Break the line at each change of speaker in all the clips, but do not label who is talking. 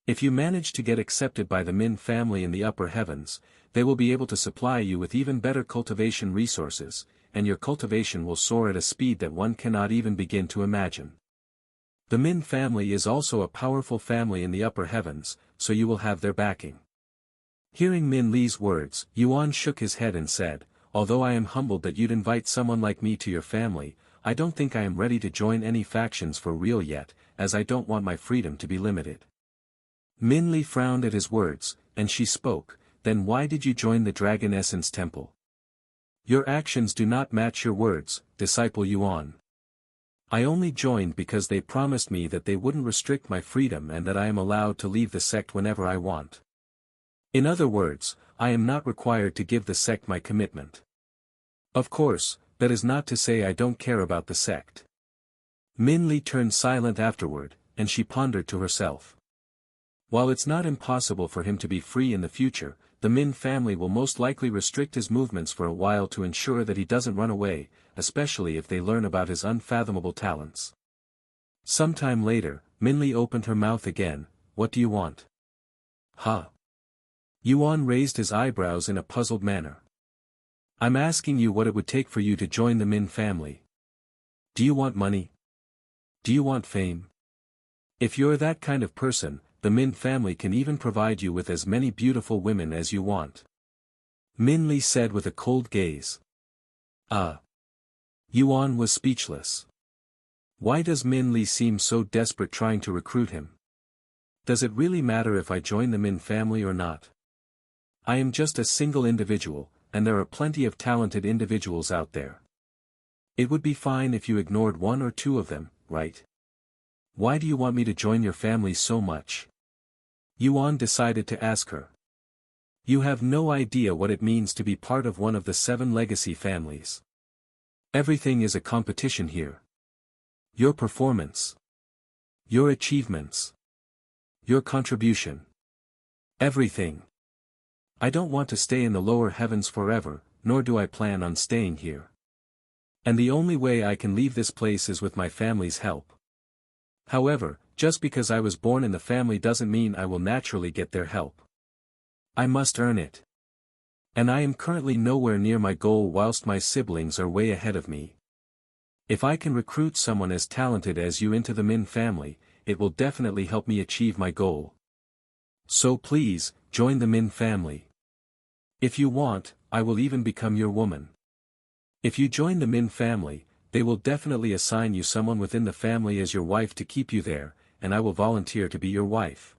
If you manage to get accepted by the Min family in the upper heavens, they will be able to supply you with even better cultivation resources, and your cultivation will soar at a speed that one cannot even begin to imagine. The Min family is also a powerful family in the upper heavens, so you will have their backing. Hearing Min Li's words, Yuan shook his head and said, although I am humbled that you'd invite someone like me to your family, I don't think I am ready to join any factions for real yet, as I don't want my freedom to be limited. Min Li frowned at his words, and she spoke, then why did you join the Dragon Essence Temple? Your actions do not match your words, disciple Yuan. I only joined because they promised me that they wouldn't restrict my freedom and that I am allowed to leave the sect whenever I want. In other words, I am not required to give the sect my commitment. Of course, that is not to say I don't care about the sect. Min Li turned silent afterward, and she pondered to herself. While it's not impossible for him to be free in the future, the Min family will most likely restrict his movements for a while to ensure that he doesn't run away, especially if they learn about his unfathomable talents. Sometime later, Min Li opened her mouth again. What do you want? Huh? Yuan raised his eyebrows in a puzzled manner. I'm asking you what it would take for you to join the Min family. Do you want money? Do you want fame? If you're that kind of person, the Min family can even provide you with as many beautiful women as you want. Min Li said with a cold gaze. Yuan was speechless. Why does Min Li seem so desperate trying to recruit him? Does it really matter if I join the Min family or not? I am just a single individual, and there are plenty of talented individuals out there. It would be fine if you ignored one or two of them, right? Why do you want me to join your family so much? Yuan decided to ask her. You have no idea what it means to be part of one of the 7 legacy families. Everything is a competition here. Your performance. Your achievements. Your contribution. Everything. I don't want to stay in the lower heavens forever, nor do I plan on staying here. And the only way I can leave this place is with my family's help. However, just because I was born in the family doesn't mean I will naturally get their help. I must earn it. And I am currently nowhere near my goal whilst my siblings are way ahead of me. If I can recruit someone as talented as you into the Min family, it will definitely help me achieve my goal. So please, join the Min family. If you want, I will even become your woman. If you join the Min family, they will definitely assign you someone within the family as your wife to keep you there, and I will volunteer to be your wife.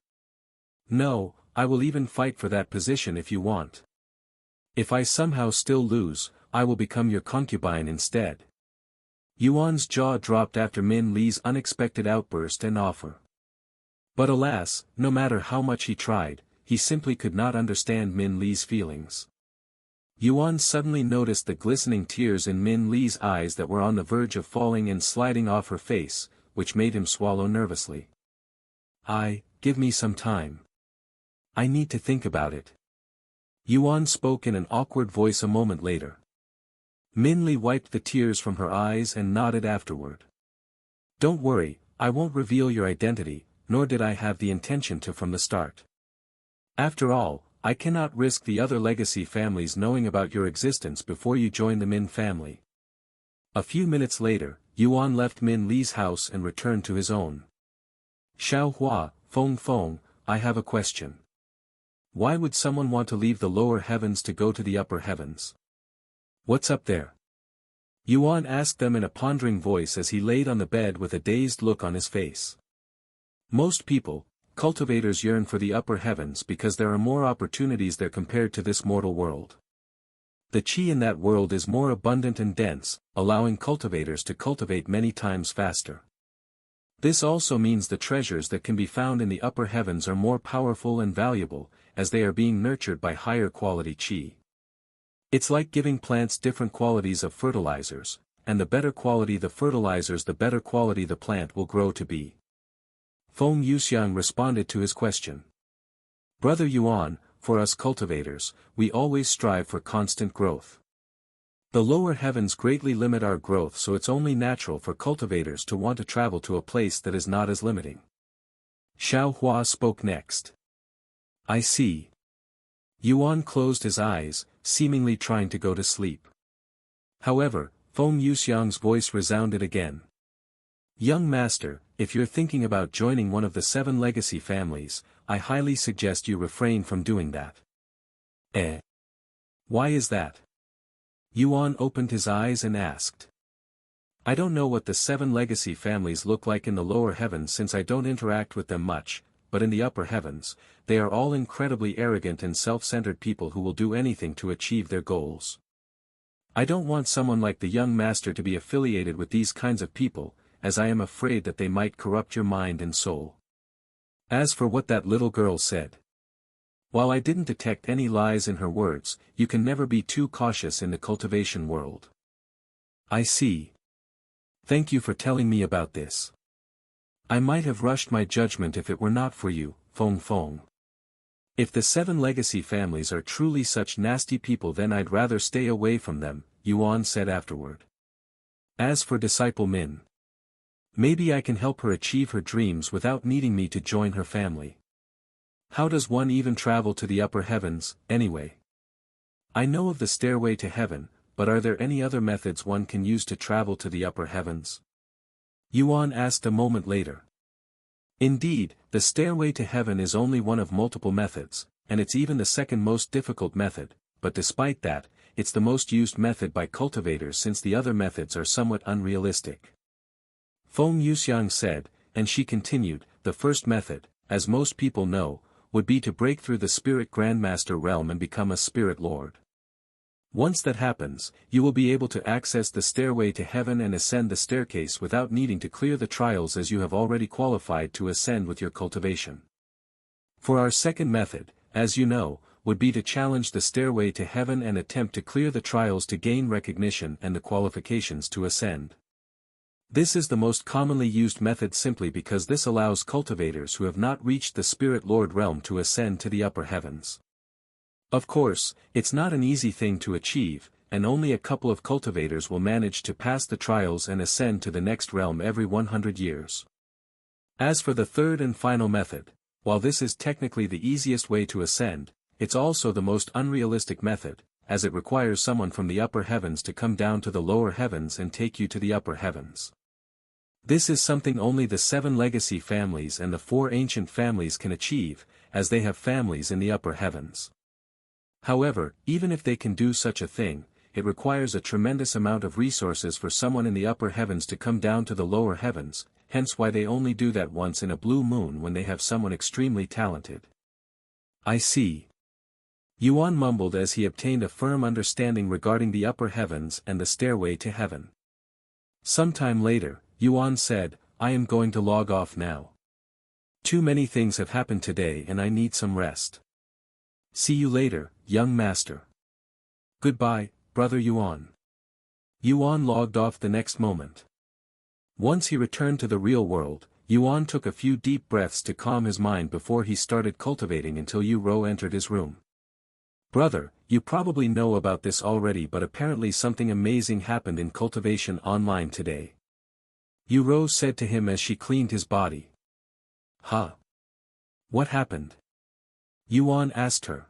No, I will even fight for that position if you want. If I somehow still lose, I will become your concubine instead. Yuan's jaw dropped after Min Li's unexpected outburst and offer. But alas, no matter how much he tried, he simply could not understand Min Li's feelings. Yuan suddenly noticed the glistening tears in Min Li's eyes that were on the verge of falling and sliding off her face, which made him swallow nervously. Give me some time. I need to think about it. Yuan spoke in an awkward voice a moment later. Min Li wiped the tears from her eyes and nodded afterward. Don't worry, I won't reveal your identity, nor did I have the intention to from the start. After all, I cannot risk the other legacy families knowing about your existence before you join the Min family. A few minutes later, Yuan left Min Li's house and returned to his own. Xiaohua, Feng, I have a question. Why would someone want to leave the lower heavens to go to the upper heavens? What's up there? Yuan asked them in a pondering voice as he laid on the bed with a dazed look on his face. Most people, cultivators, yearn for the upper heavens because there are more opportunities there compared to this mortal world. The qi in that world is more abundant and dense, allowing cultivators to cultivate many times faster. This also means the treasures that can be found in the upper heavens are more powerful and valuable, as they are being nurtured by higher quality qi. It's like giving plants different qualities of fertilizers, and the better quality the fertilizers the better quality the plant will grow to be. Feng Yuxiang responded to his question. Brother Yuan, for us cultivators, we always strive for constant growth. The lower heavens greatly limit our growth, so it's only natural for cultivators to want to travel to a place that is not as limiting. Xiao Hua spoke next. I see. Yuan closed his eyes, seemingly trying to go to sleep. However, Feng Yuxiang's voice resounded again. Young master, if you're thinking about joining one of the 7 legacy families, I highly suggest you refrain from doing that. Eh? Why is that? Yuan opened his eyes and asked. I don't know what the 7 legacy families look like in the lower heavens since I don't interact with them much, but in the upper heavens, they are all incredibly arrogant and self-centered people who will do anything to achieve their goals. I don't want someone like the young master to be affiliated with these kinds of people, as I am afraid that they might corrupt your mind and soul. As for what that little girl said, while I didn't detect any lies in her words, you can never be too cautious in the cultivation world. I see. Thank you for telling me about this. I might have rushed my judgment if it were not for you, Feng Feng. If the 7 legacy families are truly such nasty people, then I'd rather stay away from them, Yuan said afterward. As for disciple Min, maybe I can help her achieve her dreams without needing me to join her family. How does one even travel to the upper heavens, anyway? I know of the stairway to heaven, but are there any other methods one can use to travel to the upper heavens? Yuan asked a moment later. Indeed, the stairway to heaven is only one of multiple methods, and it's even the second most difficult method, but despite that, it's the most used method by cultivators since the other methods are somewhat unrealistic. Feng Yuxiang said, and she continued, the first method, as most people know, would be to break through the spirit grandmaster realm and become a spirit lord. Once that happens, you will be able to access the stairway to heaven and ascend the staircase without needing to clear the trials, as you have already qualified to ascend with your cultivation. For our second method, as you know, would be to challenge the stairway to heaven and attempt to clear the trials to gain recognition and the qualifications to ascend. This is the most commonly used method simply because this allows cultivators who have not reached the spirit lord realm to ascend to the upper heavens. Of course, it's not an easy thing to achieve, and only a couple of cultivators will manage to pass the trials and ascend to the next realm every 100 years. As for the third and final method, while this is technically the easiest way to ascend, it's also the most unrealistic method, as it requires someone from the upper heavens to come down to the lower heavens and take you to the upper heavens. This is something only the 7 legacy families and the 4 ancient families can achieve, as they have families in the upper heavens. However, even if they can do such a thing, it requires a tremendous amount of resources for someone in the upper heavens to come down to the lower heavens, hence why they only do that once in a blue moon when they have someone extremely talented. I see. Yuan mumbled as he obtained a firm understanding regarding the upper heavens and the stairway to heaven. Sometime later, Yuan said, I am going to log off now. Too many things have happened today and I need some rest. See you later, young master. Goodbye, brother Yuan. Yuan logged off the next moment. Once he returned to the real world, Yuan took a few deep breaths to calm his mind before he started cultivating until Yu Rou entered his room. Brother, you probably know about this already, but apparently something amazing happened in Cultivation Online today. Yu Rou said to him as she cleaned his body. Huh? What happened? Yuan asked her.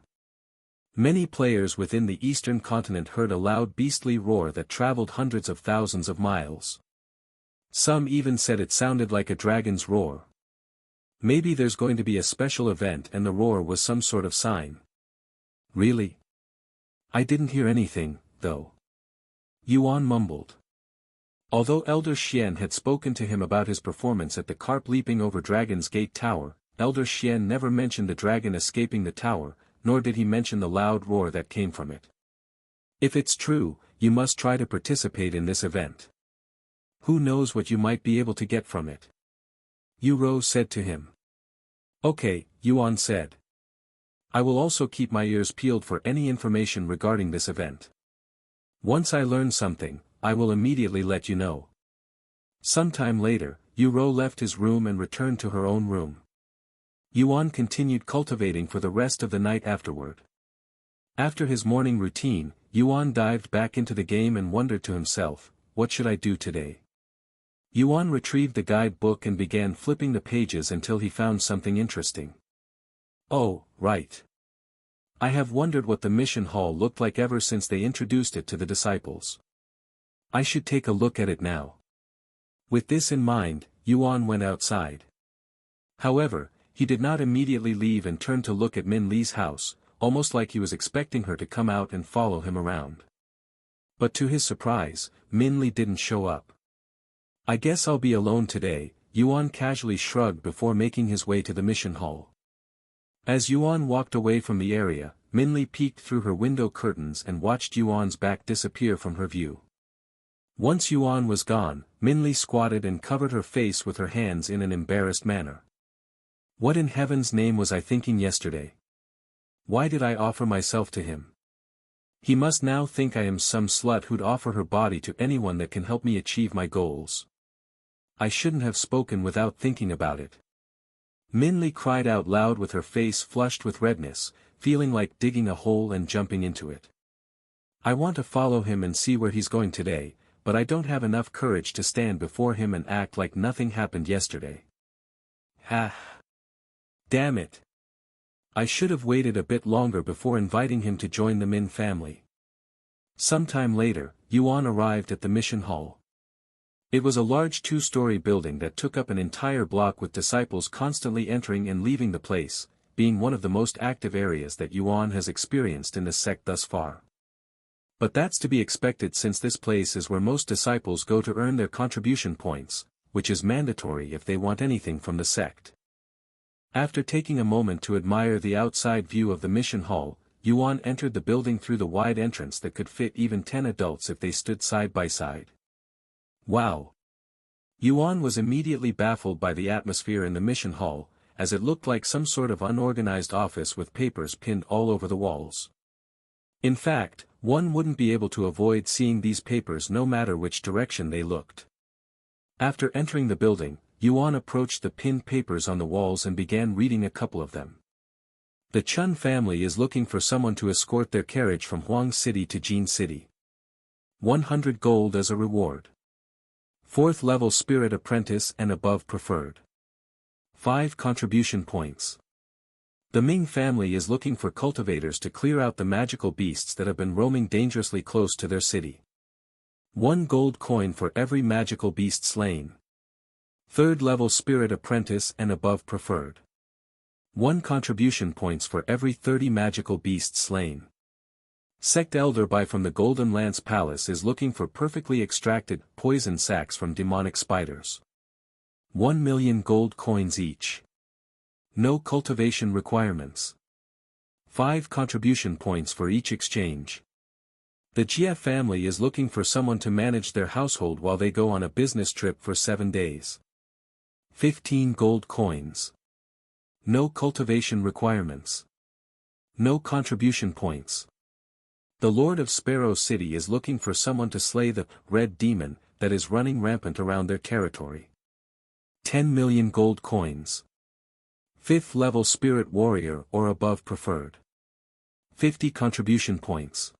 Many players within the eastern continent heard a loud beastly roar that traveled hundreds of thousands of miles. Some even said it sounded like a dragon's roar. Maybe there's going to be a special event and the roar was some sort of sign. Really? I didn't hear anything, though. Yuan mumbled. Although Elder Shien had spoken to him about his performance at the carp leaping over Dragon's Gate Tower, Elder Shien never mentioned the dragon escaping the tower, nor did he mention the loud roar that came from it. If it's true, you must try to participate in this event. Who knows what you might be able to get from it? Yu Rou said to him. Okay, Yuan said. I will also keep my ears peeled for any information regarding this event. Once I learn something, I will immediately let you know. Sometime later, Yu Rou left his room and returned to her own room. Yuan continued cultivating for the rest of the night afterward. After his morning routine, Yuan dived back into the game and wondered to himself, what should I do today? Yuan retrieved the guide book and began flipping the pages until he found something interesting. Oh, right. I have wondered what the mission hall looked like ever since they introduced it to the disciples. I should take a look at it now. With this in mind, Yuan went outside. However, he did not immediately leave and turned to look at Min Li's house, almost like he was expecting her to come out and follow him around. But to his surprise, Min Li didn't show up. I guess I'll be alone today, Yuan casually shrugged before making his way to the mission hall. As Yuan walked away from the area, Min Li peeked through her window curtains and watched Yuan's back disappear from her view. Once Yuan was gone, Min Li squatted and covered her face with her hands in an embarrassed manner. What in heaven's name was I thinking yesterday? Why did I offer myself to him? He must now think I am some slut who'd offer her body to anyone that can help me achieve my goals. I shouldn't have spoken without thinking about it. Min Li cried out loud with her face flushed with redness, feeling like digging a hole and jumping into it. I want to follow him and see where he's going today, but I don't have enough courage to stand before him and act like nothing happened yesterday. Ha! Damn it! I should have waited a bit longer before inviting him to join the Min family. Sometime later, Yuan arrived at the mission hall. It was a large two-story building that took up an entire block with disciples constantly entering and leaving the place, being one of the most active areas that Yuan has experienced in the sect thus far. But that's to be expected since this place is where most disciples go to earn their contribution points, which is mandatory if they want anything from the sect. After taking a moment to admire the outside view of the mission hall, Yuan entered the building through the wide entrance that could fit even 10 adults if they stood side by side. Wow! Yuan was immediately baffled by the atmosphere in the mission hall, as it looked like some sort of unorganized office with papers pinned all over the walls. In fact, one wouldn't be able to avoid seeing these papers no matter which direction they looked. After entering the building, Yuan approached the pinned papers on the walls and began reading a couple of them. The Chun family is looking for someone to escort their carriage from Huang City to Jin City. 100 gold as a reward. 4th level spirit apprentice and above preferred. 5 contribution points. The Ming family is looking for cultivators to clear out the magical beasts that have been roaming dangerously close to their city. 1 gold coin for every magical beast slain. 3rd level spirit apprentice and above preferred. 1 contribution points for every 30 magical beasts slain. Sect Elder by from the Golden Lance Palace is looking for perfectly extracted poison sacs from demonic spiders. 1 million gold coins each. No cultivation requirements. 5 contribution points for each exchange. The Jia family is looking for someone to manage their household while they go on a business trip for 7 days. 15 gold coins. No cultivation requirements. No contribution points. The Lord of Sparrow City is looking for someone to slay the red demon that is running rampant around their territory. 10 million gold coins. 5th level spirit warrior or above preferred. 50 contribution points.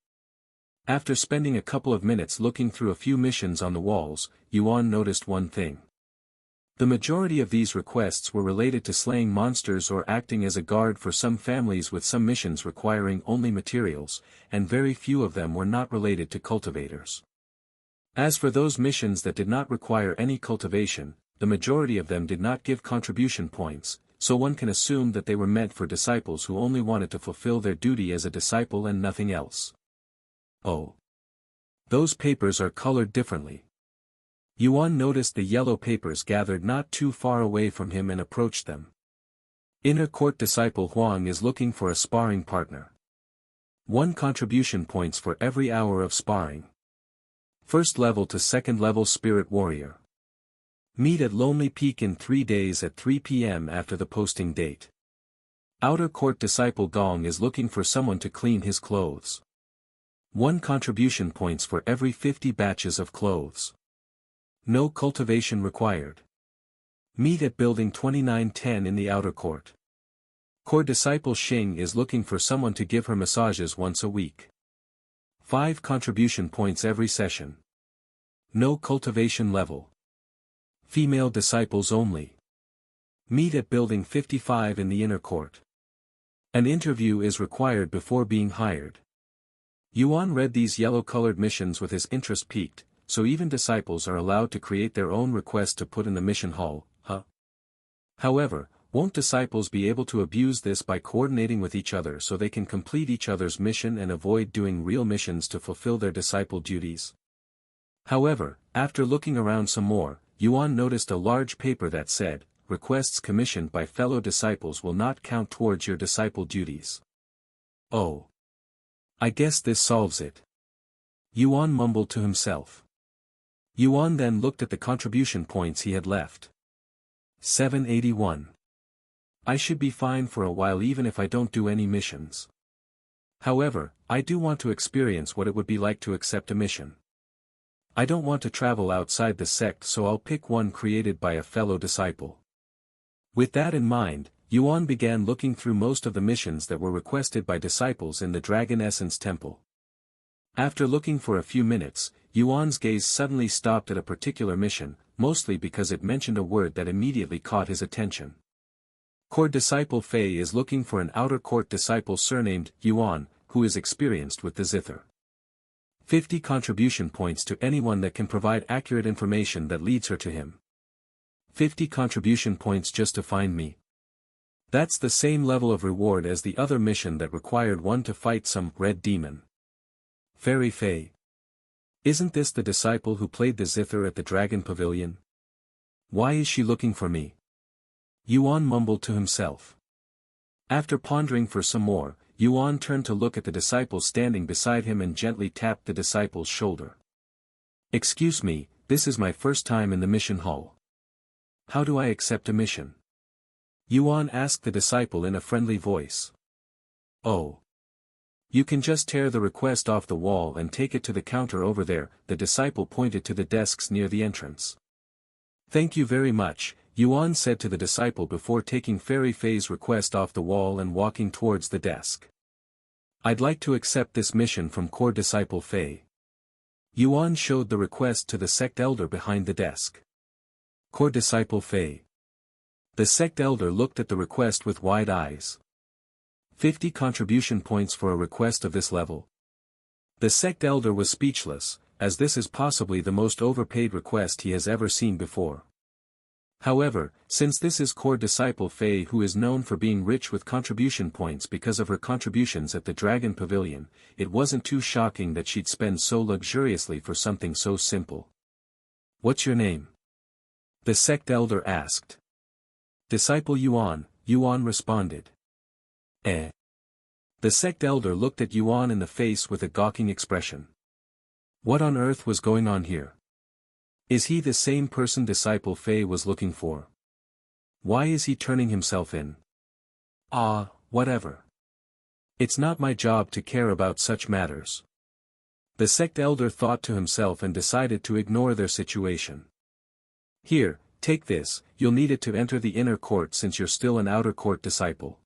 After spending a couple of minutes looking through a few missions on the walls, Yuan noticed one thing. The majority of these requests were related to slaying monsters or acting as a guard for some families, with some missions requiring only materials, and very few of them were not related to cultivators. As for those missions that did not require any cultivation, the majority of them did not give contribution points, so one can assume that they were meant for disciples who only wanted to fulfill their duty as a disciple and nothing else. Oh. Those papers are colored differently. Yuan noticed the yellow papers gathered not too far away from him and approached them. Inner court disciple Huang is looking for a sparring partner. 1 contribution points for every hour of sparring. 1st level to 2nd level spirit warrior. Meet at Lonely Peak in 3 days at 3 p.m. after the posting date. Outer court disciple Gong is looking for someone to clean his clothes. 1 contribution points for every 50 batches of clothes. No cultivation required. Meet at building 2910 in the outer court. Core disciple Xing is looking for someone to give her massages once a week. 5 contribution points every session. No cultivation level. Female disciples only. Meet at Building 55 in the inner court. An interview is required before being hired. Yuan read these yellow-colored missions with his interest peaked, so even disciples are allowed to create their own request to put in the mission hall, huh? However, won't disciples be able to abuse this by coordinating with each other so they can complete each other's mission and avoid doing real missions to fulfill their disciple duties? However, after looking around some more, Yuan noticed a large paper that said, "Requests commissioned by fellow disciples will not count towards your disciple duties." Oh. I guess this solves it. Yuan mumbled to himself. Yuan then looked at the contribution points he had left. 781. I should be fine for a while even if I don't do any missions. However, I do want to experience what it would be like to accept a mission. I don't want to travel outside the sect, so I'll pick one created by a fellow disciple. With that in mind, Yuan began looking through most of the missions that were requested by disciples in the Dragon Essence Temple. After looking for a few minutes, Yuan's gaze suddenly stopped at a particular mission, mostly because it mentioned a word that immediately caught his attention. Court disciple Fei is looking for an outer court disciple surnamed Yuan, who is experienced with the zither. 50 contribution points to anyone that can provide accurate information that leads her to him. 50 contribution points just to find me. That's the same level of reward as the other mission that required one to fight some red demon. Fairy Fei. Isn't this the disciple who played the zither at the Dragon Pavilion? Why is she looking for me? Yuan mumbled to himself. After pondering for some more, Yuan turned to look at the disciple standing beside him and gently tapped the disciple's shoulder. Excuse me, this is my first time in the mission hall. How do I accept a mission? Yuan asked the disciple in a friendly voice. Oh. You can just tear the request off the wall and take it to the counter over there, the disciple pointed to the desks near the entrance. Thank you very much, Yuan said to the disciple before taking Fairy Fei's request off the wall and walking towards the desk. I'd like to accept this mission from core disciple Fei. Yuan showed the request to the sect elder behind the desk. Core disciple Fei. The sect elder looked at the request with wide eyes. 50 contribution points for a request of this level. The sect elder was speechless, as this is possibly the most overpaid request he has ever seen before. However, since this is core disciple Fei who is known for being rich with contribution points because of her contributions at the Dragon Pavilion, it wasn't too shocking that she'd spend so luxuriously for something so simple. What's your name? The sect elder asked. Disciple Yuan, Yuan responded. Eh. The sect elder looked at Yuan in the face with a gawking expression. What on earth was going on here? Is he the same person disciple Fei was looking for? Why is he turning himself in? Ah, whatever. It's not my job to care about such matters. The sect elder thought to himself and decided to ignore their situation. Here, take this, you'll need it to enter the inner court since you're still an outer court disciple.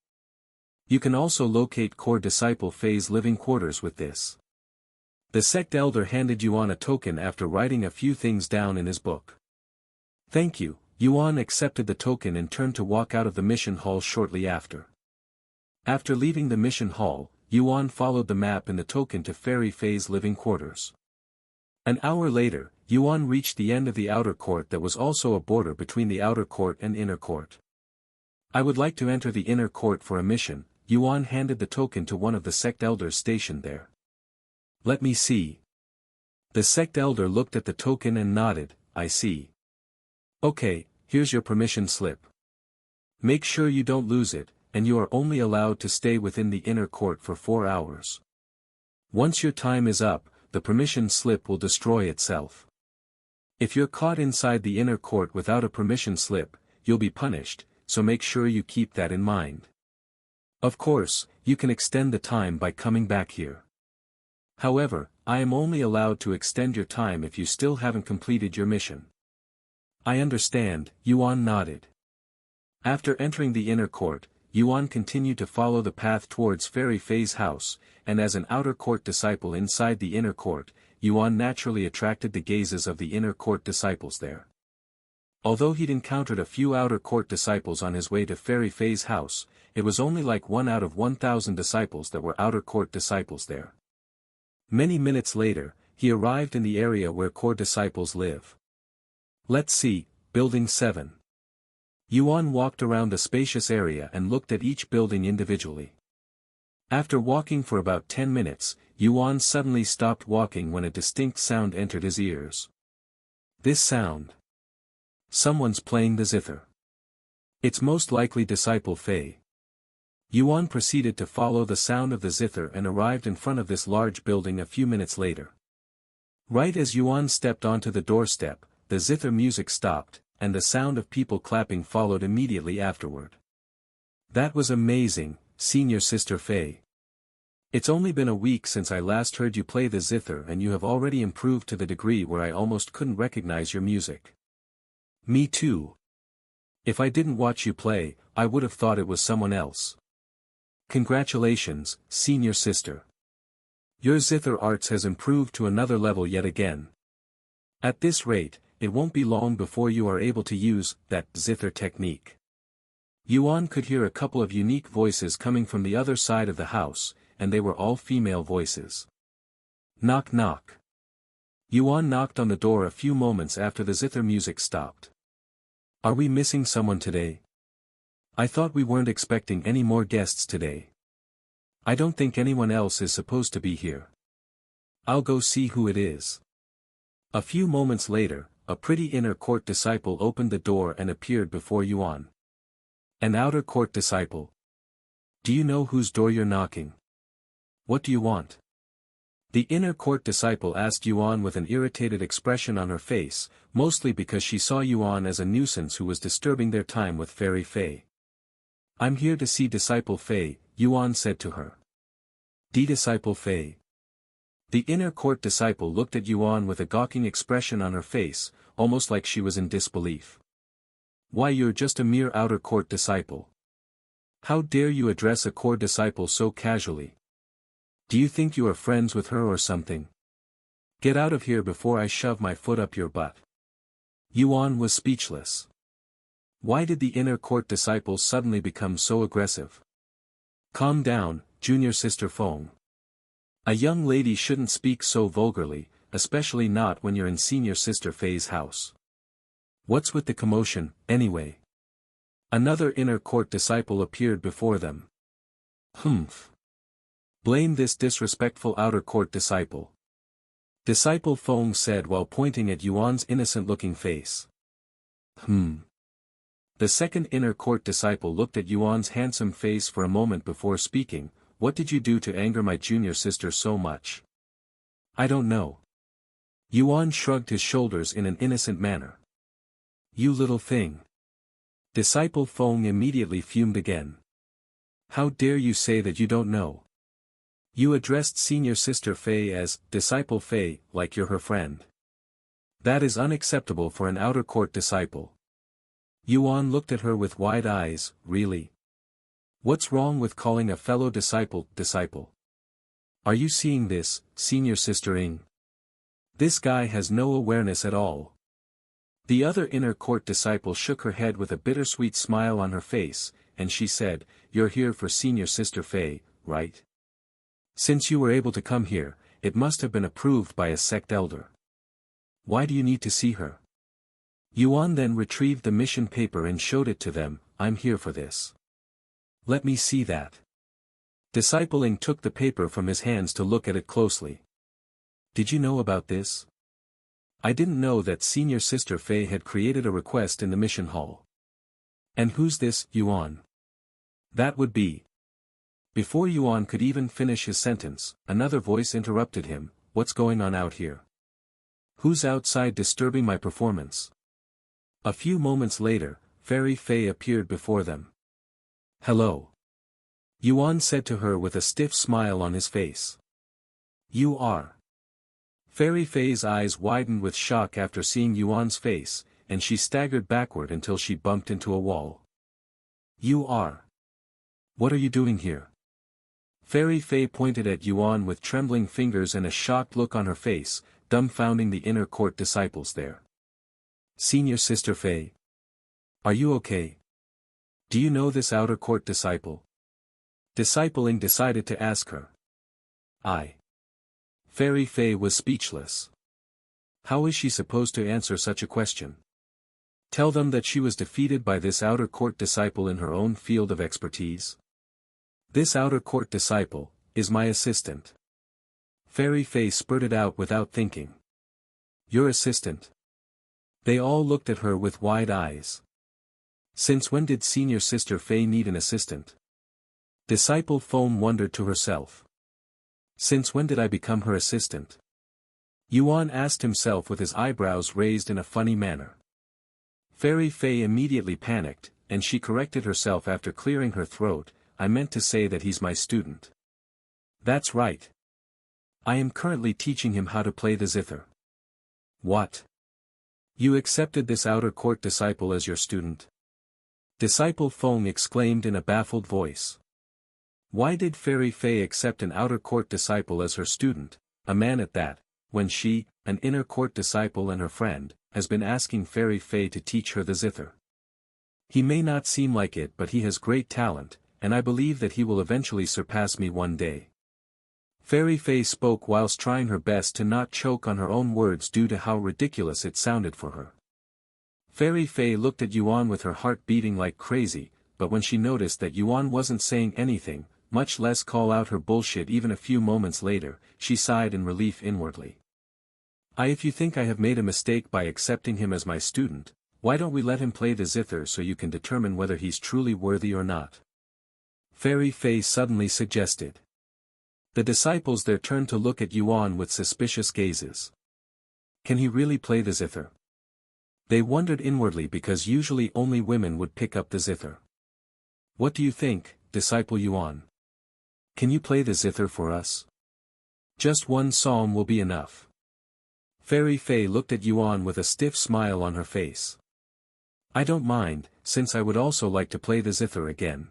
You can also locate core disciple Fei's living quarters with this. The sect elder handed Yuan a token after writing a few things down in his book. Thank you, Yuan accepted the token and turned to walk out of the mission hall shortly after. After leaving the mission hall, Yuan followed the map in the token to Fairy Fei's living quarters. An hour later, Yuan reached the end of the outer court that was also a border between the outer court and inner court. I would like to enter the inner court for a mission, Yuan handed the token to one of the sect elders stationed there. Let me see. The sect elder looked at the token and nodded, I see. Okay, here's your permission slip. Make sure you don't lose it, and you are only allowed to stay within the inner court for 4 hours. Once your time is up, the permission slip will destroy itself. If you're caught inside the inner court without a permission slip, you'll be punished, so make sure you keep that in mind. Of course, you can extend the time by coming back here. However, I am only allowed to extend your time if you still haven't completed your mission. I understand, Yuan nodded. After entering the inner court, Yuan continued to follow the path towards Fairy Fei's house, and as an outer court disciple inside the inner court, Yuan naturally attracted the gazes of the inner court disciples there. Although he'd encountered a few outer court disciples on his way to Fairy Faye's house, it was only like 1 out of 1,000 disciples that were outer court disciples there. Many minutes later, he arrived in the area where core disciples live. Let's see, Building 7. Yuan walked around the spacious area and looked at each building individually. After walking for about 10 minutes, Yuan suddenly stopped walking when a distinct sound entered his ears. This sound. Someone's playing the zither. It's most likely Disciple Faye. Yuan proceeded to follow the sound of the zither and arrived in front of this large building a few minutes later. Right as Yuan stepped onto the doorstep, the zither music stopped, and the sound of people clapping followed immediately afterward. That was amazing, Senior Sister Faye. It's only been a week since I last heard you play the zither and you have already improved to the degree where I almost couldn't recognize your music. Me too. If I didn't watch you play, I would have thought it was someone else. Congratulations, Senior Sister. Your zither arts has improved to another level yet again. At this rate, it won't be long before you are able to use that zither technique. Yuan could hear a couple of unique voices coming from the other side of the house, and they were all female voices. Knock knock. Yuan knocked on the door a few moments after the zither music stopped. Are we missing someone today? I thought we weren't expecting any more guests today. I don't think anyone else is supposed to be here. I'll go see who it is. A few moments later, a pretty inner court disciple opened the door and appeared before Yuan. An outer court disciple. Do you know whose door you're knocking? What do you want? The inner court disciple asked Yuan with an irritated expression on her face, mostly because she saw Yuan as a nuisance who was disturbing their time with Fairy Faye. I'm here to see Disciple Faye, Yuan said to her. Disciple Faye. The inner court disciple looked at Yuan with a gawking expression on her face, almost like she was in disbelief. Why, you're just a mere outer court disciple. How dare you address a core disciple so casually? Do you think you are friends with her or something? Get out of here before I shove my foot up your butt. Yuan was speechless. Why did the inner court disciple suddenly become so aggressive? Calm down, Junior Sister Feng. A young lady shouldn't speak so vulgarly, especially not when you're in Senior Sister Faye's house. What's with the commotion, anyway? Another inner court disciple appeared before them. Humph. Blame this disrespectful outer court disciple. Disciple Feng said while pointing at Yuan's innocent-looking face. The second inner court disciple looked at Yuan's handsome face for a moment before speaking. What did you do to anger my junior sister so much? I don't know. Yuan shrugged his shoulders in an innocent manner. You little thing. Disciple Feng immediately fumed again. How dare you say that you don't know? You addressed Senior Sister Faye as Disciple Faye, like you're her friend. That is unacceptable for an outer court disciple. Yuan looked at her with wide eyes. Really? What's wrong with calling a fellow disciple, disciple? Are you seeing this, Senior Sister Ing? This guy has no awareness at all. The other inner court disciple shook her head with a bittersweet smile on her face, and she said, You're here for Senior Sister Faye, right? Since you were able to come here, it must have been approved by a sect elder. Why do you need to see her? Yuan then retrieved the mission paper and showed it to them. I'm here for this. Let me see that. Disciple Ing took the paper from his hands to look at it closely. Did you know about this? I didn't know that Senior Sister Faye had created a request in the mission hall. And who's this, Yuan? That would be. Before Yuan could even finish his sentence, another voice interrupted him. What's going on out here? Who's outside disturbing my performance? A few moments later, Fairy Faye appeared before them. Hello. Yuan said to her with a stiff smile on his face. You are. Fairy Faye's eyes widened with shock after seeing Yuan's face, and she staggered backward until she bumped into a wall. You are. What are you doing here? Fairy Faye pointed at Yuan with trembling fingers and a shocked look on her face, dumbfounding the inner court disciples there. Senior Sister Fei. Are you okay? Do you know this outer court disciple? Discipling decided to ask her. Fairy Fei was speechless. How is she supposed to answer such a question? Tell them that she was defeated by this outer court disciple in her own field of expertise? This outer court disciple is my assistant. Fairy Fei spurted out without thinking. Your assistant? They all looked at her with wide eyes. Since when did Senior Sister Fei need an assistant? Disciple Foam wondered to herself. Since when did I become her assistant? Yuan asked himself with his eyebrows raised in a funny manner. Fairy Fei immediately panicked, and she corrected herself after clearing her throat. I meant to say that he's my student. That's right. I am currently teaching him how to play the zither. What? You accepted this outer court disciple as your student? Disciple Feng exclaimed in a baffled voice. Why did Fairy Fei accept an outer court disciple as her student, a man at that, when she, an inner court disciple and her friend, has been asking Fairy Fei to teach her the zither? He may not seem like it, but he has great talent, and I believe that he will eventually surpass me one day. Fairy Fei spoke whilst trying her best to not choke on her own words due to how ridiculous it sounded for her. Fairy Fei looked at Yuan with her heart beating like crazy, but when she noticed that Yuan wasn't saying anything, much less call out her bullshit even a few moments later, she sighed in relief inwardly. If you think I have made a mistake by accepting him as my student, why don't we let him play the zither so you can determine whether he's truly worthy or not? Fairy Fei suddenly suggested. The disciples there turned to look at Yuan with suspicious gazes. Can he really play the zither? They wondered inwardly because usually only women would pick up the zither. What do you think, disciple Yuan? Can you play the zither for us? Just one psalm will be enough. Fairy Fei looked at Yuan with a stiff smile on her face. I don't mind, since I would also like to play the zither again.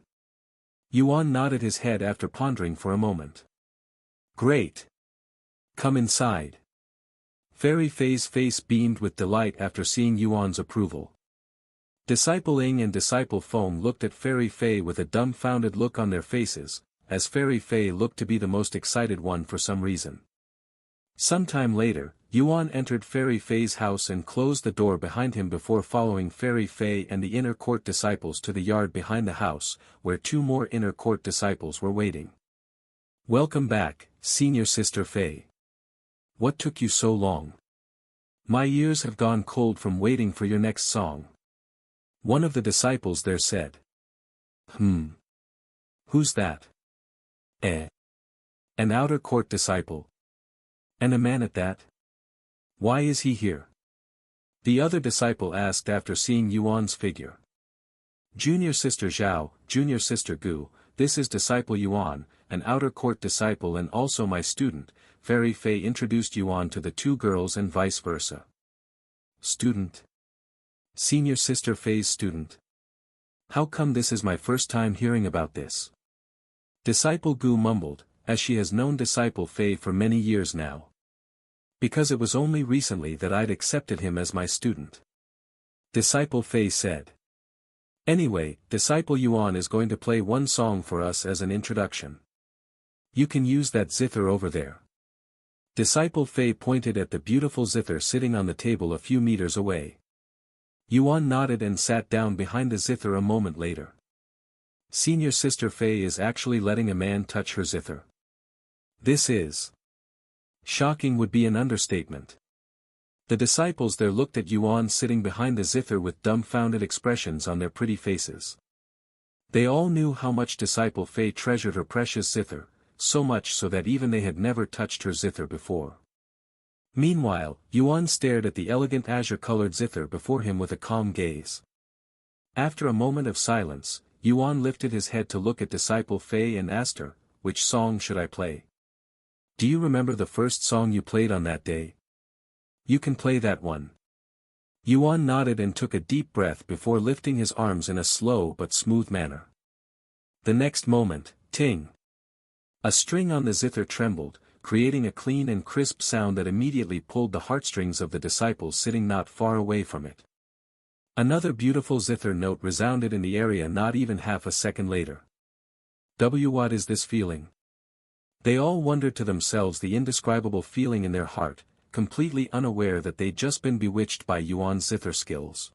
Yuan nodded his head after pondering for a moment. Great. Come inside. Fairy Fei's face beamed with delight after seeing Yuan's approval. Disciple Ing and Disciple Feng looked at Fairy Fei with a dumbfounded look on their faces, as Fairy Fei looked to be the most excited one for some reason. Sometime later, Yuan entered Fairy Fei's house and closed the door behind him before following Fairy Fei and the inner court disciples to the yard behind the house, where two more inner court disciples were waiting. Welcome back, Senior Sister Fei. What took you so long? My ears have gone cold from waiting for your next song. One of the disciples there said. Who's that? An outer court disciple. And a man at that? Why is he here? The other disciple asked after seeing Yuan's figure. Junior Sister Zhao, Junior Sister Gu, this is Disciple Yuan, an outer court disciple and also my student. Fairy Fei introduced Yuan to the two girls and vice versa. Student? Senior Sister Fei's student? How come this is my first time hearing about this? Disciple Gu mumbled, as she has known Disciple Fei for many years now. Because it was only recently that I'd accepted him as my student. Disciple Fei said. Anyway, Disciple Yuan is going to play one song for us as an introduction. You can use that zither over there. Disciple Fei pointed at the beautiful zither sitting on the table a few meters away. Yuan nodded and sat down behind the zither a moment later. Senior Sister Fei is actually letting a man touch her zither. This is shocking would be an understatement. The disciples there looked at Yuan sitting behind the zither with dumbfounded expressions on their pretty faces. They all knew how much Disciple Fei treasured her precious zither, so much so that even they had never touched her zither before. Meanwhile, Yuan stared at the elegant azure-colored zither before him with a calm gaze. After a moment of silence, Yuan lifted his head to look at Disciple Fei and asked her, which song should I play? Do you remember the first song you played on that day? You can play that one. Yuan nodded and took a deep breath before lifting his arms in a slow but smooth manner. The next moment, ting! A string on the zither trembled, creating a clean and crisp sound that immediately pulled the heartstrings of the disciples sitting not far away from it. Another beautiful zither note resounded in the area not even half a second later. What is this feeling? They all wondered to themselves the indescribable feeling in their heart, completely unaware that they'd just been bewitched by Yuan's zither skills.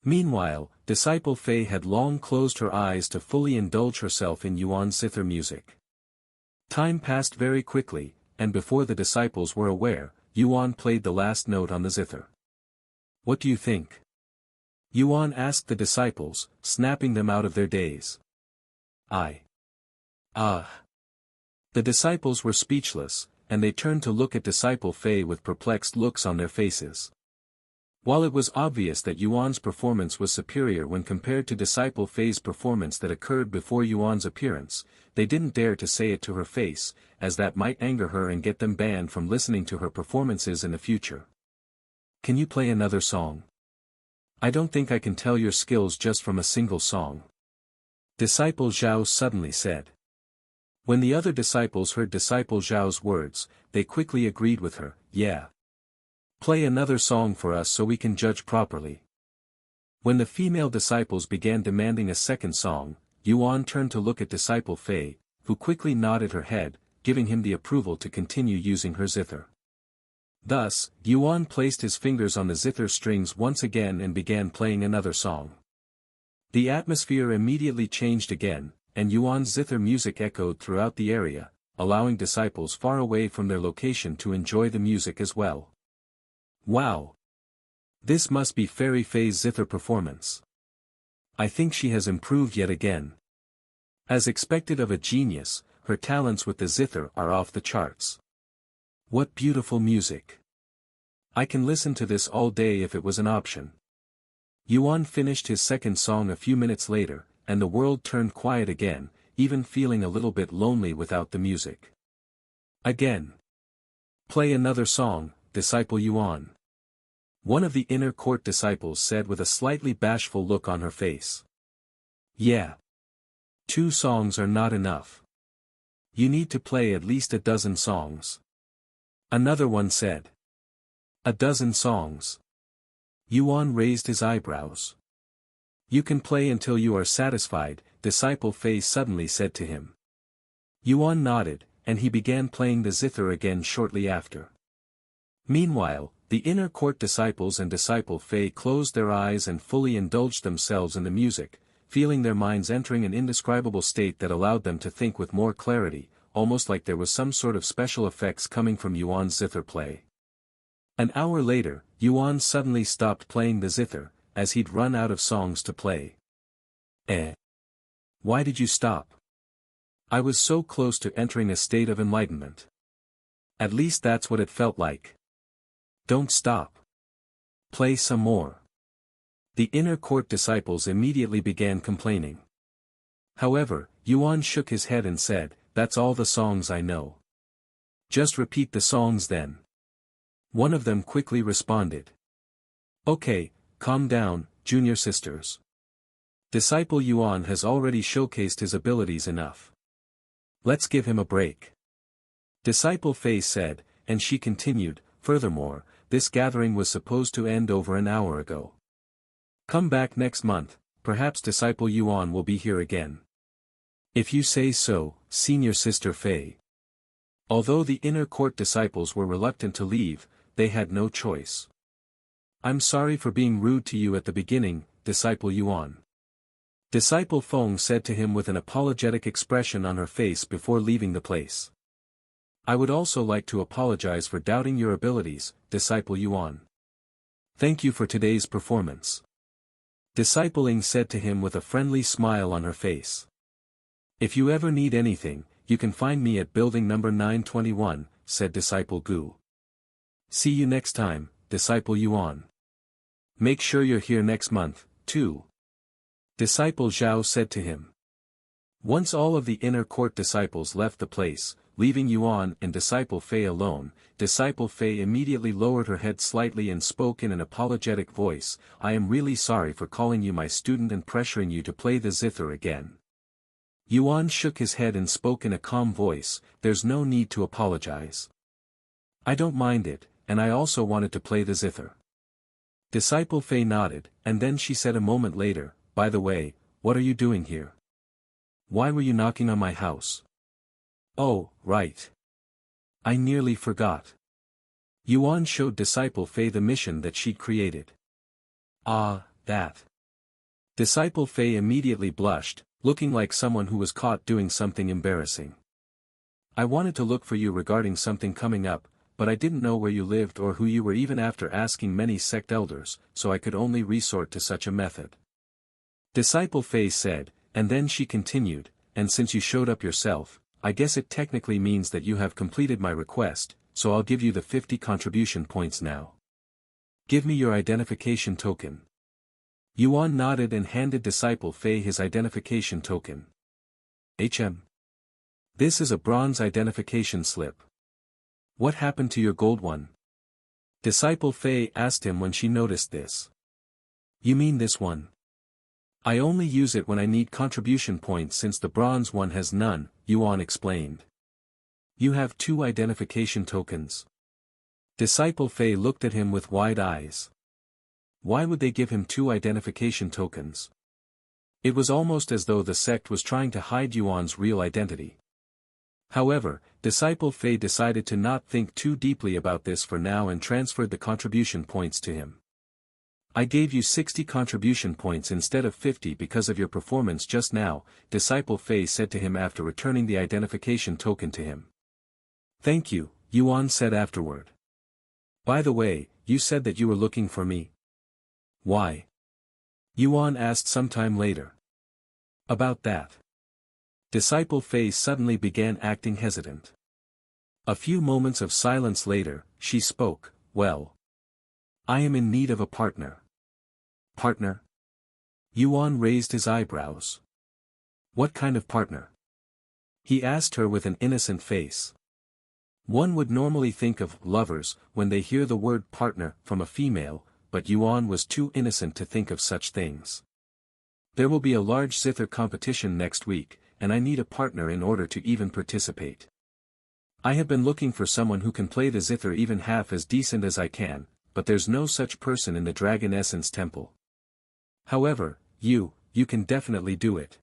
Meanwhile, disciple Fei had long closed her eyes to fully indulge herself in Yuan's zither music. Time passed very quickly, and before the disciples were aware, Yuan played the last note on the zither. What do you think? Yuan asked the disciples, snapping them out of their daze. The disciples were speechless, and they turned to look at disciple Fei with perplexed looks on their faces. While it was obvious that Yuan's performance was superior when compared to disciple Fei's performance that occurred before Yuan's appearance, they didn't dare to say it to her face, as that might anger her and get them banned from listening to her performances in the future. Can you play another song? I don't think I can tell your skills just from a single song. Disciple Zhao suddenly said. When the other disciples heard disciple Zhao's words, they quickly agreed with her, yeah. Play another song for us so we can judge properly. When the female disciples began demanding a second song, Yuan turned to look at disciple Fei, who quickly nodded her head, giving him the approval to continue using her zither. Thus, Yuan placed his fingers on the zither strings once again and began playing another song. The atmosphere immediately changed again, and Yuan's zither music echoed throughout the area, allowing disciples far away from their location to enjoy the music as well. Wow! This must be Fairy Fei's zither performance. I think she has improved yet again. As expected of a genius, her talents with the zither are off the charts. What beautiful music! I can listen to this all day if it was an option. Yuan finished his second song a few minutes later, and the world turned quiet again, even feeling a little bit lonely without the music. Again. Play another song, disciple Yuan. One of the inner court disciples said with a slightly bashful look on her face. Yeah. 2 songs are not enough. You need to play at least a dozen songs. Another one said. A dozen songs. Yuan raised his eyebrows. You can play until you are satisfied, disciple Fei suddenly said to him. Yuan nodded, and he began playing the zither again shortly after. Meanwhile, the inner court disciples and disciple Fei closed their eyes and fully indulged themselves in the music, feeling their minds entering an indescribable state that allowed them to think with more clarity, almost like there was some sort of special effects coming from Yuan's zither play. An hour later, Yuan suddenly stopped playing the zither, as he'd run out of songs to play. Why did you stop? I was so close to entering a state of enlightenment. At least that's what it felt like. Don't stop. Play some more. The inner court disciples immediately began complaining. However, Yuan shook his head and said, That's all the songs I know. Just repeat the songs then. One of them quickly responded. Okay, calm down, junior sisters. Disciple Yuan has already showcased his abilities enough. Let's give him a break. Disciple Fei said, and she continued, Furthermore, this gathering was supposed to end over an hour ago. Come back next month, perhaps disciple Yuan will be here again. If you say so, senior sister Fei. Although the inner court disciples were reluctant to leave, they had no choice. I'm sorry for being rude to you at the beginning, disciple Yuan. Disciple Feng said to him with an apologetic expression on her face before leaving the place. I would also like to apologize for doubting your abilities, disciple Yuan. Thank you for today's performance. Disciple Ing said to him with a friendly smile on her face. If you ever need anything, you can find me at building number 921, said disciple Gu. See you next time, disciple Yuan. Make sure you're here next month, too. Disciple Zhao said to him. Once all of the inner court disciples left the place, leaving Yuan and disciple Fei alone, disciple Fei immediately lowered her head slightly and spoke in an apologetic voice, I am really sorry for calling you my student and pressuring you to play the zither again. Yuan shook his head and spoke in a calm voice, there's no need to apologize. I don't mind it, and I also wanted to play the zither. Disciple Fei nodded, and then she said a moment later, by the way, what are you doing here? Why were you knocking on my house? Oh, right. I nearly forgot. Yuan showed Disciple Fei the mission that she'd created. Ah, that. Disciple Fei immediately blushed, looking like someone who was caught doing something embarrassing. I wanted to look for you regarding something coming up, but I didn't know where you lived or who you were even after asking many sect elders, so I could only resort to such a method. Disciple Fei said, and then she continued, and since you showed up yourself, I guess it technically means that you have completed my request, so I'll give you the 50 contribution points now. Give me your identification token. Yuan nodded and handed Disciple Fei his identification token. This is a bronze identification slip. What happened to your gold one? Disciple Fei asked him when she noticed this. You mean this one? I only use it when I need contribution points since the bronze one has none, Yuan explained. You have 2 identification tokens. Disciple Fei looked at him with wide eyes. Why would they give him 2 identification tokens? It was almost as though the sect was trying to hide Yuan's real identity. However, Disciple Fei decided to not think too deeply about this for now and transferred the contribution points to him. I gave you 60 contribution points instead of 50 because of your performance just now, Disciple Fei said to him after returning the identification token to him. Thank you, Yuan said afterward. By the way, you said that you were looking for me. Why? Yuan asked sometime later. About that. Disciple Fei suddenly began acting hesitant. A few moments of silence later, she spoke, well. I am in need of a partner. Partner? Yuan raised his eyebrows. What kind of partner? He asked her with an innocent face. One would normally think of lovers when they hear the word partner from a female, but Yuan was too innocent to think of such things. There will be a large zither competition next week, and I need a partner in order to even participate. I have been looking for someone who can play the zither even half as decent as I can, but there's no such person in the Dragon Essence Temple. However, you can definitely do it.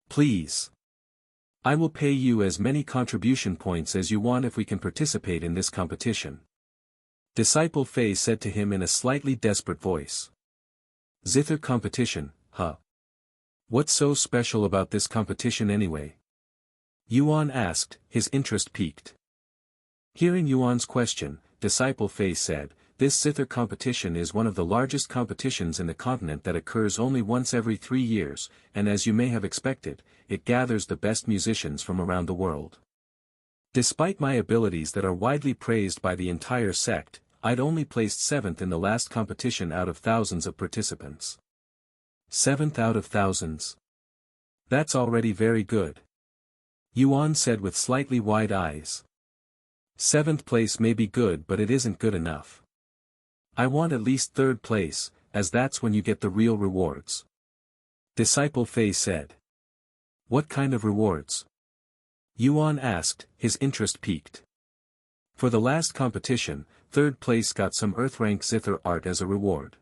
Please. I will pay you as many contribution points as you want if we can participate in this competition. Disciple Fei said to him in a slightly desperate voice. Zither competition, huh? What's so special about this competition anyway? Yuan asked, his interest piqued. Hearing Yuan's question, Disciple Fei said, this zither competition is one of the largest competitions in the continent that occurs only once every 3 years, and as you may have expected, it gathers the best musicians from around the world. Despite my abilities that are widely praised by the entire sect, I'd only placed 7th in the last competition out of thousands of participants. 7th out of thousands. That's already very good. Yuan said with slightly wide eyes. 7th place may be good but it isn't good enough. I want at least 3rd place, as that's when you get the real rewards. Disciple Fei said. What kind of rewards? Yuan asked, his interest piqued. For the last competition, 3rd place got some Earth rank zither art as a reward.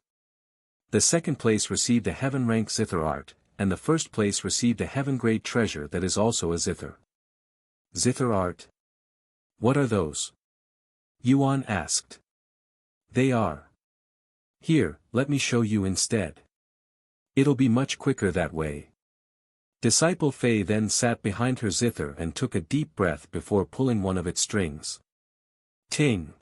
The 2nd place received a Heaven rank zither art, and the 1st place received a Heaven grade treasure that is also a zither. Zither art? What are those? Yuan asked. They are. Here, let me show you instead. It'll be much quicker that way. Disciple Fei then sat behind her zither and took a deep breath before pulling one of its strings. Ting!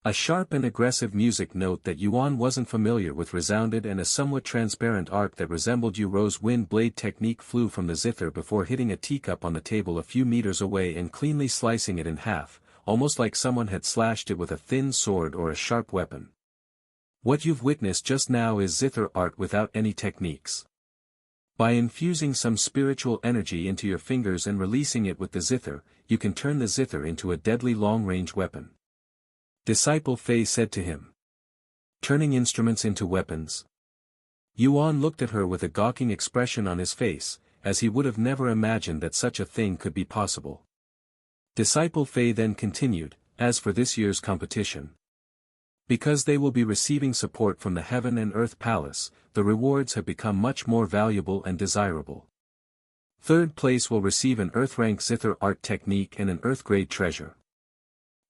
A sharp and aggressive music note that Yuan wasn't familiar with resounded and a somewhat transparent arc that resembled Yuro's wind blade technique flew from the zither before hitting a teacup on the table a few meters away and cleanly slicing it in half, almost like someone had slashed it with a thin sword or a sharp weapon. What you've witnessed just now is zither art without any techniques. By infusing some spiritual energy into your fingers and releasing it with the zither, you can turn the zither into a deadly long-range weapon. Disciple Fei said to him. Turning instruments into weapons. Yuan looked at her with a gawking expression on his face, as he would have never imagined that such a thing could be possible. Disciple Fei then continued, as for this year's competition. Because they will be receiving support from the Heaven and Earth Palace, the rewards have become much more valuable and desirable. Third place will receive an Earth-rank zither art technique and an Earth-grade treasure.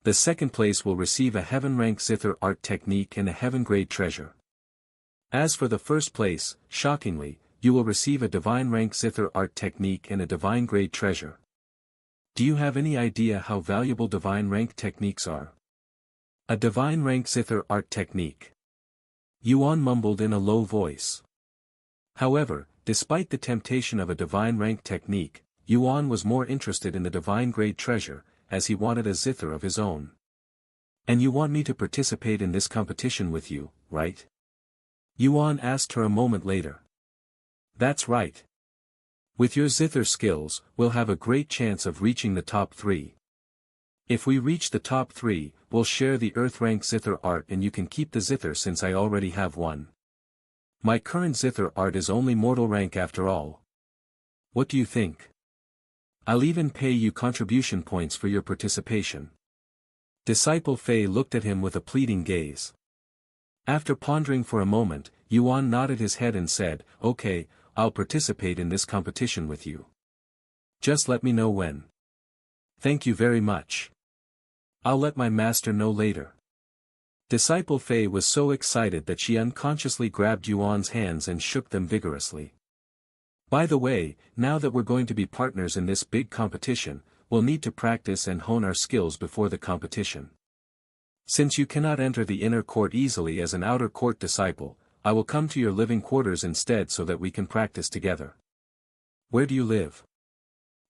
The second place will receive a Heaven-rank zither art technique and a Heaven-grade treasure. As for the first place, shockingly, you will receive a Divine-rank zither art technique and a Divine-grade treasure. Do you have any idea how valuable Divine-rank techniques are? A Divine-rank zither art technique. Yuan mumbled in a low voice. However, despite the temptation of a Divine-rank technique, Yuan was more interested in the Divine-grade treasure, as he wanted a zither of his own. And you want me to participate in this competition with you, right? Yuan asked her a moment later. That's right. With your zither skills, we'll have a great chance of reaching the top 3. If we reach the top 3, we'll share the Earth-rank zither art and you can keep the zither since I already have one. My current zither art is only mortal rank after all. What do you think? I'll even pay you contribution points for your participation. Disciple Fei looked at him with a pleading gaze. After pondering for a moment, Yuan nodded his head and said, "Okay, I'll participate in this competition with you. Just let me know when." "Thank you very much. I'll let my master know later." Disciple Fei was so excited that she unconsciously grabbed Yuan's hands and shook them vigorously. "By the way, now that we're going to be partners in this big competition, we'll need to practice and hone our skills before the competition. Since you cannot enter the inner court easily as an outer court disciple, I will come to your living quarters instead so that we can practice together." "Where do you live?"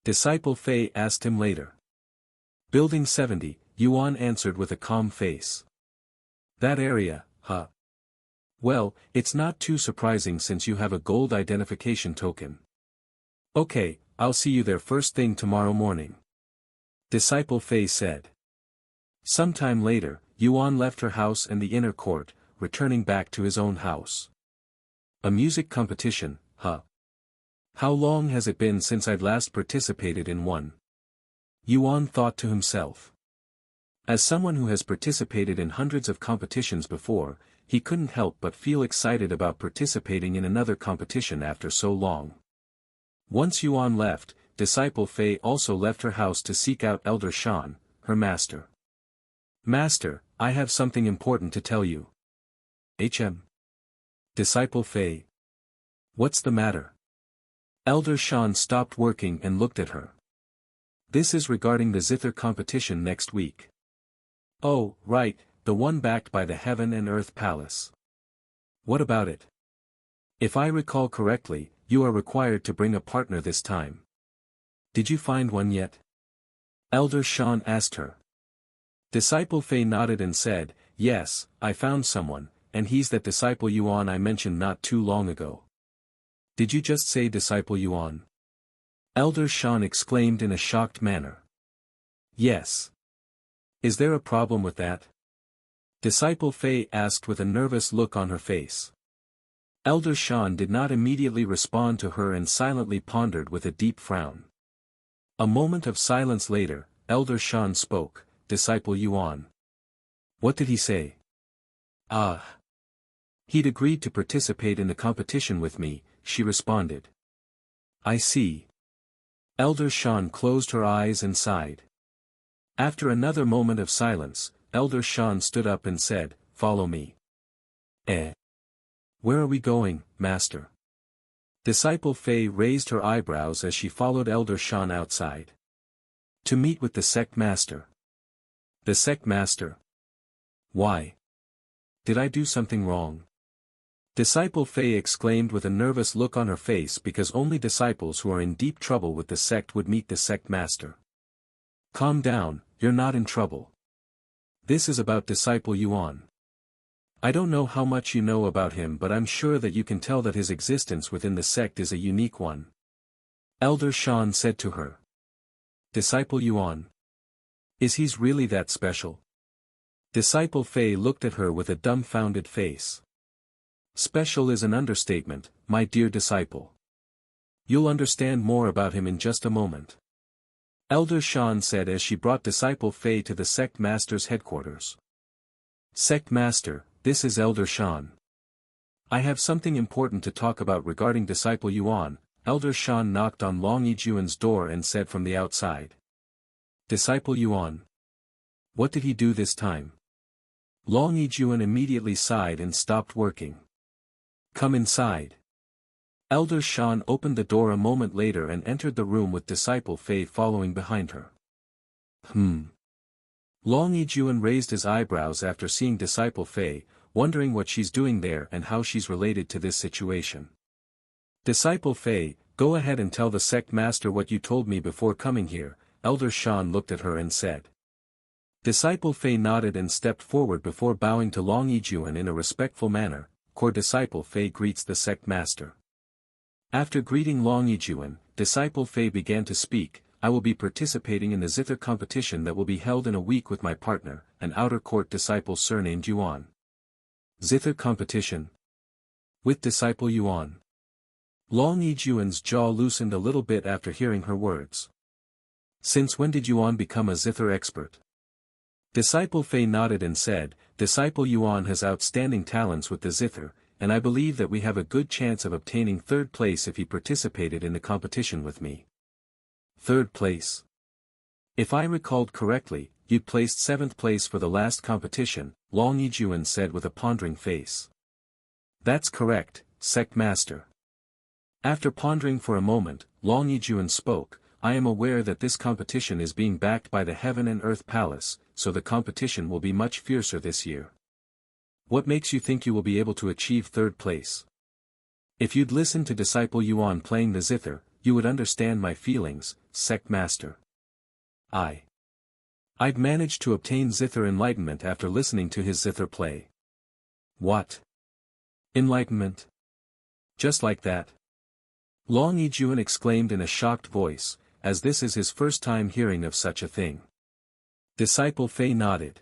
Disciple Fei asked him later. "Building 70, Yuan answered with a calm face. "That area, huh? Well, it's not too surprising since you have a gold identification token. Okay, I'll see you there first thing tomorrow morning," Disciple Fei said. Sometime later, Yuan left her house and the inner court, returning back to his own house. "A music competition, huh? How long has it been since I'd last participated in one?" Yuan thought to himself. As someone who has participated in hundreds of competitions before, he couldn't help but feel excited about participating in another competition after so long. Once Yuan left, Disciple Fei also left her house to seek out Elder Shien, her master. "Master, I have something important to tell you." Disciple Fei. "What's the matter?" Elder Shien stopped working and looked at her. "This is regarding the zither competition next week." "Oh, right, the one backed by the Heaven and Earth Palace. What about it?" "If I recall correctly, you are required to bring a partner this time. Did you find one yet?" Elder Shien asked her. Disciple Fei nodded and said, "Yes, I found someone, and he's that Disciple Yuan I mentioned not too long ago." "Did you just say Disciple Yuan?" Elder Shien exclaimed in a shocked manner. "Yes. Is there a problem with that?" Disciple Fei asked with a nervous look on her face. Elder Shien did not immediately respond to her and silently pondered with a deep frown. A moment of silence later, Elder Shien spoke, "Disciple Yuan. What did he say?" "Ah. He'd agreed to participate in the competition with me," she responded. "I see." Elder Shien closed her eyes and sighed. After another moment of silence, Elder Shien stood up and said, "Follow me." "Eh? Where are we going, Master?" Disciple Fei raised her eyebrows as she followed Elder Shien outside. "To meet with the sect master." "The sect master? Why? Did I do something wrong?" Disciple Fei exclaimed with a nervous look on her face because only disciples who are in deep trouble with the sect would meet the sect master. "Calm down, you're not in trouble. This is about Disciple Yuan. I don't know how much you know about him, but I'm sure that you can tell that his existence within the sect is a unique one," Elder Shien said to her. "Disciple Yuan? Is he really that special?" Disciple Fei looked at her with a dumbfounded face. "Special is an understatement, my dear disciple. You'll understand more about him in just a moment," Elder Shien said as she brought Disciple Fei to the sect master's headquarters. Sect Master, this is Elder Shien. I have something important to talk about regarding disciple Yuan. Elder Shien knocked on Long Yuan's door and said from the outside. Disciple Yuan. What did he do this time? Long Yuan immediately sighed and stopped working. Come inside. Elder Shien opened the door a moment later and entered the room with disciple Fei following behind her. Long Yuan raised his eyebrows after seeing disciple Fei, wondering what she's doing there and how she's related to this situation. Disciple Fei, go ahead and tell the sect master what you told me before coming here. Elder Shien looked at her and said. Disciple Fei nodded and stepped forward before bowing to Long Yuan in a respectful manner. Core disciple Fei greets the sect master. After greeting Long Yuan, disciple Fei began to speak. I will be participating in the zither competition that will be held in a week with my partner, an outer court disciple surnamed Yuan. Zither competition? With disciple Yuan. Long Yuan's jaw loosened a little bit after hearing her words. Since when did Yuan become a zither expert? Disciple Fei nodded and said, Disciple Yuan has outstanding talents with the zither, and I believe that we have a good chance of obtaining third place if he participated in the competition with me. Third place. If I recalled correctly, you placed 7th place for the last competition, Long Yuan said with a pondering face. That's correct, sect master. After pondering for a moment, Long Yuan spoke, I am aware that this competition is being backed by the Heaven and Earth Palace, so the competition will be much fiercer this year. What makes you think you will be able to achieve third place? If you'd listened to disciple Yuan playing the zither, you would understand my feelings, sect master. I'd managed to obtain zither enlightenment after listening to his zither play. What? Enlightenment? Just like that? Long Yuan exclaimed in a shocked voice, as this is his first time hearing of such a thing. Disciple Fei nodded.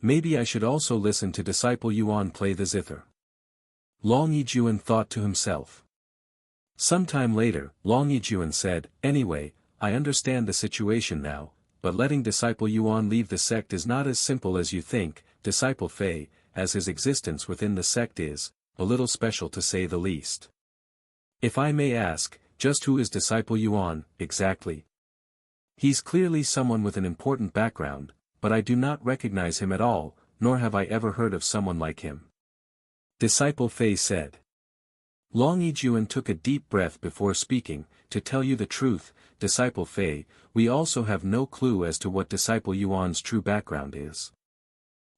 Maybe I should also listen to disciple Yuan play the zither. Long Yuan thought to himself. Sometime later, Long Yuan said, Anyway, I understand the situation now, but letting disciple Yuan leave the sect is not as simple as you think, disciple Fei, as his existence within the sect is, a little special to say the least. If I may ask, just who is disciple Yuan, exactly? He's clearly someone with an important background, but I do not recognize him at all, nor have I ever heard of someone like him. Disciple Fei said. Long Yuan took a deep breath before speaking, to tell you the truth, disciple Fei, we also have no clue as to what disciple Yuan's true background is.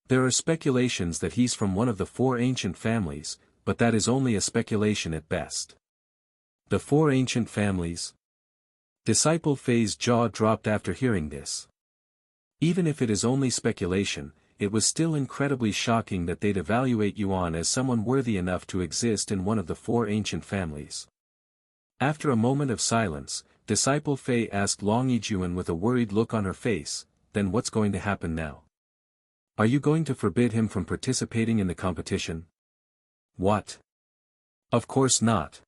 There are speculations that he's from one of the 4 ancient families, but that is only a speculation at best. The 4 ancient families? Disciple Fei's jaw dropped after hearing this. Even if it is only speculation, it was still incredibly shocking that they'd evaluate Yuan as someone worthy enough to exist in one of the 4 ancient families. After a moment of silence, disciple Fei asked Long Yuan with a worried look on her face, then what's going to happen now? Are you going to forbid him from participating in the competition? What? Of course not.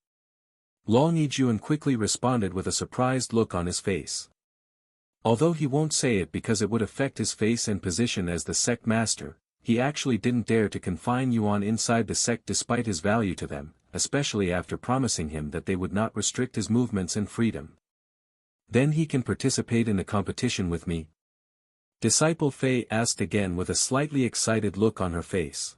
Long Yuan quickly responded with a surprised look on his face. Although he won't say it because it would affect his face and position as the sect master, he actually didn't dare to confine Yuan inside the sect despite his value to them, especially after promising him that they would not restrict his movements and freedom. Then he can participate in the competition with me? Disciple Fei asked again with a slightly excited look on her face.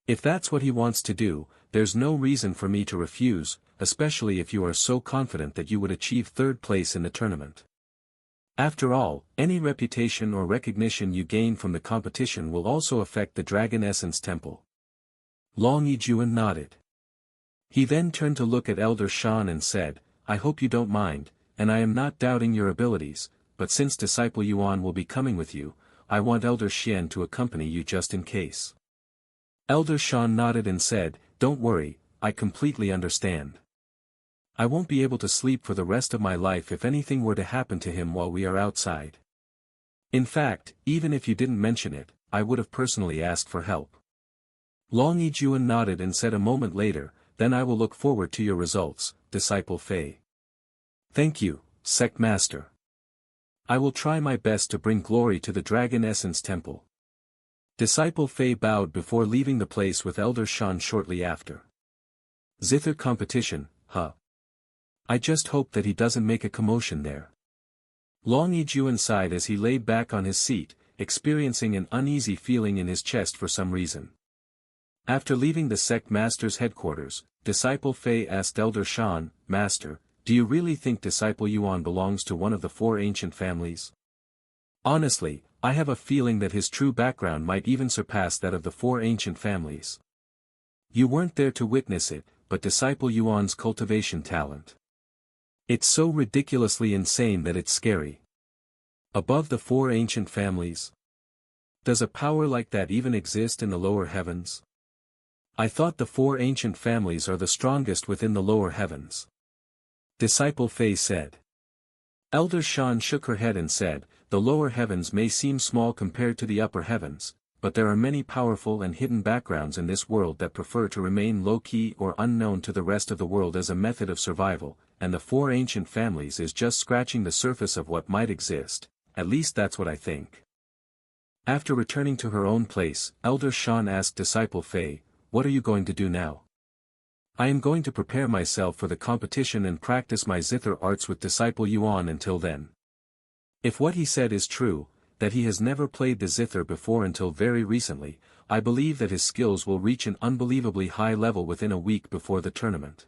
If that's what he wants to do, there's no reason for me to refuse, especially if you are so confident that you would achieve 3rd place in the tournament. After all, any reputation or recognition you gain from the competition will also affect the Dragon Essence Temple. Long Yuan nodded. He then turned to look at Elder Shien and said, I hope you don't mind, and I am not doubting your abilities, but since disciple Yuan will be coming with you, I want Elder Shien to accompany you just in case. Elder Shien nodded and said, Don't worry, I completely understand. I won't be able to sleep for the rest of my life if anything were to happen to him while we are outside. In fact, even if you didn't mention it, I would have personally asked for help. Long Yuan nodded and said a moment later, Then I will look forward to your results, disciple Fei. Thank you, sect master. I will try my best to bring glory to the Dragon Essence Temple. Disciple Fei bowed before leaving the place with Elder Shien shortly after. Zither competition, huh? I just hope that he doesn't make a commotion there. Long Yuan sighed as he laid back on his seat, experiencing an uneasy feeling in his chest for some reason. After leaving the sect master's headquarters, Disciple Fei asked Elder Shien, Master, do you really think Disciple Yuan belongs to one of the four ancient families? Honestly, I have a feeling that his true background might even surpass that of the four ancient families. You weren't there to witness it, but Disciple Yuan's cultivation talent. It's so ridiculously insane that it's scary. Above the four ancient families? Does a power like that even exist in the lower heavens? I thought the four ancient families are the strongest within the lower heavens. Disciple Fei said. Elder Shien shook her head and said, the lower heavens may seem small compared to the upper heavens, but there are many powerful and hidden backgrounds in this world that prefer to remain low-key or unknown to the rest of the world as a method of survival, and the four ancient families is just scratching the surface of what might exist, at least that's what I think. After returning to her own place, Elder Shien asked Disciple Fei, what are you going to do now? I am going to prepare myself for the competition and practice my zither arts with Disciple Yuan until then. If what he said is true, that he has never played the zither before until very recently, I believe that his skills will reach an unbelievably high level within a week before the tournament.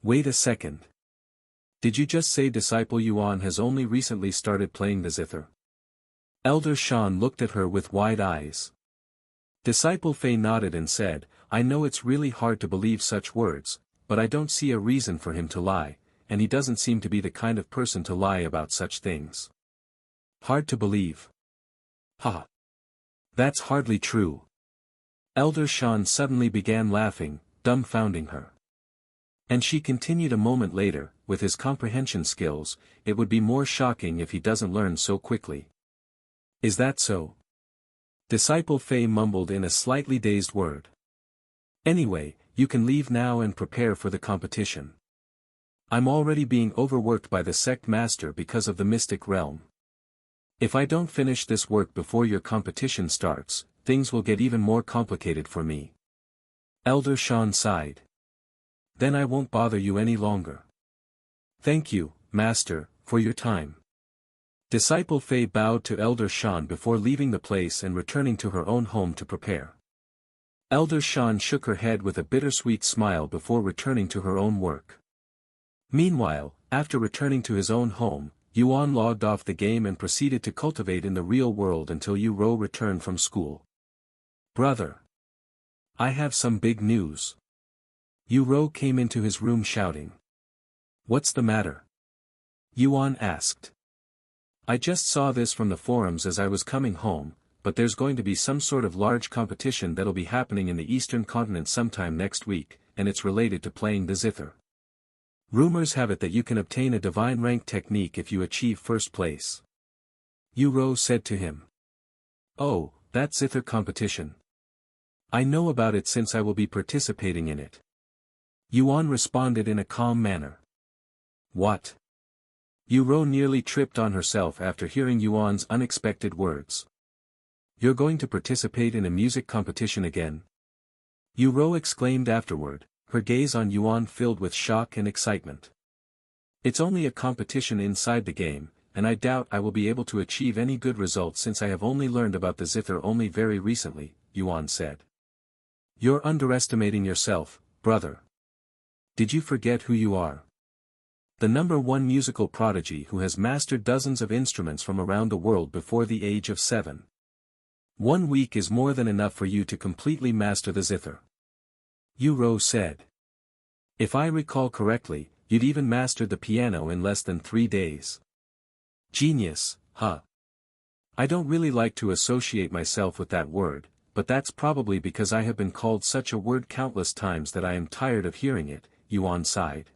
Wait a second. Did you just say Disciple Yuan has only recently started playing the zither? Elder Shien looked at her with wide eyes. Disciple Fei nodded and said, I know it's really hard to believe such words, but I don't see a reason for him to lie, and he doesn't seem to be the kind of person to lie about such things. Hard to believe. Ha! That's hardly true. Elder Shien suddenly began laughing, dumbfounding her. And she continued a moment later, with his comprehension skills, it would be more shocking if he doesn't learn so quickly. Is that so? Disciple Fei mumbled in a slightly dazed word. Anyway, you can leave now and prepare for the competition. I'm already being overworked by the sect master because of the mystic realm. If I don't finish this work before your competition starts, things will get even more complicated for me. Elder Shien sighed. Then I won't bother you any longer. Thank you, Master, for your time. Disciple Fei bowed to Elder Shien before leaving the place and returning to her own home to prepare. Elder Shien shook her head with a bittersweet smile before returning to her own work. Meanwhile, after returning to his own home, Yuan logged off the game and proceeded to cultivate in the real world until Yu returned from school. Brother! I have some big news. Yu came into his room shouting. What's the matter? Yuan asked. I just saw this from the forums as I was coming home, but there's going to be some sort of large competition that'll be happening in the eastern continent sometime next week, and it's related to playing the zither. Rumors have it that you can obtain a divine rank technique if you achieve first place. Yu said to him. Oh, that zither competition. I know about it since I will be participating in it. Yuan responded in a calm manner. What? Yu nearly tripped on herself after hearing Yuan's unexpected words. You're going to participate in a music competition again? Yu exclaimed afterward, her gaze on Yuan filled with shock and excitement. It's only a competition inside the game, and I doubt I will be able to achieve any good results since I have only learned about the zither only very recently, Yuan said. You're underestimating yourself, brother. Did you forget who you are? The #1 musical prodigy who has mastered dozens of instruments from around the world before the age of 7. 1 week is more than enough for you to completely master the zither. Yu said. If I recall correctly, you'd even mastered the piano in less than 3 days. Genius, huh? I don't really like to associate myself with that word, but that's probably because I have been called such a word countless times that I am tired of hearing it, Yuan sighed.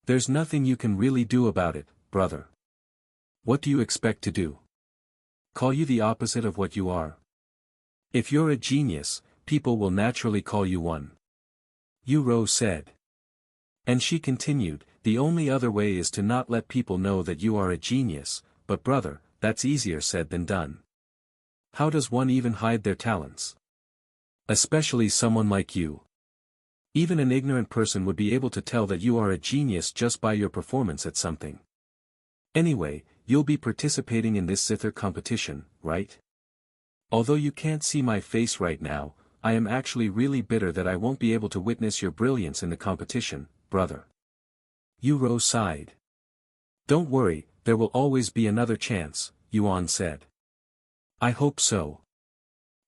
There's nothing you can really do about it, brother. What do you expect to do? Call you the opposite of what you are? If you're a genius, people will naturally call you one. Yu said. And she continued, the only other way is to not let people know that you are a genius, but brother, that's easier said than done. How does one even hide their talents? Especially someone like you. Even an ignorant person would be able to tell that you are a genius just by your performance at something. Anyway, you'll be participating in this zither competition, right? Although you can't see my face right now, I am actually really bitter that I won't be able to witness your brilliance in the competition, brother. Yuan sighed. Don't worry, there will always be another chance, Yuan said. I hope so.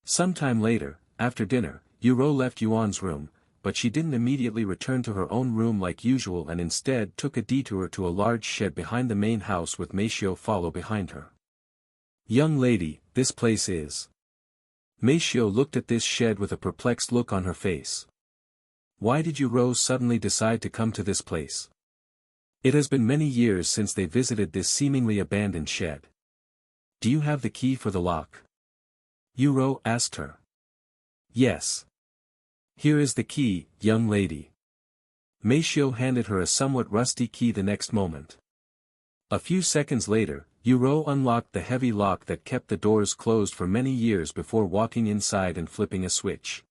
Sometime later, after dinner, Yuan left Yuan's room, but she didn't immediately return to her own room like usual and instead took a detour to a large shed behind the main house with Meishio follow behind her. Young lady, this place is. Meishio looked at this shed with a perplexed look on her face. Why did Yuan suddenly decide to come to this place? It has been many years since they visited this seemingly abandoned shed. Do you have the key for the lock? Yuan asked her. Yes. Here is the key, young lady. Meishio handed her a somewhat rusty key the next moment. A few seconds later, Yuan unlocked the heavy lock that kept the doors closed for many years before walking inside and flipping a switch.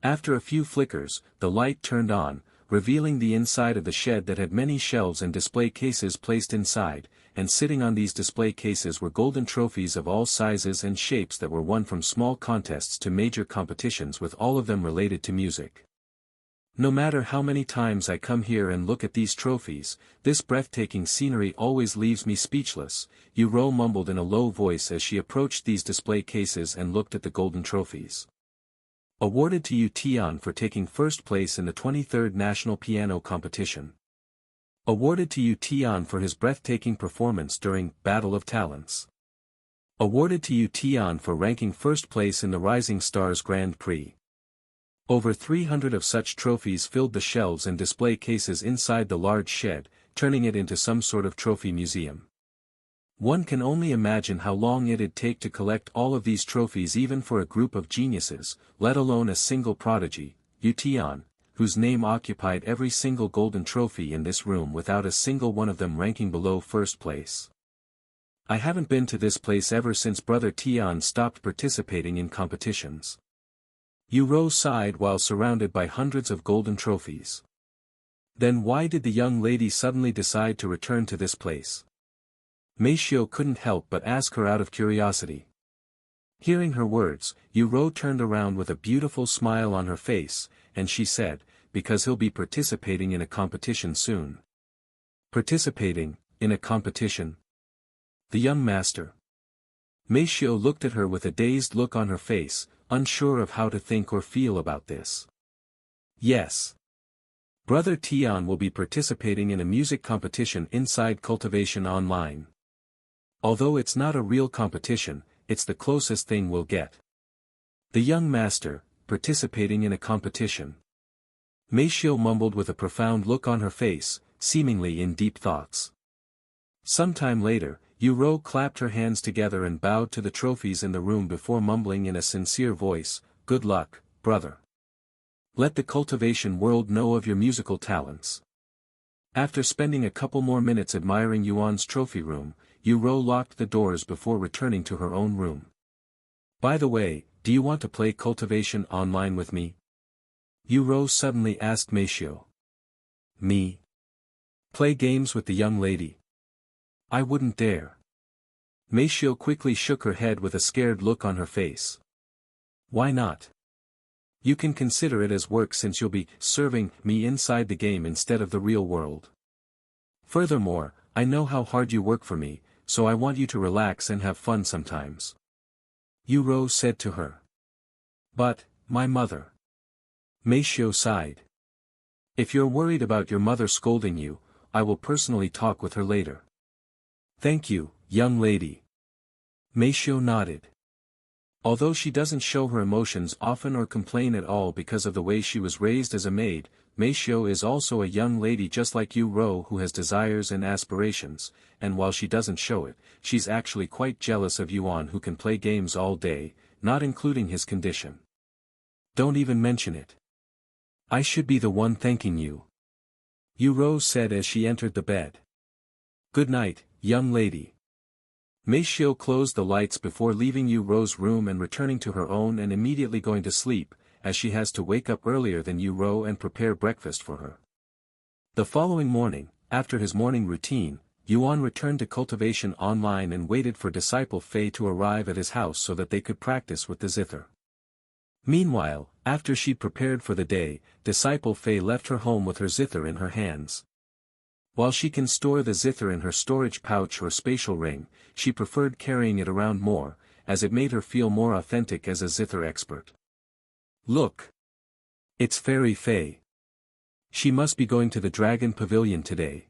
After a few flickers, the light turned on, revealing the inside of the shed that had many shelves and display cases placed inside, and sitting on these display cases were golden trophies of all sizes and shapes that were won from small contests to major competitions, with all of them related to music. No matter how many times I come here and look at these trophies, this breathtaking scenery always leaves me speechless, Yuan mumbled in a low voice as she approached these display cases and looked at the golden trophies. Awarded to Yu Tian for taking first place in the 23rd National Piano Competition. Awarded to Yu Tian for his breathtaking performance during Battle of Talents. Awarded to Yu Tian for ranking first place in the Rising Stars Grand Prix. Over 300 of such trophies filled the shelves and display cases inside the large shed, turning it into some sort of trophy museum. One can only imagine how long it'd take to collect all of these trophies even for a group of geniuses, let alone a single prodigy, Yu Tian, whose name occupied every single golden trophy in this room without a single one of them ranking below first place. I haven't been to this place ever since Brother Tian stopped participating in competitions. Yuan sighed while surrounded by hundreds of golden trophies. Then why did the young lady suddenly decide to return to this place? Meishio couldn't help but ask her out of curiosity. Hearing her words, Yuan turned around with a beautiful smile on her face, and she said, because he'll be participating in a competition soon. Participating, in a competition? The young master. Meishio looked at her with a dazed look on her face, unsure of how to think or feel about this. Yes. Brother Tian will be participating in a music competition inside Cultivation Online. Although it's not a real competition, it's the closest thing we'll get. The young master, participating in a competition. Meishio mumbled with a profound look on her face, seemingly in deep thoughts. Sometime later, Yuan clapped her hands together and bowed to the trophies in the room before mumbling in a sincere voice, "Good luck, brother. Let the cultivation world know of your musical talents." After spending a couple more minutes admiring Yuan's trophy room, Yuan locked the doors before returning to her own room. By the way, do you want to play Cultivation Online with me? Yuan suddenly asked Meishio. Me? Play games with the young lady? I wouldn't dare. Meishio quickly shook her head with a scared look on her face. Why not? You can consider it as work since you'll be serving me inside the game instead of the real world. Furthermore, I know how hard you work for me, so I want you to relax and have fun sometimes. Yuan said to her. But, my mother. Meishio sighed. If you're worried about your mother scolding you, I will personally talk with her later. Thank you, young lady. Meishio nodded. Although she doesn't show her emotions often or complain at all because of the way she was raised as a maid, Meishio is also a young lady just like Yuan who has desires and aspirations, and while she doesn't show it, she's actually quite jealous of Yuan who can play games all day, not including his condition. Don't even mention it. I should be the one thanking you. Yuan said as she entered the bed. Good night, young lady. Mei Xiu closed the lights before leaving Yu Ro's room and returning to her own and immediately going to sleep, as she has to wake up earlier than Yu Ro and prepare breakfast for her. The following morning, after his morning routine, Yuan returned to Cultivation Online and waited for disciple Fei to arrive at his house so that they could practice with the zither. Meanwhile, after she prepared for the day, disciple Fei left her home with her zither in her hands. While she can store the zither in her storage pouch or spatial ring, she preferred carrying it around more, as it made her feel more authentic as a zither expert. Look! It's Fairy Fei. She must be going to the Dragon Pavilion today.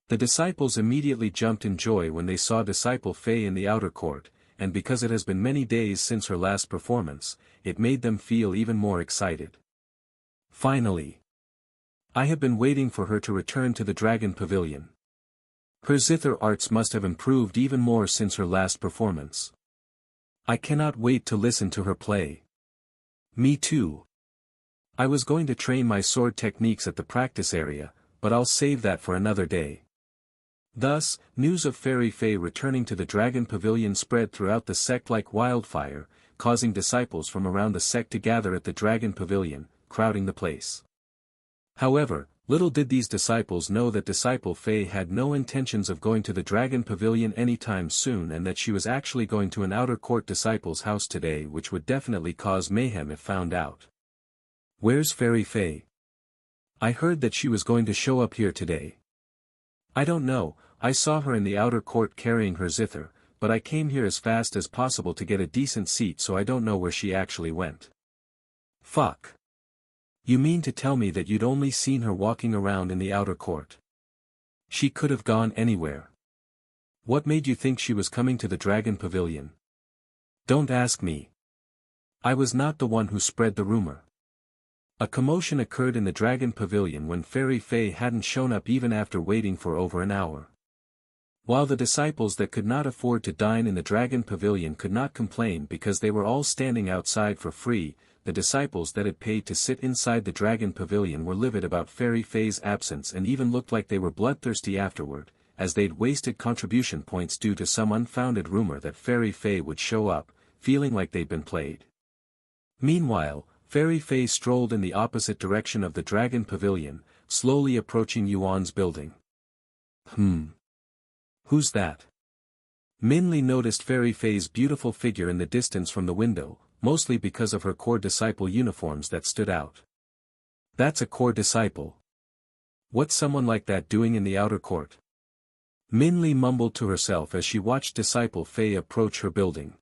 The disciples immediately jumped in joy when they saw disciple Fei in the outer court, and because it has been many days since her last performance, it made them feel even more excited. Finally! I have been waiting for her to return to the Dragon Pavilion. Her zither arts must have improved even more since her last performance. I cannot wait to listen to her play. Me too. I was going to train my sword techniques at the practice area, but I'll save that for another day. Thus, news of Fairy Fei returning to the Dragon Pavilion spread throughout the sect like wildfire, causing disciples from around the sect to gather at the Dragon Pavilion, crowding the place. However, little did these disciples know that disciple Fei had no intentions of going to the Dragon Pavilion anytime soon and that she was actually going to an outer court disciple's house today, which would definitely cause mayhem if found out. Where's Fairy Fei? I heard that she was going to show up here today. I don't know, I saw her in the outer court carrying her zither, but I came here as fast as possible to get a decent seat, so I don't know where she actually went. Fuck. You mean to tell me that you'd only seen her walking around in the outer court? She could have gone anywhere. What made you think she was coming to the Dragon Pavilion? Don't ask me. I was not the one who spread the rumor. A commotion occurred in the Dragon Pavilion when Fairy Fei hadn't shown up even after waiting for over an hour. While the disciples that could not afford to dine in the Dragon Pavilion could not complain because they were all standing outside for free, the disciples that had paid to sit inside the Dragon Pavilion were livid about Fairy Fei's absence and even looked like they were bloodthirsty afterward, as they'd wasted contribution points due to some unfounded rumor that Fairy Fei would show up, feeling like they'd been played. Meanwhile, Fairy Fei strolled in the opposite direction of the Dragon Pavilion, slowly approaching Yuan's building. Who's that? Min Li noticed Fairy Fei's beautiful figure in the distance from the window, mostly because of her core disciple uniforms that stood out. That's a core disciple. What's someone like that doing in the outer court? Min Li mumbled to herself as she watched disciple Fei approach her building.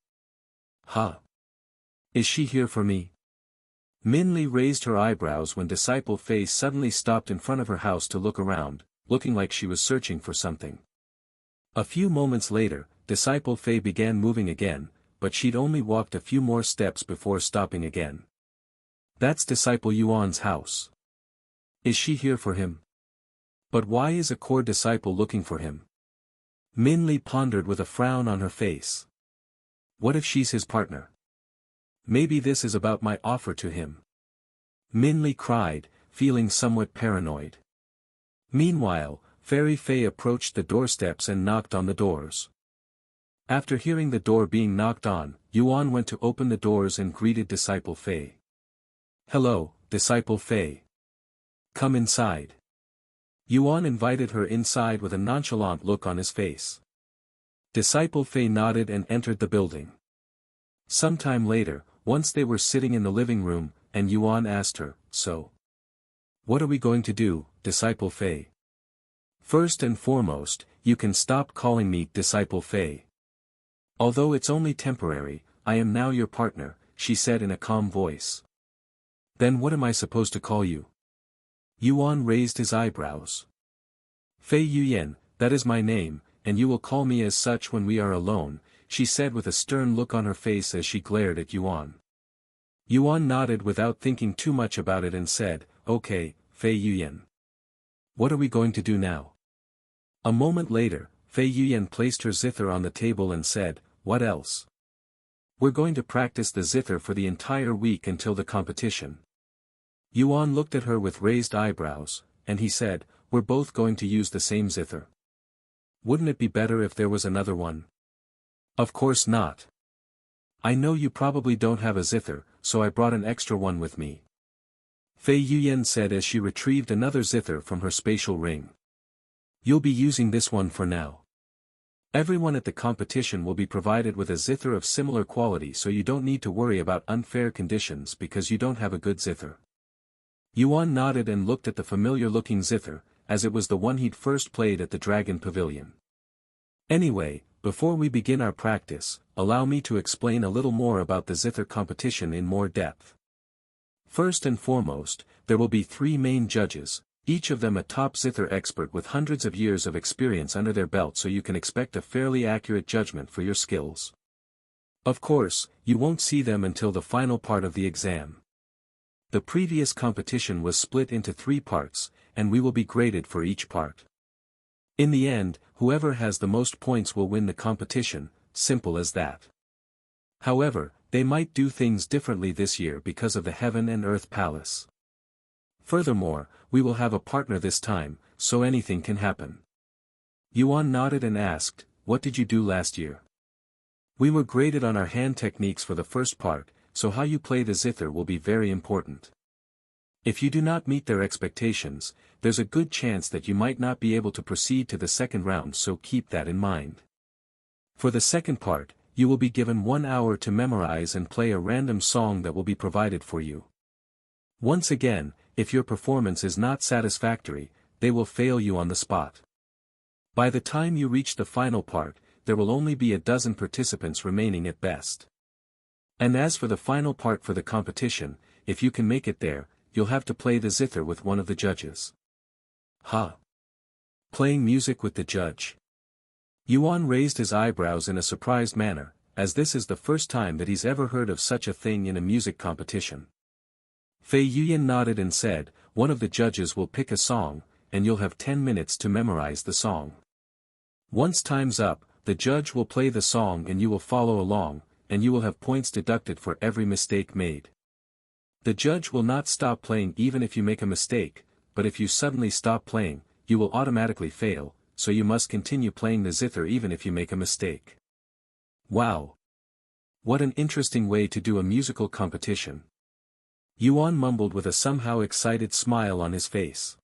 Huh? Is she here for me? Min Li raised her eyebrows when disciple Fei suddenly stopped in front of her house to look around, looking like she was searching for something. A few moments later, disciple Fei began moving again, but she'd only walked a few more steps before stopping again. That's disciple Yuan's house. Is she here for him? But why is a core disciple looking for him? Min Li pondered with a frown on her face. What if she's his partner? Maybe this is about my offer to him. Min Li cried, feeling somewhat paranoid. Meanwhile, Fairy Fei approached the doorsteps and knocked on the doors. After hearing the door being knocked on, Yuan went to open the doors and greeted disciple Fei. Hello, disciple Fei. Come inside. Yuan invited her inside with a nonchalant look on his face. Disciple Fei nodded and entered the building. Sometime later, once they were sitting in the living room, and Yuan asked her, So? What are we going to do, disciple Fei? First and foremost, you can stop calling me disciple Fei. Although it's only temporary, I am now your partner, she said in a calm voice. Then what am I supposed to call you? Yuan raised his eyebrows. Fei Yuyan, that is my name, and you will call me as such when we are alone, she said with a stern look on her face as she glared at Yuan. Yuan nodded without thinking too much about it and said, Okay, Fei Yuyan. What are we going to do now? A moment later, Fei Yuyan placed her zither on the table and said, What else? We're going to practice the zither for the entire week until the competition. Yuan looked at her with raised eyebrows, and he said, We're both going to use the same zither. Wouldn't it be better if there was another one? Of course not. I know you probably don't have a zither, so I brought an extra one with me. Fei Yuan said as she retrieved another zither from her spatial ring. You'll be using this one for now. Everyone at the competition will be provided with a zither of similar quality, so you don't need to worry about unfair conditions because you don't have a good zither. Yuan nodded and looked at the familiar-looking zither, as it was the one he'd first played at the Dragon Pavilion. Anyway, before we begin our practice, allow me to explain a little more about the zither competition in more depth. First and foremost, there will be 3 main judges, each of them a top zither expert with hundreds of years of experience under their belt, so you can expect a fairly accurate judgment for your skills. Of course, you won't see them until the final part of the exam. The previous competition was split into 3 parts, and we will be graded for each part. In the end, whoever has the most points will win the competition, simple as that. However, they might do things differently this year because of the Heaven and Earth Palace. Furthermore, we will have a partner this time, so anything can happen. Yuan nodded and asked, "What did you do last year?" "We were graded on our hand techniques for the first part, so how you play the zither will be very important. If you do not meet their expectations, there's a good chance that you might not be able to proceed to the second round, so keep that in mind. For the second part, you will be given 1 hour to memorize and play a random song that will be provided for you. Once again, if your performance is not satisfactory, they will fail you on the spot. By the time you reach the final part, there will only be a dozen participants remaining at best. And as for the final part for the competition, if you can make it there, you'll have to play the zither with one of the judges." "Huh? Playing music with the judge?" Yuan raised his eyebrows in a surprised manner, as this is the first time that he's ever heard of such a thing in a music competition. Fei Yuan nodded and said, "One of the judges will pick a song, and you'll have 10 minutes to memorize the song. Once time's up, the judge will play the song and you will follow along, and you will have points deducted for every mistake made. The judge will not stop playing even if you make a mistake, but if you suddenly stop playing, you will automatically fail, so you must continue playing the zither even if you make a mistake." "Wow! What an interesting way to do a musical competition." Yuan mumbled with a somehow excited smile on his face.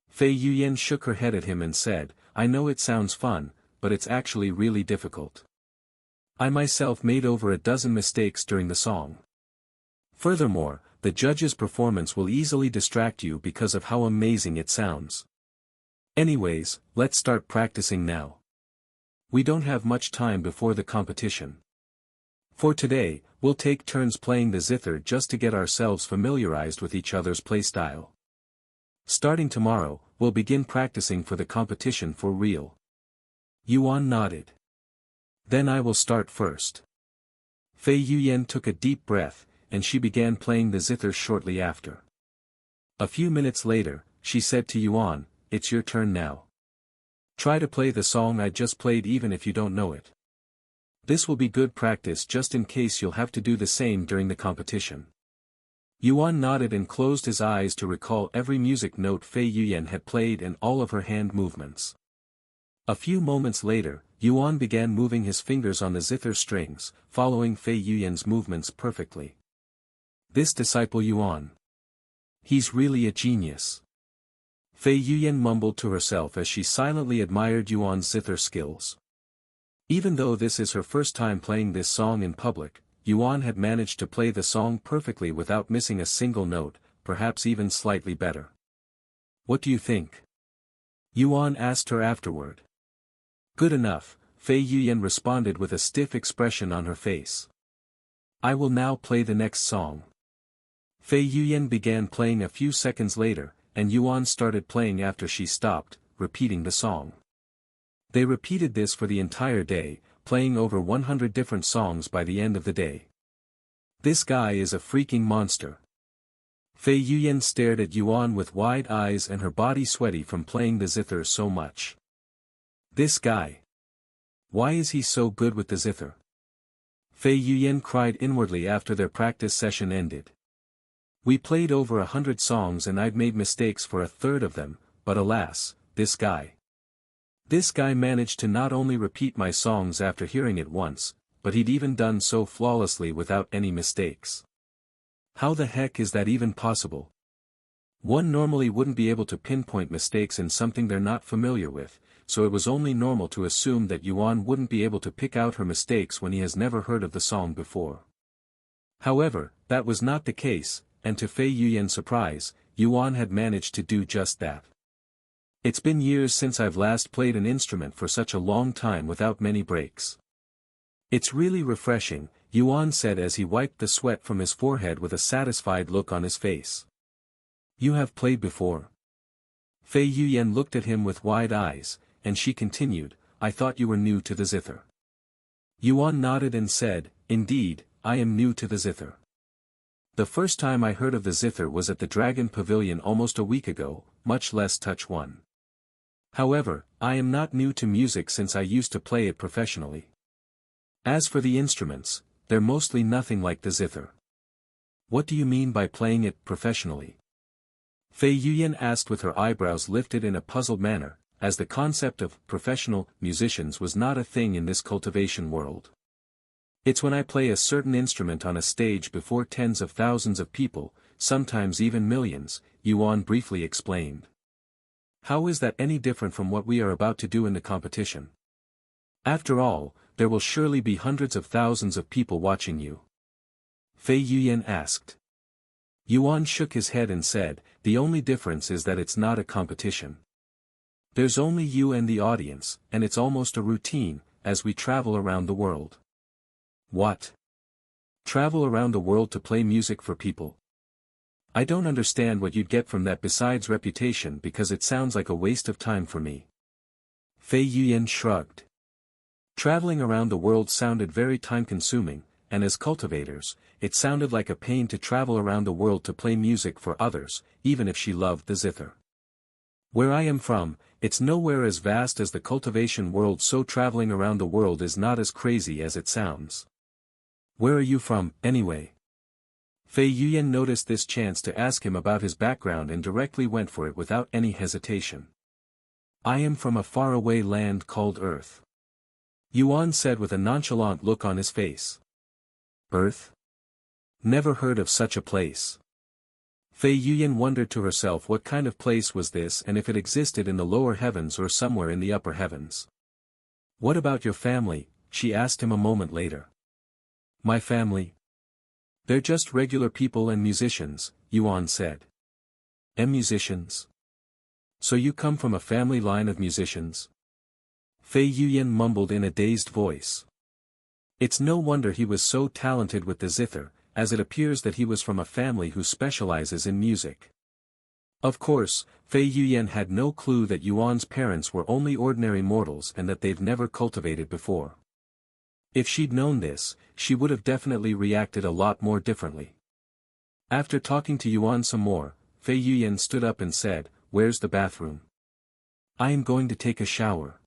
Fei Yuan shook her head at him and said, "I know it sounds fun, but it's actually really difficult. I myself made over a dozen mistakes during the song. Furthermore, the judge's performance will easily distract you because of how amazing it sounds. Anyways, let's start practicing now. We don't have much time before the competition. For today, we'll take turns playing the zither just to get ourselves familiarized with each other's playstyle. Starting tomorrow, we'll begin practicing for the competition for real." Yuan nodded. "Then I will start first." Fei Yuan took a deep breath, and she began playing the zither shortly after. A few minutes later, she said to Yuan, "It's your turn now. Try to play the song I just played even if you don't know it. This will be good practice just in case you'll have to do the same during the competition." Yuan nodded and closed his eyes to recall every music note Fei Yuan had played and all of her hand movements. A few moments later, Yuan began moving his fingers on the zither strings, following Fei Yuan's movements perfectly. This disciple Yuan. He's really a genius. Fei Yuan mumbled to herself as she silently admired Yuan's zither skills. Even though this is her first time playing this song in public, Yuan had managed to play the song perfectly without missing a single note, perhaps even slightly better. "What do you think?" Yuan asked her afterward. "Good enough," Fei Yuan responded with a stiff expression on her face. "I will now play the next song." Fei Yuan began playing a few seconds later, and Yuan started playing after she stopped, repeating the song. They repeated this for the entire day, playing over 100 different songs by the end of the day. "This guy is a freaking monster." Fei Yuan stared at Yuan with wide eyes and her body sweaty from playing the zither so much. "This guy. Why is he so good with the zither?" Fei Yuan cried inwardly after their practice session ended. "We played over 100 songs and I'd made mistakes for a third of them, but alas, this guy. This guy managed to not only repeat my songs after hearing it once, but he'd even done so flawlessly without any mistakes. How the heck is that even possible? One normally wouldn't be able to pinpoint mistakes in something they're not familiar with, so it was only normal to assume that Yuan wouldn't be able to pick out her mistakes when he has never heard of the song before. However, that was not the case, and to Fei Yuyan's surprise, Yuan had managed to do just that. It's been years since I've last played an instrument for such a long time without many breaks. It's really refreshing, Yuan said as he wiped the sweat from his forehead with a satisfied look on his face. You have played before? Fei Yuyan looked at him with wide eyes, and she continued, I thought you were new to the zither. Yuan nodded and said, Indeed, I am new to the zither. The first time I heard of the zither was at the Dragon Pavilion almost a week ago, much less touch one. However, I am not new to music since I used to play it professionally. As for the instruments, they're mostly nothing like the zither. What do you mean by playing it professionally? Fei Yuyan asked with her eyebrows lifted in a puzzled manner, as the concept of professional musicians was not a thing in this cultivation world. It's when I play a certain instrument on a stage before tens of thousands of people, sometimes even millions, Yuan briefly explained. How is that any different from what we are about to do in the competition? After all, there will surely be hundreds of thousands of people watching you. Fei Yuyan asked. Yuan shook his head and said, the only difference is that it's not a competition. There's only you and the audience, and it's almost a routine, as we travel around the world. What? Travel around the world to play music for people? I don't understand what you'd get from that besides reputation because it sounds like a waste of time for me. Fei Yuyan shrugged. Traveling around the world sounded very time-consuming, and as cultivators, it sounded like a pain to travel around the world to play music for others, even if she loved the zither. Where I am from, it's nowhere as vast as the cultivation world, so traveling around the world is not as crazy as it sounds. Where are you from, anyway? Fei Yuyan noticed this chance to ask him about his background and directly went for it without any hesitation. I am from a faraway land called Earth. Yuan said with a nonchalant look on his face. Earth? Never heard of such a place. Fei Yuyan wondered to herself what kind of place was this and if it existed in the lower heavens or somewhere in the upper heavens. What about your family? She asked him a moment later. My family? They're just regular people and musicians, Yuan said. And musicians? So you come from a family line of musicians? Fei Yuyan mumbled in a dazed voice. It's no wonder he was so talented with the zither, as it appears that he was from a family who specializes in music. Of course, Fei Yuyan had no clue that Yuan's parents were only ordinary mortals and that they've never cultivated before. If she'd known this, she would have definitely reacted a lot more differently. After talking to Yuan some more, Fei Yuyan stood up and said, Where's the bathroom? I am going to take a shower.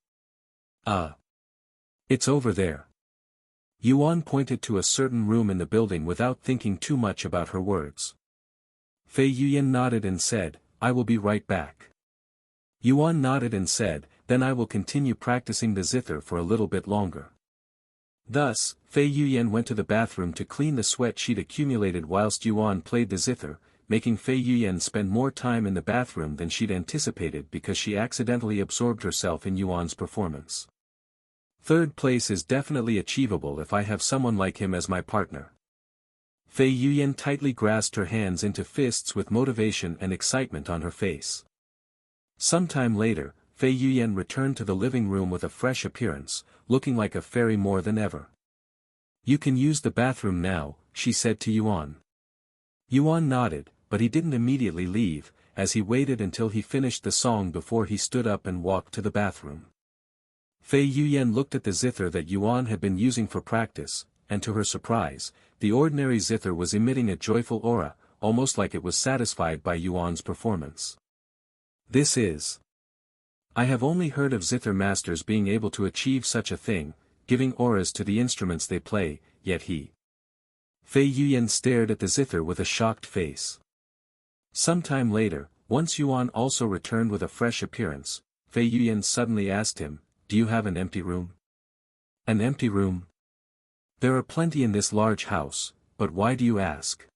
It's over there. Yuan pointed to a certain room in the building without thinking too much about her words. Fei Yuyan nodded and said, I will be right back. Yuan nodded and said, Then I will continue practicing the zither for a little bit longer. Thus, Fei Yuyan went to the bathroom to clean the sweat she'd accumulated whilst Yuan played the zither, making Fei Yuyan spend more time in the bathroom than she'd anticipated because she accidentally absorbed herself in Yuan's performance. Third place is definitely achievable if I have someone like him as my partner. Fei Yuyan tightly grasped her hands into fists with motivation and excitement on her face. Sometime later, Fei Yuyan returned to the living room with a fresh appearance, looking like a fairy more than ever. You can use the bathroom now, she said to Yuan. Yuan nodded, but he didn't immediately leave, as he waited until he finished the song before he stood up and walked to the bathroom. Fei Yuyan looked at the zither that Yuan had been using for practice, and to her surprise, the ordinary zither was emitting a joyful aura, almost like it was satisfied by Yuan's performance. This is. I have only heard of zither masters being able to achieve such a thing, giving auras to the instruments they play, yet he. Fei Yuyan stared at the zither with a shocked face. Sometime later, once Yuan also returned with a fresh appearance, Fei Yuan suddenly asked him, "Do you have an empty room?" "An empty room? There are plenty in this large house, but why do you ask?"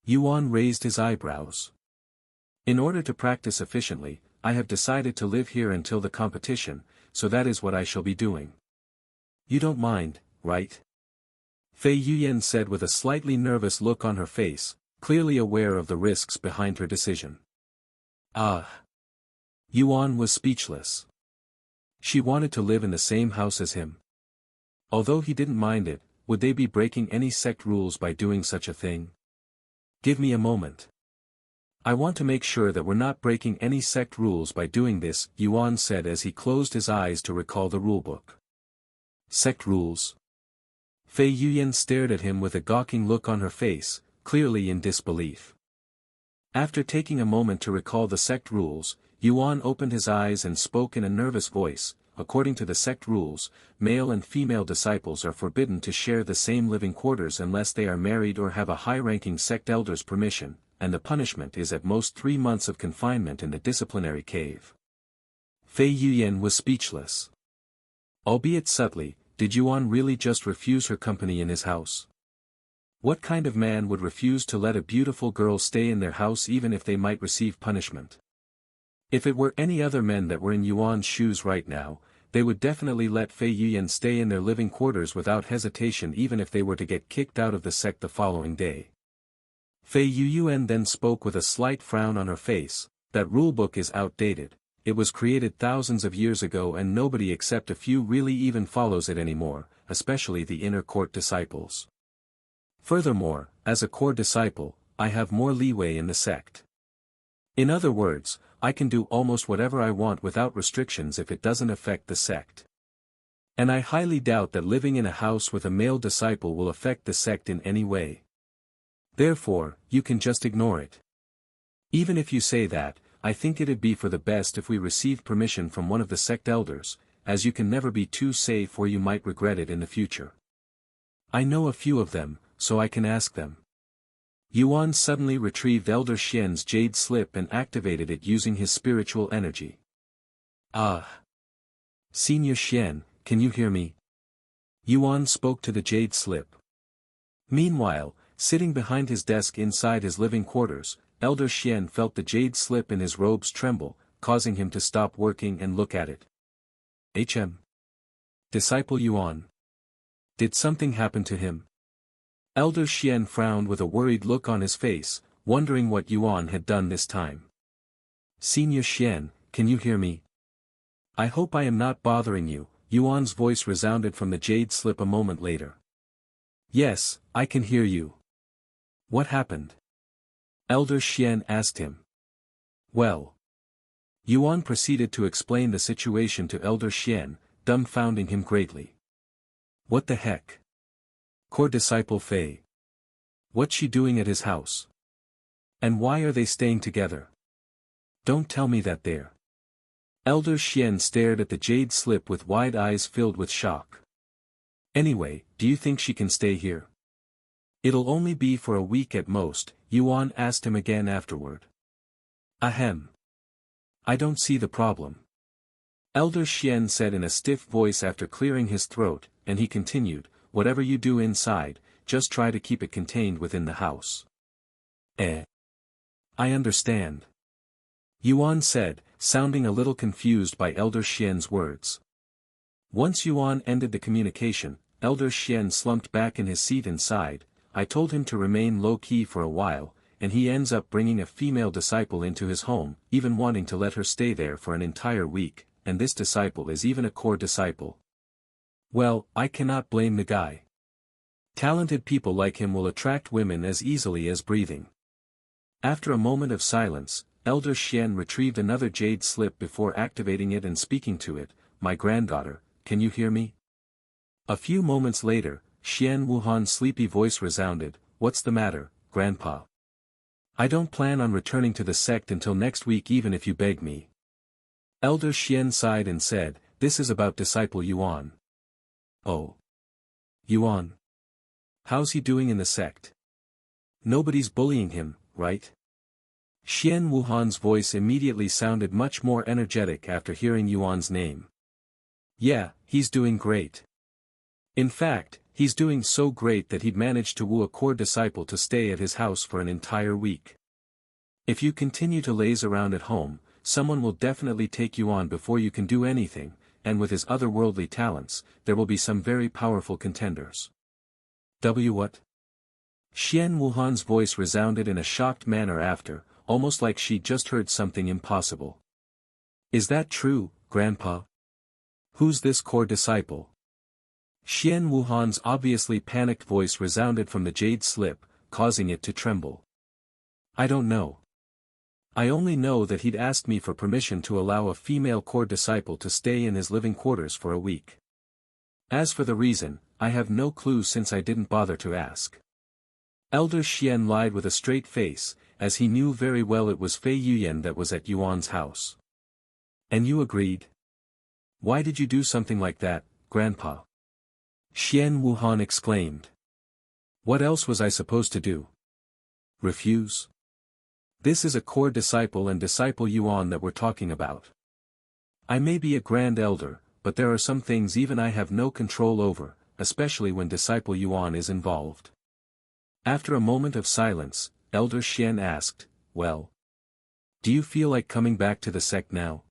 Yuan raised his eyebrows. "In order to practice efficiently, I have decided to live here until the competition, so that is what I shall be doing." "You don't mind, right?" Fei Yuan said with a slightly nervous look on her face, clearly aware of the risks behind her decision. Ah! Yuan was speechless. She wanted to live in the same house as him. Although he didn't mind it, would they be breaking any sect rules by doing such a thing? "Give me a moment. I want to make sure that we're not breaking any sect rules by doing this," Yuan said as he closed his eyes to recall the rulebook. "Sect rules?" Fei Yuan stared at him with a gawking look on her face, clearly in disbelief. After taking a moment to recall the sect rules, Yuan opened his eyes and spoke in a nervous voice. "According to the sect rules, male and female disciples are forbidden to share the same living quarters unless they are married or have a high-ranking sect elder's permission, and the punishment is at most 3 months of confinement in the disciplinary cave." Fei Yuan was speechless. Albeit subtly, did Yuan really just refuse her company in his house? What kind of man would refuse to let a beautiful girl stay in their house even if they might receive punishment? If it were any other men that were in Yuan's shoes right now, they would definitely let Fei Yuan stay in their living quarters without hesitation even if they were to get kicked out of the sect the following day. Fei Yuan then spoke with a slight frown on her face, "That rulebook is outdated. It was created thousands of years ago and nobody except a few really even follows it anymore, especially the inner court disciples. Furthermore, as a core disciple, I have more leeway in the sect. In other words, I can do almost whatever I want without restrictions if it doesn't affect the sect. And I highly doubt that living in a house with a male disciple will affect the sect in any way. Therefore, you can just ignore it. Even if you say that, I think it'd be for the best if we received permission from one of the sect elders, as you can never be too safe or you might regret it in the future. I know a few of them, so I can ask them." Yuan suddenly retrieved Elder Shien's jade slip and activated it using his spiritual energy. "Ah! Senior Shien, can you hear me?" Yuan spoke to the jade slip. Meanwhile, sitting behind his desk inside his living quarters, Elder Shien felt the jade slip in his robes tremble, causing him to stop working and look at it. Disciple Yuan. Did something happen to him? Elder Shien frowned with a worried look on his face, wondering what Yuan had done this time. "Senior Shien, can you hear me? I hope I am not bothering you," Yuan's voice resounded from the jade slip a moment later. "Yes, I can hear you. What happened?" Elder Shien asked him. "Well." Yuan proceeded to explain the situation to Elder Shien, dumbfounding him greatly. "What the heck? Core disciple Fei. What's she doing at his house? And why are they staying together? Don't tell me that they're—" Elder Shien stared at the jade slip with wide eyes filled with shock. "Anyway, do you think she can stay here?" "It'll only be for a week at most," Yuan asked him again afterward. "Ahem. I don't see the problem," Elder Shien said in a stiff voice after clearing his throat, and he continued, "Whatever you do inside, just try to keep it contained within the house." I understand," Yuan said, sounding a little confused by Elder Shien's words. Once Yuan ended the communication, Elder Shien slumped back in his seat inside. "I told him to remain low-key for a while, and he ends up bringing a female disciple into his home, even wanting to let her stay there for an entire week, and this disciple is even a core disciple. Well, I cannot blame the guy. Talented people like him will attract women as easily as breathing." After a moment of silence, Elder Shien retrieved another jade slip before activating it and speaking to it. "My granddaughter, can you hear me?" A few moments later, Shien Wuhan's sleepy voice resounded, "What's the matter, Grandpa? I don't plan on returning to the sect until next week even if you beg me." Elder Shien sighed and said, "This is about disciple Yuan." "Oh. Yuan. How's he doing in the sect? Nobody's bullying him, right?" Shien Wuhan's voice immediately sounded much more energetic after hearing Yuan's name. Yeah, he's doing great. In fact, he's doing so great that he'd managed to woo a core disciple to stay at his house for an entire week. If you continue to laze around at home, someone will definitely take you on before you can do anything, and with his otherworldly talents, there will be some very powerful contenders. What? Shien Wuhan's voice resounded in a shocked manner after, almost like she'd just heard something impossible. Is that true, Grandpa? Who's this core disciple? Shien Wuhan's obviously panicked voice resounded from the jade slip, causing it to tremble. I don't know. I only know that he'd asked me for permission to allow a female core disciple to stay in his living quarters for a week. As for the reason, I have no clue since I didn't bother to ask. Elder Shien lied with a straight face, as he knew very well it was Fei Yuyan that was at Yuan's house. And you agreed? Why did you do something like that, Grandpa? Shien Wuhan exclaimed. What else was I supposed to do? Refuse? This is a core disciple and disciple Yuan that we're talking about. I may be a grand elder, but there are some things even I have no control over, especially when disciple Yuan is involved. After a moment of silence, Elder Shien asked, well, do you feel like coming back to the sect now?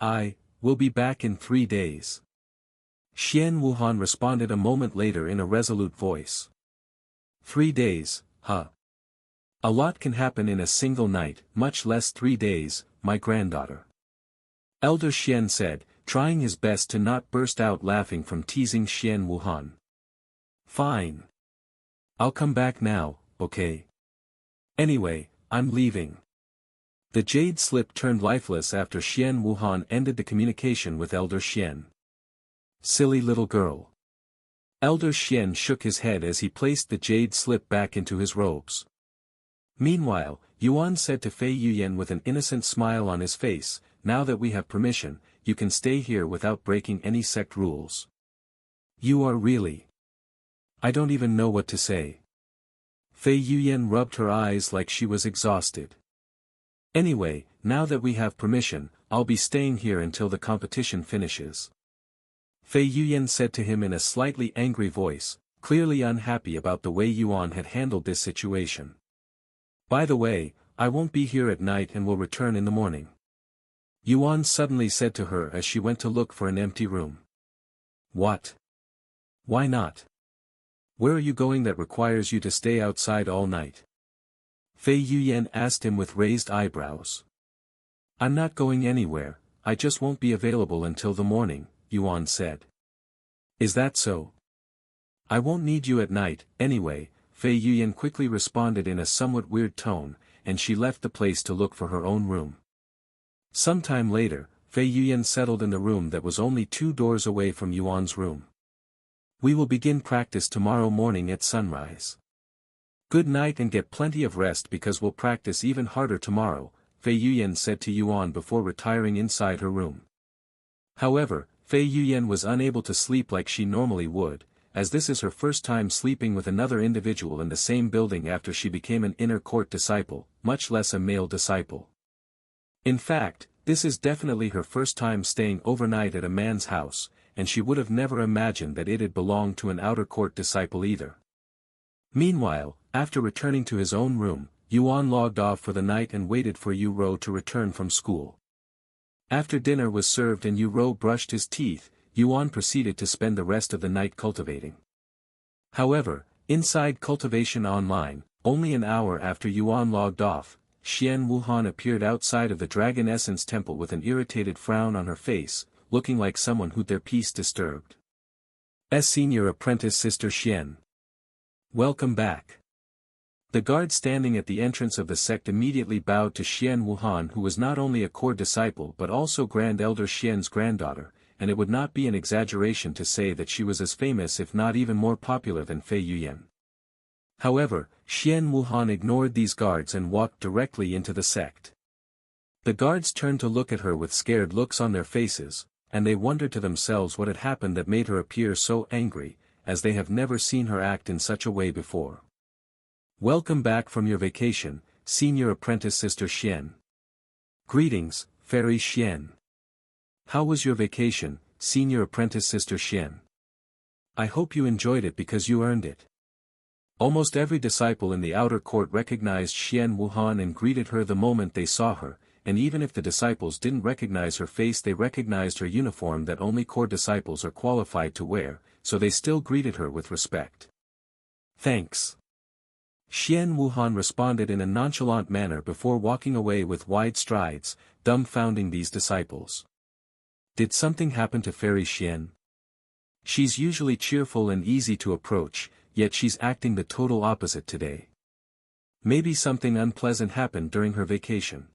I will be back in 3 days. Shien Wuhan responded a moment later in a resolute voice. 3 days, huh? A lot can happen in a single night, much less 3 days, my granddaughter. Elder Shien said, trying his best to not burst out laughing from teasing Shien Wuhan. Fine. I'll come back now, okay? Anyway, I'm leaving. The jade slip turned lifeless after Shien Wuhan ended the communication with Elder Shien. Silly little girl. Elder Shien shook his head as he placed the jade slip back into his robes. Meanwhile, Yuan said to Fei Yuyan with an innocent smile on his face, now that we have permission, you can stay here without breaking any sect rules. You are really... I don't even know what to say. Fei Yuyan rubbed her eyes like she was exhausted. Anyway, now that we have permission, I'll be staying here until the competition finishes. Fei Yuyan said to him in a slightly angry voice, clearly unhappy about the way Yuan had handled this situation. By the way, I won't be here at night and will return in the morning. Yuan suddenly said to her as she went to look for an empty room. What? Why not? Where are you going that requires you to stay outside all night? Fei Yuyan asked him with raised eyebrows. I'm not going anywhere, I just won't be available until the morning, Yuan said. Is that so? I won't need you at night, anyway, Fei Yuyan quickly responded in a somewhat weird tone, and she left the place to look for her own room. Sometime later, Fei Yuyan settled in the room that was only 2 doors away from Yuan's room. We will begin practice tomorrow morning at sunrise. Good night and get plenty of rest because we'll practice even harder tomorrow, Fei Yuyan said to Yuan before retiring inside her room. However, Fei Yuyan was unable to sleep like she normally would, as this is her first time sleeping with another individual in the same building after she became an inner court disciple, much less a male disciple. In fact, this is definitely her first time staying overnight at a man's house, and she would have never imagined that it had belonged to an outer court disciple either. Meanwhile, after returning to his own room, Yuan logged off for the night and waited for Yu Ro to return from school. After dinner was served and Yu Ro brushed his teeth, Yuan proceeded to spend the rest of the night cultivating. However, inside Cultivation Online, only an hour after Yuan logged off, Shien Wuhan appeared outside of the Dragon Essence Temple with an irritated frown on her face, looking like someone who'd their peace disturbed. Senior Apprentice Sister Shien. Welcome back. The guard standing at the entrance of the sect immediately bowed to Shien Wuhan, who was not only a core disciple but also Grand Elder Shien's granddaughter, and it would not be an exaggeration to say that she was as famous if not even more popular than Fei Yuyan. However, Shien Wuhan ignored these guards and walked directly into the sect. The guards turned to look at her with scared looks on their faces, and they wondered to themselves what had happened that made her appear so angry, as they have never seen her act in such a way before. Welcome back from your vacation, Senior Apprentice Sister Shien. Greetings, Fairy Shien. How was your vacation, Senior Apprentice Sister Shien? I hope you enjoyed it because you earned it. Almost every disciple in the outer court recognized Shien Wuhan and greeted her the moment they saw her, and even if the disciples didn't recognize her face, they recognized her uniform that only core disciples are qualified to wear, so they still greeted her with respect. Thanks. Shien Wuhan responded in a nonchalant manner before walking away with wide strides, dumbfounding these disciples. Did something happen to Fairy Shien? She's usually cheerful and easy to approach, yet she's acting the total opposite today. Maybe something unpleasant happened during her vacation.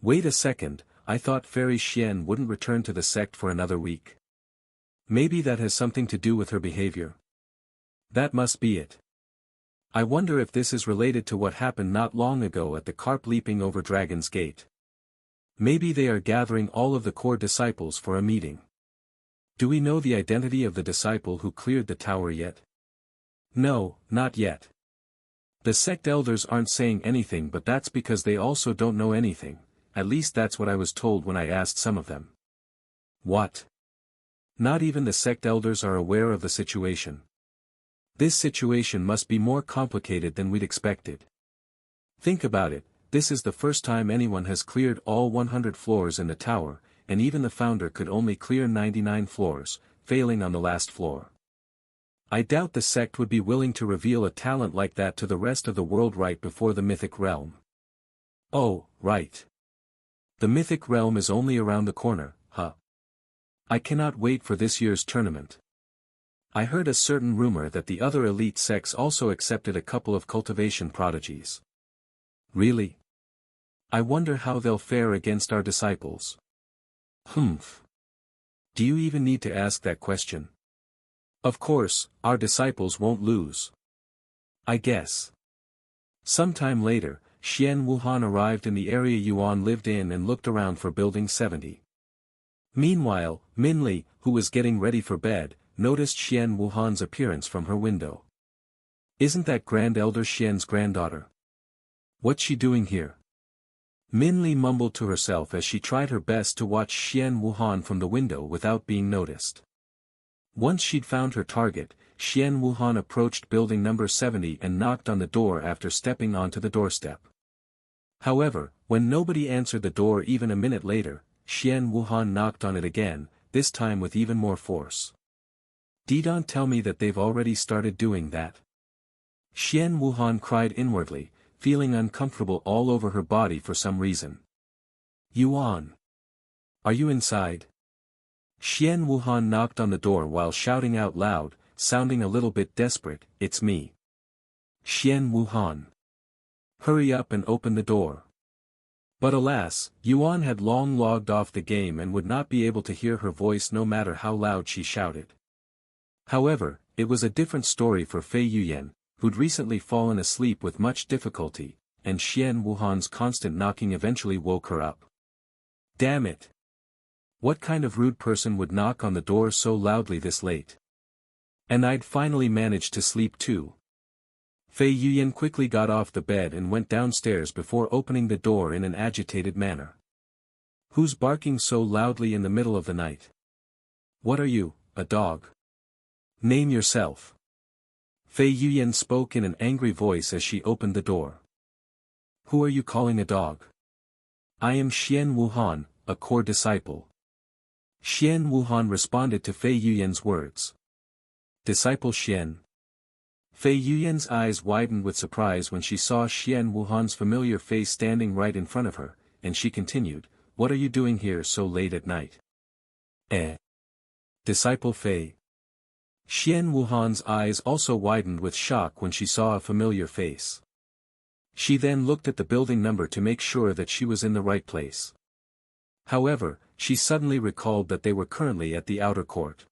Wait a second, I thought Fairy Shien wouldn't return to the sect for another week. Maybe that has something to do with her behavior. That must be it. I wonder if this is related to what happened not long ago at the carp leaping over Dragon's Gate. Maybe they are gathering all of the core disciples for a meeting. Do we know the identity of the disciple who cleared the tower yet? No, not yet. The sect elders aren't saying anything, but that's because they also don't know anything. At least that's what I was told when I asked some of them. What? Not even the sect elders are aware of the situation. This situation must be more complicated than we'd expected. Think about it, this is the first time anyone has cleared all 100 floors in the tower, and even the founder could only clear 99 floors, failing on the last floor. I doubt the sect would be willing to reveal a talent like that to the rest of the world right before the mythic realm. Oh, right. The mythic realm is only around the corner, huh? I cannot wait for this year's tournament. I heard a certain rumor that the other elite sects also accepted a couple of cultivation prodigies. Really? I wonder how they'll fare against our disciples. Humph. Do you even need to ask that question? Of course, our disciples won't lose. I guess. Sometime later, Shien Wuhan arrived in the area Yuan lived in and looked around for Building 70. Meanwhile, Minli, who was getting ready for bed, noticed Shien Wuhan's appearance from her window. Isn't that Grand Elder Xian's granddaughter? What's she doing here? Minli mumbled to herself as she tried her best to watch Shien Wuhan from the window without being noticed. Once she'd found her target, Shien Wuhan approached building number 70 and knocked on the door after stepping onto the doorstep. However, when nobody answered the door even a minute later, Shien Wuhan knocked on it again, this time with even more force. Don't tell me that they've already started doing that. Shien Wuhan cried inwardly, feeling uncomfortable all over her body for some reason. Yuan. Are you inside? Shien Wuhan knocked on the door while shouting out loud, sounding a little bit desperate, "It's me. Shien Wuhan. Hurry up and open the door." But alas, Yuan had long logged off the game and would not be able to hear her voice no matter how loud she shouted. However, it was a different story for Fei Yuyan, who'd recently fallen asleep with much difficulty, and Shien Wuhan's constant knocking eventually woke her up. Damn it! What kind of rude person would knock on the door so loudly this late? And I'd finally managed to sleep too. Fei Yuyan quickly got off the bed and went downstairs before opening the door in an agitated manner. Who's barking so loudly in the middle of the night? What are you, a dog? Name yourself. Fei Yuyan spoke in an angry voice as she opened the door. Who are you calling a dog? I am Shien Wuhan, a core disciple. Shien Wuhan responded to Fei Yuyan's words. Disciple Shien. Fei Yuyan's eyes widened with surprise when she saw Shien Wuhan's familiar face standing right in front of her, and she continued, "What are you doing here so late at night?" Disciple Fei. Shien Wuhan's eyes also widened with shock when she saw a familiar face. She then looked at the building number to make sure that she was in the right place. However, she suddenly recalled that they were currently at the outer court.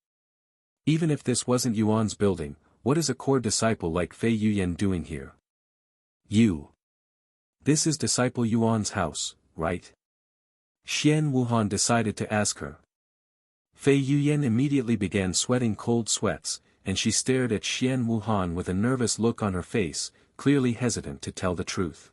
Even if this wasn't Yuan's building, what is a core disciple like Fei Yuyan doing here? This is Disciple Yuan's house, right? Shien Wuhan decided to ask her. Fei Yuyan immediately began sweating cold sweats, and she stared at Shien Wuhan with a nervous look on her face, clearly hesitant to tell the truth.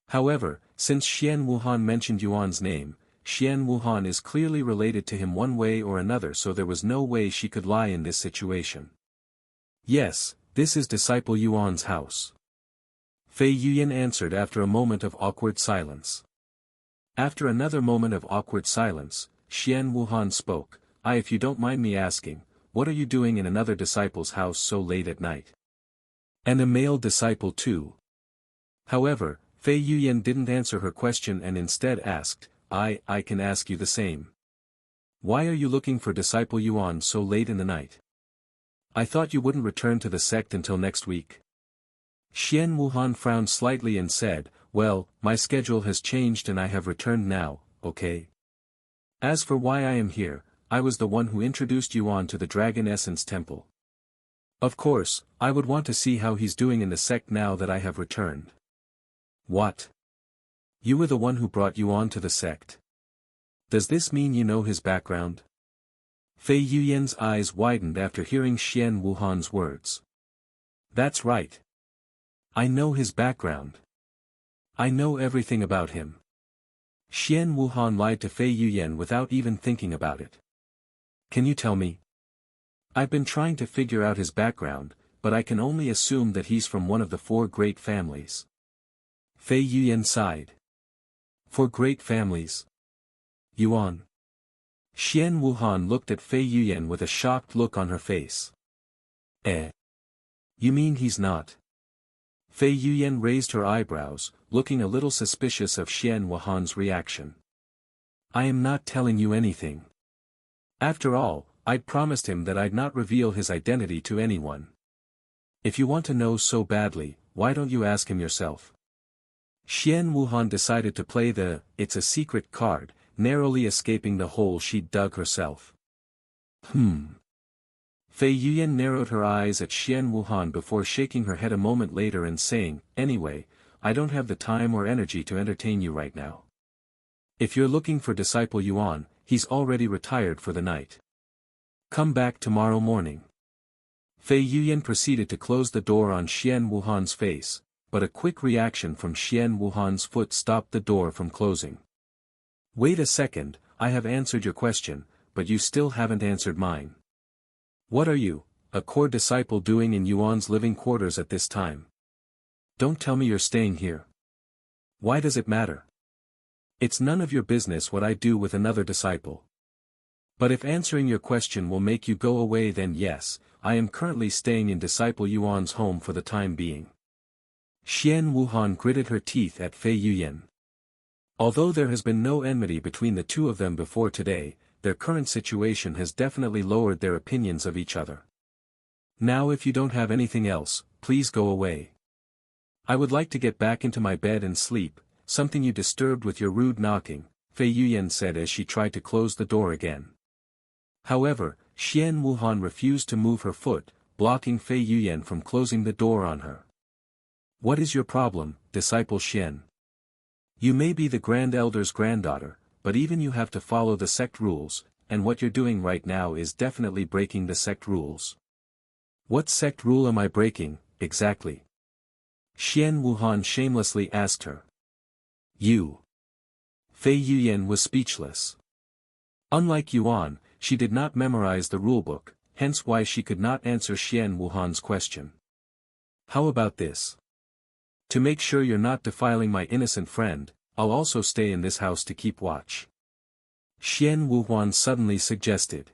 However, since Shien Wuhan mentioned Yuan's name, Shien Wuhan is clearly related to him one way or another, so there was no way she could lie in this situation. Yes, this is disciple Yuan's house. Fei Yuyan answered after a moment of awkward silence. After another moment of awkward silence, Shien Wuhan spoke, If you don't mind me asking, what are you doing in another disciple's house so late at night? And a male disciple too. However, Fei Yuyan didn't answer her question and instead asked, I can ask you the same. Why are you looking for disciple Yuan so late in the night? I thought you wouldn't return to the sect until next week. Shien Wuhan frowned slightly and said, Well, my schedule has changed and I have returned now, okay? As for why I am here, I was the one who introduced Yuan to the Dragon Essence Temple. Of course, I would want to see how he's doing in the sect now that I have returned. What? You were the one who brought Yuan to the sect. Does this mean you know his background? Fei Yuyan's eyes widened after hearing Shien Wuhan's words. That's right. I know his background. I know everything about him. Shien Wuhan lied to Fei Yuyan without even thinking about it. Can you tell me? I've been trying to figure out his background, but I can only assume that he's from one of the 4 great families. Fei Yuyan sighed. 4 great families? Yuan. Shien Wuhan looked at Fei Yuyan with a shocked look on her face. You mean he's not? Fei Yuyan raised her eyebrows, looking a little suspicious of Shien Wuhan's reaction. I am not telling you anything. After all, I'd promised him that I'd not reveal his identity to anyone. If you want to know so badly, why don't you ask him yourself? Shien Wuhan decided to play the "it's a secret" card, narrowly escaping the hole she'd dug herself. Fei Yuyan narrowed her eyes at Shien Wuhan before shaking her head a moment later and saying, Anyway, I don't have the time or energy to entertain you right now. If you're looking for disciple Yuan, he's already retired for the night. Come back tomorrow morning. Fei Yuyan proceeded to close the door on Shien Wuhan's face, but a quick reaction from Shien Wuhan's foot stopped the door from closing. Wait a second, I have answered your question, but you still haven't answered mine. What are you, a core disciple, doing in Yuan's living quarters at this time? Don't tell me you're staying here. Why does it matter? It's none of your business what I do with another disciple. But if answering your question will make you go away, then yes, I am currently staying in disciple Yuan's home for the time being. Shien Wuhan gritted her teeth at Fei Yuyan. Although there has been no enmity between the two of them before today, their current situation has definitely lowered their opinions of each other. Now if you don't have anything else, please go away. I would like to get back into my bed and sleep, something you disturbed with your rude knocking, Fei Yuyan said as she tried to close the door again. However, Shien Wuhan refused to move her foot, blocking Fei Yuyan from closing the door on her. What is your problem, disciple Shien? You may be the Grand Elder's granddaughter, but even you have to follow the sect rules, and what you're doing right now is definitely breaking the sect rules. What sect rule am I breaking, exactly? Shien Wuhan shamelessly asked her. You. Fei Yuyan was speechless. Unlike Yuan, she did not memorize the rulebook, hence why she could not answer Shien Wuhan's question. How about this? To make sure you're not defiling my innocent friend, I'll also stay in this house to keep watch. Shien Wuhan suddenly suggested.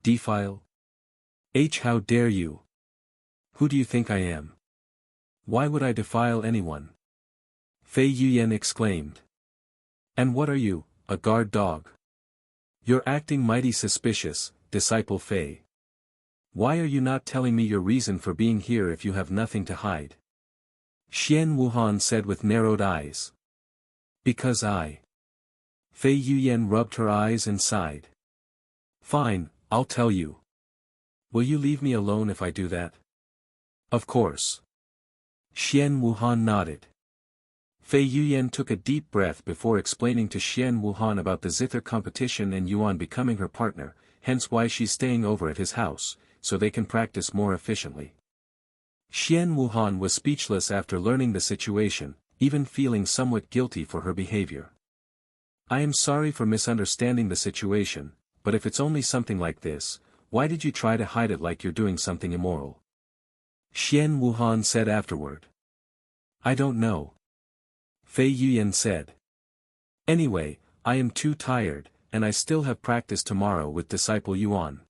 Defile? How dare you? Who do you think I am? Why would I defile anyone? Fei Yuyan exclaimed. And what are you, a guard dog? You're acting mighty suspicious, disciple Fei. Why are you not telling me your reason for being here if you have nothing to hide? Shien Wuhan said with narrowed eyes. Because I. Fei Yuyan rubbed her eyes and sighed. Fine, I'll tell you. Will you leave me alone if I do that? Of course. Shien Wuhan nodded. Fei Yuyan took a deep breath before explaining to Shien Wuhan about the zither competition and Yuan becoming her partner, hence why she's staying over at his house, so they can practice more efficiently. Shien Wuhan was speechless after learning the situation, even feeling somewhat guilty for her behavior. I am sorry for misunderstanding the situation, but if it's only something like this, why did you try to hide it like you're doing something immoral? Shien Wuhan said afterward. I don't know. Fei Yuan said. Anyway, I am too tired, and I still have practice tomorrow with disciple Yuan.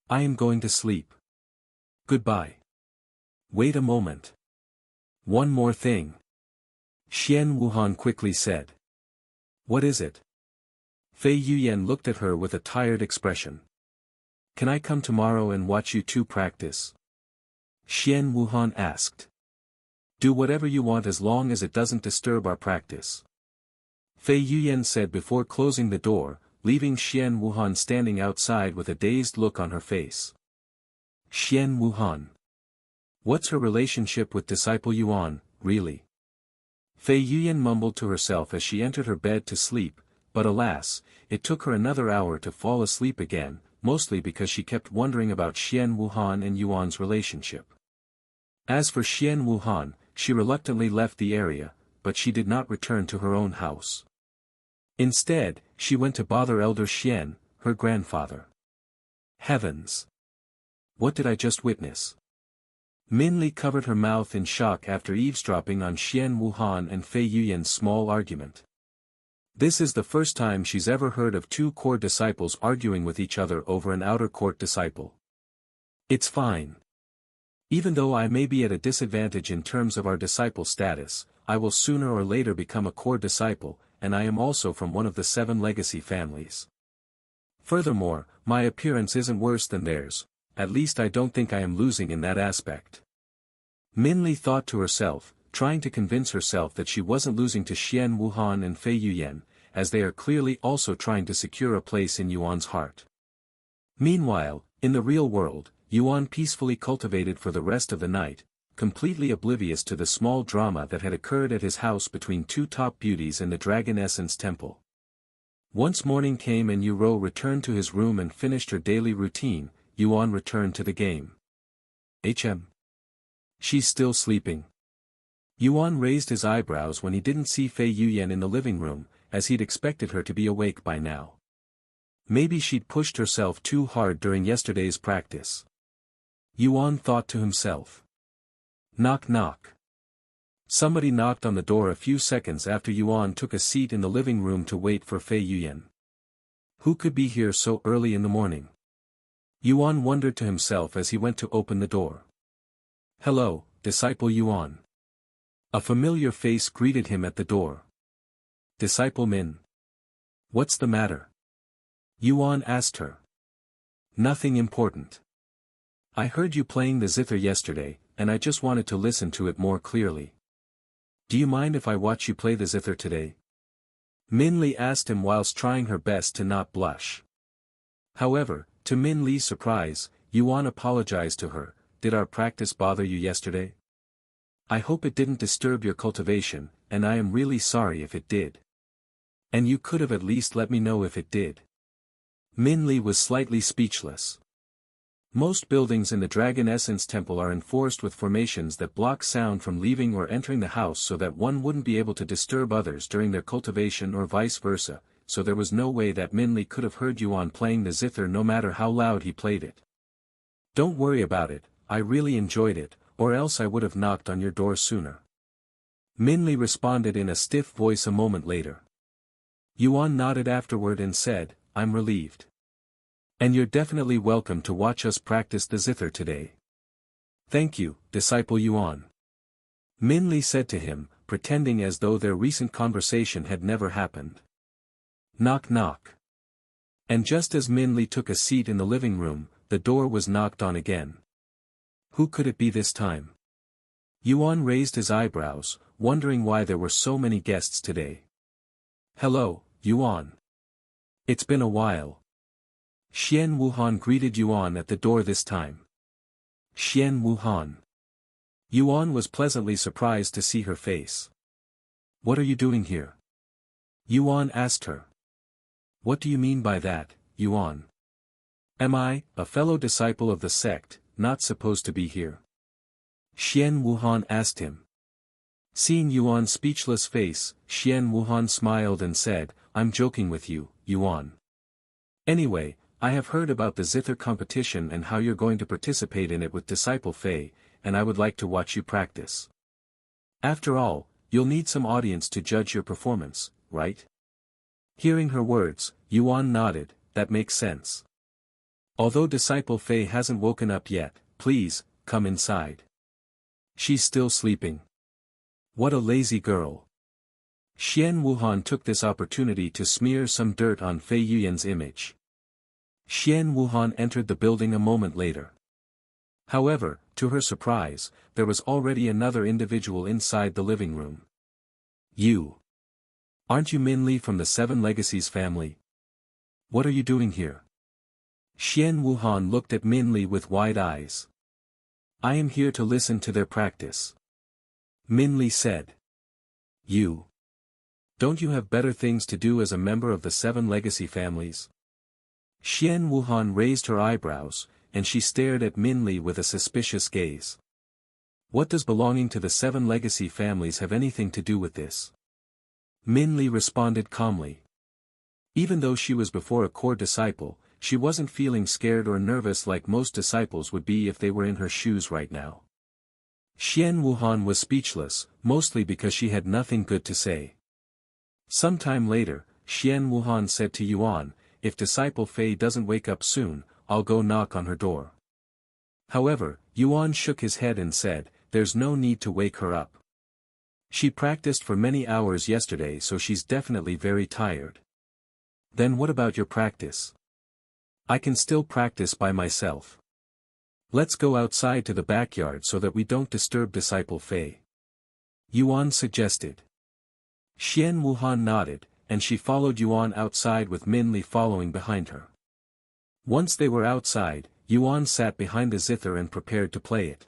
I am going to sleep. Goodbye. Wait a moment. One more thing. Shien Wuhan quickly said. What is it? Fei Yuan looked at her with a tired expression. Can I come tomorrow and watch you two practice? Shien Wuhan asked. Do whatever you want as long as it doesn't disturb our practice. Fei Yuan said before closing the door, leaving Shien Wuhan standing outside with a dazed look on her face. Shien Wuhan. What's her relationship with disciple Yuan, really? Fei Yuan mumbled to herself as she entered her bed to sleep, but alas, it took her another hour to fall asleep again, mostly because she kept wondering about Shien Wuhan and Yuan's relationship. As for Shien Wuhan, she reluctantly left the area, but she did not return to her own house. Instead, she went to bother Elder Shien, her grandfather. Heavens! What did I just witness? Min Li covered her mouth in shock after eavesdropping on Shien Wuhan and Fei Yuan's small argument. This is the first time she's ever heard of two core disciples arguing with each other over an outer court disciple. It's fine. Even though I may be at a disadvantage in terms of our disciple status, I will sooner or later become a core disciple, and I am also from one of the 7 legacy families. Furthermore, my appearance isn't worse than theirs, at least I don't think I am losing in that aspect. Min Li thought to herself, trying to convince herself that she wasn't losing to Shien Wuhan and Fei Yuan, as they are clearly also trying to secure a place in Yuan's heart. Meanwhile, in the real world, Yuan peacefully cultivated for the rest of the night, completely oblivious to the small drama that had occurred at his house between two top beauties in the Dragon Essence Temple. Once morning came and Yu returned to his room and finished her daily routine, Yuan returned to the game. She's still sleeping. Yuan raised his eyebrows when he didn't see Fei Yuan in the living room, as he'd expected her to be awake by now. Maybe she'd pushed herself too hard during yesterday's practice. Yuan thought to himself. Knock knock. Somebody knocked on the door a few seconds after Yuan took a seat in the living room to wait for Fei Yuan. Who could be here so early in the morning? Yuan wondered to himself as he went to open the door. Hello, disciple Yuan. A familiar face greeted him at the door. Disciple Min. What's the matter? Yuan asked her. Nothing important. I heard you playing the zither yesterday, and I just wanted to listen to it more clearly. Do you mind if I watch you play the zither today? Min Li asked him whilst trying her best to not blush. However, to Min Li's surprise, Yuan apologized to her. Did our practice bother you yesterday? I hope it didn't disturb your cultivation, and I am really sorry if it did. And you could have at least let me know if it did. Min Li was slightly speechless. Most buildings in the Dragon Essence Temple are enforced with formations that block sound from leaving or entering the house so that one wouldn't be able to disturb others during their cultivation or vice versa, so there was no way that Min Li could have heard Yuan playing the zither no matter how loud he played it. Don't worry about it, I really enjoyed it, or else I would have knocked on your door sooner. Min Li responded in a stiff voice a moment later. Yuan nodded afterward and said, I'm relieved. And you're definitely welcome to watch us practice the zither today. Thank you, disciple Yuan. Min Li said to him, pretending as though their recent conversation had never happened. Knock knock. And just as Min Li took a seat in the living room, the door was knocked on again. Who could it be this time? Yuan raised his eyebrows, wondering why there were so many guests today. Hello, Yuan. It's been a while. Shien Wuhan greeted Yuan at the door this time. Shien Wuhan. Yuan was pleasantly surprised to see her face. What are you doing here? Yuan asked her. What do you mean by that, Yuan? Am I, a fellow disciple of the sect, not supposed to be here? Shien Wuhan asked him. Seeing Yuan's speechless face, Shien Wuhan smiled and said, "I'm joking with you, Yuan. Anyway, I have heard about the zither competition and how you're going to participate in it with Disciple Fei, and I would like to watch you practice. After all, you'll need some audience to judge your performance, right?" Hearing her words, Yuan nodded, "That makes sense. Although Disciple Fei hasn't woken up yet, please, come inside. She's still sleeping. What a lazy girl." Shien Wuhan took this opportunity to smear some dirt on Fei Yuyan's image. Shien Wuhan entered the building a moment later. However, to her surprise, there was already another individual inside the living room. "You. Aren't you Minli from the Seven Legacies family? What are you doing here?" Shien Wuhan looked at Minli with wide eyes. "I am here to listen to their practice," Minli said. "You. Don't you have better things to do as a member of the Seven Legacy families?" Shien Wuhan raised her eyebrows, and she stared at Minli with a suspicious gaze. "What does belonging to the Seven Legacy families have anything to do with this?" Minli responded calmly. Even though she was before a core disciple, she wasn't feeling scared or nervous like most disciples would be if they were in her shoes right now. Shien Wuhan was speechless, mostly because she had nothing good to say. Sometime later, Shien Wuhan said to Yuan, "If Disciple Fei doesn't wake up soon, I'll go knock on her door." However, Yuan shook his head and said, "There's no need to wake her up. She practiced for many hours yesterday, so she's definitely very tired." "Then what about your practice?" "I can still practice by myself. Let's go outside to the backyard so that we don't disturb Disciple Fei," Yuan suggested. Shien Wuhan nodded, and she followed Yuan outside with Minli following behind her. Once they were outside, Yuan sat behind the zither and prepared to play it.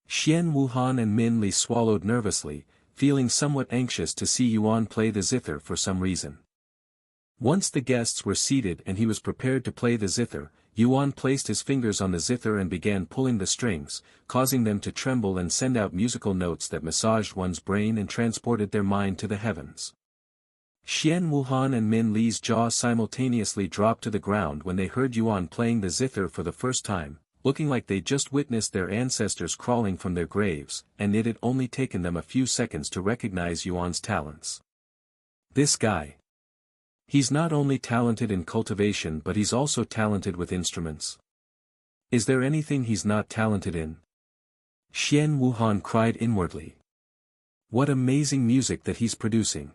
Shien Wuhan and Minli swallowed nervously, feeling somewhat anxious to see Yuan play the zither for some reason. Once the guests were seated and he was prepared to play the zither, Yuan placed his fingers on the zither and began pulling the strings, causing them to tremble and send out musical notes that massaged one's brain and transported their mind to the heavens. Shien Wuhan and Min Li's jaw simultaneously dropped to the ground when they heard Yuan playing the zither for the first time, looking like they just witnessed their ancestors crawling from their graves, and it had only taken them a few seconds to recognize Yuan's talents. This guy. He's not only talented in cultivation but he's also talented with instruments. Is there anything he's not talented in? Shien Wuhan cried inwardly. What amazing music that he's producing.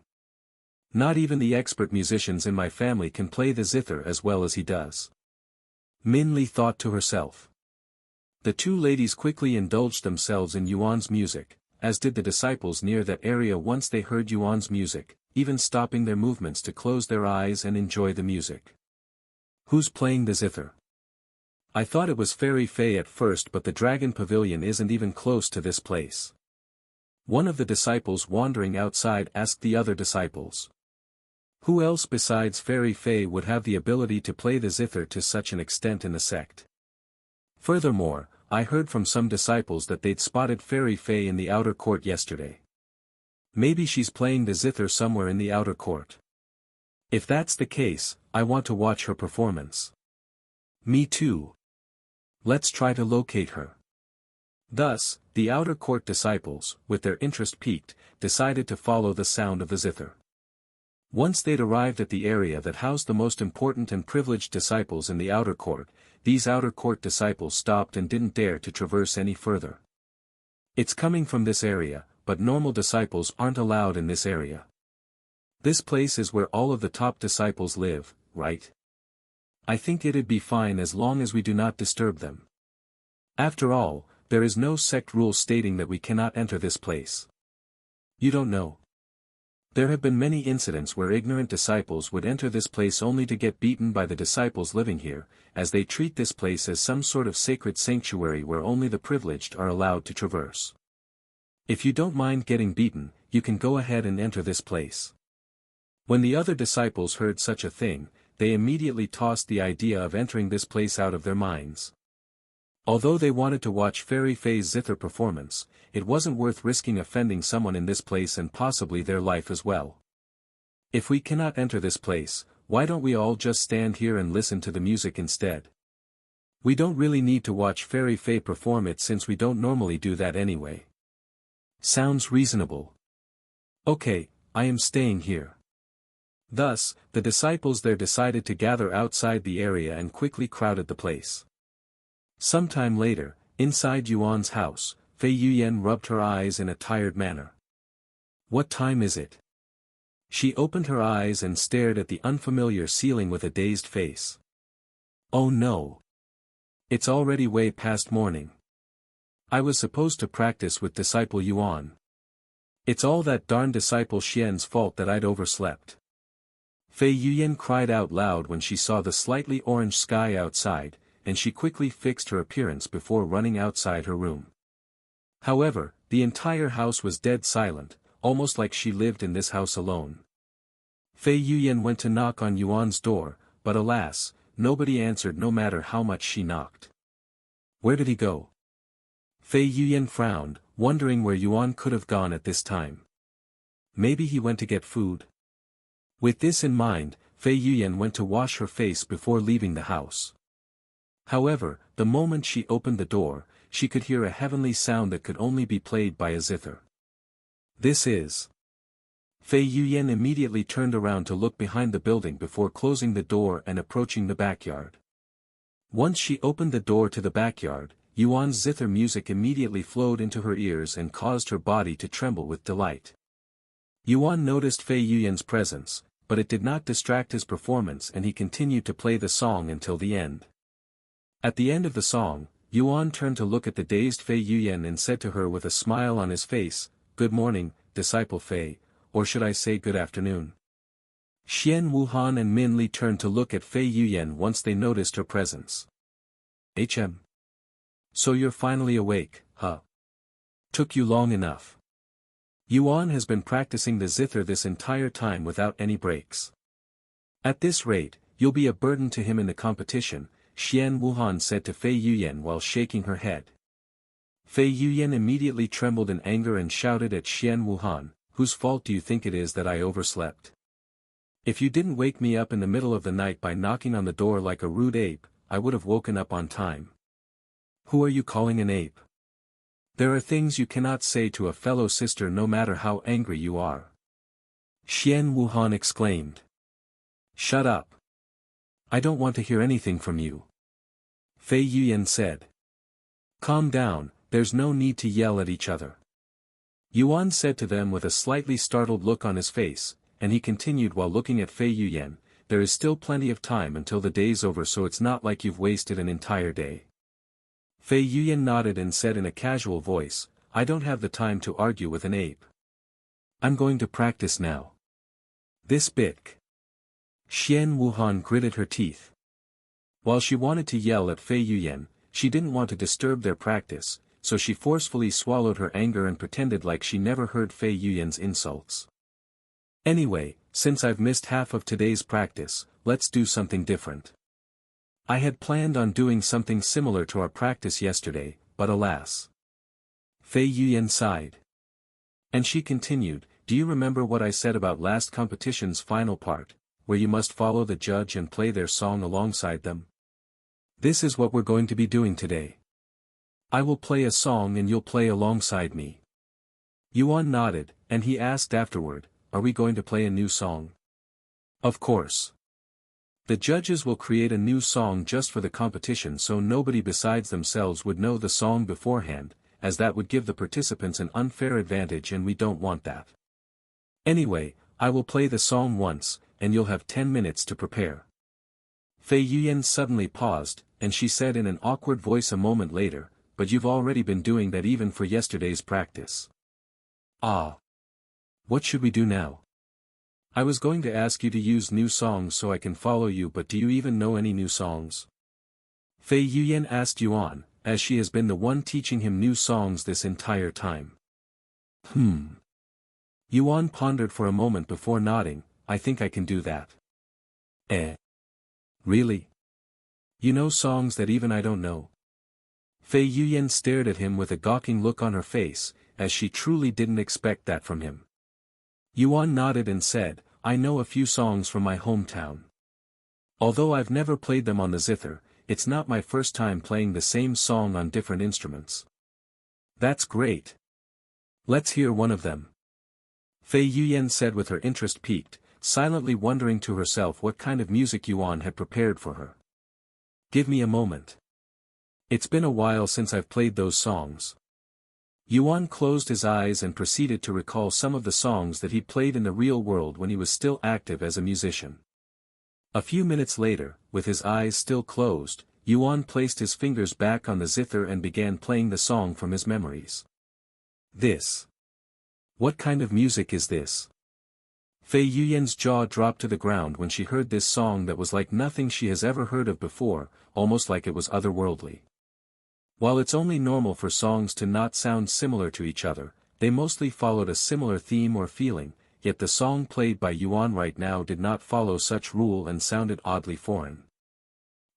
Not even the expert musicians in my family can play the zither as well as he does. Min Li thought to herself. The two ladies quickly indulged themselves in Yuan's music, as did the disciples near that area once they heard Yuan's music, even stopping their movements to close their eyes and enjoy the music. Who's playing the zither? I thought it was Fairy Fei at first, but the Dragon Pavilion isn't even close to this place. One of the disciples wandering outside asked the other disciples. Who else besides Fairy Fei would have the ability to play the zither to such an extent in the sect? Furthermore, I heard from some disciples that they'd spotted Fairy Fei in the outer court yesterday. Maybe she's playing the zither somewhere in the outer court. If that's the case, I want to watch her performance. Me too. Let's try to locate her. Thus, the outer court disciples, with their interest piqued, decided to follow the sound of the zither. Once they'd arrived at the area that housed the most important and privileged disciples in the outer court, these outer court disciples stopped and didn't dare to traverse any further. It's coming from this area, but normal disciples aren't allowed in this area. This place is where all of the top disciples live, right? I think it'd be fine as long as we do not disturb them. After all, there is no sect rule stating that we cannot enter this place. You don't know. There have been many incidents where ignorant disciples would enter this place only to get beaten by the disciples living here, as they treat this place as some sort of sacred sanctuary where only the privileged are allowed to traverse. If you don't mind getting beaten, you can go ahead and enter this place. When the other disciples heard such a thing, they immediately tossed the idea of entering this place out of their minds. Although they wanted to watch Fairy Faye's zither performance, it wasn't worth risking offending someone in this place and possibly their life as well. If we cannot enter this place, why don't we all just stand here and listen to the music instead? We don't really need to watch Fairy Faye perform it since we don't normally do that anyway. Sounds reasonable. Okay, I am staying here. Thus, the disciples there decided to gather outside the area and quickly crowded the place. Sometime later, inside Yuan's house, Fei Yuyan rubbed her eyes in a tired manner. What time is it? She opened her eyes and stared at the unfamiliar ceiling with a dazed face. Oh no! It's already way past morning. I was supposed to practice with disciple Yuan. It's all that darn disciple Xien's fault that I'd overslept. Fei Yuyan cried out loud when she saw the slightly orange sky outside, and she quickly fixed her appearance before running outside her room. However, the entire house was dead silent, almost like she lived in this house alone. Fei Yuyan went to knock on Yuan's door, but alas, nobody answered no matter how much she knocked. Where did he go? Fei Yuyan frowned, wondering where Yuan could have gone at this time. Maybe he went to get food? With this in mind, Fei Yuyan went to wash her face before leaving the house. However, the moment she opened the door, she could hear a heavenly sound that could only be played by a zither. This is... Fei Yuyan immediately turned around to look behind the building before closing the door and approaching the backyard. Once she opened the door to the backyard, Yuan's zither music immediately flowed into her ears and caused her body to tremble with delight. Yuan noticed Fei Yuyan's presence, but it did not distract his performance and he continued to play the song until the end. At the end of the song, Yuan turned to look at the dazed Fei Yuyan and said to her with a smile on his face, "Good morning, disciple Fei, or should I say good afternoon." Shien Wuhan and Min Li turned to look at Fei Yuyan once they noticed her presence. So you're finally awake, huh? Took you long enough. Yuan has been practicing the zither this entire time without any breaks. At this rate, you'll be a burden to him in the competition, Shien Wuhan said to Fei Yuyan while shaking her head. Fei Yuyan immediately trembled in anger and shouted at Shien Wuhan, "Whose fault do you think it is that I overslept? If you didn't wake me up in the middle of the night by knocking on the door like a rude ape, I would have woken up on time. Who are you calling an ape? There are things you cannot say to a fellow sister no matter how angry you are." Shien Wuhan exclaimed. "Shut up. I don't want to hear anything from you," Fei Yuyan said. "Calm down, there's no need to yell at each other," Yuan said to them with a slightly startled look on his face, and he continued while looking at Fei Yuyan, "There is still plenty of time until the day's over, so it's not like you've wasted an entire day." Fei Yuyan nodded and said in a casual voice, "I don't have the time to argue with an ape. I'm going to practice now." This bit. Shien Wuhan gritted her teeth. While she wanted to yell at Fei Yuyan, she didn't want to disturb their practice, so she forcefully swallowed her anger and pretended like she never heard Fei Yuyan's insults. "Anyway, since I've missed half of today's practice, let's do something different. I had planned on doing something similar to our practice yesterday, but alas." Fei Yuyan sighed. And she continued, "Do you remember what I said about last competition's final part, where you must follow the judge and play their song alongside them? This is what we're going to be doing today. I will play a song and you'll play alongside me." Yuan nodded, and he asked afterward, "Are we going to play a new song?" "Of course. The judges will create a new song just for the competition so nobody besides themselves would know the song beforehand, as that would give the participants an unfair advantage and we don't want that. Anyway, I will play the song once, and you'll have 10 minutes to prepare." Fei Yuyan suddenly paused, and she said in an awkward voice a moment later, "But you've already been doing that even for yesterday's practice." "Ah. What should we do now?" "I was going to ask you to use new songs so I can follow you, but do you even know any new songs?" Fei Yuyan asked Yuan, as she has been the one teaching him new songs this entire time. Yuan pondered for a moment before nodding, "I think I can do that." "Eh? Really? You know songs that even I don't know?" Fei Yuyan stared at him with a gawking look on her face, as she truly didn't expect that from him. Yuan nodded and said, I know a few songs from my hometown. Although I've never played them on the zither, it's not my first time playing the same song on different instruments. That's great. Let's hear one of them. Fei Yuyan said with her interest piqued, silently wondering to herself what kind of music Yuan had prepared for her. Give me a moment. It's been a while since I've played those songs. Yuan closed his eyes and proceeded to recall some of the songs that he played in the real world when he was still active as a musician. A few minutes later, with his eyes still closed, Yuan placed his fingers back on the zither and began playing the song from his memories. This. What kind of music is this? Fei Yuyan's jaw dropped to the ground when she heard this song that was like nothing she has ever heard of before, almost like it was otherworldly. While it's only normal for songs to not sound similar to each other, they mostly followed a similar theme or feeling, yet the song played by Yuan right now did not follow such rule and sounded oddly foreign.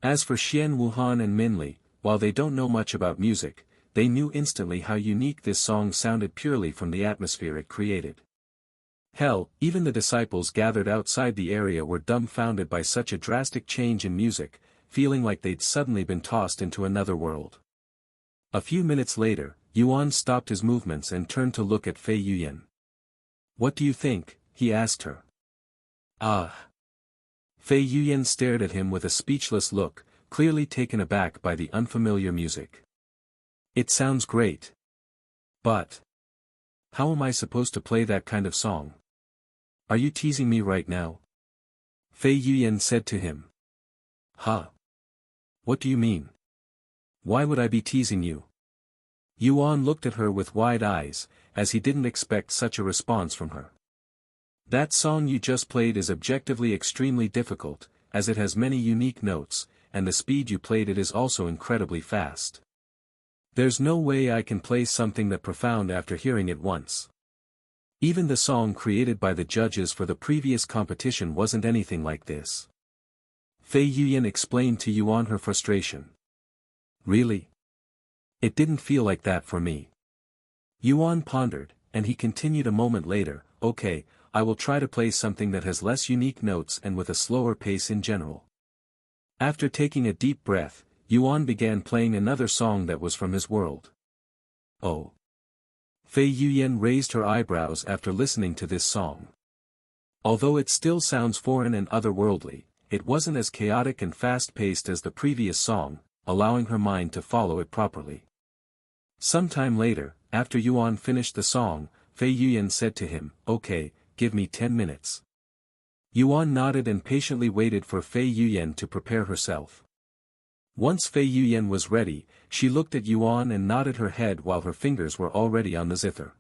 As for Shien Wuhan and Minli, while they don't know much about music, they knew instantly how unique this song sounded purely from the atmosphere it created. Hell, even the disciples gathered outside the area were dumbfounded by such a drastic change in music, feeling like they'd suddenly been tossed into another world. A few minutes later, Yuan stopped his movements and turned to look at Fei Yuyan. What do you think? He asked her. Ah. Fei Yuyan stared at him with a speechless look, clearly taken aback by the unfamiliar music. It sounds great. But how am I supposed to play that kind of song? Are you teasing me right now? Fei Yuyan said to him. Huh? What do you mean? Why would I be teasing you? Yuan looked at her with wide eyes, as he didn't expect such a response from her. That song you just played is objectively extremely difficult, as it has many unique notes, and the speed you played it is also incredibly fast. There's no way I can play something that profound after hearing it once. Even the song created by the judges for the previous competition wasn't anything like this. Fei Yuyan explained to Yuan her frustration. Really? It didn't feel like that for me. Yuan pondered, and he continued a moment later, okay, I will try to play something that has less unique notes and with a slower pace in general. After taking a deep breath, Yuan began playing another song that was from his world. Oh. Fei Yuyan raised her eyebrows after listening to this song. Although it still sounds foreign and otherworldly, it wasn't as chaotic and fast-paced as the previous song, allowing her mind to follow it properly. Sometime later, after Yuan finished the song, Fei Yuyan said to him, okay, give me 10 minutes. Yuan nodded and patiently waited for Fei Yuyan to prepare herself. Once Fei Yuyan was ready, she looked at Yuan and nodded her head while her fingers were already on the zither.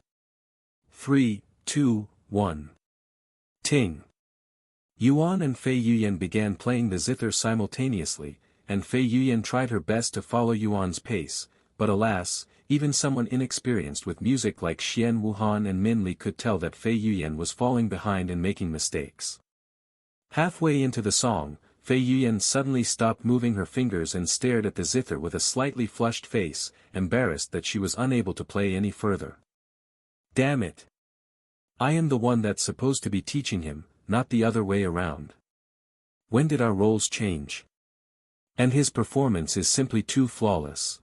3, 2, 1. Ting. Yuan and Fei Yuyan began playing the zither simultaneously, and Fei Yuyan tried her best to follow Yuan's pace, but alas, even someone inexperienced with music like Shien Wuhan and Minli could tell that Fei Yuyan was falling behind and making mistakes. Halfway into the song, Fei Yuyan suddenly stopped moving her fingers and stared at the zither with a slightly flushed face, embarrassed that she was unable to play any further. Damn it! I am the one that's supposed to be teaching him, not the other way around. When did our roles change? And his performance is simply too flawless.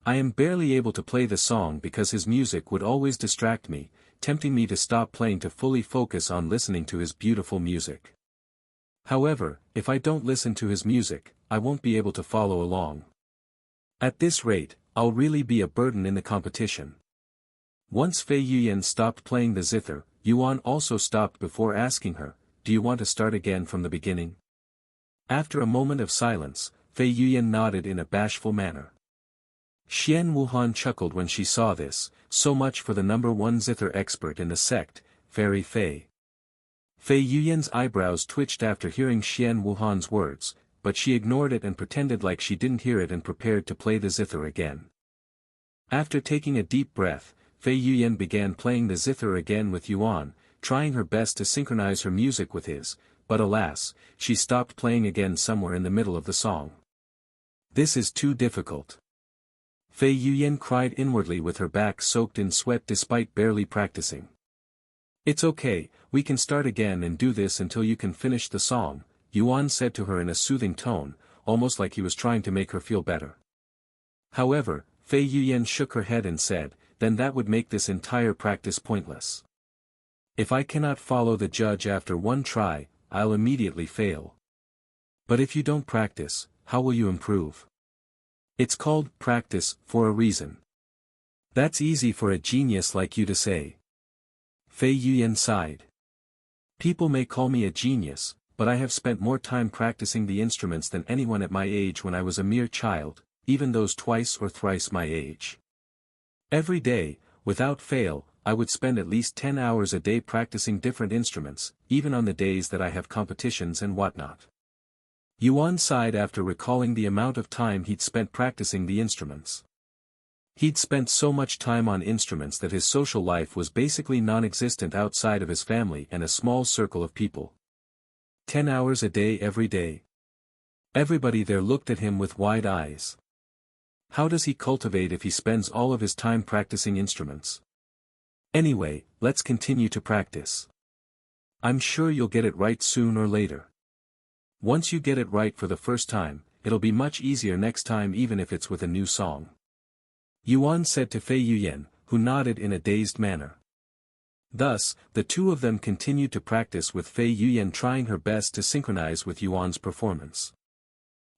I am barely able to play the song because his music would always distract me, tempting me to stop playing to fully focus on listening to his beautiful music. However, if I don't listen to his music, I won't be able to follow along. At this rate, I'll really be a burden in the competition. Once Fei Yuyan stopped playing the zither, Yuan also stopped before asking her, do you want to start again from the beginning? After a moment of silence, Fei Yuyan nodded in a bashful manner. Shien Wuhan chuckled when she saw this, so much for the #1 zither expert in the sect, Fairy Fei. Fei Yuyan's eyebrows twitched after hearing Shien Wuhan's words, but she ignored it and pretended like she didn't hear it and prepared to play the zither again. After taking a deep breath, Fei Yuyan began playing the zither again with Yuan, trying her best to synchronize her music with his, but alas, she stopped playing again somewhere in the middle of the song. This is too difficult. Fei Yuan cried inwardly with her back soaked in sweat despite barely practicing. It's okay, we can start again and do this until you can finish the song, Yuan said to her in a soothing tone, almost like he was trying to make her feel better. However, Fei Yuan shook her head and said, then that would make this entire practice pointless. If I cannot follow the judge after one try, I'll immediately fail. But if you don't practice, how will you improve? It's called practice for a reason. That's easy for a genius like you to say. Fei Yuan sighed. People may call me a genius, but I have spent more time practicing the instruments than anyone at my age when I was a mere child, even those twice or thrice my age. Every day, without fail, I would spend at least 10 hours a day practicing different instruments, even on the days that I have competitions and whatnot. Yuan sighed after recalling the amount of time he'd spent practicing the instruments. He'd spent so much time on instruments that his social life was basically non-existent outside of his family and a small circle of people. 10 hours a day every day. Everybody there looked at him with wide eyes. How does he cultivate if he spends all of his time practicing instruments? Anyway, let's continue to practice. I'm sure you'll get it right soon or later. Once you get it right for the first time, it'll be much easier next time even if it's with a new song. Yuan said to Fei Yuan, who nodded in a dazed manner. Thus, the two of them continued to practice with Fei Yuan trying her best to synchronize with Yuan's performance.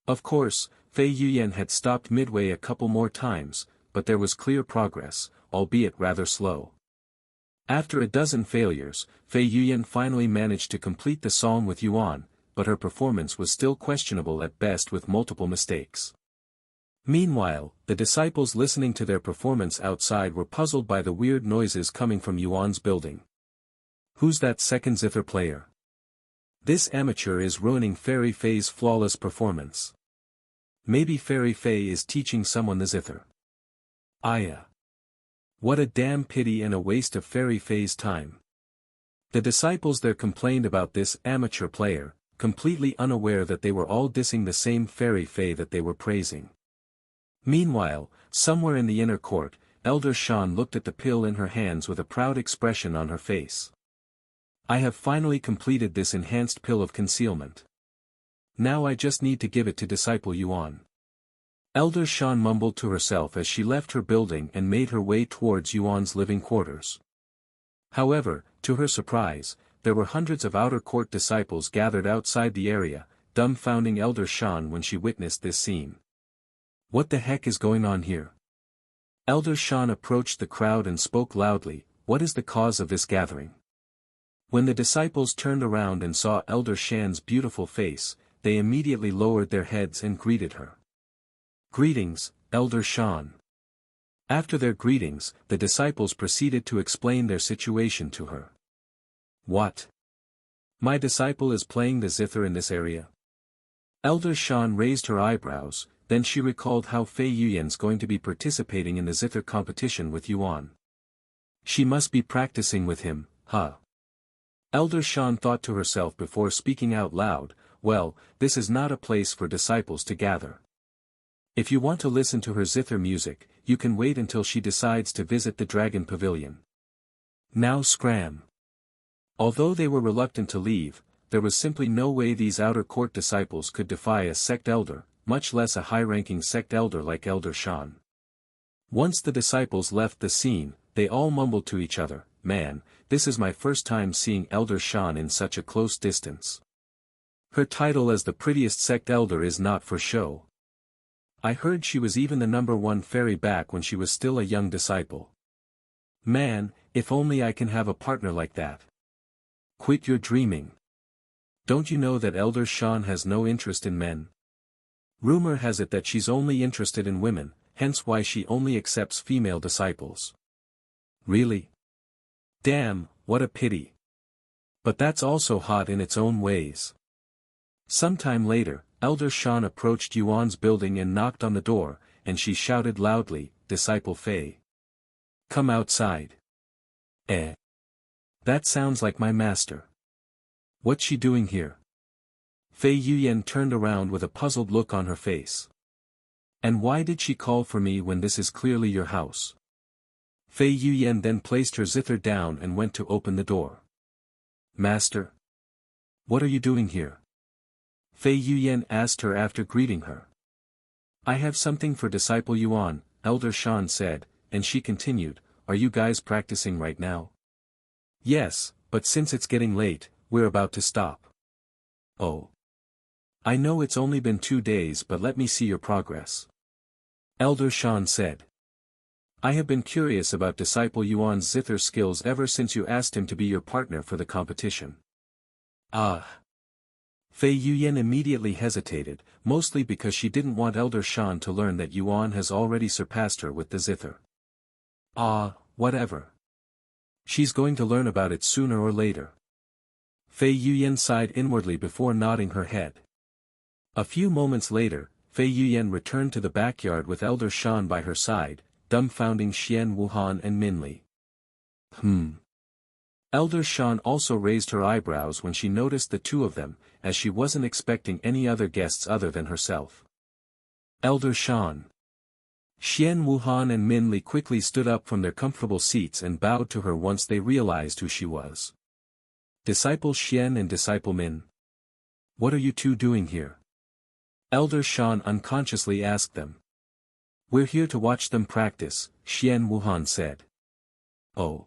Of course, Fei Yuan had stopped midway a couple more times, but there was clear progress, albeit rather slow. After a dozen failures, Fei Yuan finally managed to complete the song with Yuan, but her performance was still questionable at best with multiple mistakes. Meanwhile, the disciples listening to their performance outside were puzzled by the weird noises coming from Yuan's building. Who's that second zither player? This amateur is ruining Fairy Fei's flawless performance. Maybe Fairy Fei is teaching someone the zither. Aya. What a damn pity and a waste of Fairy Fei's time. The disciples there complained about this amateur player, completely unaware that they were all dissing the same Fairy Fei that they were praising. Meanwhile, somewhere in the inner court, Elder Shien looked at the pill in her hands with a proud expression on her face. I have finally completed this enhanced pill of concealment. Now I just need to give it to disciple Yuan. Elder Shien mumbled to herself as she left her building and made her way towards Yuan's living quarters. However, to her surprise, there were hundreds of outer court disciples gathered outside the area, dumbfounding Elder Shien when she witnessed this scene. What the heck is going on here? Elder Shien approached the crowd and spoke loudly, what is the cause of this gathering? When the disciples turned around and saw Elder Shien's beautiful face, they immediately lowered their heads and greeted her. Greetings, Elder Shien. After their greetings, the disciples proceeded to explain their situation to her. What? My disciple is playing the zither in this area? Elder Shien raised her eyebrows, then she recalled how Fei Yuan's going to be participating in the zither competition with Yuan. She must be practicing with him, huh? Elder Shien thought to herself before speaking out loud, well, this is not a place for disciples to gather. If you want to listen to her zither music, you can wait until she decides to visit the Dragon Pavilion. Now scram. Although they were reluctant to leave, there was simply no way these outer court disciples could defy a sect elder, much less a high-ranking sect elder like Elder Shien. Once the disciples left the scene, they all mumbled to each other, man, this is my first time seeing Elder Shien in such a close distance. Her title as the prettiest sect elder is not for show. I heard she was even the #1 fairy back when she was still a young disciple. Man, if only I can have a partner like that. Quit your dreaming. Don't you know that Elder Shien has no interest in men? Rumor has it that she's only interested in women, hence why she only accepts female disciples. Really? Damn, what a pity. But that's also hot in its own ways. Sometime later, Elder Shien approached Yuan's building and knocked on the door, and she shouted loudly, Disciple Fei. Come outside. Eh. That sounds like my master. What's she doing here? Fei Yuan turned around with a puzzled look on her face. And why did she call for me when this is clearly your house? Fei Yuan then placed her zither down and went to open the door. Master? What are you doing here? Fei Yuan asked her after greeting her. I have something for disciple Yuan, Elder Shien said, and she continued, are you guys practicing right now? Yes, but since it's getting late, we're about to stop. Oh. I know it's only been 2 days, but let me see your progress. Elder Shien said. I have been curious about disciple Yuan's zither skills ever since you asked him to be your partner for the competition. Ah. Fei Yuan immediately hesitated, mostly because she didn't want Elder Shien to learn that Yuan has already surpassed her with the zither. Ah, whatever. She's going to learn about it sooner or later. Fei Yuan sighed inwardly before nodding her head. A few moments later, Fei Yuan returned to the backyard with Elder Shien by her side, dumbfounding Shien Wuhan and Minli. Elder Shien also raised her eyebrows when she noticed the two of them, as she wasn't expecting any other guests other than herself. Elder Shien. Shien Wuhan and Minli quickly stood up from their comfortable seats and bowed to her once they realized who she was. Disciple Shien and Disciple Min. What are you two doing here? Elder Shien unconsciously asked them. We're here to watch them practice, Shien Wuhan said. Oh.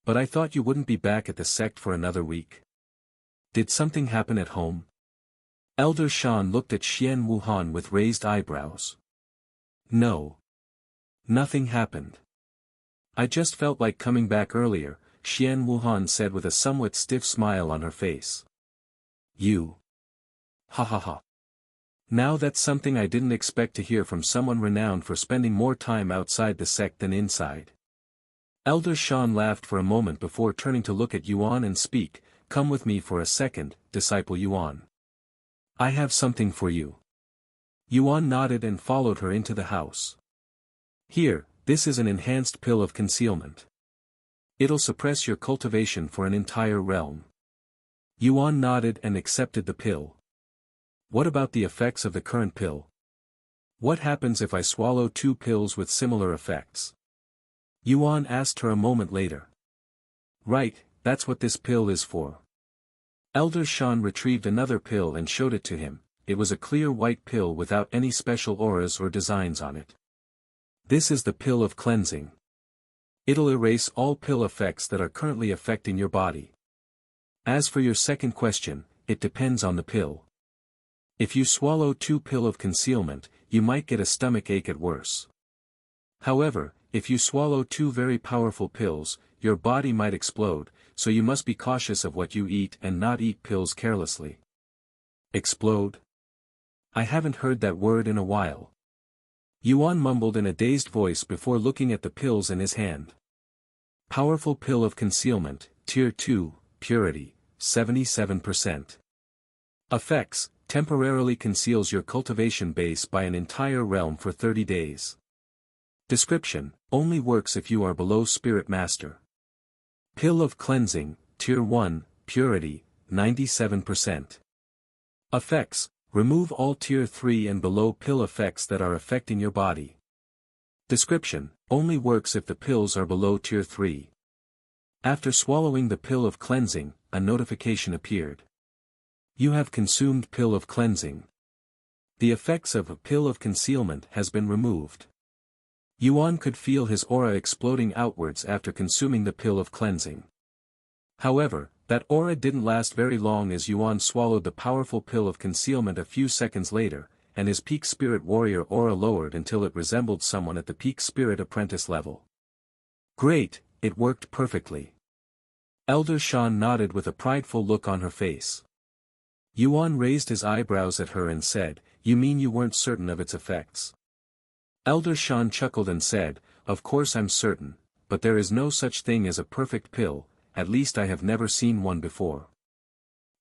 But I thought you wouldn't be back at the sect for another week. Did something happen at home? Elder Shien looked at Shien Wuhan with raised eyebrows. No. Nothing happened. I just felt like coming back earlier, Shien Wuhan said with a somewhat stiff smile on her face. You. Ha ha ha. Now that's something I didn't expect to hear from someone renowned for spending more time outside the sect than inside. Elder Shien laughed for a moment before turning to look at Yuan and speak, come with me for a second, disciple Yuan. I have something for you. Yuan nodded and followed her into the house. Here, this is an enhanced pill of concealment. It'll suppress your cultivation for an entire realm. Yuan nodded and accepted the pill. What about the effects of the current pill? What happens if I swallow 2 pills with similar effects? Yuan asked her a moment later. Right, that's what this pill is for. Elder Shien retrieved another pill and showed it to him. It was a clear white pill without any special auras or designs on it. This is the pill of cleansing. It'll erase all pill effects that are currently affecting your body. As for your second question, it depends on the pill. If you swallow 2 pill of concealment, you might get a stomach ache at worst. However, if you swallow 2 very powerful pills, your body might explode, so you must be cautious of what you eat and not eat pills carelessly. Explode? I haven't heard that word in a while. Yuan mumbled in a dazed voice before looking at the pills in his hand. Powerful pill of concealment, Tier 2, purity, 77%. Effects, temporarily conceals your cultivation base by an entire realm for 30 days. Description, only works if you are below Spirit Master. Pill of Cleansing, Tier 1, Purity, 97%. Effects, remove all Tier 3 and below pill effects that are affecting your body. Description, only works if the pills are below Tier 3. After swallowing the pill of cleansing, a notification appeared. You have consumed pill of cleansing. The effects of a pill of concealment has been removed. Yuan could feel his aura exploding outwards after consuming the pill of cleansing. However, that aura didn't last very long as Yuan swallowed the powerful pill of concealment a few seconds later, and his peak spirit warrior aura lowered until it resembled someone at the peak spirit apprentice level. Great, it worked perfectly. Elder Shien nodded with a prideful look on her face. Yuan raised his eyebrows at her and said, you mean you weren't certain of its effects? Elder Shien chuckled and said, of course I'm certain, but there is no such thing as a perfect pill, at least I have never seen one before.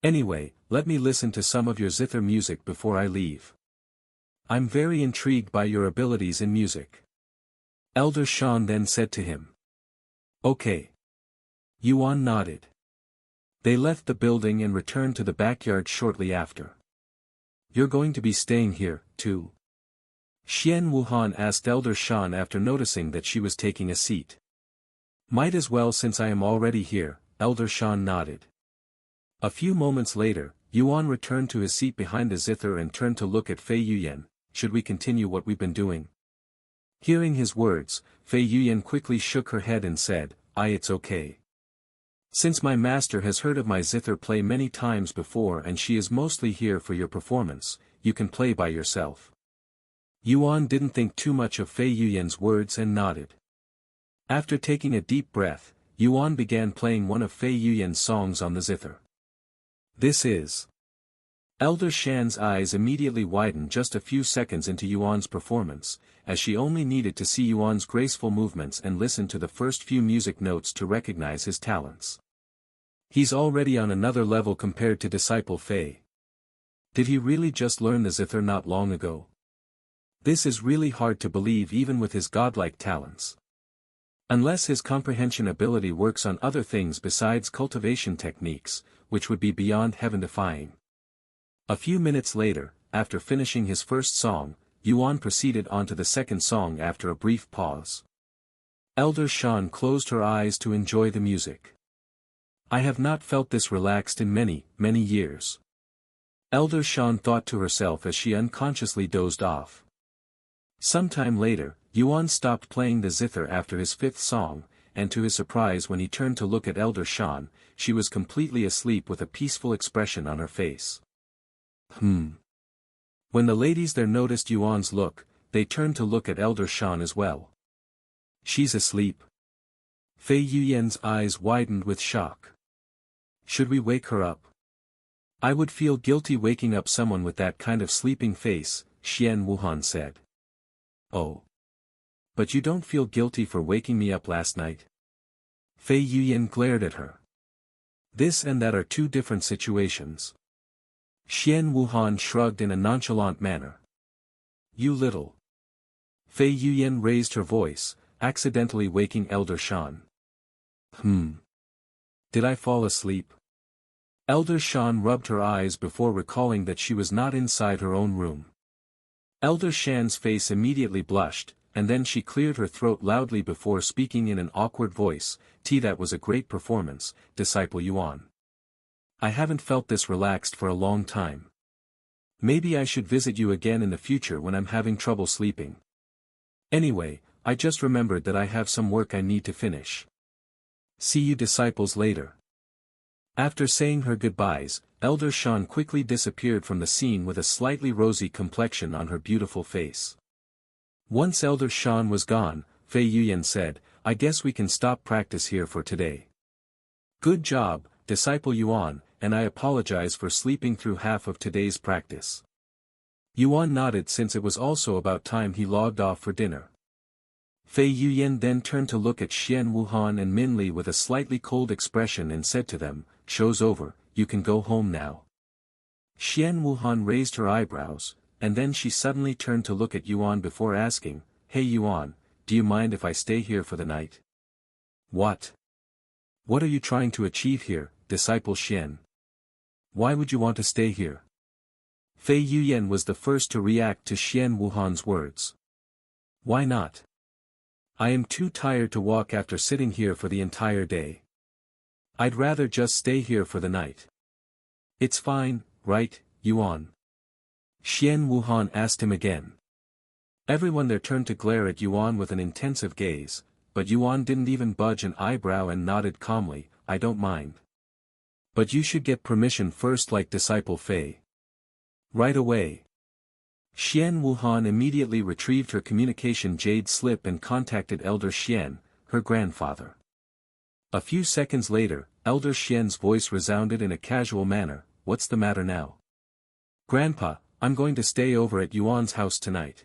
Anyway, let me listen to some of your zither music before I leave. I'm very intrigued by your abilities in music. Elder Shien then said to him. Okay. Yuan nodded. They left the building and returned to the backyard shortly after. You're going to be staying here, too? Shien Wuhan asked Elder Shan after noticing that she was taking a seat. Might as well since I am already here, Elder Shan nodded. A few moments later, Yuan returned to his seat behind the zither and turned to look at Fei Yuyan. Should we continue what we've been doing? Hearing his words, Fei Yuyan quickly shook her head and said, it's okay. Since my master has heard of my zither play many times before and she is mostly here for your performance, you can play by yourself. Yuan didn't think too much of Fei Yuyan's words and nodded. After taking a deep breath, Yuan began playing one of Fei Yuyan's songs on the zither. This is. Elder Shan's eyes immediately widened just a few seconds into Yuan's performance, as she only needed to see Yuan's graceful movements and listen to the first few music notes to recognize his talents. He's already on another level compared to disciple Fei. Did he really just learn the zither not long ago? This is really hard to believe even with his godlike talents. Unless his comprehension ability works on other things besides cultivation techniques, which would be beyond heaven-defying. A few minutes later, after finishing his first song, Yuan proceeded on to the second song after a brief pause. Elder Shan closed her eyes to enjoy the music. I have not felt this relaxed in many, many years. Elder Shan thought to herself as she unconsciously dozed off. Sometime later, Yuan stopped playing the zither after his fifth song, and to his surprise when he turned to look at Elder Shan, she was completely asleep with a peaceful expression on her face. When the ladies there noticed Yuan's look, they turned to look at Elder Shan as well. She's asleep. Fei Yuyan's eyes widened with shock. Should we wake her up? I would feel guilty waking up someone with that kind of sleeping face, Shien Wuhan said. Oh. But you don't feel guilty for waking me up last night? Fei Yuyan glared at her. This and that are two different situations. Shien Wuhan shrugged in a nonchalant manner. You little. Fei Yuyan raised her voice, accidentally waking Elder Shan. Did I fall asleep? Elder Shan rubbed her eyes before recalling that she was not inside her own room. Elder Shan's face immediately blushed, and then she cleared her throat loudly before speaking in an awkward voice, that was a great performance, Disciple Yuan. I haven't felt this relaxed for a long time. Maybe I should visit you again in the future when I'm having trouble sleeping. Anyway, I just remembered that I have some work I need to finish. See you disciples later. After saying her goodbyes, Elder Shan quickly disappeared from the scene with a slightly rosy complexion on her beautiful face. Once Elder Shan was gone, Fei Yuyan said, I guess we can stop practice here for today. Good job, Disciple Yuan, and I apologize for sleeping through half of today's practice. Yuan nodded since it was also about time he logged off for dinner. Fei Yuyan then turned to look at Shien Wuhan and Min Li with a slightly cold expression and said to them, Show's over, you can go home now. Shien Wuhan raised her eyebrows, and then she suddenly turned to look at Yuan before asking, Hey Yuan, do you mind if I stay here for the night? What? What are you trying to achieve here, Disciple Shien? Why would you want to stay here? Fei Yuyan was the first to react to Shien Wuhan's words. Why not? I am too tired to walk after sitting here for the entire day. I'd rather just stay here for the night. It's fine, right, Yuan? Shien Wuhan asked him again. Everyone there turned to glare at Yuan with an intensive gaze, but Yuan didn't even budge an eyebrow and nodded calmly, I don't mind. But you should get permission first like Disciple Fei. Right away. Shien Wuhan immediately retrieved her communication jade slip and contacted Elder Shien, her grandfather. A few seconds later, Elder Shien's voice resounded in a casual manner, What's the matter now? Grandpa, I'm going to stay over at Yuan's house tonight.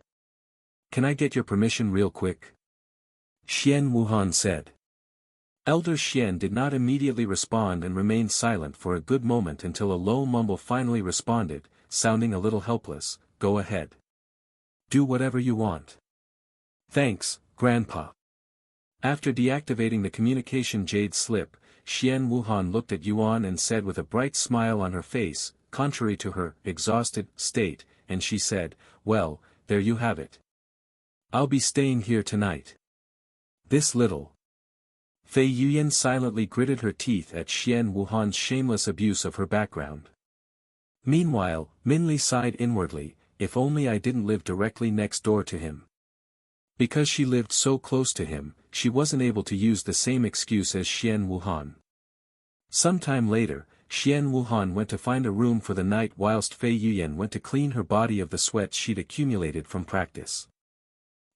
Can I get your permission real quick? Shien Wuhan said. Elder Shien did not immediately respond and remained silent for a good moment until a low mumble finally responded, sounding a little helpless, Go ahead. Do whatever you want. Thanks, Grandpa. After deactivating the communication jade slip, Shien Wuhan looked at Yuan and said with a bright smile on her face, contrary to her exhausted state, and she said, Well, there you have it, I'll be staying here tonight. This little. Fei Yuyan silently gritted her teeth at Shien Wuhan's shameless abuse of her background. Meanwhile, Minli sighed inwardly, if only I didn't live directly next door to him. Because she lived so close to him, she wasn't able to use the same excuse as Shien Wuhan. Sometime later, Shien Wuhan went to find a room for the night whilst Fei Yuyan went to clean her body of the sweat she'd accumulated from practice.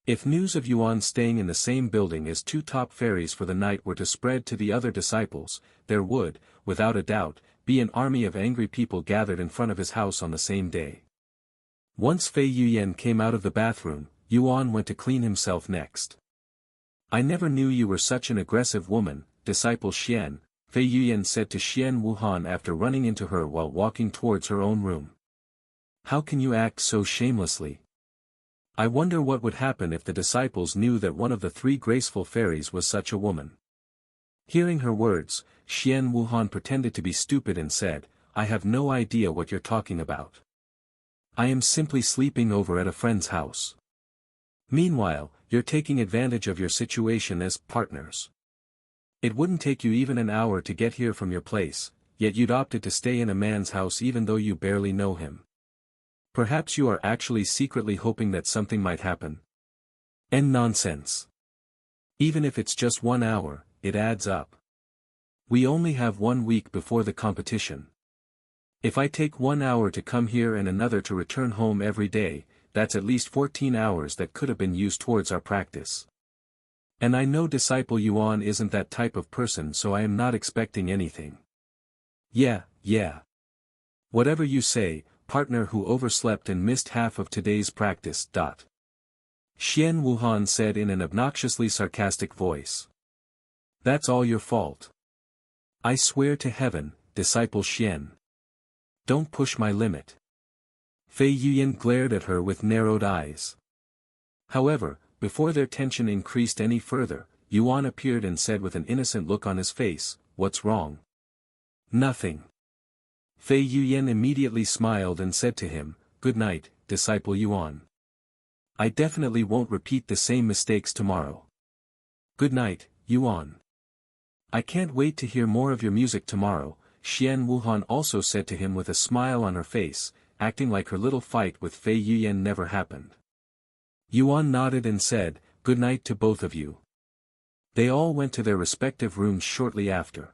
If news of Yuan staying in the same building as two top fairies for the night were to spread to the other disciples, there would, without a doubt, be an army of angry people gathered in front of his house on the same day. Once Fei Yuyan came out of the bathroom, Yuan went to clean himself next. I never knew you were such an aggressive woman, disciple Shien, Fei Yuyan said to Shien Wuhan after running into her while walking towards her own room. How can you act so shamelessly? I wonder what would happen if the disciples knew that one of the three graceful fairies was such a woman. Hearing her words, Shien Wuhan pretended to be stupid and said, I have no idea what you're talking about. I am simply sleeping over at a friend's house. Meanwhile, you're taking advantage of your situation as partners. It wouldn't take you even an hour to get here from your place, yet you'd opted to stay in a man's house even though you barely know him. Perhaps you are actually secretly hoping that something might happen. And nonsense. Even if it's just 1 hour, it adds up. We only have 1 week before the competition. If I take 1 hour to come here and another to return home every day, that's at least 14 hours that could have been used towards our practice. And I know disciple Yuan isn't that type of person, so I am not expecting anything. Yeah. Whatever you say, partner who overslept and missed half of today's practice. Shien Wuhan said in an obnoxiously sarcastic voice. That's all your fault. I swear to heaven, disciple Shien. Don't push my limit. Fei Yuyan glared at her with narrowed eyes. However, before their tension increased any further, Yuan appeared and said with an innocent look on his face, What's wrong? Nothing. Fei Yuyan immediately smiled and said to him, Good night, disciple Yuan. I definitely won't repeat the same mistakes tomorrow. Good night, Yuan. I can't wait to hear more of your music tomorrow, Shien Wuhan also said to him with a smile on her face, acting like her little fight with Fei Yuyan never happened. Yuan nodded and said, Good night to both of you. They all went to their respective rooms shortly after.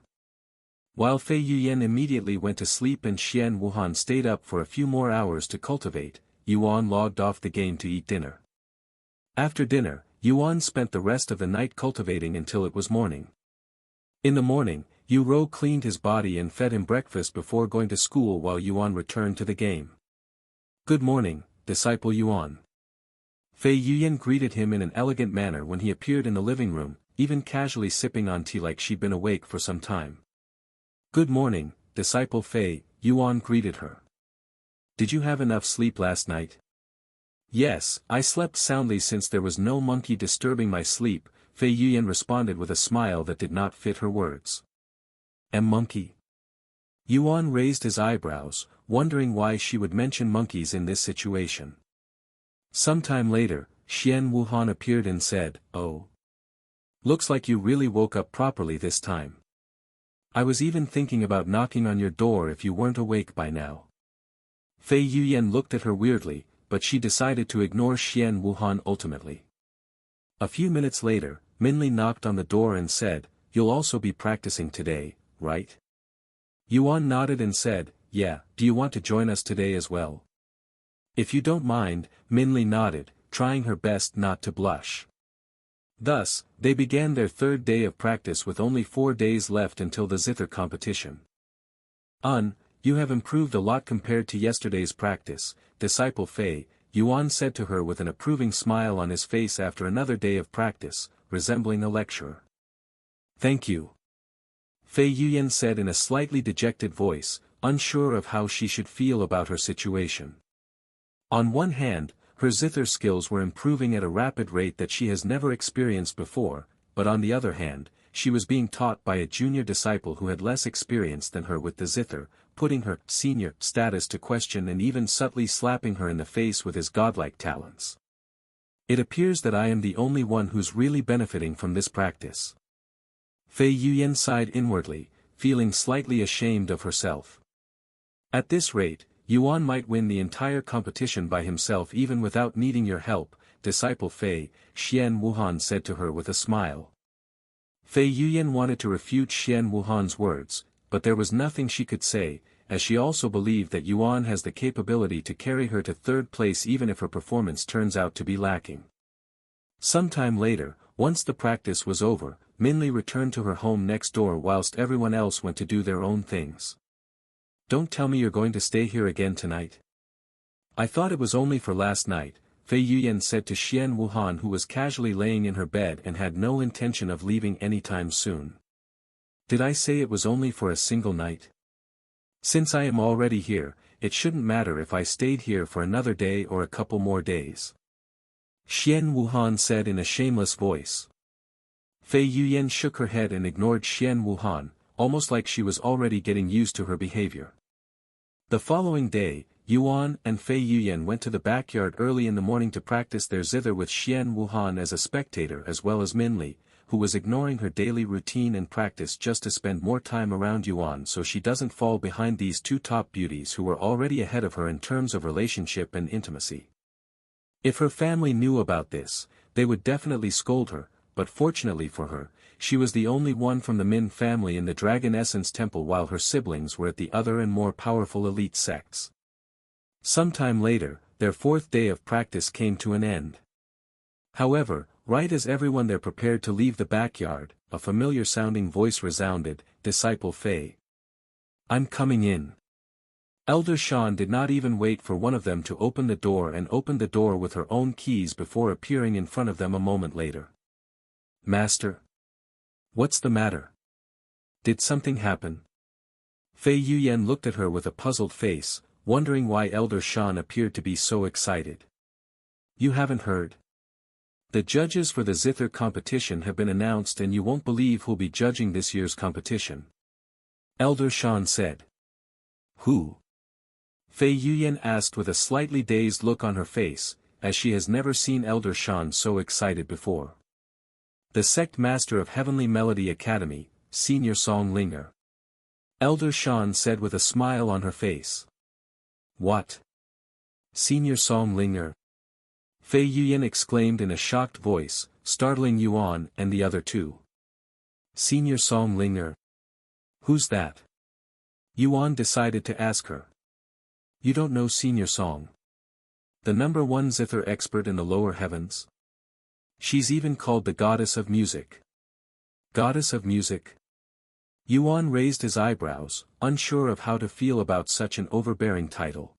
While Fei Yuyan immediately went to sleep and Shien Wuhan stayed up for a few more hours to cultivate, Yuan logged off the game to eat dinner. After dinner, Yuan spent the rest of the night cultivating until it was morning. In the morning, Yu cleaned his body and fed him breakfast before going to school while Yuan returned to the game. Good morning, disciple Yuan. Fei Yuyan greeted him in an elegant manner when he appeared in the living room, even casually sipping on tea like she'd been awake for some time. Good morning, disciple Fei, Yuan greeted her. Did you have enough sleep last night? Yes, I slept soundly since there was no monkey disturbing my sleep, Fei Yuyan responded with a smile that did not fit her words. A monkey? Yuan raised his eyebrows, wondering why she would mention monkeys in this situation. Sometime later, Shien Wuhan appeared and said, Oh. Looks like you really woke up properly this time. I was even thinking about knocking on your door if you weren't awake by now. Fei Yuyan looked at her weirdly, but she decided to ignore Shien Wuhan ultimately. A few minutes later, Minli knocked on the door and said, You'll also be practicing today, right? Yuan nodded and said, Yeah, do you want to join us today as well? If you don't mind, Minli nodded, trying her best not to blush. Thus, they began their third day of practice with only 4 days left until the zither competition. You have improved a lot compared to yesterday's practice, disciple Fei, Yuan said to her with an approving smile on his face after another day of practice, resembling a lecturer. Thank you. Fei Yuyan said in a slightly dejected voice, unsure of how she should feel about her situation. On one hand, her zither skills were improving at a rapid rate that she has never experienced before, but on the other hand, she was being taught by a junior disciple who had less experience than her with the zither, putting her senior status to question and even subtly slapping her in the face with his godlike talents. It appears that I am the only one who's really benefiting from this practice. Fei Yuan sighed inwardly, feeling slightly ashamed of herself. At this rate, Yuan might win the entire competition by himself even without needing your help, disciple Fei, Shien Wuhan said to her with a smile. Fei Yuan wanted to refute Shien Wuhan's words, but there was nothing she could say, as she also believed that Yuan has the capability to carry her to third place even if her performance turns out to be lacking. Sometime later, once the practice was over, Minli returned to her home next door whilst everyone else went to do their own things. Don't tell me you're going to stay here again tonight. I thought it was only for last night, Fei Yuan said to Shien Wuhan, who was casually laying in her bed and had no intention of leaving anytime soon. Did I say it was only for a single night? Since I am already here, it shouldn't matter if I stayed here for another day or a couple more days. Shien Wuhan said in a shameless voice. Fei Yuan shook her head and ignored Shien Wuhan, almost like she was already getting used to her behavior. The following day, Yuan and Fei Yuan went to the backyard early in the morning to practice their zither with Shien Wuhan as a spectator as well as Minli, who was ignoring her daily routine and practice just to spend more time around Yuan so she doesn't fall behind these two top beauties who were already ahead of her in terms of relationship and intimacy. If her family knew about this, they would definitely scold her, but fortunately for her, she was the only one from the Min family in the Dragon Essence Temple while her siblings were at the other and more powerful elite sects. Sometime later, their fourth day of practice came to an end. However, right as everyone there prepared to leave the backyard, a familiar-sounding voice resounded, "Disciple Fei. I'm coming in." Elder Shien did not even wait for one of them to open the door and opened the door with her own keys before appearing in front of them a moment later. "Master? What's the matter? Did something happen?" Fei Yuan looked at her with a puzzled face, wondering why Elder Shien appeared to be so excited. "You haven't heard? The judges for the zither competition have been announced and you won't believe who'll be judging this year's competition," Elder Shien said. "Who?" Fei Yuan asked with a slightly dazed look on her face, as she has never seen Elder Shien so excited before. "The sect master of Heavenly Melody Academy, Senior Song Linger," Elder Shien said with a smile on her face. "What? Senior Song Linger?" Fei Yuan exclaimed in a shocked voice, startling Yuan and the other two. "Senior Song Linger? Who's that?" Yuan decided to ask her. "You don't know Senior Song? The #1 zither expert in the lower heavens? She's even called the Goddess of Music." "Goddess of Music?" Yuan raised his eyebrows, unsure of how to feel about such an overbearing title.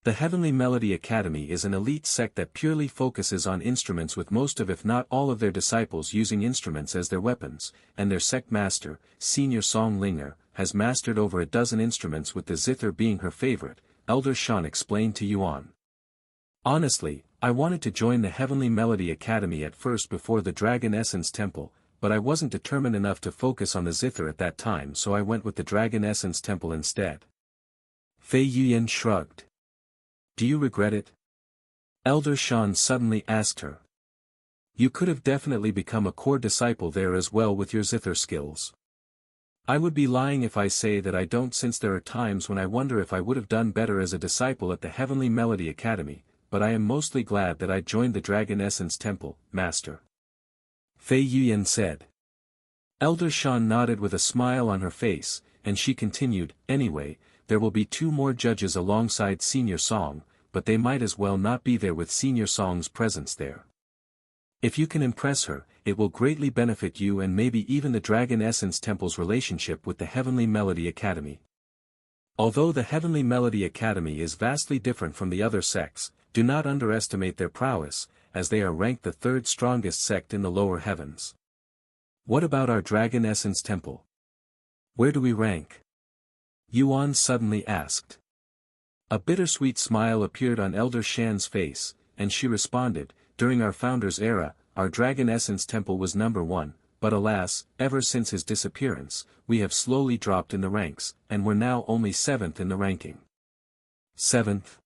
The Heavenly Melody Academy is an elite sect that purely focuses on instruments, with most of if not all of their disciples using instruments as their weapons, and their sect master, Senior Song Linger, has mastered over a dozen instruments, with the zither being her favorite, Elder Shien explained to Yuan. "Honestly, I wanted to join the Heavenly Melody Academy at first before the Dragon Essence Temple, but I wasn't determined enough to focus on the zither at that time, so I went with the Dragon Essence Temple instead." Fei Yuan shrugged. "Do you regret it?" Elder Shien suddenly asked her. "You could have definitely become a core disciple there as well with your zither skills." "I would be lying if I say that I don't, since there are times when I wonder if I would have done better as a disciple at the Heavenly Melody Academy, but I am mostly glad that I joined the Dragon Essence Temple, Master," Fei Yuan said. Elder Shien nodded with a smile on her face, and she continued, "Anyway, there will be 2 more judges alongside Senior Song, but they might as well not be there with Senior Song's presence there. If you can impress her, it will greatly benefit you and maybe even the Dragon Essence Temple's relationship with the Heavenly Melody Academy." Although the Heavenly Melody Academy is vastly different from the other sects, do not underestimate their prowess, as they are ranked the 3rd strongest sect in the lower heavens. "What about our Dragon Essence Temple? Where do we rank?" Yuan suddenly asked. A bittersweet smile appeared on Elder Shien's face, and she responded, "During our founder's era, our Dragon Essence Temple was #1, but alas, ever since his disappearance, we have slowly dropped in the ranks, and we're now only 7th in the ranking." "7th?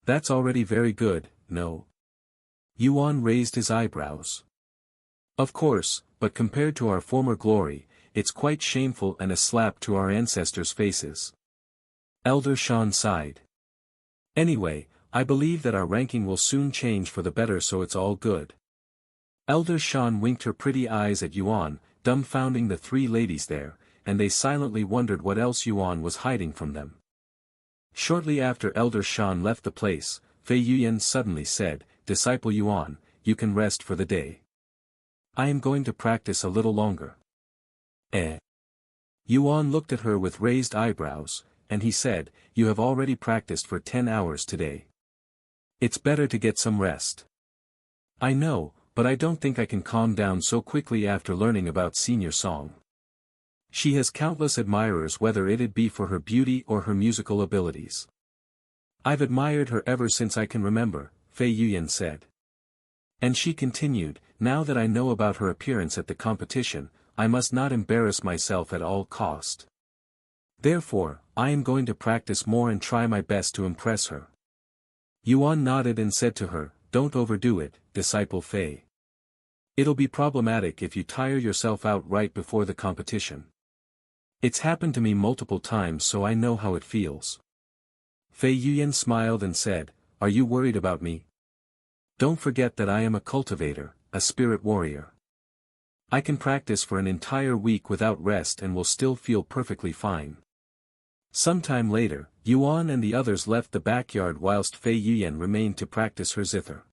That's already very good, no?" Yuan raised his eyebrows. Of course, but compared to our former glory, it's quite shameful and a slap to our ancestors' faces. Elder Shien sighed. Anyway, I believe that our ranking will soon change for the better, so it's all good. Elder Shien winked her pretty eyes at Yuan, dumbfounding the three ladies there, and they silently wondered what else Yuan was hiding from them. Shortly after Elder Shien left the place, Fei Yuyan suddenly said, "Disciple Yuan, you can rest for the day. I am going to practice a little longer." Eh? Yuan looked at her with raised eyebrows, and he said, "You have already practiced for 10 hours today. It's better to get some rest." "I know, but I don't think I can calm down so quickly after learning about Senior Song. She has countless admirers, whether it'd be for her beauty or her musical abilities. I've admired her ever since I can remember," Fei Yuyan said. And she continued, "Now that I know about her appearance at the competition, I must not embarrass myself at all cost. Therefore, I am going to practice more and try my best to impress her." Yuan nodded and said to her, "Don't overdo it, Disciple Fei. It'll be problematic if you tire yourself out right before the competition. It's happened to me multiple times, so I know how it feels." Fei Yuyan smiled and said, "Are you worried about me? Don't forget that I am a cultivator, a spirit warrior. I can practice for an entire week without rest and will still feel perfectly fine." Sometime later, Yuan and the others left the backyard whilst Fei Yuyan remained to practice her zither.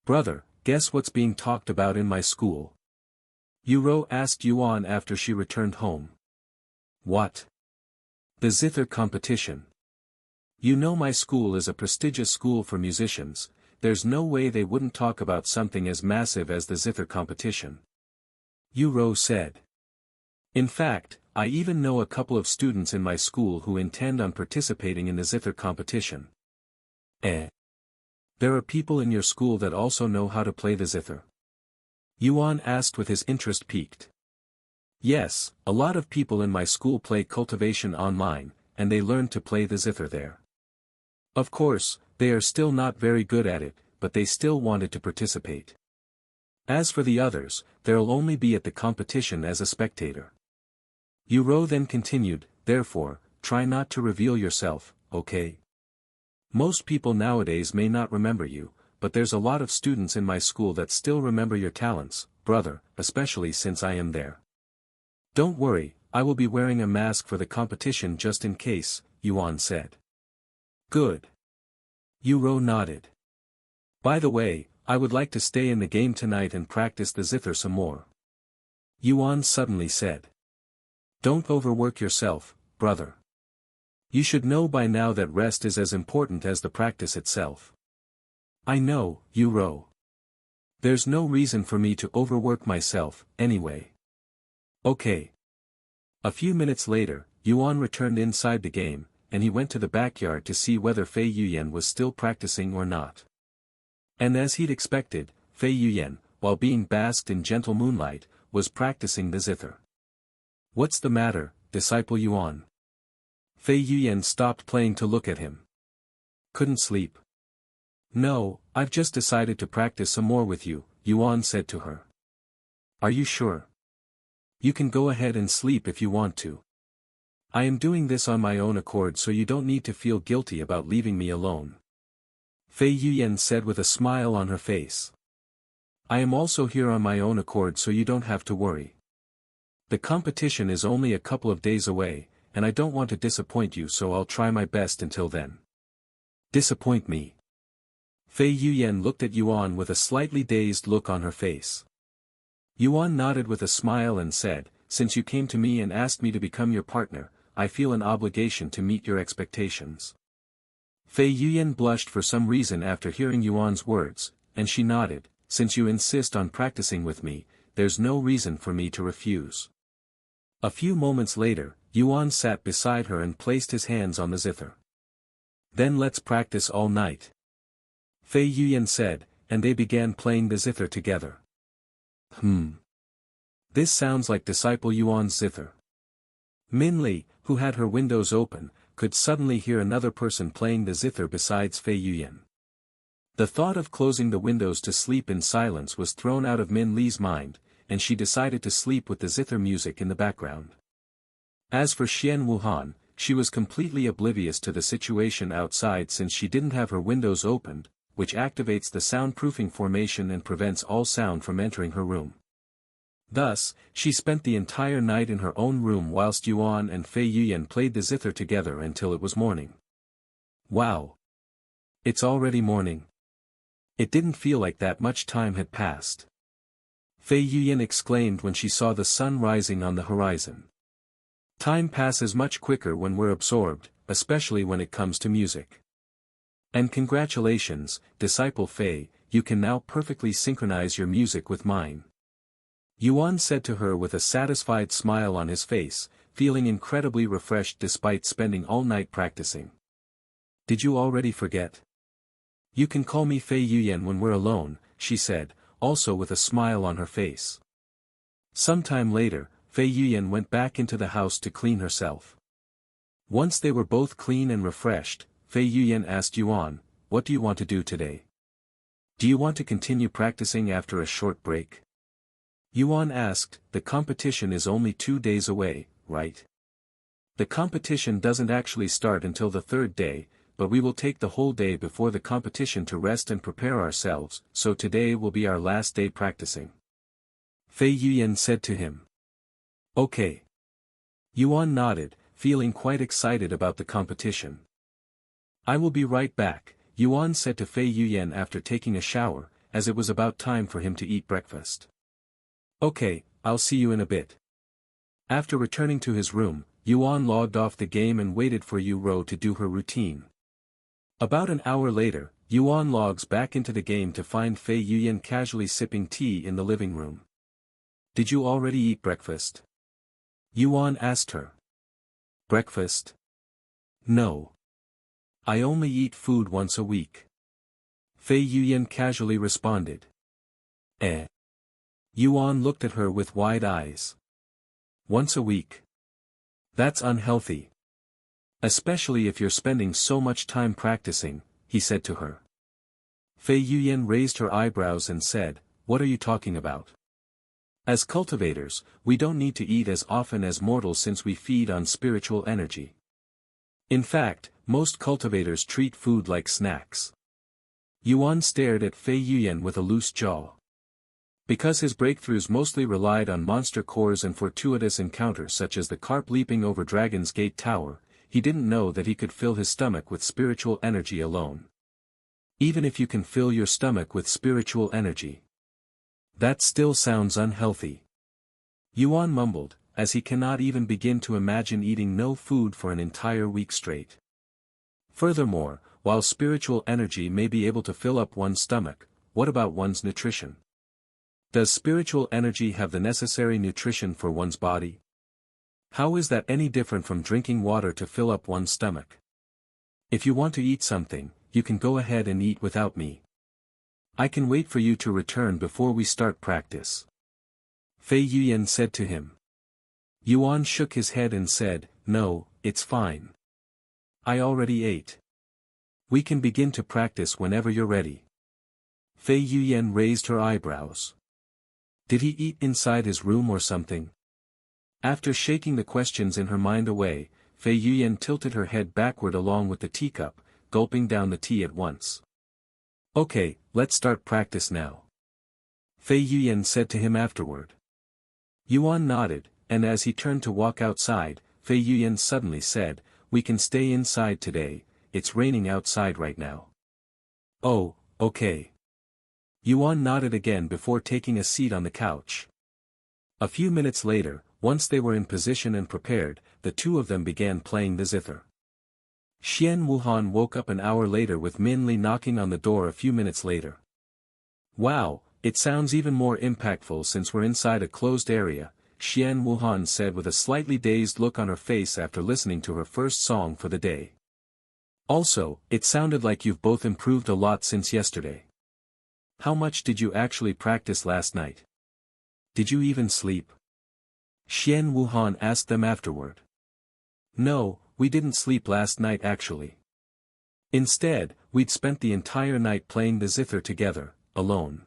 "Brother, guess what's being talked about in my school?" Yuro asked Yuan after she returned home. "What?" "The zither competition. You know my school is a prestigious school for musicians, there's no way they wouldn't talk about something as massive as the zither competition," Yuro said. "In fact, I even know a couple of students in my school who intend on participating in the zither competition." "Eh? There are people in your school that also know how to play the zither?" Yuan asked with his interest piqued. "Yes, a lot of people in my school play Cultivation Online, and they learned to play the zither there. Of course, they are still not very good at it, but they still wanted to participate. As for the others, they'll only be at the competition as a spectator." Yuro then continued, "Therefore, try not to reveal yourself, okay? Most people nowadays may not remember you, but there's a lot of students in my school that still remember your talents, brother, especially since I am there. Don't worry, I will be wearing a mask for the competition just in case," Yuan said. "Good." Yuro nodded. "By the way, I would like to stay in the game tonight and practice the zither some more," Yuan suddenly said. "Don't overwork yourself, brother. You should know by now that rest is as important as the practice itself." "I know, Yuro. There's no reason for me to overwork myself, anyway." "Okay." A few minutes later, Yuan returned inside the game, and he went to the backyard to see whether Fei Yuyan was still practicing or not. And as he'd expected, Fei Yuyan, while being basked in gentle moonlight, was practicing the zither. "What's the matter, Disciple Yuan?" Fei Yuyan stopped playing to look at him. "Couldn't sleep?" "No, I've just decided to practice some more with you," Yuan said to her. "Are you sure? You can go ahead and sleep if you want to. I am doing this on my own accord, so you don't need to feel guilty about leaving me alone," Fei Yuyan said with a smile on her face. "I am also here on my own accord, so you don't have to worry. The competition is only a couple of days away, and I don't want to disappoint you, so I'll try my best until then." "Disappoint me?" Fei Yuyan looked at Yuan with a slightly dazed look on her face. Yuan nodded with a smile and said, "Since you came to me and asked me to become your partner, I feel an obligation to meet your expectations." Fei Yuyan blushed for some reason after hearing Yuan's words, and she nodded, "Since you insist on practicing with me, there's no reason for me to refuse." A few moments later, Yuan sat beside her and placed his hands on the zither. "Then let's practice all night," Fei Yuyan said, and they began playing the zither together. This sounds like Disciple Yuan's zither." Min Li, who had her windows open, could suddenly hear another person playing the zither besides Fei Yuyan. The thought of closing the windows to sleep in silence was thrown out of Min Li's mind, and she decided to sleep with the zither music in the background. As for Shien Wuhan, she was completely oblivious to the situation outside since she didn't have her windows opened, which activates the soundproofing formation and prevents all sound from entering her room. Thus, she spent the entire night in her own room whilst Yuan and Fei Yuyan played the zither together until it was morning. Wow! It's already morning. It didn't feel like that much time had passed. Fei Yuyan exclaimed when she saw the sun rising on the horizon. Time passes much quicker when we're absorbed, especially when it comes to music. And congratulations, disciple Fei, you can now perfectly synchronize your music with mine. Yuan said to her with a satisfied smile on his face, feeling incredibly refreshed despite spending all night practicing. Did you already forget? You can call me Fei Yuyan when we're alone, she said, also with a smile on her face. Sometime later, Fei Yuyan went back into the house to clean herself. Once they were both clean and refreshed, Fei Yuyan asked Yuan, "What do you want to do today? Do you want to continue practicing after a short break?" Yuan asked, "The competition is only 2 days away, right?" "The competition doesn't actually start until the 3rd day, but we will take the whole day before the competition to rest and prepare ourselves, so today will be our last day practicing," Fei Yuyan said to him. "Okay." Yuan nodded, feeling quite excited about the competition. "I will be right back," Yuan said to Fei Yuyan after taking a shower, as it was about time for him to eat breakfast. "Okay, I'll see you in a bit." After returning to his room, Yuan logged off the game and waited for Yu Ro to do her routine. About an hour later, Yuan logs back into the game to find Fei Yuyan casually sipping tea in the living room. "Did you already eat breakfast?" Yuan asked her. "Breakfast? No. I only eat food once a week," Fei Yuyan casually responded. "Eh?" Yuan looked at her with wide eyes. "Once a week? That's unhealthy. Especially if you're spending so much time practicing," he said to her. Fei Yuyan raised her eyebrows and said, "What are you talking about? As cultivators, we don't need to eat as often as mortals since we feed on spiritual energy. In fact, most cultivators treat food like snacks." Yuan stared at Fei Yuyan with a loose jaw. Because his breakthroughs mostly relied on monster cores and fortuitous encounters such as the carp leaping over Dragon's Gate Tower, he didn't know that he could fill his stomach with spiritual energy alone. Even if you can fill your stomach with spiritual energy, that still sounds unhealthy. Yuan mumbled, as he cannot even begin to imagine eating no food for an entire week straight. Furthermore, while spiritual energy may be able to fill up one's stomach, what about one's nutrition? Does spiritual energy have the necessary nutrition for one's body? How is that any different from drinking water to fill up one's stomach? If you want to eat something, you can go ahead and eat without me. I can wait for you to return before we start practice," Fei Yuyan said to him. Yuan shook his head and said, "No, it's fine. I already ate. We can begin to practice whenever you're ready." Fei Yuyan raised her eyebrows. Did he eat inside his room or something? After shaking the questions in her mind away, Fei Yuyan tilted her head backward along with the teacup, gulping down the tea at once. "Okay, let's start practice now," Fei Yuyan said to him afterward. Yuan nodded, and as he turned to walk outside, Fei Yuyan suddenly said, "We can stay inside today, it's raining outside right now." "Oh, okay." Yuan nodded again before taking a seat on the couch. A few minutes later, once they were in position and prepared, the two of them began playing the zither. Shien Wuhan woke up an hour later with Min Li knocking on the door a few minutes later. "Wow, it sounds even more impactful since we're inside a closed area," Shien Wuhan said with a slightly dazed look on her face after listening to her first song for the day. "Also, it sounded like you've both improved a lot since yesterday. How much did you actually practice last night? Did you even sleep?" Shien Wuhan asked them afterward. "No, we didn't sleep last night actually. Instead, we'd spent the entire night playing the zither together, alone.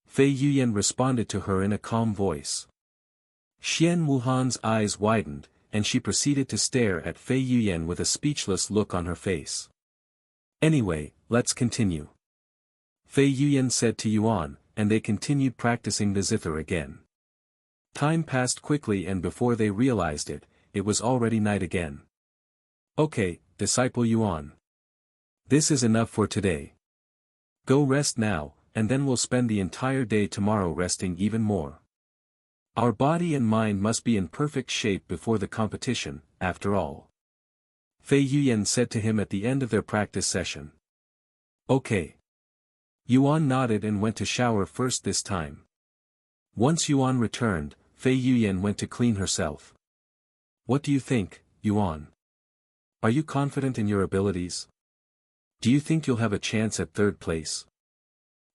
Fei Yuyan responded to her in a calm voice. Shien Wuhan's eyes widened, and she proceeded to stare at Fei Yuyan with a speechless look on her face. Anyway, let's continue. Fei Yuyan said to Yuan, and they continued practicing the zither again. Time passed quickly, and before they realized it, it was already night again. Okay, disciple Yuan. This is enough for today. Go rest now, and then we'll spend the entire day tomorrow resting even more. Our body and mind must be in perfect shape before the competition, after all. Fei Yuyan said to him at the end of their practice session. Okay. Yuan nodded and went to shower first this time. Once Yuan returned, Fei Yuyan went to clean herself. What do you think, Yuan? Are you confident in your abilities? Do you think you'll have a chance at third place?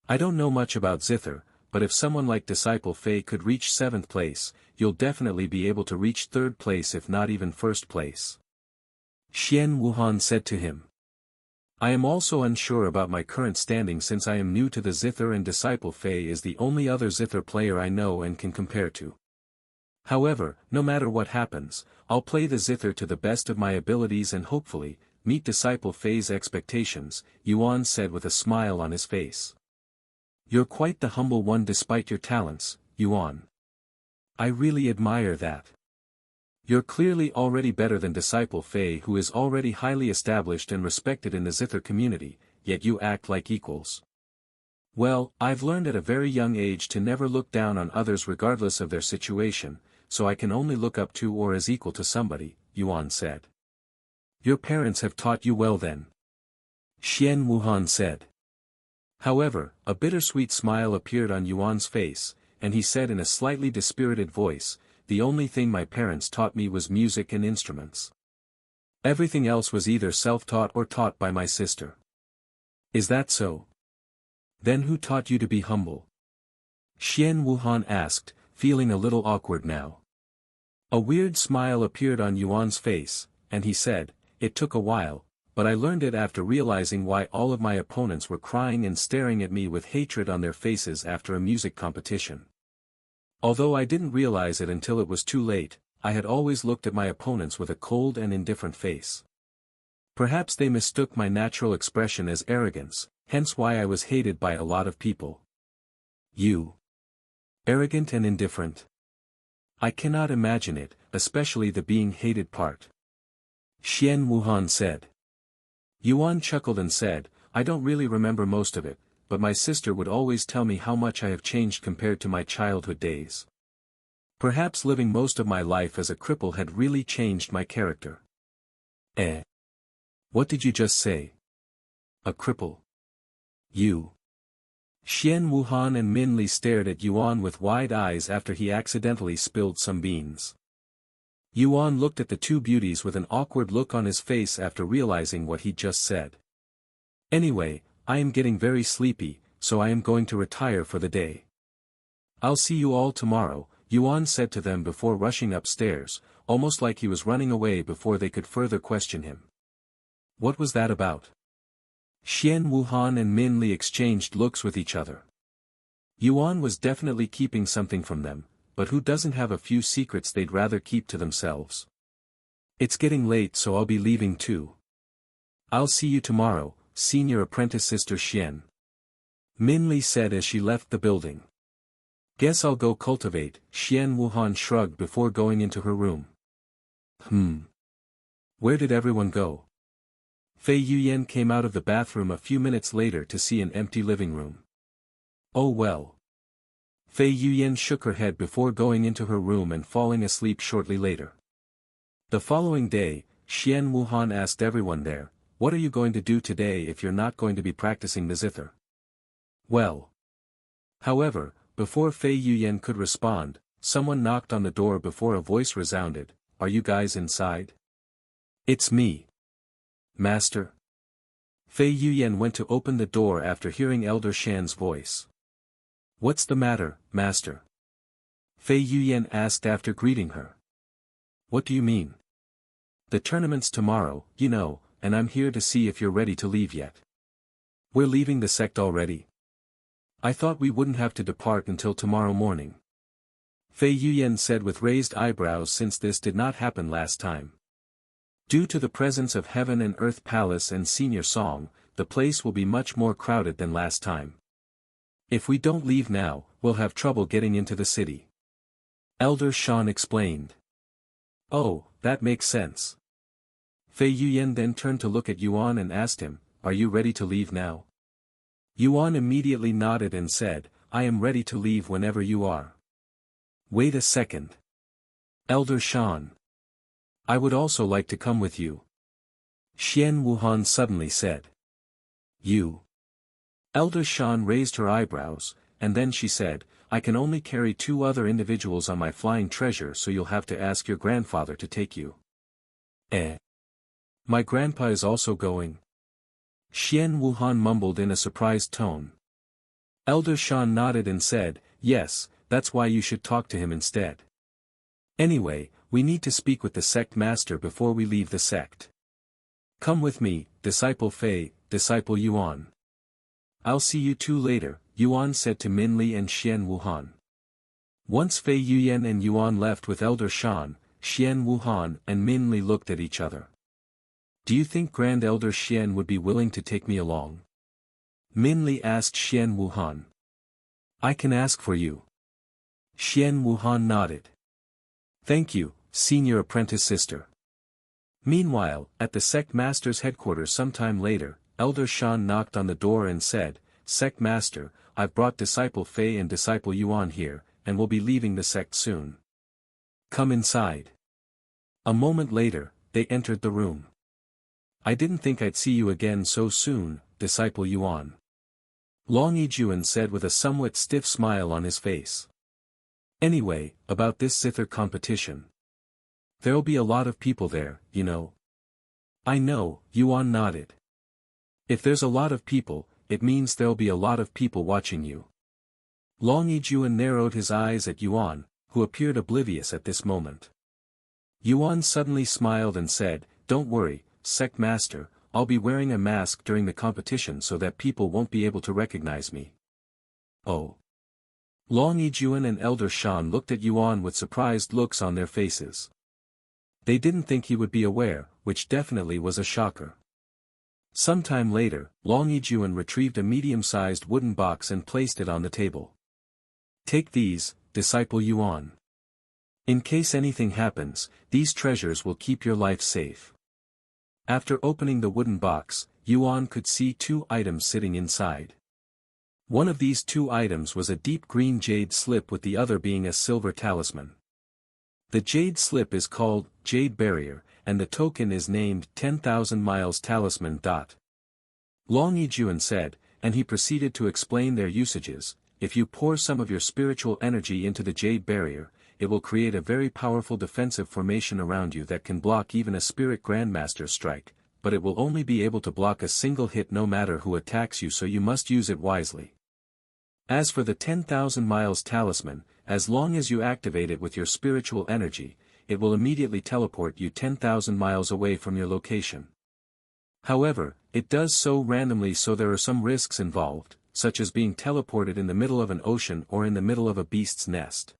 I don't know much about zither, but if someone like Disciple Fei could reach 7th place, you'll definitely be able to reach 3rd place if not even 1st place. Shien Wuhan said to him. I am also unsure about my current standing since I am new to the zither and Disciple Fei is the only other zither player I know and can compare to. However, no matter what happens, I'll play the zither to the best of my abilities and hopefully, meet Disciple Fei's expectations, Yuan said with a smile on his face. You're quite the humble one despite your talents, Yuan. I really admire that. You're clearly already better than Disciple Fei who is already highly established and respected in the zither community, yet you act like equals. Well, I've learned at a very young age to never look down on others regardless of their situation, so I can only look up to or as equal to somebody, Yuan said. Your parents have taught you well then. Shien Wuhan said. However, a bittersweet smile appeared on Yuan's face, and he said in a slightly dispirited voice, the only thing my parents taught me was music and instruments. Everything else was either self-taught or taught by my sister. Is that so? Then who taught you to be humble? Shien Wuhan asked, feeling a little awkward now. A weird smile appeared on Yuan's face, and he said, it took a while, but I learned it after realizing why all of my opponents were crying and staring at me with hatred on their faces after a music competition. Although I didn't realize it until it was too late, I had always looked at my opponents with a cold and indifferent face. Perhaps they mistook my natural expression as arrogance, hence why I was hated by a lot of people. You. Arrogant and indifferent. I cannot imagine it, especially the being hated part. Shien Wuhan said. Yuan chuckled and said, I don't really remember most of it, but my sister would always tell me how much I have changed compared to my childhood days. Perhaps living most of my life as a cripple had really changed my character. Eh? What did you just say? A cripple? You. Shien Wuhan and Min Li stared at Yuan with wide eyes after he accidentally spilled some beans. Yuan looked at the two beauties with an awkward look on his face after realizing what he'd just said. Anyway, I am getting very sleepy, so I am going to retire for the day. I'll see you all tomorrow, Yuan said to them before rushing upstairs, almost like he was running away before they could further question him. What was that about? Shien Wuhan and Min Li exchanged looks with each other. Yuan was definitely keeping something from them, but who doesn't have a few secrets they'd rather keep to themselves? It's getting late so I'll be leaving too. I'll see you tomorrow, Senior Apprentice Sister Shien. Min Li said as she left the building. Guess I'll go cultivate, Shien Wuhan shrugged before going into her room. Where did everyone go? Fei Yuyan came out of the bathroom a few minutes later to see an empty living room. Oh well. Fei Yuyan shook her head before going into her room and falling asleep shortly later. The following day, Shien Wuhan asked everyone there, what are you going to do today if you're not going to be practicing the zither? Well. However, before Fei Yuyan could respond, someone knocked on the door before a voice resounded, are you guys inside? It's me. Master. Fei Yuyan went to open the door after hearing Elder Shan's voice. What's the matter, Master? Fei Yuyan asked after greeting her. What do you mean? The tournament's tomorrow, you know, and I'm here to see if you're ready to leave yet. We're leaving the sect already? I thought we wouldn't have to depart until tomorrow morning. Fei Yuan said with raised eyebrows, since this did not happen last time. Due to the presence of Heaven and Earth Palace and Senior Song, the place will be much more crowded than last time. If we don't leave now, we'll have trouble getting into the city. Elder Shien explained. Oh, that makes sense. Fei Yuan then turned to look at Yuan and asked him, are you ready to leave now? Yuan immediately nodded and said, I am ready to leave whenever you are. Wait a second. Elder Shien. I would also like to come with you. Shien Wuhan suddenly said. You. Elder Shien raised her eyebrows, and then she said, I can only carry 2 other individuals on my flying treasure, so you'll have to ask your grandfather to take you. Eh? My grandpa is also going? Shien Wuhan mumbled in a surprised tone. Elder Shien nodded and said, yes, that's why you should talk to him instead. Anyway, we need to speak with the sect master before we leave the sect. Come with me, Disciple Fei, Disciple Yuan. I'll see you 2 later, Yuan said to Minli and Shien Wuhan. Once Fei Yuan and Yuan left with Elder Shien, Shien Wuhan and Minli looked at each other. Do you think Grand Elder Shien would be willing to take me along? Minli asked Shien Wuhan. I can ask for you. Shien Wuhan nodded. Thank you, Senior Apprentice Sister. Meanwhile, at the sect master's headquarters sometime later, Elder Shien knocked on the door and said, Sect Master, I've brought Disciple Fei and Disciple Yuan here, and will be leaving the sect soon. Come inside. A moment later, they entered the room. I didn't think I'd see you again so soon, Disciple Yuan. Long Yijuan said with a somewhat stiff smile on his face. Anyway, about this zither competition. There'll be a lot of people there, you know. I know, Yuan nodded. If there's a lot of people, it means there'll be a lot of people watching you. Long Yijuan narrowed his eyes at Yuan, who appeared oblivious at this moment. Yuan suddenly smiled and said, Don't worry, Sect Master, I'll be wearing a mask during the competition so that people won't be able to recognize me. Oh. Long Yijuan and Elder Shien looked at Yuan with surprised looks on their faces. They didn't think he would be aware, which definitely was a shocker. Sometime later, Long Yijuan retrieved a medium-sized wooden box and placed it on the table. Take these, Disciple Yuan. In case anything happens, these treasures will keep your life safe. After opening the wooden box, Yuan could see 2 items sitting inside. One of these 2 items was a deep green jade slip, with the other being a silver talisman. The jade slip is called Jade Barrier, and the token is named 10,000 Miles Talisman. Long Yijuan said, and he proceeded to explain their usages. If you pour some of your spiritual energy into the Jade Barrier, it will create a very powerful defensive formation around you that can block even a Spirit Grandmaster's strike, but it will only be able to block a single hit no matter who attacks you, so you must use it wisely. As for the 10,000 Miles Talisman, as long as you activate it with your spiritual energy, it will immediately teleport you 10,000 miles away from your location. However, it does so randomly, so there are some risks involved, such as being teleported in the middle of an ocean or in the middle of a beast's nest.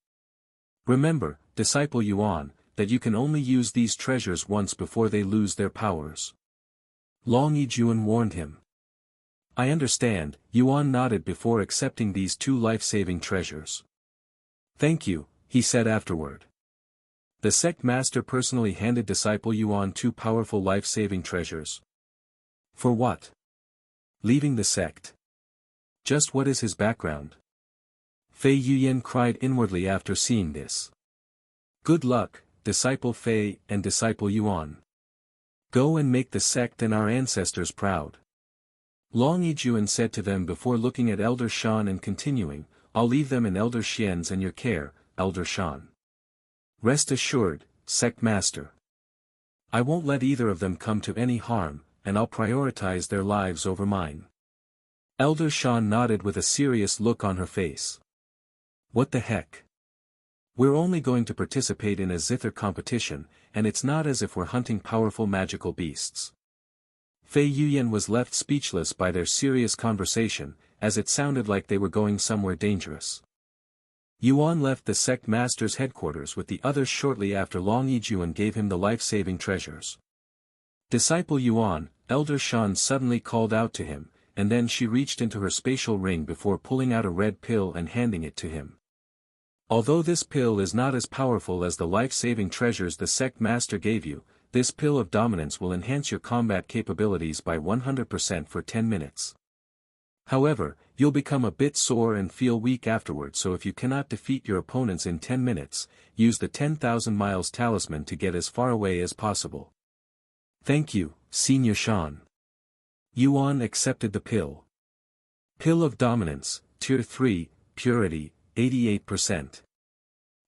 Remember, Disciple Yuan, that you can only use these treasures once before they lose their powers. Long Yijuan warned him. I understand, Yuan nodded before accepting these 2 life-saving treasures. Thank you, he said afterward. The sect master personally handed Disciple Yuan 2 powerful life-saving treasures. For what? Leaving the sect. Just what is his background? Fei Yuan cried inwardly after seeing this. Good luck, Disciple Fei and Disciple Yuan. Go and make the sect and our ancestors proud. Long Yijuan said to them before looking at Elder Shien and continuing, I'll leave them in Elder Shien's and your care, Elder Shien. Rest assured, Sect Master. I won't let either of them come to any harm, and I'll prioritize their lives over mine. Elder Shien nodded with a serious look on her face. What the heck? We're only going to participate in a zither competition, and it's not as if we're hunting powerful magical beasts. Fei Yuyan was left speechless by their serious conversation, as it sounded like they were going somewhere dangerous. Yuan left the sect master's headquarters with the others shortly after Long Yijuan gave him the life-saving treasures. Disciple Yuan, Elder Shien suddenly called out to him, and then she reached into her spatial ring before pulling out a red pill and handing it to him. Although this pill is not as powerful as the life-saving treasures the sect master gave you, this pill of dominance will enhance your combat capabilities by 100% for 10 minutes. However, you'll become a bit sore and feel weak afterward, so if you cannot defeat your opponents in 10 minutes, use the 10,000 miles talisman to get as far away as possible. Thank you, Senior Shien. Yuan accepted the pill. Pill of Dominance, Tier 3, Purity, 88%.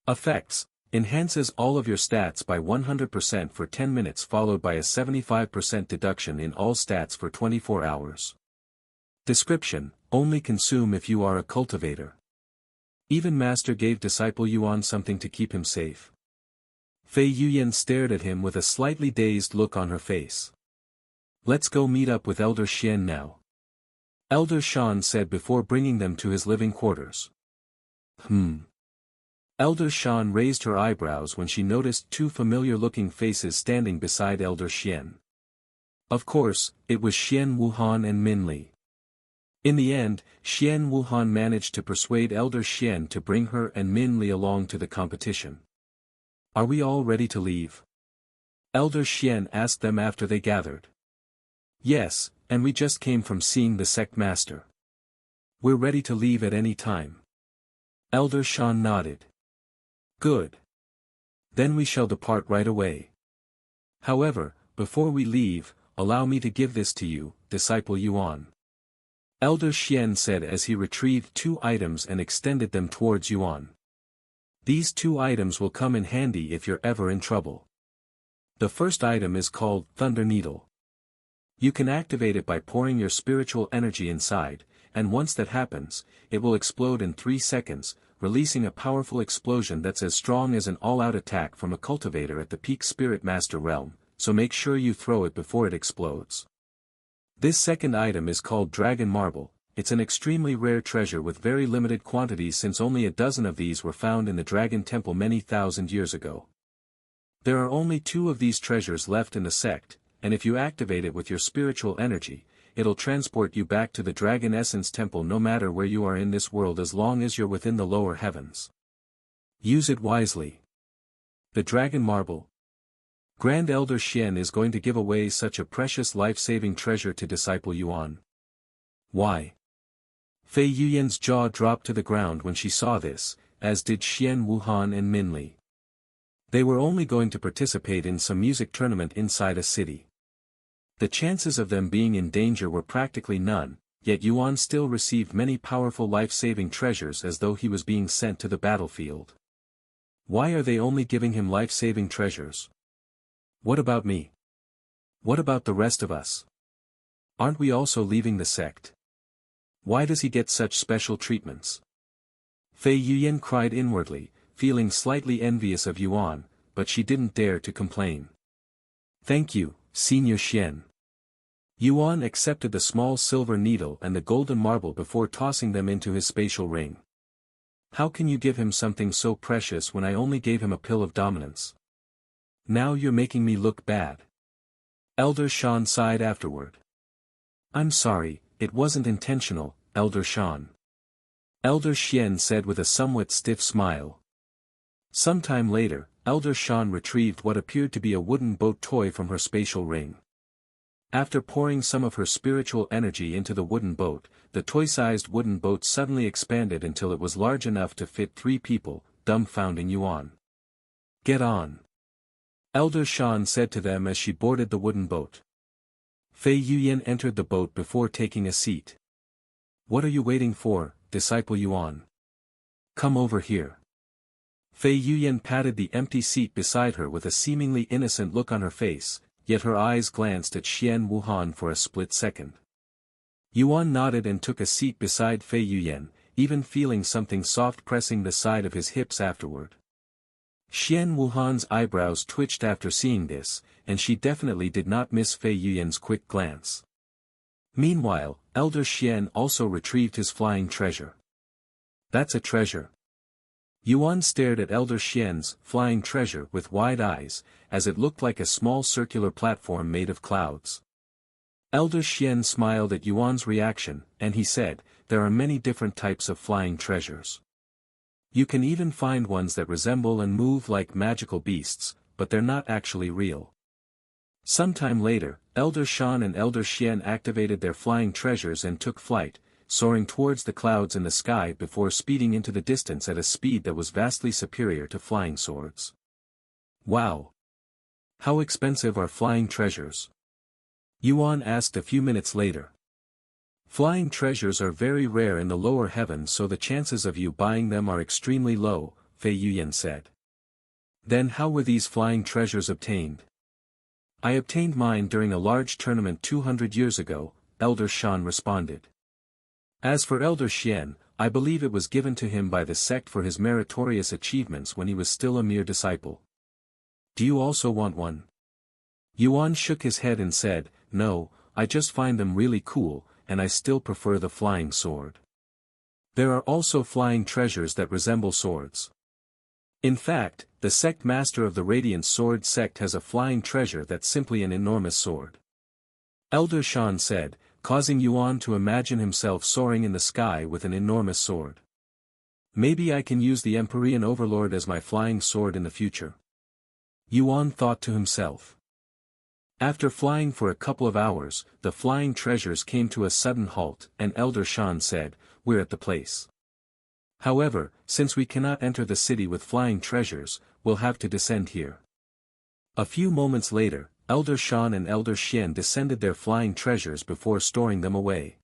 Effects: enhances all of your stats by 100% for 10 minutes followed by a 75% deduction in all stats for 24 hours. Description: only consume if you are a cultivator. Even Master gave Disciple Yuan something to keep him safe. Fei Yuyan stared at him with a slightly dazed look on her face. Let's go meet up with Elder Shien now. Elder Shien said before bringing them to his living quarters. Elder Shien raised her eyebrows when she noticed two familiar-looking faces standing beside Elder Shien. Of course, it was Shien Wuhan and Min Li. In the end, Shien Wuhan managed to persuade Elder Shien to bring her and Min Li along to the competition. Are we all ready to leave? Elder Shien asked them after they gathered. Yes, and we just came from seeing the sect master. We're ready to leave at any time. Elder Shien nodded. Good. Then we shall depart right away. However, before we leave, allow me to give this to you, Disciple Yuan. Elder Shien said as he retrieved two items and extended them towards Yuan. These two items will come in handy if you're ever in trouble. The first item is called Thunder Needle. You can activate it by pouring your spiritual energy inside, and once that happens, it will explode in 3 seconds, releasing a powerful explosion that's as strong as an all-out attack from a cultivator at the peak Spirit Master realm, so make sure you throw it before it explodes. This second item is called Dragon Marble. It's an extremely rare treasure with very limited quantities since only a dozen of these were found in the Dragon Temple many thousand years ago. There are only 2 of these treasures left in the sect, and if you activate it with your spiritual energy, it'll transport you back to the Dragon Essence Temple no matter where you are in this world as long as you're within the lower heavens. Use it wisely. The Dragon Marble. Grand Elder Shien is going to give away such a precious life-saving treasure to Disciple Yuan. Why? Fei Yuyan's jaw dropped to the ground when she saw this, as did Shien Wuhan and Min Li. They were only going to participate in some music tournament inside a city. The chances of them being in danger were practically none, yet Yuan still received many powerful life-saving treasures as though he was being sent to the battlefield. Why are they only giving him life-saving treasures? What about me? What about the rest of us? Aren't we also leaving the sect? Why does he get such special treatments? Fei Yuyan cried inwardly, feeling slightly envious of Yuan, but she didn't dare to complain. Thank you, Senior Shien. Yuan accepted the small silver needle and the golden marble before tossing them into his spatial ring. How can you give him something so precious when I only gave him a pill of dominance? Now you're making me look bad. Elder Shien sighed afterward. I'm sorry, it wasn't intentional, Elder Shien. Elder Shien said with a somewhat stiff smile. Sometime later, Elder Shien retrieved what appeared to be a wooden boat toy from her spatial ring. After pouring some of her spiritual energy into the wooden boat, the toy-sized wooden boat suddenly expanded until it was large enough to fit 3 people, dumbfounding Yuan. Get on. Elder Shien said to them as she boarded the wooden boat. Fei Yuyan entered the boat before taking a seat. What are you waiting for, Disciple Yuan? Come over here. Fei Yuyan patted the empty seat beside her with a seemingly innocent look on her face, yet her eyes glanced at Shien Wuhan for a split second. Yuan nodded and took a seat beside Fei Yuyan, even feeling something soft pressing the side of his hips afterward. Shien Wuhan's eyebrows twitched after seeing this, and she definitely did not miss Fei Yuyan's quick glance. Meanwhile, Elder Shien also retrieved his flying treasure. That's a treasure. Yuan stared at Elder Shien's flying treasure with wide eyes, as it looked like a small circular platform made of clouds. Elder Shien smiled at Yuan's reaction, and he said, "There are many different types of flying treasures. You can even find ones that resemble and move like magical beasts, but they're not actually real." Sometime later, Elder Shan and Elder Shien activated their flying treasures and took flight, soaring towards the clouds in the sky before speeding into the distance at a speed that was vastly superior to flying swords. Wow! How expensive are flying treasures? Yuan asked a few minutes later. Flying treasures are very rare in the lower heavens, so the chances of you buying them are extremely low, Fei Yuyan said. Then how were these flying treasures obtained? I obtained mine during a large tournament 200 years ago, Elder Shan responded. As for Elder Shien, I believe it was given to him by the sect for his meritorious achievements when he was still a mere disciple. Do you also want one? Yuan shook his head and said, "No, I just find them really cool, and I still prefer the flying sword." There are also flying treasures that resemble swords. In fact, the sect master of the Radiant Sword sect has a flying treasure that's simply an enormous sword. Elder Shan said, causing Yuan to imagine himself soaring in the sky with an enormous sword. Maybe I can use the Empyrean Overlord as my flying sword in the future. Yuan thought to himself. After flying for a couple of hours, the flying treasures came to a sudden halt, and Elder Shan said, "We're at the place. However, since we cannot enter the city with flying treasures, we'll have to descend here." A few moments later, Elder Shan and Elder Shien descended their flying treasures before storing them away.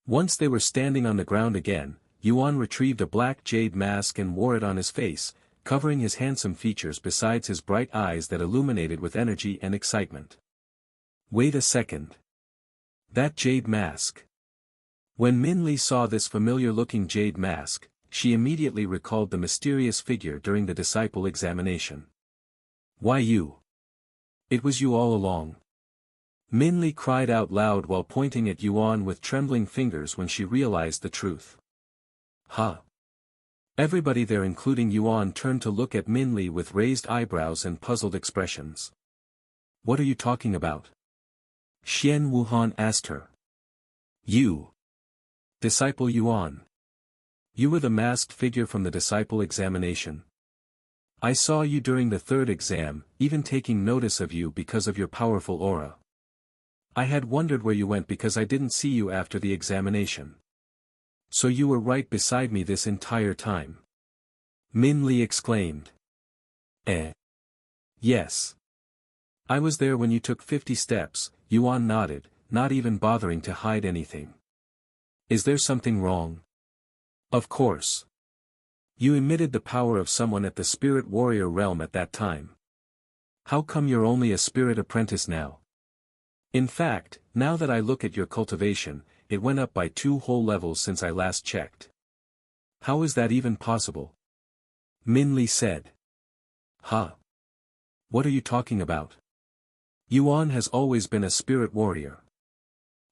Once they were standing on the ground again, Yuan retrieved a black jade mask and wore it on his face, covering his handsome features besides his bright eyes that illuminated with energy and excitement. Wait a second. That jade mask. When Min Li saw this familiar-looking jade mask, she immediately recalled the mysterious figure during the disciple examination. Why you? It was you all along. Min Li cried out loud while pointing at Yuan with trembling fingers when she realized the truth. Huh? Everybody there including Yuan turned to look at Min Li with raised eyebrows and puzzled expressions. What are you talking about? Shien Wuhan asked her. You. Disciple Yuan. You were the masked figure from the disciple examination. I saw you during the third exam, even taking notice of you because of your powerful aura. I had wondered where you went because I didn't see you after the examination. So you were right beside me this entire time. Min Li exclaimed. Yes. I was there when you took 50 steps, Yuan nodded, not even bothering to hide anything. Is there something wrong? Of course. You emitted the power of someone at the spirit warrior realm at that time. How come you're only a spirit apprentice now? In fact, now that I look at your cultivation, it went up by 2 whole levels since I last checked. How is that even possible? Min Li said. Huh? What are you talking about? Yuan has always been a spirit warrior.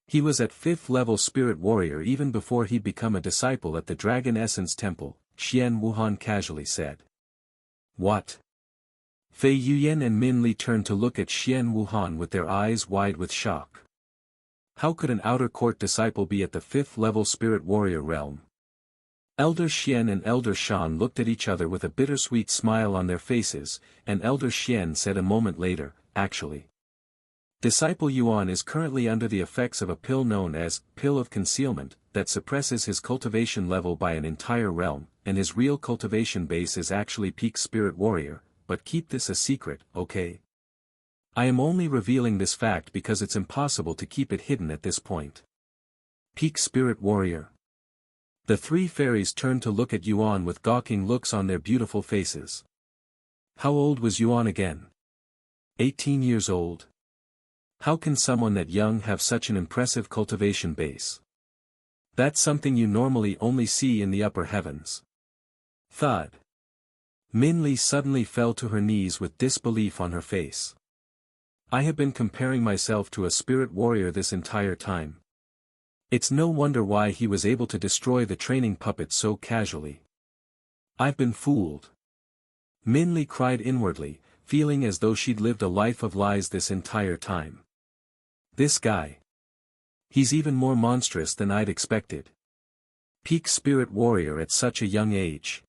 He was at 5th level spirit warrior even before he'd become a disciple at the Dragon Essence Temple, Shien Wuhan casually said. What? Fei Yuyan and Min Li turned to look at Shien Wuhan with their eyes wide with shock. How could an outer court disciple be at the 5th level spirit warrior realm? Elder Shien and Elder Shan looked at each other with a bittersweet smile on their faces, and Elder Shien said a moment later, actually. Disciple Yuan is currently under the effects of a pill known as Pill of Concealment, that suppresses his cultivation level by an entire realm, and his real cultivation base is actually peak spirit warrior, but keep this a secret, okay? I am only revealing this fact because it's impossible to keep it hidden at this point. Peak spirit warrior. The 3 fairies turned to look at Yuan with gawking looks on their beautiful faces. How old was Yuan again? 18 years old. How can someone that young have such an impressive cultivation base? That's something you normally only see in the upper heavens. Thud. Min Li suddenly fell to her knees with disbelief on her face. I have been comparing myself to a spirit warrior this entire time. It's no wonder why he was able to destroy the training puppet so casually. I've been fooled. Min Li cried inwardly, feeling as though she'd lived a life of lies this entire time. This guy. He's even more monstrous than I'd expected. Peak spirit warrior at such a young age.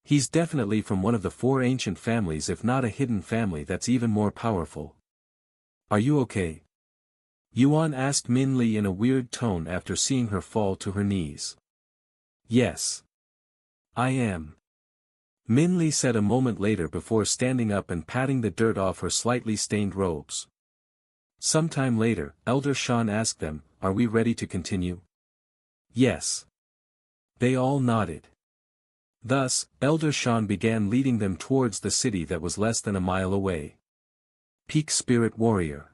He's definitely from one of the 4 ancient families, if not a hidden family that's even more powerful. Are you okay? Yuan asked Min Li in a weird tone after seeing her fall to her knees. Yes. I am. Min Li said a moment later before standing up and patting the dirt off her slightly stained robes. Sometime later, Elder Shien asked them, "Are we ready to continue?" Yes. They all nodded. Thus, Elder Shien began leading them towards the city that was less than a mile away. Peak Spirit Warrior.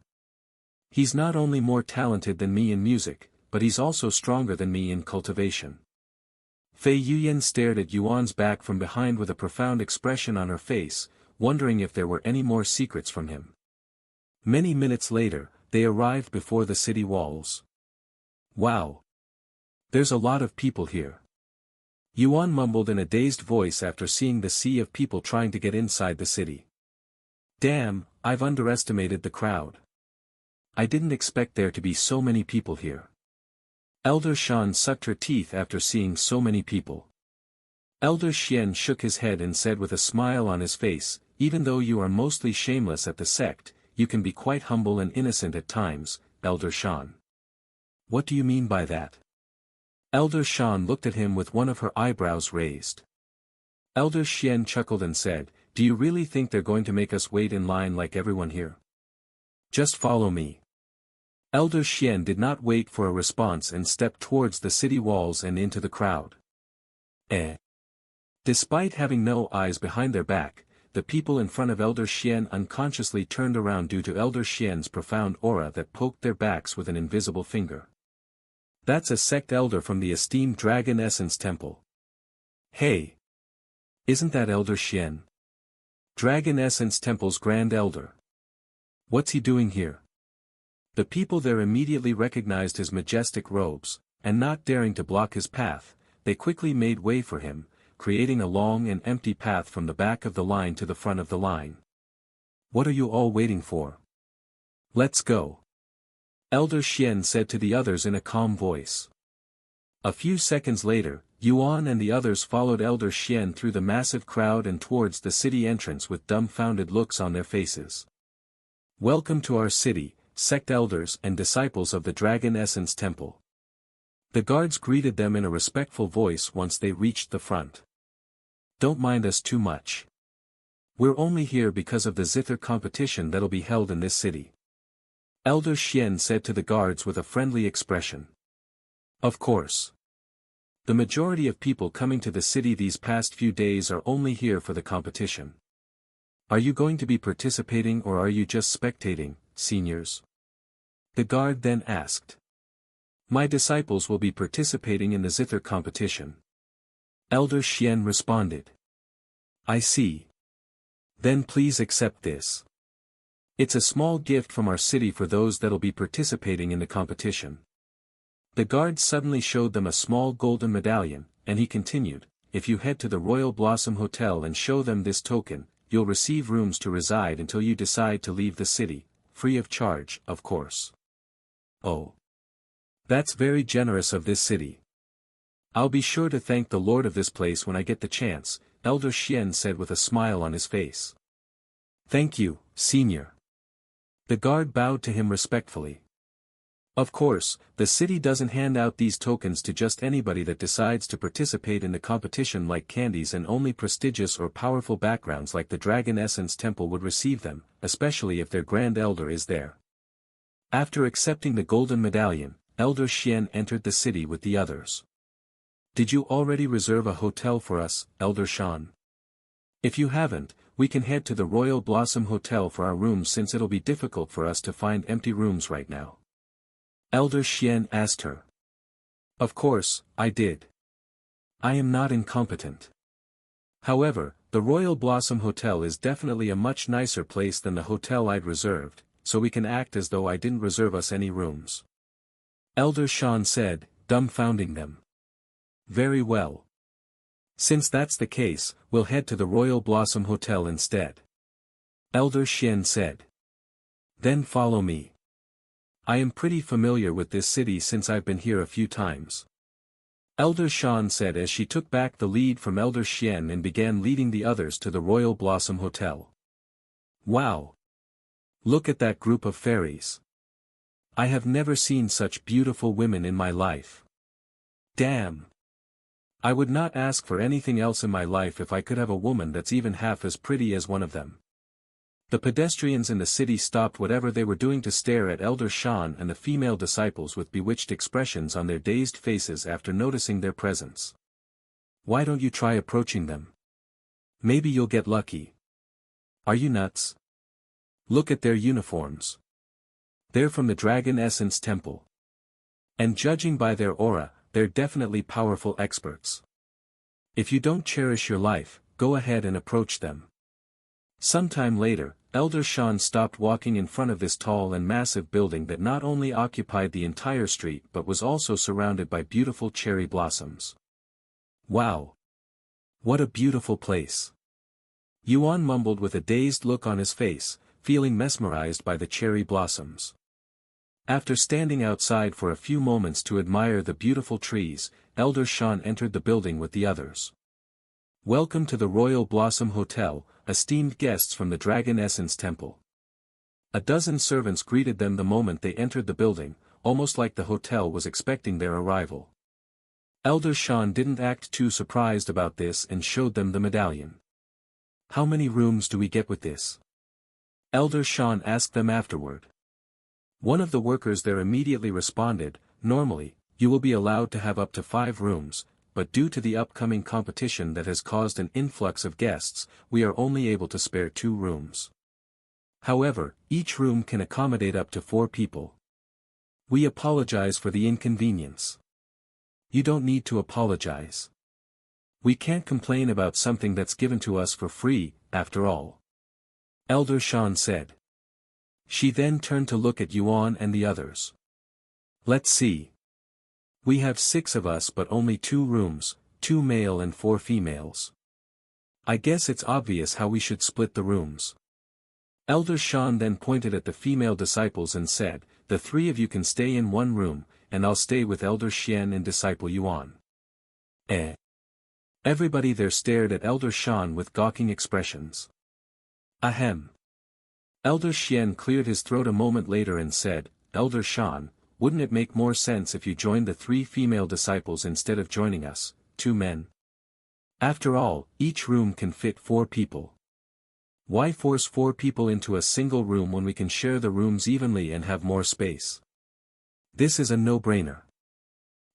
He's not only more talented than me in music, but he's also stronger than me in cultivation. Fei Yuyan stared at Yuan's back from behind with a profound expression on her face, wondering if there were any more secrets from him. Many minutes later, they arrived before the city walls. Wow! There's a lot of people here. Yuan mumbled in a dazed voice after seeing the sea of people trying to get inside the city. Damn, I've underestimated the crowd. I didn't expect there to be so many people here. Elder Shien sucked her teeth after seeing so many people. Elder Shien shook his head and said with a smile on his face, "Even though you are mostly shameless at the sect, you can be quite humble and innocent at times, Elder Shien." What do you mean by that? Elder Shien looked at him with one of her eyebrows raised. Elder Shien chuckled and said, "Do you really think they're going to make us wait in line like everyone here? Just follow me." Elder Shien did not wait for a response and stepped towards the city walls and into the crowd. Despite having no eyes behind their back, the people in front of Elder Shien unconsciously turned around due to Elder Shien's profound aura that poked their backs with an invisible finger. That's a sect elder from the esteemed Dragon Essence Temple. Hey! Isn't that Elder Shien? Dragon Essence Temple's Grand Elder. What's he doing here? The people there immediately recognized his majestic robes, and not daring to block his path, they quickly made way for him, creating a long and empty path from the back of the line to the front of the line. What are you all waiting for? Let's go. Elder Shien said to the others in a calm voice. A few seconds later, Yuan and the others followed Elder Shien through the massive crowd and towards the city entrance with dumbfounded looks on their faces. Welcome to our city, sect elders and disciples of the Dragon Essence Temple. The guards greeted them in a respectful voice once they reached the front. Don't mind us too much. We're only here because of the zither competition that'll be held in this city. Elder Shien said to the guards with a friendly expression. Of course. The majority of people coming to the city these past few days are only here for the competition. Are you going to be participating or are you just spectating, seniors? The guard then asked. My disciples will be participating in the zither competition. Elder Shien responded. I see. Then please accept this. It's a small gift from our city for those that'll be participating in the competition. The guard suddenly showed them a small golden medallion, and he continued, if you head to the Royal Blossom Hotel and show them this token, you'll receive rooms to reside until you decide to leave the city, free of charge, of course. Oh. That's very generous of this city. I'll be sure to thank the lord of this place when I get the chance, Elder Shien said with a smile on his face. Thank you, senior. The guard bowed to him respectfully. Of course, the city doesn't hand out these tokens to just anybody that decides to participate in the competition like candies, and only prestigious or powerful backgrounds like the Dragon Essence Temple would receive them, especially if their Grand Elder is there. After accepting the golden medallion, Elder Shien entered the city with the others. Did you already reserve a hotel for us, Elder Shien? If you haven't, we can head to the Royal Blossom Hotel for our rooms since it'll be difficult for us to find empty rooms right now. Elder Shien asked her. Of course, I did. I am not incompetent. However, The Royal Blossom Hotel is definitely a much nicer place than the hotel I'd reserved, so we can act as though I didn't reserve us any rooms. Elder Shien said, dumbfounding them. Very well. Since that's the case, we'll head to the Royal Blossom Hotel instead. Elder Shien said. Then follow me. I am pretty familiar with this city since I've been here a few times. Elder Shien said as she took back the lead from Elder Shien and began leading the others to the Royal Blossom Hotel. Wow! Look at that group of fairies. I have never seen such beautiful women in my life. Damn! I would not ask for anything else in my life if I could have a woman that's even half as pretty as one of them. The pedestrians in the city stopped whatever they were doing to stare at Elder Shien and the female disciples with bewitched expressions on their dazed faces after noticing their presence. Why don't you try approaching them? Maybe you'll get lucky. Are you nuts? Look at their uniforms. They're from the Dragon Essence Temple. And judging by their aura, they're definitely powerful experts. If you don't cherish your life, go ahead and approach them. Sometime later, Elder Shien stopped walking in front of this tall and massive building that not only occupied the entire street but was also surrounded by beautiful cherry blossoms. Wow! What a beautiful place! Yuan mumbled with a dazed look on his face, feeling mesmerized by the cherry blossoms. After standing outside for a few moments to admire the beautiful trees, Elder Shien entered the building with the others. Welcome to the Royal Blossom Hotel, esteemed guests from the Dragon Essence Temple. A dozen servants greeted them the moment they entered the building, almost like the hotel was expecting their arrival. Elder Shien didn't act too surprised about this and showed them the medallion. How many rooms do we get with this? Elder Shien asked them afterward. One of the workers there immediately responded, normally, you will be allowed to have up to 5 rooms, but due to the upcoming competition that has caused an influx of guests, we are only able to spare 2 rooms. However, each room can accommodate up to 4 people. We apologize for the inconvenience. You don't need to apologize. We can't complain about something that's given to us for free, after all. Elder Shien said. She then turned to look at Yuan and the others. Let's see. We have 6 of us but only 2 rooms, 2 male and 4 females. I guess it's obvious how we should split the rooms. Elder Shien then pointed at the female disciples and said, the 3 of you can stay in 1 room, and I'll stay with Elder Shien and disciple Yuan. Everybody there stared at Elder Shien with gawking expressions. Ahem. Elder Shien cleared his throat a moment later and said, Elder Shien, wouldn't it make more sense if you joined the 3 female disciples instead of joining us, 2 men? After all, each room can fit 4 people. Why force 4 people into a single room when we can share the rooms evenly and have more space? This is a no-brainer.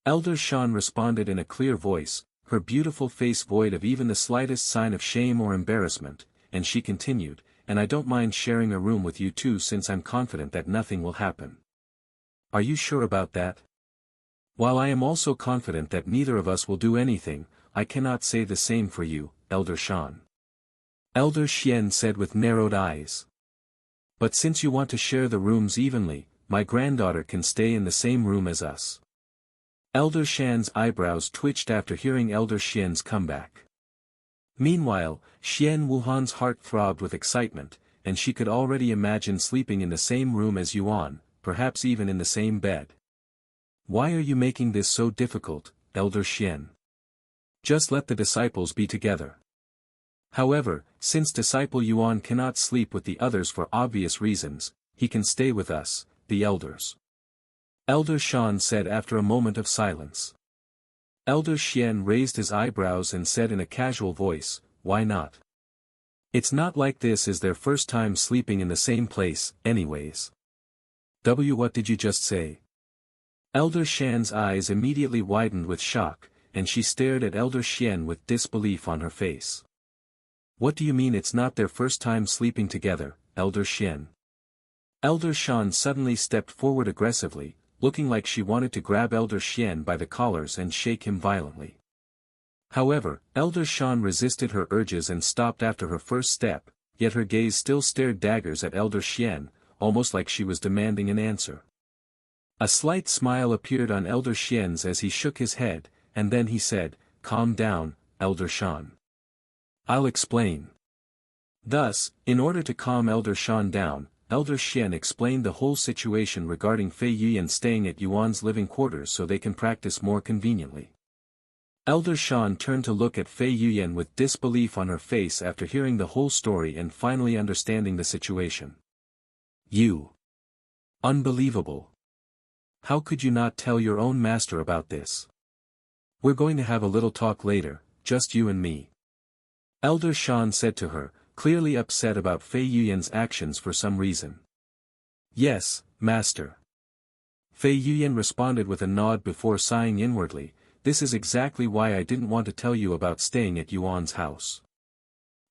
Elder Shien responded in a clear voice, her beautiful face void of even the slightest sign of shame or embarrassment, and she continued, and I don't mind sharing a room with you too since I'm confident that nothing will happen. Are you sure about that? While I am also confident that neither of us will do anything, I cannot say the same for you, Elder Shien. Elder Shien said with narrowed eyes. But since you want to share the rooms evenly, my granddaughter can stay in the same room as us. Elder Shien's eyebrows twitched after hearing Elder Shien's comeback. Meanwhile, Shien Wuhan's heart throbbed with excitement, and she could already imagine sleeping in the same room as Yuan, perhaps even in the same bed. Why are you making this so difficult, Elder Shien? Just let the disciples be together. However, since disciple Yuan cannot sleep with the others for obvious reasons, he can stay with us, the elders. Elder Shien said after a moment of silence. Elder Shien raised his eyebrows and said in a casual voice, why not? It's not like this is their first time sleeping in the same place, anyways. What did you just say? Elder Shien's eyes immediately widened with shock, and she stared at Elder Shien with disbelief on her face. What do you mean it's not their first time sleeping together, Elder Shien? Elder Shien suddenly stepped forward aggressively, looking like she wanted to grab Elder Shien by the collars and shake him violently. However, Elder Shien resisted her urges and stopped after her first step, yet her gaze still stared daggers at Elder Shien, almost like she was demanding an answer. A slight smile appeared on Elder Shien's as he shook his head, and then he said, "Calm down, Elder Shien. I'll explain." Thus, in order to calm Elder Shien down, Elder Shien explained the whole situation regarding Fei Yuan staying at Yuan's living quarters so they can practice more conveniently. Elder Shien turned to look at Fei Yuan with disbelief on her face after hearing the whole story and finally understanding the situation. "You. Unbelievable. How could you not tell your own master about this? We're going to have a little talk later, just you and me." Elder Shien said to her, clearly upset about Fei Yuan's actions for some reason. "Yes, master." Fei Yuan responded with a nod before sighing inwardly, "This is exactly why I didn't want to tell you about staying at Yuan's house.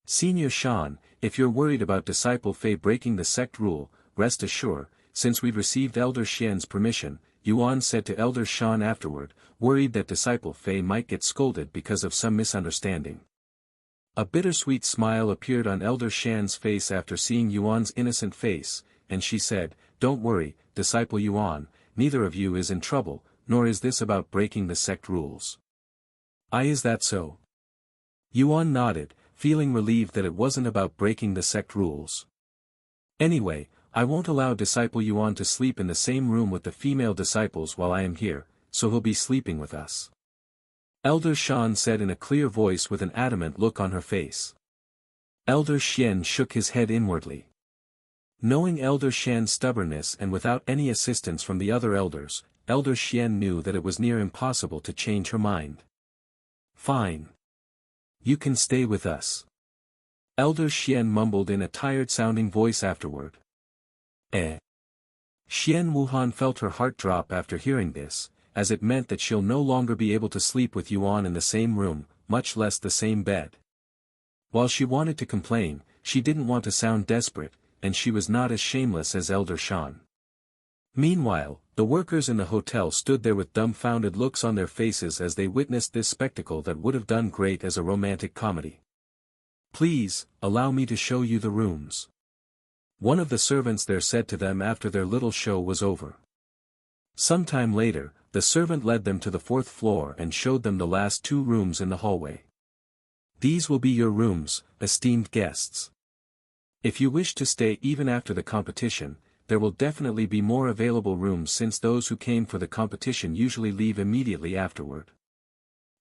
Senior Shien, if you're worried about disciple Fei breaking the sect rule, rest assured, since we've received Elder Shien's permission," Yuan said to Elder Shien afterward, worried that disciple Fei might get scolded because of some misunderstanding. A bittersweet smile appeared on Elder Shien's face after seeing Yuan's innocent face, and she said, "Don't worry, disciple Yuan, neither of you is in trouble, nor is this about breaking the sect rules." Is that so?" Yuan nodded, feeling relieved that it wasn't about breaking the sect rules. "Anyway, I won't allow disciple Yuan to sleep in the same room with the female disciples while I am here, so he'll be sleeping with us," Elder Shien said in a clear voice with an adamant look on her face. Elder Shien shook his head inwardly. Knowing Elder Shien's stubbornness and without any assistance from the other elders, Elder Shien knew that it was near impossible to change her mind. "Fine. You can stay with us," Elder Shien mumbled in a tired-sounding voice afterward. Shien Wuhan felt her heart drop after hearing this, as it meant that she'll no longer be able to sleep with Yuan in the same room, much less the same bed. While she wanted to complain, she didn't want to sound desperate, and she was not as shameless as Elder Shien. Meanwhile, the workers in the hotel stood there with dumbfounded looks on their faces as they witnessed this spectacle that would have done great as a romantic comedy. "Please, allow me to show you the rooms," one of the servants there said to them after their little show was over. Sometime later, the servant led them to the 4th floor and showed them the last 2 rooms in the hallway. "These will be your rooms, esteemed guests. If you wish to stay even after the competition, there will definitely be more available rooms since those who came for the competition usually leave immediately afterward.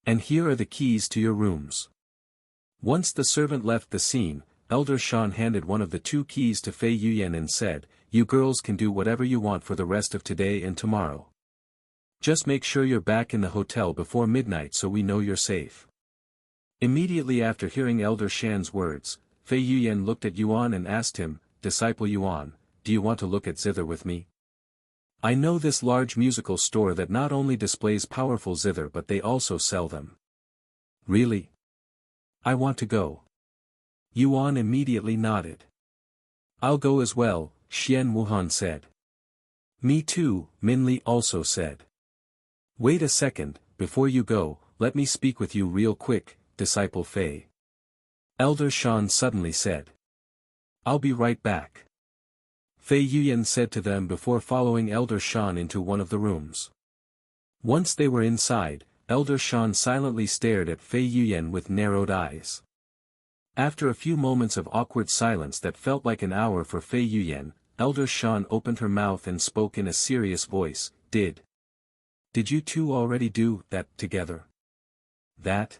And here are the keys to your rooms." Once the servant left the scene, Elder Shien handed one of the 2 keys to Fei Yuan and said, "You girls can do whatever you want for the rest of today and tomorrow. Just make sure you're back in the hotel before midnight so we know you're safe." Immediately after hearing Elder Shien's words, Fei Yuan looked at Yuan and asked him, "Disciple Yuan, do you want to look at zither with me? I know this large musical store that not only displays powerful zither but they also sell them." "Really? I want to go." Yuan immediately nodded. "I'll go as well," Shien Wuhan said. "Me too," Minli also said. "Wait a second, before you go, let me speak with you real quick, disciple Fei," Elder Shien suddenly said. "I'll be right back," Fei Yuan said to them before following Elder Shien into one of the rooms. Once they were inside, Elder Shien silently stared at Fei Yuan with narrowed eyes. After a few moments of awkward silence that felt like an hour for Fei Yuan, Elder Shien opened her mouth and spoke in a serious voice, Did you two already do that together?" "That?"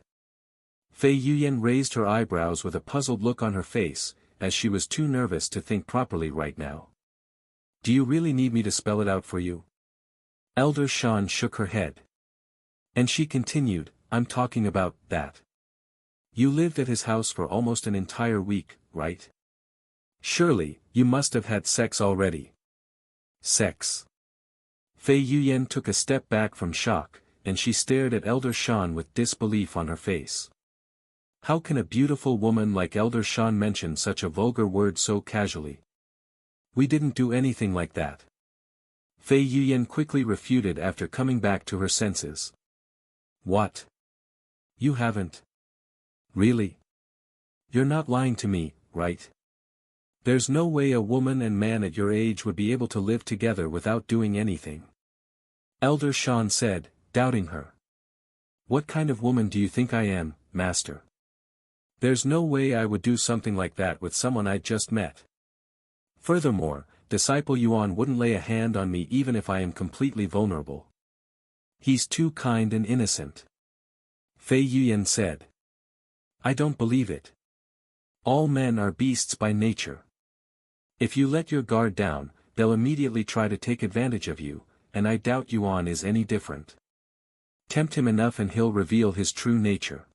Fei Yuan raised her eyebrows with a puzzled look on her face, as she was too nervous to think properly right now. "Do you really need me to spell it out for you?" Elder Shien shook her head. And she continued, "I'm talking about that. You lived at his house for almost an entire week, right? Surely, you must have had sex already." "Sex?" Fei Yuan took a step back from shock, and she stared at Elder Shien with disbelief on her face. How can a beautiful woman like Elder Shien mention such a vulgar word so casually? "We didn't do anything like that," Fei Yuan quickly refuted after coming back to her senses. "What? You haven't? Really? You're not lying to me, right? There's no way a woman and man at your age would be able to live together without doing anything. Elder Shien said, doubting her. What kind of woman do you think I am, master? There's no way I would do something like that with someone I'd just met. Furthermore, disciple Yuan wouldn't lay a hand on me even if I am completely vulnerable. He's too kind and innocent. Fei Yuan said. I don't believe it. All men are beasts by nature. If you let your guard down, they'll immediately try to take advantage of you, and I doubt Yuan is any different. Tempt him enough and he'll reveal his true nature.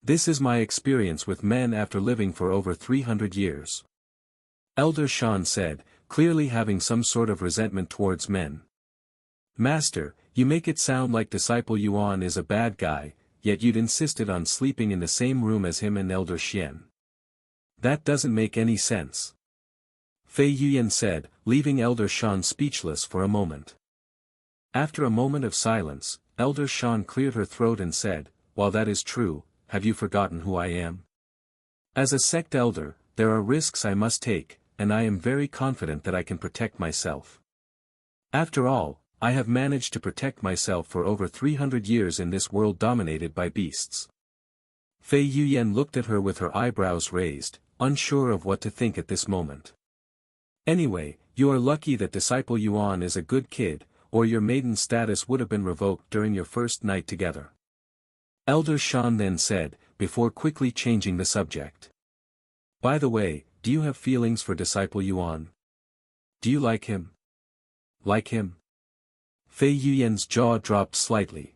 This is my experience with men after living for over 300 years. Elder Shien said, clearly having some sort of resentment towards men. Master, you make it sound like disciple Yuan is a bad guy, yet you'd insisted on sleeping in the same room as him and Elder Shien. That doesn't make any sense. Fei Yuan said, leaving Elder Shien speechless for a moment. After a moment of silence, Elder Shien cleared her throat and said, while that is true, have you forgotten who I am? As a sect elder, there are risks I must take, and I am very confident that I can protect myself. After all, I have managed to protect myself for over 300 years in this world dominated by beasts. Fei Yuan looked at her with her eyebrows raised, unsure of what to think at this moment. Anyway, you are lucky that disciple Yuan is a good kid, or your maiden status would have been revoked during your first night together. Elder Shien then said, before quickly changing the subject. By the way, do you have feelings for disciple Yuan? Do you like him? Like him? Fei Yuan's jaw dropped slightly.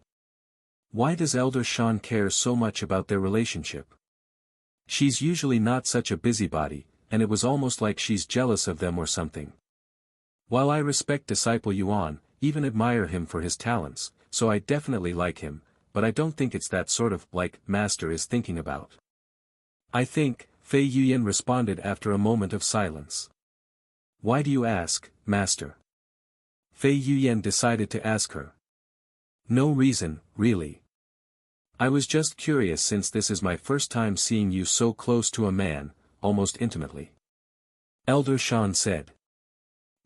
Why does Elder Shien care so much about their relationship? She's usually not such a busybody, and it was almost like she's jealous of them or something. While I respect disciple Yuan, even admire him for his talents, so I definitely like him, but I don't think it's that sort of like master is thinking about. I think, Fei Yuan responded after a moment of silence. Why do you ask, master? Fei Yuan decided to ask her. No reason, really. I was just curious since this is my first time seeing you so close to a man, almost intimately. Elder Shien said.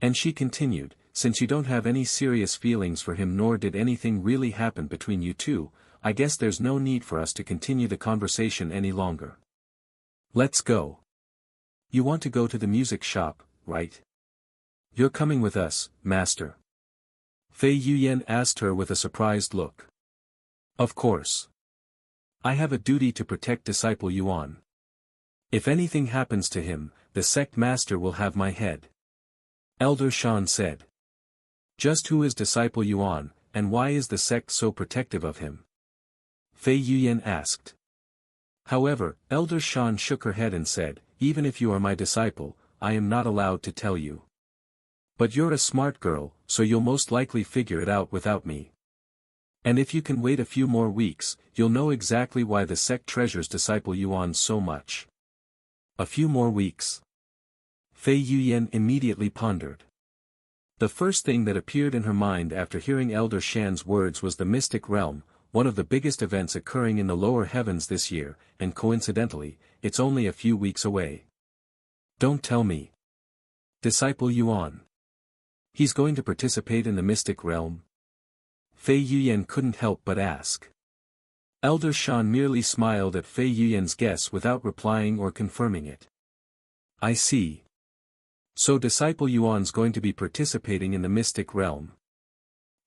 And she continued, since you don't have any serious feelings for him nor did anything really happen between you two, I guess there's no need for us to continue the conversation any longer. Let's go. You want to go to the music shop, right? You're coming with us, master. Fei Yuan asked her with a surprised look. Of course. I have a duty to protect disciple Yuan. If anything happens to him, the sect master will have my head. Elder Shien said. Just who is disciple Yuan, and why is the sect so protective of him? Fei Yuan asked. However, Elder Shien shook her head and said, even if you are my disciple, I am not allowed to tell you. But you're a smart girl, so you'll most likely figure it out without me. And if you can wait a few more weeks, you'll know exactly why the sect treasures disciple Yuan so much. A few more weeks. Fei Yuan immediately pondered. The first thing that appeared in her mind after hearing Elder Shien's words was the mystic realm, one of the biggest events occurring in the lower heavens this year, and coincidentally, it's only a few weeks away. Don't tell me. Disciple Yuan. He's going to participate in the mystic realm? Fei Yuan couldn't help but ask. Elder Shien merely smiled at Fei Yuan's guess without replying or confirming it. I see. So disciple Yuan's going to be participating in the mystic realm.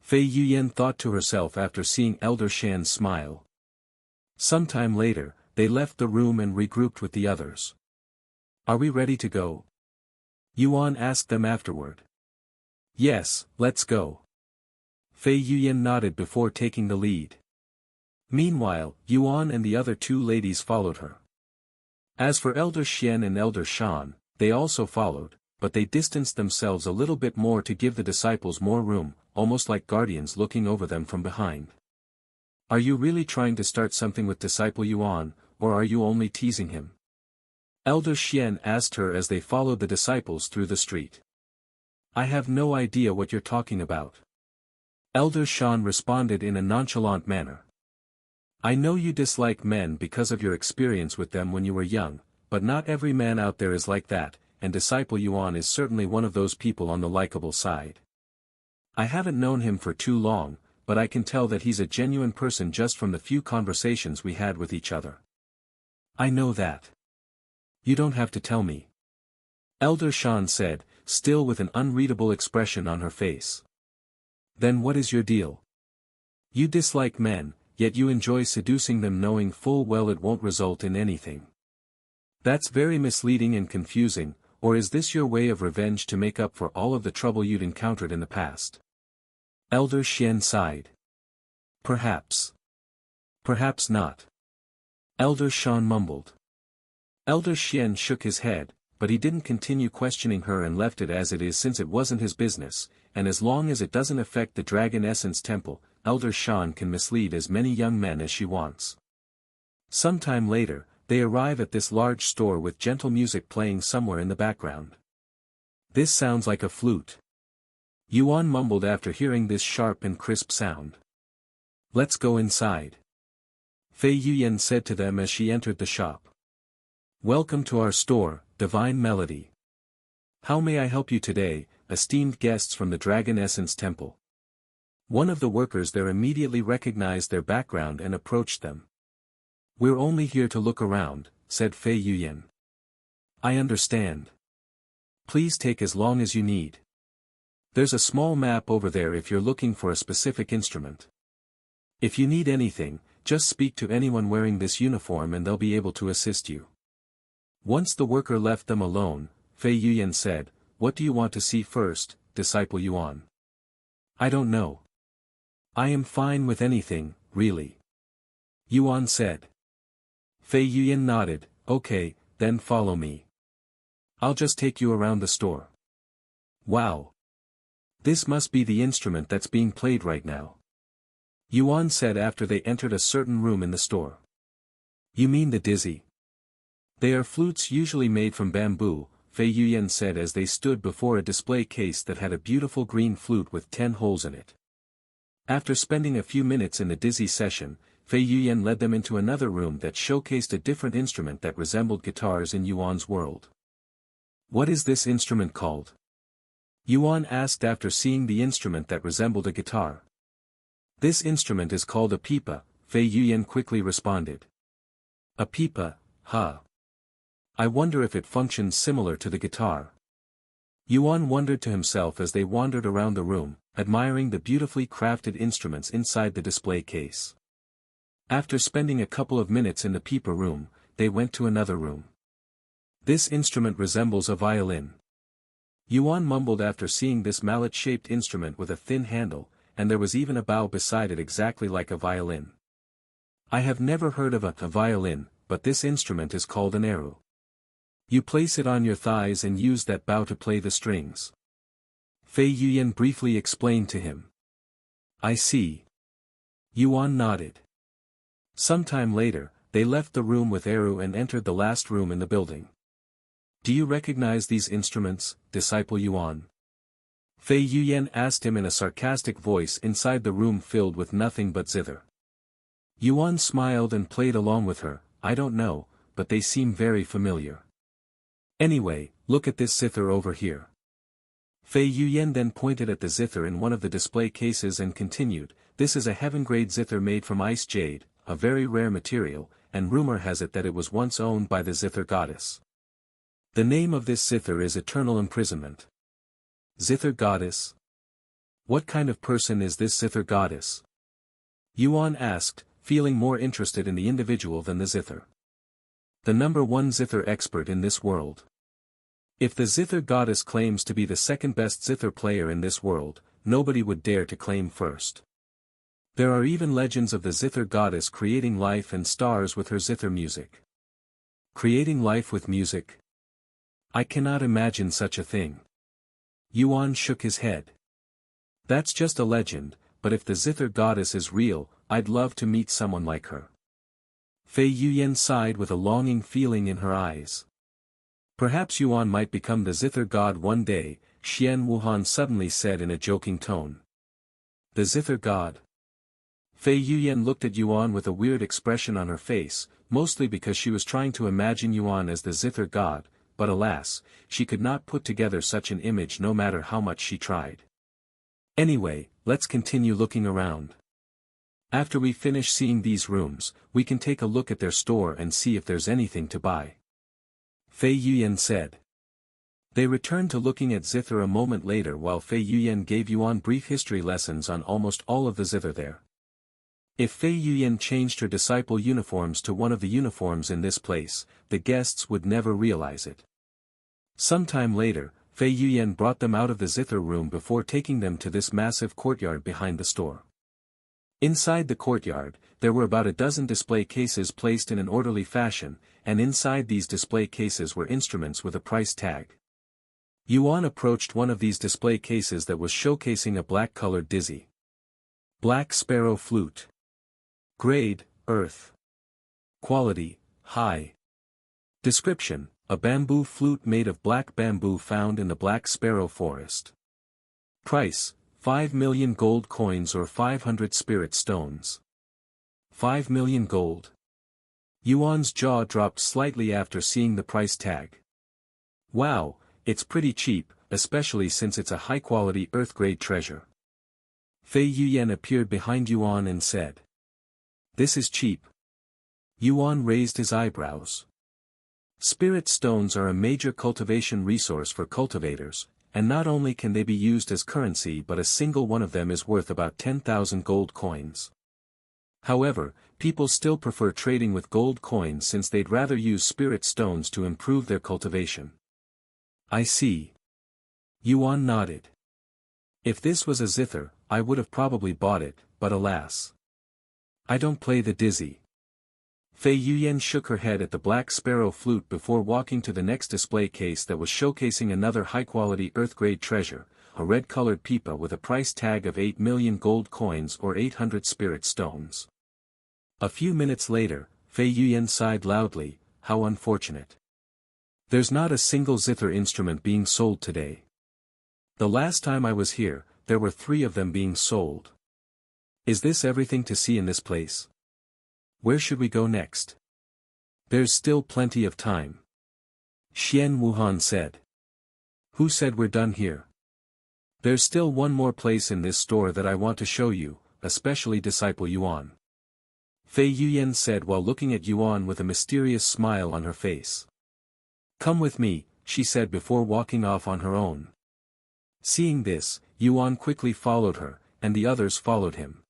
Fei Yuan thought to herself after seeing Elder Shien's smile. Sometime later, they left the room and regrouped with the others. Are we ready to go? Yuan asked them afterward. Yes, let's go. Fei Yuan nodded before taking the lead. Meanwhile, Yuan and the other two ladies followed her. As for Elder Shien and Elder Shien, they also followed, but they distanced themselves a little bit more to give the disciples more room, almost like guardians looking over them from behind. Are you really trying to start something with disciple Yuan, or are you only teasing him? Elder Shien asked her as they followed the disciples through the street. I have no idea what you're talking about. Elder Shien responded in a nonchalant manner. I know you dislike men because of your experience with them when you were young, but not every man out there is like that, and disciple Yuan is certainly one of those people on the likable side. I haven't known him for too long, but I can tell that he's a genuine person just from the few conversations we had with each other. I know that. You don't have to tell me. Elder Shien said, still with an unreadable expression on her face. Then what is your deal? You dislike men, yet you enjoy seducing them knowing full well it won't result in anything. That's very misleading and confusing, or is this your way of revenge to make up for all of the trouble you'd encountered in the past? Elder Shien sighed. Perhaps. Perhaps not. Elder Shien mumbled. Elder Shien shook his head, but he didn't continue questioning her and left it as it is since it wasn't his business, and as long as it doesn't affect the Dragon Essence Temple, Elder Shien can mislead as many young men as she wants. Sometime later, they arrive at this large store with gentle music playing somewhere in the background. This sounds like a flute. Yuan mumbled after hearing this sharp and crisp sound. Let's go inside. Fei Yuan said to them as she entered the shop. Welcome to our store, Divine Melody. How may I help you today, esteemed guests from the Dragon Essence Temple? One of the workers there immediately recognized their background and approached them. We're only here to look around, said Fei Yuan. I understand. Please take as long as you need. There's a small map over there if you're looking for a specific instrument. If you need anything, just speak to anyone wearing this uniform and they'll be able to assist you. Once the worker left them alone, Fei Yuan said, What do you want to see first, disciple Yuan? I don't know. I am fine with anything, really. Yuan said. Fei Yuan nodded, Okay, then follow me. I'll just take you around the store. Wow. This must be the instrument that's being played right now. Yuan said after they entered a certain room in the store. You mean the dizzy? They are flutes usually made from bamboo, Fei Yuan said as they stood before a display case that had a beautiful green flute with 10 holes in it. After spending a few minutes in the dizzy session, Fei Yuan led them into another room that showcased a different instrument that resembled guitars in Yuan's world. What is this instrument called? Yuan asked after seeing the instrument that resembled a guitar. This instrument is called a pipa, Fei Yuan quickly responded. A pipa, huh? I wonder if it functions similar to the guitar. Yuan wondered to himself as they wandered around the room, admiring the beautifully crafted instruments inside the display case. After spending a couple of minutes in the pipa room, they went to another room. This instrument resembles a violin. Yuan mumbled after seeing this mallet-shaped instrument with a thin handle, and there was even a bow beside it exactly like a violin. I have never heard of a violin, but this instrument is called an eru. You place it on your thighs and use that bow to play the strings. Fei Yuan briefly explained to him. I see. Yuan nodded. Sometime later, they left the room with eru and entered the last room in the building. Do you recognize these instruments, disciple Yuan? Fei Yuan asked him in a sarcastic voice inside the room filled with nothing but zither. Yuan smiled and played along with her. I don't know, but they seem very familiar. Anyway, look at this zither over here. Fei Yuan then pointed at the zither in one of the display cases and continued, This is a heaven-grade zither made from ice jade, a very rare material, and rumor has it that it was once owned by the zither goddess. The name of this zither is Eternal Imprisonment. Zither goddess? What kind of person is this zither goddess? Yuan asked, feeling more interested in the individual than the zither. The number one zither expert in this world. If the zither goddess claims to be the second best zither player in this world, nobody would dare to claim first. There are even legends of the zither goddess creating life and stars with her zither music. Creating life with music? I cannot imagine such a thing. Yuan shook his head. That's just a legend, but if the zither goddess is real, I'd love to meet someone like her. Fei Yuan sighed with a longing feeling in her eyes. Perhaps Yuan might become the zither god one day, Shien Wuhan suddenly said in a joking tone. The zither god? Fei Yuyan looked at Yuan with a weird expression on her face, mostly because she was trying to imagine Yuan as the zither god, but alas, she could not put together such an image no matter how much she tried. Anyway, let's continue looking around. After we finish seeing these rooms, we can take a look at their store and see if there's anything to buy. Fei Yuyan said. They returned to looking at zither a moment later while Fei Yuyan gave Yuan brief history lessons on almost all of the zither there. If Fei Yuyan changed her disciple uniforms to one of the uniforms in this place, the guests would never realize it. Sometime later, Fei Yuyan brought them out of the zither room before taking them to this massive courtyard behind the store. Inside the courtyard, there were about a dozen display cases placed in an orderly fashion, and inside these display cases were instruments with a price tag. Yuan approached one of these display cases that was showcasing a black-colored dizzy. Black sparrow flute. Grade, Earth. Quality, High. Description, a bamboo flute made of black bamboo found in the Black Sparrow Forest. Price, 5 million gold coins or 500 spirit stones. 5 million gold. Yuan's jaw dropped slightly after seeing the price tag. Wow, it's pretty cheap, especially since it's a high-quality Earth-grade treasure. Fei Yuyan appeared behind Yuan and said. This is cheap. Yuan raised his eyebrows. Spirit stones are a major cultivation resource for cultivators, and not only can they be used as currency but a single one of them is worth about 10,000 gold coins. However, people still prefer trading with gold coins since they'd rather use spirit stones to improve their cultivation. I see. Yuan nodded. If this was a zither, I would have probably bought it, but alas. I don't play the dizzy. Fei Yuyan shook her head at the black sparrow flute before walking to the next display case that was showcasing another high-quality Earth-grade treasure, a red-colored pipa with a price tag of 8 million gold coins or 800 spirit stones. A few minutes later, Fei Yuyan sighed loudly, how unfortunate. There's not a single zither instrument being sold today. The last time I was here, there were 3 of them being sold. Is this everything to see in this place? Where should we go next? There's still plenty of time. Shien Wuhan said. Who said we're done here? There's still one more place in this store that I want to show you, especially disciple Yuan. Fei Yuyan said while looking at Yuan with a mysterious smile on her face. Come with me, she said before walking off on her own. Seeing this, Yuan quickly followed her, and the others followed him.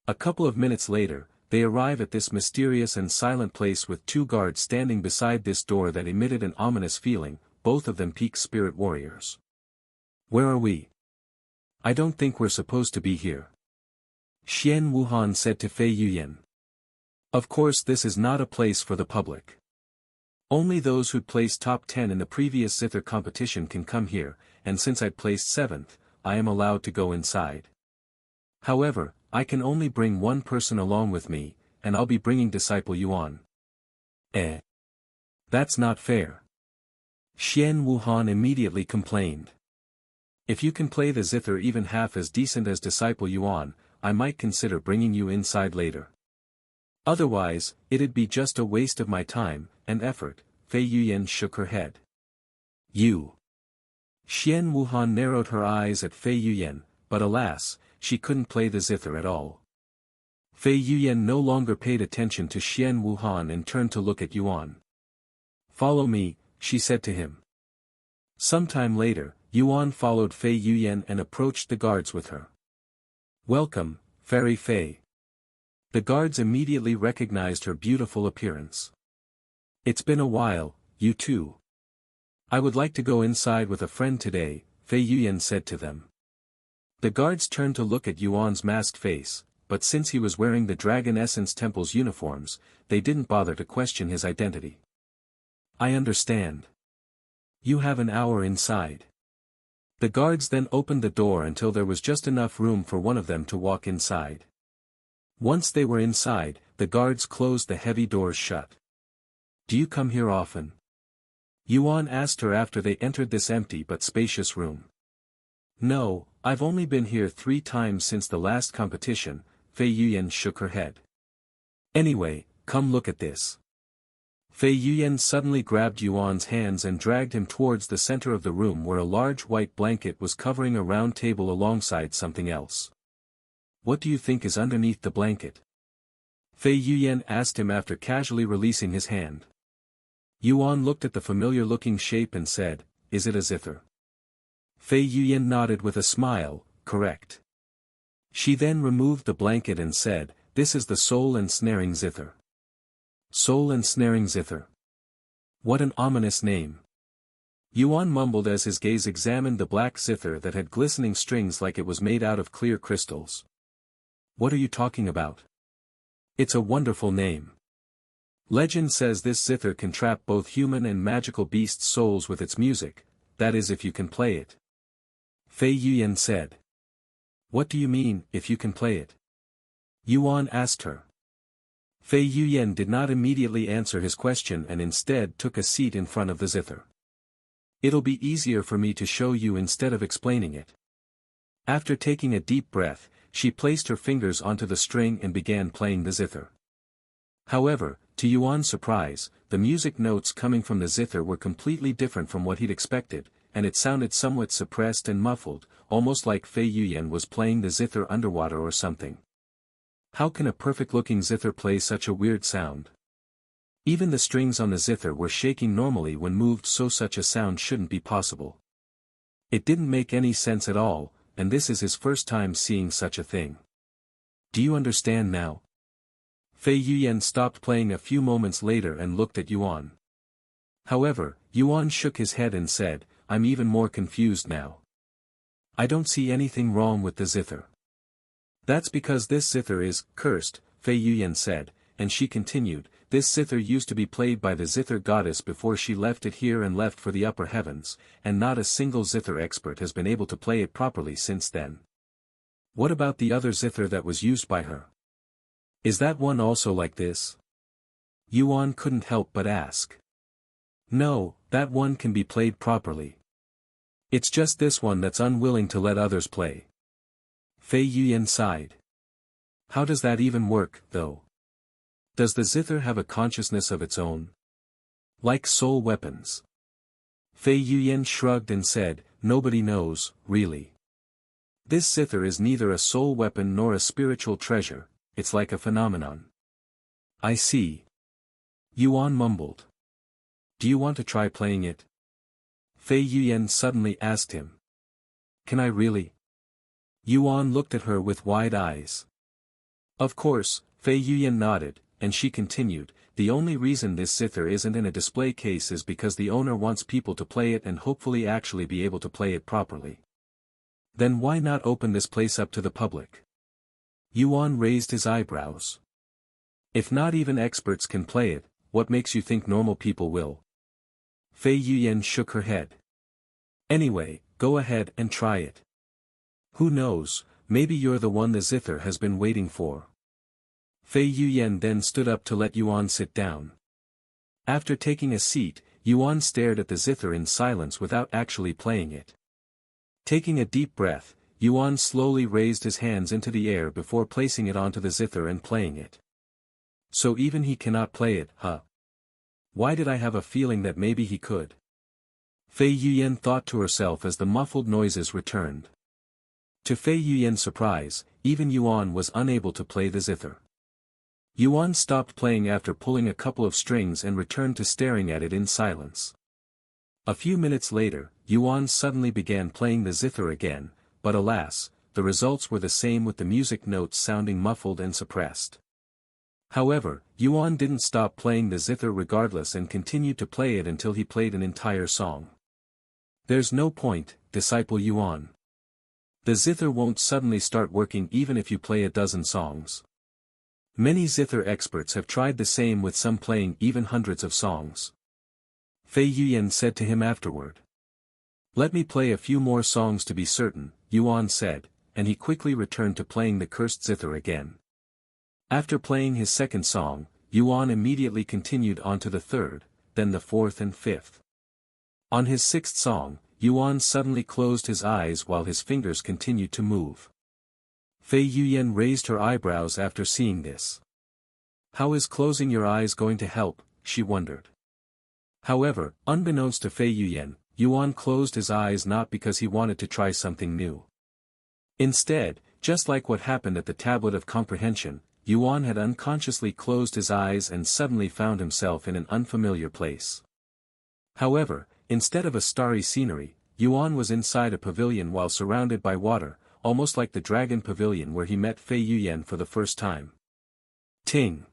A couple of minutes later, they arrive at this mysterious and silent place with 2 guards standing beside this door that emitted an ominous feeling, both of them peak spirit warriors. Where are we? I don't think we're supposed to be here. Shien Wuhan said to Fei Yuyan. Of course this is not a place for the public. Only those who'd placed top 10 in the previous zither competition can come here, and since I'd placed 7th, I am allowed to go inside. However, I can only bring one person along with me, and I'll be bringing disciple Yuan. That's not fair. Shien Wuhan immediately complained. If you can play the zither even half as decent as disciple Yuan, I might consider bringing you inside later. Otherwise, it'd be just a waste of my time and effort. Fei Yuyan shook her head. You. Shien Wuhan narrowed her eyes at Fei Yuyan, but alas, she couldn't play the zither at all. Fei Yuyan no longer paid attention to Shien Wuhan and turned to look at Yuan. Follow me, she said to him. Sometime later, Yuan followed Fei Yuyan and approached the guards with her. Welcome, Fairy Fei. The guards immediately recognized her beautiful appearance. It's been a while, you two. I would like to go inside with a friend today, Fei Yuyan said to them. The guards turned to look at Yuan's masked face, but since he was wearing the Dragon Essence Temple's uniforms, they didn't bother to question his identity. I understand. You have an hour inside. The guards then opened the door until there was just enough room for one of them to walk inside. Once they were inside, the guards closed the heavy doors shut. Do you come here often? Yuan asked her after they entered this empty but spacious room. No, I've only been here 3 times since the last competition, Fei Yuan shook her head. Anyway, come look at this. Fei Yuan suddenly grabbed Yuan's hands and dragged him towards the center of the room where a large white blanket was covering a round table alongside something else. What do you think is underneath the blanket? Fei Yuan asked him after casually releasing his hand. Yuan looked at the familiar-looking shape and said, "Is it a zither?" Fei Yuan nodded with a smile, "Correct." She then removed the blanket and said, "This is the soul and snaring zither." Soul and snaring zither. What an ominous name. Yuan mumbled as his gaze examined the black zither that had glistening strings like it was made out of clear crystals. What are you talking about? It's a wonderful name. Legend says this zither can trap both human and magical beasts' souls with its music, that is if you can play it. Fei Yuan said. What do you mean, if you can play it? Yuan asked her. Fei Yuan did not immediately answer his question and instead took a seat in front of the zither. It'll be easier for me to show you instead of explaining it. After taking a deep breath, she placed her fingers onto the string and began playing the zither. However, to Yuan's surprise, the music notes coming from the zither were completely different from what he'd expected, and it sounded somewhat suppressed and muffled, almost like Fei Yuan was playing the zither underwater or something. How can a perfect-looking zither play such a weird sound? Even the strings on the zither were shaking normally when moved, so such a sound shouldn't be possible. It didn't make any sense at all, and this is his first time seeing such a thing. Do you understand now? Fei Yuan stopped playing a few moments later and looked at Yuan. However, Yuan shook his head and said, "I'm even more confused now. I don't see anything wrong with the zither." "That's because this zither is cursed," Fei Yuan said, and she continued, "This zither used to be played by the zither goddess before she left it here and left for the upper heavens, and not a single zither expert has been able to play it properly since then." "What about the other zither that was used by her? Is that one also like this?" Yuan couldn't help but ask. "No, that one can be played properly. It's just this one that's unwilling to let others play." Fei Yuan sighed. "How does that even work, though? Does the zither have a consciousness of its own? Like soul weapons?" Fei Yuan shrugged and said, "Nobody knows, really. This zither is neither a soul weapon nor a spiritual treasure, it's like a phenomenon." "I see." Yuan mumbled. "Do you want to try playing it?" Fei Yuan suddenly asked him. "Can I really?" Yuan looked at her with wide eyes. "Of course," Fei Yuan nodded, and she continued, "The only reason this zither isn't in a display case is because the owner wants people to play it and hopefully actually be able to play it properly. Then why not open this place up to the public?" Yuan raised his eyebrows. "If not even experts can play it, what makes you think normal people will?" Fei Yuan shook her head. "Anyway, go ahead and try it. Who knows, maybe you're the one the zither has been waiting for." Fei Yuan then stood up to let Yuan sit down. After taking a seat, Yuan stared at the zither in silence without actually playing it. Taking a deep breath, Yuan slowly raised his hands into the air before placing it onto the zither and playing it. "So even he cannot play it, huh? Why did I have a feeling that maybe he could?" Fei Yuan thought to herself as the muffled noises returned. To Fei Yuan's surprise, even Yuan was unable to play the zither. Yuan stopped playing after pulling a couple of strings and returned to staring at it in silence. A few minutes later, Yuan suddenly began playing the zither again, but alas, the results were the same with the music notes sounding muffled and suppressed. However, Yuan didn't stop playing the zither regardless and continued to play it until he played an entire song. "There's no point, disciple Yuan. The zither won't suddenly start working even if you play a dozen songs. Many zither experts have tried the same with some playing even hundreds of songs." Fei Yuan said to him afterward. "Let me play a few more songs to be certain," Yuan said, and he quickly returned to playing the cursed zither again. After playing his second song, Yuan immediately continued on to the third, then the fourth and fifth. On his sixth song, Yuan suddenly closed his eyes while his fingers continued to move. Fei Yuan raised her eyebrows after seeing this. How is closing your eyes going to help, she wondered. However, unbeknownst to Fei Yuan, Yuan closed his eyes not because he wanted to try something new. Instead, just like what happened at the Tablet of Comprehension, Yuan had unconsciously closed his eyes and suddenly found himself in an unfamiliar place. However, instead of a starry scenery, Yuan was inside a pavilion while surrounded by water, almost like the dragon pavilion where he met Fei Yuan for the first time. Ting!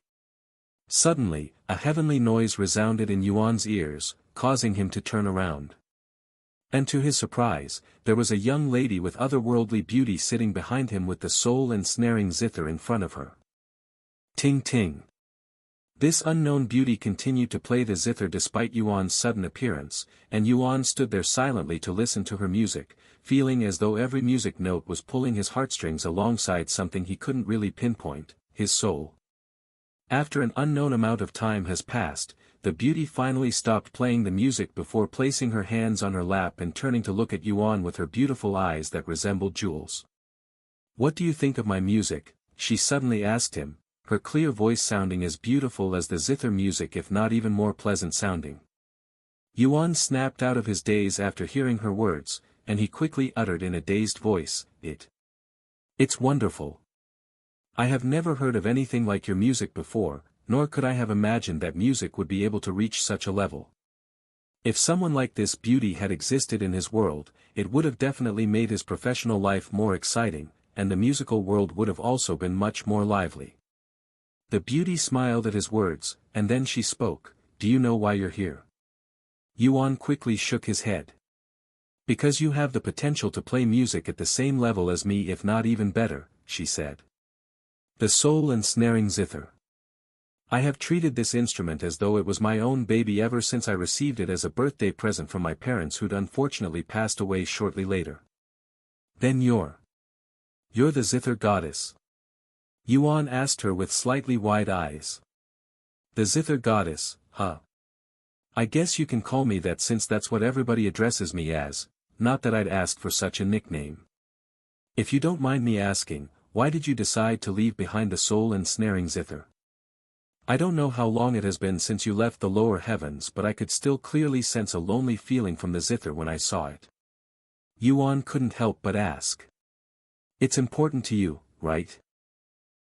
Suddenly, a heavenly noise resounded in Yuan's ears, causing him to turn around. And to his surprise, there was a young lady with otherworldly beauty sitting behind him with the soul and snaring zither in front of her. Ting ting! This unknown beauty continued to play the zither despite Yuan's sudden appearance, and Yuan stood there silently to listen to her music, feeling as though every music note was pulling his heartstrings alongside something he couldn't really pinpoint, his soul. After an unknown amount of time has passed, the beauty finally stopped playing the music before placing her hands on her lap and turning to look at Yuan with her beautiful eyes that resembled jewels. "What do you think of my music?" she suddenly asked him, her clear voice sounding as beautiful as the zither music if not even more pleasant sounding. Yuan snapped out of his daze after hearing her words, and he quickly uttered in a dazed voice, It's wonderful. I have never heard of anything like your music before, nor could I have imagined that music would be able to reach such a level. If someone like this beauty had existed in his world, it would have definitely made his professional life more exciting, and the musical world would have also been much more lively. The beauty smiled at his words, and then she spoke, "Do you know why you're here?" Yuan quickly shook his head. "Because you have the potential to play music at the same level as me if not even better," she said. The soul and snaring zither. I have treated this instrument as though it was my own baby ever since I received it as a birthday present from my parents who'd unfortunately passed away shortly later. Then you're the zither goddess? Yuan asked her with slightly wide eyes. The zither goddess, huh? I guess you can call me that since that's what everybody addresses me as, not that I'd ask for such a nickname. If you don't mind me asking, why did you decide to leave behind the soul and snaring zither? I don't know how long it has been since you left the lower heavens, but I could still clearly sense a lonely feeling from the zither when I saw it. Yuan couldn't help but ask. It's important to you, right?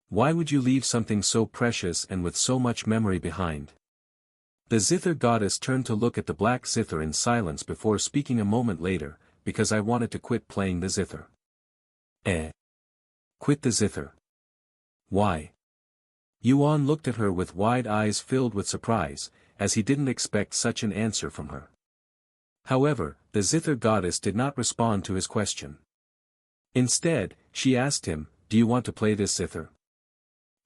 Why would you leave something so precious and with so much memory behind? The zither goddess turned to look at the black zither in silence before speaking a moment later, because I wanted to quit playing the zither. Quit the zither? Why? Yuan looked at her with wide eyes filled with surprise, as he didn't expect such an answer from her. However, the zither goddess did not respond to his question. Instead, she asked him, "Do you want to play this zither?"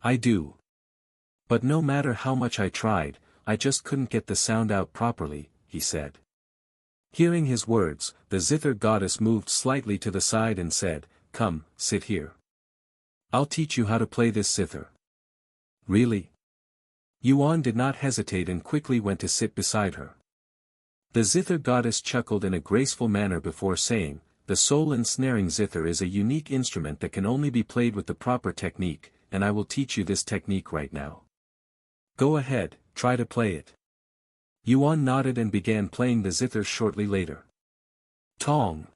"I do. But no matter how much I tried, I just couldn't get the sound out properly," he said. Hearing his words, the zither goddess moved slightly to the side and said, "Come, sit here. I'll teach you how to play this zither." "Really?" Yuan did not hesitate and quickly went to sit beside her. The zither goddess chuckled in a graceful manner before saying, "The soul and snaring zither is a unique instrument that can only be played with the proper technique, and I will teach you this technique right now. Go ahead, try to play it." Yuan nodded and began playing the zither shortly later. Tong.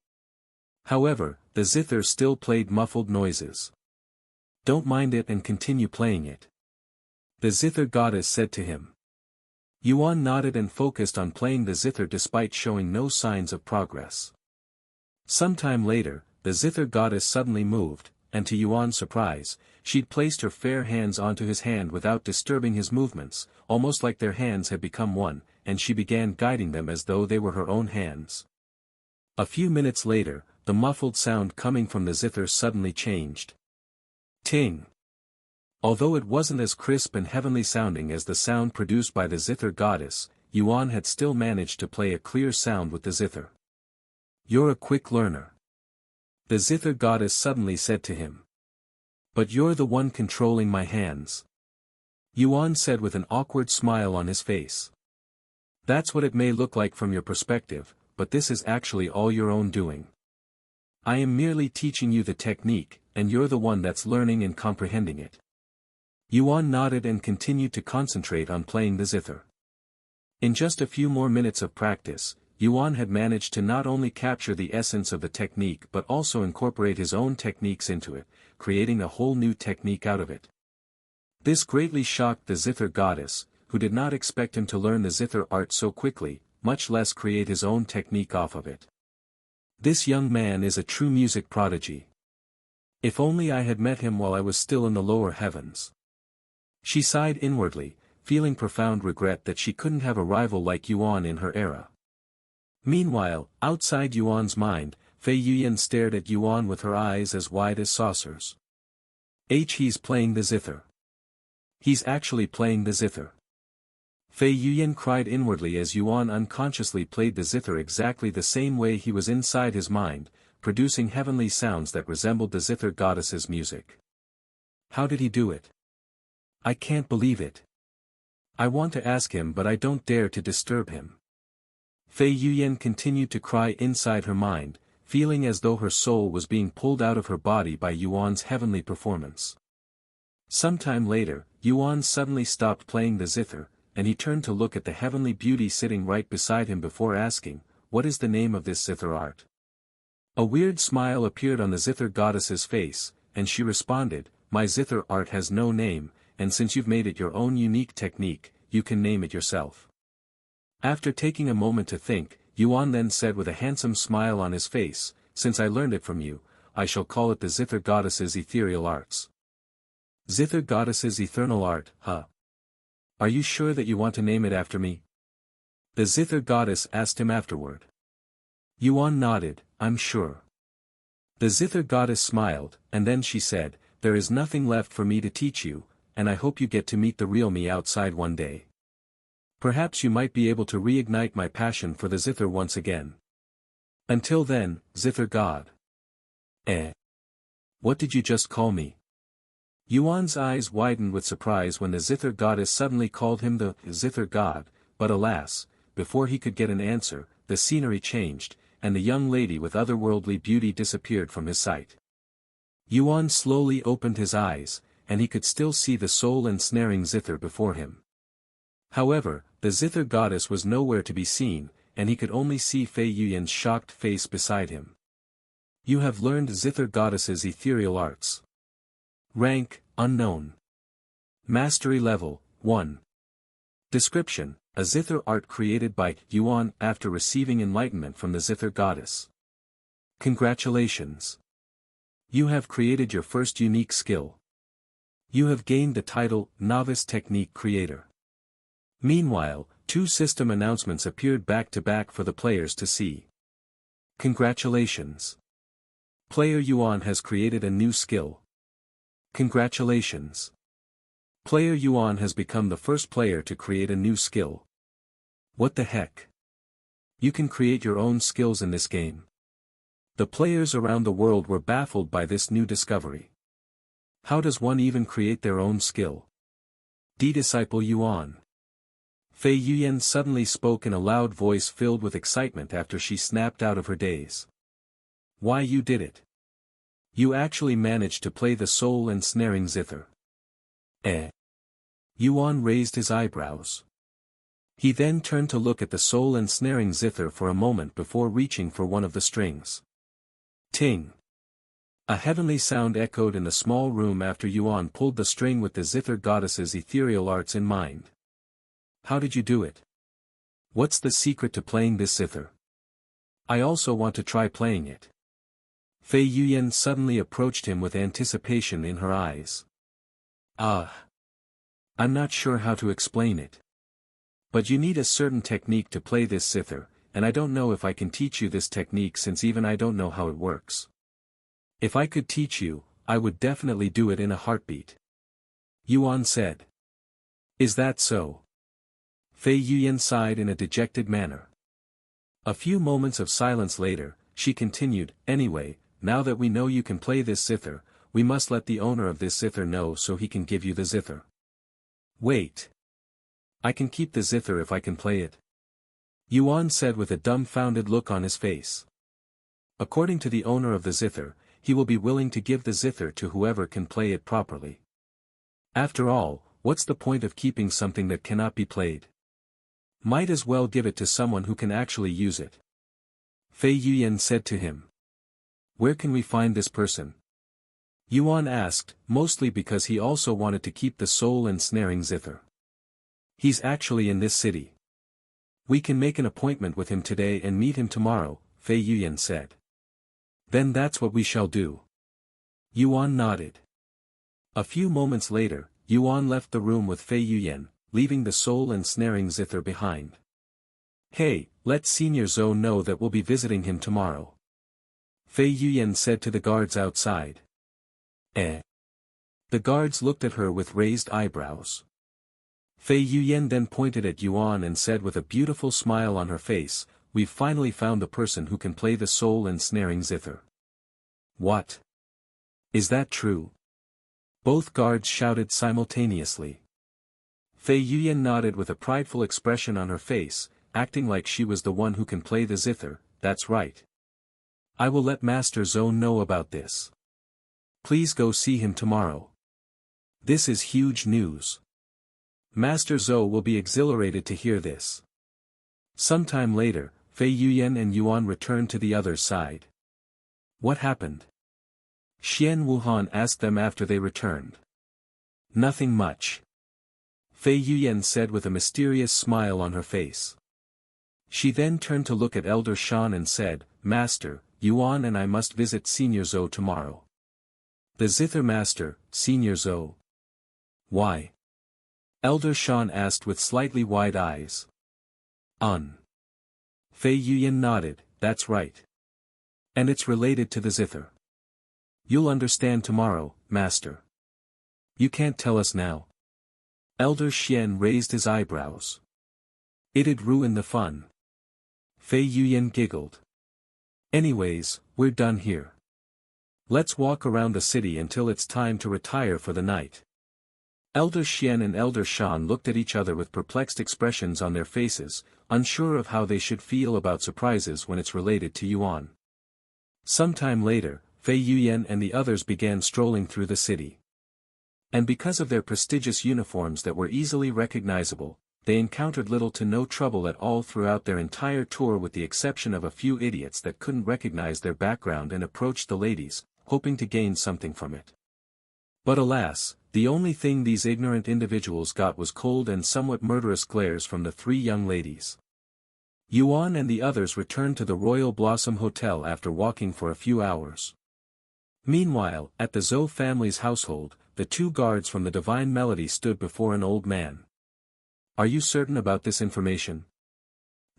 However, the zither still played muffled noises. "Don't mind it and continue playing it," the zither goddess said to him. Yuan nodded and focused on playing the zither despite showing no signs of progress. Sometime later, the zither goddess suddenly moved, and to Yuan's surprise, she'd placed her fair hands onto his hand without disturbing his movements, almost like their hands had become one, and she began guiding them as though they were her own hands. A few minutes later, the muffled sound coming from the zither suddenly changed. Ting. Although it wasn't as crisp and heavenly sounding as the sound produced by the zither goddess, Yuan had still managed to play a clear sound with the zither. "You're a quick learner," the zither goddess suddenly said to him. "But you're the one controlling my hands," Yuan said with an awkward smile on his face. "That's what it may look like from your perspective, but this is actually all your own doing. I am merely teaching you the technique, and you're the one that's learning and comprehending it. Yuan nodded and continued to concentrate on playing the zither. In just a few more minutes of practice, Yuan had managed to not only capture the essence of the technique but also incorporate his own techniques into it, creating a whole new technique out of it. This greatly shocked the zither goddess, who did not expect him to learn the zither art so quickly, much less create his own technique off of it. This young man is a true music prodigy. If only I had met him while I was still in the lower heavens. She sighed inwardly, feeling profound regret that she couldn't have a rival like Yuan in her era. Meanwhile, outside Yuan's mind, Fei Yuyan stared at Yuan with her eyes as wide as saucers. He's playing the zither. He's actually playing the zither. Fei Yuyan cried inwardly as Yuan unconsciously played the zither exactly the same way he was inside his mind, producing heavenly sounds that resembled the zither goddess's music. How did he do it? I can't believe it. I want to ask him but I don't dare to disturb him. Fei Yuyan continued to cry inside her mind, feeling as though her soul was being pulled out of her body by Yuan's heavenly performance. Sometime later, Yuan suddenly stopped playing the zither, and he turned to look at the heavenly beauty sitting right beside him before asking, "What is the name of this zither art?" A weird smile appeared on the zither goddess's face, and she responded, "My zither art has no name, and since you've made it your own unique technique, you can name it yourself." After taking a moment to think, Yuan then said with a handsome smile on his face, "Since I learned it from you, I shall call it the zither goddess's ethereal arts." Zither goddess's eternal art, huh? Are you sure that you want to name it after me? The zither goddess asked him afterward. Yuan nodded, "I'm sure." The zither goddess smiled, and then she said, "There is nothing left for me to teach you, and I hope you get to meet the real me outside one day. Perhaps you might be able to reignite my passion for the zither once again. Until then, zither god." What did you just call me? Yuan's eyes widened with surprise when the zither goddess suddenly called him the zither god, but alas, before he could get an answer, the scenery changed, and the young lady with otherworldly beauty disappeared from his sight. Yuan slowly opened his eyes, and he could still see the soul-ensnaring zither before him. However, the zither goddess was nowhere to be seen, and he could only see Fei Yuyan's shocked face beside him. You have learned zither goddess's ethereal arts. Rank, unknown. Mastery level, 1. Description, a zither art created by Yuan after receiving enlightenment from the zither goddess. Congratulations. You have created your first unique skill. You have gained the title, Novice Technique Creator. Meanwhile, 2 system announcements appeared back to back for the players to see. Congratulations. Player Yuan has created a new skill. Congratulations. Player Yuan has become the first player to create a new skill. What the heck? You can create your own skills in this game. The players around the world were baffled by this new discovery. How does one even create their own skill? Disciple Yuan. Fei Yuyan suddenly spoke in a loud voice filled with excitement after she snapped out of her daze. Why, you did it. You actually managed to play the soul-ensnaring zither. Yuan raised his eyebrows. He then turned to look at the soul-ensnaring zither for a moment before reaching for one of the strings. Ting! A heavenly sound echoed in the small room after Yuan pulled the string with the zither goddess's ethereal arts in mind. How did you do it? What's the secret to playing this zither? I also want to try playing it. Fei Yuyan suddenly approached him with anticipation in her eyes. I'm not sure how to explain it. But you need a certain technique to play this zither, and I don't know if I can teach you this technique since even I don't know how it works. If I could teach you, I would definitely do it in a heartbeat. Yuan said. Is that so? Fei Yuyan sighed in a dejected manner. A few moments of silence later, she continued, Anyway, now that we know you can play this zither, we must let the owner of this zither know so he can give you the zither. Wait. I can keep the zither if I can play it? Yuan said with a dumbfounded look on his face. According to the owner of the zither, he will be willing to give the zither to whoever can play it properly. After all, what's the point of keeping something that cannot be played? Might as well give it to someone who can actually use it. Fei Yuan said to him. Where can we find this person? Yuan asked, mostly because he also wanted to keep the soul ensnaring zither. He's actually in this city. We can make an appointment with him today and meet him tomorrow, Fei Yuan said. Then that's what we shall do. Yuan nodded. A few moments later, Yuan left the room with Fei Yuan, leaving the soul ensnaring zither behind. Hey, let Senior Zhou know that we'll be visiting him tomorrow. Fei Yuan said to the guards outside. Eh? The guards looked at her with raised eyebrows. Fei Yuan then pointed at Yuan and said with a beautiful smile on her face, we've finally found the person who can play the soul ensnaring zither. What? Is that true? Both guards shouted simultaneously. Fei Yuan nodded with a prideful expression on her face, acting like she was the one who can play the zither. That's right. I will let Master Zhou know about this. Please go see him tomorrow. This is huge news. Master Zhou will be exhilarated to hear this. Sometime later, Fei Yuan and Yuan returned to the other side. What happened? Shien Wuhan asked them after they returned. Nothing much. Fei Yuan said with a mysterious smile on her face. She then turned to look at Elder Shan and said, Master, Yuan and I must visit Senior Zhou tomorrow. The Zither Master, Senior Zhou. Why? Elder Shan asked with slightly wide eyes. Fei Yuan nodded, that's right. And it's related to the zither. You'll understand tomorrow, Master. You can't tell us now. Elder Shien raised his eyebrows. It'd ruin the fun. Fei Yuan giggled. Anyways, we're done here. Let's walk around the city until it's time to retire for the night. Elder Shien and Elder Shan looked at each other with perplexed expressions on their faces, unsure of how they should feel about surprises when it's related to Yuan. Sometime later, Fei Yuan and the others began strolling through the city. And because of their prestigious uniforms that were easily recognizable, they encountered little to no trouble at all throughout their entire tour with the exception of a few idiots that couldn't recognize their background and approached the ladies, hoping to gain something from it. But alas, the only thing these ignorant individuals got was cold and somewhat murderous glares from the three young ladies. Yuan and the others returned to the Royal Blossom Hotel after walking for a few hours. Meanwhile, at the Zhou family's household, the two guards from the Divine Melody stood before an old man. Are you certain about this information?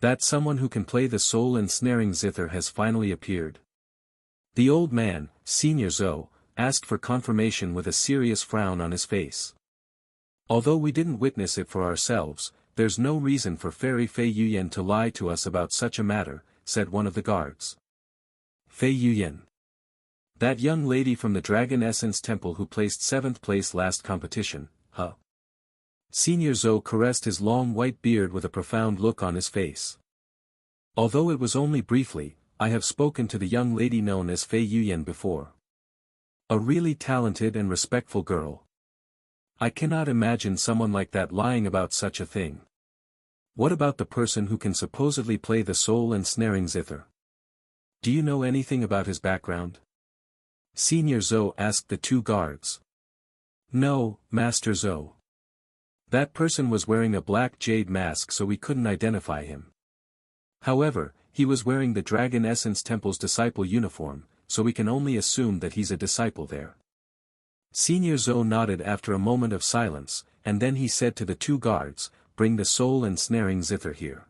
That someone who can play the soul ensnaring zither has finally appeared? The old man, Senior Zhou, asked for confirmation with a serious frown on his face. Although we didn't witness it for ourselves, there's no reason for Fairy Fei Yuan to lie to us about such a matter, said one of the guards. Fei Yuan. That young lady from the Dragon Essence Temple who placed 7th place last competition, huh? Senior Zhou caressed his long white beard with a profound look on his face. Although it was only briefly, I have spoken to the young lady known as Fei Yuan before. A really talented and respectful girl. I cannot imagine someone like that lying about such a thing. What about the person who can supposedly play the soul ensnaring zither? Do you know anything about his background? Senior Zhou asked the two guards. No, Master Zhou. That person was wearing a black jade mask so we couldn't identify him. However, he was wearing the Dragon Essence Temple's disciple uniform, so we can only assume that he's a disciple there. Senior Zhou nodded after a moment of silence, and then he said to the two guards, bring the soul ensnaring zither here.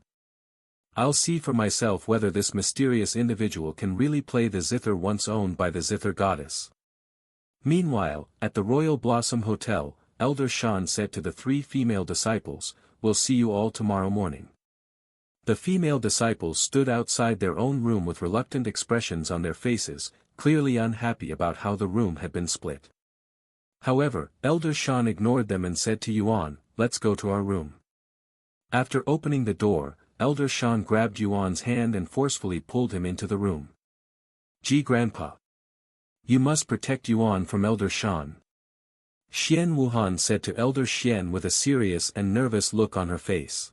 I'll see for myself whether this mysterious individual can really play the zither once owned by the zither goddess. Meanwhile, at the Royal Blossom Hotel, Elder Shan said to the three female disciples, we'll see you all tomorrow morning. The female disciples stood outside their own room with reluctant expressions on their faces, clearly unhappy about how the room had been split. However, Elder Shan ignored them and said to Yuan, let's go to our room. After opening the door, Elder Shan grabbed Yuan's hand and forcefully pulled him into the room. Gee Grandpa. You must protect Yuan from Elder Shien. Shien Wuhan said to Elder Shien with a serious and nervous look on her face.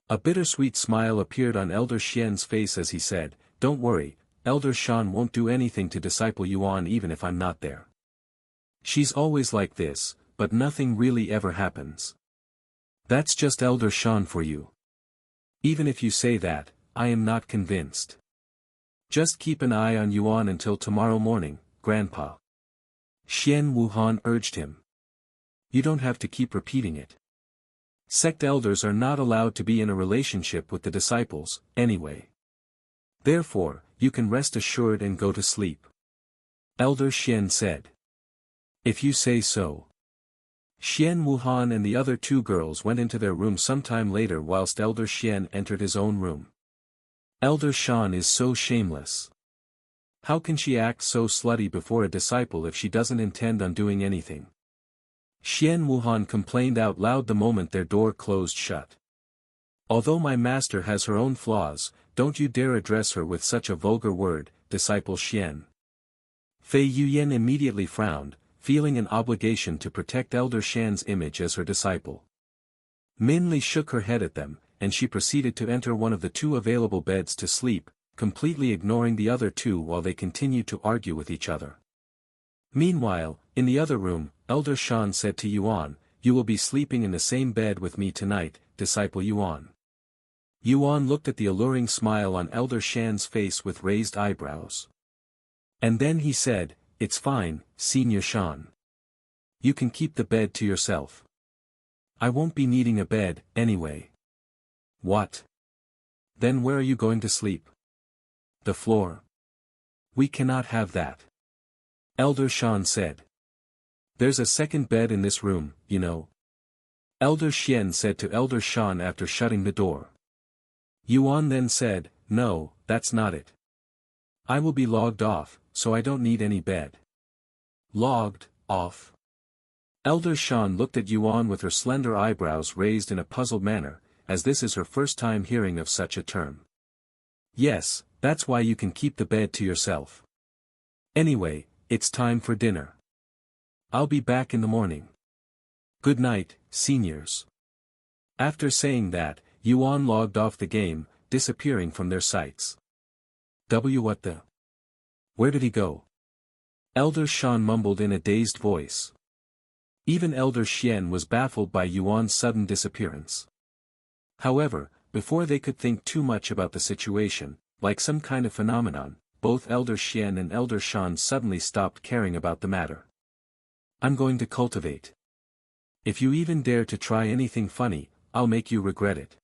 A bittersweet smile appeared on Elder Shien's face as he said, "Don't worry, Elder Shien won't do anything to disciple Yuan even if I'm not there. She's always like this, but nothing really ever happens." That's just Elder Shien for you. Even if you say that, I am not convinced. Just keep an eye on Yuan until tomorrow morning, Grandpa. Shien Wuhan urged him. You don't have to keep repeating it. Sect elders are not allowed to be in a relationship with the disciples, anyway. Therefore, you can rest assured and go to sleep. Elder Shien said. If you say so. Shien Wuhan and the other two girls went into their room sometime later whilst Elder Shien entered his own room. Elder Shien is so shameless. How can she act so slutty before a disciple if she doesn't intend on doing anything? Shien Wuhan complained out loud the moment their door closed shut. Although my master has her own flaws, don't you dare address her with such a vulgar word, disciple Shien. Fei Yuyan immediately frowned, feeling an obligation to protect Elder Shien's image as her disciple. Min Li shook her head at them, and she proceeded to enter one of the two available beds to sleep, completely ignoring the other two while they continued to argue with each other. Meanwhile, in the other room, Elder Shien said to Yuan, "You will be sleeping in the same bed with me tonight, disciple Yuan." Yuan looked at the alluring smile on Elder Shien's face with raised eyebrows. And then he said, "It's fine, Senior Shien. You can keep the bed to yourself. I won't be needing a bed, anyway." What? Then where are you going to sleep? The floor. We cannot have that. Elder Shien said. There's a second bed in this room, you know. Elder Shien said to Elder Shien after shutting the door. Yuan then said, "No, that's not it. I will be logged off, so I don't need any bed." Logged off? Elder Shien looked at Yuan with her slender eyebrows raised in a puzzled manner, as this is her first time hearing of such a term. Yes, that's why you can keep the bed to yourself. Anyway, it's time for dinner. I'll be back in the morning. Good night, seniors. After saying that, Yuan logged off the game, disappearing from their sights. What the? Where did he go? Elder Shien mumbled in a dazed voice. Even Elder Shien was baffled by Yuan's sudden disappearance. However, before they could think too much about the situation, like some kind of phenomenon, both Elder Shien and Elder Shien suddenly stopped caring about the matter. I'm going to cultivate. If you even dare to try anything funny, I'll make you regret it.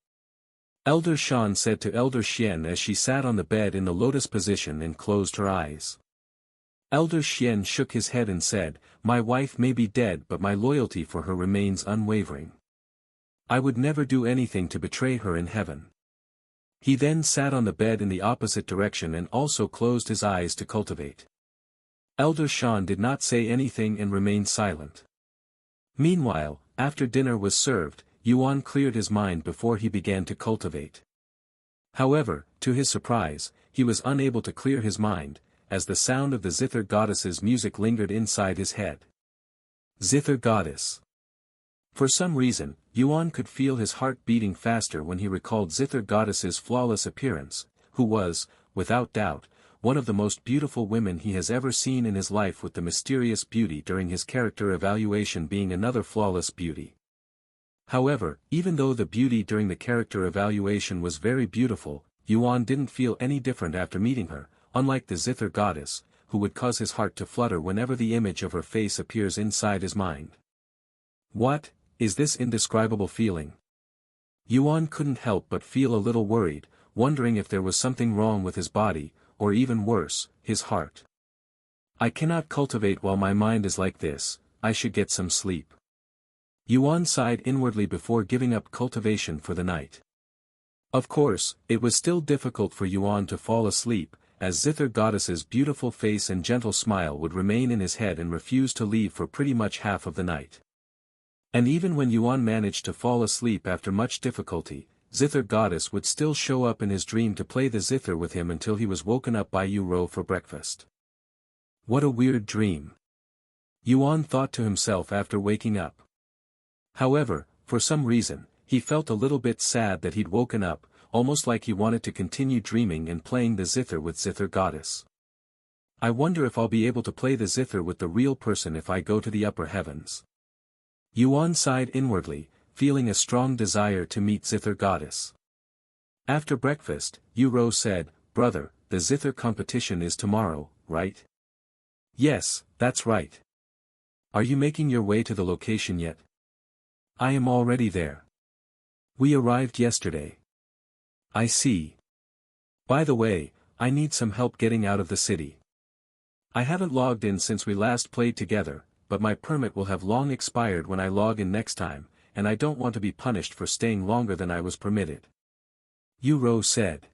Elder Shien said to Elder Shien as she sat on the bed in the lotus position and closed her eyes. Elder Shien shook his head and said, "My wife may be dead but my loyalty for her remains unwavering. I would never do anything to betray her in heaven." He then sat on the bed in the opposite direction and also closed his eyes to cultivate. Elder Shien did not say anything and remained silent. Meanwhile, after dinner was served, Yuan cleared his mind before he began to cultivate. However, to his surprise, he was unable to clear his mind, as the sound of the zither goddess's music lingered inside his head. Zither goddess. For some reason, Yuan could feel his heart beating faster when he recalled Zither goddess's flawless appearance, who was, without doubt, one of the most beautiful women he has ever seen in his life, with the mysterious beauty during his character evaluation being another flawless beauty. However, even though the beauty during the character evaluation was very beautiful, Yuan didn't feel any different after meeting her, unlike the Zither goddess, who would cause his heart to flutter whenever the image of her face appears inside his mind. What is this indescribable feeling? Yuan couldn't help but feel a little worried, wondering if there was something wrong with his body, or even worse, his heart. I cannot cultivate while my mind is like this, I should get some sleep. Yuan sighed inwardly before giving up cultivation for the night. Of course, it was still difficult for Yuan to fall asleep, as Zither goddess's beautiful face and gentle smile would remain in his head and refuse to leave for pretty much half of the night. And even when Yuan managed to fall asleep after much difficulty, zither goddess would still show up in his dream to play the zither with him until he was woken up by Yuan for breakfast. What a weird dream. Yuan thought to himself after waking up. However, for some reason, he felt a little bit sad that he'd woken up, almost like he wanted to continue dreaming and playing the zither with zither goddess. I wonder if I'll be able to play the zither with the real person if I go to the upper heavens. Yuan sighed inwardly, feeling a strong desire to meet zither goddess. After breakfast, Yuan said, "Brother, the zither competition is tomorrow, right?" "Yes, that's right." "Are you making your way to the location yet?" "I am already there. We arrived yesterday." "I see. By the way, I need some help getting out of the city. I haven't logged in since we last played together, but my permit will have long expired when I log in next time, and I don't want to be punished for staying longer than I was permitted." Yuan said.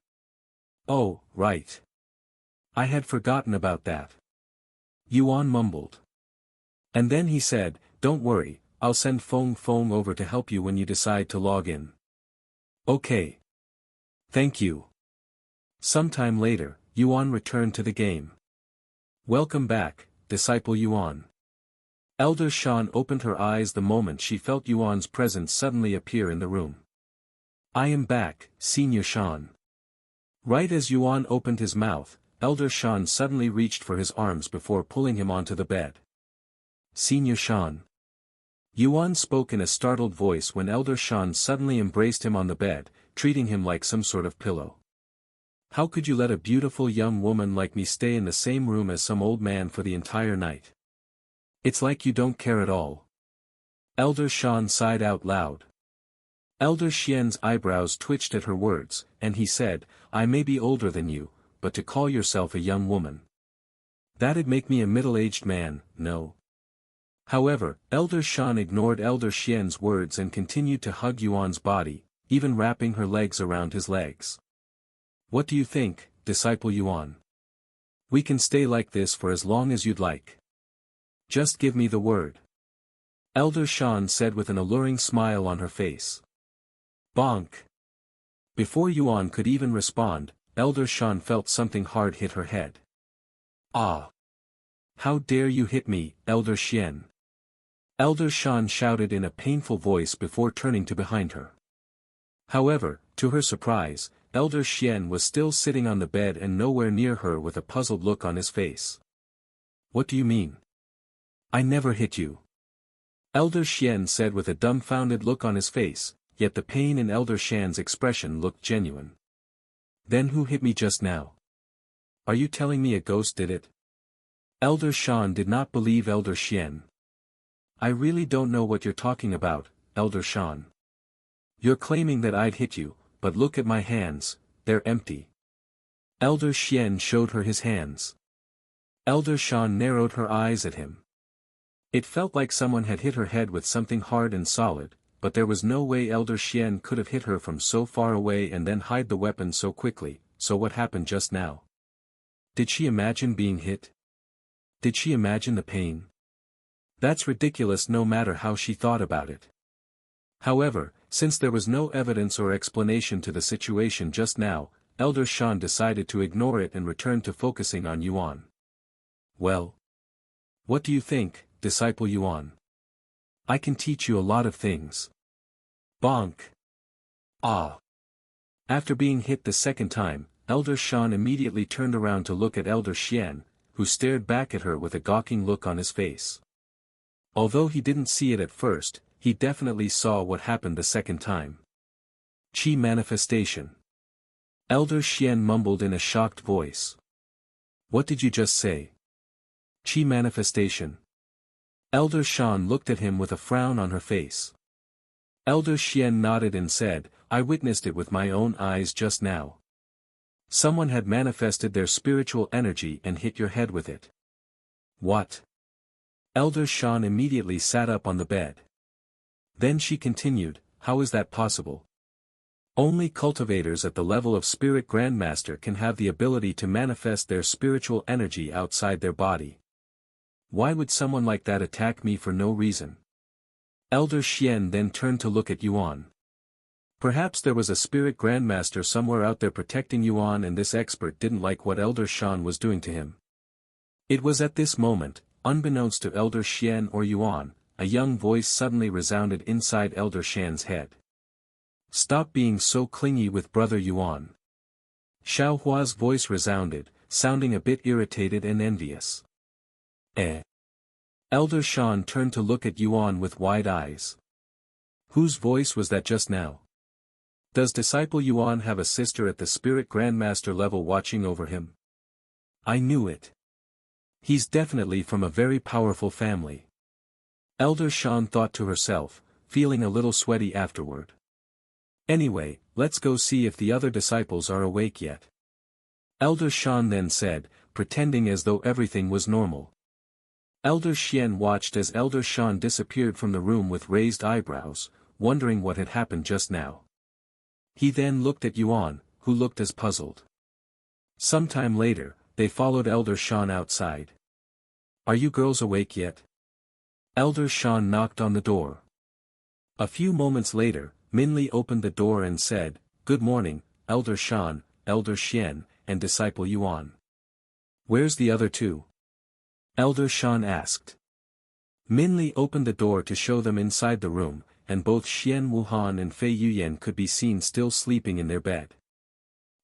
"Oh, right. I had forgotten about that." Yuan mumbled. And then he said, "Don't worry, I'll send Feng Feng over to help you when you decide to log in." "Okay. Thank you." Sometime later, Yuan returned to the game. "Welcome back, disciple Yuan." Elder Shien opened her eyes the moment she felt Yuan's presence suddenly appear in the room. "I am back, Senior Shien." Right as Yuan opened his mouth, Elder Shien suddenly reached for his arms before pulling him onto the bed. "Senior Shien." Yuan spoke in a startled voice when Elder Shien suddenly embraced him on the bed, treating him like some sort of pillow. "How could you let a beautiful young woman like me stay in the same room as some old man for the entire night? It's like you don't care at all." Elder Shien sighed out loud. Elder Shien's eyebrows twitched at her words, and he said, "I may be older than you, but to call yourself a young woman. That'd make me a middle-aged man, no?" However, Elder Shien ignored Elder Shien's words and continued to hug Yuan's body, even wrapping her legs around his legs. "What do you think, disciple Yuan? We can stay like this for as long as you'd like. Just give me the word." Elder Shien said with an alluring smile on her face. Bonk. Before Yuan could even respond, Elder Shien felt something hard hit her head. "Ah! How dare you hit me, Elder Shien?" Elder Shien shouted in a painful voice before turning to behind her. However, to her surprise, Elder Shien was still sitting on the bed and nowhere near her with a puzzled look on his face. "What do you mean? I never hit you." Elder Shien said with a dumbfounded look on his face, yet the pain in Elder Shien's expression looked genuine. "Then who hit me just now? Are you telling me a ghost did it?" Elder Shien did not believe Elder Shien. "I really don't know what you're talking about, Elder Shien. You're claiming that I'd hit you, but look at my hands, they're empty." Elder Shien showed her his hands. Elder Shien narrowed her eyes at him. It felt like someone had hit her head with something hard and solid, but there was no way Elder Shien could have hit her from so far away and then hide the weapon so quickly. So what happened just now? Did she imagine being hit? Did she imagine the pain? That's ridiculous no matter how she thought about it. However, since there was no evidence or explanation to the situation just now, Elder Shien decided to ignore it and return to focusing on Yuan. "Well, what do you think, disciple Yuan? I can teach you a lot of things." Bonk. Ah. After being hit the second time, Elder Shien immediately turned around to look at Elder Shien, who stared back at her with a gawking look on his face. Although he didn't see it at first, he definitely saw what happened the second time. Chi manifestation. Elder Shien mumbled in a shocked voice. "What did you just say?" "Chi manifestation." Elder Shien looked at him with a frown on her face. Elder Shien nodded and said, "I witnessed it with my own eyes just now. Someone had manifested their spiritual energy and hit your head with it." "What?" Elder Shien immediately sat up on the bed. Then she continued, "How is that possible? Only cultivators at the level of Spirit Grandmaster can have the ability to manifest their spiritual energy outside their body. Why would someone like that attack me for no reason?" Elder Shien then turned to look at Yuan. Perhaps there was a spirit grandmaster somewhere out there protecting Yuan, and this expert didn't like what Elder Shien was doing to him. It was at this moment, unbeknownst to Elder Shien or Yuan, a young voice suddenly resounded inside Elder Shien's head. "Stop being so clingy with Brother Yuan." Xiao Hua's voice resounded, sounding a bit irritated and envious. Elder Shien turned to look at Yuan with wide eyes. Whose voice was that just now? Does disciple Yuan have a sister at the spirit grandmaster level watching over him? I knew it. He's definitely from a very powerful family. Elder Shien thought to herself, feeling a little sweaty afterward. Anyway, let's go see if the other disciples are awake yet. Elder Shien then said, pretending as though everything was normal. Elder Shien watched as Elder Shien disappeared from the room with raised eyebrows, wondering what had happened just now. He then looked at Yuan, who looked as puzzled. Sometime later, they followed Elder Shien outside. Are you girls awake yet? Elder Shien knocked on the door. A few moments later, Minli opened the door and said, Good morning, Elder Shien, Elder Shien, and disciple Yuan. Where's the other two? Elder Shien asked. Minli opened the door to show them inside the room, and both Shien Wuhan and Fei Yuyan could be seen still sleeping in their bed.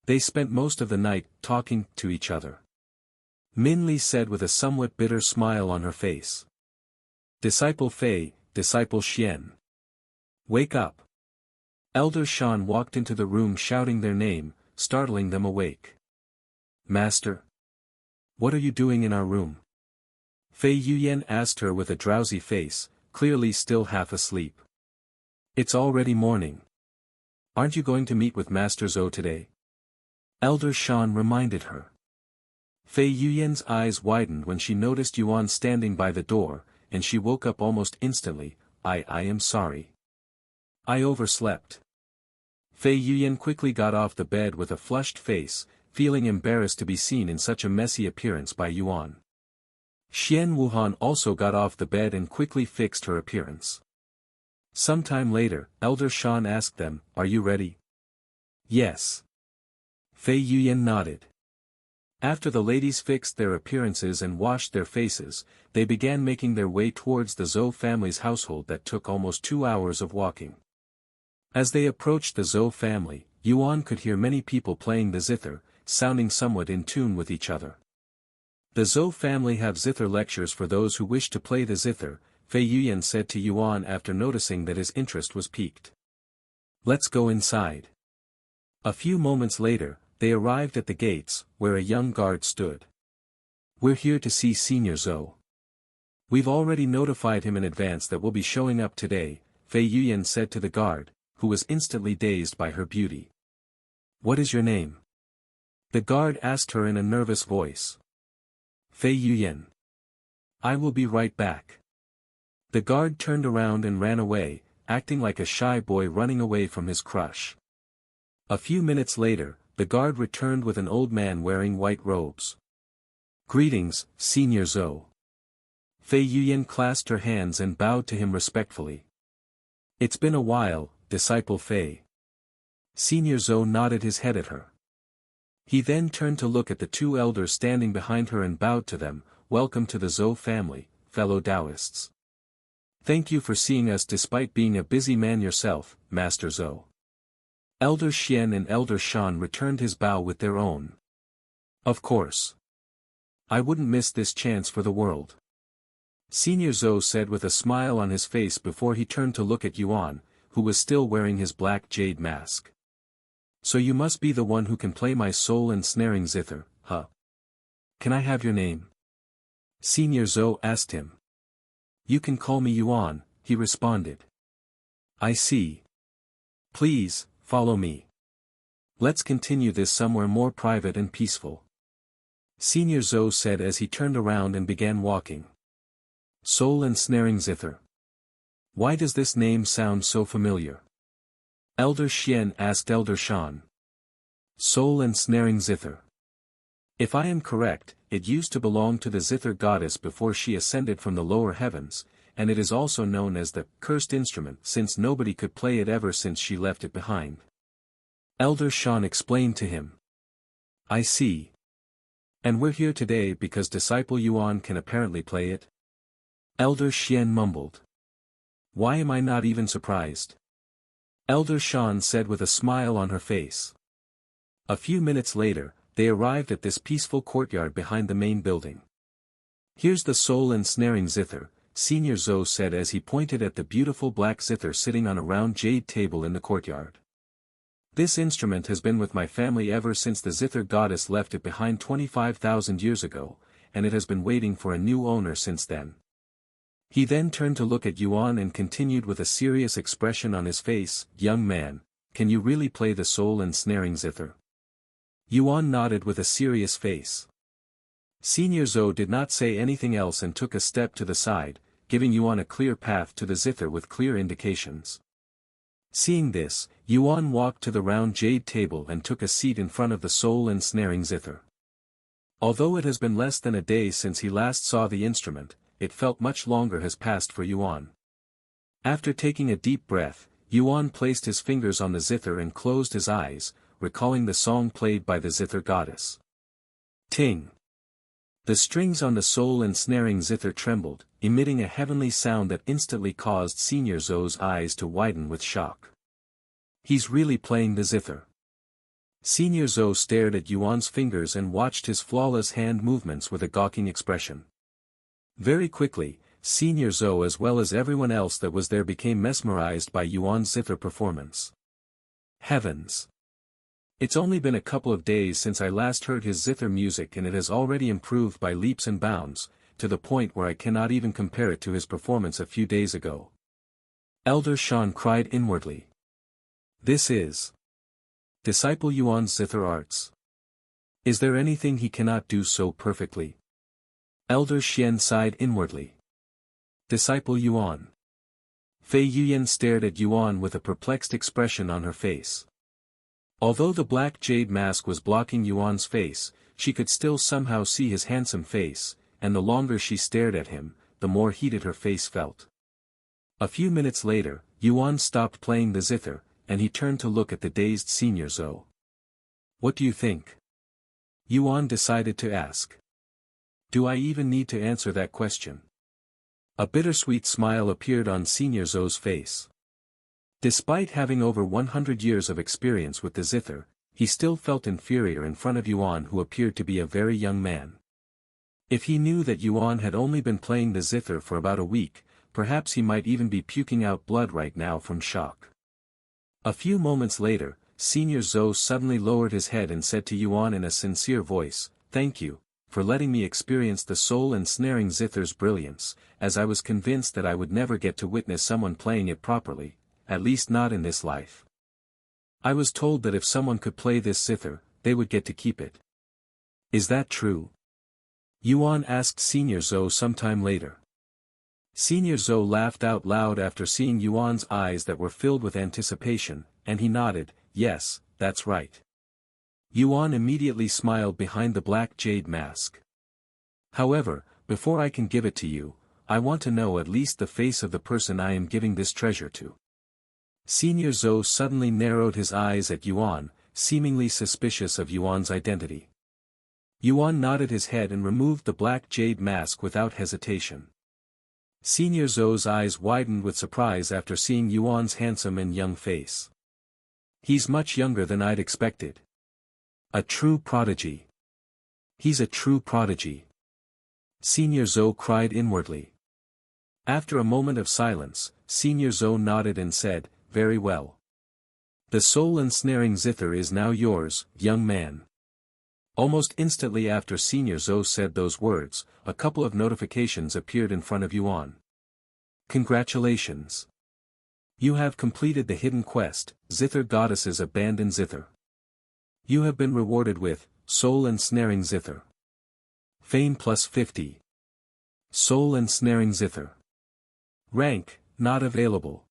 They spent most of the night talking to each other. Minli said with a somewhat bitter smile on her face. Disciple Fei, disciple Shien. Wake up. Elder Shien walked into the room shouting their name, startling them awake. Master? What are you doing in our room? Fei Yuyan asked her with a drowsy face, clearly still half asleep. It's already morning. Aren't you going to meet with Master Zhou today? Elder Shien reminded her. Fei Yuyan's eyes widened when she noticed Yuan standing by the door, and she woke up almost instantly. I am sorry. I overslept. Fei Yuyan quickly got off the bed with a flushed face, feeling embarrassed to be seen in such a messy appearance by Yuan. Shien Wuhan also got off the bed and quickly fixed her appearance. Sometime later, Elder Shien asked them, Are you ready? Yes. Fei Yuyan nodded. After the ladies fixed their appearances and washed their faces, they began making their way towards the Zhou family's household that took almost 2 hours of walking. As they approached the Zhou family, Yuan could hear many people playing the zither, sounding somewhat in tune with each other. The Zhou family have zither lectures for those who wish to play the zither, Fei Yuyan said to Yuan after noticing that his interest was piqued. Let's go inside. A few moments later, they arrived at the gates, where a young guard stood. We're here to see Senior Zhou. We've already notified him in advance that we'll be showing up today, Fei Yuyan said to the guard, who was instantly dazed by her beauty. What is your name? The guard asked her in a nervous voice. Fei Yuyan. I will be right back. The guard turned around and ran away, acting like a shy boy running away from his crush. A few minutes later, the guard returned with an old man wearing white robes. Greetings, Senior Zhou. Fei Yuyan clasped her hands and bowed to him respectfully. It's been a while, disciple Fei. Senior Zhou nodded his head at her. He then turned to look at the two elders standing behind her and bowed to them. Welcome to the Zhou family, fellow Taoists. Thank you for seeing us despite being a busy man yourself, Master Zhou. Elder Shien and Elder Shien returned his bow with their own. Of course. I wouldn't miss this chance for the world. Senior Zhou said with a smile on his face before he turned to look at Yuan, who was still wearing his black jade mask. So you must be the one who can play my soul and snaring zither, huh? Can I have your name? Senior Zhou asked him. You can call me Yuan, he responded. I see. Please, follow me. Let's continue this somewhere more private and peaceful. Senior Zhou said as he turned around and began walking. Soul and snaring zither. Why does this name sound so familiar? Elder Shien asked Elder Shien. Soul and snaring zither. If I am correct, it used to belong to the zither goddess before she ascended from the lower heavens, and it is also known as the cursed instrument since nobody could play it ever since she left it behind. Elder Shien explained to him. I see. And we're here today because disciple Yuan can apparently play it? Elder Shien mumbled. Why am I not even surprised? Elder Shien said with a smile on her face. A few minutes later, they arrived at this peaceful courtyard behind the main building. Here's the soul ensnaring zither, Senior Zhou said as he pointed at the beautiful black zither sitting on a round jade table in the courtyard. This instrument has been with my family ever since the zither goddess left it behind 25,000 years ago, and it has been waiting for a new owner since then. He then turned to look at Yuan and continued with a serious expression on his face, Young man, can you really play the soul ensnaring zither? Yuan nodded with a serious face. Senior Zhou did not say anything else and took a step to the side, giving Yuan a clear path to the zither with clear indications. Seeing this, Yuan walked to the round jade table and took a seat in front of the soul ensnaring zither. Although it has been less than a day since he last saw the instrument, it felt much longer has passed for Yuan. After taking a deep breath, Yuan placed his fingers on the zither and closed his eyes, recalling the song played by the zither goddess. Ting! The strings on the soul ensnaring zither trembled, emitting a heavenly sound that instantly caused Senior Zhou's eyes to widen with shock. He's really playing the zither. Senior Zhou stared at Yuan's fingers and watched his flawless hand movements with a gawking expression. Very quickly, Senior Zhou as well as everyone else that was there became mesmerized by Yuan's zither performance. Heavens! It's only been a couple of days since I last heard his zither music and it has already improved by leaps and bounds, to the point where I cannot even compare it to his performance a few days ago. Elder Shien cried inwardly. This is Disciple Yuan's zither arts. Is there anything he cannot do so perfectly? Elder Shien sighed inwardly. Disciple Yuan. Fei Yuyan stared at Yuan with a perplexed expression on her face. Although the black jade mask was blocking Yuan's face, she could still somehow see his handsome face, and the longer she stared at him, the more heated her face felt. A few minutes later, Yuan stopped playing the zither, and he turned to look at the dazed Senior Zhou. What do you think? Yuan decided to ask. Do I even need to answer that question? A bittersweet smile appeared on Senior Zhou's face. Despite having over 100 years of experience with the zither, he still felt inferior in front of Yuan who appeared to be a very young man. If he knew that Yuan had only been playing the zither for about a week, perhaps he might even be puking out blood right now from shock. A few moments later, Senior Zhou suddenly lowered his head and said to Yuan in a sincere voice, Thank you, for letting me experience the soul ensnaring zither's brilliance, as I was convinced that I would never get to witness someone playing it properly. At least not in this life. I was told that if someone could play this zither, they would get to keep it. Is that true? Yuan asked Senior Zhou sometime later. Senior Zhou laughed out loud after seeing Yuan's eyes that were filled with anticipation, and he nodded, Yes, that's right. Yuan immediately smiled behind the black jade mask. However, before I can give it to you, I want to know at least the face of the person I am giving this treasure to. Senior Zhou suddenly narrowed his eyes at Yuan, seemingly suspicious of Yuan's identity. Yuan nodded his head and removed the black jade mask without hesitation. Senior Zhou's eyes widened with surprise after seeing Yuan's handsome and young face. He's much younger than I'd expected. A true prodigy. He's a true prodigy. Senior Zhou cried inwardly. After a moment of silence, Senior Zhou nodded and said, Very well. The soul ensnaring zither is now yours, young man. Almost instantly after Senior Zhou said those words, a couple of notifications appeared in front of Yuan. Congratulations. You have completed the hidden quest, Zither Goddess's Abandoned Zither. You have been rewarded with, Soul Ensnaring Zither. Fame plus 50. Soul Ensnaring Zither. Rank, not available.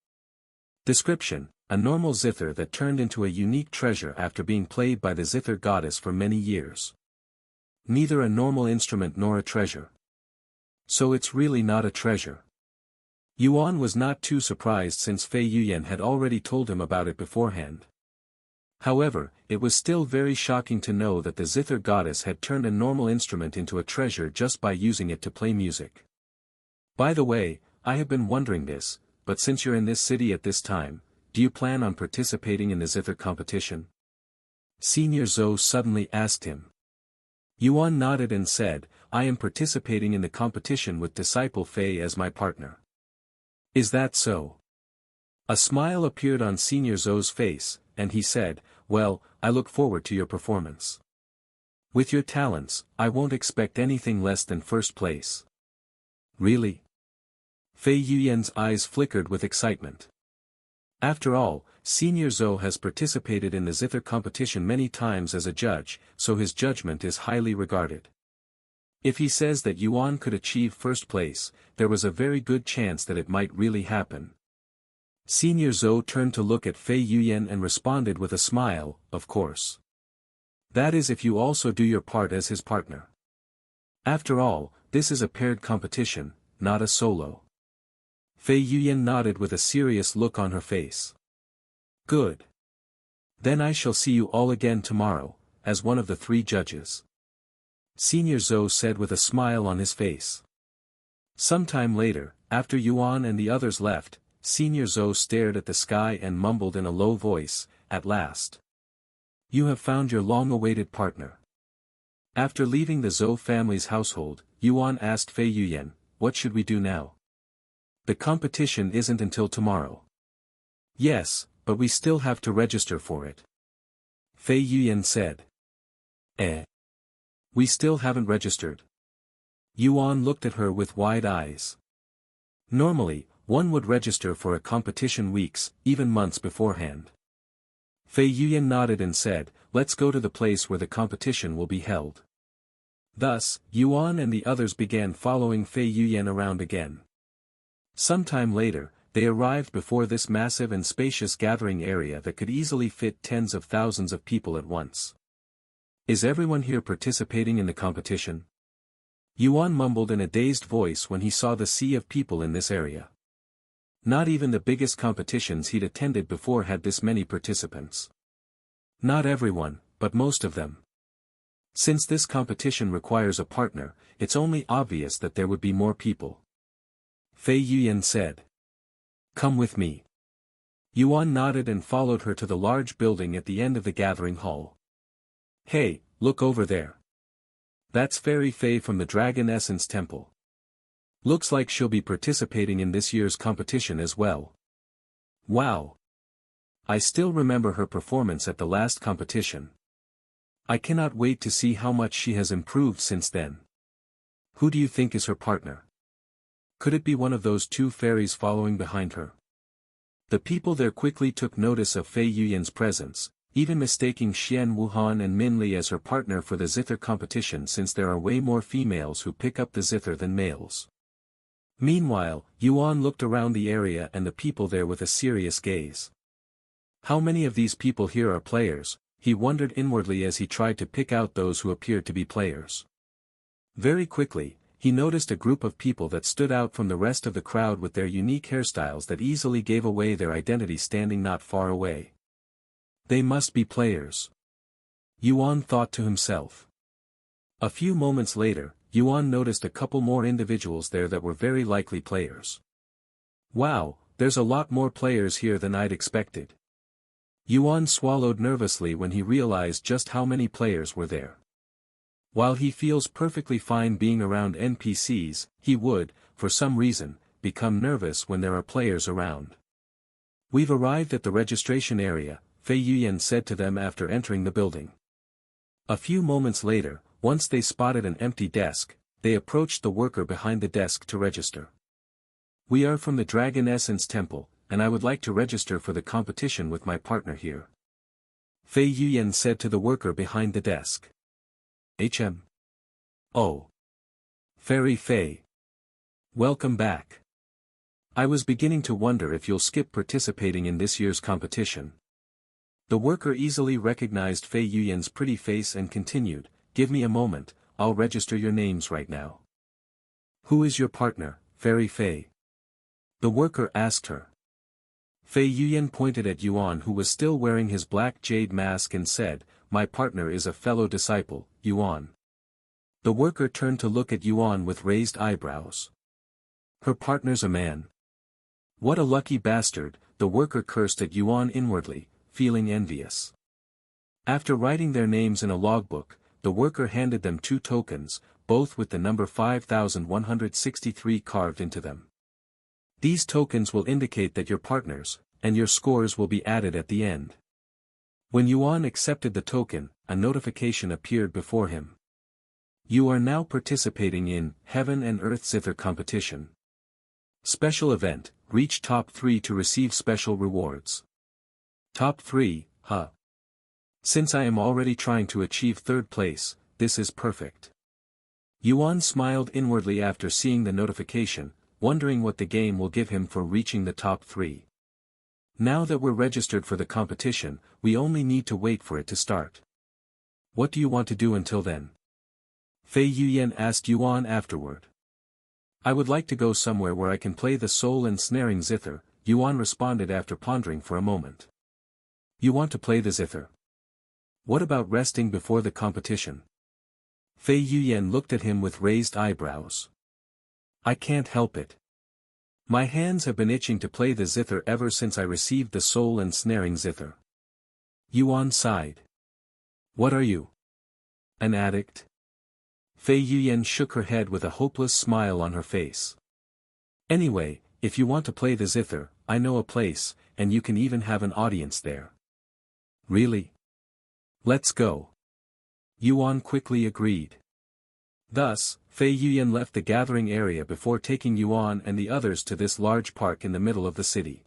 Description, a normal zither that turned into a unique treasure after being played by the zither goddess for many years. Neither a normal instrument nor a treasure. So it's really not a treasure. Yuan was not too surprised since Fei Yuyan had already told him about it beforehand. However, it was still very shocking to know that the zither goddess had turned a normal instrument into a treasure just by using it to play music. By the way, I have been wondering this, but since you're in this city at this time, do you plan on participating in the zither competition? Senior Zhou suddenly asked him. Yuan nodded and said, I am participating in the competition with disciple Fei as my partner. Is that so? A smile appeared on Senior Zhou's face, and he said, well, I look forward to your performance. With your talents, I won't expect anything less than first place. Really? Fei Yuyan's eyes flickered with excitement. After all, Senior Zhou has participated in the zither competition many times as a judge, so his judgment is highly regarded. If he says that Yuan could achieve first place, there was a very good chance that it might really happen. Senior Zhou turned to look at Fei Yuyan and responded with a smile, of course. That is if you also do your part as his partner. After all, this is a paired competition, not a solo. Fei Yuyan nodded with a serious look on her face. Good. Then I shall see you all again tomorrow, as one of the 3 judges. Senior Zhou said with a smile on his face. Sometime later, after Yuan and the others left, Senior Zhou stared at the sky and mumbled in a low voice, at last. You have found your long-awaited partner. After leaving the Zhou family's household, Yuan asked Fei Yuyan, what should we do now? The competition isn't until tomorrow. Yes, but we still have to register for it. Fei Yuyan said. We still haven't registered. Yuan looked at her with wide eyes. Normally, one would register for a competition weeks, even months beforehand. Fei Yuyan nodded and said, let's go to the place where the competition will be held. Thus, Yuan and the others began following Fei Yuyan around again. Sometime later, they arrived before this massive and spacious gathering area that could easily fit tens of thousands of people at once. Is everyone here participating in the competition? Yuan mumbled in a dazed voice when he saw the sea of people in this area. Not even the biggest competitions he'd attended before had this many participants. Not everyone, but most of them. Since this competition requires a partner, it's only obvious that there would be more people. Fei Yuyan said. Come with me. Yuan nodded and followed her to the large building at the end of the gathering hall. Hey, look over there. That's Fairy Fei from the Dragon Essence Temple. Looks like she'll be participating in this year's competition as well. Wow. I still remember her performance at the last competition. I cannot wait to see how much she has improved since then. Who do you think is her partner? Could it be one of those 2 fairies following behind her? The people there quickly took notice of Fei Yuyan's presence, even mistaking Shien Wuhan and Min Li as her partner for the zither competition since there are way more females who pick up the zither than males. Meanwhile, Yuan looked around the area and the people there with a serious gaze. How many of these people here are players? He wondered inwardly as he tried to pick out those who appeared to be players. Very quickly, he noticed a group of people that stood out from the rest of the crowd with their unique hairstyles that easily gave away their identity standing not far away. They must be players. Yuan thought to himself. A few moments later, Yuan noticed a couple more individuals there that were very likely players. Wow, there's a lot more players here than I'd expected. Yuan swallowed nervously when he realized just how many players were there. While he feels perfectly fine being around NPCs, he would, for some reason, become nervous when there are players around. We've arrived at the registration area, Fei Yuyan said to them after entering the building. A few moments later, once they spotted an empty desk, they approached the worker behind the desk to register. We are from the Dragon Essence Temple, and I would like to register for the competition with my partner here. Fei Yuyan said to the worker behind the desk. Oh. Fairy Fei. Welcome back. I was beginning to wonder if you'll skip participating in this year's competition. The worker easily recognized Fei Yuyan's pretty face and continued, give me a moment, I'll register your names right now. Who is your partner, Fairy Fei? The worker asked her. Fei Yuan pointed at Yuan, who was still wearing his black jade mask, and said, "My partner is a fellow disciple, Yuan." The worker turned to look at Yuan with raised eyebrows. Her partner's a man. What a lucky bastard, the worker cursed at Yuan inwardly, feeling envious. After writing their names in a logbook, the worker handed them 2 tokens, both with the number 5163 carved into them. These tokens will indicate that you're partners, and your scores will be added at the end. When Yuan accepted the token, a notification appeared before him. You are now participating in Heaven and Earth Zither competition. Special event, reach top 3 to receive special rewards. Top 3, huh? Since I am already trying to achieve 3rd place, this is perfect. Yuan smiled inwardly after seeing the notification, wondering what the game will give him for reaching the top 3. Now that we're registered for the competition, we only need to wait for it to start. What do you want to do until then? Fei Yuan asked Yuan afterward. I would like to go somewhere where I can play the soul and snaring zither, Yuan responded after pondering for a moment. You want to play the zither? What about resting before the competition? Fei Yuan looked at him with raised eyebrows. I can't help it. My hands have been itching to play the zither ever since I received the soul and snaring zither. Yuan sighed. What are you? An addict? Fei Yuan shook her head with a hopeless smile on her face. Anyway, if you want to play the zither, I know a place, and you can even have an audience there. Really? Let's go. Yuan quickly agreed. Thus, Fei Yuan left the gathering area before taking Yuan and the others to this large park in the middle of the city.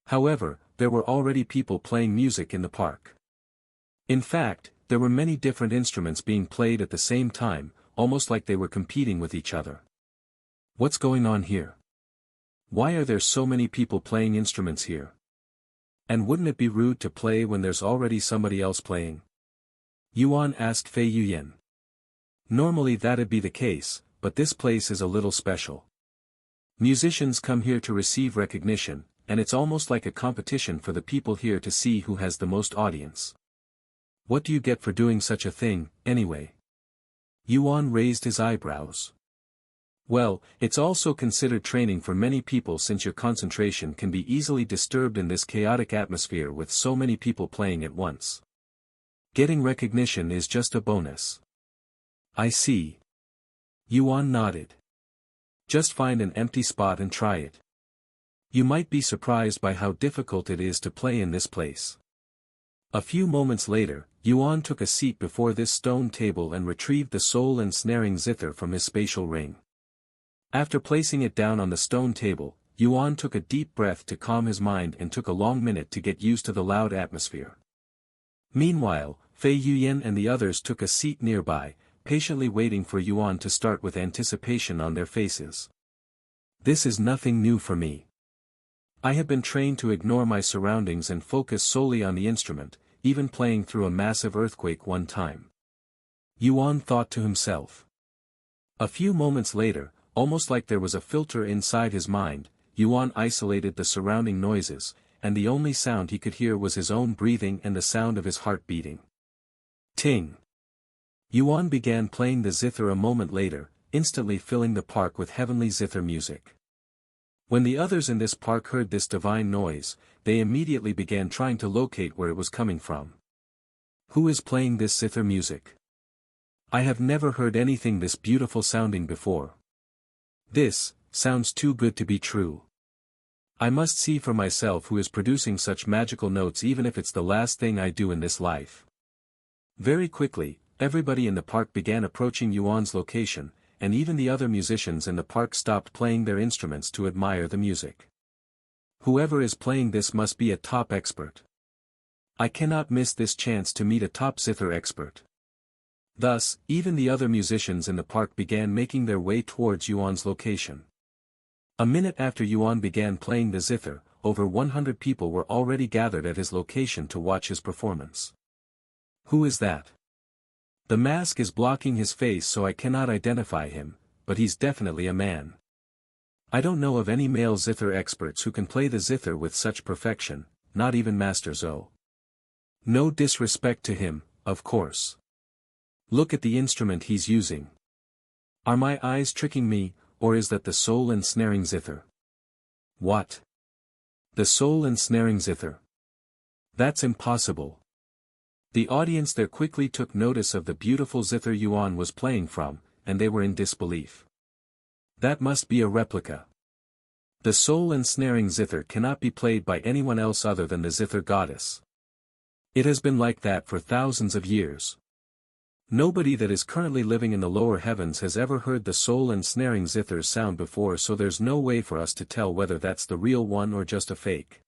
However, there were already people playing music in the park. In fact, there were many different instruments being played at the same time, almost like they were competing with each other. What's going on here? Why are there so many people playing instruments here? And wouldn't it be rude to play when there's already somebody else playing? Yuan asked Fei Yuan. Normally that'd be the case, but this place is a little special. Musicians come here to receive recognition, and it's almost like a competition for the people here to see who has the most audience. What do you get for doing such a thing, anyway? Yuan raised his eyebrows. Well, it's also considered training for many people, since your concentration can be easily disturbed in this chaotic atmosphere with so many people playing at once. Getting recognition is just a bonus. I see. Yuan nodded. Just find an empty spot and try it. You might be surprised by how difficult it is to play in this place. A few moments later, Yuan took a seat before this stone table and retrieved the soul and snaring zither from his spatial ring. After placing it down on the stone table, Yuan took a deep breath to calm his mind and took a long minute to get used to the loud atmosphere. Meanwhile, Fei Yuan and the others took a seat nearby, patiently waiting for Yuan to start with anticipation on their faces. This is nothing new for me. I have been trained to ignore my surroundings and focus solely on the instrument, even playing through a massive earthquake one time. Yuan thought to himself. A few moments later, almost like there was a filter inside his mind, Yuan isolated the surrounding noises, and the only sound he could hear was his own breathing and the sound of his heart beating. Ting! Yuan began playing the zither a moment later, instantly filling the park with heavenly zither music. When the others in this park heard this divine noise, they immediately began trying to locate where it was coming from. Who is playing this zither music? I have never heard anything this beautiful sounding before. This sounds too good to be true. I must see for myself who is producing such magical notes, even if it's the last thing I do in this life. Very quickly, everybody in the park began approaching Yuan's location, and even the other musicians in the park stopped playing their instruments to admire the music. Whoever is playing this must be a top expert. I cannot miss this chance to meet a top zither expert. Thus, even the other musicians in the park began making their way towards Yuan's location. A minute after Yuan began playing the zither, over 100 people were already gathered at his location to watch his performance. Who is that? The mask is blocking his face, so I cannot identify him, but he's definitely a man. I don't know of any male zither experts who can play the zither with such perfection, not even Master Zhou. No disrespect to him, of course. Look at the instrument he's using. Are my eyes tricking me, or is that the soul ensnaring zither? What? The soul ensnaring zither? That's impossible. The audience there quickly took notice of the beautiful zither Yuan was playing from, and they were in disbelief. That must be a replica. The soul ensnaring zither cannot be played by anyone else other than the zither goddess. It has been like that for thousands of years. Nobody that is currently living in the lower heavens has ever heard the soul ensnaring zither sound before, so there's no way for us to tell whether that's the real one or just a fake.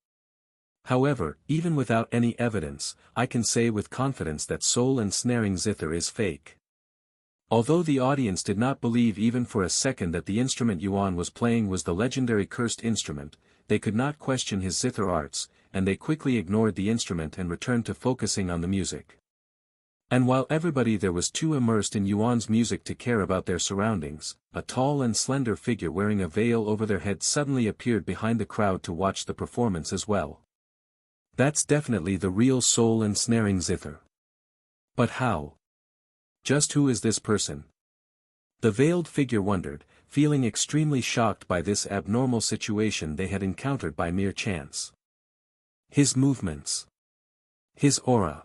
However, even without any evidence, I can say with confidence that soul ensnaring zither is fake. Although the audience did not believe even for a second that the instrument Yuan was playing was the legendary cursed instrument, they could not question his zither arts, and they quickly ignored the instrument and returned to focusing on the music. And while everybody there was too immersed in Yuan's music to care about their surroundings, a tall and slender figure wearing a veil over their head suddenly appeared behind the crowd to watch the performance as well. That's definitely the real soul ensnaring zither. But how? Just who is this person? The veiled figure wondered, feeling extremely shocked by this abnormal situation they had encountered by mere chance. His movements. His aura.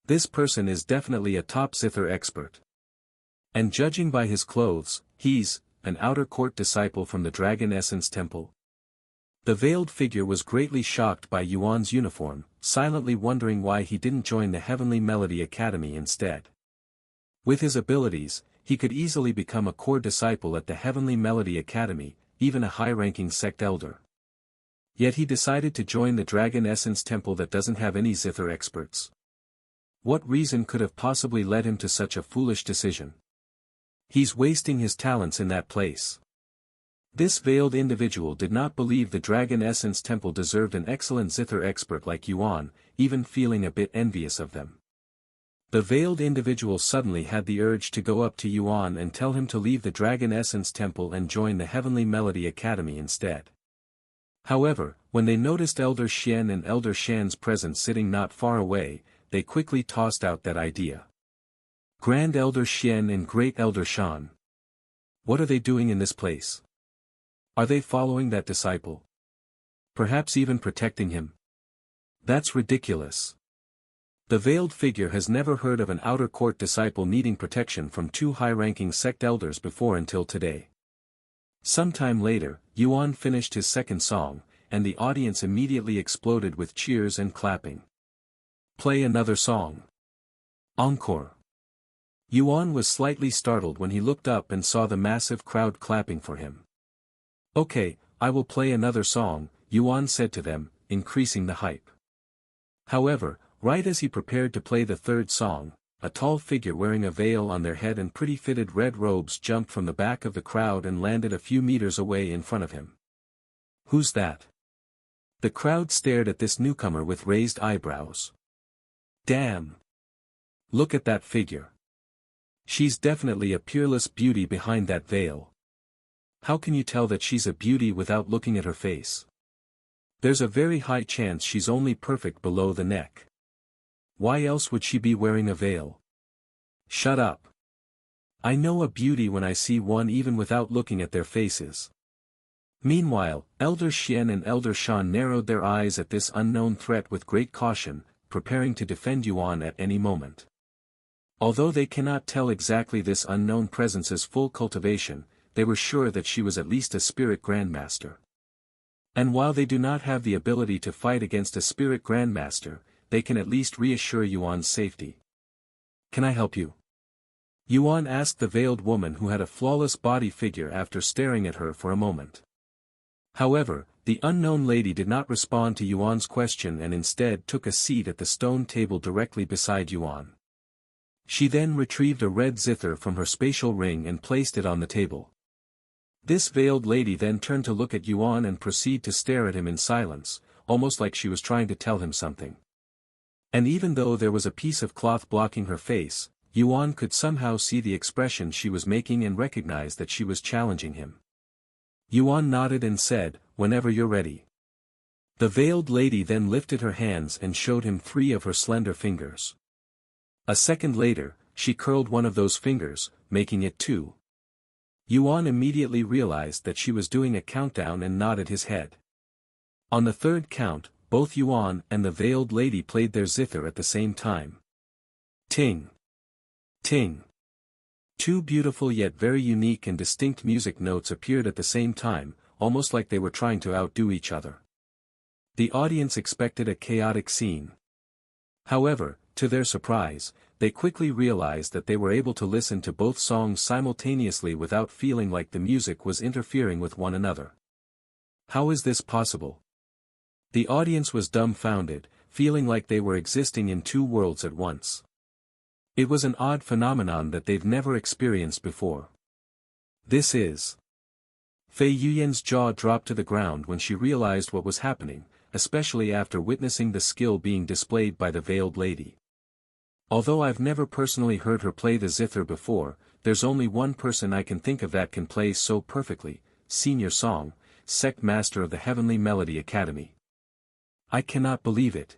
This person is definitely a top zither expert. And judging by his clothes, he's an outer court disciple from the Dragon Essence Temple. The veiled figure was greatly shocked by Yuan's uniform, silently wondering why he didn't join the Heavenly Melody Academy instead. With his abilities, he could easily become a core disciple at the Heavenly Melody Academy, even a high-ranking sect elder. Yet he decided to join the Dragon Essence Temple that doesn't have any zither experts. What reason could have possibly led him to such a foolish decision? He's wasting his talents in that place. This veiled individual did not believe the Dragon Essence Temple deserved an excellent zither expert like Yuan, even feeling a bit envious of them. The veiled individual suddenly had the urge to go up to Yuan and tell him to leave the Dragon Essence Temple and join the Heavenly Melody Academy instead. However, when they noticed Elder Shien and Elder Shan's presence sitting not far away, they quickly tossed out that idea. Grand Elder Shien and Great Elder Shan. What are they doing in this place? Are they following that disciple? Perhaps even protecting him? That's ridiculous. The veiled figure has never heard of an outer court disciple needing protection from two high-ranking sect elders before until today. Sometime later, Yuan finished his second song, and the audience immediately exploded with cheers and clapping. Play another song. Encore. Yuan was slightly startled when he looked up and saw the massive crowd clapping for him. Okay, I will play another song, Yuan said to them, increasing the hype. However, right as he prepared to play the third song, a tall figure wearing a veil on their head and pretty fitted red robes jumped from the back of the crowd and landed a few meters away in front of him. Who's that? The crowd stared at this newcomer with raised eyebrows. Damn! Look at that figure. She's definitely a peerless beauty behind that veil. How can you tell that she's a beauty without looking at her face? There's a very high chance she's only perfect below the neck. Why else would she be wearing a veil? Shut up. I know a beauty when I see one even without looking at their faces. Meanwhile, Elder Shien and Elder Shan narrowed their eyes at this unknown threat with great caution, preparing to defend Yuan at any moment. Although they cannot tell exactly this unknown presence's full cultivation, they were sure that she was at least a spirit grandmaster. And while they do not have the ability to fight against a spirit grandmaster, they can at least reassure Yuan's safety. Can I help you? Yuan asked the veiled woman who had a flawless body figure after staring at her for a moment. However, the unknown lady did not respond to Yuan's question and instead took a seat at the stone table directly beside Yuan. She then retrieved a red zither from her spatial ring and placed it on the table. This veiled lady then turned to look at Yuan and proceed to stare at him in silence, almost like she was trying to tell him something. And even though there was a piece of cloth blocking her face, Yuan could somehow see the expression she was making and recognize that she was challenging him. Yuan nodded and said, "Whenever you're ready." The veiled lady then lifted her hands and showed him 3 of her slender fingers. A second later, she curled one of those fingers, making it 2. Yuan immediately realized that she was doing a countdown and nodded his head. On the third count, both Yuan and the veiled lady played their zither at the same time. Ting! Ting! 2 beautiful yet very unique and distinct music notes appeared at the same time, almost like they were trying to outdo each other. The audience expected a chaotic scene. However, to their surprise, they quickly realized that they were able to listen to both songs simultaneously without feeling like the music was interfering with one another. How is this possible? The audience was dumbfounded, feeling like they were existing in 2 worlds at once. It was an odd phenomenon that they've never experienced before. This is... Fei Yuyan's jaw dropped to the ground when she realized what was happening, especially after witnessing the skill being displayed by the veiled lady. Although I've never personally heard her play the zither before, there's only one person I can think of that can play so perfectly, Senior Song, sect master of the Heavenly Melody Academy. I cannot believe it.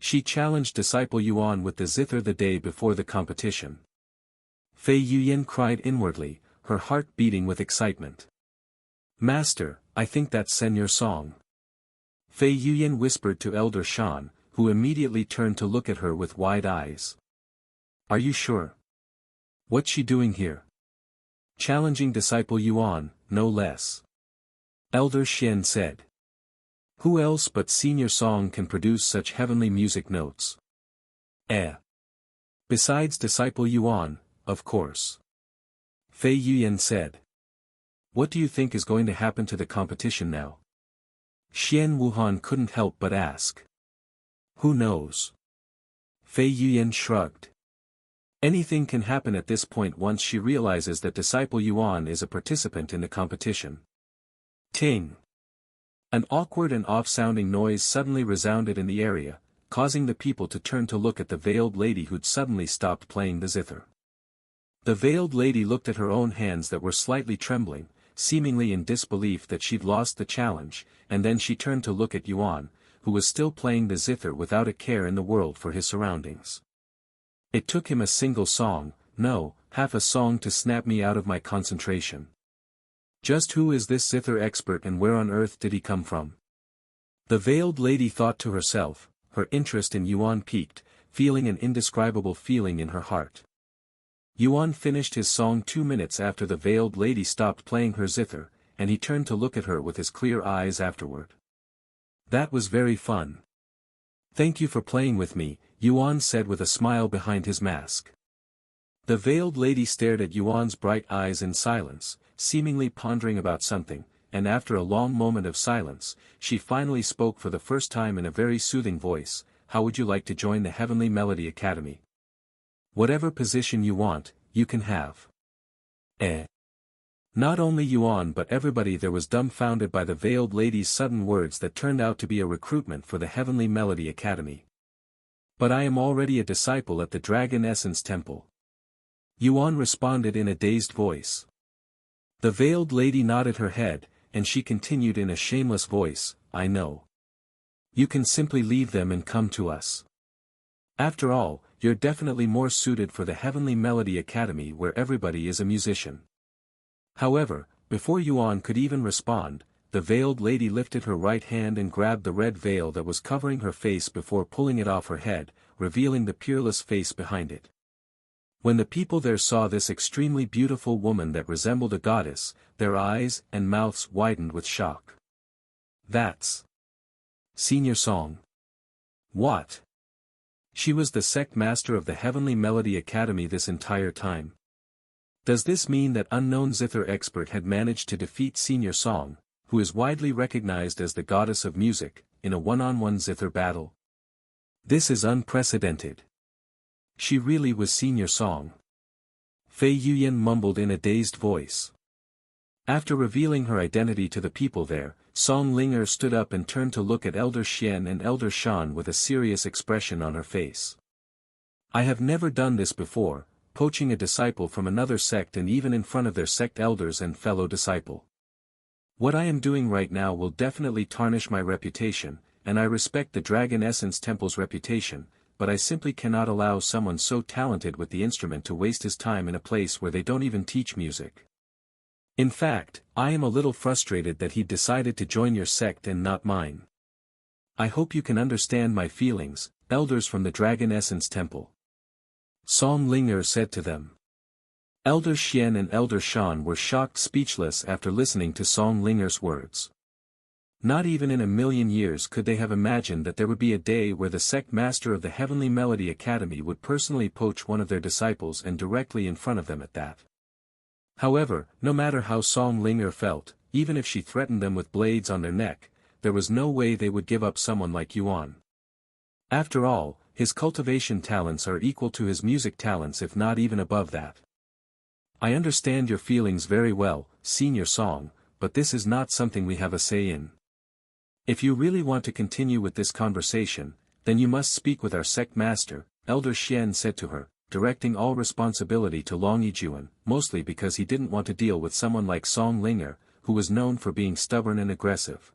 She challenged disciple Yuan with the zither the day before the competition. Fei Yuyan cried inwardly, her heart beating with excitement. "Master, I think that's Senior Song." Fei Yuyan whispered to Elder Shan, who immediately turned to look at her with wide eyes. "Are you sure? What's she doing here?" Challenging disciple Yuan, no less. Elder Shien said. "Who else but Senior Song can produce such heavenly music notes?" Besides disciple Yuan, of course. Fei Yuyan said. "What do you think is going to happen to the competition now?" Shien Wuhan couldn't help but ask. "Who knows?" Fei Yuyan shrugged. Anything can happen at this point once she realizes that disciple Yuan is a participant in the competition. Ting! An awkward and off-sounding noise suddenly resounded in the area, causing the people to turn to look at the veiled lady who'd suddenly stopped playing the zither. The veiled lady looked at her own hands that were slightly trembling, seemingly in disbelief that she'd lost the challenge, and then she turned to look at Yuan, who was still playing the zither without a care in the world for his surroundings. It took him a single song, no, half a song to snap me out of my concentration. Just who is this zither expert and where on earth did he come from? The veiled lady thought to herself, her interest in Yuan piqued, feeling an indescribable feeling in her heart. Yuan finished his song 2 minutes after the veiled lady stopped playing her zither, and he turned to look at her with his clear eyes afterward. "That was very fun. Thank you for playing with me," Yuan said with a smile behind his mask. The veiled lady stared at Yuan's bright eyes in silence, seemingly pondering about something, and after a long moment of silence, she finally spoke for the first time in a very soothing voice, "How would you like to join the Heavenly Melody Academy? Whatever position you want, you can have." Not only Yuan but everybody there was dumbfounded by the veiled lady's sudden words that turned out to be a recruitment for the Heavenly Melody Academy. "But I am already a disciple at the Dragon Essence Temple." Yuan responded in a dazed voice. The veiled lady nodded her head, and she continued in a shameless voice, "I know. You can simply leave them and come to us. After all, you're definitely more suited for the Heavenly Melody Academy where everybody is a musician." However, before Yuan could even respond, the veiled lady lifted her right hand and grabbed the red veil that was covering her face before pulling it off her head, revealing the peerless face behind it. When the people there saw this extremely beautiful woman that resembled a goddess, their eyes and mouths widened with shock. "That's Senior Song. What? She was the sect master of the Heavenly Melody Academy this entire time. Does this mean that unknown zither expert had managed to defeat Senior Song, who is widely recognized as the goddess of music, in a one-on-one zither battle? This is unprecedented. She really was Senior Song." Fei Yuyan mumbled in a dazed voice. After revealing her identity to the people there, Song Linger stood up and turned to look at Elder Shien and Elder Shan with a serious expression on her face. "I have never done this before, poaching a disciple from another sect and even in front of their sect elders and fellow disciple. What I am doing right now will definitely tarnish my reputation, and I respect the Dragon Essence Temple's reputation, but I simply cannot allow someone so talented with the instrument to waste his time in a place where they don't even teach music. In fact, I am a little frustrated that he decided to join your sect and not mine. I hope you can understand my feelings, elders from the Dragon Essence Temple. Song Linger said to them. Elder Shien and Elder Shan were shocked speechless after listening to Song Linger's words. Not even in a million years could they have imagined that there would be a day where the sect master of the Heavenly Melody Academy would personally poach one of their disciples and directly in front of them at that. However, no matter how Song Linger felt, even if she threatened them with blades on their neck, there was no way they would give up someone like Yuan. After all, his cultivation talents are equal to his music talents if not even above that. I understand your feelings very well, Senior Song, but this is not something we have a say in. If you really want to continue with this conversation, then you must speak with our sect master, Elder Shien said to her, directing all responsibility to Long Yijuan, mostly because he didn't want to deal with someone like Song Linger, who was known for being stubborn and aggressive.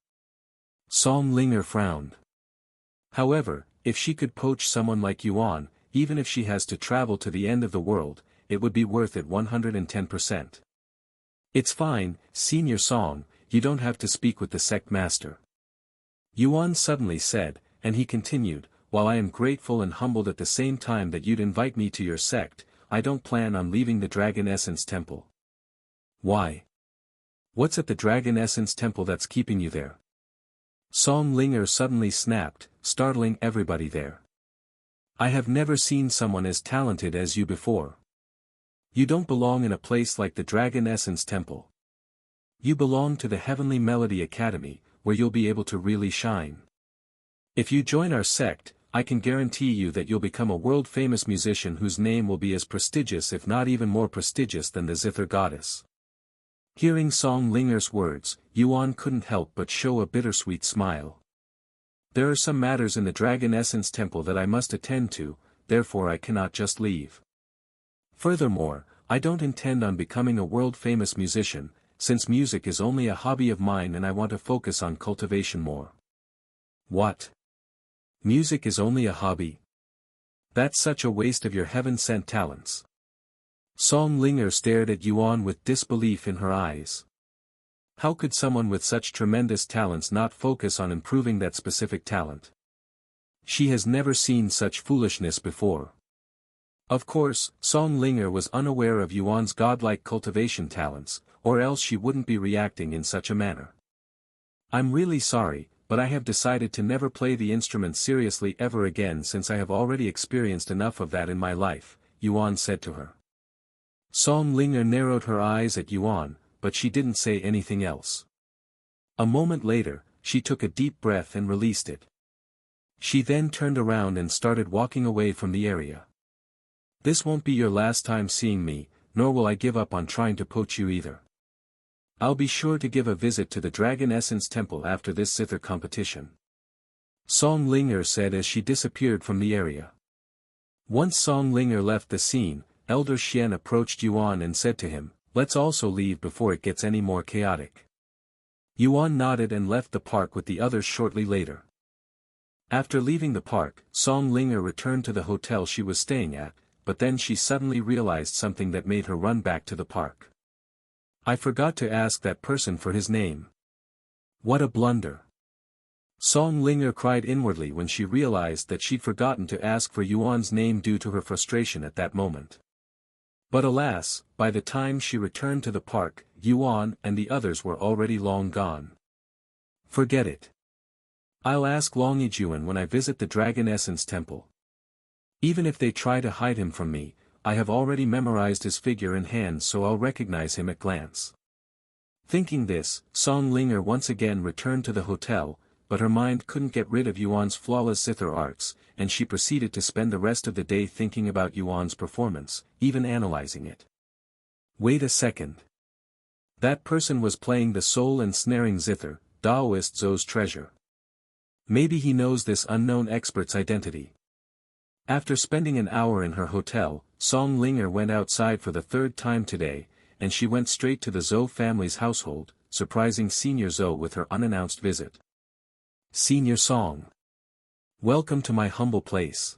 Song Linger frowned. However, if she could poach someone like Yuan, even if she has to travel to the end of the world, it would be worth it 110%. It's fine, Senior Song, you don't have to speak with the sect master. Yuan suddenly said, and he continued, while I am grateful and humbled at the same time that you'd invite me to your sect, I don't plan on leaving the Dragon Essence Temple. Why? What's at the Dragon Essence Temple that's keeping you there? Song Linger suddenly snapped, startling everybody there. I have never seen someone as talented as you before. You don't belong in a place like the Dragon Essence Temple. You belong to the Heavenly Melody Academy, where you'll be able to really shine. If you join our sect, I can guarantee you that you'll become a world-famous musician whose name will be as prestigious if not even more prestigious than the Zither goddess. Hearing Song Linger's words, Yuan couldn't help but show a bittersweet smile. There are some matters in the Dragon Essence Temple that I must attend to, therefore I cannot just leave. Furthermore, I don't intend on becoming a world-famous musician, since music is only a hobby of mine and I want to focus on cultivation more. What? Music is only a hobby? That's such a waste of your heaven-sent talents. Song Linger stared at Yuan with disbelief in her eyes. How could someone with such tremendous talents not focus on improving that specific talent? She has never seen such foolishness before. Of course, Song Linger was unaware of Yuan's godlike cultivation talents, or else she wouldn't be reacting in such a manner. I'm really sorry, but I have decided to never play the instrument seriously ever again since I have already experienced enough of that in my life, Yuan said to her. Song Linger narrowed her eyes at Yuan, but she didn't say anything else. A moment later, she took a deep breath and released it. She then turned around and started walking away from the area. This won't be your last time seeing me, nor will I give up on trying to poach you either. I'll be sure to give a visit to the Dragon Essence Temple after this zither competition. Song Linger said as she disappeared from the area. Once Song Linger left the scene, Elder Shien approached Yuan and said to him, "Let's also leave before it gets any more chaotic." Yuan nodded and left the park with the others shortly later. After leaving the park, Song Linger returned to the hotel she was staying at, but then she suddenly realized something that made her run back to the park. I forgot to ask that person for his name. What a blunder. Song Linger cried inwardly when she realized that she'd forgotten to ask for Yuan's name due to her frustration at that moment. But alas, by the time she returned to the park, Yuan and the others were already long gone. Forget it. I'll ask Long Yijuan when I visit the Dragon Essence Temple. Even if they try to hide him from me, I have already memorized his figure and hands so I'll recognize him at glance. Thinking this, Song Linger once again returned to the hotel, but her mind couldn't get rid of Yuan's flawless zither arts, and she proceeded to spend the rest of the day thinking about Yuan's performance, even analyzing it. Wait a second. That person was playing the soul and snaring zither, Taoist Zou's treasure. Maybe he knows this unknown expert's identity. After spending an hour in her hotel, Song Linger went outside for the third time today, and she went straight to the Zhou family's household, surprising Senior Zhou with her unannounced visit. Senior Song. Welcome to my humble place.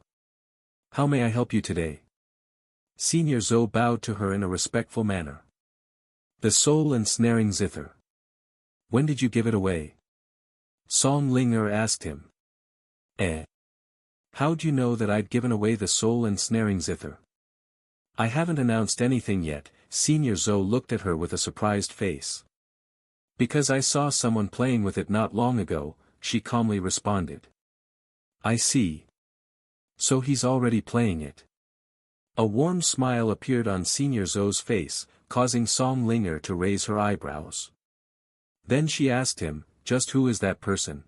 How may I help you today? Senior Zhou bowed to her in a respectful manner. The soul and snaring zither. When did you give it away? Song Ling'er asked him. How'd you know that I'd given away the soul and snaring zither? I haven't announced anything yet. Senior Zhou looked at her with a surprised face. Because I saw someone playing with it not long ago, she calmly responded. I see. So he's already playing it. A warm smile appeared on Senior Zhou's face, causing Song Ling'er to raise her eyebrows. Then she asked him, just who is that person?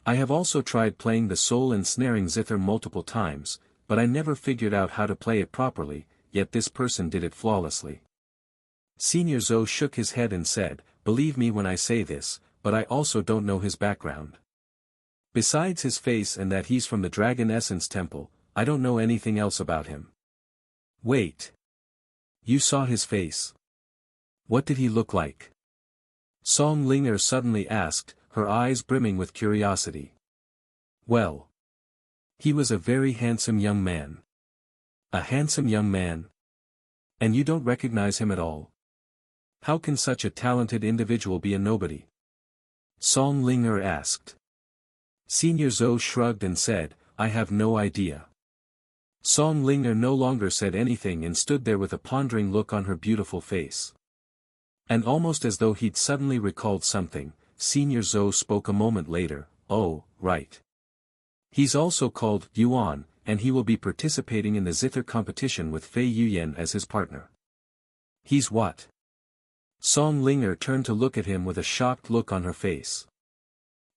I have also tried playing the soul and snaring zither multiple times, but I never figured out how to play it properly, yet this person did it flawlessly. Senior Zhou shook his head and said, believe me when I say this, but I also don't know his background. Besides his face and that he's from the Dragon Essence Temple, I don't know anything else about him. Wait. You saw his face. What did he look like? Song Ling'er suddenly asked, her eyes brimming with curiosity. Well. He was a very handsome young man. A handsome young man? And you don't recognize him at all? How can such a talented individual be a nobody? Song Ling'er asked. Senior Zhou shrugged and said, I have no idea. Song Ling'er no longer said anything and stood there with a pondering look on her beautiful face. And almost as though he'd suddenly recalled something, Senior Zhou spoke a moment later, oh, right. He's also called Yuan, and he will be participating in the zither competition with Fei Yuyan as his partner. He's what? Song Ling'er turned to look at him with a shocked look on her face.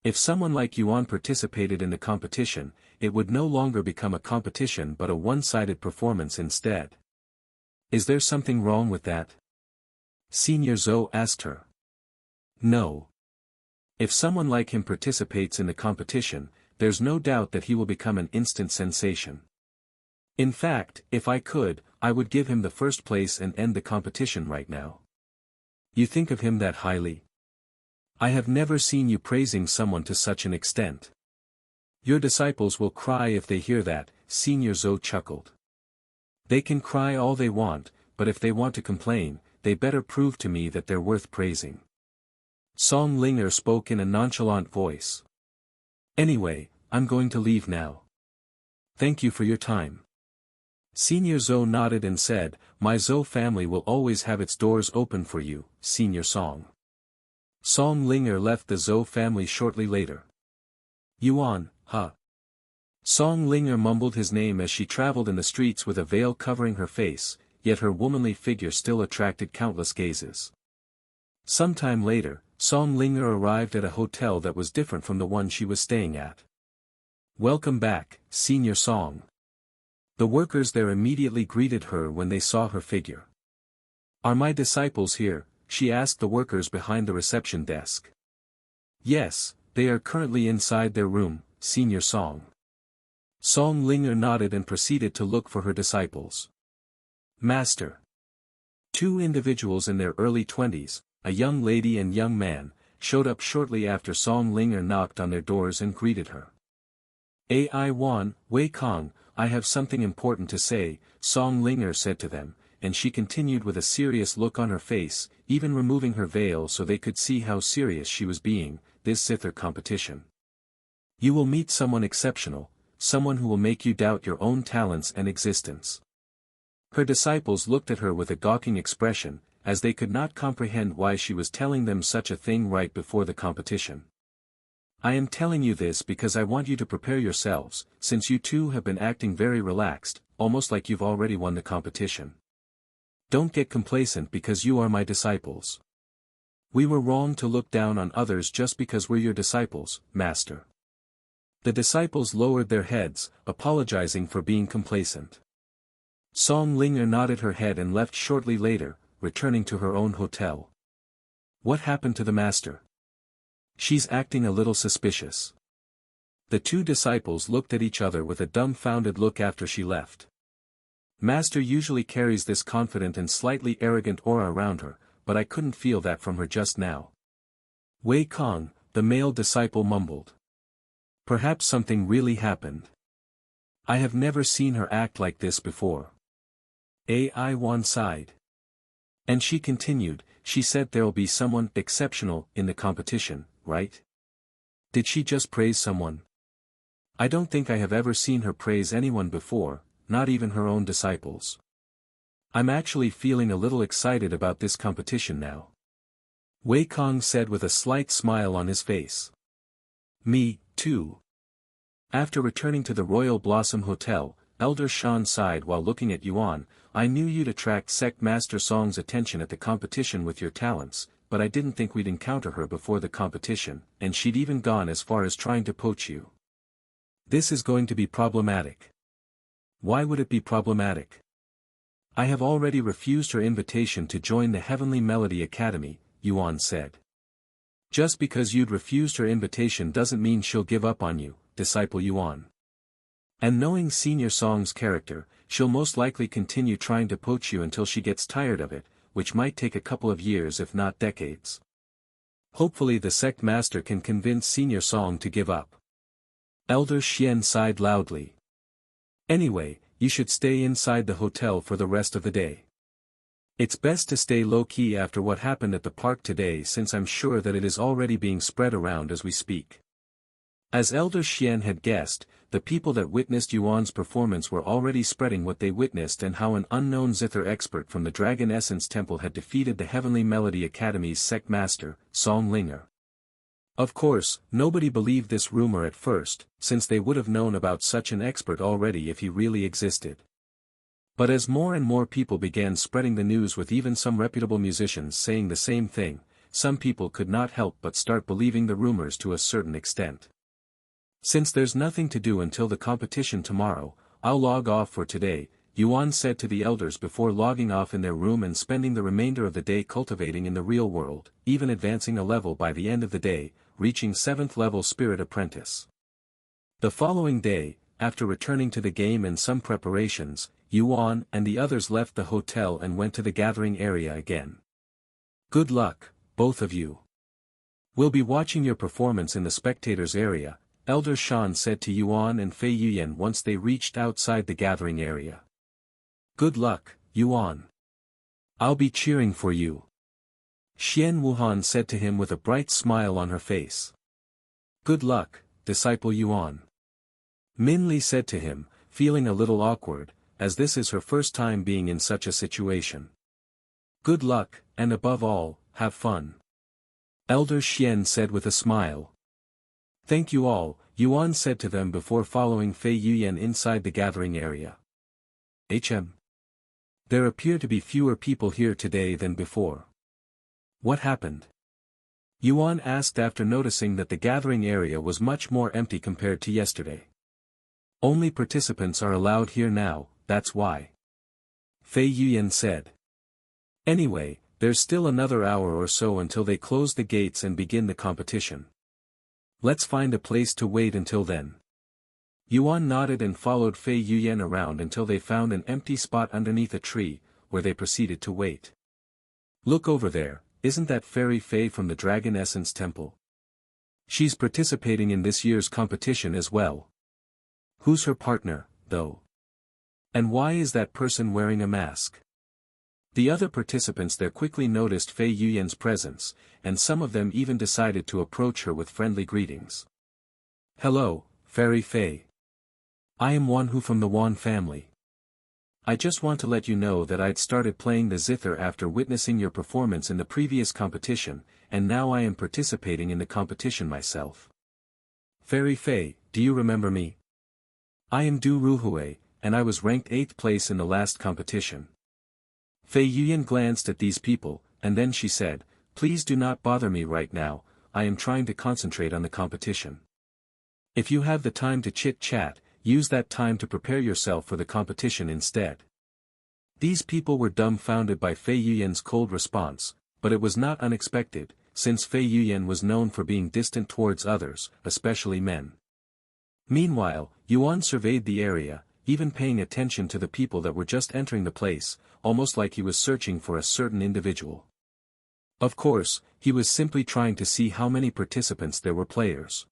If someone like Yuan participated in the competition, it would no longer become a competition but a one-sided performance instead. Is there something wrong with that? Senior Zhou asked her. No. If someone like him participates in the competition, there's no doubt that he will become an instant sensation. In fact, if I could, I would give him the first place and end the competition right now. You think of him that highly? I have never seen you praising someone to such an extent. Your disciples will cry if they hear that, Senior Zhou chuckled. They can cry all they want, but if they want to complain, they better prove to me that they're worth praising. Song Ling'er spoke in a nonchalant voice. Anyway, I'm going to leave now. Thank you for your time. Senior Zhou nodded and said, my Zhou family will always have its doors open for you, Senior Song. Song Ling'er left the Zhou family shortly later. Yuan, huh? Song Ling'er mumbled his name as she traveled in the streets with a veil covering her face, yet her womanly figure still attracted countless gazes. Sometime later, Song Ling'er arrived at a hotel that was different from the one she was staying at. Welcome back, Senior Song. The workers there immediately greeted her when they saw her figure. Are my disciples here? She asked the workers behind the reception desk. Yes, they are currently inside their room, Senior Song. Song Ling'er nodded and proceeded to look for her disciples. Master. Two individuals in their early 20s, a young lady and young man, showed up shortly after Song Ling'er knocked on their doors and greeted her. Ai Wan, Wei Kong, I have something important to say, Song Ling'er said to them, and she continued with a serious look on her face, even removing her veil so they could see how serious she was being, this zither competition. You will meet someone exceptional, someone who will make you doubt your own talents and existence. Her disciples looked at her with a gawking expression, as they could not comprehend why she was telling them such a thing right before the competition. I am telling you this because I want you to prepare yourselves, since you two have been acting very relaxed, almost like you've already won the competition. Don't get complacent because you are my disciples. We were wrong to look down on others just because we're your disciples, Master. The disciples lowered their heads, apologizing for being complacent. Song Ling'er nodded her head and left shortly later, returning to her own hotel. What happened to the master? She's acting a little suspicious. The two disciples looked at each other with a dumbfounded look after she left. Master usually carries this confident and slightly arrogant aura around her, but I couldn't feel that from her just now. Wei Kong, the male disciple mumbled. Perhaps something really happened. I have never seen her act like this before. Yuan sighed. And she continued, she said there'll be someone exceptional in the competition, right? Did she just praise someone? I don't think I have ever seen her praise anyone before, not even her own disciples. I'm actually feeling a little excited about this competition now. Wei Kong said with a slight smile on his face. Me, too. After returning to the Royal Blossom Hotel, Elder Shien sighed while looking at Yuan. I knew you'd attract Sect Master Song's attention at the competition with your talents, but I didn't think we'd encounter her before the competition, and she'd even gone as far as trying to poach you. This is going to be problematic. Why would it be problematic? I have already refused her invitation to join the Heavenly Melody Academy, Yuan said. Just because you'd refused her invitation doesn't mean she'll give up on you, disciple Yuan. And knowing Senior Song's character, she'll most likely continue trying to poach you until she gets tired of it, which might take a couple of years if not decades. Hopefully the sect master can convince Senior Song to give up. Elder Shien sighed loudly. Anyway, you should stay inside the hotel for the rest of the day. It's best to stay low-key after what happened at the park today, since I'm sure that it is already being spread around as we speak. As Elder Shien had guessed, the people that witnessed Yuan's performance were already spreading what they witnessed and how an unknown zither expert from the Dragon Essence Temple had defeated the Heavenly Melody Academy's sect master, Song Linger. Of course, nobody believed this rumor at first, since they would have known about such an expert already if he really existed. But as more and more people began spreading the news, with even some reputable musicians saying the same thing, some people could not help but start believing the rumors to a certain extent. Since there's nothing to do until the competition tomorrow, I'll log off for today, Yuan said to the elders before logging off in their room and spending the remainder of the day cultivating in the real world, even advancing a level by the end of the day, reaching 7th level Spirit Apprentice. The following day, after returning to the game and some preparations, Yuan and the others left the hotel and went to the gathering area again. Good luck, both of you. We'll be watching your performance in the spectators area, Elder Shien said to Yuan and Fei Yuyan once they reached outside the gathering area. Good luck, Yuan. I'll be cheering for you. Shien Wuhan said to him with a bright smile on her face. Good luck, disciple Yuan. Min Li said to him, feeling a little awkward, as this is her first time being in such a situation. Good luck, and above all, have fun. Elder Shien said with a smile. Thank you all, Yuan said to them before following Fei Yuyan inside the gathering area. There appear to be fewer people here today than before. What happened? Yuan asked after noticing that the gathering area was much more empty compared to yesterday. Only participants are allowed here now, that's why. Fei Yuyan said. Anyway, there's still another hour or so until they close the gates and begin the competition. Let's find a place to wait until then. Yuan nodded and followed Fei Yuyan around until they found an empty spot underneath a tree, where they proceeded to wait. Look over there, isn't that Fairy Fei from the Dragon Essence Temple? She's participating in this year's competition as well. Who's her partner, though? And why is that person wearing a mask? The other participants there quickly noticed Fei Yuyan's presence, and some of them even decided to approach her with friendly greetings. Hello, Fairy Fei. I am Wan from the Wan family. I just want to let you know that I'd started playing the zither after witnessing your performance in the previous competition, and now I am participating in the competition myself. Fairy Fei, do you remember me? I am Du Ruhui, and I was ranked 8th place in the last competition. Fei Yuyan glanced at these people, and then she said, Please do not bother me right now, I am trying to concentrate on the competition. If you have the time to chit-chat, use that time to prepare yourself for the competition instead. These people were dumbfounded by Fei Yuyan's cold response, but it was not unexpected, since Fei Yuyan was known for being distant towards others, especially men. Meanwhile, Yuan surveyed the area, even paying attention to the people that were just entering the place, almost like he was searching for a certain individual. Of course, he was simply trying to see how many participants there were players.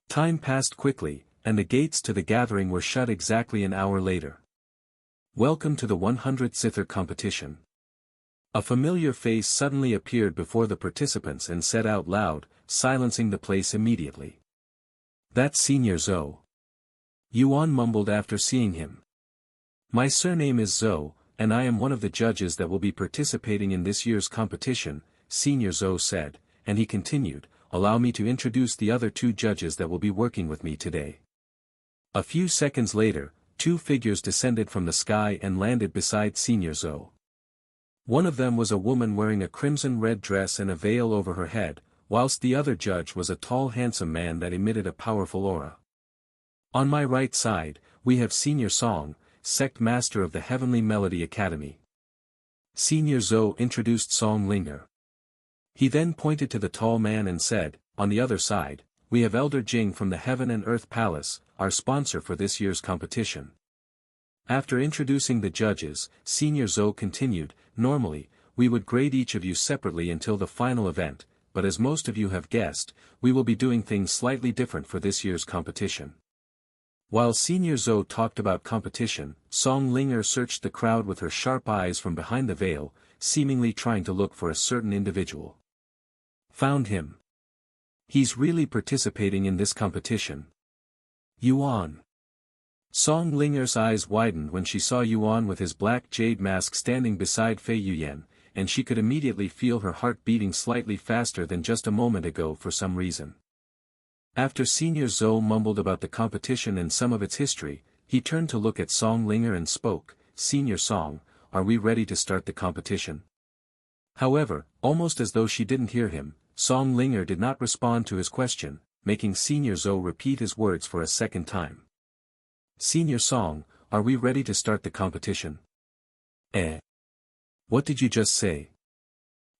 Time passed quickly, and the gates to the gathering were shut exactly an hour later. Welcome to the 100th Zither competition. A familiar face suddenly appeared before the participants and said out loud, silencing the place immediately. That's Senior Zhou. Yuan mumbled after seeing him. My surname is Zhou, and I am one of the judges that will be participating in this year's competition, Senior Zhou said, and he continued, allow me to introduce the other two judges that will be working with me today. A few seconds later, two figures descended from the sky and landed beside Senior Zhou. One of them was a woman wearing a crimson-red dress and a veil over her head, whilst the other judge was a tall handsome man that emitted a powerful aura. On my right side, we have Senior Song, sect master of the Heavenly Melody Academy. Senior Zhou introduced Song Linger. He then pointed to the tall man and said, on the other side, we have Elder Jing from the Heaven and Earth Palace, our sponsor for this year's competition. After introducing the judges, Senior Zhou continued, normally, we would grade each of you separately until the final event, but as most of you have guessed, we will be doing things slightly different for this year's competition. While Senior Zhou talked about competition, Song Linger searched the crowd with her sharp eyes from behind the veil, seemingly trying to look for a certain individual. Found him. He's really participating in this competition. Yuan. Song Linger's eyes widened when she saw Yuan with his black jade mask standing beside Fei Yuyan, and she could immediately feel her heart beating slightly faster than just a moment ago for some reason. After Senior Zhou mumbled about the competition and some of its history, he turned to look at Song Linger and spoke, Senior Song, are we ready to start the competition? However, almost as though she didn't hear him, Song Linger did not respond to his question, making Senior Zhou repeat his words for a second time. Senior Song, are we ready to start the competition? What did you just say?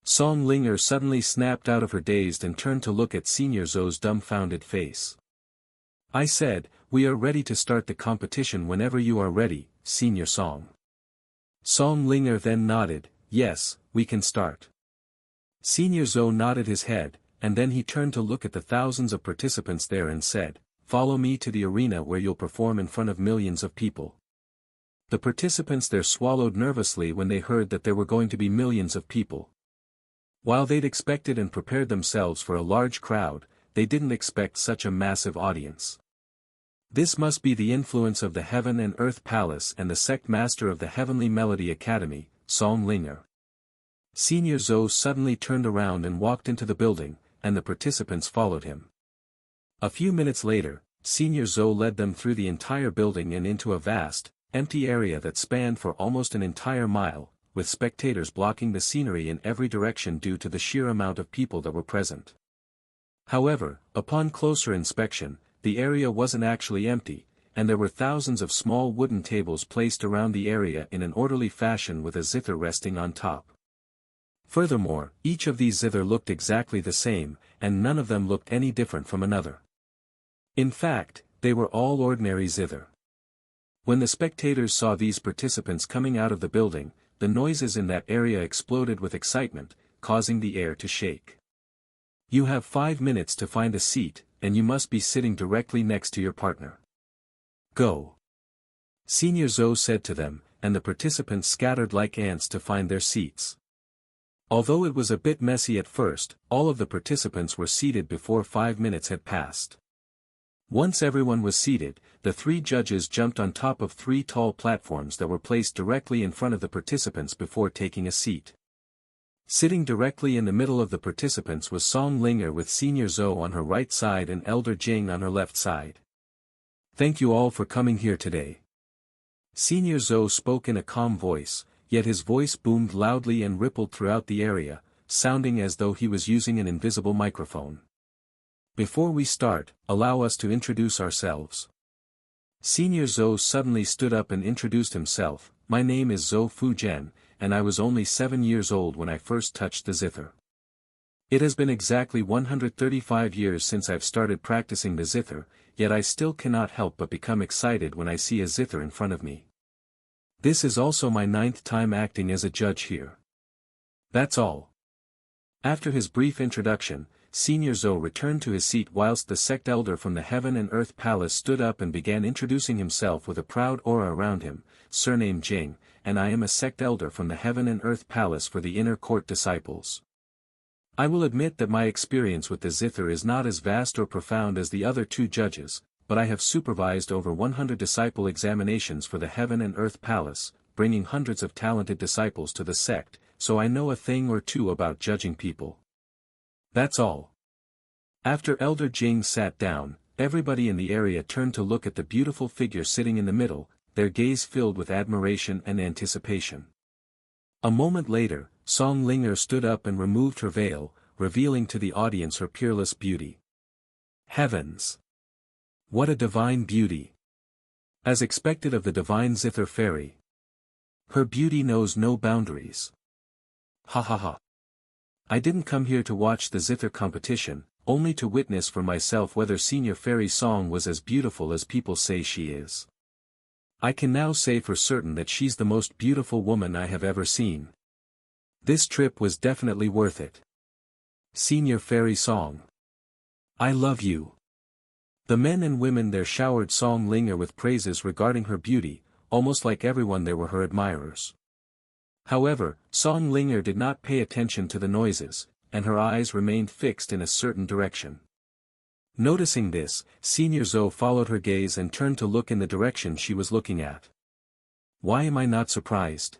Song Linger suddenly snapped out of her dazed and turned to look at Senior Zhou's dumbfounded face. I said, we are ready to start the competition whenever you are ready, Senior Song. Song Linger then nodded, yes, we can start. Senior Zhou nodded his head, and then he turned to look at the thousands of participants there and said, follow me to the arena where you'll perform in front of millions of people. The participants there swallowed nervously when they heard that there were going to be millions of people. While they'd expected and prepared themselves for a large crowd, they didn't expect such a massive audience. This must be the influence of the Heaven and Earth Palace and the sect master of the Heavenly Melody Academy, Song Linger. Senior Zhou suddenly turned around and walked into the building, and the participants followed him. A few minutes later, Senior Zhou led them through the entire building and into a vast, empty area that spanned for almost an entire mile, with spectators blocking the scenery in every direction due to the sheer amount of people that were present. However, upon closer inspection, the area wasn't actually empty, and there were thousands of small wooden tables placed around the area in an orderly fashion with a zither resting on top. Furthermore, each of these zither looked exactly the same, and none of them looked any different from another. In fact, they were all ordinary zither. When the spectators saw these participants coming out of the building, the noises in that area exploded with excitement, causing the air to shake. You have 5 minutes to find a seat, and you must be sitting directly next to your partner. Go. Senior Zhou said to them, and the participants scattered like ants to find their seats. Although it was a bit messy at first, all of the participants were seated before 5 minutes had passed. Once everyone was seated, the 3 judges jumped on top of 3 tall platforms that were placed directly in front of the participants before taking a seat. Sitting directly in the middle of the participants was Song Linger with Senior Zhou on her right side and Elder Jing on her left side. Thank you all for coming here today. Senior Zhou spoke in a calm voice, yet his voice boomed loudly and rippled throughout the area, sounding as though he was using an invisible microphone. Before we start, allow us to introduce ourselves. Senior Zhou suddenly stood up and introduced himself. My name is Zhou Fujian, and I was only 7 years old when I first touched the zither. It has been exactly 135 years since I've started practicing the zither, yet I still cannot help but become excited when I see a zither in front of me. This is also my 9th time acting as a judge here. That's all. After his brief introduction, Senior Zhou returned to his seat whilst the sect elder from the Heaven and Earth Palace stood up and began introducing himself with a proud aura around him, surname Jing, and I am a sect elder from the Heaven and Earth Palace for the Inner Court disciples. I will admit that my experience with the zither is not as vast or profound as the other two judges, but I have supervised over 100 disciple examinations for the Heaven and Earth Palace, bringing hundreds of talented disciples to the sect, so I know a thing or two about judging people. That's all. After Elder Jing sat down, everybody in the area turned to look at the beautiful figure sitting in the middle, their gaze filled with admiration and anticipation. A moment later, Song Linger stood up and removed her veil, revealing to the audience her peerless beauty. Heavens! What a divine beauty! As expected of the divine zither fairy. Her beauty knows no boundaries. Ha ha ha. I didn't come here to watch the zither competition, only to witness for myself whether Senior Fairy Song was as beautiful as people say she is. I can now say for certain that she's the most beautiful woman I have ever seen. This trip was definitely worth it. Senior Fairy Song. I love you. The men and women there showered Song Linger with praises regarding her beauty, almost like everyone there were her admirers. However, Song Linger did not pay attention to the noises, and her eyes remained fixed in a certain direction. Noticing this, Senior Zhou followed her gaze and turned to look in the direction she was looking at. Why am I not surprised?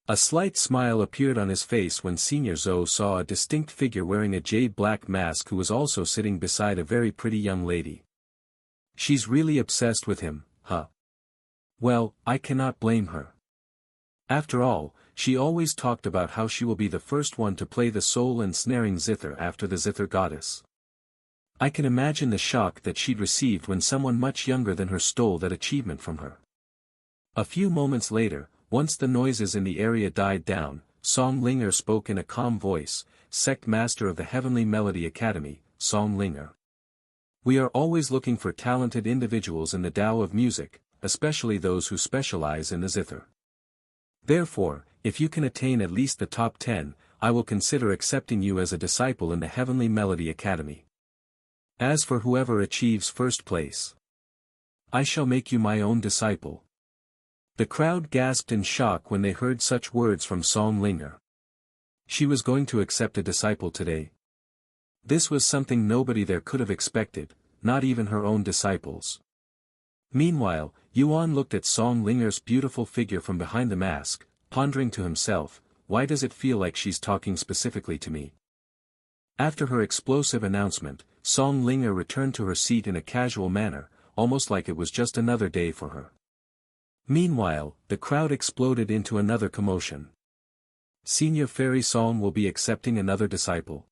A slight smile appeared on his face when Senior Zhou saw a distinct figure wearing a jade-black mask who was also sitting beside a very pretty young lady. She's really obsessed with him, huh? Well, I cannot blame her. After all, she always talked about how she will be the first one to play the soul and snaring zither after the zither goddess. I can imagine the shock that she'd received when someone much younger than her stole that achievement from her. A few moments later, once the noises in the area died down, Song Linger spoke in a calm voice, Sect Master of the Heavenly Melody Academy, Song Linger. We are always looking for talented individuals in the Tao of music, especially those who specialize in the zither. Therefore, if you can attain at least the top 10, I will consider accepting you as a disciple in the Heavenly Melody Academy. As for whoever achieves first place, I shall make you my own disciple. The crowd gasped in shock when they heard such words from Song Linger. She was going to accept a disciple today. This was something nobody there could have expected, not even her own disciples. Meanwhile, Yuan looked at Song Linger's beautiful figure from behind the mask, pondering to himself, why does it feel like she's talking specifically to me? After her explosive announcement, Song Linger returned to her seat in a casual manner, almost like it was just another day for her. Meanwhile, the crowd exploded into another commotion. Senior Fairy Song will be accepting another disciple.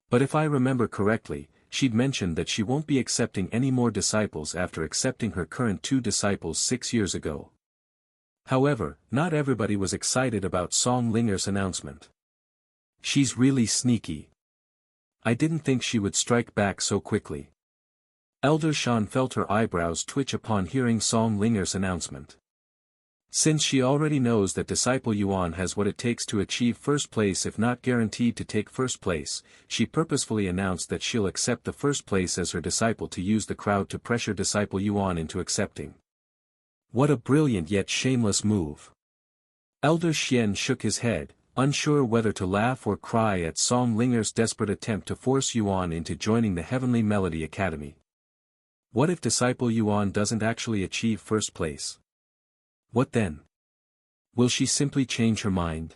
But if I remember correctly, she'd mentioned that she won't be accepting any more disciples after accepting her current 2 disciples 6 years ago. However, not everybody was excited about Song Linger's announcement. She's really sneaky. I didn't think she would strike back so quickly. Elder Shan felt her eyebrows twitch upon hearing Song Linger's announcement. Since she already knows that disciple Yuan has what it takes to achieve first place if not guaranteed to take first place, she purposefully announced that she'll accept the first place as her disciple to use the crowd to pressure disciple Yuan into accepting. What a brilliant yet shameless move. Elder Shien shook his head, unsure whether to laugh or cry at Song Linger's desperate attempt to force Yuan into joining the Heavenly Melody Academy. What if disciple Yuan doesn't actually achieve first place? What then? Will she simply change her mind?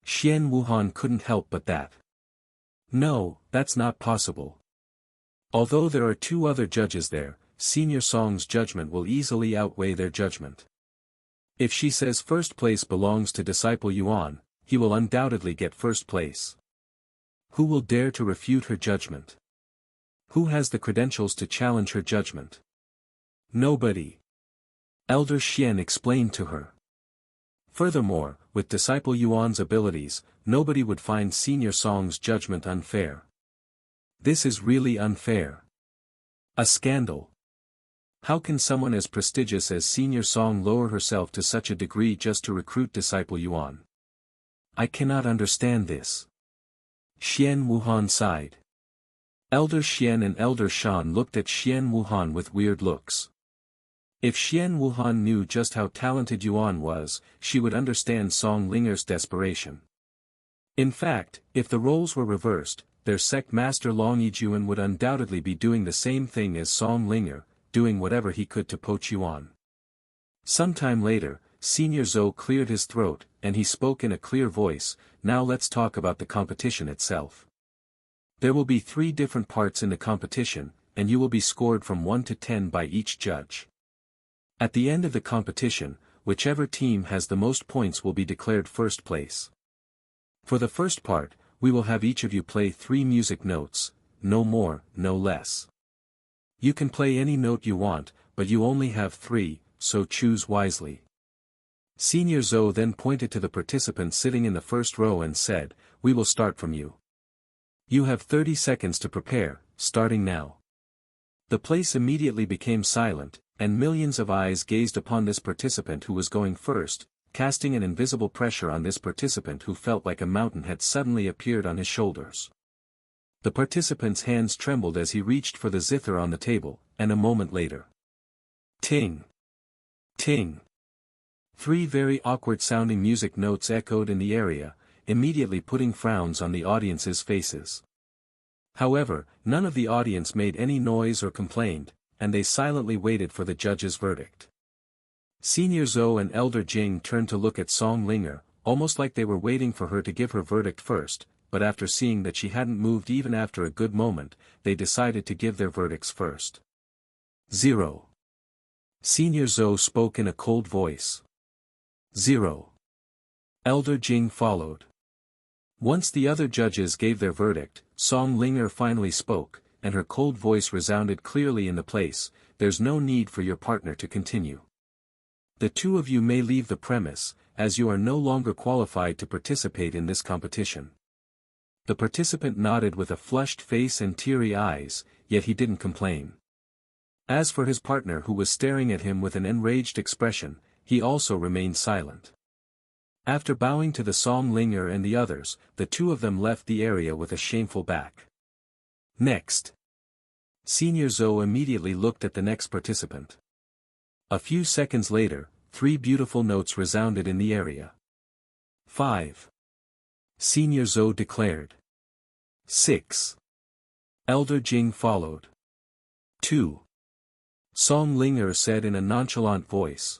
Shien Wuhan couldn't help but that. No, that's not possible. Although there are 2 other judges there, Senior Song's judgment will easily outweigh their judgment. If she says first place belongs to disciple Yuan, he will undoubtedly get first place. Who will dare to refute her judgment? Who has the credentials to challenge her judgment? Nobody. Elder Shien explained to her. Furthermore, with disciple Yuan's abilities, nobody would find Senior Song's judgment unfair. This is really unfair. A scandal. How can someone as prestigious as Senior Song lower herself to such a degree just to recruit disciple Yuan? I cannot understand this. Shien Wuhan sighed. Elder Shien and Elder Shan looked at Shien Wuhan with weird looks. If Shien Wuhan knew just how talented Yuan was, she would understand Song Linger's desperation. In fact, if the roles were reversed, their sect master Long Yuan would undoubtedly be doing the same thing as Song Linger, doing whatever he could to poach Yuan. Sometime later, Senior Zhou cleared his throat, and he spoke in a clear voice. Now let's talk about the competition itself. There will be 3 different parts in the competition, and you will be scored from 1 to 10 by each judge. At the end of the competition, whichever team has the most points will be declared first place. For the first part, we will have each of you play 3 music notes, no more, no less. You can play any note you want, but you only have 3, so choose wisely. Senior Zhou then pointed to the participant sitting in the first row and said, "We will start from you. You have 30 seconds to prepare, starting now." The place immediately became silent, and millions of eyes gazed upon this participant who was going first, casting an invisible pressure on this participant who felt like a mountain had suddenly appeared on his shoulders. The participant's hands trembled as he reached for the zither on the table, and a moment later. Ting! Ting! 3 very awkward-sounding music notes echoed in the area, immediately putting frowns on the audience's faces. However, none of the audience made any noise or complained, and they silently waited for the judge's verdict. Senior Zhou and Elder Jing turned to look at Song Linger, almost like they were waiting for her to give her verdict first, but after seeing that she hadn't moved even after a good moment, they decided to give their verdicts first. 0. Senior Zhou spoke in a cold voice. 0. Elder Jing followed. Once the other judges gave their verdict, Song Linger finally spoke, and her cold voice resounded clearly in the place. "There's no need for your partner to continue. The 2 of you may leave the premise, as you are no longer qualified to participate in this competition." The participant nodded with a flushed face and teary eyes, yet he didn't complain. As for his partner who was staring at him with an enraged expression, he also remained silent. After bowing to the Song Linger and the others, the 2 of them left the area with a shameful back. Next. Senior Zhou immediately looked at the next participant. A few seconds later, 3 beautiful notes resounded in the area. 5. Senior Zhou declared. 6. Elder Jing followed. 2. Song Linger said in a nonchalant voice.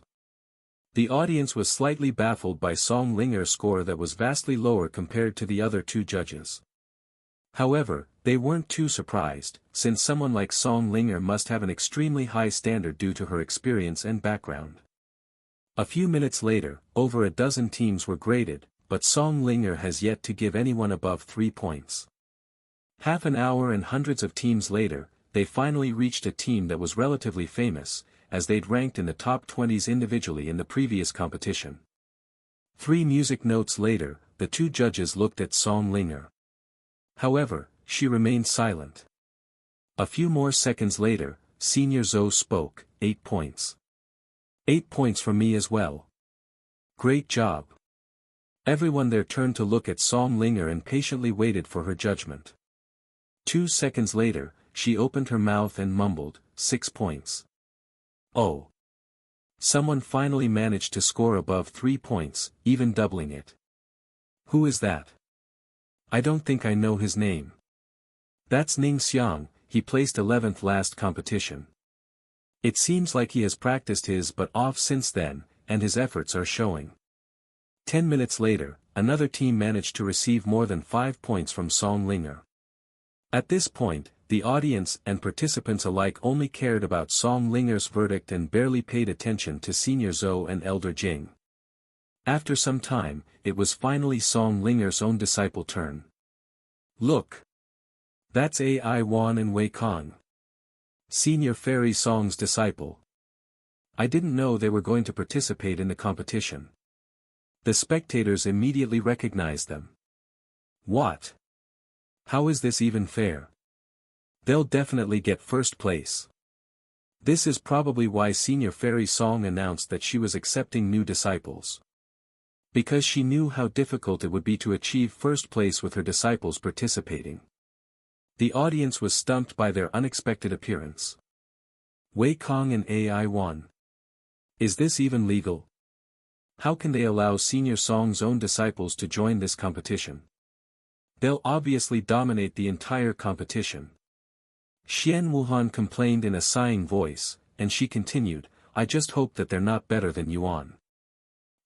The audience was slightly baffled by Song Linger's score that was vastly lower compared to the other 2 judges. However, they weren't too surprised, since someone like Song Linger must have an extremely high standard due to her experience and background. A few minutes later, over a dozen teams were graded, but Song Linger has yet to give anyone above 3 points. Half an hour and hundreds of teams later, they finally reached a team that was relatively famous, as they'd ranked in the top 20s individually in the previous competition. 3 music notes later, the 2 judges looked at Song Linger. However, she remained silent. A few more seconds later, Senior Zhou spoke. 8 points. 8 points from me as well. Great job. Everyone there turned to look at Song Linger and patiently waited for her judgment. 2 seconds later, she opened her mouth and mumbled, 6 points. Oh. Someone finally managed to score above 3 points, even doubling it. Who is that? I don't think I know his name. That's Ning Xiang, he placed 11th last competition. It seems like he has practiced his butt off since then, and his efforts are showing. 10 minutes later, another team managed to receive more than 5 points from Song Linger. At this point, the audience and participants alike only cared about Song Linger's verdict and barely paid attention to Senior Zhou and Elder Jing. After some time, it was finally Song Linger's own disciple turn. Look! That's Ai Yuan and Wei Kong. Senior Fairy Song's disciple. I didn't know they were going to participate in the competition. The spectators immediately recognized them. What? How is this even fair? They'll definitely get first place. This is probably why Senior Fairy Song announced that she was accepting new disciples. Because she knew how difficult it would be to achieve first place with her disciples participating. The audience was stumped by their unexpected appearance. Wei Kong and Ai Yuan. Is this even legal? How can they allow Senior Song's own disciples to join this competition? They'll obviously dominate the entire competition. Shien Wuhan complained in a sighing voice, and she continued, I just hope that they're not better than Yuan.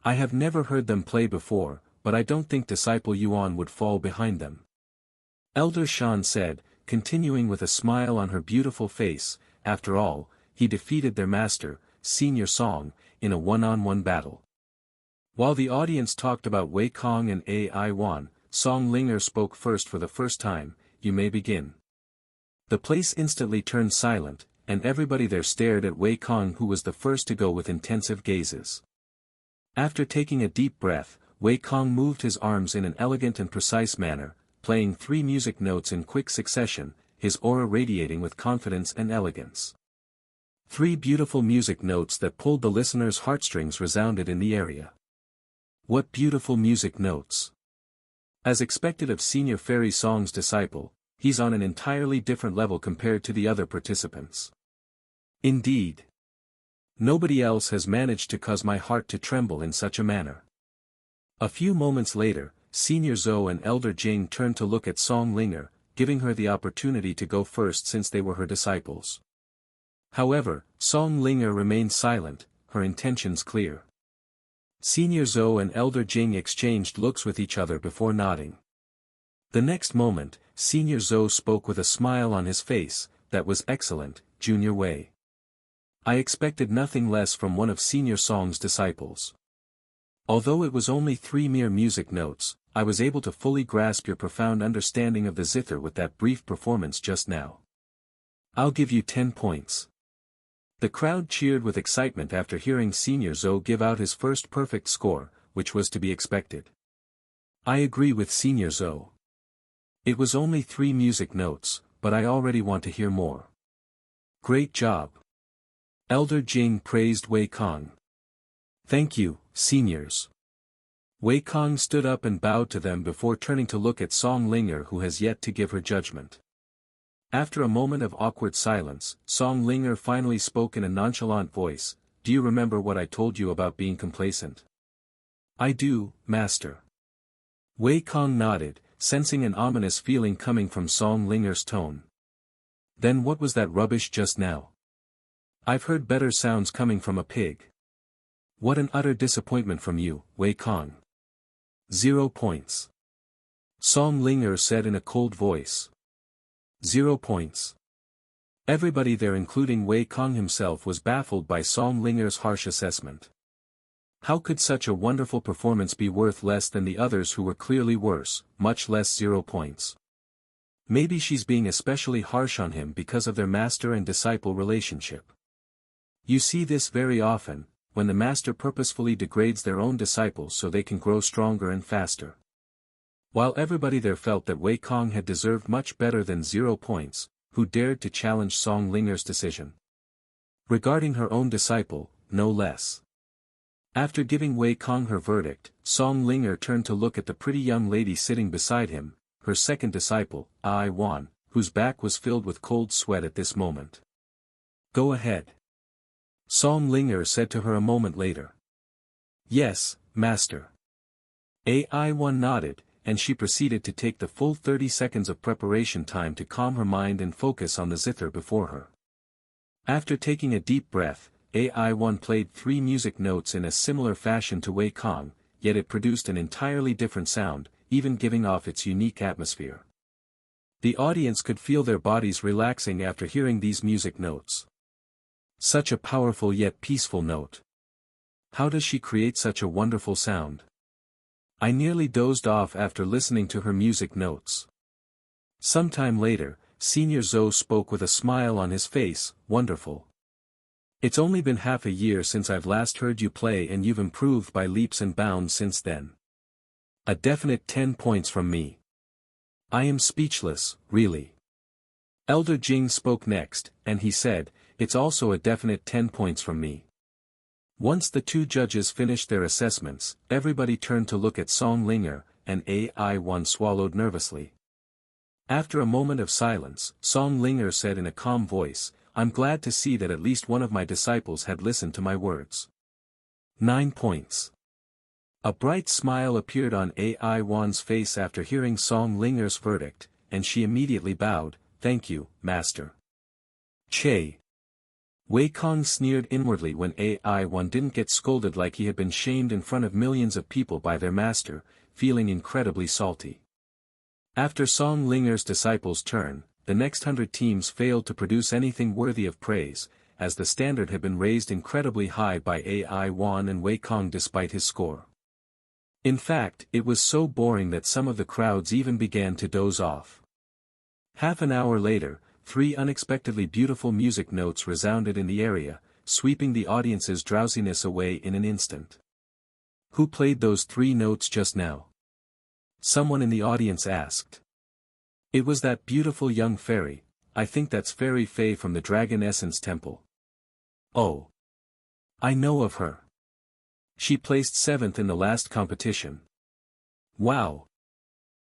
I have never heard them play before, but I don't think disciple Yuan would fall behind them. Elder Shan said, continuing with a smile on her beautiful face, after all, he defeated their master, Senior Song, in a one-on-one battle. While the audience talked about Wei Kong and Ai Yuan, Song Linger spoke first for the first time, you may begin. The place instantly turned silent, and everybody there stared at Wei Kong, who was the first to go with intensive gazes. After taking a deep breath, Wei Kong moved his arms in an elegant and precise manner, playing 3 music notes in quick succession, his aura radiating with confidence and elegance. 3 beautiful music notes that pulled the listeners' heartstrings resounded in the area. What beautiful music notes! As expected of Senior Fairy Song's disciple, he's on an entirely different level compared to the other participants. Indeed. Nobody else has managed to cause my heart to tremble in such a manner. A few moments later, Senior Zhou and Elder Jing turned to look at Song Linger, giving her the opportunity to go first since they were her disciples. However, Song Linger remained silent, her intentions clear. Senior Zhou and Elder Jing exchanged looks with each other before nodding. The next moment, Senior Zhou spoke with a smile on his face, that was excellent, Junior Wei. I expected nothing less from one of Senior Song's disciples. Although it was only 3 mere music notes, I was able to fully grasp your profound understanding of the zither with that brief performance just now. I'll give you 10 points. The crowd cheered with excitement after hearing Senior Zhou give out his first perfect score, which was to be expected. I agree with Senior Zhou. It was only 3 music notes, but I already want to hear more. Great job. Elder Jing praised Wei Kong. Thank you, seniors. Wei Kong stood up and bowed to them before turning to look at Song Linger, who has yet to give her judgment. After a moment of awkward silence, Song Linger finally spoke in a nonchalant voice, do you remember what I told you about being complacent? I do, Master. Wei Kong nodded, sensing an ominous feeling coming from Song Linger's tone. Then what was that rubbish just now? I've heard better sounds coming from a pig. What an utter disappointment from you, Wei Kong. 0 points. Song Linger said in a cold voice. 0 points. Everybody there, including Wei Kong himself, was baffled by Song Linger's harsh assessment. How could such a wonderful performance be worth less than the others who were clearly worse, much less 0 points? Maybe she's being especially harsh on him because of their master and disciple relationship. You see this very often, when the master purposefully degrades their own disciples so they can grow stronger and faster. While everybody there felt that Wei Kong had deserved much better than 0 points, who dared to challenge Song Linger's decision? Regarding her own disciple, no less. After giving Wei Kong her verdict, Song Linger turned to look at the pretty young lady sitting beside him, her second disciple, Ai Yuan, whose back was filled with cold sweat at this moment. Go ahead. Song Linger said to her a moment later. Yes, Master. Ai Yuan nodded, and she proceeded to take the full 30 seconds of preparation time to calm her mind and focus on the zither before her. After taking a deep breath, Ai Yuan played 3 music notes in a similar fashion to Wei Kong, yet it produced an entirely different sound, even giving off its unique atmosphere. The audience could feel their bodies relaxing after hearing these music notes. Such a powerful yet peaceful note. How does she create such a wonderful sound? I nearly dozed off after listening to her music notes. Sometime later, Senior Zhou spoke with a smile on his face, wonderful. It's only been half a year since I've last heard you play, and you've improved by leaps and bounds since then. A definite 10 points from me. I am speechless, really. Elder Jing spoke next, and he said, it's also a definite 10 points from me. Once the two judges finished their assessments, everybody turned to look at Song Linger, and Ai-Wan swallowed nervously. After a moment of silence, Song Linger said in a calm voice, "I'm glad to see that at least one of my disciples had listened to my words." 9 points. A bright smile appeared on Ai-Wan's face after hearing Song Linger's verdict, and she immediately bowed, "Thank you, Master." Che. Wei Kong sneered inwardly when Ai-Wan didn't get scolded like he had been shamed in front of millions of people by their master, feeling incredibly salty. After Song Linger's disciples' turn, the next 100 teams failed to produce anything worthy of praise, as the standard had been raised incredibly high by Ai-Wan and Wei Kong despite his score. In fact, it was so boring that some of the crowds even began to doze off. Half an hour later, 3 unexpectedly beautiful music notes resounded in the area, sweeping the audience's drowsiness away in an instant. "Who played those 3 notes just now?" someone in the audience asked. "It was that beautiful young fairy. I think that's Fairy Faye from the Dragon Essence Temple." "Oh. I know of her. She placed 7th in the last competition." "Wow.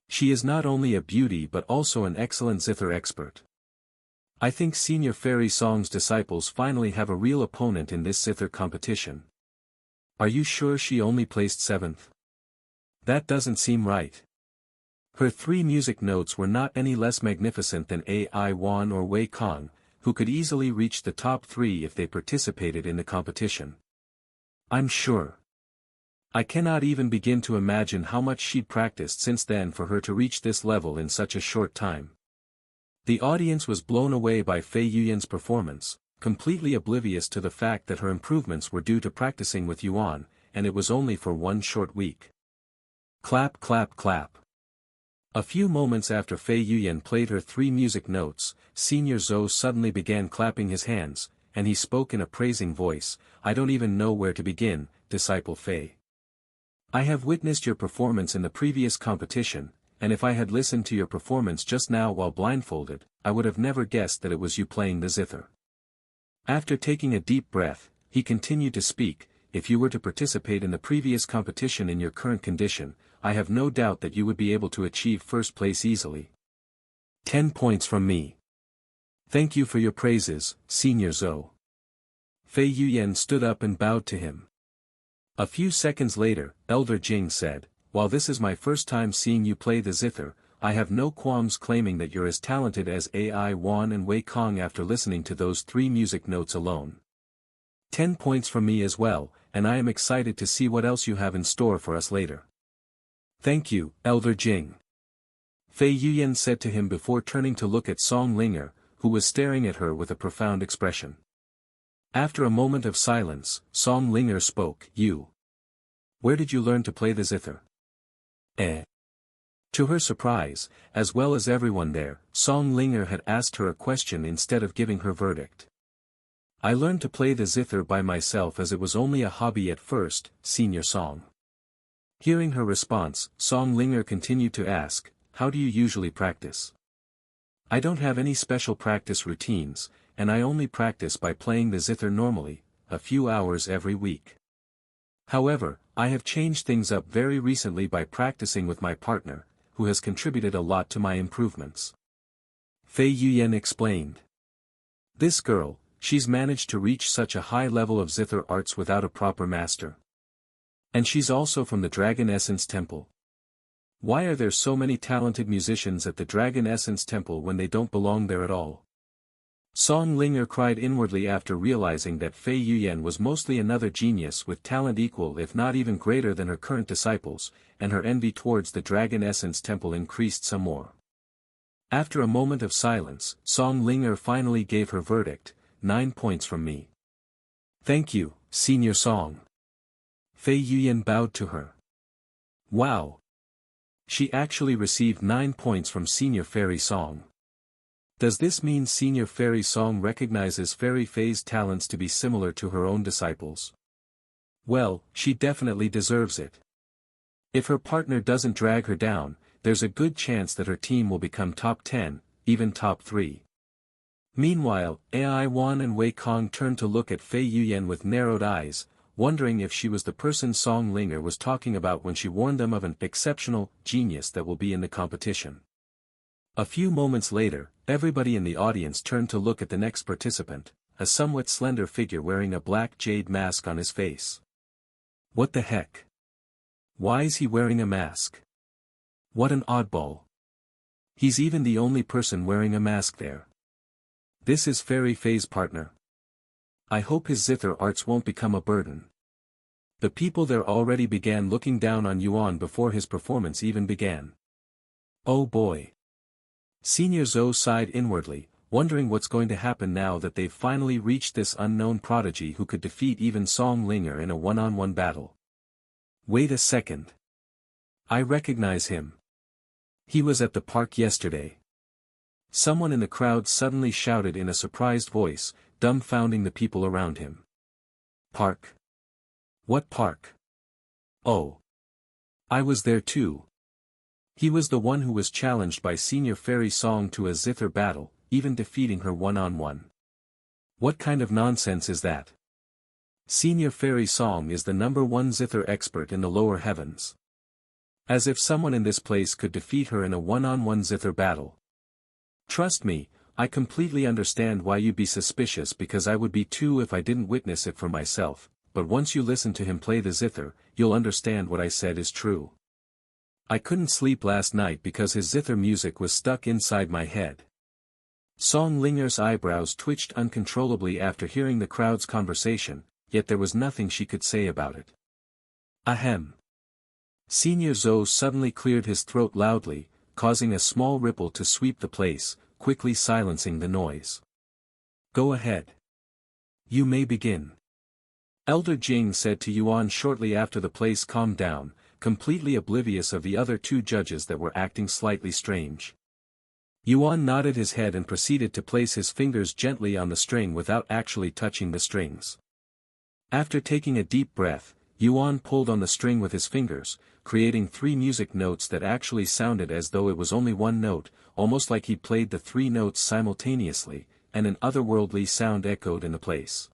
She is not only a beauty but also an excellent zither expert. I think Senior Fairy Song's disciples finally have a real opponent in this zither competition." "Are you sure she only placed 7th? That doesn't seem right." Her 3 music notes were not any less magnificent than Ai-Wan or Wei Kong, who could easily reach the top 3 if they participated in the competition. "I'm sure. I cannot even begin to imagine how much she'd practiced since then for her to reach this level in such a short time." The audience was blown away by Fei Yuyan's performance, completely oblivious to the fact that her improvements were due to practicing with Yuan, and it was only for 1 short week. Clap clap clap. A few moments after Fei Yuyan played her 3 music notes, Senior Zhou suddenly began clapping his hands, and he spoke in a praising voice, "I don't even know where to begin, Disciple Fei. I have witnessed your performance in the previous competition, and if I had listened to your performance just now while blindfolded, I would have never guessed that it was you playing the zither." After taking a deep breath, he continued to speak, "If you were to participate in the previous competition in your current condition, I have no doubt that you would be able to achieve first place easily. 10 points from me. Thank you for your praises, Senior Zhou." Fei Yuyan stood up and bowed to him. A few seconds later, Elder Jing said, "While this is my first time seeing you play the zither, I have no qualms claiming that you're as talented as Ai-Wan and Wei Kong after listening to those 3 music notes alone. 10 points from me as well, and I am excited to see what else you have in store for us later." "Thank you, Elder Jing," Fei Yuyan said to him before turning to look at Song Linger, who was staring at her with a profound expression. After a moment of silence, Song Linger spoke, Where did you learn to play the zither?" To her surprise, as well as everyone there, Song Linger had asked her a question instead of giving her verdict. "I learned to play the zither by myself as it was only a hobby at first, Senior Song." Hearing her response, Song Linger continued to ask, "How do you usually practice?" "I don't have any special practice routines, and I only practice by playing the zither normally, a few hours every week. However, I have changed things up very recently by practicing with my partner, who has contributed a lot to my improvements." Fei Yuyan explained. "This girl, she's managed to reach such a high level of zither arts without a proper master. And she's also from the Dragon Essence Temple. Why are there so many talented musicians at the Dragon Essence Temple when they don't belong there at all?" Song Linger cried inwardly after realizing that Fei Yuyan was mostly another genius with talent equal if not even greater than her current disciples, and her envy towards the Dragon Essence Temple increased some more. After a moment of silence, Song Linger finally gave her verdict, 9 points from me. "Thank you, Senior Song." Fei Yuyan bowed to her. Wow! She actually received 9 points from Senior Fairy Song. Does this mean Senior Fairy Song recognizes Fairy Fei's talents to be similar to her own disciples? Well, she definitely deserves it. If her partner doesn't drag her down, there's a good chance that her team will become top 10, even top 3. Meanwhile, Ai-Wan and Wei Kong turned to look at Fei Yuyan with narrowed eyes, wondering if she was the person Song Linger was talking about when she warned them of an exceptional genius that will be in the competition. A few moments later, everybody in the audience turned to look at the next participant, a somewhat slender figure wearing a black jade mask on his face. What the heck? Why is he wearing a mask? What an oddball. He's even the only person wearing a mask there. This is Fairy Faye's partner. I hope his zither arts won't become a burden. The people there already began looking down on Yuan before his performance even began. Oh boy. Senior Zhou sighed inwardly, wondering what's going to happen now that they've finally reached this unknown prodigy who could defeat even Song Linger in a one-on-one battle. Wait a second. I recognize him. He was at the park yesterday. Someone in the crowd suddenly shouted in a surprised voice, dumbfounding the people around him. Park? What park? Oh. I was there too. He was the one who was challenged by Senior Fairy Song to a zither battle, even defeating her one-on-one. What kind of nonsense is that? Senior Fairy Song is the #1 zither expert in the lower heavens. As if someone in this place could defeat her in a one-on-one zither battle. Trust me, I completely understand why you'd be suspicious because I would be too if I didn't witness it for myself, but once you listen to him play the zither, you'll understand what I said is true. I couldn't sleep last night because his zither music was stuck inside my head. Song Linger's eyebrows twitched uncontrollably after hearing the crowd's conversation, yet there was nothing she could say about it. Ahem. Senior Zhou suddenly cleared his throat loudly, causing a small ripple to sweep the place, quickly silencing the noise. Go ahead. You may begin. Elder Jing said to Yuan shortly after the place calmed down, completely oblivious of the other two judges that were acting slightly strange. Yuan nodded his head and proceeded to place his fingers gently on the string without actually touching the strings. After taking a deep breath, Yuan pulled on the string with his fingers, creating 3 music notes that actually sounded as though it was only one note, almost like he played the 3 notes simultaneously, and an otherworldly sound echoed in the place.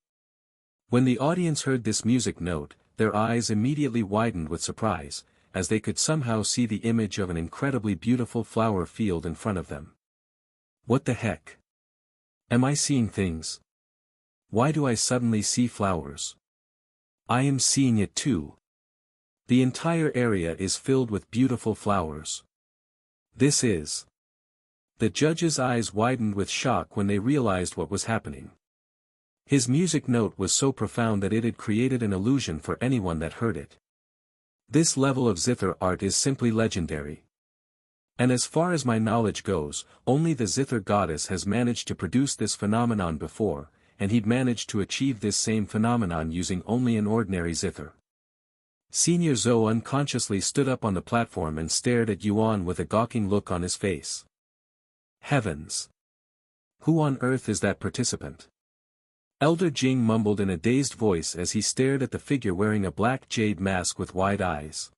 When the audience heard this music note, their eyes immediately widened with surprise, as they could somehow see the image of an incredibly beautiful flower field in front of them. What the heck? Am I seeing things? Why do I suddenly see flowers? I am seeing it too. The entire area is filled with beautiful flowers. This is... The judge's eyes widened with shock when they realized what was happening. His music note was so profound that it had created an illusion for anyone that heard it. This level of zither art is simply legendary. And as far as my knowledge goes, only the zither goddess has managed to produce this phenomenon before, and he'd managed to achieve this same phenomenon using only an ordinary zither. Senior Zhou unconsciously stood up on the platform and stared at Yuan with a gawking look on his face. Heavens! Who on earth is that participant? Elder Jing mumbled in a dazed voice as he stared at the figure wearing a black jade mask with wide eyes.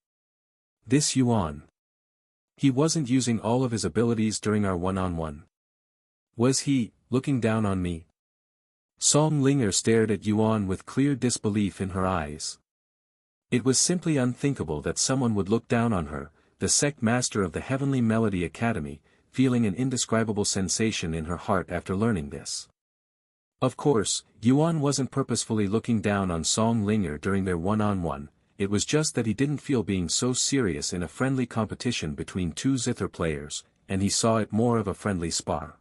This Yuan. He wasn't using all of his abilities during our one-on-one. Was he, looking down on me? Song Linger stared at Yuan with clear disbelief in her eyes. It was simply unthinkable that someone would look down on her, the sect master of the Heavenly Melody Academy, feeling an indescribable sensation in her heart after learning this. Of course, Yuan wasn't purposefully looking down on Song Linger during their one-on-one, it was just that he didn't feel being so serious in a friendly competition between 2 zither players, and he saw it more of a friendly spar.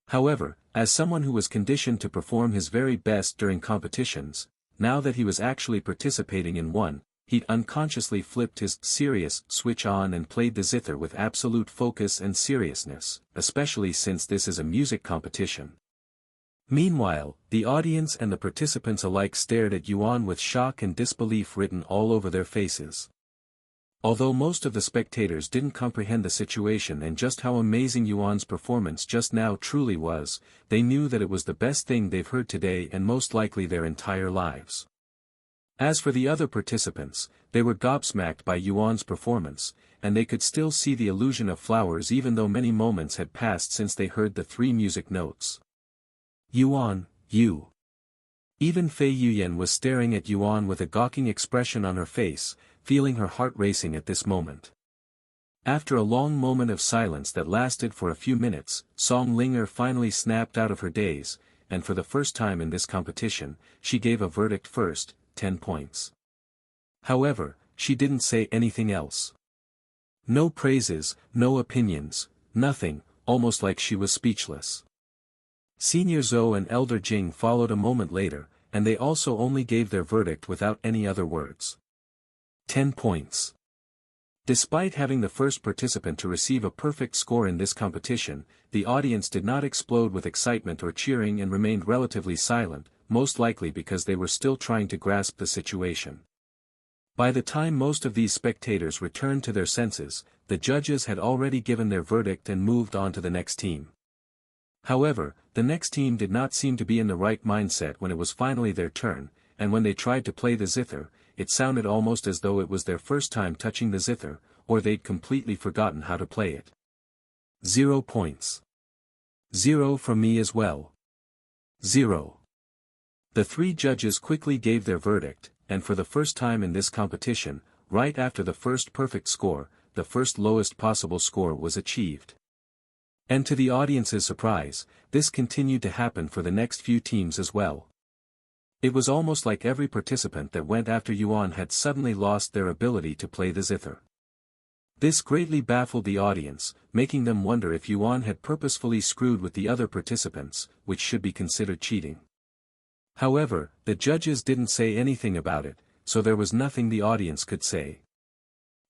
However, as someone who was conditioned to perform his very best during competitions, now that he was actually participating in one, he'd unconsciously flipped his serious switch on and played the zither with absolute focus and seriousness, especially since this is a music competition. Meanwhile, the audience and the participants alike stared at Yuan with shock and disbelief written all over their faces. Although most of the spectators didn't comprehend the situation and just how amazing Yuan's performance just now truly was, they knew that it was the best thing they've heard today and most likely their entire lives. As for the other participants, they were gobsmacked by Yuan's performance, and they could still see the illusion of flowers even though many moments had passed since they heard the 3 music notes. Yuan, you. Even Fei Yuan was staring at Yuan with a gawking expression on her face, feeling her heart racing at this moment. After a long moment of silence that lasted for a few minutes, Song Linger finally snapped out of her daze, and for the first time in this competition, she gave a verdict first, 10 points. However, she didn't say anything else. No praises, no opinions, nothing, almost like she was speechless. Senior Zhou and Elder Jing followed a moment later, and they also only gave their verdict without any other words. 10 points. Despite having the first participant to receive a perfect score in this competition, the audience did not explode with excitement or cheering and remained relatively silent, most likely because they were still trying to grasp the situation. By the time most of these spectators returned to their senses, the judges had already given their verdict and moved on to the next team. However, the next team did not seem to be in the right mindset when it was finally their turn, and when they tried to play the zither, it sounded almost as though it was their first time touching the zither, or they'd completely forgotten how to play it. 0 points. 0 from me as well. 0. The three judges quickly gave their verdict, and for the first time in this competition, right after the first perfect score, the first lowest possible score was achieved. And to the audience's surprise, this continued to happen for the next few teams as well. It was almost like every participant that went after Yuan had suddenly lost their ability to play the zither. This greatly baffled the audience, making them wonder if Yuan had purposefully screwed with the other participants, which should be considered cheating. However, the judges didn't say anything about it, so there was nothing the audience could say.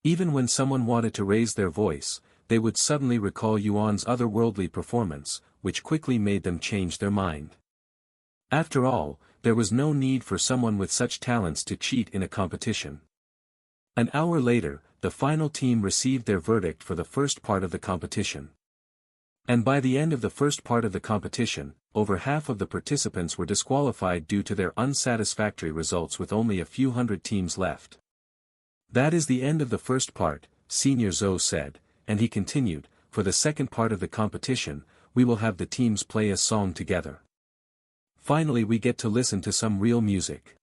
Even when someone wanted to raise their voice, they would suddenly recall Yuan's otherworldly performance, which quickly made them change their mind. After all, there was no need for someone with such talents to cheat in a competition. An hour later, the final team received their verdict for the first part of the competition. And by the end of the first part of the competition, over half of the participants were disqualified due to their unsatisfactory results with only a few hundred teams left. That is the end of the first part, Senior Zhou said, and he continued, for the second part of the competition, we will have the teams play a song together. Finally we get to listen to some real music.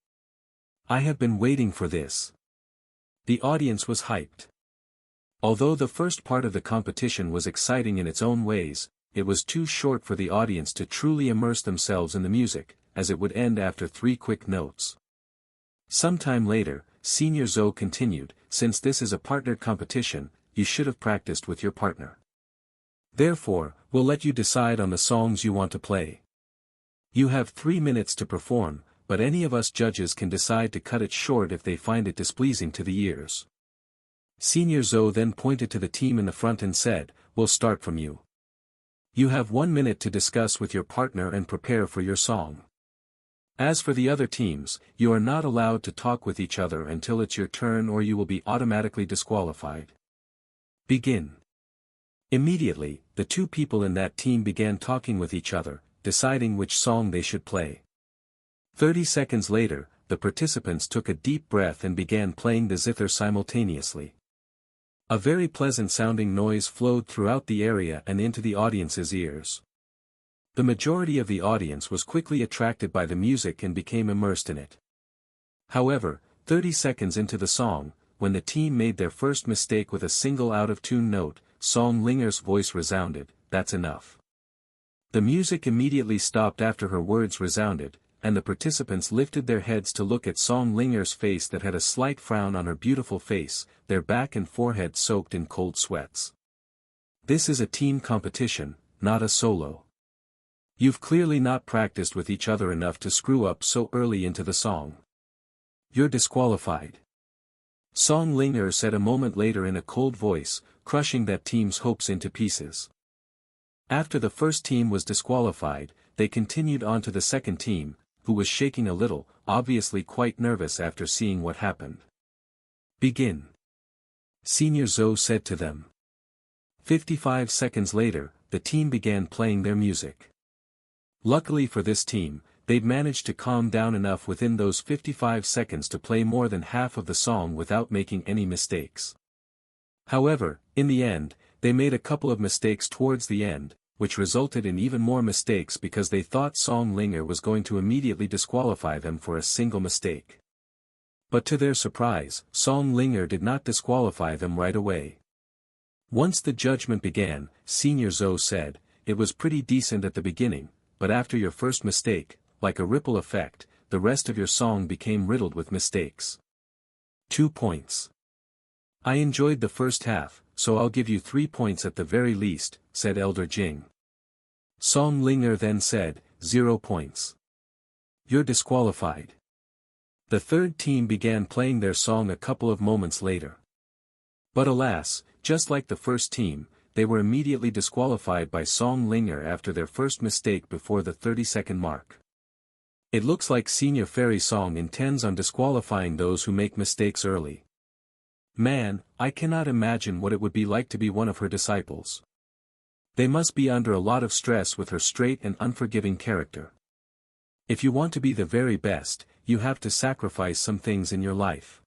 I have been waiting for this. The audience was hyped. Although the first part of the competition was exciting in its own ways, it was too short for the audience to truly immerse themselves in the music, as it would end after 3 quick notes. Sometime later, Senior Zhou continued, since this is a partnered competition, you should have practiced with your partner. Therefore, we'll let you decide on the songs you want to play. You have 3 minutes to perform, but any of us judges can decide to cut it short if they find it displeasing to the ears. Senior Zhou then pointed to the team in the front and said, we'll start from you. You have 1 minute to discuss with your partner and prepare for your song. As for the other teams, you are not allowed to talk with each other until it's your turn or you will be automatically disqualified. Begin. Immediately, the 2 people in that team began talking with each other, deciding which song they should play. 30 seconds later, the participants took a deep breath and began playing the zither simultaneously. A very pleasant-sounding noise flowed throughout the area and into the audience's ears. The majority of the audience was quickly attracted by the music and became immersed in it. However, 30 seconds into the song, when the team made their first mistake with a single out-of-tune note, Song Linger's voice resounded, "That's enough." The music immediately stopped after her words resounded, and the participants lifted their heads to look at Song Linger's face that had a slight frown on her beautiful face, their back and forehead soaked in cold sweats. This is a team competition, not a solo. You've clearly not practiced with each other enough to screw up so early into the song. You're disqualified. Song Linger said a moment later in a cold voice, crushing that team's hopes into pieces. After the first team was disqualified, they continued on to the second team, who was shaking a little, obviously quite nervous after seeing what happened. Begin. Senior Zhou said to them. 55 seconds later, the team began playing their music. Luckily for this team, they'd managed to calm down enough within those 55 seconds to play more than half of the song without making any mistakes. However, in the end, they made a couple of mistakes towards the end, which resulted in even more mistakes because they thought Song Linger was going to immediately disqualify them for a single mistake. But to their surprise, Song Linger did not disqualify them right away. Once the judgment began, Senior Zhou said, "It was pretty decent at the beginning, but after your first mistake, like a ripple effect, the rest of your song became riddled with mistakes. 2 points. I enjoyed the first half, so I'll give you 3 points at the very least," said Elder Jing. Song Linger then said, 0 points. You're disqualified. The third team began playing their song a couple of moments later. But alas, just like the first team, they were immediately disqualified by Song Linger after their first mistake before the 30-second mark. It looks like Senior Fairy Song intends on disqualifying those who make mistakes early. Man, I cannot imagine what it would be like to be one of her disciples. They must be under a lot of stress with her straight and unforgiving character. If you want to be the very best, you have to sacrifice some things in your life.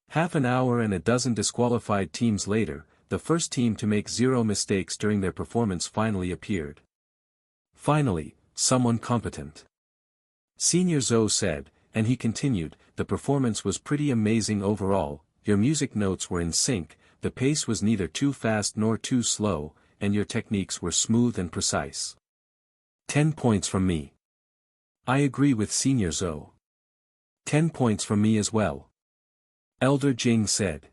Half an hour and a dozen disqualified teams later, the first team to make 0 mistakes during their performance finally appeared. Finally, someone competent. Senior Zhou said, and he continued, "The performance was pretty amazing overall. Your music notes were in sync, the pace was neither too fast nor too slow, and your techniques were smooth and precise. 10 points from me." I agree with Senior Zhou. 10 points from me as well. Elder Jing said.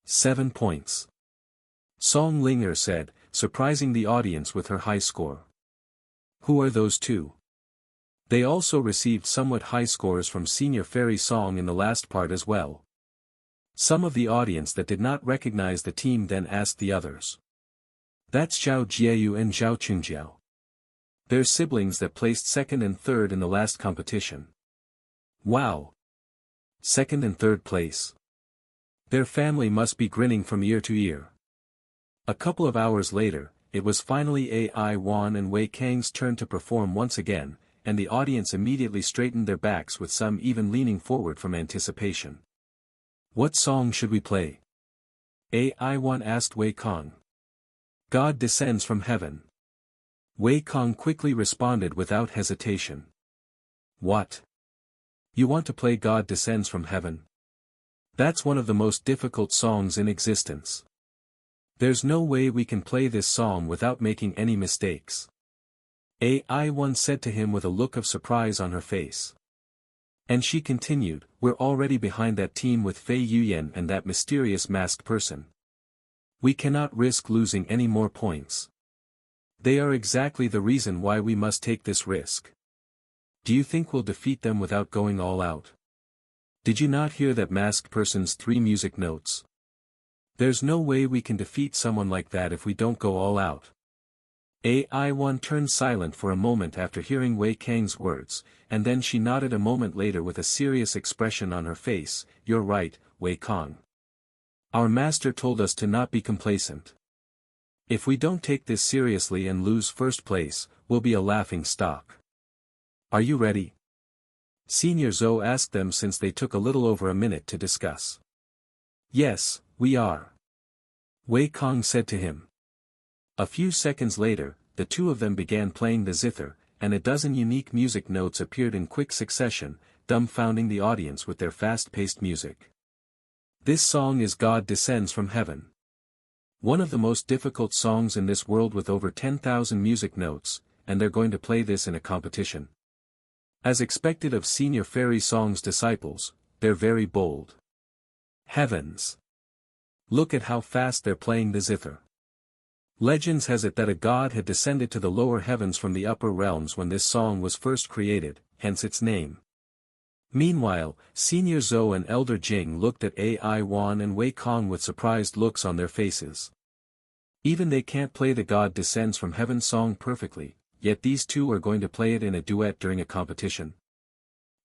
7 points. Song Linger said, surprising the audience with her high score. Who are those two? They also received somewhat high scores from Senior Fairy Song in the last part as well. Some of the audience that did not recognize the team then asked the others. That's Zhao Jiayu and Zhao Chungjiao. They're siblings that placed second and third in the last competition. Wow! Second and third place. Their family must be grinning from ear to ear. A couple of hours later, it was finally AI Yuan and Wei Kang's turn to perform once again, and the audience immediately straightened their backs with some even leaning forward from anticipation. What song should we play? AI Yuan asked Wei Kang. God Descends from Heaven. Wei Kang quickly responded without hesitation. What? You want to play God Descends from Heaven? That's one of the most difficult songs in existence. There's no way we can play this song without making any mistakes. AI Yuan said to him with a look of surprise on her face. And she continued, we're already behind that team with Fei Yuyan and that mysterious masked person. We cannot risk losing any more points. They are exactly the reason why we must take this risk. Do you think we'll defeat them without going all out? Did you not hear that masked person's 3 music notes? There's no way we can defeat someone like that if we don't go all out. AI Yuan turned silent for a moment after hearing Wei Kang's words, and then she nodded a moment later with a serious expression on her face. You're right, Wei Kang. Our master told us to not be complacent. If we don't take this seriously and lose first place, we'll be a laughing stock. Are you ready? Senior Zhou asked them since they took a little over a minute to discuss. Yes, we are. Wei Kang said to him. A few seconds later, the two of them began playing the zither, and a dozen unique music notes appeared in quick succession, dumbfounding the audience with their fast-paced music. This song is God Descends from Heaven. One of the most difficult songs in this world with over 10,000 music notes, and they're going to play this in a competition. As expected of Senior Fairy Song's disciples, they're very bold. Heavens! Look at how fast they're playing the zither. Legends has it that a god had descended to the lower heavens from the upper realms when this song was first created, hence its name. Meanwhile, Senior Zhou and Elder Jing looked at AI Yuan and Wei Kang with surprised looks on their faces. Even they can't play the God Descends from Heaven song perfectly, yet these two are going to play it in a duet during a competition.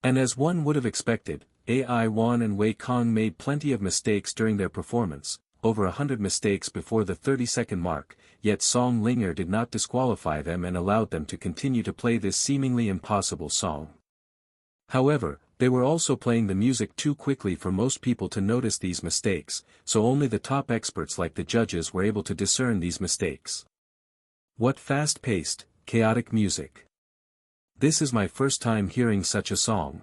And as one would have expected, AI Yuan and Wei Kang made plenty of mistakes during their performance, over 100 mistakes before the 30-second mark, yet Song Linger did not disqualify them and allowed them to continue to play this seemingly impossible song. However, they were also playing the music too quickly for most people to notice these mistakes, so only the top experts like the judges were able to discern these mistakes. What fast-paced, chaotic music. This is my first time hearing such a song.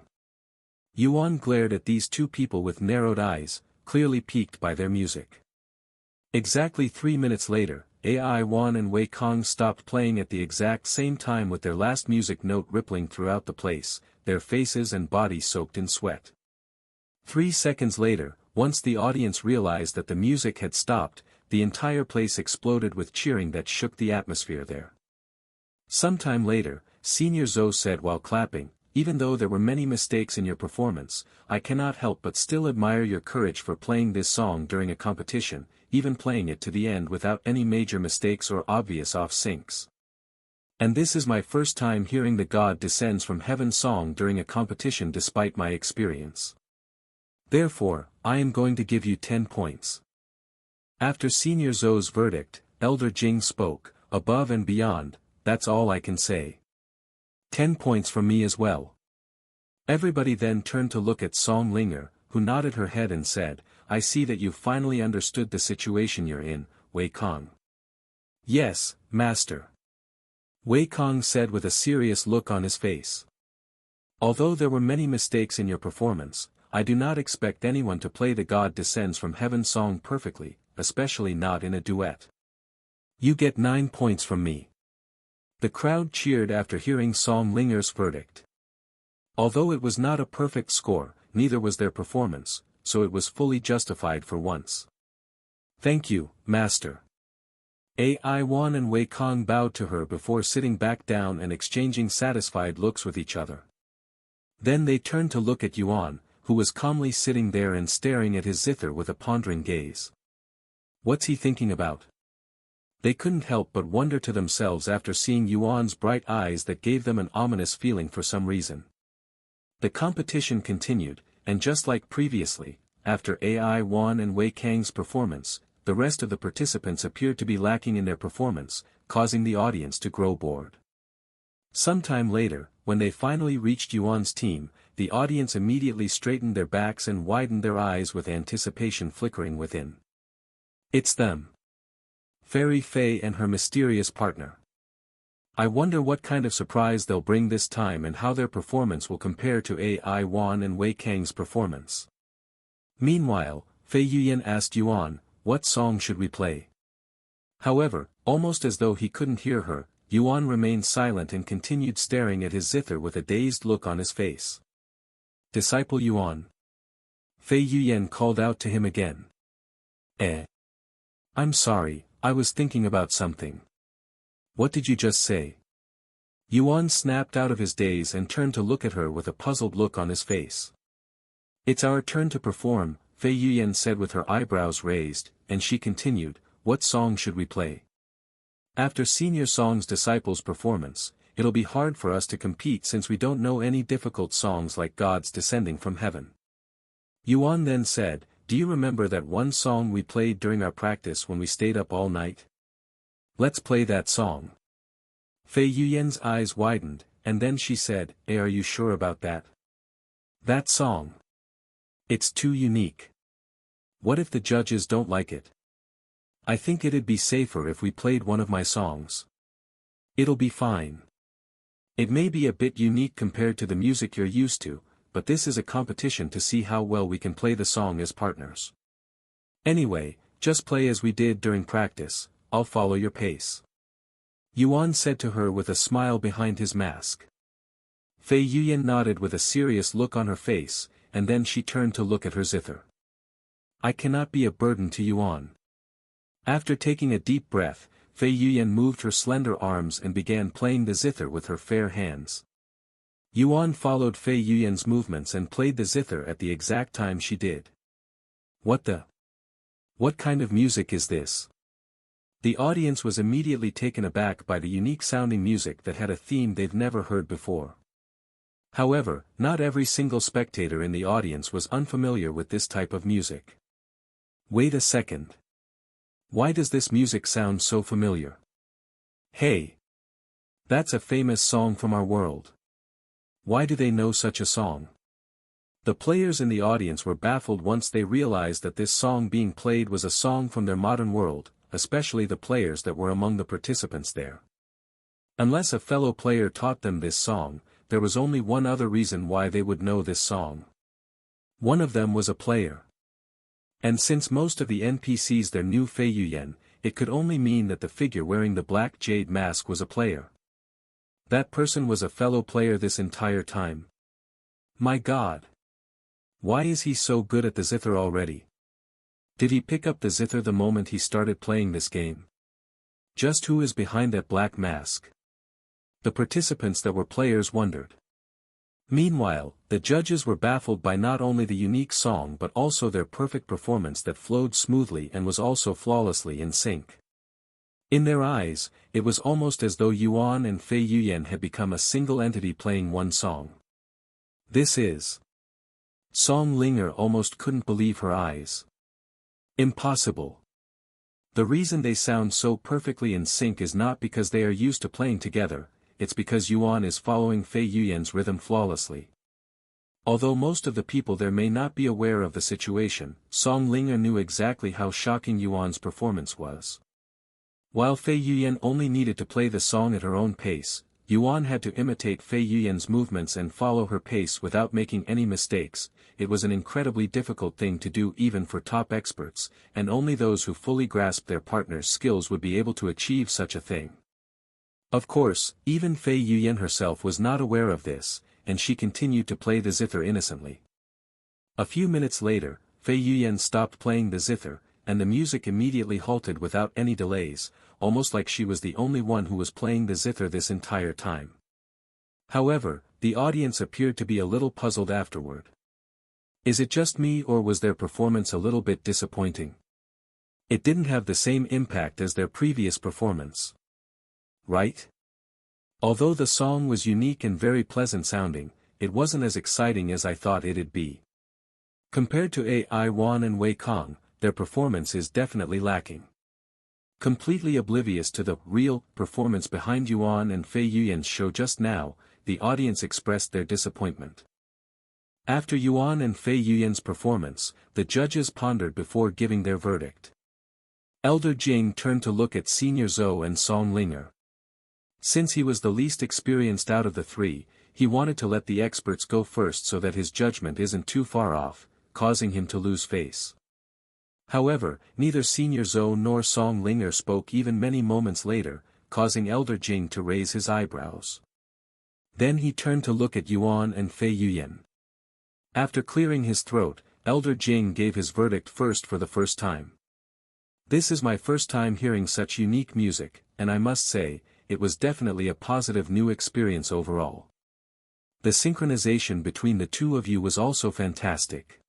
Yuan glared at these two people with narrowed eyes, clearly piqued by their music. Exactly 3 minutes later, AI Yuan and Wei Kong stopped playing at the exact same time with their last music note rippling throughout the place, their faces and bodies soaked in sweat. 3 seconds later, once the audience realized that the music had stopped, the entire place exploded with cheering that shook the atmosphere there. Sometime later, Senior Zhou said while clapping, "Even though there were many mistakes in your performance, I cannot help but still admire your courage for playing this song during a competition, even playing it to the end without any major mistakes or obvious off-syncs. And this is my first time hearing the God Descends from Heaven song during a competition despite my experience. Therefore, I am going to give you 10 points. After Senior Zhou's verdict, Elder Jing spoke, "Above and beyond, that's all I can say. 10 points from me as well." Everybody then turned to look at Song Linger, who nodded her head and said, "I see that you finally understood the situation you're in, Wei Kong." "Yes, Master," Wei Kong said with a serious look on his face. "Although there were many mistakes in your performance, I do not expect anyone to play the God Descends from Heaven song perfectly, especially not in a duet. You get 9 points from me." The crowd cheered after hearing Song Linger's verdict. Although it was not a perfect score, neither was their performance, so it was fully justified for once. "Thank you, Master." AI Yuan and Wei Kong bowed to her before sitting back down and exchanging satisfied looks with each other. Then they turned to look at Yuan, who was calmly sitting there and staring at his zither with a pondering gaze. What's he thinking about? They couldn't help but wonder to themselves after seeing Yuan's bright eyes that gave them an ominous feeling for some reason. The competition continued, and just like previously, after AI Yuan and Wei Kang's performance, the rest of the participants appeared to be lacking in their performance, causing the audience to grow bored. Sometime later, when they finally reached Yuan's team, the audience immediately straightened their backs and widened their eyes with anticipation flickering within. It's them. Fairy Fei and her mysterious partner. I wonder what kind of surprise they'll bring this time and how their performance will compare to AI Yuan and Wei Kang's performance. Meanwhile, Fei Yuyan asked Yuan, "What song should we play?" However, almost as though he couldn't hear her, Yuan remained silent and continued staring at his zither with a dazed look on his face. "Disciple Yuan." Fei Yuyan called out to him again. I'm sorry, I was thinking about something." "What did you just say?" Yuan snapped out of his daze and turned to look at her with a puzzled look on his face. "It's our turn to perform," Fei Yuyan said with her eyebrows raised, and she continued, "What song should we play? After Senior Song's disciples' performance, it'll be hard for us to compete since we don't know any difficult songs like Gods Descending from Heaven." Yuan then said, "Do you remember that one song we played during our practice when we stayed up all night? Let's play that song." Fei Yuyan's eyes widened, and then she said, Are you sure about that? That song? It's too unique. What if the judges don't like it? I think it'd be safer if we played one of my songs. It'll be fine. It may be a bit unique compared to the music you're used to, but this is a competition to see how well we can play the song as partners. Anyway, just play as we did during practice, I'll follow your pace. Yuan said to her with a smile behind his mask. Fei Yuyan nodded with a serious look on her face, and then she turned to look at her zither. I cannot be a burden to Yuan. After taking a deep breath, Fei Yuyan moved her slender arms and began playing the zither with her fair hands. Yuan followed Fei Yuyan's movements and played the zither at the exact time she did. What kind of music is this? The audience was immediately taken aback by the unique-sounding music that had a theme they've never heard before. However, not every single spectator in the audience was unfamiliar with this type of music. Wait a second. Why does this music sound so familiar? Hey! That's a famous song from our world. Why do they know such a song? The players in the audience were baffled once they realized that this song being played was a song from their modern world, especially the players that were among the participants there. Unless a fellow player taught them this song, there was only one other reason why they would know this song. One of them was a player. And since most of the NPCs there knew Fei Yuan, it could only mean that the figure wearing the black jade mask was a player. That person was a fellow player this entire time. My God! Why is he so good at the zither already? Did he pick up the zither the moment he started playing this game? Just who is behind that black mask? The participants that were players wondered. Meanwhile, the judges were baffled by not only the unique song but also their perfect performance that flowed smoothly and was also flawlessly in sync. In their eyes, it was almost as though Yuan and Fei Yuan had become a single entity playing one song. This is. Song Linger almost couldn't believe her eyes. Impossible. The reason they sound so perfectly in sync is not because they are used to playing together, it's because Yuan is following Fei Yuan's rhythm flawlessly. Although most of the people there may not be aware of the situation, Song Linger knew exactly how shocking Yuan's performance was. While Fei Yuan only needed to play the song at her own pace, Yuan had to imitate Fei Yuan's movements and follow her pace without making any mistakes. It was an incredibly difficult thing to do even for top experts, and only those who fully grasped their partner's skills would be able to achieve such a thing. Of course, even Fei Yuan herself was not aware of this, and she continued to play the zither innocently. A few minutes later, Fei Yuan stopped playing the zither, and the music immediately halted without any delays, almost like she was the only one who was playing the zither this entire time. However, the audience appeared to be a little puzzled afterward. Is it just me or was their performance a little bit disappointing? It didn't have the same impact as their previous performance. Right? Although the song was unique and very pleasant sounding, it wasn't as exciting as I thought it'd be. Compared to AI Yuan and Wei Kong, their performance is definitely lacking. Completely oblivious to the real performance behind Yuan and Fei Yuan's show just now, the audience expressed their disappointment. After Yuan and Fei Yuan's performance, the judges pondered before giving their verdict. Elder Jing turned to look at Senior Zhou and Song Linger. Since he was the least experienced out of the three, he wanted to let the experts go first so that his judgment isn't too far off, causing him to lose face. However, neither Senior Zhou nor Song Linger spoke even many moments later, causing Elder Jing to raise his eyebrows. Then he turned to look at Yuan and Fei Yuan. After clearing his throat, Elder Jing gave his verdict first for the first time. This is my first time hearing such unique music, and I must say, it was definitely a positive new experience overall. The synchronization between the two of you was also fantastic.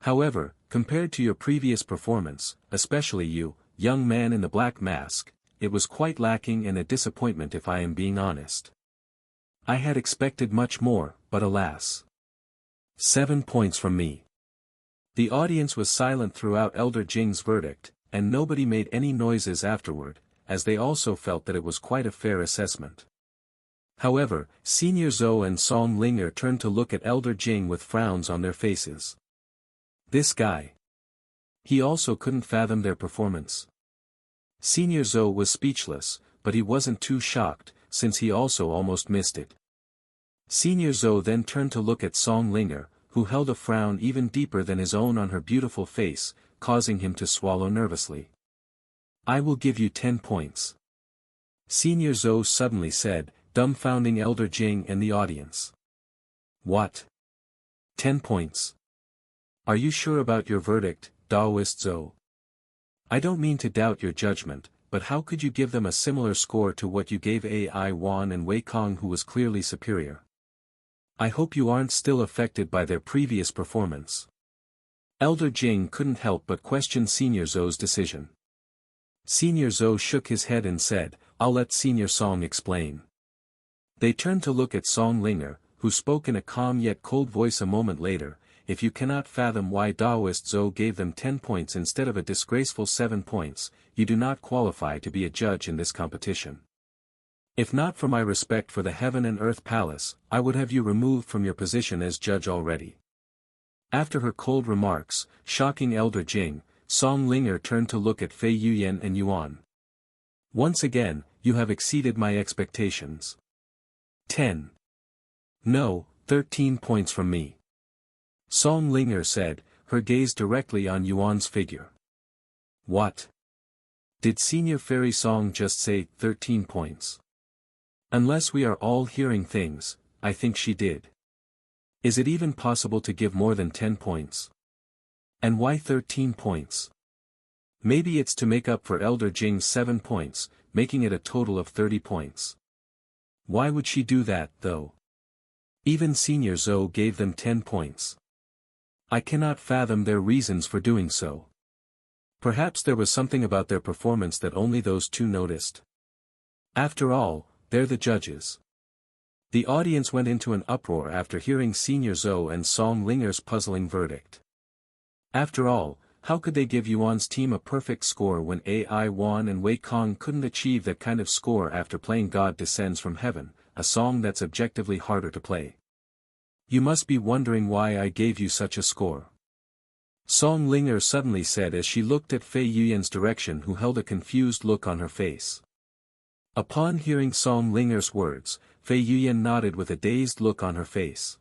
However, compared to your previous performance, especially you, young man in the black mask, it was quite lacking and a disappointment if I am being honest. I had expected much more, but alas. 7 points from me. The audience was silent throughout Elder Jing's verdict, and nobody made any noises afterward, as they also felt that it was quite a fair assessment. However, Senior Zhou and Song Linger turned to look at Elder Jing with frowns on their faces. This guy. He also couldn't fathom their performance. Senior Zhou was speechless, but he wasn't too shocked, since he also almost missed it. Senior Zhou then turned to look at Song Linger, who held a frown even deeper than his own on her beautiful face, causing him to swallow nervously. I will give you 10 points. Senior Zhou suddenly said, dumbfounding Elder Jing and the audience. What? 10 points? Are you sure about your verdict, Daoist Zhou? I don't mean to doubt your judgment, but how could you give them a similar score to what you gave AI Yuan and Wei Kong, who was clearly superior? I hope you aren't still affected by their previous performance. Elder Jing couldn't help but question Senior Zhou's decision. Senior Zhou shook his head and said, I'll let Senior Song explain. They turned to look at Song Linger, who spoke in a calm yet cold voice a moment later. If you cannot fathom why Daoist Zhou gave them 10 points instead of a disgraceful 7 points, you do not qualify to be a judge in this competition. If not for my respect for the Heaven and Earth Palace, I would have you removed from your position as judge already. After her cold remarks, shocking Elder Jing, Song Linger turned to look at Fei Yuyan and Yuan. Once again, you have exceeded my expectations. 10. No, 13 points from me. Song Linger said, her gaze directly on Yuan's figure. What? Did Senior Fairy Song just say 13 points? Unless we are all hearing things, I think she did. Is it even possible to give more than 10 points? And why 13 points? Maybe it's to make up for Elder Jing's 7 points, making it a total of 30 points. Why would she do that, though? Even Senior Zhou gave them 10 points. I cannot fathom their reasons for doing so. Perhaps there was something about their performance that only those two noticed. After all, they're the judges. The audience went into an uproar after hearing Senior Zhou and Song Linger's puzzling verdict. After all, how could they give Yuan's team a perfect score when AI Wan and Wei Kong couldn't achieve that kind of score after playing God Descends from Heaven, a song that's objectively harder to play? You must be wondering why I gave you such a score. Song Linger suddenly said as she looked at Fei Yuyan's direction, who held a confused look on her face. Upon hearing Song Linger's words, Fei Yuyan nodded with a dazed look on her face.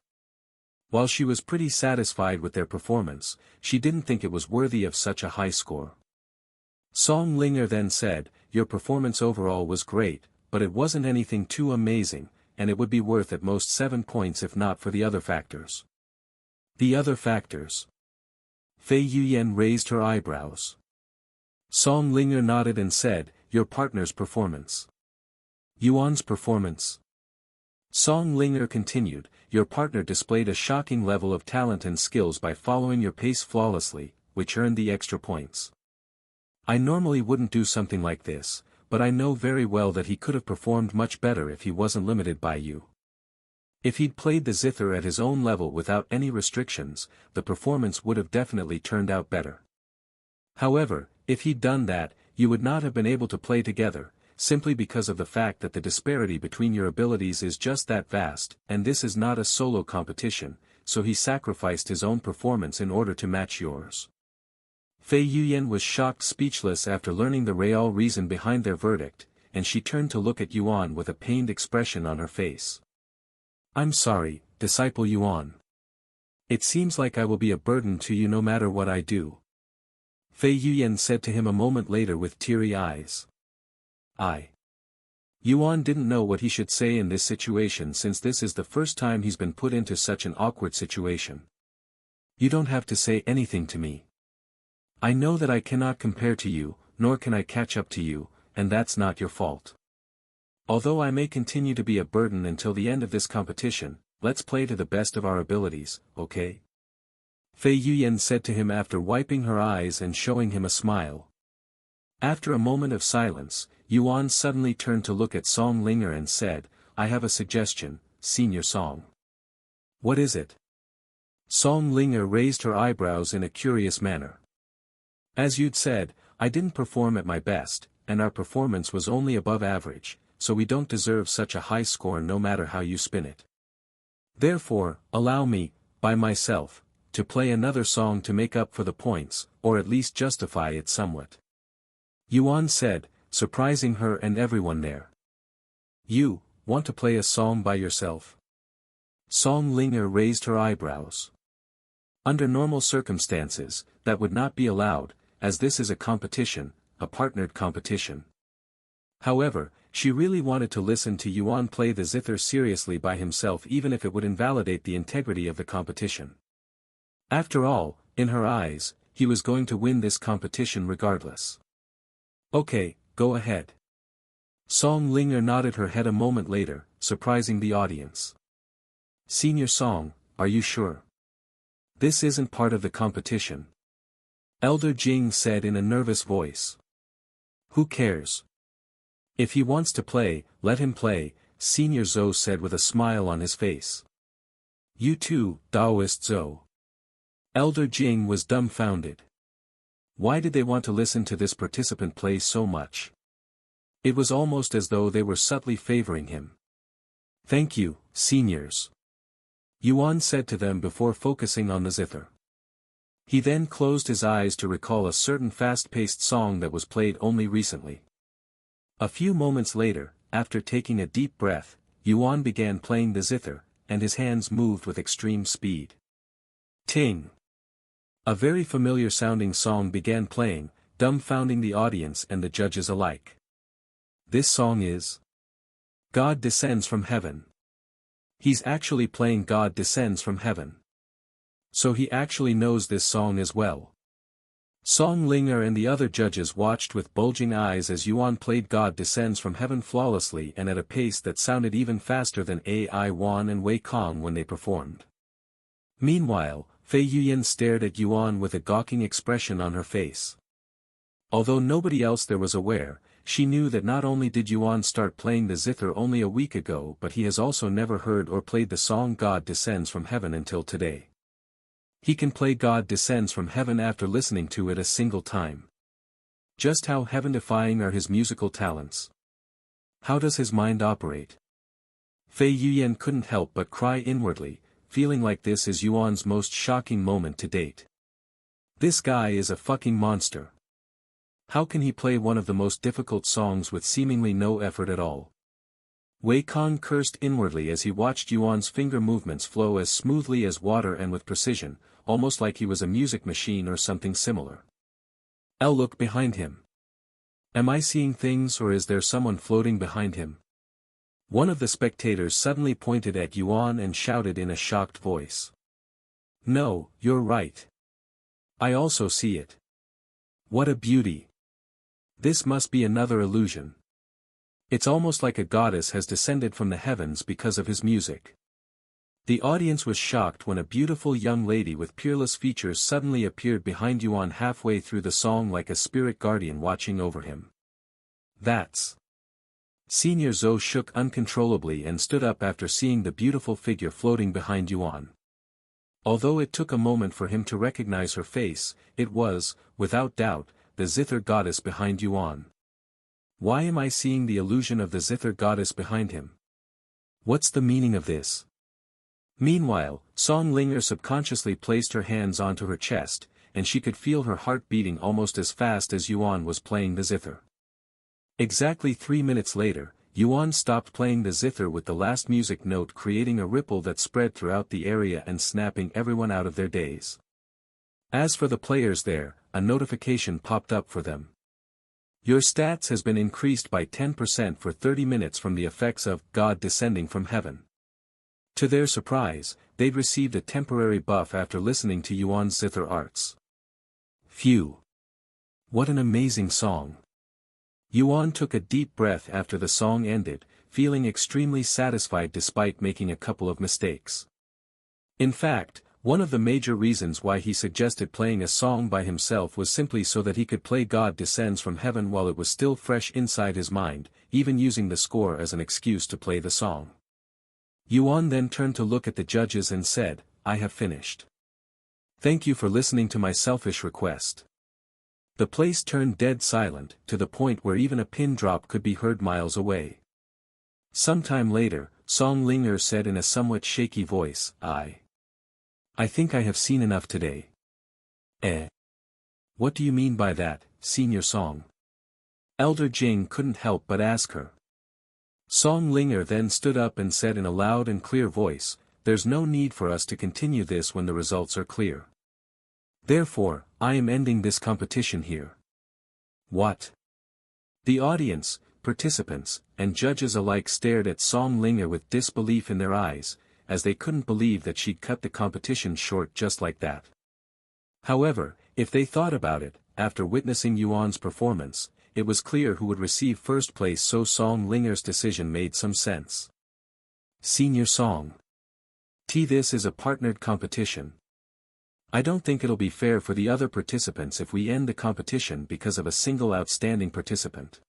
While she was pretty satisfied with their performance, she didn't think it was worthy of such a high score. Song Linger then said, your performance overall was great, but it wasn't anything too amazing, and it would be worth at most 7 points if not for the other factors. The other factors? Fei Yuyan raised her eyebrows. Song Linger nodded and said, your partner's performance. Yuan's performance. Song Linger continued, your partner displayed a shocking level of talent and skills by following your pace flawlessly, which earned the extra points. I normally wouldn't do something like this, but I know very well that he could have performed much better if he wasn't limited by you. If he'd played the zither at his own level without any restrictions, the performance would have definitely turned out better. However, if he'd done that, you would not have been able to play together, simply because of the fact that the disparity between your abilities is just that vast, and this is not a solo competition, so he sacrificed his own performance in order to match yours. Fei Yuyan was shocked speechless after learning the real reason behind their verdict, and she turned to look at Yuan with a pained expression on her face. I'm sorry, disciple Yuan. It seems like I will be a burden to you no matter what I do. Fei Yuyan said to him a moment later with teary eyes. Yuan didn't know what he should say in this situation, since this is the first time he's been put into such an awkward situation. You don't have to say anything to me. I know that I cannot compare to you, nor can I catch up to you, and that's not your fault. Although I may continue to be a burden until the end of this competition, let's play to the best of our abilities, okay? Fei Yuyan said to him after wiping her eyes and showing him a smile. After a moment of silence, Yuan suddenly turned to look at Song Linger and said, I have a suggestion, Senior Song. What is it? Song Linger raised her eyebrows in a curious manner. As you'd said, I didn't perform at my best, and our performance was only above average, so we don't deserve such a high score no matter how you spin it. Therefore, allow me, by myself, to play another song to make up for the points, or at least justify it somewhat. Yuan said, surprising her and everyone there. You, want to play a song by yourself? Song Linger raised her eyebrows. Under normal circumstances, that would not be allowed, as this is a competition, a partnered competition. However, she really wanted to listen to Yuan play the zither seriously by himself, even if it would invalidate the integrity of the competition. After all, in her eyes, he was going to win this competition regardless. Okay, go ahead. Song Linger nodded her head a moment later, surprising the audience. Senior Song, are you sure? This isn't part of the competition. Elder Jing said in a nervous voice. Who cares? If he wants to play, let him play, Senior Zhou said with a smile on his face. You too, Taoist Zhou. Elder Jing was dumbfounded. Why did they want to listen to this participant play so much? It was almost as though they were subtly favoring him. Thank you, seniors. Yuan said to them before focusing on the zither. He then closed his eyes to recall a certain fast-paced song that was played only recently. A few moments later, after taking a deep breath, Yuan began playing the zither, and his hands moved with extreme speed. Ting! A very familiar-sounding song began playing, dumbfounding the audience and the judges alike. This song is God Descends from Heaven. He's actually playing God Descends from Heaven. So he actually knows this song as well. Song Linger and the other judges watched with bulging eyes as Yuan played God Descends from Heaven flawlessly and at a pace that sounded even faster than Ai Wan and Wei Kong when they performed. Meanwhile, Fei Yuyan stared at Yuan with a gawking expression on her face. Although nobody else there was aware, she knew that not only did Yuan start playing the zither only a week ago but he has also never heard or played the song God Descends from Heaven until today. He can play God Descends from Heaven after listening to it a single time. Just how heaven-defying are his musical talents? How does his mind operate? Fei Yuyan couldn't help but cry inwardly, feeling like this is Yuan's most shocking moment to date. This guy is a fucking monster. How can he play one of the most difficult songs with seemingly no effort at all? Wei Kong cursed inwardly as he watched Yuan's finger movements flow as smoothly as water and with precision, almost like he was a music machine or something similar. I'll look behind him. Am I seeing things or is there someone floating behind him? One of the spectators suddenly pointed at Yuan and shouted in a shocked voice. No, you're right. I also see it. What a beauty. This must be another illusion. It's almost like a goddess has descended from the heavens because of his music. The audience was shocked when a beautiful young lady with peerless features suddenly appeared behind Yuan halfway through the song like a spirit guardian watching over him. That's... Senior Zhou shook uncontrollably and stood up after seeing the beautiful figure floating behind Yuan. Although it took a moment for him to recognize her face, it was, without doubt, the zither goddess behind Yuan. Why am I seeing the illusion of the zither goddess behind him? What's the meaning of this? Meanwhile, Song Linger subconsciously placed her hands onto her chest, and she could feel her heart beating almost as fast as Yuan was playing the zither. Exactly 3 minutes later, Yuan stopped playing the zither with the last music note creating a ripple that spread throughout the area and snapping everyone out of their daze. As for the players there, a notification popped up for them. Your stats has been increased by 10% for 30 minutes from the effects of God Descending from Heaven. To their surprise, they'd received a temporary buff after listening to Yuan's zither arts. Phew! What an amazing song! Yuan took a deep breath after the song ended, feeling extremely satisfied despite making a couple of mistakes. In fact, one of the major reasons why he suggested playing a song by himself was simply so that he could play God Descends from Heaven while it was still fresh inside his mind, even using the score as an excuse to play the song. Yuan then turned to look at the judges and said, I have finished. Thank you for listening to my selfish request. The place turned dead silent, to the point where even a pin drop could be heard miles away. Sometime later, Song Linger said in a somewhat shaky voice, I think I have seen enough today. What do you mean by that, Senior Song? Elder Jing couldn't help but ask her. Song Linger then stood up and said in a loud and clear voice, There's no need for us to continue this when the results are clear. Therefore, I am ending this competition here. What? The audience, participants, and judges alike stared at Song Linger with disbelief in their eyes, as they couldn't believe that she'd cut the competition short just like that. However, if they thought about it, after witnessing Yuan's performance, it was clear who would receive first place, so Song Linger's decision made some sense. Senior Song. This is a partnered competition. I don't think it'll be fair for the other participants if we end the competition because of a single outstanding participant.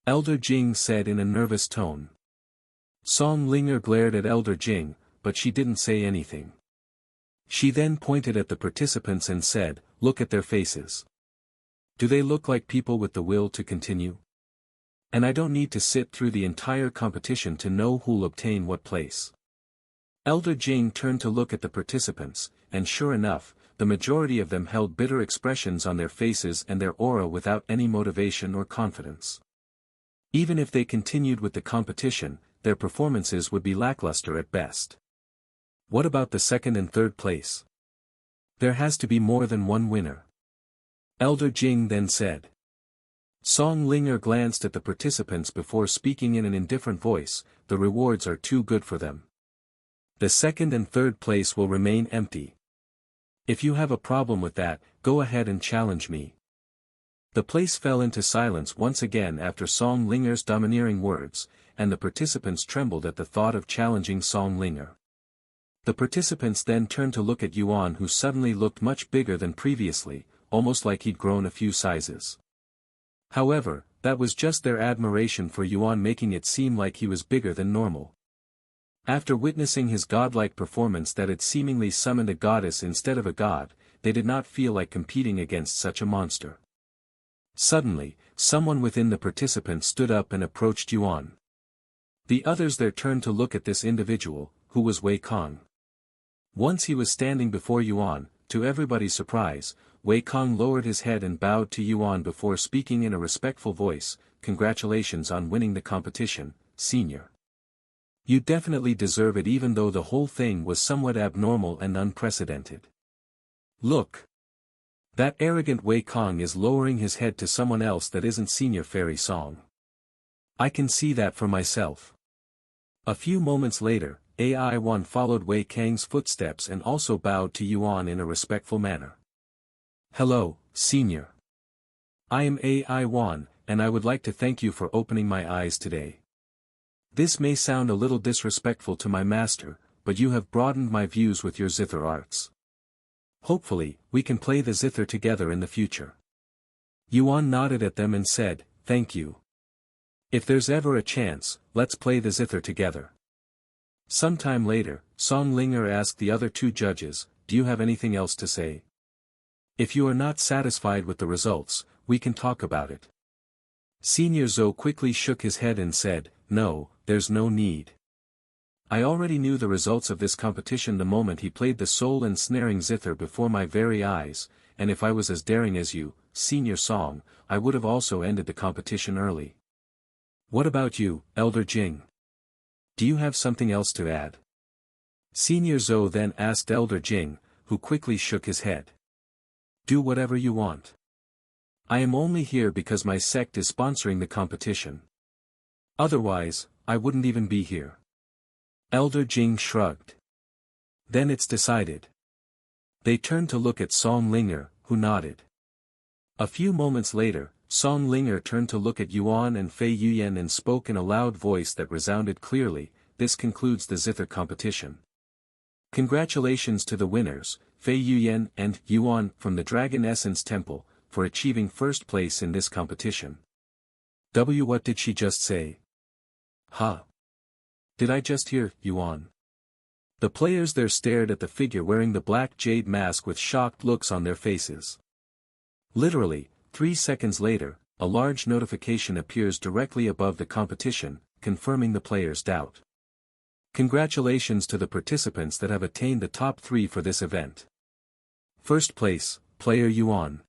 Elder Jing said in a nervous tone. Song Linger glared at Elder Jing, but she didn't say anything. She then pointed at the participants and said, Look at their faces. Do they look like people with the will to continue? And I don't need to sit through the entire competition to know who'll obtain what place. Elder Jing turned to look at the participants, and sure enough, the majority of them held bitter expressions on their faces and their aura without any motivation or confidence. Even if they continued with the competition, their performances would be lackluster at best. What about the second and third place? There has to be more than one winner. Elder Jing then said. Song Linger glanced at the participants before speaking in an indifferent voice, the rewards are too good for them. The second and third place will remain empty. If you have a problem with that, go ahead and challenge me. The place fell into silence once again after Song Linger's domineering words, and the participants trembled at the thought of challenging Song Linger. The participants then turned to look at Yuan, who suddenly looked much bigger than previously, almost like he'd grown a few sizes. However, that was just their admiration for Yuan making it seem like he was bigger than normal. After witnessing his godlike performance that had seemingly summoned a goddess instead of a god, they did not feel like competing against such a monster. Suddenly, someone within the participants stood up and approached Yuan. The others there turned to look at this individual, who was Wei Kong. Once he was standing before Yuan, to everybody's surprise, Wei Kong lowered his head and bowed to Yuan before speaking in a respectful voice, "Congratulations on winning the competition, senior. You definitely deserve it even though the whole thing was somewhat abnormal and unprecedented. Look. That arrogant Wei Kong is lowering his head to someone else that isn't Senior Fairy Song. I can see that for myself." A few moments later, AI Yuan followed Wei Kang's footsteps and also bowed to Yuan in a respectful manner. "Hello, Senior. I am AI Yuan, and I would like to thank you for opening my eyes today. This may sound a little disrespectful to my master, but you have broadened my views with your zither arts. Hopefully, we can play the zither together in the future." Yuan nodded at them and said, "Thank you. If there's ever a chance, let's play the zither together." Sometime later, Song Linger asked the other two judges, "Do you have anything else to say? If you are not satisfied with the results, we can talk about it." Senior Zhou quickly shook his head and said, "No, there's no need. I already knew the results of this competition the moment he played the soul and snaring zither before my very eyes, and if I was as daring as you, Senior Song, I would have also ended the competition early. What about you, Elder Jing? Do you have something else to add?" Senior Zhou then asked Elder Jing, who quickly shook his head. "Do whatever you want. I am only here because my sect is sponsoring the competition. Otherwise, I wouldn't even be here." Elder Jing shrugged. "Then it's decided." They turned to look at Song Linger, who nodded. A few moments later, Song Linger turned to look at Yuan and Fei Yuyan and spoke in a loud voice that resounded clearly, "This concludes the zither competition. Congratulations to the winners, Fei Yuyan and Yuan from the Dragon Essence Temple, for achieving first place in this competition." What did she just say? Huh? Did I just hear, Yuan? The players there stared at the figure wearing the black jade mask with shocked looks on their faces. Literally, 3 seconds later, a large notification appears directly above the competition, confirming the players' doubt. Congratulations to the participants that have attained the top 3 for this event. First place, player Yuan.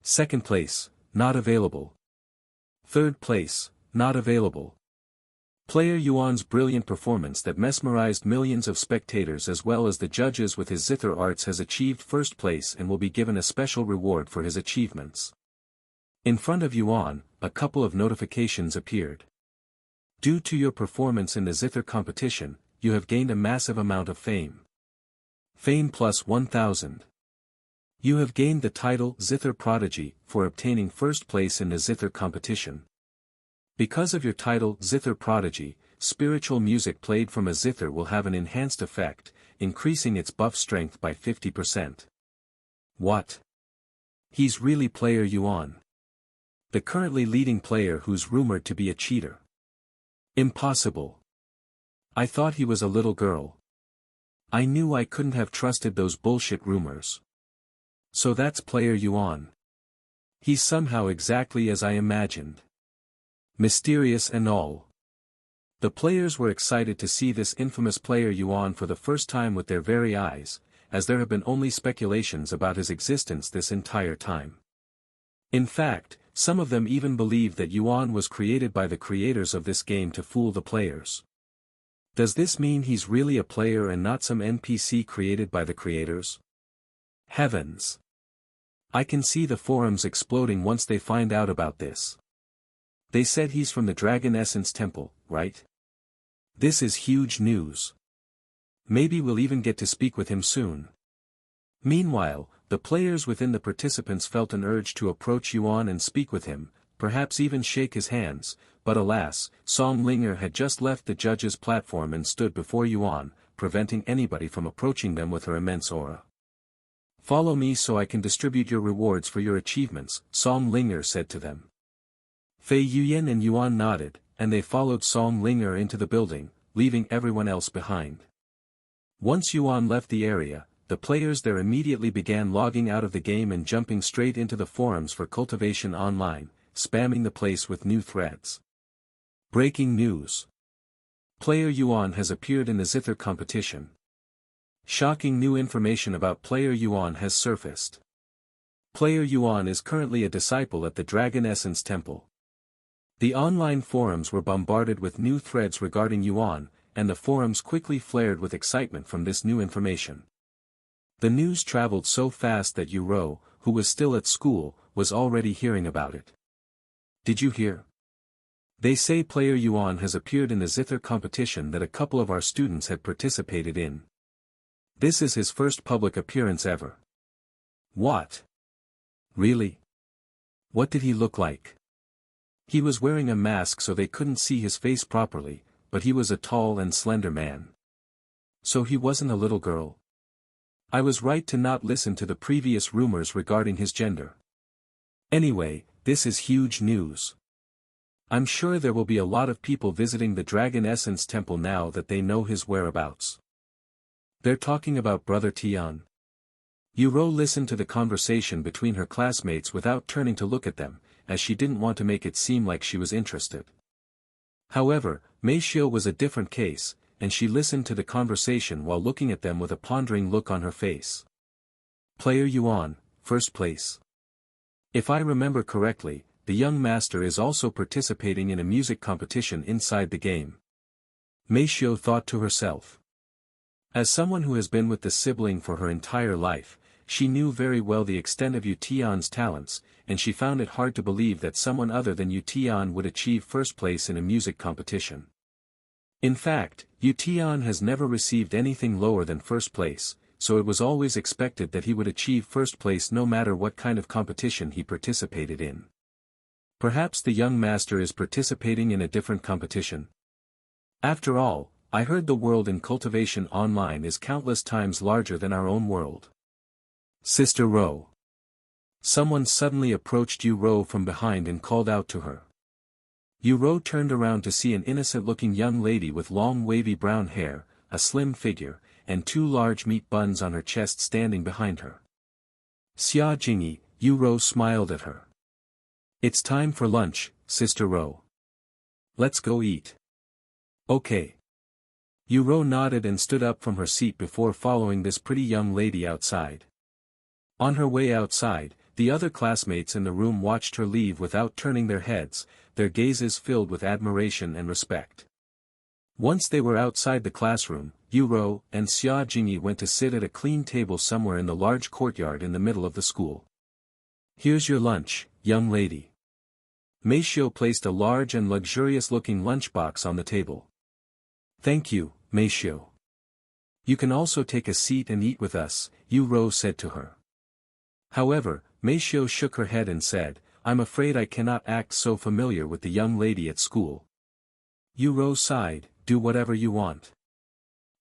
Second place, not available. Third place, not available. Player Yuan's brilliant performance that mesmerized millions of spectators as well as the judges with his zither arts has achieved first place and will be given a special reward for his achievements. In front of Yuan, a couple of notifications appeared. Due to your performance in the zither competition, you have gained a massive amount of fame. Fame plus 1000. You have gained the title Zither Prodigy for obtaining first place in the zither competition. Because of your title Zither Prodigy, spiritual music played from a zither will have an enhanced effect, increasing its buff strength by 50%. What? He's really player Yuan. The currently leading player who's rumored to be a cheater. Impossible. I thought he was a little girl. I knew I couldn't have trusted those bullshit rumors. So that's player Yuan. He's somehow exactly as I imagined. Mysterious and all. The players were excited to see this infamous player Yuan for the first time with their very eyes, as there have been only speculations about his existence this entire time. In fact, some of them even believe that Yuan was created by the creators of this game to fool the players. Does this mean he's really a player and not some NPC created by the creators? Heavens! I can see the forums exploding once they find out about this. They said he's from the Dragon Essence Temple, right? This is huge news. Maybe we'll even get to speak with him soon. Meanwhile, the players within the participants felt an urge to approach Yuan and speak with him, perhaps even shake his hands, but alas, Song Linger had just left the judge's platform and stood before Yuan, preventing anybody from approaching them with her immense aura. "Follow me so I can distribute your rewards for your achievements," Song Linger said to them. Fei Yuyan and Yuan nodded, and they followed Song Linger into the building, leaving everyone else behind. Once Yuan left the area, the players there immediately began logging out of the game and jumping straight into the forums for Cultivation Online, spamming the place with new threads. Breaking news. Player Yuan has appeared in the Zither competition. Shocking new information about Player Yuan has surfaced. Player Yuan is currently a disciple at the Dragon Essence Temple. The online forums were bombarded with new threads regarding Yuan, and the forums quickly flared with excitement from this new information. The news traveled so fast that Uro, who was still at school, was already hearing about it. "Did you hear? They say Player Yuan has appeared in the Zither competition that a couple of our students had participated in. This is his first public appearance ever." "What? Really? What did he look like?" "He was wearing a mask so they couldn't see his face properly, but he was a tall and slender man." "So he wasn't a little girl? I was right to not listen to the previous rumors regarding his gender. Anyway, this is huge news. I'm sure there will be a lot of people visiting the Dragon Essence Temple now that they know his whereabouts." "They're talking about Brother Tian." Uro listened to the conversation between her classmates without turning to look at them, as she didn't want to make it seem like she was interested. However, Meishio was a different case, and she listened to the conversation while looking at them with a pondering look on her face. "Player Yuan, first place. If I remember correctly, the young master is also participating in a music competition inside the game." Meishio thought to herself. As someone who has been with the sibling for her entire life, she knew very well the extent of Yu Tian's talents, and she found it hard to believe that someone other than Yu Tian would achieve first place in a music competition. In fact, Yu Tian has never received anything lower than first place, so it was always expected that he would achieve first place no matter what kind of competition he participated in. Perhaps the young master is participating in a different competition. After all, I heard the world in Cultivation Online is countless times larger than our own world. "Sister Ro." Someone suddenly approached Yu Ro from behind and called out to her. Yu Ro turned around to see an innocent-looking young lady with long wavy brown hair, a slim figure, and two large meat buns on her chest standing behind her. "Xia Jingyi," Yu Ro smiled at her. "It's time for lunch, Sister Ro. Let's go eat." "Okay." Yu Ro nodded and stood up from her seat before following this pretty young lady outside. On her way outside, the other classmates in the room watched her leave without turning their heads, their gazes filled with admiration and respect. Once they were outside the classroom, Yu Ro and Xia Jingyi went to sit at a clean table somewhere in the large courtyard in the middle of the school. "Here's your lunch, young lady." Meishio placed a large and luxurious-looking lunchbox on the table. "Thank you, Meishio. You can also take a seat and eat with us," Yu Ro said to her. However, Meishio shook her head and said, "I'm afraid I cannot act so familiar with the young lady at school." Yu Ro sighed, "Do whatever you want."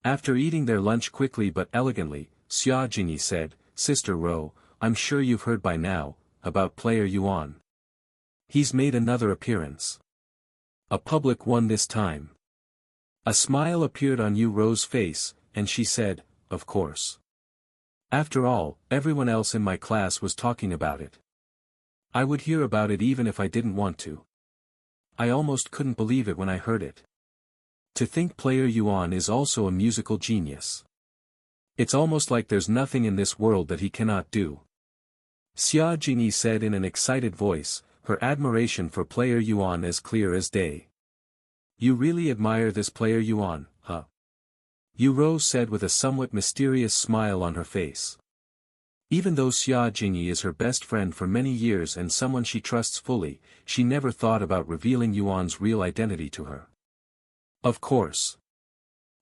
After eating their lunch quickly but elegantly, Xia Jingyi said, "Sister Ro, I'm sure you've heard by now, about Player Yuan. He's made another appearance. A public one this time." A smile appeared on Yu Ro's face, and she said, "Of course. After all, everyone else in my class was talking about it. I would hear about it even if I didn't want to. I almost couldn't believe it when I heard it. To think Player Yuan is also a musical genius. It's almost like there's nothing in this world that he cannot do. Xia Jingyi said in an excited voice, her admiration for player Yuan as clear as day. You really admire this player Yuan, huh? Yu Rou said with a somewhat mysterious smile on her face. Even though Xia Jingyi is her best friend for many years and someone she trusts fully, she never thought about revealing Yuan's real identity to her. Of course.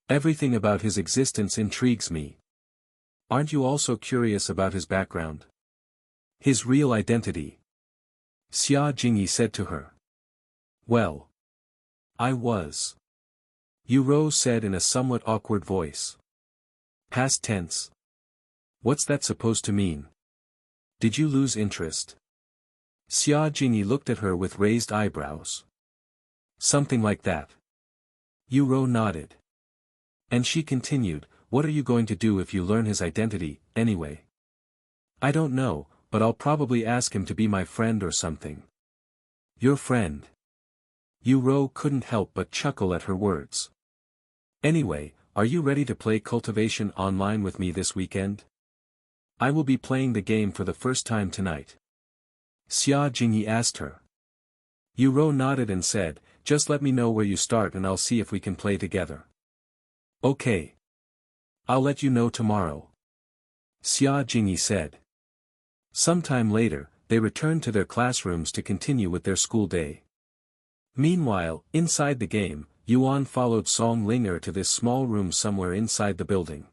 Everything about his existence intrigues me. Aren't you also curious about his background? His real identity? Xia Jingyi said to her. Well. I was. Yu Rou said in a somewhat awkward voice. Past tense. What's that supposed to mean? Did you lose interest? Xia Jingyi looked at her with raised eyebrows. Something like that. Yu Rou nodded. And she continued, what are you going to do if you learn his identity, anyway? I don't know, but I'll probably ask him to be my friend or something. Your friend? Yu Rou couldn't help but chuckle at her words. Anyway, are you ready to play Cultivation Online with me this weekend? I will be playing the game for the first time tonight. Xia Jingyi asked her. Yu Rou nodded and said, just let me know where you start and I'll see if we can play together. Okay. I'll let you know tomorrow. Xia Jingyi said. Sometime later, they returned to their classrooms to continue with their school day. Meanwhile, inside the game, Yuan followed Song Linger to this small room somewhere inside the building.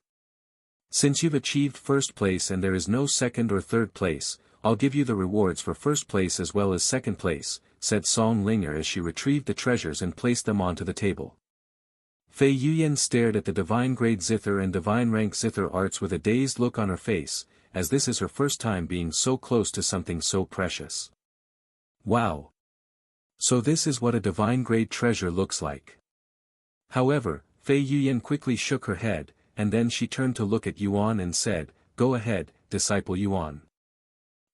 Since you've achieved first place and there is no second or third place, I'll give you the rewards for first place as well as second place, said Song Linger as she retrieved the treasures and placed them onto the table. Fei Yuyan stared at the divine grade zither and divine rank zither arts with a dazed look on her face, as this is her first time being so close to something so precious. Wow! So this is what a divine grade treasure looks like. However, Fei Yuyan quickly shook her head, and then she turned to look at Yuan and said, go ahead, disciple Yuan.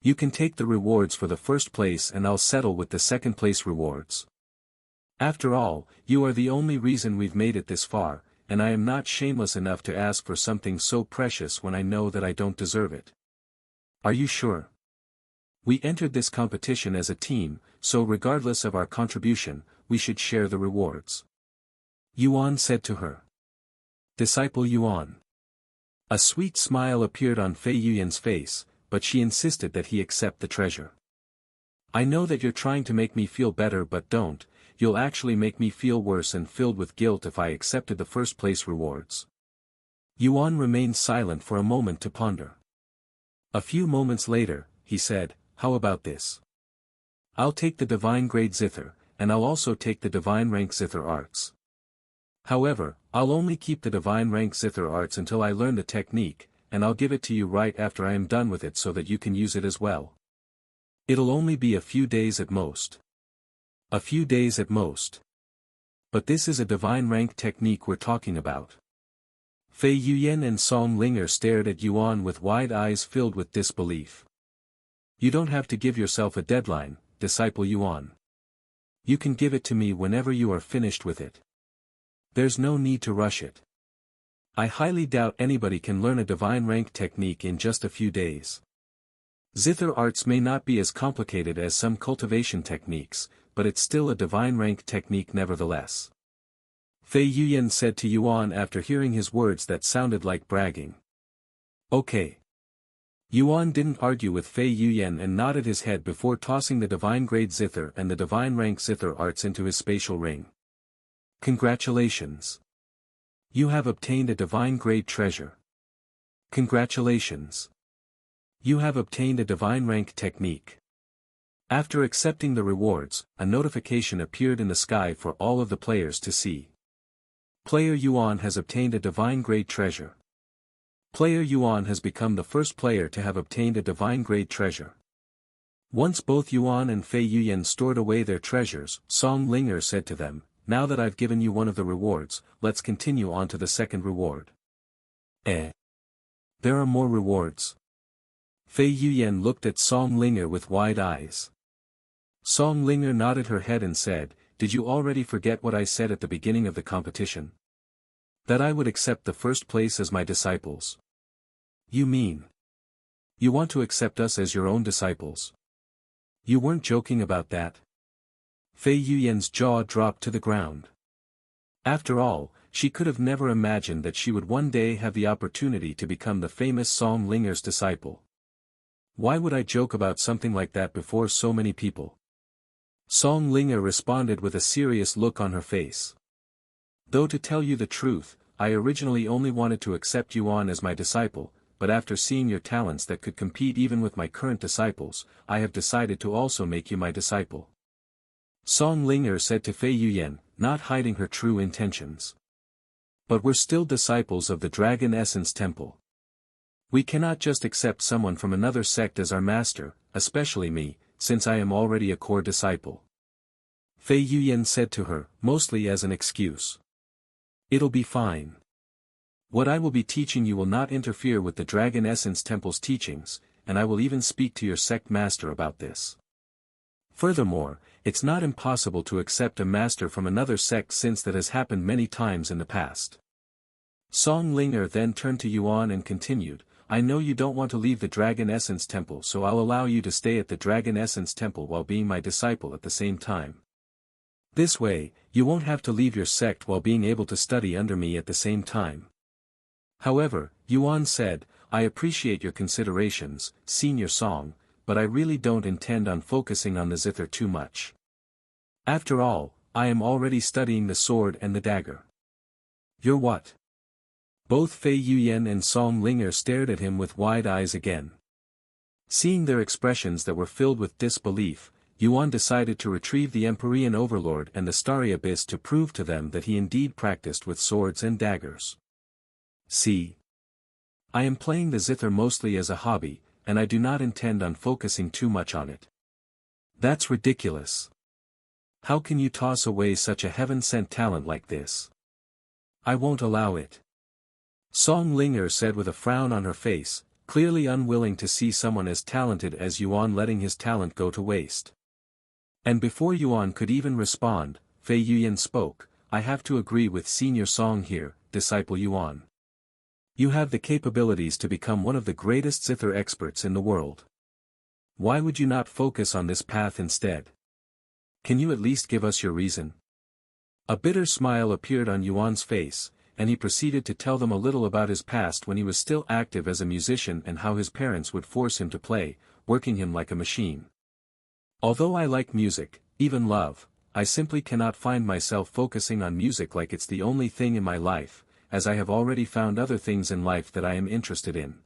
You can take the rewards for the first place and I'll settle with the second place rewards. After all, you are the only reason we've made it this far, and I am not shameless enough to ask for something so precious when I know that I don't deserve it. Are you sure? We entered this competition as a team, so regardless of our contribution, we should share the rewards. Yuan said to her. Disciple Yuan. A sweet smile appeared on Fei Yuyan's face, but she insisted that he accept the treasure. I know that you're trying to make me feel better but don't, you'll actually make me feel worse and filled with guilt if I accepted the first place rewards. Yuan remained silent for a moment to ponder. A few moments later, he said, how about this? I'll take the divine grade zither, and I'll also take the divine rank zither arts. However, I'll only keep the divine rank zither arts until I learn the technique, and I'll give it to you right after I am done with it so that you can use it as well. It'll only be a few days at most. A few days at most. But this is a divine rank technique we're talking about. Fei Yuyan and Song Linger stared at Yuan with wide eyes filled with disbelief. You don't have to give yourself a deadline, disciple Yuan. You can give it to me whenever you are finished with it. There's no need to rush it. I highly doubt anybody can learn a divine rank technique in just a few days. Zither arts may not be as complicated as some cultivation techniques, but it's still a divine rank technique nevertheless. Fei Yuyan said to Yuan after hearing his words that sounded like bragging. Okay. Yuan didn't argue with Fei Yuyan and nodded his head before tossing the divine grade zither and the divine rank zither arts into his spatial ring. Congratulations. You have obtained a divine grade treasure. Congratulations. You have obtained a divine rank technique. After accepting the rewards, a notification appeared in the sky for all of the players to see. Player Yuan has obtained a divine grade treasure. Player Yuan has become the first player to have obtained a divine grade treasure. Once both Yuan and Fei Yuyan stored away their treasures, Song Linger said to them, now that I've given you one of the rewards, let's continue on to the second reward. There are more rewards. Fei Yuyan looked at Song Linger with wide eyes. Song Linger nodded her head and said, did you already forget what I said at the beginning of the competition? That I would accept the first place as my disciples. You mean? You want to accept us as your own disciples? You weren't joking about that? Fei Yuyan's jaw dropped to the ground. After all, she could have never imagined that she would one day have the opportunity to become the famous Song Linger's disciple. Why would I joke about something like that before so many people? Song Linger responded with a serious look on her face. Though to tell you the truth, I originally only wanted to accept Yuan as my disciple, but after seeing your talents that could compete even with my current disciples, I have decided to also make you my disciple. Song Linger said to Fei Yuyan, not hiding her true intentions. But we're still disciples of the Dragon Essence Temple. We cannot just accept someone from another sect as our master, especially me, since I am already a core disciple. Fei Yuyan said to her, mostly as an excuse. It'll be fine. What I will be teaching you will not interfere with the Dragon Essence Temple's teachings, and I will even speak to your sect master about this. Furthermore, it's not impossible to accept a master from another sect since that has happened many times in the past. Song Linger then turned to Yuan and continued, I know you don't want to leave the Dragon Essence Temple, so I'll allow you to stay at the Dragon Essence Temple while being my disciple at the same time. This way, you won't have to leave your sect while being able to study under me at the same time. However, Yuan said, I appreciate your considerations, Senior Song, but I really don't intend on focusing on the zither too much. After all, I am already studying the sword and the dagger. You're what? Both Fei Yuyan and Song Linger stared at him with wide eyes again. Seeing their expressions that were filled with disbelief, Yuan decided to retrieve the Empyrean Overlord and the Starry Abyss to prove to them that he indeed practiced with swords and daggers. See? I am playing the zither mostly as a hobby, and I do not intend on focusing too much on it. That's ridiculous. How can you toss away such a heaven-sent talent like this? I won't allow it. Song Linger said with a frown on her face, clearly unwilling to see someone as talented as Yuan letting his talent go to waste. And before Yuan could even respond, Fei Yuyan spoke, I have to agree with Senior Song here, Disciple Yuan. You have the capabilities to become one of the greatest zither experts in the world. Why would you not focus on this path instead? Can you at least give us your reason? A bitter smile appeared on Yuan's face, and he proceeded to tell them a little about his past when he was still active as a musician and how his parents would force him to play, working him like a machine. Although I like music, even love, I simply cannot find myself focusing on music like it's the only thing in my life, as I have already found other things in life that I am interested in.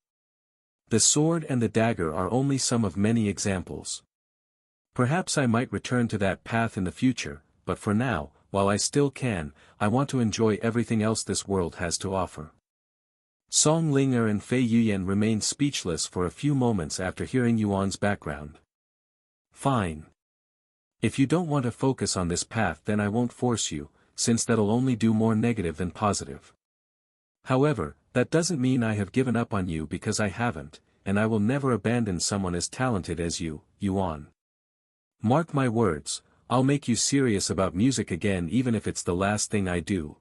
The sword and the dagger are only some of many examples. Perhaps I might return to that path in the future, but for now, while I still can, I want to enjoy everything else this world has to offer. Song Linger and Fei Yuyan remained speechless for a few moments after hearing Yuan's background. Fine. If you don't want to focus on this path, then I won't force you, since that'll only do more negative than positive. However, that doesn't mean I have given up on you, because I haven't, and I will never abandon someone as talented as you, Yuan. Mark my words, I'll make you serious about music again even if it's the last thing I do.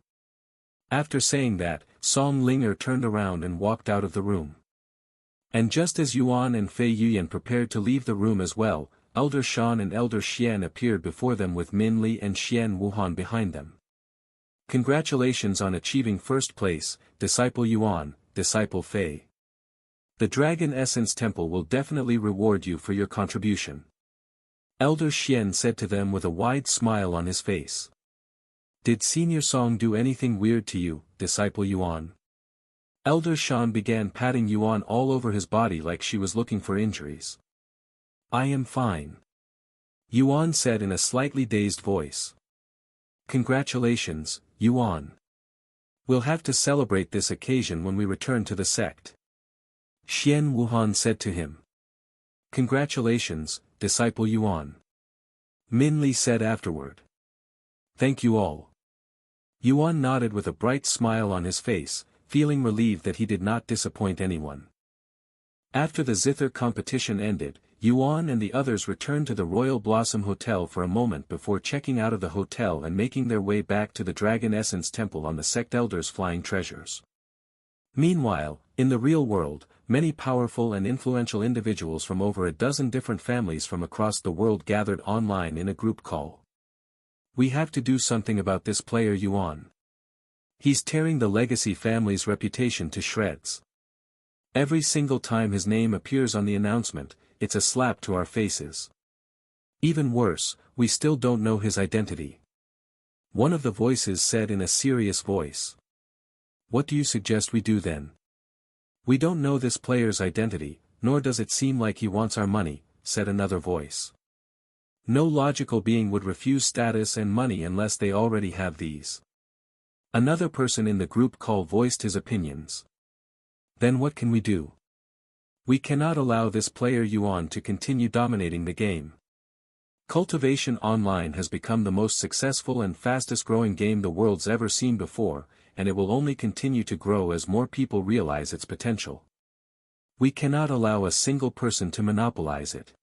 After saying that, Song Linger turned around and walked out of the room. And just as Yuan and Fei Yuyan prepared to leave the room as well, Elder Shan and Elder Shien appeared before them with Min Li and Shien Wuhan behind them. Congratulations on achieving first place, Disciple Yuan, Disciple Fei. The Dragon Essence Temple will definitely reward you for your contribution. Elder Shien said to them with a wide smile on his face. Did Senior Song do anything weird to you, Disciple Yuan? Elder Shan began patting Yuan all over his body like she was looking for injuries. I am fine. Yuan said in a slightly dazed voice. Congratulations, Yuan. We'll have to celebrate this occasion when we return to the sect. Shien Wuhan said to him. Congratulations, Disciple Yuan. Min Li said afterward. Thank you all. Yuan nodded with a bright smile on his face, feeling relieved that he did not disappoint anyone. After the zither competition ended, Yuan and the others returned to the Royal Blossom Hotel for a moment before checking out of the hotel and making their way back to the Dragon Essence Temple on the sect elders' flying treasures. Meanwhile, in the real world, Many powerful and influential individuals from over a dozen different families from across the world gathered online in a group call. We have to do something about this player Yuan. He's tearing the legacy family's reputation to shreds. Every single time his name appears on the announcement, it's a slap to our faces. Even worse, we still don't know his identity. One of the voices said in a serious voice. What do you suggest we do then? We don't know this player's identity, nor does it seem like he wants our money, said another voice. No logical being would refuse status and money unless they already have these. Another person in the group call voiced his opinions. Then what can we do? We cannot allow this player Yuan to continue dominating the game. Cultivation Online has become the most successful and fastest-growing game the world's ever seen before, and it will only continue to grow as more people realize its potential. We cannot allow a single person to monopolize it.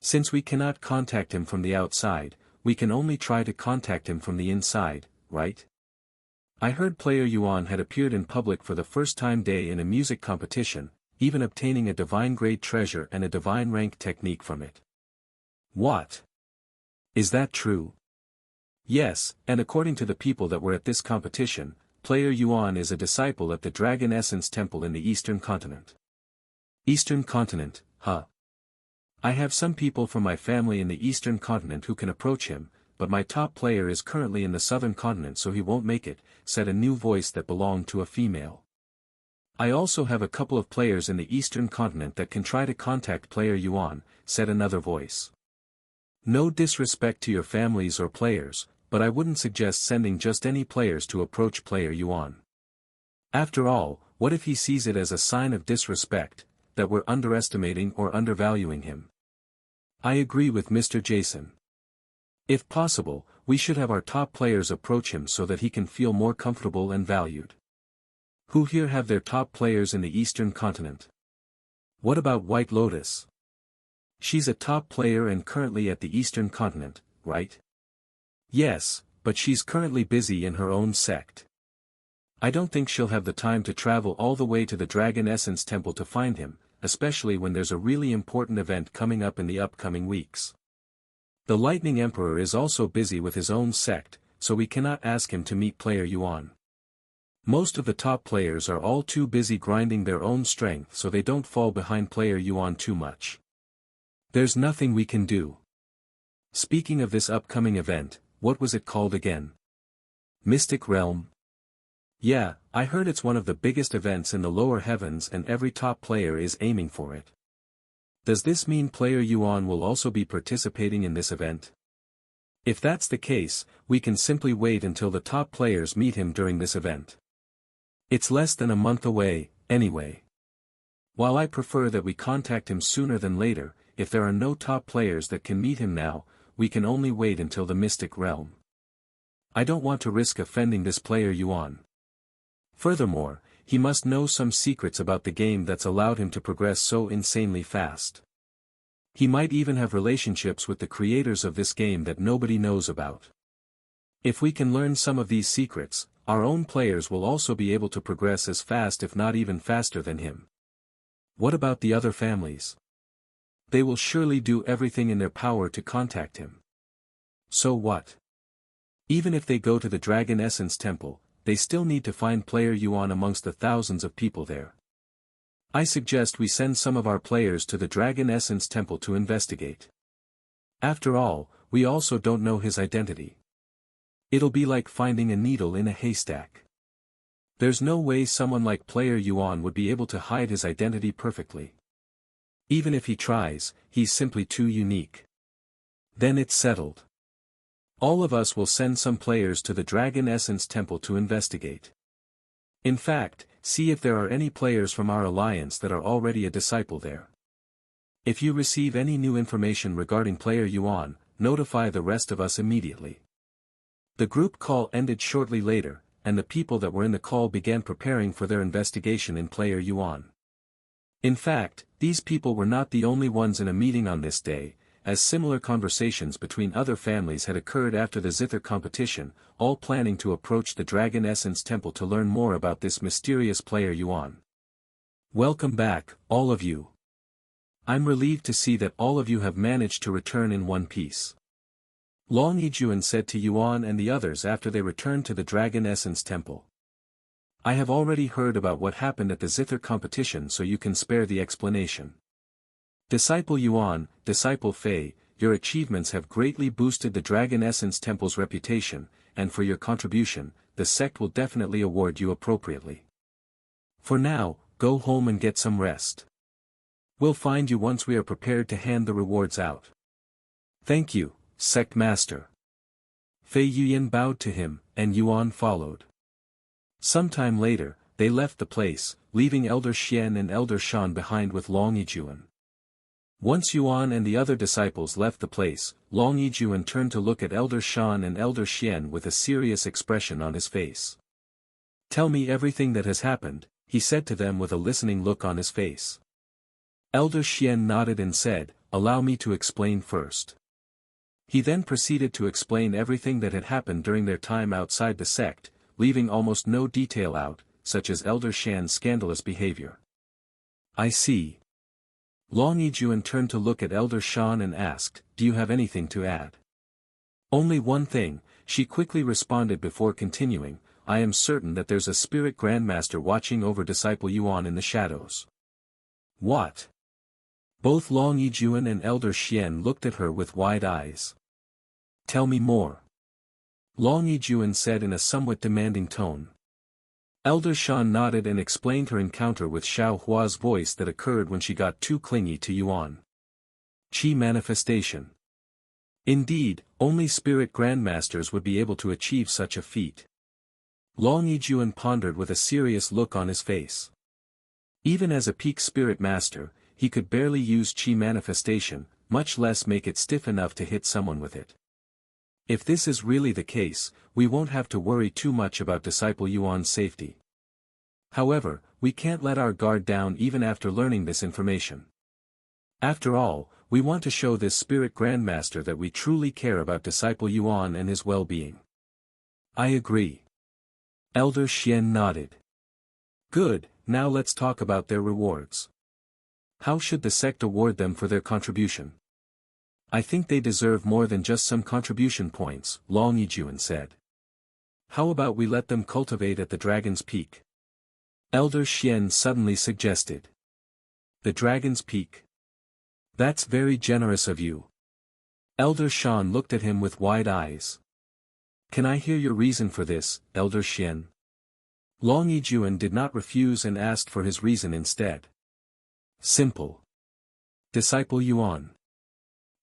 Since we cannot contact him from the outside, we can only try to contact him from the inside, right? I heard player Yuan had appeared in public for the first time day in a music competition, even obtaining a divine grade treasure and a divine rank technique from it. What? Is that true? Yes, and according to the people that were at this competition, player Yuan is a disciple at the Dragon Essence Temple in the Eastern Continent. Eastern Continent, huh? I have some people from my family in the Eastern Continent who can approach him, but my top player is currently in the Southern Continent so he won't make it, said a new voice that belonged to a female. I also have a couple of players in the Eastern Continent that can try to contact player Yuan, said another voice. No disrespect to your families or players, but I wouldn't suggest sending just any players to approach player Yuan. After all, what if he sees it as a sign of disrespect, that we're underestimating or undervaluing him? I agree with Mr. Jason. If possible, we should have our top players approach him so that he can feel more comfortable and valued. Who here have their top players in the Eastern Continent? What about White Lotus? She's a top player and currently at the Eastern Continent, right? Yes, but she's currently busy in her own sect. I don't think she'll have the time to travel all the way to the Dragon Essence Temple to find him, especially when there's a really important event coming up in the upcoming weeks. The Lightning Emperor is also busy with his own sect, so we cannot ask him to meet player Yuan. Most of the top players are all too busy grinding their own strength so they don't fall behind player Yuan too much. There's nothing we can do. Speaking of this upcoming event, what was it called again? Mystic Realm? Yeah, I heard it's one of the biggest events in the lower heavens and every top player is aiming for it. Does this mean player Yuan will also be participating in this event? If that's the case, we can simply wait until the top players meet him during this event. It's less than a month away, anyway. While I prefer that we contact him sooner than later, if there are no top players that can meet him now, we can only wait until the Mystic Realm. I don't want to risk offending this player Yuan. Furthermore, he must know some secrets about the game that's allowed him to progress so insanely fast. He might even have relationships with the creators of this game that nobody knows about. If we can learn some of these secrets, our own players will also be able to progress as fast if not even faster than him. What about the other families? They will surely do everything in their power to contact him. So what? Even if they go to the Dragon Essence Temple, they still need to find player Yuan amongst the thousands of people there. I suggest we send some of our players to the Dragon Essence Temple to investigate. After all, we also don't know his identity. It'll be like finding a needle in a haystack. There's no way someone like player Yuan would be able to hide his identity perfectly. Even if he tries, he's simply too unique. Then it's settled. All of us will send some players to the Dragon Essence Temple to investigate. In fact, see if there are any players from our alliance that are already a disciple there. If you receive any new information regarding player Yuan, notify the rest of us immediately. The group call ended shortly later, and the people that were in the call began preparing for their investigation in player Yuan. In fact, these people were not the only ones in a meeting on this day, as similar conversations between other families had occurred after the Zither competition, all planning to approach the Dragon Essence Temple to learn more about this mysterious player Yuan. Welcome back, all of you. I'm relieved to see that all of you have managed to return in one piece. Long Yijuan said to Yuan and the others after they returned to the Dragon Essence Temple. I have already heard about what happened at the zither competition, so you can spare the explanation. Disciple Yuan, Disciple Fei, your achievements have greatly boosted the Dragon Essence Temple's reputation, and for your contribution, the sect will definitely award you appropriately. For now, go home and get some rest. We'll find you once we are prepared to hand the rewards out. Thank you, Sect Master. Fei Yuyan bowed to him, and Yuan followed. Sometime later, they left the place, leaving Elder Shien and Elder Shan behind with Long Yijuan. Once Yuan and the other disciples left the place, Long Yijuan turned to look at Elder Shan and Elder Shien with a serious expression on his face. Tell me everything that has happened, he said to them with a listening look on his face. Elder Shien nodded and said, allow me to explain first. He then proceeded to explain everything that had happened during their time outside the sect, leaving almost no detail out, such as Elder Shan's scandalous behavior. I see. Long Yijuan turned to look at Elder Shan and asked, do you have anything to add? Only one thing, she quickly responded before continuing, I am certain that there's a spirit grandmaster watching over Disciple Yuan in the shadows. What? Both Long Yijuan and Elder Shien looked at her with wide eyes. Tell me more. Long Yijuan said in a somewhat demanding tone. Elder Shan nodded and explained her encounter with Xiao Hua's voice that occurred when she got too clingy to Yuan. Qi manifestation. Indeed, only spirit grandmasters would be able to achieve such a feat. Long Yijuan pondered with a serious look on his face. Even as a peak spirit master, he could barely use Qi manifestation, much less make it stiff enough to hit someone with it. If this is really the case, we won't have to worry too much about Disciple Yuan's safety. However, we can't let our guard down even after learning this information. After all, we want to show this spirit grandmaster that we truly care about Disciple Yuan and his well-being. I agree. Elder Shien nodded. Good, now let's talk about their rewards. How should the sect award them for their contribution? I think they deserve more than just some contribution points, Long Yijuan said. How about we let them cultivate at the Dragon's Peak? Elder Shien suddenly suggested. The Dragon's Peak? That's very generous of you. Elder Shan looked at him with wide eyes. Can I hear your reason for this, Elder Shien? Long Yijuan did not refuse and asked for his reason instead. Simple. Disciple Yuan.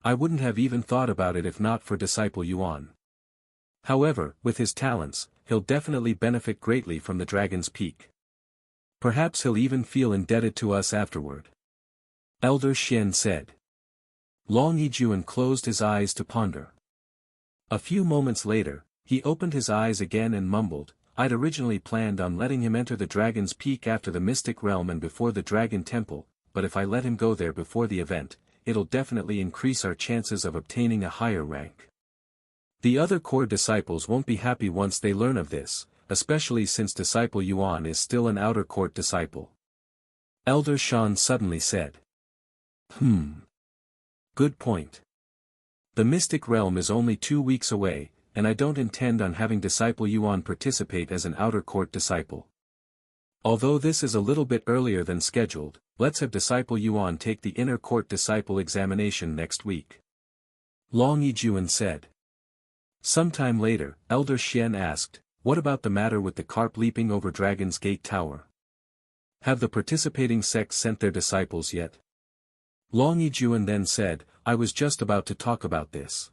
I wouldn't have even thought about it if not for Disciple Yuan. However, with his talents, he'll definitely benefit greatly from the Dragon's Peak. Perhaps he'll even feel indebted to us afterward. Elder Shien said. Long Yijuan closed his eyes to ponder. A few moments later, he opened his eyes again and mumbled, I'd originally planned on letting him enter the Dragon's Peak after the Mystic Realm and before the Dragon Temple, but if I let him go there before the event, it'll definitely increase our chances of obtaining a higher rank. The other core disciples won't be happy once they learn of this, especially since Disciple Yuan is still an outer court disciple. Elder Shan suddenly said. Good point. The Mystic Realm is only 2 weeks away, and I don't intend on having Disciple Yuan participate as an outer court disciple. Although this is a little bit earlier than scheduled, let's have Disciple Yuan take the inner court disciple examination next week. Long Yijuan said. Sometime later, Elder Shien asked, what about the matter with the carp leaping over Dragon's Gate Tower? Have the participating sects sent their disciples yet? Long Yijuan then said, I was just about to talk about this.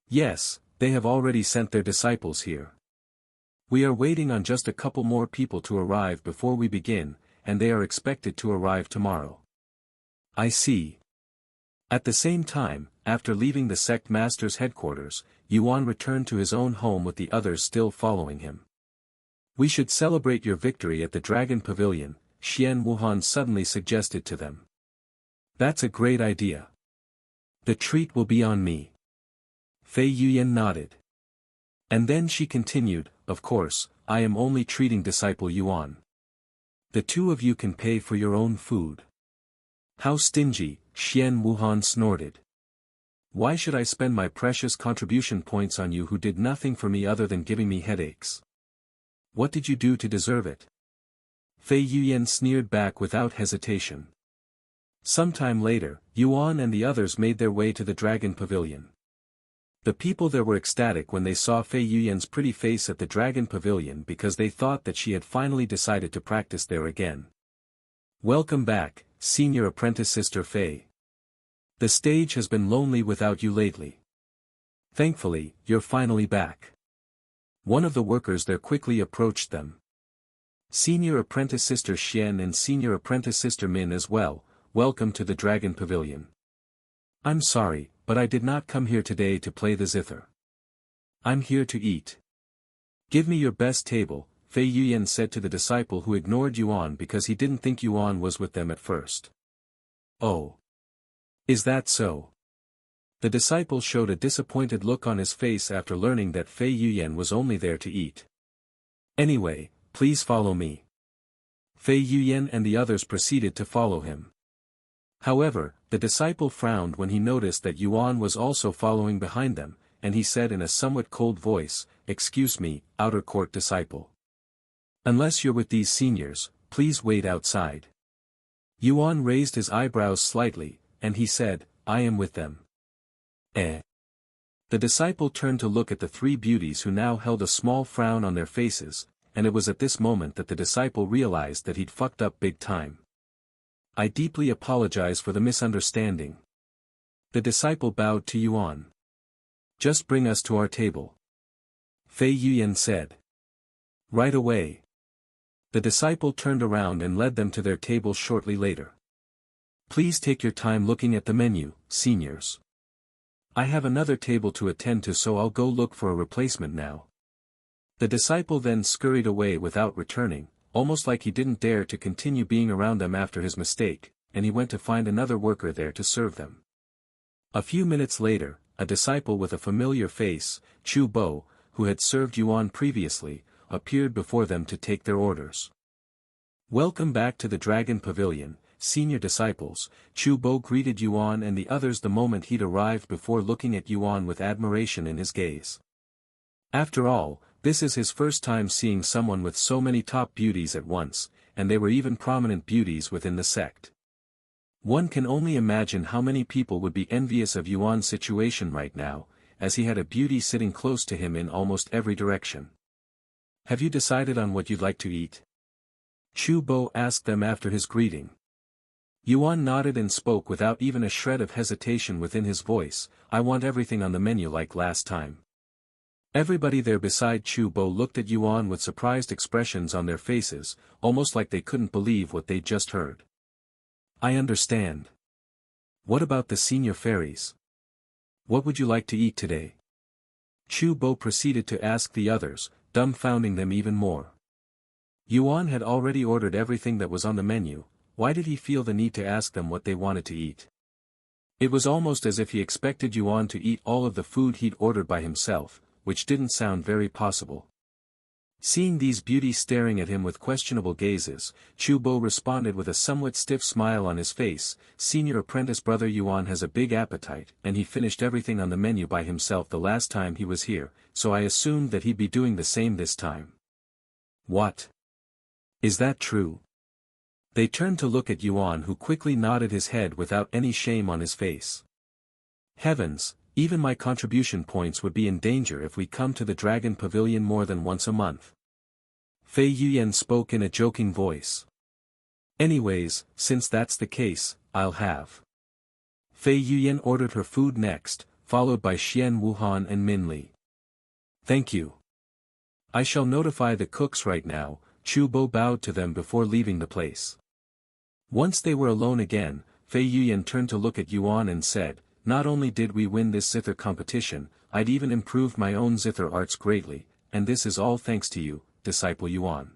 Yes, they have already sent their disciples here. We are waiting on just a couple more people to arrive before we begin, and they are expected to arrive tomorrow. I see. At the same time, after leaving the sect master's headquarters, Yuan returned to his own home with the others still following him. We should celebrate your victory at the Dragon Pavilion, Shien Wuhan suddenly suggested to them. That's a great idea. The treat will be on me. Fei Yuyan nodded. And then she continued, of course, I am only treating Disciple Yuan. The two of you can pay for your own food. How stingy, Shien Wuhan snorted. Why should I spend my precious contribution points on you who did nothing for me other than giving me headaches? What did you do to deserve it? Fei Yuan sneered back without hesitation. Sometime later, Yuan and the others made their way to the Dragon Pavilion. The people there were ecstatic when they saw Fei Yuan's pretty face at the Dragon Pavilion because they thought that she had finally decided to practice there again. Welcome back, Senior Apprentice Sister Fei. The stage has been lonely without you lately. Thankfully, you're finally back. One of the workers there quickly approached them. Senior Apprentice Sister Shien and Senior Apprentice Sister Min as well, welcome to the Dragon Pavilion. I'm sorry, but I did not come here today to play the zither. I'm here to eat. Give me your best table, Fei Yuan said to the disciple who ignored Yuan because he didn't think Yuan was with them at first. Oh. Is that so? The disciple showed a disappointed look on his face after learning that Fei Yuan was only there to eat. Anyway, please follow me. Fei Yuan and the others proceeded to follow him. However, the disciple frowned when he noticed that Yuan was also following behind them, and he said in a somewhat cold voice, "Excuse me, outer court disciple. Unless you're with these seniors, please wait outside." Yuan raised his eyebrows slightly, and he said, "I am with them." Eh? The disciple turned to look at the three beauties who now held a small frown on their faces, and it was at this moment that the disciple realized that he'd fucked up big time. I deeply apologize for the misunderstanding. The disciple bowed to Yuan. Just bring us to our table. Fei Yuan said. Right away. The disciple turned around and led them to their table shortly later. Please take your time looking at the menu, seniors. I have another table to attend to, so I'll go look for a replacement now. The disciple then scurried away without returning, almost like he didn't dare to continue being around them after his mistake, and he went to find another worker there to serve them. A few minutes later, a disciple with a familiar face, Chu Bo, who had served Yuan previously, appeared before them to take their orders. Welcome back to the Dragon Pavilion, senior disciples. Chu Bo greeted Yuan and the others the moment he'd arrived before looking at Yuan with admiration in his gaze. After all, this is his first time seeing someone with so many top beauties at once, and they were even prominent beauties within the sect. One can only imagine how many people would be envious of Yuan's situation right now, as he had a beauty sitting close to him in almost every direction. Have you decided on what you'd like to eat? Chu Bo asked them after his greeting. Yuan nodded and spoke without even a shred of hesitation within his voice, I want everything on the menu like last time. Everybody there beside Chu Bo looked at Yuan with surprised expressions on their faces, almost like they couldn't believe what they'd just heard. I understand. What about the senior fairies? What would you like to eat today? Chu Bo proceeded to ask the others, dumbfounding them even more. Yuan had already ordered everything that was on the menu, why did he feel the need to ask them what they wanted to eat? It was almost as if he expected Yuan to eat all of the food he'd ordered by himself, which didn't sound very possible. Seeing these beauties staring at him with questionable gazes, Chu Bo responded with a somewhat stiff smile on his face, Senior Apprentice Brother Yuan has a big appetite, and he finished everything on the menu by himself the last time he was here, so I assumed that he'd be doing the same this time. What? Is that true? They turned to look at Yuan, who quickly nodded his head without any shame on his face. Heavens! Even my contribution points would be in danger if we come to the Dragon Pavilion more than once a month. Fei Yuan spoke in a joking voice. Anyways, since that's the case, I'll have. Fei Yuan ordered her food next, followed by Shien Wuhan and Min Li. Thank you. I shall notify the cooks right now, Chu Bo bowed to them before leaving the place. Once they were alone again, Fei Yuan turned to look at Yuan and said, not only did we win this zither competition, I'd even improved my own zither arts greatly, and this is all thanks to you, disciple Yuan.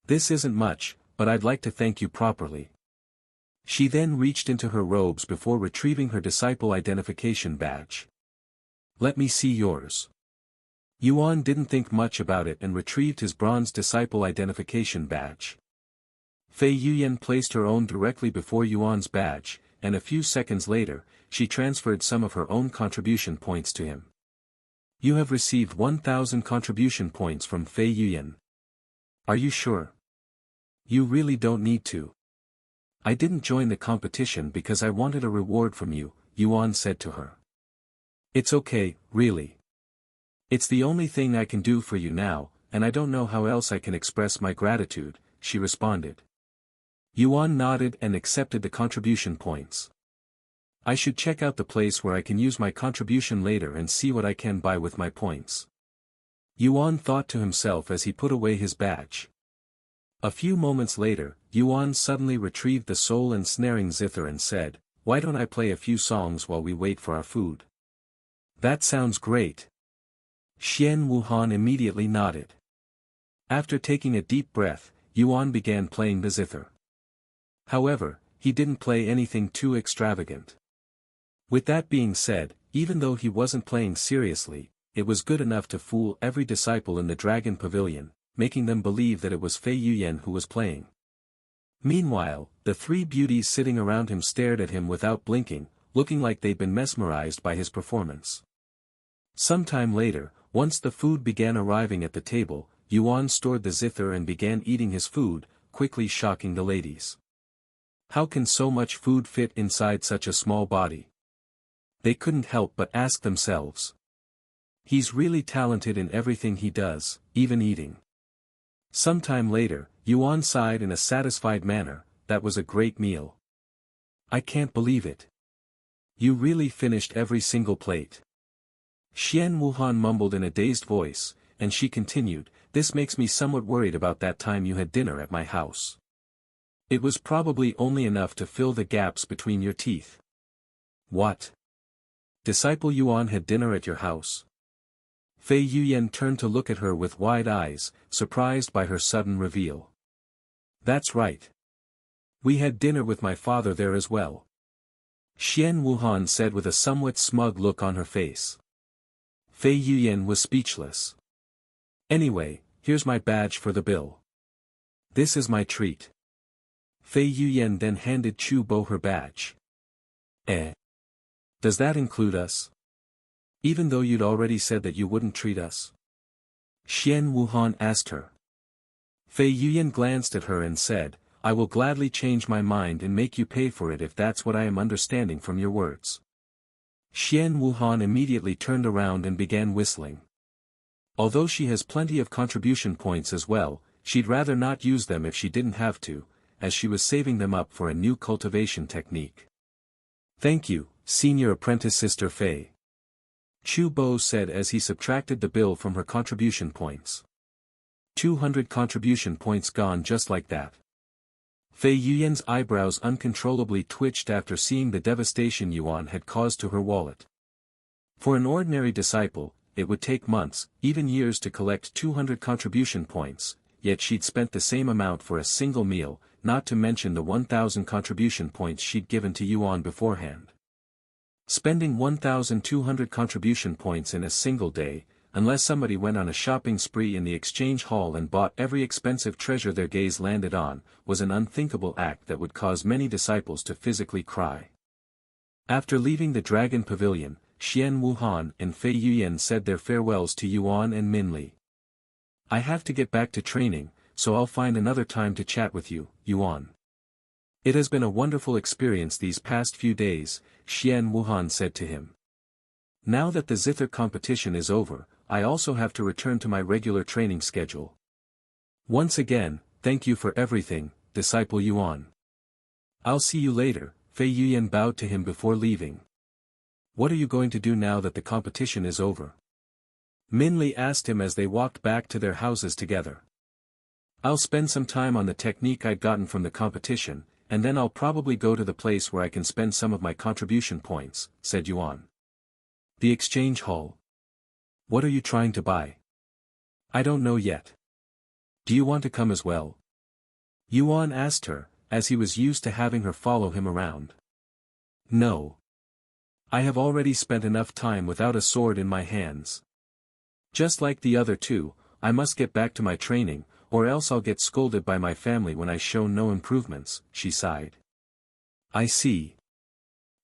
This isn't much, but I'd like to thank you properly. She then reached into her robes before retrieving her disciple identification badge. Let me see yours. Yuan didn't think much about it and retrieved his bronze disciple identification badge. Fei Yuyan placed her own directly before Yuan's badge, and a few seconds later, she transferred some of her own contribution points to him. You have received 1,000 contribution points from Fei Yuyan. Are you sure? You really don't need to. I didn't join the competition because I wanted a reward from you, Yuan said to her. It's okay, really. It's the only thing I can do for you now, and I don't know how else I can express my gratitude, she responded. Yuan nodded and accepted the contribution points. I should check out the place where I can use my contribution later and see what I can buy with my points. Yuan thought to himself as he put away his badge. A few moments later, Yuan suddenly retrieved the soul and snaring zither and said, "Why don't I play a few songs while we wait for our food?" That sounds great. Shien Wuhan immediately nodded. After taking a deep breath, Yuan began playing the zither. However, he didn't play anything too extravagant. With that being said, even though he wasn't playing seriously, it was good enough to fool every disciple in the Dragon Pavilion, making them believe that it was Fei Yuyan who was playing. Meanwhile, the three beauties sitting around him stared at him without blinking, looking like they'd been mesmerized by his performance. Sometime later, once the food began arriving at the table, Yuan stored the zither and began eating his food, quickly shocking the ladies. How can so much food fit inside such a small body? They couldn't help but ask themselves. He's really talented in everything he does, even eating. Sometime later, Yuan sighed in a satisfied manner, "That was a great meal. I can't believe it. You really finished every single plate." Shien Wuhan mumbled in a dazed voice, and she continued, "This makes me somewhat worried about that time you had dinner at my house. It was probably only enough to fill the gaps between your teeth." "What? Disciple Yuan had dinner at your house?" Fei Yuyan turned to look at her with wide eyes, surprised by her sudden reveal. "That's right. We had dinner with my father there as well," Shien Wuhan said with a somewhat smug look on her face. Fei Yuyan was speechless. "Anyway, here's my badge for the bill. This is my treat." Fei Yuyan then handed Chu Bo her badge. Does that include us? Even though you'd already said that you wouldn't treat us?" Shien Wuhan asked her. Fei Yuyan glanced at her and said, "I will gladly change my mind and make you pay for it if that's what I am understanding from your words." Shien Wuhan immediately turned around and began whistling. Although she has plenty of contribution points as well, she'd rather not use them if she didn't have to, as she was saving them up for a new cultivation technique. "Thank you, Senior Apprentice Sister Fei," Chu Bo said as he subtracted the bill from her contribution points. 200 contribution points gone just like that. Fei Yuyan's eyebrows uncontrollably twitched after seeing the devastation Yuan had caused to her wallet. For an ordinary disciple, it would take months, even years to collect 200 contribution points, yet she'd spent the same amount for a single meal, not to mention the 1,000 contribution points she'd given to Yuan beforehand. Spending 1,200 contribution points in a single day, unless somebody went on a shopping spree in the exchange hall and bought every expensive treasure their gaze landed on, was an unthinkable act that would cause many disciples to physically cry. After leaving the Dragon Pavilion, Shien Wuhan and Fei Yuyan said their farewells to Yuan and Minli. "I have to get back to training, so I'll find another time to chat with you, Yuan. It has been a wonderful experience these past few days," Shien Wuhan said to him. "Now that the zither competition is over, I also have to return to my regular training schedule. Once again, thank you for everything, Disciple Yuan. I'll see you later." Fei Yuyan bowed to him before leaving. "What are you going to do now that the competition is over?" Minli asked him as they walked back to their houses together. "I'll spend some time on the technique I'd gotten from the competition, and then I'll probably go to the place where I can spend some of my contribution points," said Yuan. "The exchange hall? What are you trying to buy?" "I don't know yet. Do you want to come as well?" Yuan asked her, as he was used to having her follow him around. "No. I have already spent enough time without a sword in my hands. Just like the other two, I must get back to my training, or else I'll get scolded by my family when I show no improvements, she sighed. I see.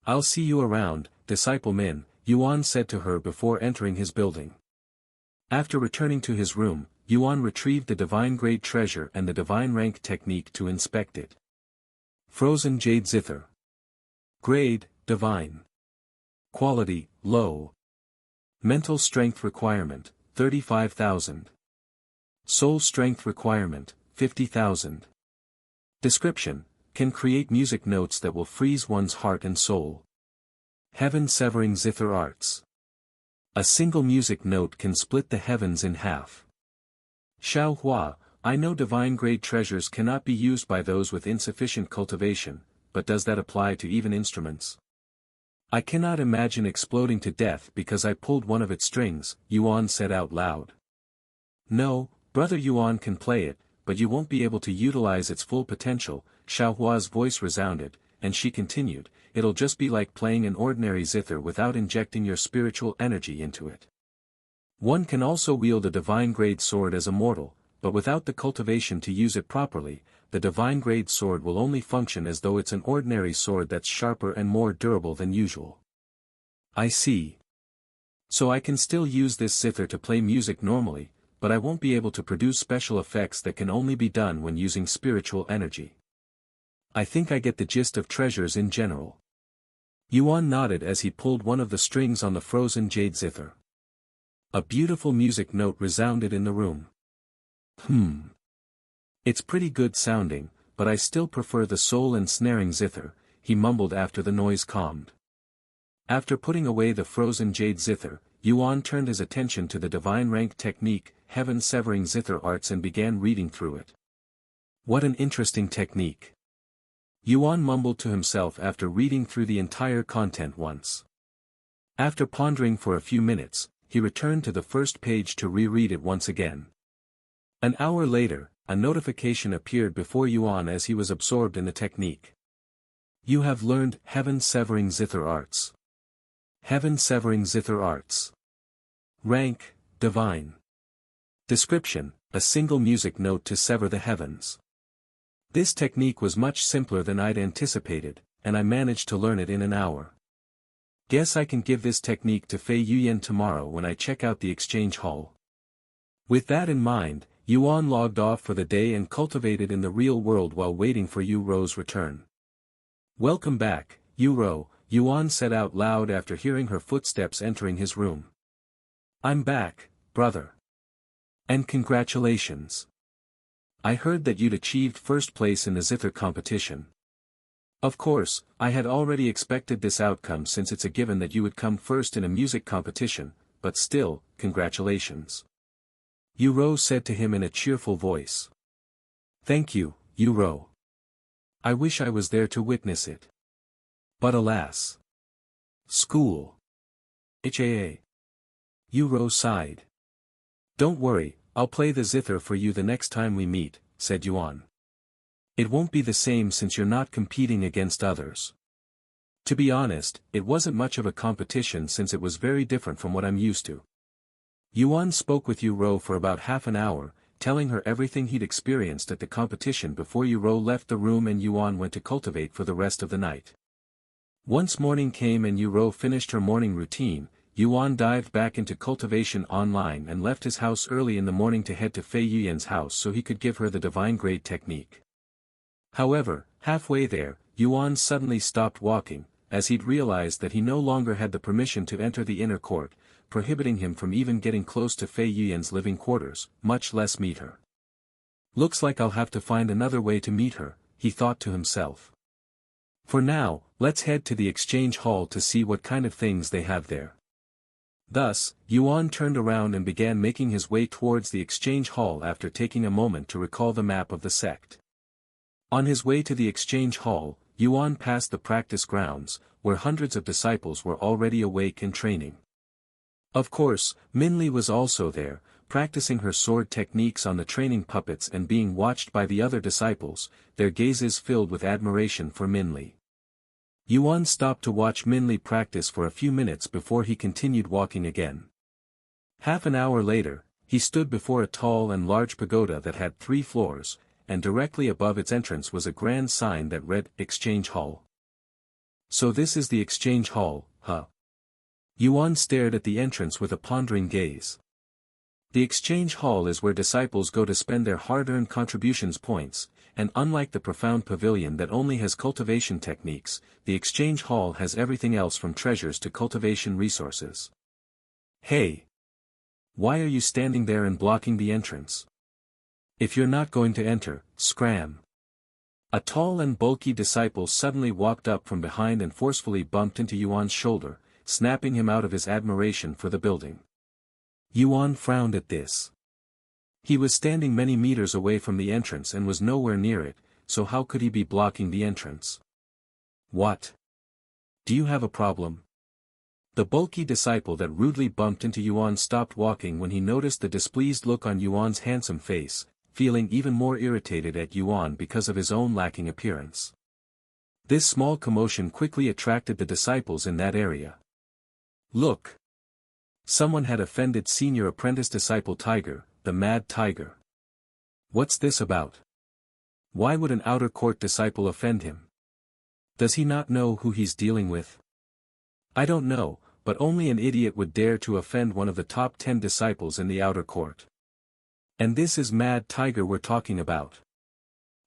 I'll see you around, disciple Min, Yuan said to her before entering his building. After returning to his room, Yuan retrieved the divine grade treasure and the divine rank technique to inspect it. Frozen Jade Zither. Grade, Divine. Quality, Low. Mental Strength Requirement, 35,000. Soul Strength Requirement, 50,000. Description, can create music notes that will freeze one's heart and soul. Heaven-severing zither arts. A single music note can split the heavens in half. Xiao Hua, I know divine grade treasures cannot be used by those with insufficient cultivation, but does that apply to even instruments? I cannot imagine exploding to death because I pulled one of its strings, Yuan said out loud. No, brother Yuan can play it, but you won't be able to utilize its full potential, Xiao Hua's voice resounded, and she continued, it'll just be like playing an ordinary zither without injecting your spiritual energy into it. One can also wield a divine grade sword as a mortal, but without the cultivation to use it properly, the divine grade sword will only function as though it's an ordinary sword that's sharper and more durable than usual. I see. So I can still use this zither to play music normally, but I won't be able to produce special effects that can only be done when using spiritual energy. I think I get the gist of treasures in general. Yuan nodded as he pulled one of the strings on the frozen jade zither. A beautiful music note resounded in the room. It's pretty good sounding, but I still prefer the soul and snaring zither, he mumbled after the noise calmed. After putting away the frozen jade zither, Yuan turned his attention to the divine rank technique, heaven-severing zither arts, and began reading through it. What an interesting technique. Yuan mumbled to himself after reading through the entire content once. After pondering for a few minutes, he returned to the first page to reread it once again. An hour later, a notification appeared before Yuan as he was absorbed in the technique. You have learned Heaven-Severing Zither Arts. Heaven-Severing Zither Arts. Rank, Divine. Description, a single music note to sever the heavens. This technique was much simpler than I'd anticipated, and I managed to learn it in an hour. Guess I can give this technique to Fei Yuyan tomorrow when I check out the exchange hall. With that in mind, Yuan logged off for the day and cultivated in the real world while waiting for Yu Ro's return. Welcome back, Yu Ro, Yuan said out loud after hearing her footsteps entering his room. I'm back, brother. And congratulations. I heard that you'd achieved first place in the zither competition. Of course, I had already expected this outcome since it's a given that you would come first in a music competition, but still, congratulations. Yu Ro said to him in a cheerful voice. Thank you, Yu Ro. I wish I was there to witness it. But alas. School. HAA. Yu Ro sighed. Don't worry, I'll play the zither for you the next time we meet, said Yuan. It won't be the same since you're not competing against others. To be honest, it wasn't much of a competition since it was very different from what I'm used to. Yuan spoke with Yu Ro for about half an hour, telling her everything he'd experienced at the competition before Yu Ro left the room and Yuan went to cultivate for the rest of the night. Once morning came and Yu Ro finished her morning routine, Yuan dived back into Cultivation Online and left his house early in the morning to head to Fei Yuyan's house so he could give her the divine grade technique. However, halfway there, Yuan suddenly stopped walking, as he'd realized that he no longer had the permission to enter the inner court, prohibiting him from even getting close to Fei Yuyan's living quarters, much less meet her. Looks like I'll have to find another way to meet her, he thought to himself. For now, let's head to the exchange hall to see what kind of things they have there. Thus, Yuan turned around and began making his way towards the exchange hall after taking a moment to recall the map of the sect. On his way to the exchange hall, Yuan passed the practice grounds, where hundreds of disciples were already awake and training. Of course, Minli was also there, practicing her sword techniques on the training puppets and being watched by the other disciples, their gazes filled with admiration for Minli. Yuan stopped to watch Minli practice for a few minutes before he continued walking again. Half an hour later, He stood before a tall and large pagoda that had 3 floors, and directly above its entrance was a grand sign that read, Exchange Hall. So this is the Exchange Hall, huh? Yuan stared at the entrance with a pondering gaze. The Exchange Hall is where disciples go to spend their hard-earned contributions points, and unlike the profound pavilion that only has cultivation techniques, the Exchange Hall has everything else from treasures to cultivation resources. Hey! Why are you standing there and blocking the entrance? If you're not going to enter, scram. A tall and bulky disciple suddenly walked up from behind and forcefully bumped into Yuan's shoulder, snapping him out of his admiration for the building. Yuan frowned at this. He was standing many meters away from the entrance and was nowhere near it, so how could he be blocking the entrance? What? Do you have a problem? The bulky disciple that rudely bumped into Yuan stopped walking when he noticed the displeased look on Yuan's handsome face, feeling even more irritated at Yuan because of his own lacking appearance. This small commotion quickly attracted the disciples in that area. Look! Someone had offended senior apprentice disciple Tiger, the Mad Tiger. What's this about? Why would an outer court disciple offend him? Does he not know who he's dealing with? I don't know, but only an idiot would dare to offend one of the top 10 disciples in the outer court. And this is Mad Tiger we're talking about.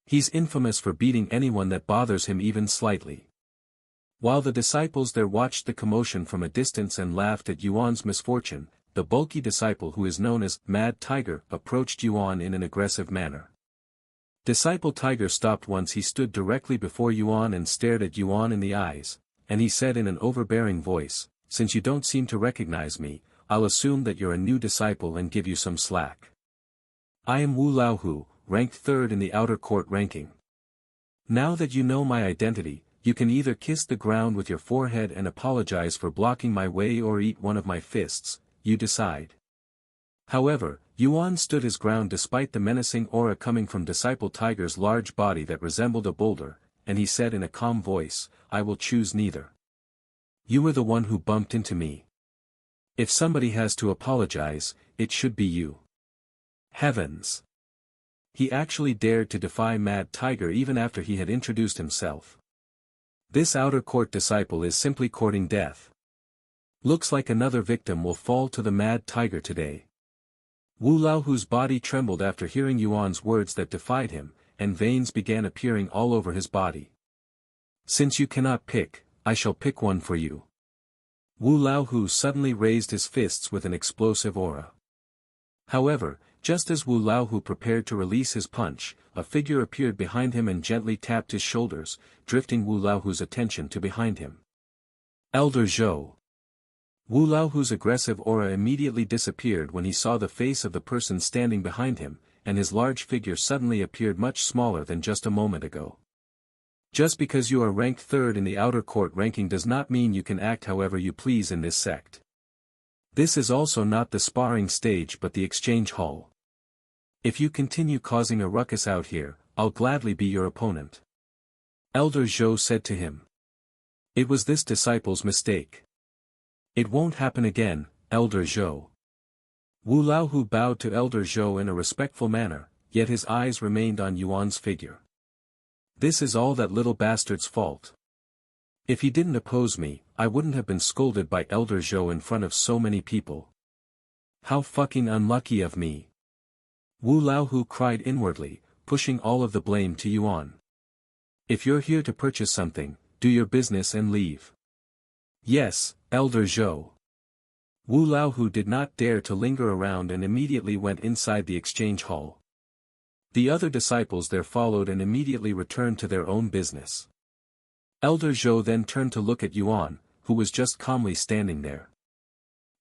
He's infamous for beating anyone that bothers him even slightly. While the disciples there watched the commotion from a distance and laughed at Yuan's misfortune, the bulky disciple who is known as Mad Tiger approached Yuan in an aggressive manner. Disciple Tiger stopped once he stood directly before Yuan and stared at Yuan in the eyes, and he said in an overbearing voice, "Since you don't seem to recognize me, I'll assume that you're a new disciple and give you some slack. I am Wu Laohu, ranked 3rd in the outer court ranking. Now that you know my identity, you can either kiss the ground with your forehead and apologize for blocking my way or eat one of my fists, you decide." However, Yuan stood his ground despite the menacing aura coming from Disciple Tiger's large body that resembled a boulder, and he said in a calm voice, "I will choose neither. You were the one who bumped into me. If somebody has to apologize, it should be you." Heavens! He actually dared to defy Mad Tiger even after he had introduced himself. This outer court disciple is simply courting death. Looks like another victim will fall to the Mad Tiger today. Wu Laohu's body trembled after hearing Yuan's words that defied him, and veins began appearing all over his body. "Since you cannot pick, I shall pick one for you." Wu Laohu suddenly raised his fists with an explosive aura. However, just as Wu Laohu prepared to release his punch, a figure appeared behind him and gently tapped his shoulders, drifting Wu Laohu's attention to behind him. Elder Zhou. Wu Laohu's aggressive aura immediately disappeared when he saw the face of the person standing behind him, and his large figure suddenly appeared much smaller than just a moment ago. Just because you are ranked 3rd in the outer court ranking does not mean you can act however you please in this sect. This is also not the sparring stage but the exchange hall. If you continue causing a ruckus out here, I'll gladly be your opponent. Elder Zhou said to him. It was this disciple's mistake. It won't happen again, Elder Zhou. Wu Laohu bowed to Elder Zhou in a respectful manner, yet his eyes remained on Yuan's figure. This is all that little bastard's fault. If he didn't oppose me, I wouldn't have been scolded by Elder Zhou in front of so many people. How fucking unlucky of me. Wu Laohu cried inwardly, pushing all of the blame to Yuan. If you're here to purchase something, do your business and leave. Yes, Elder Zhou. Wu Laohu did not dare to linger around and immediately went inside the exchange hall. The other disciples there followed and immediately returned to their own business. Elder Zhou then turned to look at Yuan, who was just calmly standing there.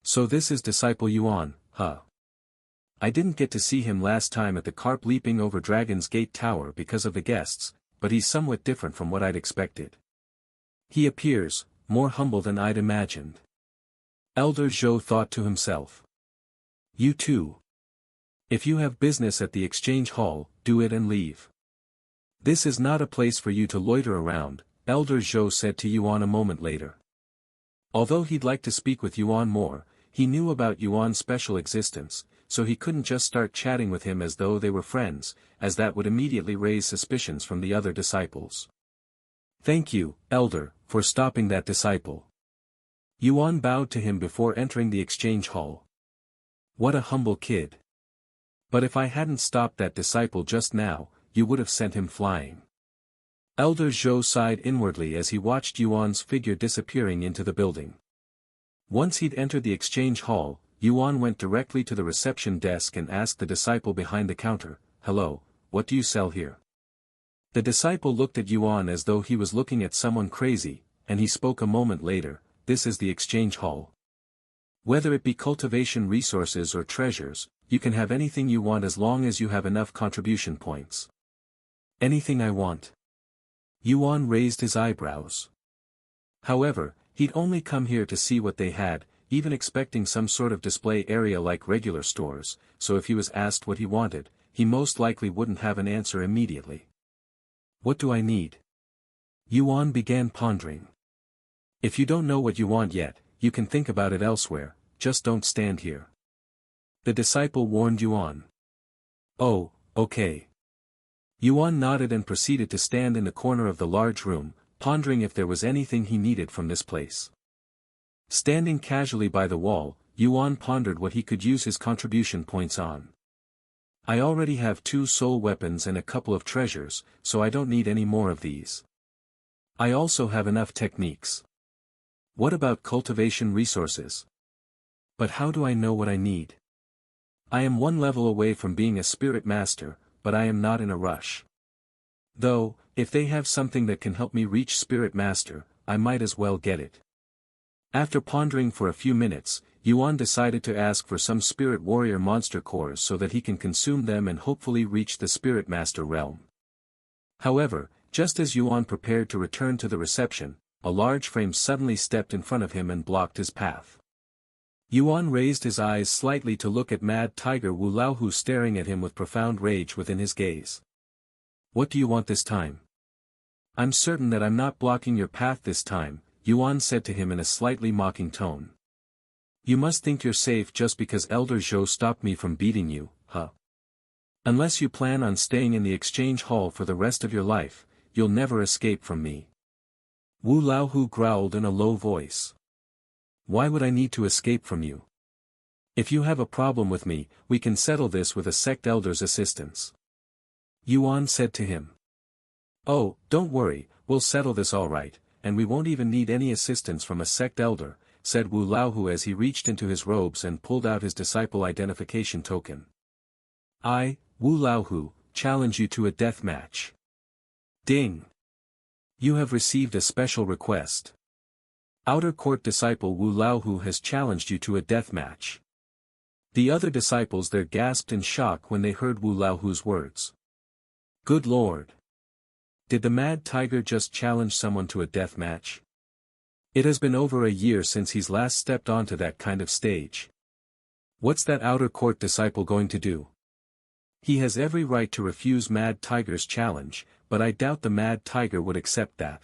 So this is Disciple Yuan, huh? I didn't get to see him last time at the Carp Leaping Over Dragon's Gate Tower because of the guests, but he's somewhat different from what I'd expected. He appears more humble than I'd imagined. Elder Zhou thought to himself. You too. If you have business at the exchange hall, do it and leave. This is not a place for you to loiter around, Elder Zhou said to Yuan a moment later. Although he'd like to speak with Yuan more, he knew about Yuan's special existence, so he couldn't just start chatting with him as though they were friends, as that would immediately raise suspicions from the other disciples. "Thank you, Elder, for stopping that disciple." Yuan bowed to him before entering the exchange hall. "What a humble kid. But if I hadn't stopped that disciple just now, you would have sent him flying." Elder Zhou sighed inwardly as he watched Yuan's figure disappearing into the building. Once he'd entered the exchange hall, Yuan went directly to the reception desk and asked the disciple behind the counter, "Hello, what do you sell here?" The disciple looked at Yuan as though he was looking at someone crazy, and he spoke a moment later, "This is the exchange hall. Whether it be cultivation resources or treasures, you can have anything you want as long as you have enough contribution points." "Anything I want?" Yuan raised his eyebrows. However, he'd only come here to see what they had, even expecting some sort of display area like regular stores, so if he was asked what he wanted, he most likely wouldn't have an answer immediately. "What do I need?" Yuan began pondering. "If you don't know what you want yet, you can think about it elsewhere, just don't stand here," the disciple warned Yuan. "Oh, okay." Yuan nodded and proceeded to stand in the corner of the large room, pondering if there was anything he needed from this place. Standing casually by the wall, Yuan pondered what he could use his contribution points on. "I already have 2 soul weapons and a couple of treasures, so I don't need any more of these. I also have enough techniques. What about cultivation resources? But how do I know what I need? I am 1 level away from being a spirit master, but I am not in a rush. Though, if they have something that can help me reach spirit master, I might as well get it." After pondering for a few minutes, Yuan decided to ask for some spirit warrior monster cores so that he can consume them and hopefully reach the spirit master realm. However, just as Yuan prepared to return to the reception, a large frame suddenly stepped in front of him and blocked his path. Yuan raised his eyes slightly to look at Mad Tiger Wu Laohu staring at him with profound rage within his gaze. "What do you want this time?" "I'm certain that I'm not blocking your path this time," Yuan said to him in a slightly mocking tone. "You must think you're safe just because Elder Zhou stopped me from beating you, huh? Unless you plan on staying in the exchange hall for the rest of your life, you'll never escape from me." Wu Laohu growled in a low voice. "Why would I need to escape from you? If you have a problem with me, we can settle this with a sect elder's assistance," Yuan said to him. "Oh, don't worry, we'll settle this all right, and we won't even need any assistance from a sect elder," said Wu Laohu as he reached into his robes and pulled out his disciple identification token. "I, Wu Laohu, challenge you to a death match. Ding! You have received a special request. Outer court disciple Wu Laohu has challenged you to a death match." The other disciples there gasped in shock when they heard Wu Laohu's words. Good lord! Did the Mad Tiger just challenge someone to a death match? It has been over a year since he's last stepped onto that kind of stage. What's that outer court disciple going to do? He has every right to refuse Mad Tiger's challenge, but I doubt the Mad Tiger would accept that.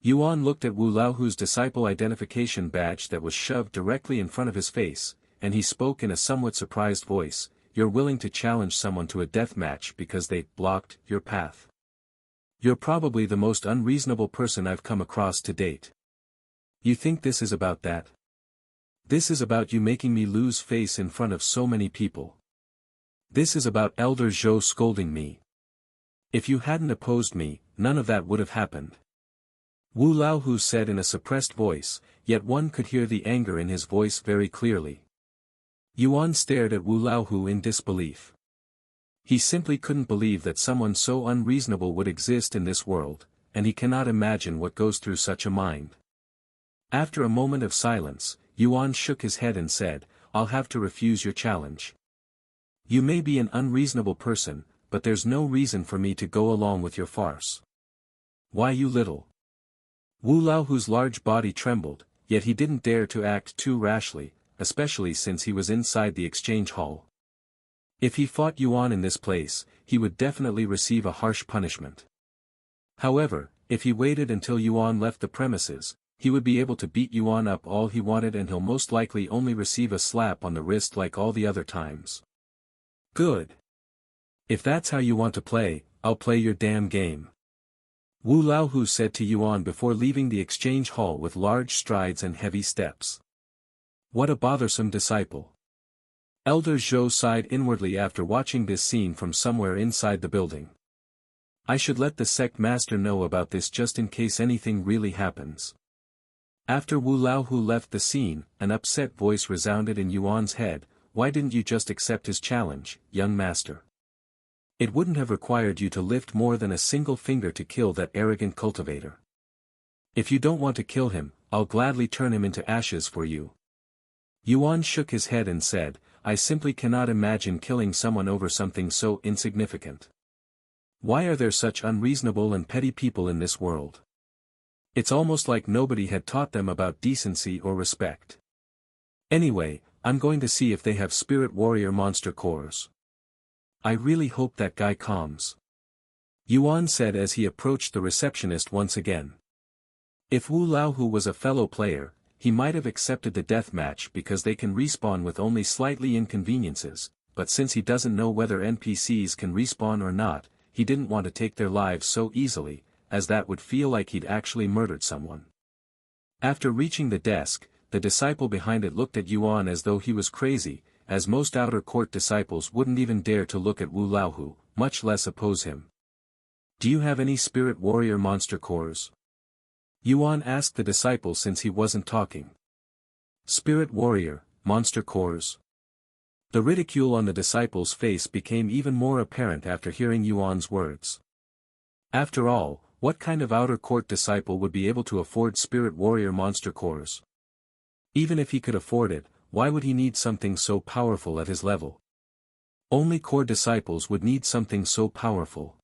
Yuan looked at Wu Laohu's disciple identification badge that was shoved directly in front of his face, and he spoke in a somewhat surprised voice, "You're willing to challenge someone to a death match because they blocked your path. You're probably the most unreasonable person I've come across to date. You think this is about that? This is about you making me lose face in front of so many people. This is about Elder Zhou scolding me. If you hadn't opposed me, none of that would have happened." Wu Laohu said in a suppressed voice, yet one could hear the anger in his voice very clearly. Yuan stared at Wu Laohu in disbelief. He simply couldn't believe that someone so unreasonable would exist in this world, and he cannot imagine what goes through such a mind. After a moment of silence, Yuan shook his head and said, "I'll have to refuse your challenge. You may be an unreasonable person, but there's no reason for me to go along with your farce." "Why you little?" Wu Laohu's large body trembled, yet he didn't dare to act too rashly, especially since he was inside the exchange hall. If he fought Yuan in this place, he would definitely receive a harsh punishment. However, if he waited until Yuan left the premises, he would be able to beat Yuan up all he wanted and he'll most likely only receive a slap on the wrist like all the other times. Good. If that's how you want to play, I'll play your damn game. Wu Laohu said to Yuan before leaving the exchange hall with large strides and heavy steps. What a bothersome disciple. Elder Zhou sighed inwardly after watching this scene from somewhere inside the building. I should let the sect master know about this just in case anything really happens. After Wu Laohu left the scene, an upset voice resounded in Yuan's head. Why didn't you just accept his challenge, young master? It wouldn't have required you to lift more than a single finger to kill that arrogant cultivator. If you don't want to kill him, I'll gladly turn him into ashes for you. Yuan shook his head and said, I simply cannot imagine killing someone over something so insignificant. Why are there such unreasonable and petty people in this world? It's almost like nobody had taught them about decency or respect. Anyway, I'm going to see if they have spirit warrior monster cores. I really hope that guy calms. Yuan said as he approached the receptionist once again. If Wu Laohu was a fellow player, he might have accepted the death match because they can respawn with only slightly inconveniences, but since he doesn't know whether NPCs can respawn or not, he didn't want to take their lives so easily, as that would feel like he'd actually murdered someone. After reaching the desk, the disciple behind it looked at Yuan as though he was crazy, as most outer court disciples wouldn't even dare to look at Wu Laohu, much less oppose him. Do you have any spirit warrior monster cores? Yuan asked the disciple since he wasn't talking. Spirit warrior, monster cores. The ridicule on the disciple's face became even more apparent after hearing Yuan's words. After all, what kind of outer court disciple would be able to afford spirit warrior monster cores? Even if he could afford it, why would he need something so powerful at his level? Only core disciples would need something so powerful.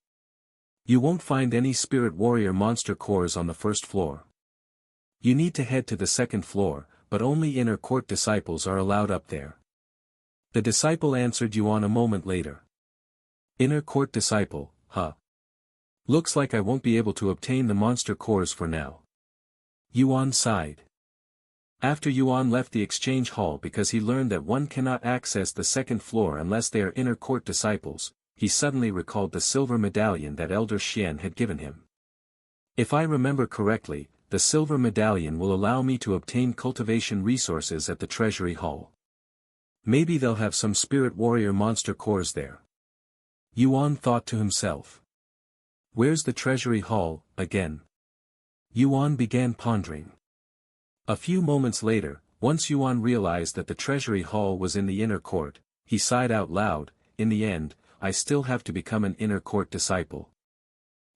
You won't find any spirit warrior monster cores on the first floor. You need to head to the second floor, but only inner court disciples are allowed up there. The disciple answered Yuan a moment later. Inner court disciple, huh? Looks like I won't be able to obtain the monster cores for now. Yuan sighed. After Yuan left the exchange hall because he learned that one cannot access the second floor unless they are inner court disciples, he suddenly recalled the silver medallion that Elder Shien had given him. If I remember correctly, the silver medallion will allow me to obtain cultivation resources at the treasury hall. Maybe they'll have some spirit warrior monster cores there. Yuan thought to himself. Where's the treasury hall, again? Yuan began pondering. A few moments later, once Yuan realized that the treasury hall was in the inner court, he sighed out loud, in the end, I still have to become an inner court disciple.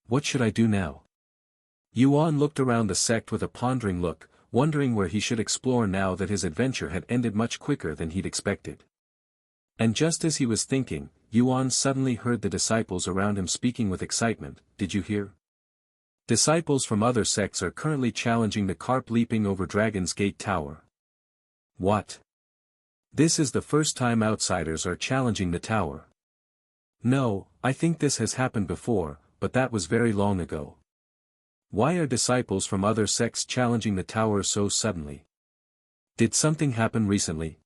What should I do now? Yuan looked around the sect with a pondering look, wondering where he should explore now that his adventure had ended much quicker than he'd expected. And just as he was thinking, Yuan suddenly heard the disciples around him speaking with excitement. Did you hear? Disciples from other sects are currently challenging the carp leaping over Dragon's Gate Tower. What? This is the first time outsiders are challenging the tower. No, I think this has happened before, but that was very long ago. Why are disciples from other sects challenging the tower so suddenly? Did something happen recently?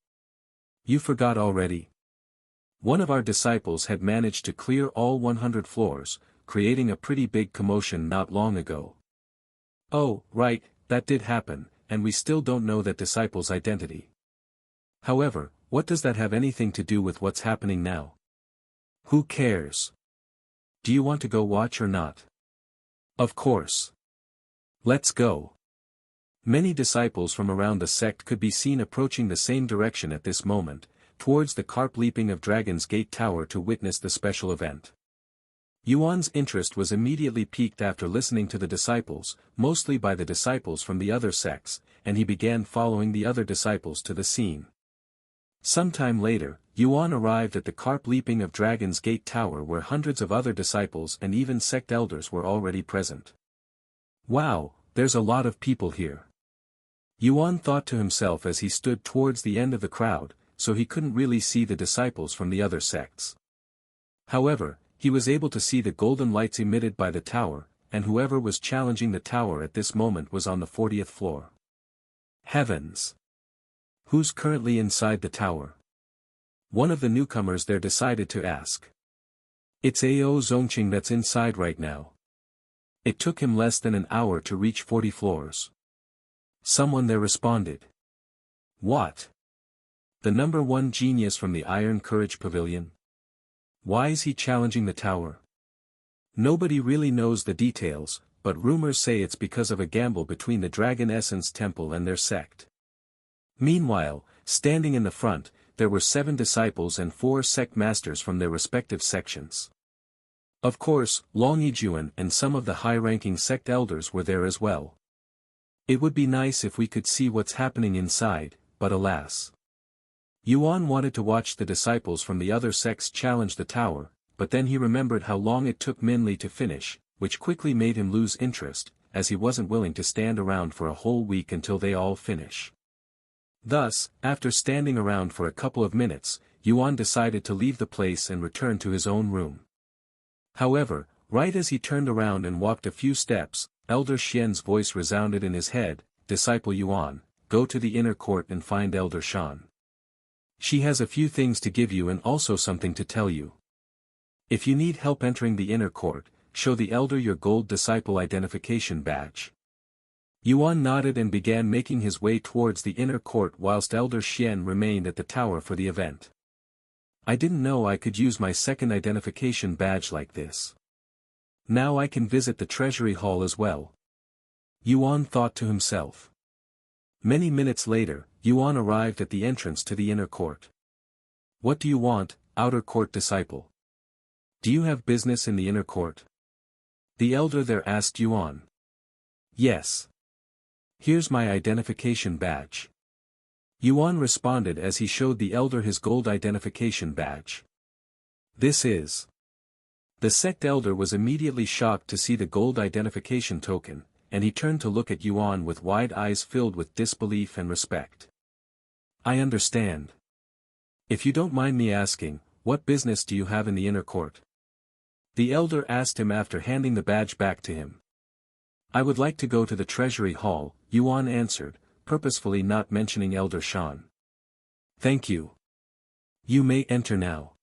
You forgot already? One of our disciples had managed to clear all 100 floors, creating a pretty big commotion not long ago. Oh, right, that did happen, and we still don't know that disciple's identity. However, what does that have anything to do with what's happening now? Who cares? Do you want to go watch or not? Of course. Let's go. Many disciples from around the sect could be seen approaching the same direction at this moment, towards the carp leaping of Dragon's Gate Tower to witness the special event. Yuan's interest was immediately piqued after listening to the disciples, mostly by the disciples from the other sects, and he began following the other disciples to the scene. Sometime later, Yuan arrived at the carp leaping of Dragon's Gate Tower where hundreds of other disciples and even sect elders were already present. Wow, there's a lot of people here. Yuan thought to himself as he stood towards the end of the crowd, so he couldn't really see the disciples from the other sects. However, he was able to see the golden lights emitted by the tower, and whoever was challenging the tower at this moment was on the 40th floor. Heavens! Who's currently inside the tower? One of the newcomers there decided to ask. It's Ao Zongqing that's inside right now. It took him less than an hour to reach 40 floors. Someone there responded. What? The number one genius from the Iron Courage Pavilion? Why is he challenging the tower? Nobody really knows the details, but rumors say it's because of a gamble between the Dragon Essence Temple and their sect. Meanwhile, standing in the front, there were 7 disciples and 4 sect masters from their respective sections. Of course, Yuan and some of the high-ranking sect elders were there as well. It would be nice if we could see what's happening inside, but alas. Yuan wanted to watch the disciples from the other sects challenge the tower, but then he remembered how long it took Minli to finish, which quickly made him lose interest, as he wasn't willing to stand around for a whole week until they all finish. Thus, after standing around for a couple of minutes, Yuan decided to leave the place and return to his own room. However, right as he turned around and walked a few steps, Elder Shien's voice resounded in his head, "Disciple Yuan, go to the inner court and find Elder Shien. She has a few things to give you and also something to tell you. If you need help entering the inner court, show the elder your gold disciple identification badge." Yuan nodded and began making his way towards the inner court whilst Elder Shien remained at the tower for the event. I didn't know I could use my second identification badge like this. Now I can visit the treasury hall as well. Yuan thought to himself. Many minutes later, Yuan arrived at the entrance to the inner court. What do you want, outer court disciple? Do you have business in the inner court? The elder there asked Yuan. Yes. Here's my identification badge. Yuan responded as he showed the elder his gold identification badge. This is. The sect elder was immediately shocked to see the gold identification token, and he turned to look at Yuan with wide eyes filled with disbelief and respect. I understand. If you don't mind me asking, what business do you have in the inner court? The elder asked him after handing the badge back to him. I would like to go to the treasury hall, Yuan answered, purposefully not mentioning Elder Shien. Thank you. You may enter now.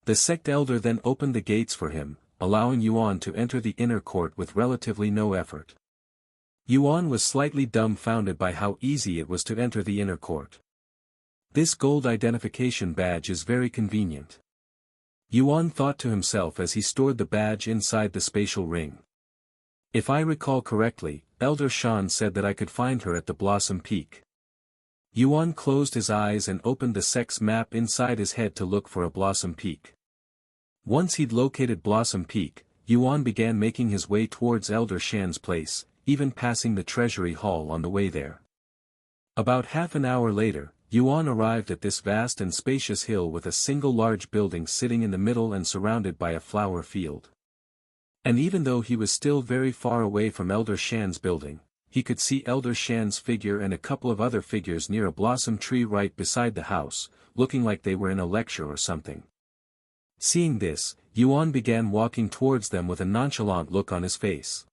The sect elder then opened the gates for him, allowing Yuan to enter the inner court with relatively no effort. Yuan was slightly dumbfounded by how easy it was to enter the inner court. This gold identification badge is very convenient. Yuan thought to himself as he stored the badge inside the spatial ring. If I recall correctly, Elder Shien said that I could find her at the Blossom Peak. Yuan closed his eyes and opened the sect's map inside his head to look for a Blossom Peak. Once he'd located Blossom Peak, Yuan began making his way towards Elder Shien's place, even passing the treasury hall on the way there. About half an hour later, Yuan arrived at this vast and spacious hill with a single large building sitting in the middle and surrounded by a flower field. And even though he was still very far away from Elder Shien's building, he could see Elder Shien's figure and a couple of other figures near a blossom tree right beside the house, looking like they were in a lecture or something. Seeing this, Yuan began walking towards them with a nonchalant look on his face.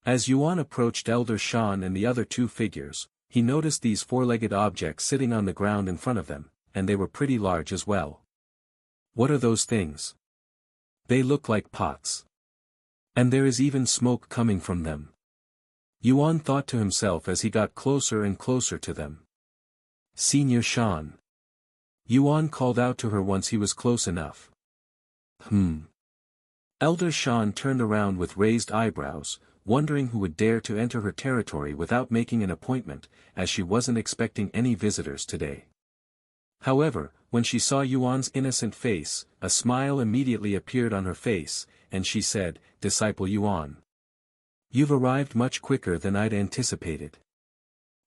As Yuan approached Elder Shien and the other 2 figures, he noticed these 4-legged objects sitting on the ground in front of them, and they were pretty large as well. What are those things? They look like pots. And there is even smoke coming from them. Yuan thought to himself as he got closer and closer to them. Senior Shien. Yuan called out to her once he was close enough. Elder Shien turned around with raised eyebrows, wondering who would dare to enter her territory without making an appointment, as she wasn't expecting any visitors today. However, when she saw Yuan's innocent face, a smile immediately appeared on her face, and she said, Disciple Yuan. You've arrived much quicker than I'd anticipated.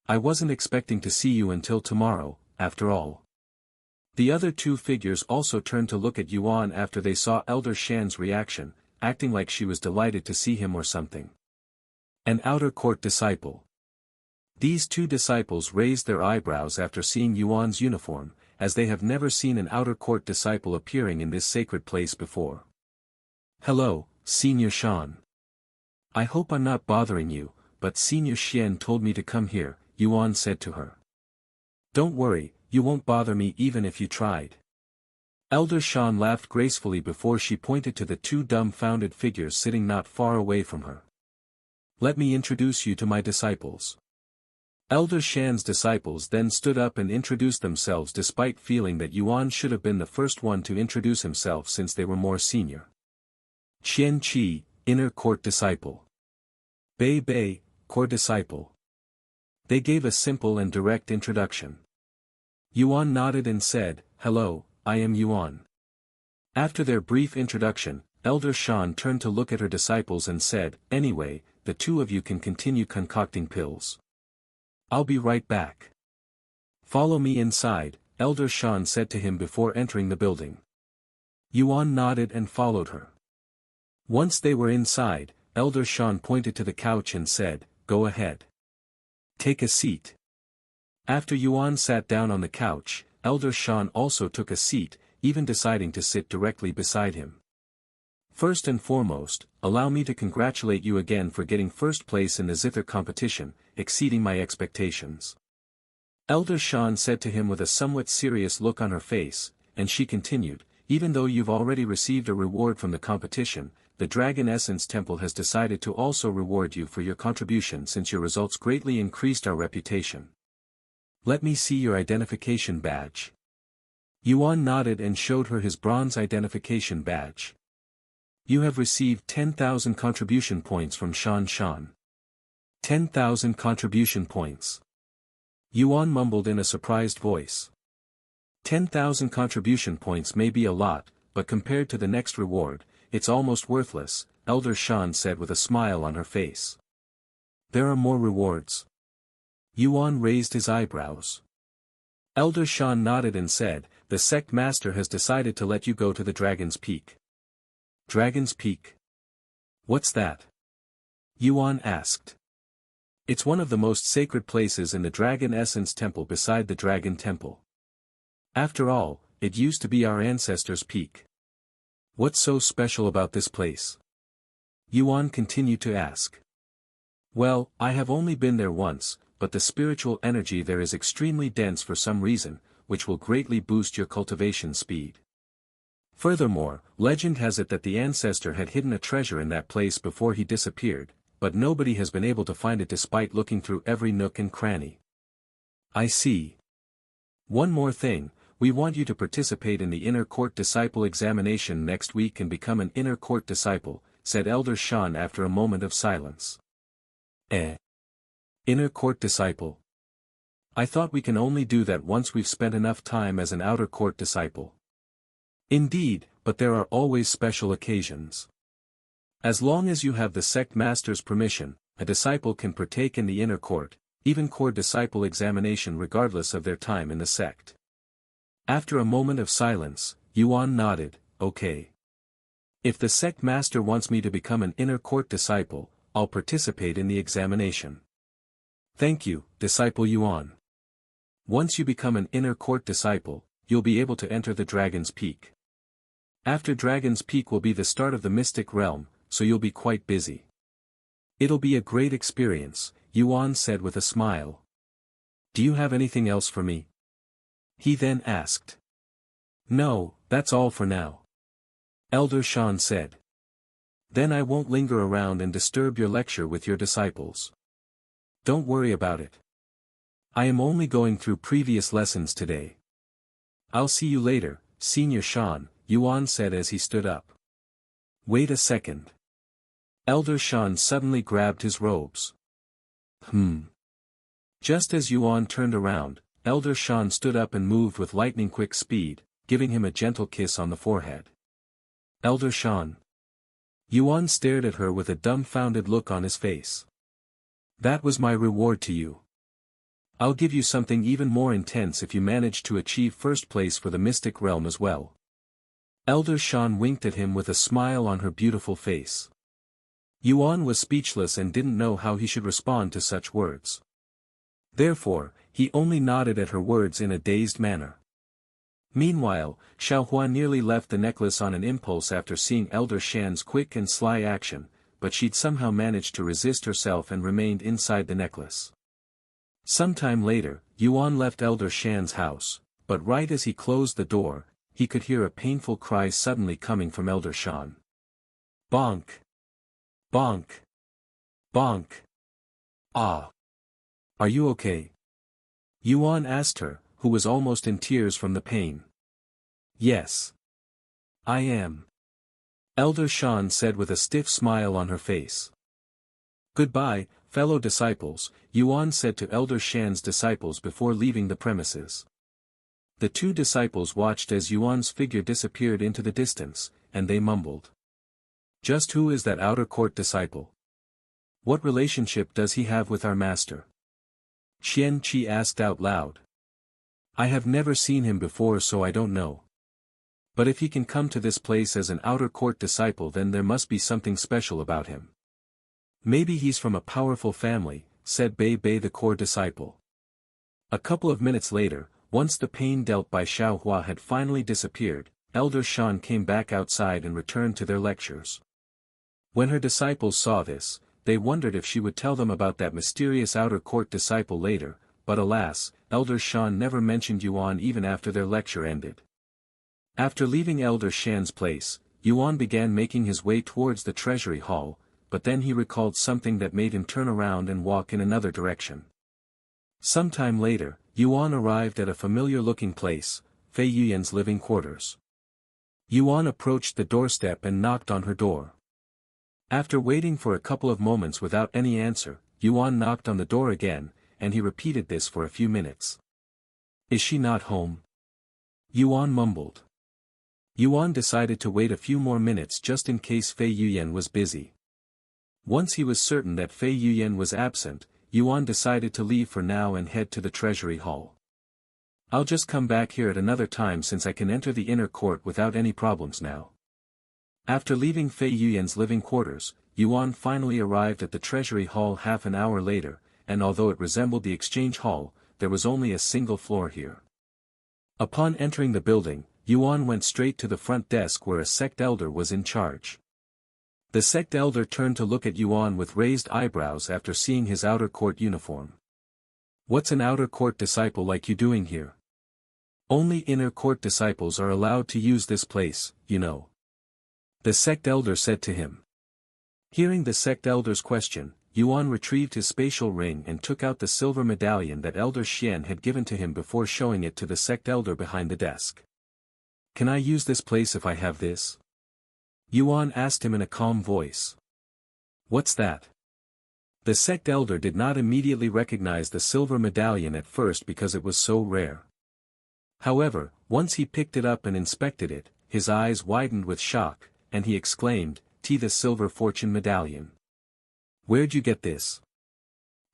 I wasn't expecting to see you until tomorrow, after all. The other 2 figures also turned to look at Yuan after they saw Elder Shien's reaction, acting like she was delighted to see him or something. An outer court disciple. These 2 disciples raised their eyebrows after seeing Yuan's uniform, as they have never seen an outer court disciple appearing in this sacred place before. Hello, Senior Shien. I hope I'm not bothering you, but Senior Shien told me to come here, Yuan said to her. Don't worry, you won't bother me even if you tried. Elder Shien laughed gracefully before she pointed to the two dumbfounded figures sitting not far away from her. Let me introduce you to my disciples. Elder Shien's disciples then stood up and introduced themselves despite feeling that Yuan should have been the first one to introduce himself since they were more senior. Qian Qi, Inner Court Disciple. Bei Bei, Core Disciple. They gave a simple and direct introduction. Yuan nodded and said, "Hello, I am Yuan." After their brief introduction, Elder Shien turned to look at her disciples and said, "Anyway, the two of you can continue concocting pills. I'll be right back." "Follow me inside," Elder Shien said to him before entering the building. Yuan nodded and followed her. Once they were inside, Elder Shien pointed to the couch and said, "Go ahead. Take a seat." After Yuan sat down on the couch, Elder Shien also took a seat, even deciding to sit directly beside him. "First and foremost, allow me to congratulate you again for getting first place in the zither competition, exceeding my expectations." Elder Shien said to him with a somewhat serious look on her face, and she continued, "Even though you've already received a reward from the competition, the Dragon Essence Temple has decided to also reward you for your contribution since your results greatly increased our reputation. Let me see your identification badge." Yuan nodded and showed her his bronze identification badge. "You have received 10,000 contribution points from Shan Shan." 10,000 contribution points. Yuan mumbled in a surprised voice. 10,000 contribution points may be a lot, but compared to the next reward, it's almost worthless, Elder Shien said with a smile on her face. "There are more rewards?" Yuan raised his eyebrows. Elder Shien nodded and said, "The sect master has decided to let you go to the Dragon's Peak." Dragon's Peak? What's that? Yuan asked. "It's one of the most sacred places in the Dragon Essence Temple beside the Dragon Temple. After all, it used to be our ancestors' peak." "What's so special about this place?" Yuan continued to ask. "Well, I have only been there once, but the spiritual energy there is extremely dense for some reason, which will greatly boost your cultivation speed. Furthermore, legend has it that the ancestor had hidden a treasure in that place before he disappeared, but nobody has been able to find it despite looking through every nook and cranny." "I see. One more thing, we want you to participate in the Inner Court Disciple examination next week and become an Inner Court Disciple," said Elder Shien after a moment of silence. Inner Court Disciple? I thought we can only do that once we've spent enough time as an Outer Court Disciple. Indeed, but there are always special occasions. As long as you have the sect master's permission, a disciple can partake in the Inner Court, even core disciple examination regardless of their time in the sect. After a moment of silence, Yuan nodded, "Okay. If the sect master wants me to become an Inner Court Disciple, I'll participate in the examination." "Thank you, Disciple Yuan. Once you become an Inner Court Disciple, you'll be able to enter the Dragon's Peak. After Dragon's Peak will be the start of the Mystic Realm, so you'll be quite busy. It'll be a great experience," Yuan said with a smile. "Do you have anything else for me?" he then asked. "No, that's all for now," Elder Shien said. "Then I won't linger around and disturb your lecture with your disciples. Don't worry about it. I am only going through previous lessons today. I'll see you later, Senior Shien," Yuan said as he stood up. "Wait a second." Elder Shien suddenly grabbed his robes. Just as Yuan turned around, Elder Shien stood up and moved with lightning-quick speed, giving him a gentle kiss on the forehead. "Elder Shien." Yuan stared at her with a dumbfounded look on his face. "That was my reward to you. I'll give you something even more intense if you manage to achieve first place for the Mystic Realm as well." Elder Shien winked at him with a smile on her beautiful face. Yuan was speechless and didn't know how he should respond to such words. Therefore, he only nodded at her words in a dazed manner. Meanwhile, Shien Wuhan nearly left the necklace on an impulse after seeing Elder Shien's quick and sly action, but she'd somehow managed to resist herself and remained inside the necklace. Sometime later, Yuan left Elder Shan's house, but right as he closed the door, he could hear a painful cry suddenly coming from Elder Shan. Bonk! Bonk! Bonk! Ah! Are you okay? Yuan asked her, who was almost in tears from the pain. Yes. I am. Elder Shan said with a stiff smile on her face. Goodbye, fellow disciples, Yuan said to Elder Shan's disciples before leaving the premises. The two disciples watched as Yuan's figure disappeared into the distance, and they mumbled. Just who is that outer court disciple? What relationship does he have with our master? Qian Qi asked out loud. I have never seen him before, so I don't know. But if he can come to this place as an outer court disciple, then there must be something special about him. Maybe he's from a powerful family, said Bei Bei the core disciple. A couple of minutes later, once the pain dealt by Xiaohua had finally disappeared, Elder Shan came back outside and returned to their lectures. When her disciples saw this, they wondered if she would tell them about that mysterious outer court disciple later, but alas, Elder Shan never mentioned Yuan even after their lecture ended. After leaving Elder Shan's place, Yuan began making his way towards the treasury hall, but then he recalled something that made him turn around and walk in another direction. Sometime later, Yuan arrived at a familiar-looking place, Fei Yuyan's living quarters. Yuan approached the doorstep and knocked on her door. After waiting for a couple of moments without any answer, Yuan knocked on the door again, and he repeated this for a few minutes. Is she not home? Yuan mumbled. Yuan decided to wait a few more minutes just in case Fei Yuyan was busy. Once he was certain that Fei Yuyan was absent, Yuan decided to leave for now and head to the treasury hall. I'll just come back here at another time since I can enter the inner court without any problems now. After leaving Fei Yuyan's living quarters, Yuan finally arrived at the treasury hall half an hour later, and although it resembled the exchange hall, there was only a single floor here. Upon entering the building, Yuan went straight to the front desk where a sect elder was in charge. The sect elder turned to look at Yuan with raised eyebrows after seeing his outer court uniform. What's an outer court disciple like you doing here? Only inner court disciples are allowed to use this place, you know. The sect elder said to him. Hearing the sect elder's question, Yuan retrieved his spatial ring and took out the silver medallion that Elder Shien had given to him before showing it to the sect elder behind the desk. Can I use this place if I have this? Yuan asked him in a calm voice. What's that? The sect elder did not immediately recognize the silver medallion at first because it was so rare. However, once he picked it up and inspected it, his eyes widened with shock, and he exclaimed, the silver fortune medallion. Where'd you get this?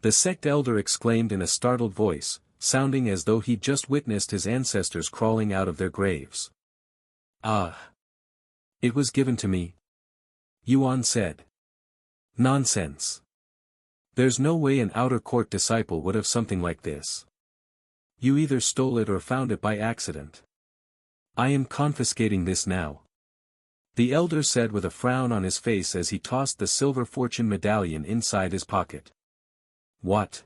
The sect elder exclaimed in a startled voice, sounding as though he'd just witnessed his ancestors crawling out of their graves. Ah! It was given to me. Yuan said. Nonsense. There's no way an outer court disciple would have something like this. You either stole it or found it by accident. I am confiscating this now. The elder said with a frown on his face as he tossed the silver fortune medallion inside his pocket. What?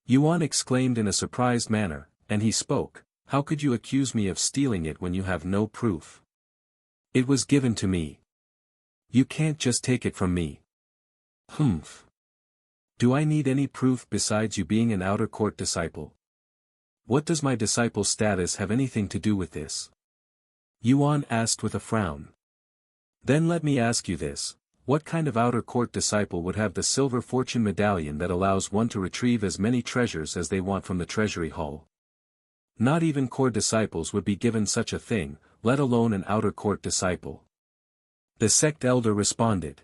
Yuan exclaimed in a surprised manner, and he spoke, how could you accuse me of stealing it when you have no proof? It was given to me. You can't just take it from me. Humph. Do I need any proof besides you being an outer court disciple? What does my disciple status have anything to do with this? Yuan asked with a frown. Then let me ask you this, what kind of outer court disciple would have the silver fortune medallion that allows one to retrieve as many treasures as they want from the treasury hall? Not even core disciples would be given such a thing, let alone an outer court disciple. The sect elder responded.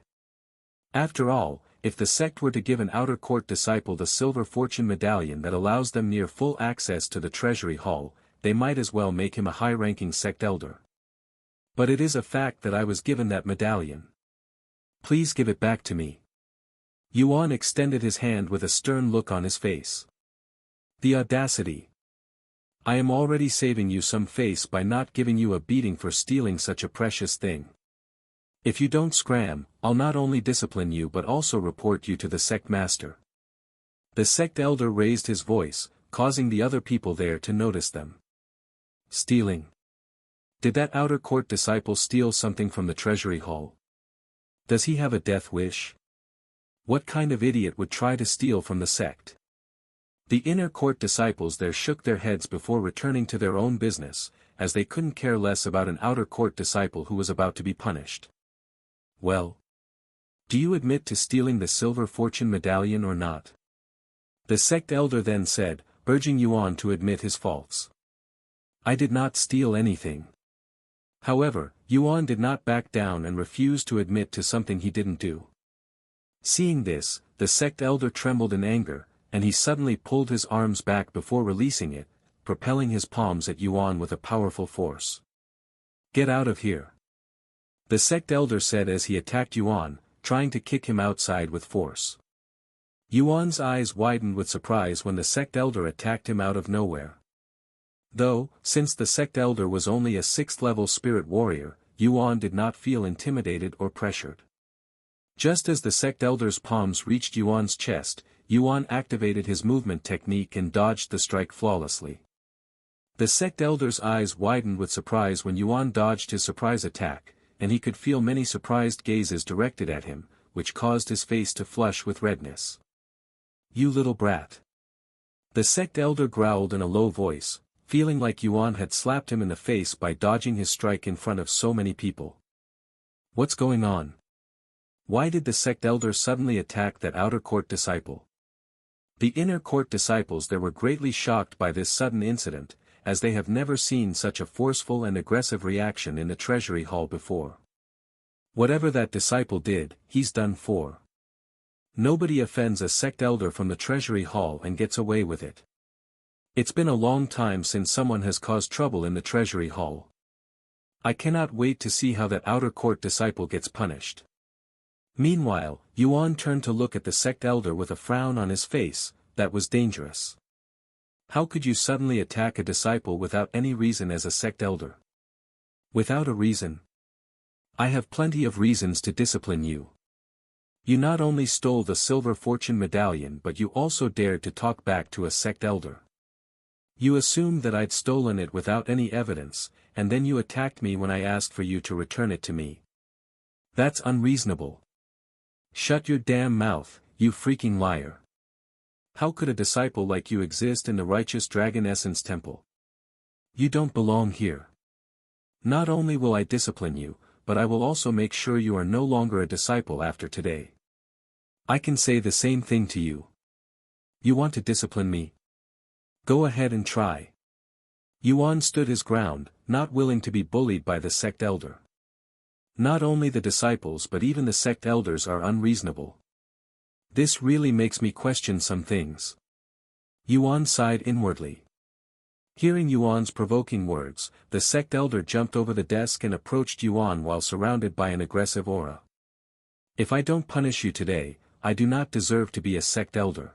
After all, if the sect were to give an outer court disciple the silver fortune medallion that allows them near full access to the treasury hall, they might as well make him a high-ranking sect elder. But it is a fact that I was given that medallion. Please give it back to me. Yuan extended his hand with a stern look on his face. The audacity. I am already saving you some face by not giving you a beating for stealing such a precious thing. If you don't scram, I'll not only discipline you but also report you to the sect master. The sect elder raised his voice, causing the other people there to notice them. Stealing. Did that outer court disciple steal something from the treasury hall? Does he have a death wish? What kind of idiot would try to steal from the sect? The inner court disciples there shook their heads before returning to their own business, as they couldn't care less about an outer court disciple who was about to be punished. Well? Do you admit to stealing the silver fortune medallion or not? The sect elder then said, urging Yuan to admit his faults. I did not steal anything. However, Yuan did not back down and refused to admit to something he didn't do. Seeing this, the sect elder trembled in anger, and he suddenly pulled his arms back before releasing it, propelling his palms at Yuan with a powerful force. Get out of here. The sect elder said as he attacked Yuan, trying to kick him outside with force. Yuan's eyes widened with surprise when the sect elder attacked him out of nowhere. Though, since the sect elder was only a 6th-level spirit warrior, Yuan did not feel intimidated or pressured. Just as the sect elder's palms reached Yuan's chest, Yuan activated his movement technique and dodged the strike flawlessly. The sect elder's eyes widened with surprise when Yuan dodged his surprise attack, and he could feel many surprised gazes directed at him, which caused his face to flush with redness. You little brat. The sect elder growled in a low voice, feeling like Yuan had slapped him in the face by dodging his strike in front of so many people. What's going on? Why did the sect elder suddenly attack that outer court disciple? The inner court disciples there were greatly shocked by this sudden incident, as they have never seen such a forceful and aggressive reaction in the treasury hall before. Whatever that disciple did, he's done for. Nobody offends a sect elder from the treasury hall and gets away with it. It's been a long time since someone has caused trouble in the treasury hall. I cannot wait to see how that outer court disciple gets punished. Meanwhile, Yuan turned to look at the sect elder with a frown on his face. That was dangerous. How could you suddenly attack a disciple without any reason as a sect elder? Without a reason? I have plenty of reasons to discipline you. You not only stole the silver fortune medallion but you also dared to talk back to a sect elder. You assumed that I'd stolen it without any evidence, and then you attacked me when I asked for you to return it to me. That's unreasonable. Shut your damn mouth, you freaking liar. How could a disciple like you exist in the righteous Dragon Essence Temple? You don't belong here. Not only will I discipline you, but I will also make sure you are no longer a disciple after today. I can say the same thing to you. You want to discipline me? Go ahead and try. Yuan stood his ground, not willing to be bullied by the sect elder. Not only the disciples but even the sect elders are unreasonable. This really makes me question some things. Yuan sighed inwardly. Hearing Yuan's provoking words, the sect elder jumped over the desk and approached Yuan while surrounded by an aggressive aura. If I don't punish you today, I do not deserve to be a sect elder.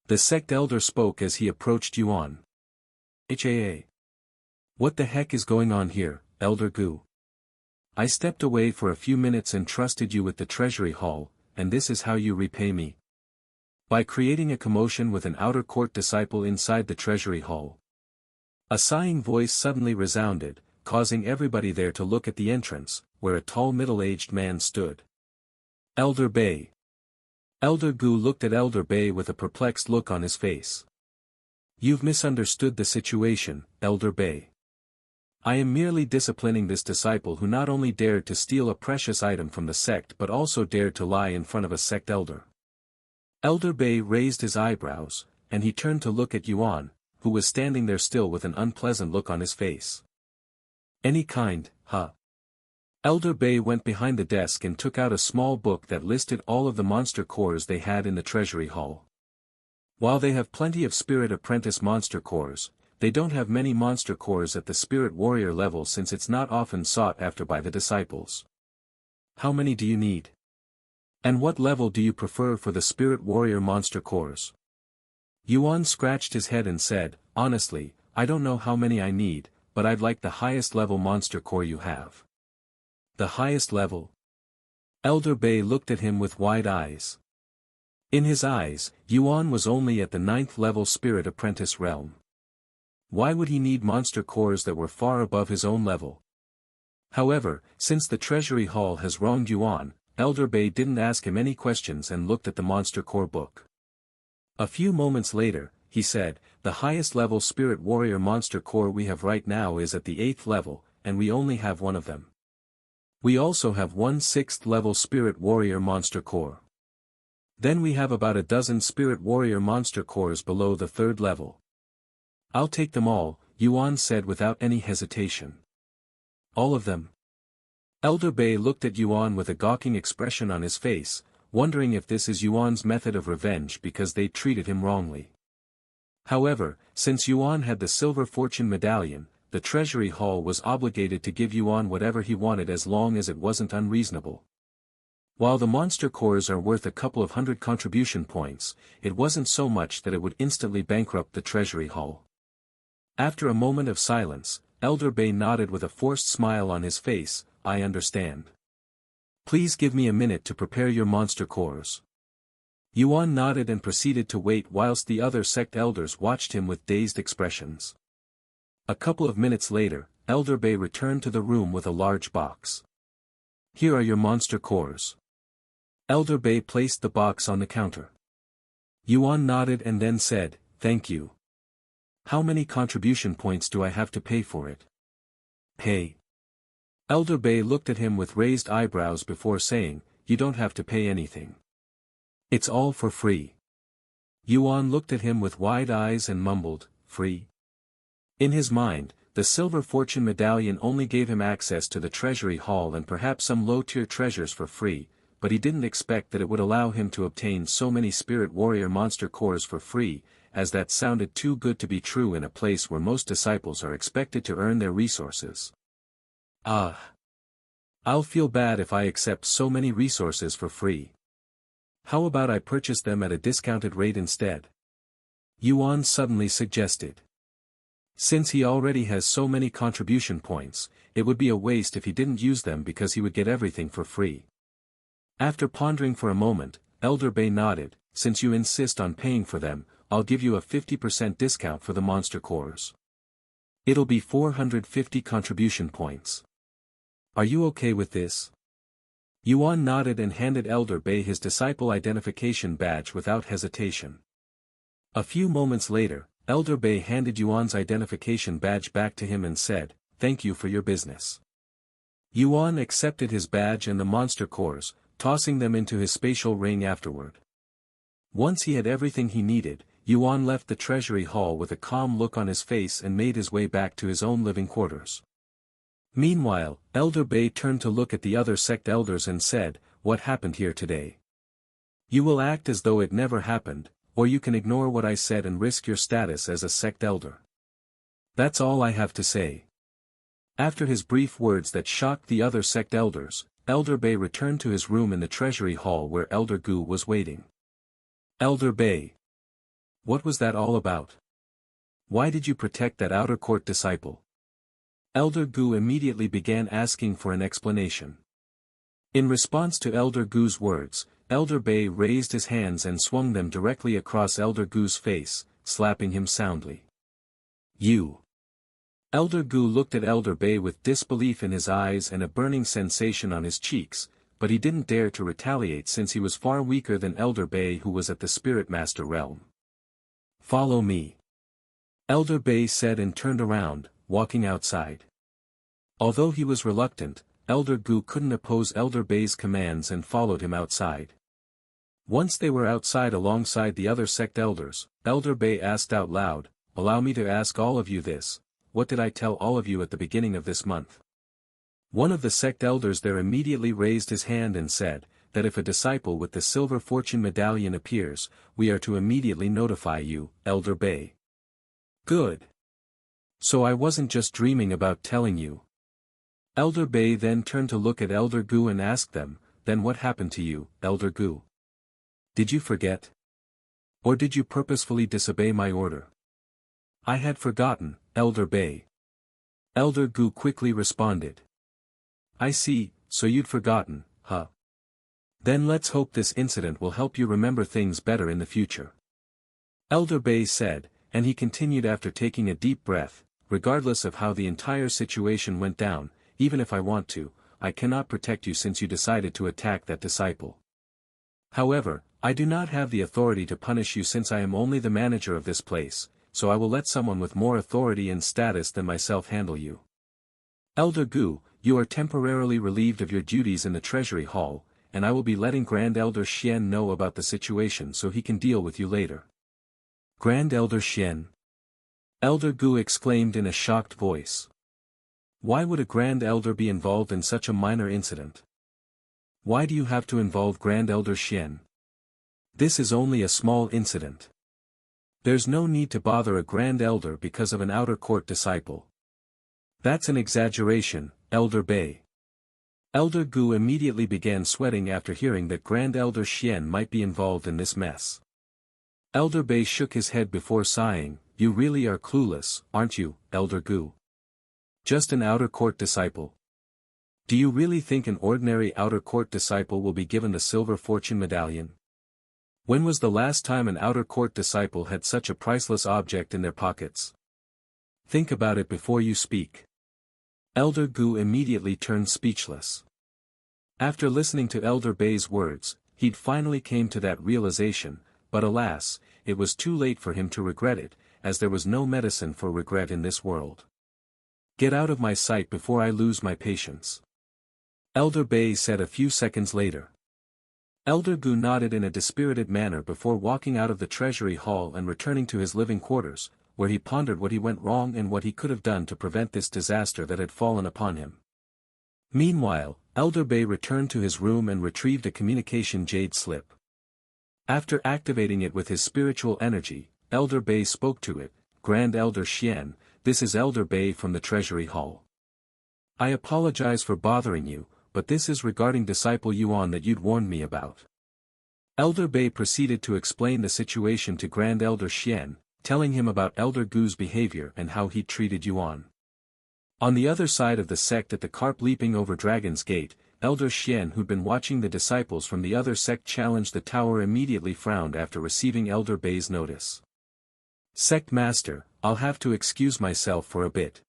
The sect elder spoke as he approached Yuan. HAA. What the heck is going on here, Elder Gu? I stepped away for a few minutes and trusted you with the treasury hall, and this is how you repay me. By creating a commotion with an outer court disciple inside the treasury hall. A sighing voice suddenly resounded, causing everybody there to look at the entrance, where a tall middle-aged man stood. Elder Bei. Elder Gu looked at Elder Bei with a perplexed look on his face. You've misunderstood the situation, Elder Bei. I am merely disciplining this disciple who not only dared to steal a precious item from the sect but also dared to lie in front of a sect elder. Elder Bei raised his eyebrows, and he turned to look at Yuan, who was standing there still with an unpleasant look on his face. Any kind, huh? Elder Bei went behind the desk and took out a small book that listed all of the monster cores they had in the treasury hall. While they have plenty of spirit apprentice monster cores, they don't have many monster cores at the spirit warrior level since it's not often sought after by the disciples. How many do you need? And what level do you prefer for the spirit warrior monster cores? Yuan scratched his head and said, honestly, I don't know how many I need, but I'd like the highest level monster core you have. The highest level? Elder Bei looked at him with wide eyes. In his eyes, Yuan was only at the 9th level spirit apprentice realm. Why would he need monster cores that were far above his own level? However, since the treasury hall has wronged Yuan, Elder Bei didn't ask him any questions and looked at the monster core book. A few moments later, he said, the highest level spirit warrior monster core we have right now is at the 8th level, and we only have one of them. We also have one 6th level spirit warrior monster core. Then we have about a dozen spirit warrior monster cores below the 3rd level. I'll take them all, Yuan said without any hesitation. All of them? Elder Bei looked at Yuan with a gawking expression on his face, wondering if this is Yuan's method of revenge because they treated him wrongly. However, since Yuan had the silver fortune medallion, the treasury hall was obligated to give Yuan whatever he wanted as long as it wasn't unreasonable. While the monster cores are worth a couple of hundred contribution points, it wasn't so much that it would instantly bankrupt the treasury hall. After a moment of silence, Elder Bei nodded with a forced smile on his face, I understand. Please give me a minute to prepare your monster cores. Yuan nodded and proceeded to wait whilst the other sect elders watched him with dazed expressions. A couple of minutes later, Elder Bei returned to the room with a large box. Here are your monster cores. Elder Bei placed the box on the counter. Yuan nodded and then said, thank you. How many contribution points do I have to pay for it? Pay. Elder Bei looked at him with raised eyebrows before saying, you don't have to pay anything. It's all for free. Yuan looked at him with wide eyes and mumbled, free? In his mind, the silver fortune medallion only gave him access to the treasury hall and perhaps some low-tier treasures for free, but he didn't expect that it would allow him to obtain so many spirit warrior monster cores for free, as that sounded too good to be true in a place where most disciples are expected to earn their resources. I'll feel bad if I accept so many resources for free. How about I purchase them at a discounted rate instead? Yuan suddenly suggested. Since he already has so many contribution points, it would be a waste if he didn't use them because he would get everything for free. After pondering for a moment, Elder Bei nodded, since you insist on paying for them, I'll give you a 50% discount for the monster cores. It'll be 450 contribution points. Are you okay with this? Yuan nodded and handed Elder Bei his disciple identification badge without hesitation. A few moments later, Elder Bei handed Yuan's identification badge back to him and said, thank you for your business. Yuan accepted his badge and the monster cores, tossing them into his spatial ring afterward. Once he had everything he needed, Yuan left the treasury hall with a calm look on his face and made his way back to his own living quarters. Meanwhile, Elder Bei turned to look at the other sect elders and said, what happened here today? You will act as though it never happened, or you can ignore what I said and risk your status as a sect elder. That's all I have to say. After his brief words that shocked the other sect elders, Elder Bei returned to his room in the treasury hall where Elder Gu was waiting. Elder Bei. What was that all about? Why did you protect that outer court disciple? Elder Gu immediately began asking for an explanation. In response to Elder Gu's words, Elder Bei raised his hands and swung them directly across Elder Gu's face, slapping him soundly. You. Elder Gu looked at Elder Bei with disbelief in his eyes and a burning sensation on his cheeks, but he didn't dare to retaliate since he was far weaker than Elder Bei who was at the Spirit Master realm. Follow me. Elder Bei said and turned around, walking outside. Although he was reluctant, Elder Gu couldn't oppose Elder Bei's commands and followed him outside. Once they were outside alongside the other sect elders, Elder Bei asked out loud, allow me to ask all of you this, what did I tell all of you at the beginning of this month? One of the sect elders there immediately raised his hand and said, that if a disciple with the silver fortune medallion appears, we are to immediately notify you, Elder Bei. Good. So I wasn't just dreaming about telling you. Elder Bei then turned to look at Elder Gu and asked them, then what happened to you, Elder Gu? Did you forget? Or did you purposefully disobey my order? I had forgotten, Elder Bei. Elder Gu quickly responded. I see, so you'd forgotten, huh? Then let's hope this incident will help you remember things better in the future. Elder Bei said, and he continued after taking a deep breath, regardless of how the entire situation went down, even if I want to, I cannot protect you since you decided to attack that disciple. However, I do not have the authority to punish you since I am only the manager of this place, so I will let someone with more authority and status than myself handle you. Elder Gu, you are temporarily relieved of your duties in the Treasury Hall, and I will be letting Grand Elder Shien know about the situation so he can deal with you later. Grand Elder Shien? Elder Gu exclaimed in a shocked voice. Why would a Grand Elder be involved in such a minor incident? Why do you have to involve Grand Elder Shien? This is only a small incident. There's no need to bother a Grand Elder because of an outer court disciple. That's an exaggeration, Elder Bei. Elder Gu immediately began sweating after hearing that Grand Elder Shien might be involved in this mess. Elder Bei shook his head before sighing, you really are clueless, aren't you, Elder Gu? Just an outer court disciple. Do you really think an ordinary outer court disciple will be given the silver fortune medallion? When was the last time an outer court disciple had such a priceless object in their pockets? Think about it before you speak. Elder Gu immediately turned speechless. After listening to Elder Bei's words, he'd finally came to that realization, but alas, it was too late for him to regret it, as there was no medicine for regret in this world. Get out of my sight before I lose my patience. Elder Bei said a few seconds later. Elder Gu nodded in a dispirited manner before walking out of the Treasury Hall and returning to his living quarters, where he pondered what he went wrong and what he could have done to prevent this disaster that had fallen upon him. Meanwhile, Elder Bei returned to his room and retrieved a communication jade slip. After activating it with his spiritual energy, Elder Bei spoke to it, Grand Elder Shien, this is Elder Bei from the Treasury Hall. I apologize for bothering you, but this is regarding Disciple Yuan that you'd warned me about. Elder Bei proceeded to explain the situation to Grand Elder Shien, telling him about Elder Gu's behavior and how he'd treated Yuan. On the other side of the sect at the Carp Leaping Over Dragon's Gate, Elder Shien, who'd been watching the disciples from the other sect challenge the tower, immediately frowned after receiving Elder Bei's notice. Sect Master, I'll have to excuse myself for a bit.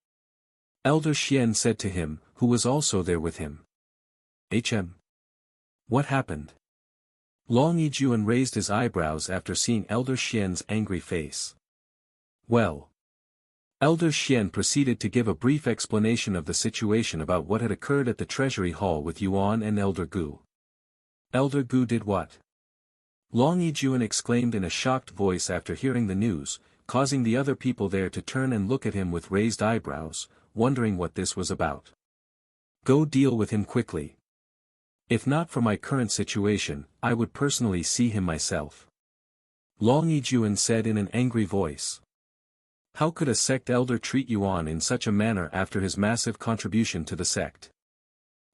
Elder Shien said to him, who was also there with him. What happened? Long Yuan raised his eyebrows after seeing Elder Shien's angry face. Well. Elder Shien proceeded to give a brief explanation of the situation about what had occurred at the Treasury Hall with Yuan and Elder Gu. Elder Gu did what? Long Yuan exclaimed in a shocked voice after hearing the news, causing the other people there to turn and look at him with raised eyebrows, wondering what this was about. Go deal with him quickly. If not for my current situation, I would personally see him myself. Long Yuan said in an angry voice. How could a sect elder treat Yuan in such a manner after his massive contribution to the sect?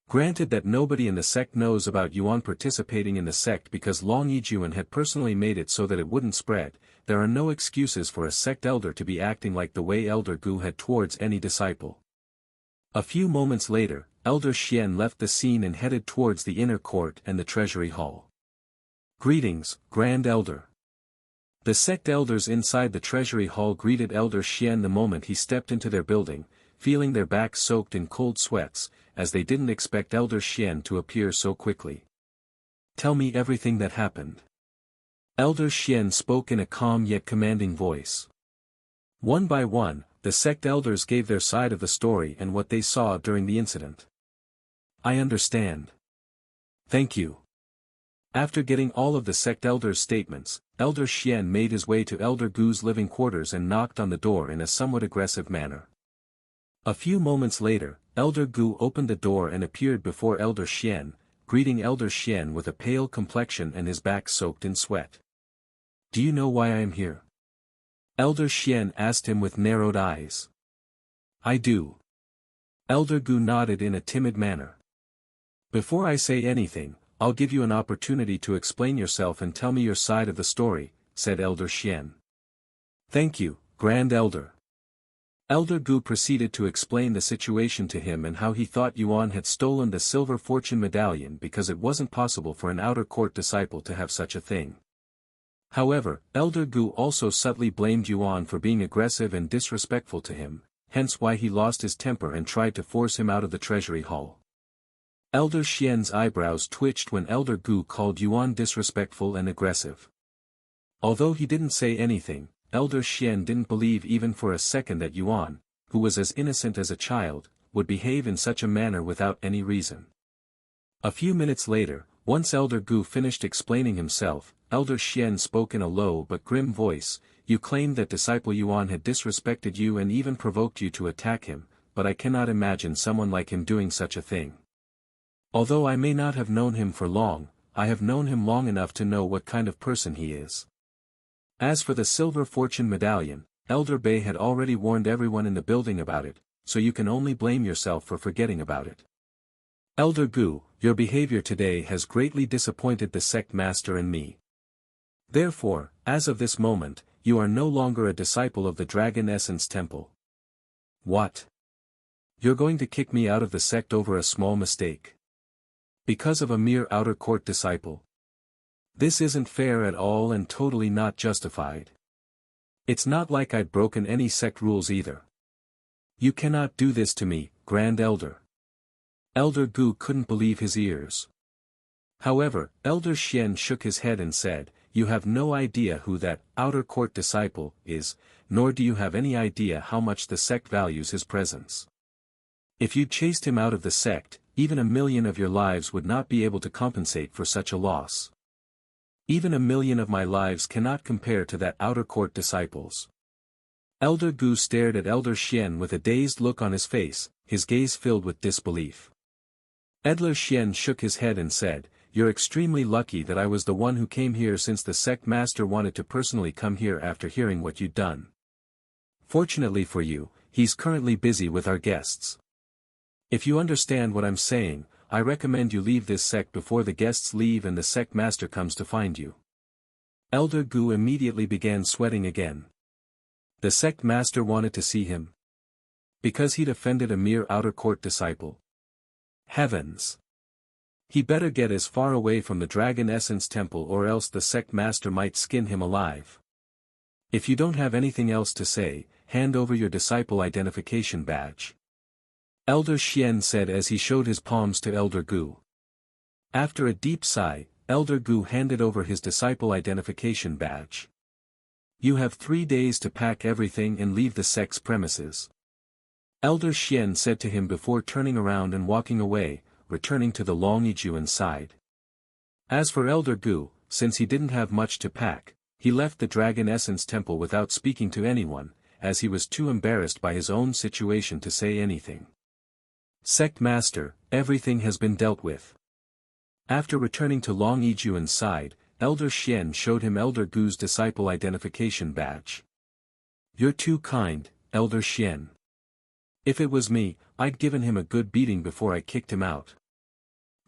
Granted that nobody in the sect knows about Yuan participating in the sect because Long Yuan had personally made it so that it wouldn't spread, there are no excuses for a sect elder to be acting like the way Elder Gu had towards any disciple. A few moments later, Elder Shien left the scene and headed towards the inner court and the Treasury Hall. Greetings, Grand Elder. The sect elders inside the Treasury Hall greeted Elder Shien the moment he stepped into their building, feeling their backs soaked in cold sweats, as they didn't expect Elder Shien to appear so quickly. Tell me everything that happened. Elder Shien spoke in a calm yet commanding voice. One by one, the sect elders gave their side of the story and what they saw during the incident. I understand. Thank you. After getting all of the sect elders' statements, Elder Shien made his way to Elder Gu's living quarters and knocked on the door in a somewhat aggressive manner. A few moments later, Elder Gu opened the door and appeared before Elder Shien, greeting Elder Shien with a pale complexion and his back soaked in sweat. Do you know why I am here? Elder Shien asked him with narrowed eyes. I do. Elder Gu nodded in a timid manner. Before I say anything, I'll give you an opportunity to explain yourself and tell me your side of the story, said Elder Shien. Thank you, Grand Elder. Elder Gu proceeded to explain the situation to him and how he thought Yuan had stolen the silver fortune medallion because it wasn't possible for an outer court disciple to have such a thing. However, Elder Gu also subtly blamed Yuan for being aggressive and disrespectful to him, hence why he lost his temper and tried to force him out of the treasury hall. Elder Shien's eyebrows twitched when Elder Gu called Yuan disrespectful and aggressive. Although he didn't say anything, Elder Shien didn't believe even for a second that Yuan, who was as innocent as a child, would behave in such a manner without any reason. A few minutes later, once Elder Gu finished explaining himself, Elder Shien spoke in a low but grim voice, "You claimed that disciple Yuan had disrespected you and even provoked you to attack him, but I cannot imagine someone like him doing such a thing. Although I may not have known him for long, I have known him long enough to know what kind of person he is." As for the silver fortune medallion, Elder Bei had already warned everyone in the building about it, so you can only blame yourself for forgetting about it. Elder Gu, your behavior today has greatly disappointed the sect master and me. Therefore, as of this moment, you are no longer a disciple of the Dragon Essence Temple. What? You're going to kick me out of the sect over a small mistake? Because of a mere outer court disciple? This isn't fair at all and totally not justified. It's not like I'd broken any sect rules either. You cannot do this to me, Grand Elder. Elder Gu couldn't believe his ears. However, Elder Shien shook his head and said, "You have no idea who that outer court disciple is, nor do you have any idea how much the sect values his presence. If you chased him out of the sect, even 1,000,000 of your lives would not be able to compensate for such a loss. Even 1,000,000 of my lives cannot compare to that outer court disciple's." Elder Gu stared at Elder Shien with a dazed look on his face, his gaze filled with disbelief. Elder Shien shook his head and said, "You're extremely lucky that I was the one who came here since the sect master wanted to personally come here after hearing what you'd done. Fortunately for you, he's currently busy with our guests. If you understand what I'm saying, I recommend you leave this sect before the guests leave and the sect master comes to find you." Elder Gu immediately began sweating again. The sect master wanted to see him? Because he'd offended a mere outer court disciple? Heavens! He better get as far away from the Dragon Essence Temple or else the sect master might skin him alive. If you don't have anything else to say, hand over your disciple identification badge. Elder Shien said as he showed his palms to Elder Gu. After a deep sigh, Elder Gu handed over his disciple identification badge. "You have 3 days to pack everything and leave the sect's premises," Elder Shien said to him before turning around and walking away, returning to the Yuan side. As for Elder Gu, since he didn't have much to pack, he left the Dragon Essence Temple without speaking to anyone, as he was too embarrassed by his own situation to say anything. "Sect Master, everything has been dealt with." After returning to Yuan's side, Elder Shien showed him Elder Gu's disciple identification badge. "You're too kind, Elder Shien. If it was me, I'd given him a good beating before I kicked him out."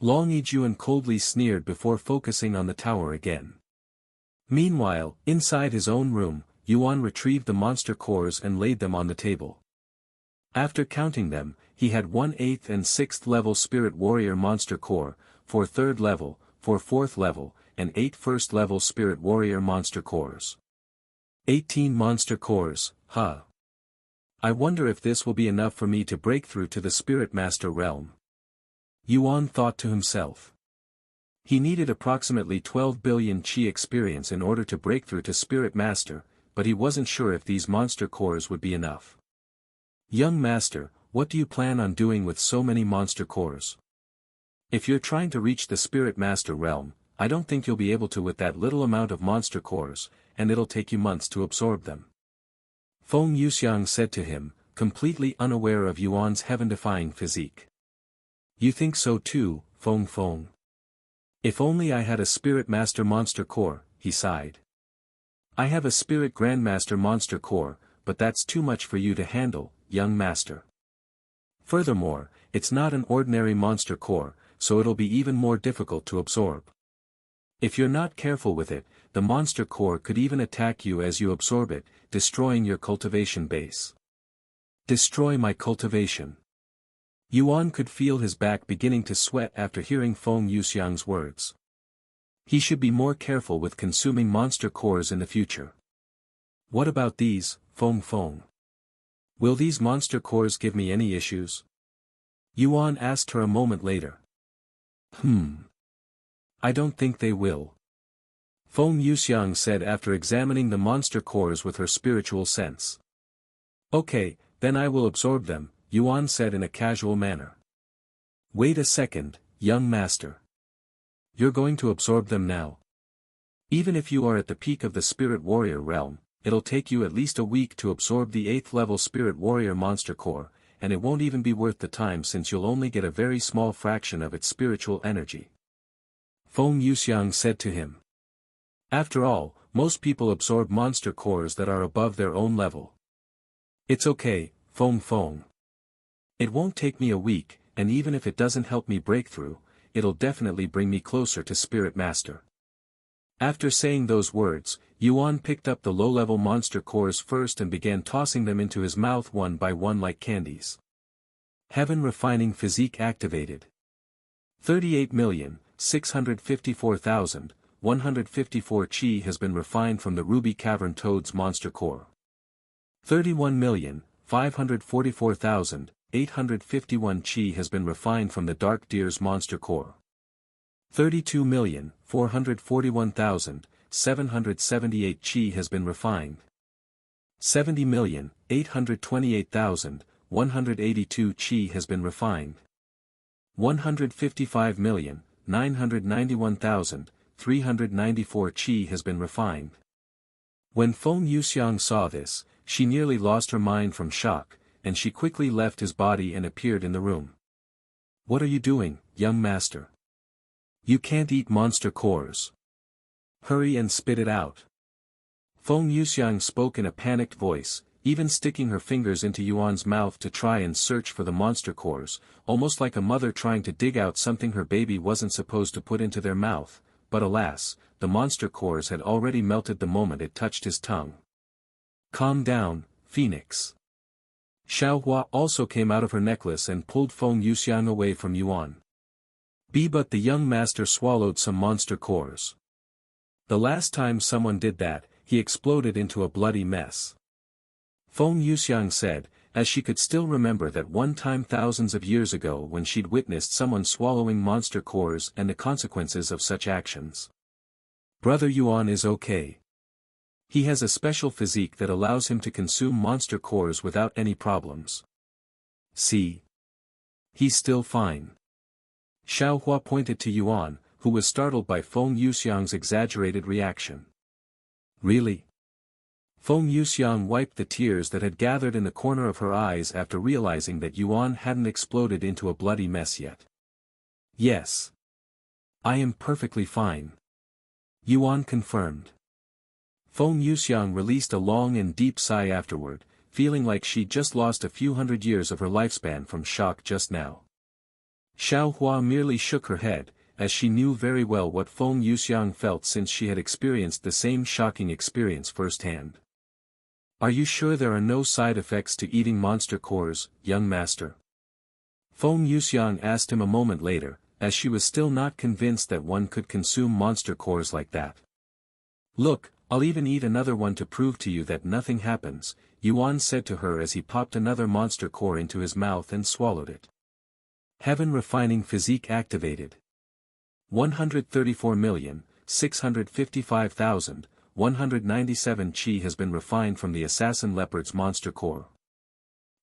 Yuan coldly sneered before focusing on the tower again. Meanwhile, inside his own room, Yuan retrieved the monster cores and laid them on the table. After counting them, he had 1/8 and 6th level Spirit Warrior Monster Core, 4 3rd level, 4 4th level, and 8 1st level Spirit Warrior Monster Cores. 18 Monster Cores, huh? I wonder if this will be enough for me to break through to the Spirit Master realm. Yuan thought to himself. He needed approximately 12 billion Qi experience in order to break through to Spirit Master, but he wasn't sure if these monster cores would be enough. "Young Master, what do you plan on doing with so many monster cores? If you're trying to reach the Spirit Master realm, I don't think you'll be able to with that little amount of monster cores, and it'll take you months to absorb them." Feng Yuxiang said to him, completely unaware of Yuan's heaven-defying physique. "You think so too, Feng? If only I had a Spirit Master Monster Core," he sighed. "I have a Spirit Grandmaster Monster Core, but that's too much for you to handle, young master. Furthermore, it's not an ordinary monster core, so it'll be even more difficult to absorb. If you're not careful with it, the monster core could even attack you as you absorb it, destroying your cultivation base." Destroy my cultivation. Yuan could feel his back beginning to sweat after hearing Feng Yuxiang's words. He should be more careful with consuming monster cores in the future. What about these, Feng? Will these monster cores give me any issues? Yuan asked her a moment later. I don't think they will. Feng Yuxiang said after examining the monster cores with her spiritual sense. Okay, then I will absorb them, Yuan said in a casual manner. Wait a second, young master. You're going to absorb them now? Even if you are at the peak of the spirit warrior realm, it'll take you at least a week to absorb the 8th level spirit warrior monster core, and it won't even be worth the time since you'll only get a very small fraction of its spiritual energy. Feng Yuxiang said to him. After all, most people absorb monster cores that are above their own level. It's okay, Feng. It won't take me a week, and even if it doesn't help me break through, it'll definitely bring me closer to Spirit Master. After saying those words, Yuan picked up the low-level monster cores first and began tossing them into his mouth one by one like candies. Heaven Refining Physique activated. 38,654,154 chi has been refined from the Ruby Cavern Toad's monster core. 31,544,851 chi has been refined from the Dark Deer's monster core. 32,441,778 chi has been refined. 70,828,182 chi has been refined. 155,991,394 chi has been refined. When Feng Yuxiang saw this, she nearly lost her mind from shock, and she quickly left his body and appeared in the room. What are you doing, young master? You can't eat monster cores. Hurry and spit it out. Feng Yuxiang spoke in a panicked voice, even sticking her fingers into Yuan's mouth to try and search for the monster cores, almost like a mother trying to dig out something her baby wasn't supposed to put into their mouth, but alas, the monster cores had already melted the moment it touched his tongue. Calm down, Phoenix. Xiaohua also came out of her necklace and pulled Feng Yuxiang away from Yuan. But the young master swallowed some monster cores. The last time someone did that, he exploded into a bloody mess. Feng Yuxiang said, as she could still remember that one time thousands of years ago when she'd witnessed someone swallowing monster cores and the consequences of such actions. Brother Yuan is okay. He has a special physique that allows him to consume monster cores without any problems. See? He's still fine. Xiaohua pointed to Yuan, who was startled by Feng Yuxiang's exaggerated reaction. Really? Feng Yuxiang wiped the tears that had gathered in the corner of her eyes after realizing that Yuan hadn't exploded into a bloody mess yet. Yes. I am perfectly fine. Yuan confirmed. Feng Yuxiang released a long and deep sigh afterward, feeling like she'd just lost a few hundred years of her lifespan from shock just now. Xiaohua merely shook her head, as she knew very well what Feng Yuxiang felt since she had experienced the same shocking experience firsthand. Are you sure there are no side effects to eating monster cores, young master? Feng Yuxiang asked him a moment later, as she was still not convinced that one could consume monster cores like that. Look, I'll even eat another one to prove to you that nothing happens, Yuan said to her as he popped another monster core into his mouth and swallowed it. Heaven Refining Physique activated. 134,655,197 chi has been refined from the Assassin Leopard's monster core.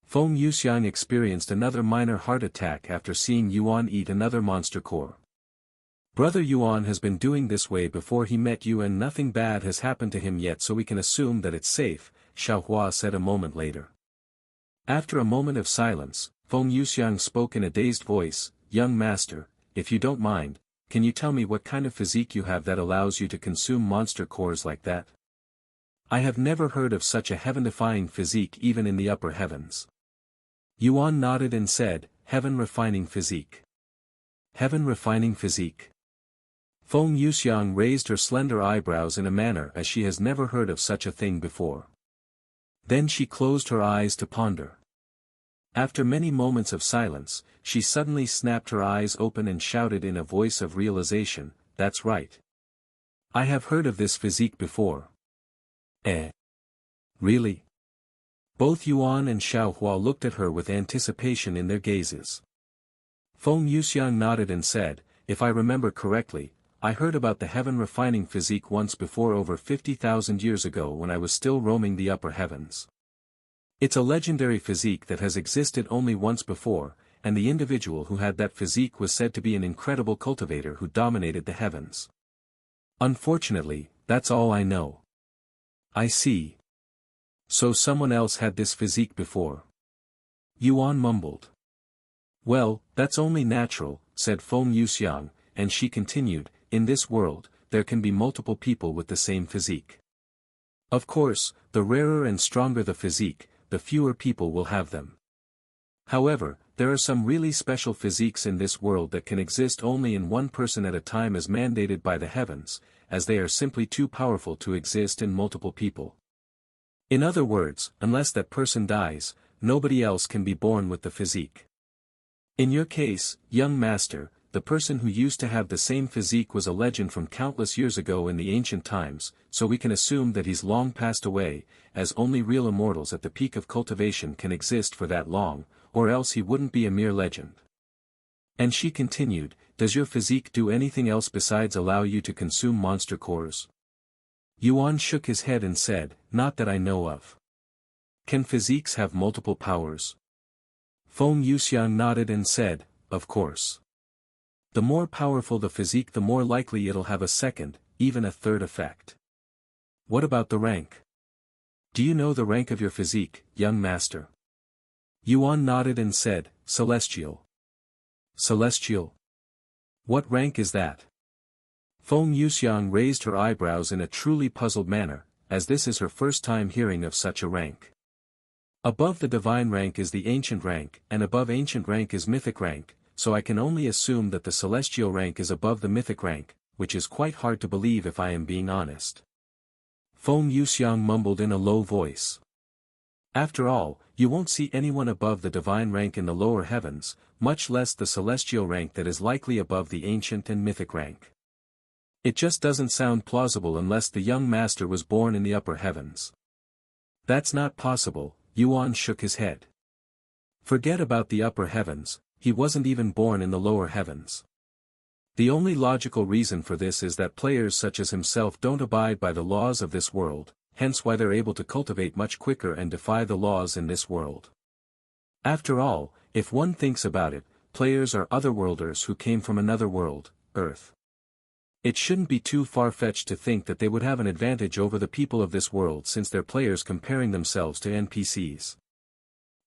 Feng Yuxiang experienced another minor heart attack after seeing Yuan eat another monster core. Brother Yuan has been doing this way before he met you and nothing bad has happened to him yet, so we can assume that it's safe, Xiaohua said a moment later. After a moment of silence, Feng Yuxiang spoke in a dazed voice, Young master, if you don't mind, can you tell me what kind of physique you have that allows you to consume monster cores like that? I have never heard of such a heaven-defying physique even in the upper heavens. Yuan nodded and said, Heaven-refining physique. Heaven-refining physique. Feng Yuxiang raised her slender eyebrows in a manner as she has never heard of such a thing before. Then she closed her eyes to ponder. After many moments of silence, she suddenly snapped her eyes open and shouted in a voice of realization, "That's right. I have heard of this physique before." Eh? Really? Both Yuan and Xiaohua looked at her with anticipation in their gazes. Feng Yuxiang nodded and said, "If I remember correctly, I heard about the heaven-refining physique once before over 50,000 years ago when I was still roaming the upper heavens. It's a legendary physique that has existed only once before, and the individual who had that physique was said to be an incredible cultivator who dominated the heavens. Unfortunately, that's all I know." "I see. So someone else had this physique before?" Yuan mumbled. "Well, that's only natural," said Feng Yuxiang, and she continued, "In this world, there can be multiple people with the same physique. Of course, the rarer and stronger the physique, the fewer people will have them. However, there are some really special physiques in this world that can exist only in one person at a time as mandated by the heavens, as they are simply too powerful to exist in multiple people. In other words, unless that person dies, nobody else can be born with the physique. In your case, young master, the person who used to have the same physique was a legend from countless years ago in the ancient times, so we can assume that he's long passed away, as only real immortals at the peak of cultivation can exist for that long, or else he wouldn't be a mere legend." And she continued, "Does your physique do anything else besides allow you to consume monster cores?" Yuan shook his head and said, "Not that I know of." "Can physiques have multiple powers?" Feng Yuxiang nodded and said, "Of course. The more powerful the physique, the more likely it'll have a second, even a third effect." "What about the rank? Do you know the rank of your physique, young master?" Yuan nodded and said, "Celestial." "Celestial? What rank is that?" Feng Yuxiang raised her eyebrows in a truly puzzled manner, as this is her first time hearing of such a rank. "Above the divine rank is the ancient rank, and above ancient rank is mythic rank, so I can only assume that the celestial rank is above the mythic rank, which is quite hard to believe if I am being honest." Feng Yuxiang mumbled in a low voice. "After all, you won't see anyone above the divine rank in the lower heavens, much less the celestial rank that is likely above the ancient and mythic rank. It just doesn't sound plausible unless the young master was born in the upper heavens." "That's not possible," Yuan shook his head. "Forget about the upper heavens, he wasn't even born in the lower heavens. The only logical reason for this is that players such as himself don't abide by the laws of this world, hence why they're able to cultivate much quicker and defy the laws in this world. After all, if one thinks about it, players are otherworlders who came from another world, Earth. It shouldn't be too far-fetched to think that they would have an advantage over the people of this world since they're players comparing themselves to NPCs.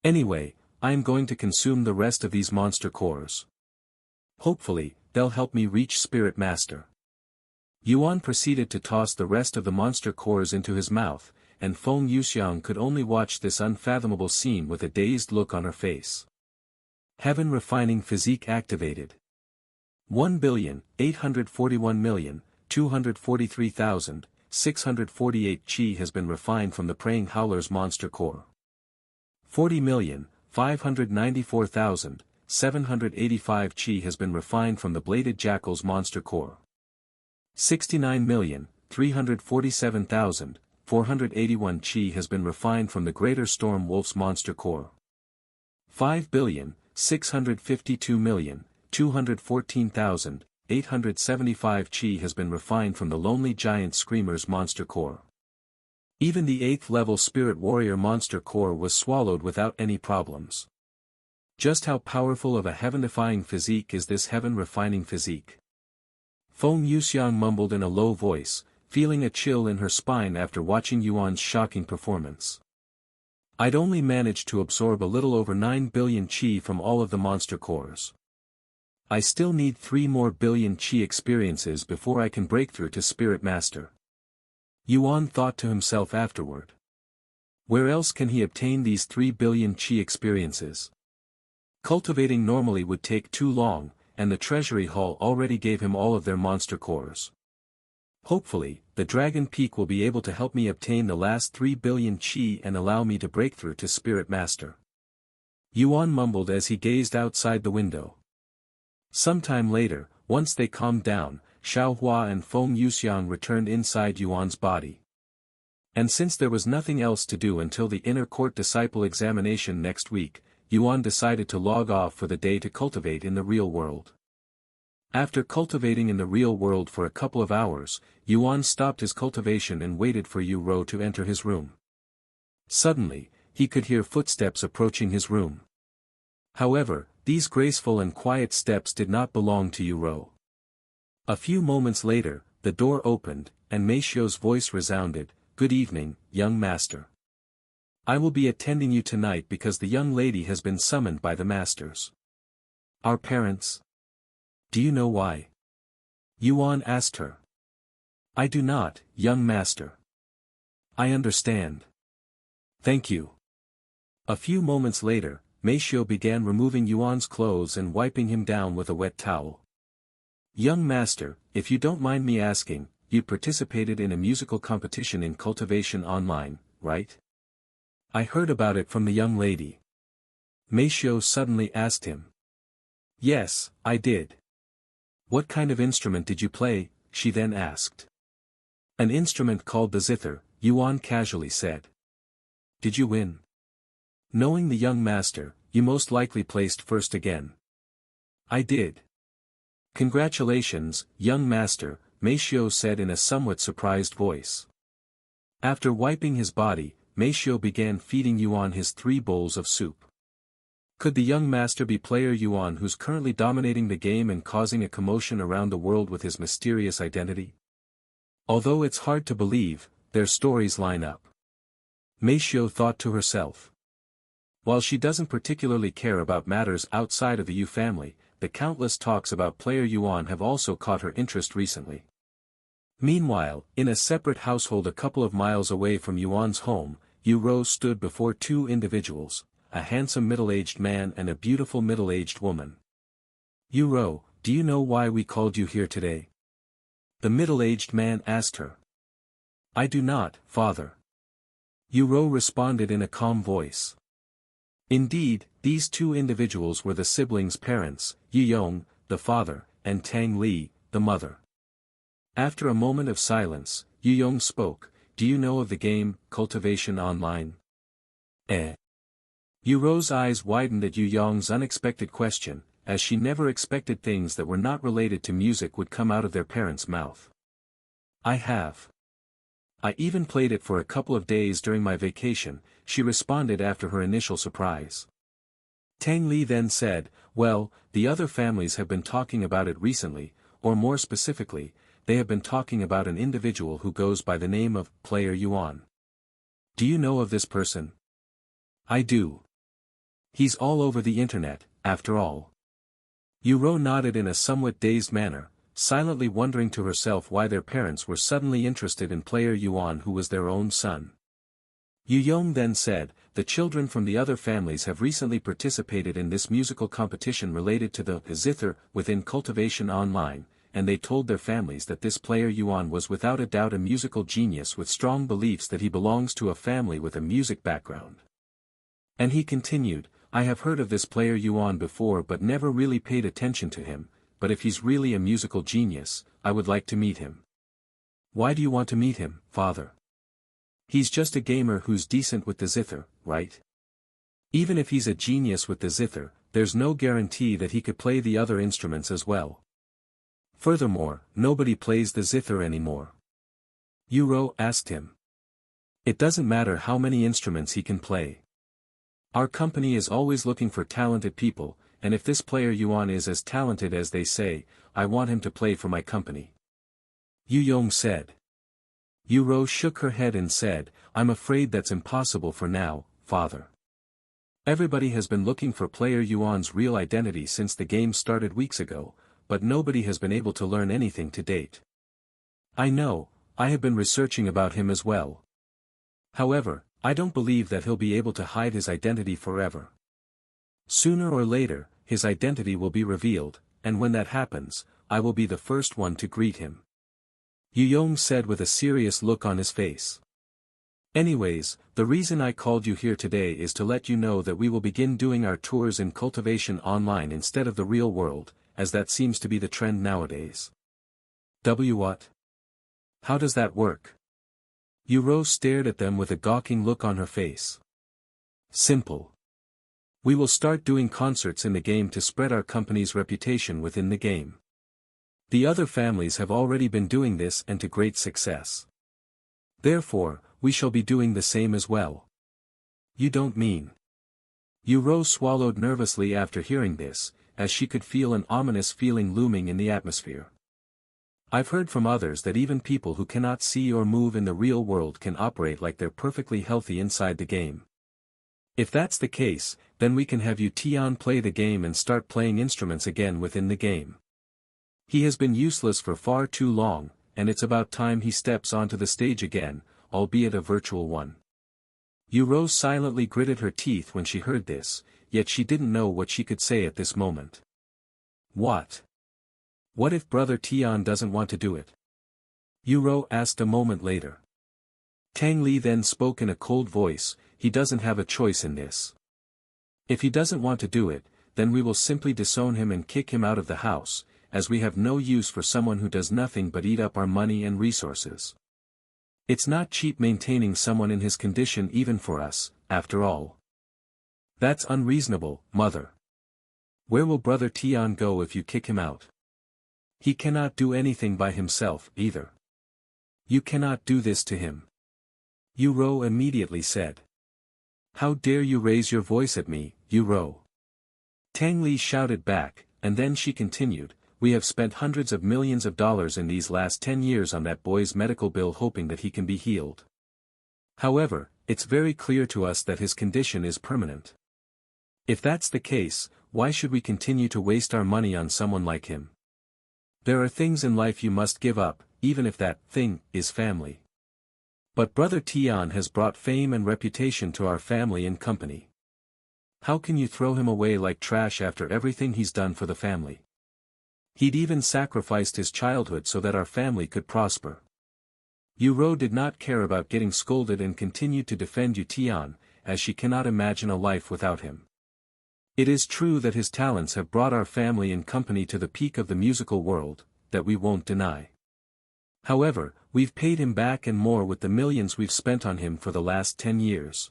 Anyway, I am going to consume the rest of these monster cores. Hopefully, they'll help me reach Spirit Master." Yuan proceeded to toss the rest of the monster cores into his mouth, and Feng Yuxiang could only watch this unfathomable scene with a dazed look on her face. Heaven refining physique activated. 1,841,243,648 chi has been refined from the Praying Howler's monster core. 40,594,785 chi has been refined from the Bladed Jackal's monster core. 69,347,481 chi has been refined from the Greater Storm Wolf's monster core. 5,652,214,875 chi has been refined from the Lonely Giant Screamer's monster core. Even the 8th level Spirit Warrior monster core was swallowed without any problems. Just how powerful of a heaven-defying physique is this heaven-refining physique? Feng Yuxiang mumbled in a low voice, feeling a chill in her spine after watching Yuan's shocking performance. "I'd only managed to absorb a little over 9 billion chi from all of the monster cores. I still need 3 more billion chi experiences before I can break through to Spirit Master." Yuan thought to himself afterward. Where else can he obtain these 3 billion chi experiences? Cultivating normally would take too long, and the treasury hall already gave him all of their monster cores. Hopefully, the Dragon Peak will be able to help me obtain the last 3 billion chi and allow me to break through to Spirit Master. Yuan mumbled as he gazed outside the window. Sometime later, once they calmed down, Xiaohua and Feng Yuxiang returned inside Yuan's body. And since there was nothing else to do until the inner court disciple examination next week, Yuan decided to log off for the day to cultivate in the real world. After cultivating in the real world for a couple of hours, Yuan stopped his cultivation and waited for Yu Rou to enter his room. Suddenly, he could hear footsteps approaching his room. However, these graceful and quiet steps did not belong to Yu Rou. A few moments later, the door opened, and Mei Xiu's voice resounded, "Good evening, young master. I will be attending you tonight because the young lady has been summoned by the masters." "Our parents? Do you know why?" Yuan asked her. "I do not, young master. I understand. Thank you." A few moments later, Mei Xiu began removing Yuan's clothes and wiping him down with a wet towel. "Young master, if you don't mind me asking, you participated in a musical competition in Cultivation Online, right?" "I heard about it from the young lady." Mei Xiu suddenly asked him. "Yes, I did." "What kind of instrument did you play?" she then asked. "An instrument called the zither," Yuan casually said. "Did you win?" Knowing the young master, you most likely placed first again. "I did." "Congratulations, young master," Mei Xiu said in a somewhat surprised voice. After wiping his body, Mei Xiu began feeding Yuan his 3 bowls of soup. Could the young master be player Yuan who's currently dominating the game and causing a commotion around the world with his mysterious identity? Although it's hard to believe, their stories line up. Mei Xiu thought to herself. While she doesn't particularly care about matters outside of the Yu family, the countless talks about player Yuan have also caught her interest recently. Meanwhile, in a separate household a couple of miles away from Yuan's home, Yu Rou stood before 2 individuals, a handsome middle-aged man and a beautiful middle-aged woman. "Yu Rou, do you know why we called you here today?" the middle-aged man asked her. "I do not, father." Yu Rou responded in a calm voice. Indeed, these 2 individuals were the siblings' parents, Yu Yong, the father, and Tang Li, the mother. After a moment of silence, Yu Yong spoke, "Do you know of the game, Cultivation Online?" Yu Rou's eyes widened at Yu Yong's unexpected question, as she never expected things that were not related to music would come out of their parents' mouth. "I have. I even played it for a couple of days during my vacation," she responded after her initial surprise. Tang Li then said, "Well, the other families have been talking about it recently, or more specifically, they have been talking about an individual who goes by the name of Player Yuan. Do you know of this person?" "I do. He's all over the internet, after all." Yu Rou nodded in a somewhat dazed manner, silently wondering to herself why their parents were suddenly interested in Player Yuan who was their own son. Yu Yong then said, "The children from the other families have recently participated in this musical competition related to the zither within Cultivation Online, and they told their families that this Player Yuan was without a doubt a musical genius with strong beliefs that he belongs to a family with a music background." And he continued, "I have heard of this Player Yuan before but never really paid attention to him, but if he's really a musical genius, I would like to meet him." "Why do you want to meet him, father?" "He's just a gamer who's decent with the zither, right? Even if he's a genius with the zither, there's no guarantee that he could play the other instruments as well. Furthermore, nobody plays the zither anymore." Yu Rou asked him. "It doesn't matter how many instruments he can play. Our company is always looking for talented people, and if this Player Yuan is as talented as they say, I want him to play for my company," Yu Yong said. Yu Rou shook her head and said, "I'm afraid that's impossible for now, father. Everybody has been looking for Player Yuan's real identity since the game started weeks ago, but nobody has been able to learn anything to date." "I know, I have been researching about him as well. However, I don't believe that he'll be able to hide his identity forever. Sooner or later, his identity will be revealed, and when that happens, I will be the first one to greet him," Yu Yong said with a serious look on his face. Anyways, the reason I called you here today is to let you know that we will begin doing our tours in Cultivation Online instead of the real world, as that seems to be the trend nowadays. What? How does that work? Yuan stared at them with a gawking look on her face. Simple. We will start doing concerts in the game to spread our company's reputation within the game. The other families have already been doing this and to great success. Therefore, we shall be doing the same as well. You don't mean? Yuan swallowed nervously after hearing this, as she could feel an ominous feeling looming in the atmosphere. I've heard from others that even people who cannot see or move in the real world can operate like they're perfectly healthy inside the game. If that's the case, then we can have Yuan play the game and start playing instruments again within the game. He has been useless for far too long, and it's about time he steps onto the stage again, albeit a virtual one. Yuan silently gritted her teeth when she heard this, yet she didn't know what she could say at this moment. What? What if Brother Tian doesn't want to do it? Yuan asked a moment later. Tang Li then spoke in a cold voice, he doesn't have a choice in this. If he doesn't want to do it, then we will simply disown him and kick him out of the house, as we have no use for someone who does nothing but eat up our money and resources. It's not cheap maintaining someone in his condition even for us, after all. That's unreasonable, mother. Where will Brother Tian go if you kick him out? He cannot do anything by himself, either. You cannot do this to him. Yuan immediately said. How dare you raise your voice at me, Yuan? Tang Li shouted back, and then she continued, we have spent hundreds of millions of dollars in these last 10 years on that boy's medical bill hoping that he can be healed. However, it's very clear to us that his condition is permanent. If that's the case, why should we continue to waste our money on someone like him? There are things in life you must give up, even if that thing is family. But Brother Tian has brought fame and reputation to our family and company. How can you throw him away like trash after everything he's done for the family? He'd even sacrificed his childhood so that our family could prosper. Yuan did not care about getting scolded and continued to defend Tian, as she cannot imagine a life without him. It is true that his talents have brought our family and company to the peak of the musical world, that we won't deny. However, we've paid him back and more with the millions we've spent on him for the last 10 years.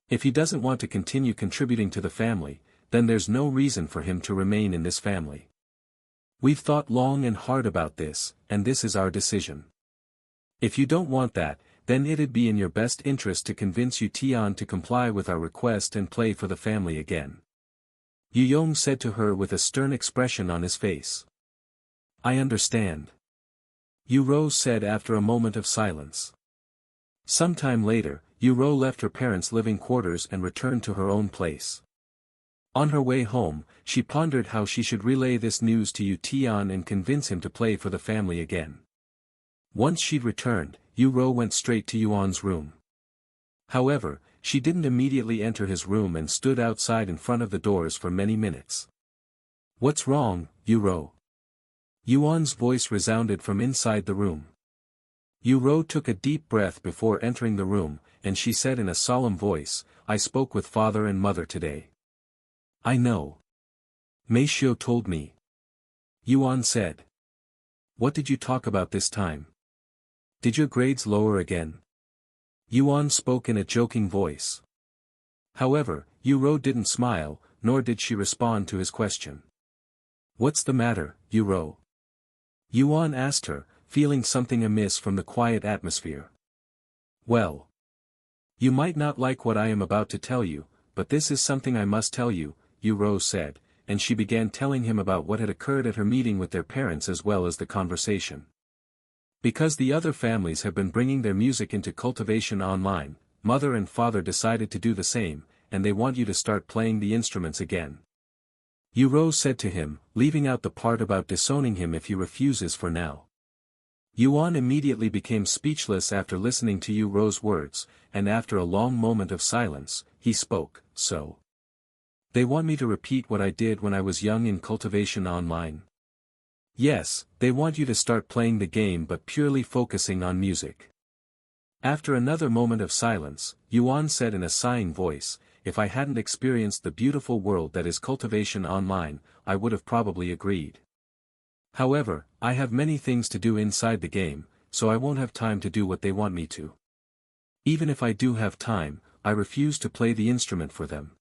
If he doesn't want to continue contributing to the family, then there's no reason for him to remain in this family. We've thought long and hard about this, and this is our decision. If you don't want that, then it'd be in your best interest to convince Tian to comply with our request and play for the family again. Yuan said to her with a stern expression on his face. I understand. Yuan said after a moment of silence. Sometime later, Yuan left her parents' living quarters and returned to her own place. On her way home, she pondered how she should relay this news to Tian and convince him to play for the family again. Once she'd returned, Yuan went straight to Yuan's room. However, she didn't immediately enter his room and stood outside in front of the doors for many minutes. What's wrong, Yuan? Yuan's voice resounded from inside the room. Yuan took a deep breath before entering the room, and she said in a solemn voice, I spoke with father and mother today. I know. Mei Xiu told me. Yuan said. What did you talk about this time? Did your grades lower again? Yuan spoke in a joking voice. However, Yuan didn't smile, nor did she respond to his question. What's the matter, Yuan? Yuan asked her, feeling something amiss from the quiet atmosphere. Well. You might not like what I am about to tell you, but this is something I must tell you, Yuan said, and she began telling him about what had occurred at her meeting with their parents as well as the conversation. Because the other families have been bringing their music into Cultivation Online, mother and father decided to do the same, and they want you to start playing the instruments again. Yuan said to him, leaving out the part about disowning him if he refuses for now. Yuan immediately became speechless after listening to Yuan's words, and after a long moment of silence, he spoke, so. They want me to repeat what I did when I was young in Cultivation Online. Yes, they want you to start playing the game but purely focusing on music. After another moment of silence, Yuan said in a sighing voice, "If I hadn't experienced the beautiful world that is Cultivation Online, I would have probably agreed. However, I have many things to do inside the game, so I won't have time to do what they want me to. Even if I do have time, I refuse to play the instrument for them."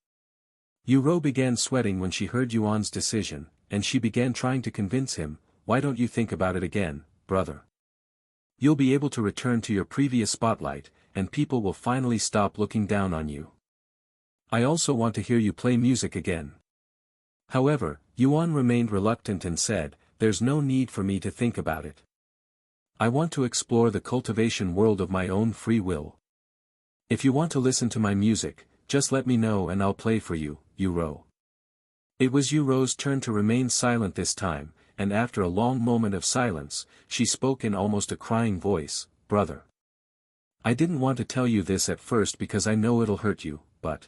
Yuro began sweating when she heard Yuan's decision, and she began trying to convince him, "Why don't you think about it again, brother? You'll be able to return to your previous spotlight, and people will finally stop looking down on you. I also want to hear you play music again." However, Yuan remained reluctant and said, "There's no need for me to think about it. I want to explore the cultivation world of my own free will. If you want to listen to my music, just let me know and I'll play for you, Yuro." It was Yuro's turn to remain silent this time, and after a long moment of silence, she spoke in almost a crying voice, "Brother. I didn't want to tell you this at first because I know it'll hurt you, but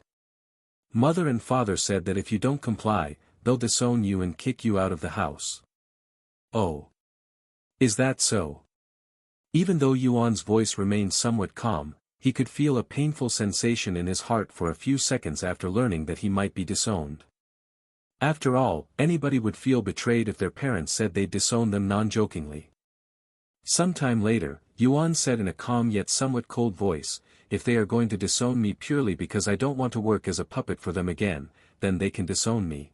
Mother and Father said that if you don't comply, they'll disown you and kick you out of the house." "Oh. Is that so?" Even though Yuan's voice remained somewhat calm, he could feel a painful sensation in his heart for a few seconds after learning that he might be disowned. After all, anybody would feel betrayed if their parents said they'd disown them non-jokingly. Sometime later, Yuan said in a calm yet somewhat cold voice, "If they are going to disown me purely because I don't want to work as a puppet for them again, then they can disown me.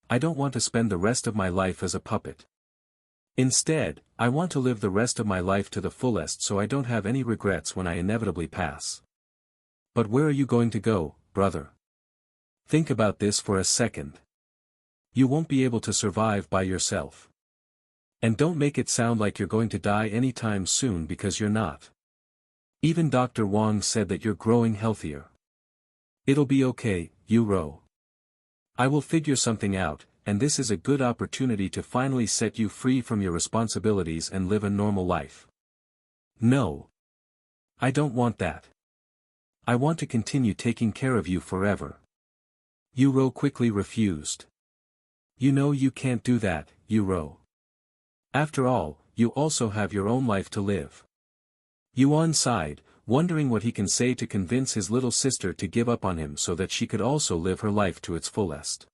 I don't want to spend the rest of my life as a puppet. Instead, I want to live the rest of my life to the fullest so I don't have any regrets when I inevitably pass." "But where are you going to go, brother? Think about this for a second. You won't be able to survive by yourself. And don't make it sound like you're going to die anytime soon because you're not. Even Dr. Wang said that you're growing healthier. It'll be okay, Yuro. I will figure something out, and this is a good opportunity to finally set you free from your responsibilities and live a normal life." "No. I don't want that. I want to continue taking care of you forever." Yuro quickly refused. "You know you can't do that, Yuro. After all, you also have your own life to live." Yuan sighed, wondering what he can say to convince his little sister to give up on him so that she could also live her life to its fullest.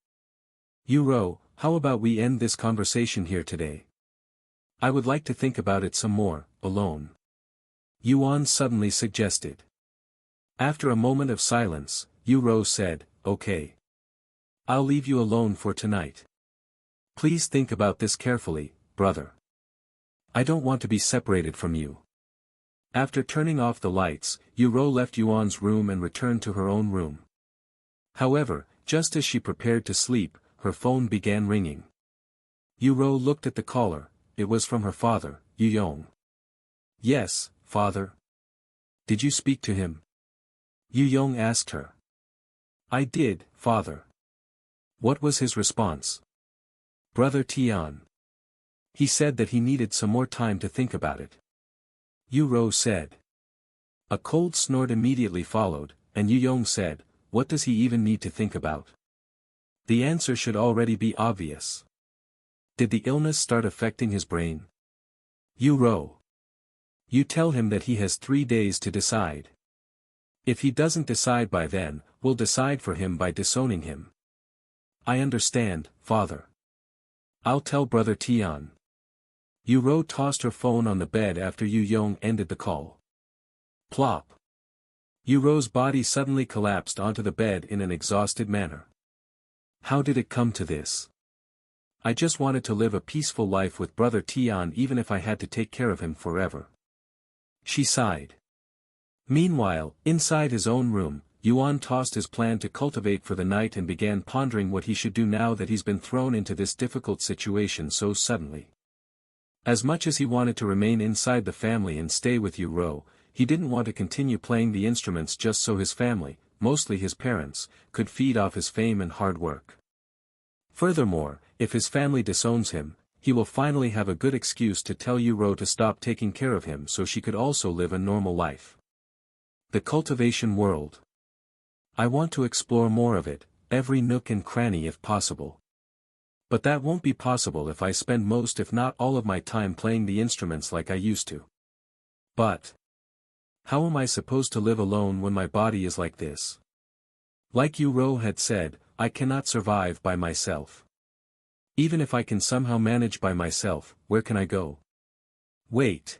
"Yuro, how about we end this conversation here today? I would like to think about it some more, alone," Yuan suddenly suggested. After a moment of silence, Yuro said, "Okay. I'll leave you alone for tonight. Please think about this carefully, brother. I don't want to be separated from you." After turning off the lights, Yuro left Yuan's room and returned to her own room. However, just as she prepared to sleep, her phone began ringing. Yuro looked at the caller. It was from her father, Yuyong. "Yes, father. Did you speak to him?" Yuyong asked her. "I did, father." "What was his response?" "Brother Tian. He said that he needed some more time to think about it," Yuro said. A cold snort immediately followed, and Yuyong said, "What does he even need to think about?" The answer should already be obvious. Did the illness start affecting his brain? Yuro. You tell him that he has 3 days to decide. If he doesn't decide by then, we'll decide for him by disowning him. I understand, father. I'll tell Brother Tian. Yuro tossed her phone on the bed after Yuyong ended the call. Plop. Yuro's body suddenly collapsed onto the bed in an exhausted manner. How did it come to this? I just wanted to live a peaceful life with Brother Tian even if I had to take care of him forever. She sighed. Meanwhile, inside his own room, Yuan tossed his plan to cultivate for the night and began pondering what he should do now that he's been thrown into this difficult situation so suddenly. As much as he wanted to remain inside the family and stay with Yuro, he didn't want to continue playing the instruments just so his family, mostly his parents, could feed off his fame and hard work. Furthermore, if his family disowns him, he will finally have a good excuse to tell Yuro to stop taking care of him so she could also live a normal life. The cultivation world. I want to explore more of it, every nook and cranny if possible. But that won't be possible if I spend most if not all of my time playing the instruments like I used to. But How am I supposed to live alone when my body is like this? Like Yu had said, I cannot survive by myself. Even if I can somehow manage by myself, where can I go? Wait.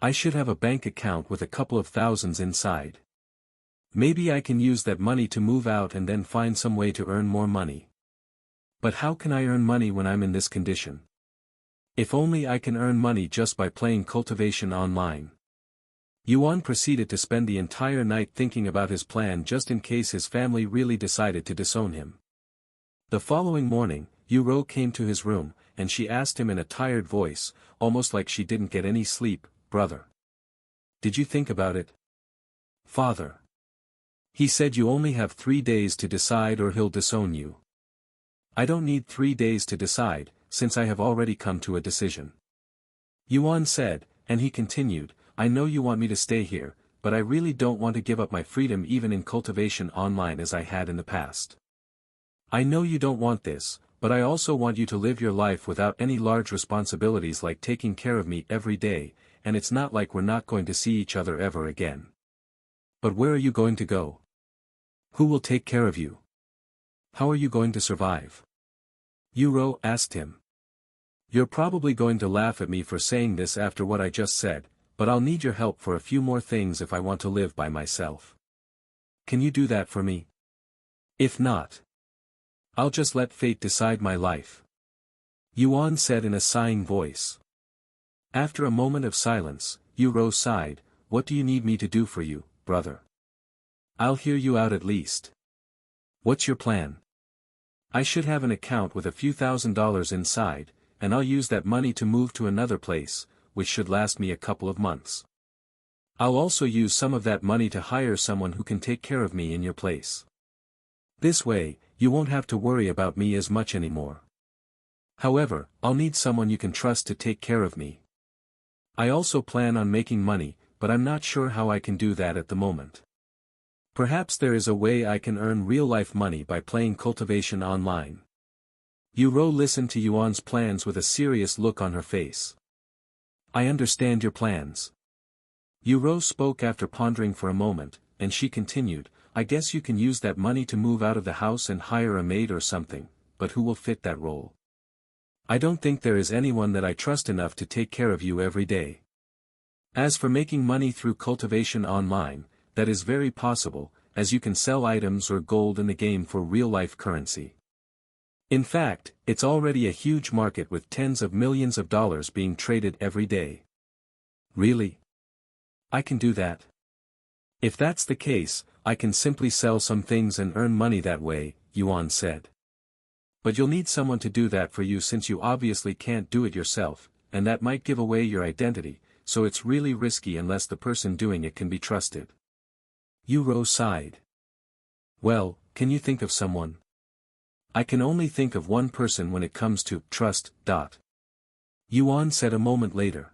I should have a bank account with a couple of thousands inside. Maybe I can use that money to move out and then find some way to earn more money. But how can I earn money when I'm in this condition? If only I can earn money just by playing Cultivation Online. Yuan proceeded to spend the entire night thinking about his plan just in case his family really decided to disown him. The following morning, Yu came to his room, and she asked him in a tired voice, almost like she didn't get any sleep, "Brother. Did you think about it?" "Father. He said you only have 3 days to decide or he'll disown you." "I don't need 3 days to decide, since I have already come to a decision," Yuan said, and he continued, "I know you want me to stay here, but I really don't want to give up my freedom even in Cultivation Online as I had in the past. I know you don't want this, but I also want you to live your life without any large responsibilities like taking care of me every day, and it's not like we're not going to see each other ever again. But where are you going to go? Who will take care of you? How are you going to survive?" Yu asked him. "You're probably going to laugh at me for saying this after what I just said, but I'll need your help for a few more things if I want to live by myself. Can you do that for me? If not, I'll just let fate decide my life," Yuan said in a sighing voice. After a moment of silence, Yu sighed, "What do you need me to do for you, brother? I'll hear you out at least. What's your plan?" "I should have an account with a few $1,000s inside, and I'll use that money to move to another place, which should last me a couple of months. I'll also use some of that money to hire someone who can take care of me in your place. This way, you won't have to worry about me as much anymore. However, I'll need someone you can trust to take care of me. I also plan on making money, but I'm not sure how I can do that at the moment. Perhaps there is a way I can earn real-life money by playing Cultivation Online." Yu listened to Yuan's plans with a serious look on her face. "I understand your plans." Yu spoke after pondering for a moment, and she continued, "I guess you can use that money to move out of the house and hire a maid or something, but who will fit that role? I don't think there is anyone that I trust enough to take care of you every day. As for making money through Cultivation Online, that is very possible, as you can sell items or gold in the game for real-life currency. In fact, it's already a huge market with tens of millions of dollars being traded every day." "Really? I can do that? If that's the case, I can simply sell some things and earn money that way," Yuan said. "But you'll need someone to do that for you since you obviously can't do it yourself, and that might give away your identity, so it's really risky unless the person doing it can be trusted." Yu sighed. "Well, can you think of someone?" "I can only think of one person when it comes to trust. Yuan said a moment later.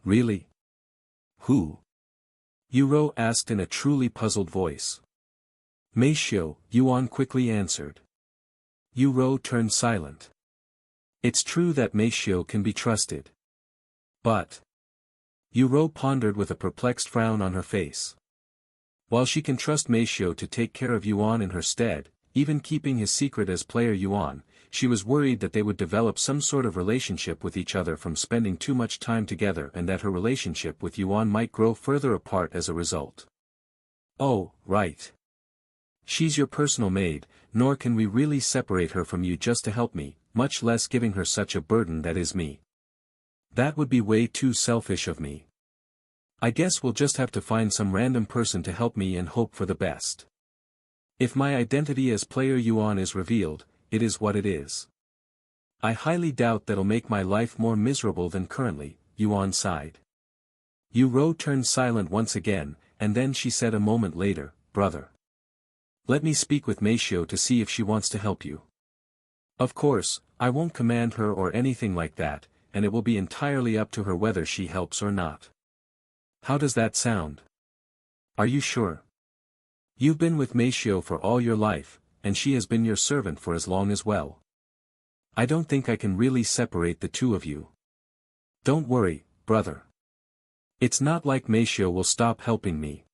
"Really? Who?" Yu asked in a truly puzzled voice. "Meishio," Yuan quickly answered. Yu turned silent. It's true that Meishio can be trusted. But Yu pondered with a perplexed frown on her face. While she can trust Meishio to take care of Yuan in her stead, even keeping his secret as player Yuan, she was worried that they would develop some sort of relationship with each other from spending too much time together and that her relationship with Yuan might grow further apart as a result. "Oh, right. She's your personal maid, nor can we really separate her from you just to help me, much less giving her such a burden that is me. That would be way too selfish of me. I guess we'll just have to find some random person to help me and hope for the best. If my identity as player Yuan is revealed, it is what it is. I highly doubt that'll make my life more miserable than currently," Yuan sighed. Yu turned silent once again, and then she said a moment later, "Brother. Let me speak with Meishio to see if she wants to help you. Of course, I won't command her or anything like that, and it will be entirely up to her whether she helps or not. How does that sound? Are you sure? You've been with Meishio for all your life, and she has been your servant for as long as well. I don't think I can really separate the two of you. Don't worry, brother. It's not like Meishio will stop helping me.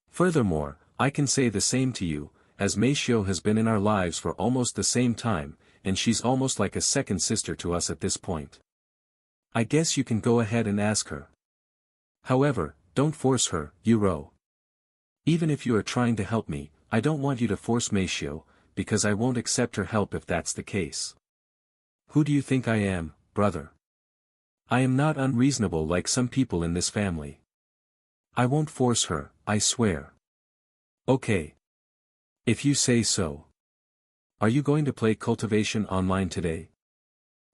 Furthermore, I can say the same to you, as Meishio has been in our lives for almost the same time, and she's almost like a second sister to us at this point. I guess you can go ahead and ask her. However, don't force her, Yuro. Even if you are trying to help me, I don't want you to force Meishio, because I won't accept her help if that's the case. Who do you think I am, brother? I am not unreasonable like some people in this family. I won't force her, I swear. Okay. If you say so. Are you going to play Cultivation Online today?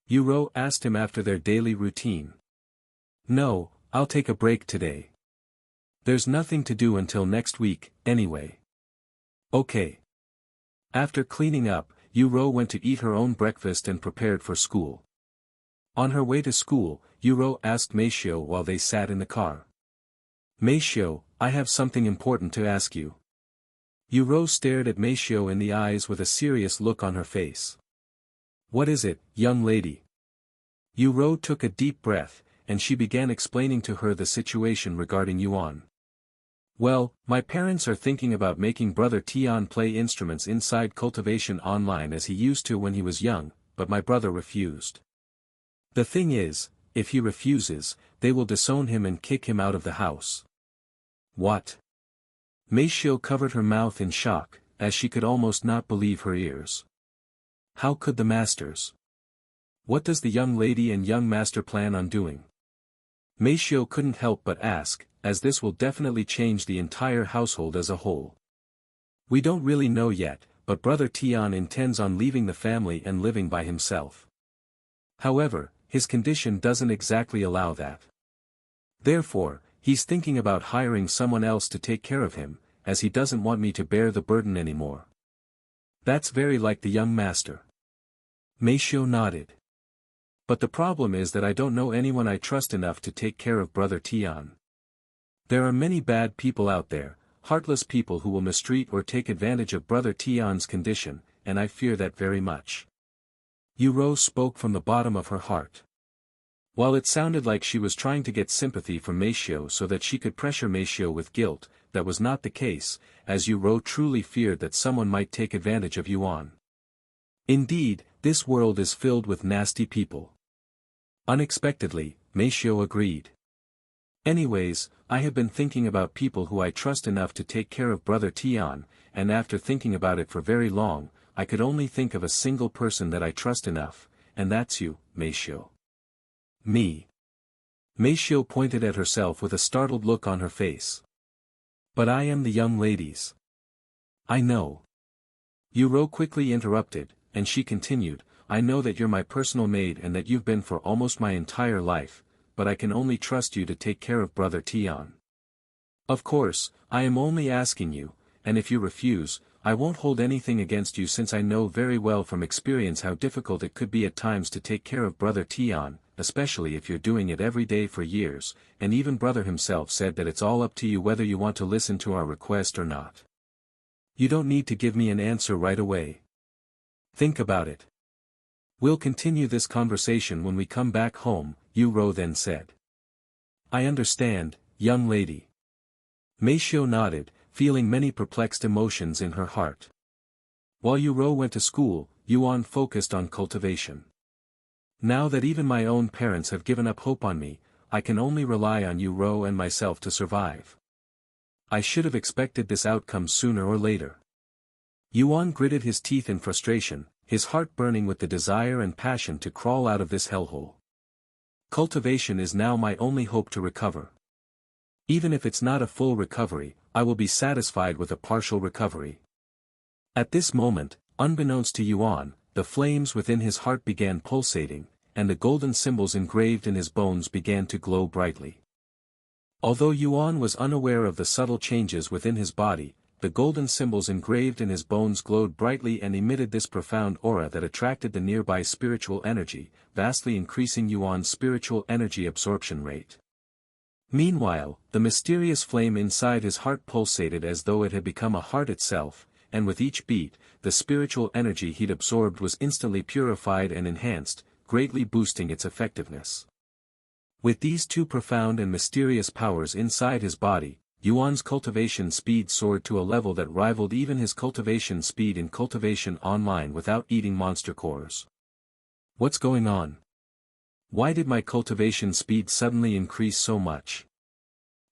Yuro asked him after their daily routine. No, I'll take a break today. There's nothing to do until next week, anyway. Okay. After cleaning up, Yuro went to eat her own breakfast and prepared for school. On her way to school, Yuro asked Meishio while they sat in the car. Meishio, I have something important to ask you. Yuro stared at Meishio in the eyes with a serious look on her face. What is it, young lady? Yuro took a deep breath, and she began explaining to her the situation regarding Yuan. Well, my parents are thinking about making Brother Tian play instruments inside Cultivation Online as he used to when he was young, but my brother refused. The thing is, if he refuses, they will disown him and kick him out of the house. What? Meishio covered her mouth in shock, as she could almost not believe her ears. How could the masters? What does the young lady and young master plan on doing? Meishio couldn't help but ask, as this will definitely change the entire household as a whole. We don't really know yet, but Brother Tian intends on leaving the family and living by himself. However, his condition doesn't exactly allow that. Therefore, he's thinking about hiring someone else to take care of him, as he doesn't want me to bear the burden anymore. That's very like the young master. Meishio nodded. But the problem is that I don't know anyone I trust enough to take care of Brother Tian. There are many bad people out there, heartless people who will mistreat or take advantage of Brother Tian's condition, and I fear that very much. Yuro spoke from the bottom of her heart. While it sounded like she was trying to get sympathy from Meishio so that she could pressure Meishio with guilt, that was not the case, as Yuro truly feared that someone might take advantage of Yuan. Indeed, this world is filled with nasty people. Unexpectedly, Meishio agreed. Anyways, I have been thinking about people who I trust enough to take care of Brother Tian, and after thinking about it for very long, I could only think of a single person that I trust enough, and that's you, Meishio. Me. Meishio pointed at herself with a startled look on her face. But I am the young lady's. I know. Yuro quickly interrupted, and she continued, I know that you're my personal maid and that you've been for almost my entire life, but I can only trust you to take care of Brother Tian. Of course, I am only asking you, and if you refuse, I won't hold anything against you since I know very well from experience how difficult it could be at times to take care of Brother Tian, especially if you're doing it every day for years, and even Brother himself said that it's all up to you whether you want to listen to our request or not. You don't need to give me an answer right away. Think about it. We'll continue this conversation when we come back home, Yuro then said. I understand, young lady. Meishio nodded, feeling many perplexed emotions in her heart. While Yuro went to school, Yuan focused on cultivation. Now that even my own parents have given up hope on me, I can only rely on Yuro and myself to survive. I should have expected this outcome sooner or later. Yuan gritted his teeth in frustration, his heart burning with the desire and passion to crawl out of this hellhole. Cultivation is now my only hope to recover. Even if it's not a full recovery, I will be satisfied with a partial recovery. At this moment, unbeknownst to Yuan, the flames within his heart began pulsating, and the golden symbols engraved in his bones began to glow brightly. Although Yuan was unaware of the subtle changes within his body, the golden symbols engraved in his bones glowed brightly and emitted this profound aura that attracted the nearby spiritual energy, vastly increasing Yuan's spiritual energy absorption rate. Meanwhile, the mysterious flame inside his heart pulsated as though it had become a heart itself, and with each beat, the spiritual energy he'd absorbed was instantly purified and enhanced, greatly boosting its effectiveness. With these two profound and mysterious powers inside his body, Yuan's cultivation speed soared to a level that rivaled even his cultivation speed in Cultivation Online without eating monster cores. What's going on? Why did my cultivation speed suddenly increase so much?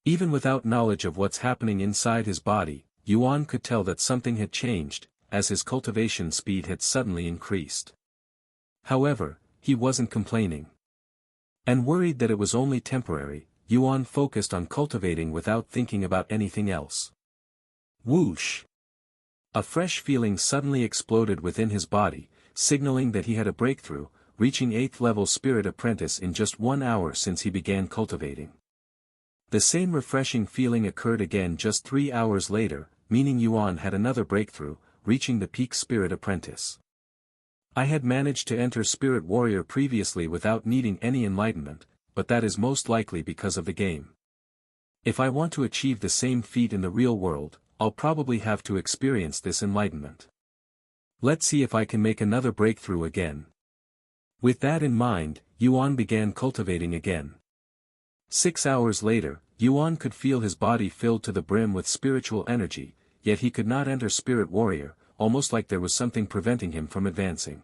Even without knowledge of what's happening inside his body, Yuan could tell that something had changed, as his cultivation speed had suddenly increased. However, he wasn't complaining. And worried that it was only temporary, Yuan focused on cultivating without thinking about anything else. Whoosh! A fresh feeling suddenly exploded within his body, signaling that he had a breakthrough, reaching 8th level Spirit Apprentice in just 1 hour since he began cultivating. The same refreshing feeling occurred again just 3 hours later, meaning Yuan had another breakthrough, reaching the peak Spirit Apprentice. I had managed to enter Spirit Warrior previously without needing any enlightenment, but that is most likely because of the game. If I want to achieve the same feat in the real world, I'll probably have to experience this enlightenment. Let's see if I can make another breakthrough again. With that in mind, Yuan began cultivating again. 6 hours later, Yuan could feel his body filled to the brim with spiritual energy, yet he could not enter Spirit Warrior, almost like there was something preventing him from advancing.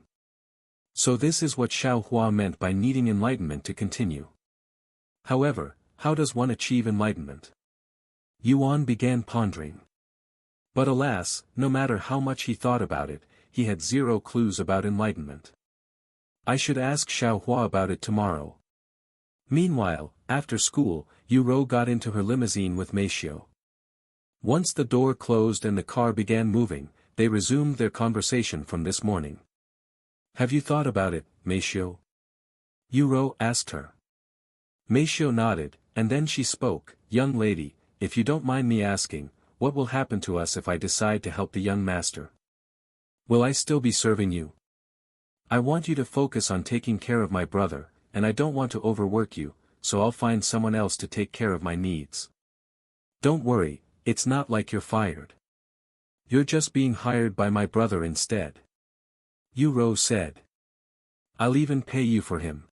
So this is what Xiaohua meant by needing enlightenment to continue. However, how does one achieve enlightenment? Yuan began pondering. But alas, no matter how much he thought about it, he had zero clues about enlightenment. I should ask Xiaohua about it tomorrow. Meanwhile, after school, Yuro got into her limousine with Meishio. Once the door closed and the car began moving, they resumed their conversation from this morning. Have you thought about it, Meishio? Yuro asked her. Meishio nodded, and then she spoke. Young lady, if you don't mind me asking, what will happen to us if I decide to help the young master? Will I still be serving you? I want you to focus on taking care of my brother, and I don't want to overwork you, so I'll find someone else to take care of my needs. Don't worry, it's not like you're fired. You're just being hired by my brother instead. Yuro said. I'll even pay you for him.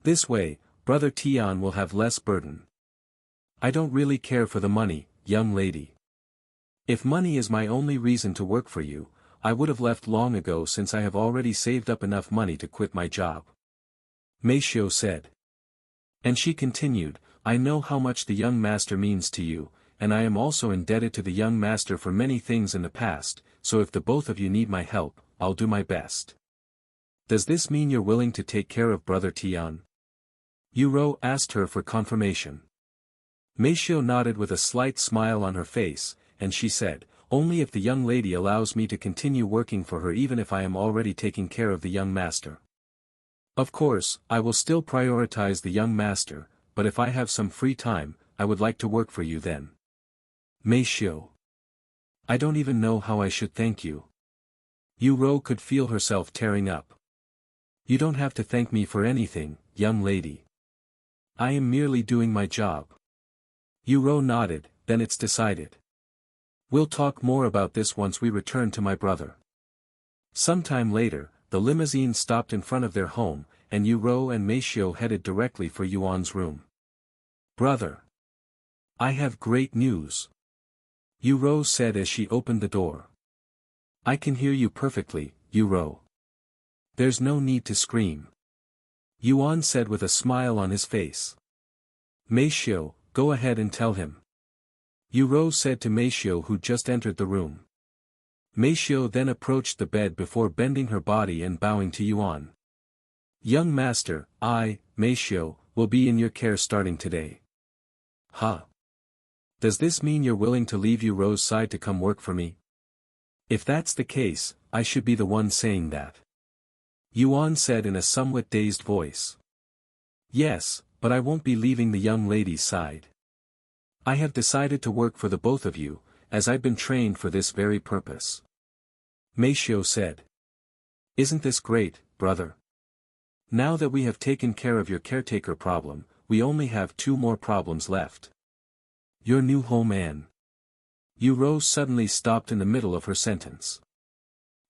This way, Brother Tian will have less burden. I don't really care for the money, young lady. If money is my only reason to work for you, I would have left long ago since I have already saved up enough money to quit my job. Meishio said. And she continued, I know how much the young master means to you, and I am also indebted to the young master for many things in the past, so if the both of you need my help, I'll do my best. Does this mean you're willing to take care of Brother Tian? Yuro asked her for confirmation. Meishio nodded with a slight smile on her face, and she said, only if the young lady allows me to continue working for her even if I am already taking care of the young master. Of course, I will still prioritize the young master, but if I have some free time, I would like to work for you then. Meishio. I don't even know how I should thank you. Yuro could feel herself tearing up. You don't have to thank me for anything, young lady. I am merely doing my job. Yuro nodded, then it's decided. We'll talk more about this once we return to my brother. Sometime later, the limousine stopped in front of their home, and Yuro and Meishio headed directly for Yuan's room. Brother. I have great news. Yuro said as she opened the door. I can hear you perfectly, Yuro. There's no need to scream. Yuan said with a smile on his face. Meishio, go ahead and tell him. Yuro said to Meishio who just entered the room. Meishio then approached the bed before bending her body and bowing to Yuan. Young master, I, Meishio, will be in your care starting today. Huh? Does this mean you're willing to leave Yuro's side to come work for me? If that's the case, I should be the one saying that. Yuan said in a somewhat dazed voice. Yes, but I won't be leaving the young lady's side. I have decided to work for the both of you, as I've been trained for this very purpose. Meishio said. Isn't this great, brother? Now that we have taken care of your caretaker problem, we only have 2 more problems left. Your new home Anne. Yuro suddenly stopped in the middle of her sentence.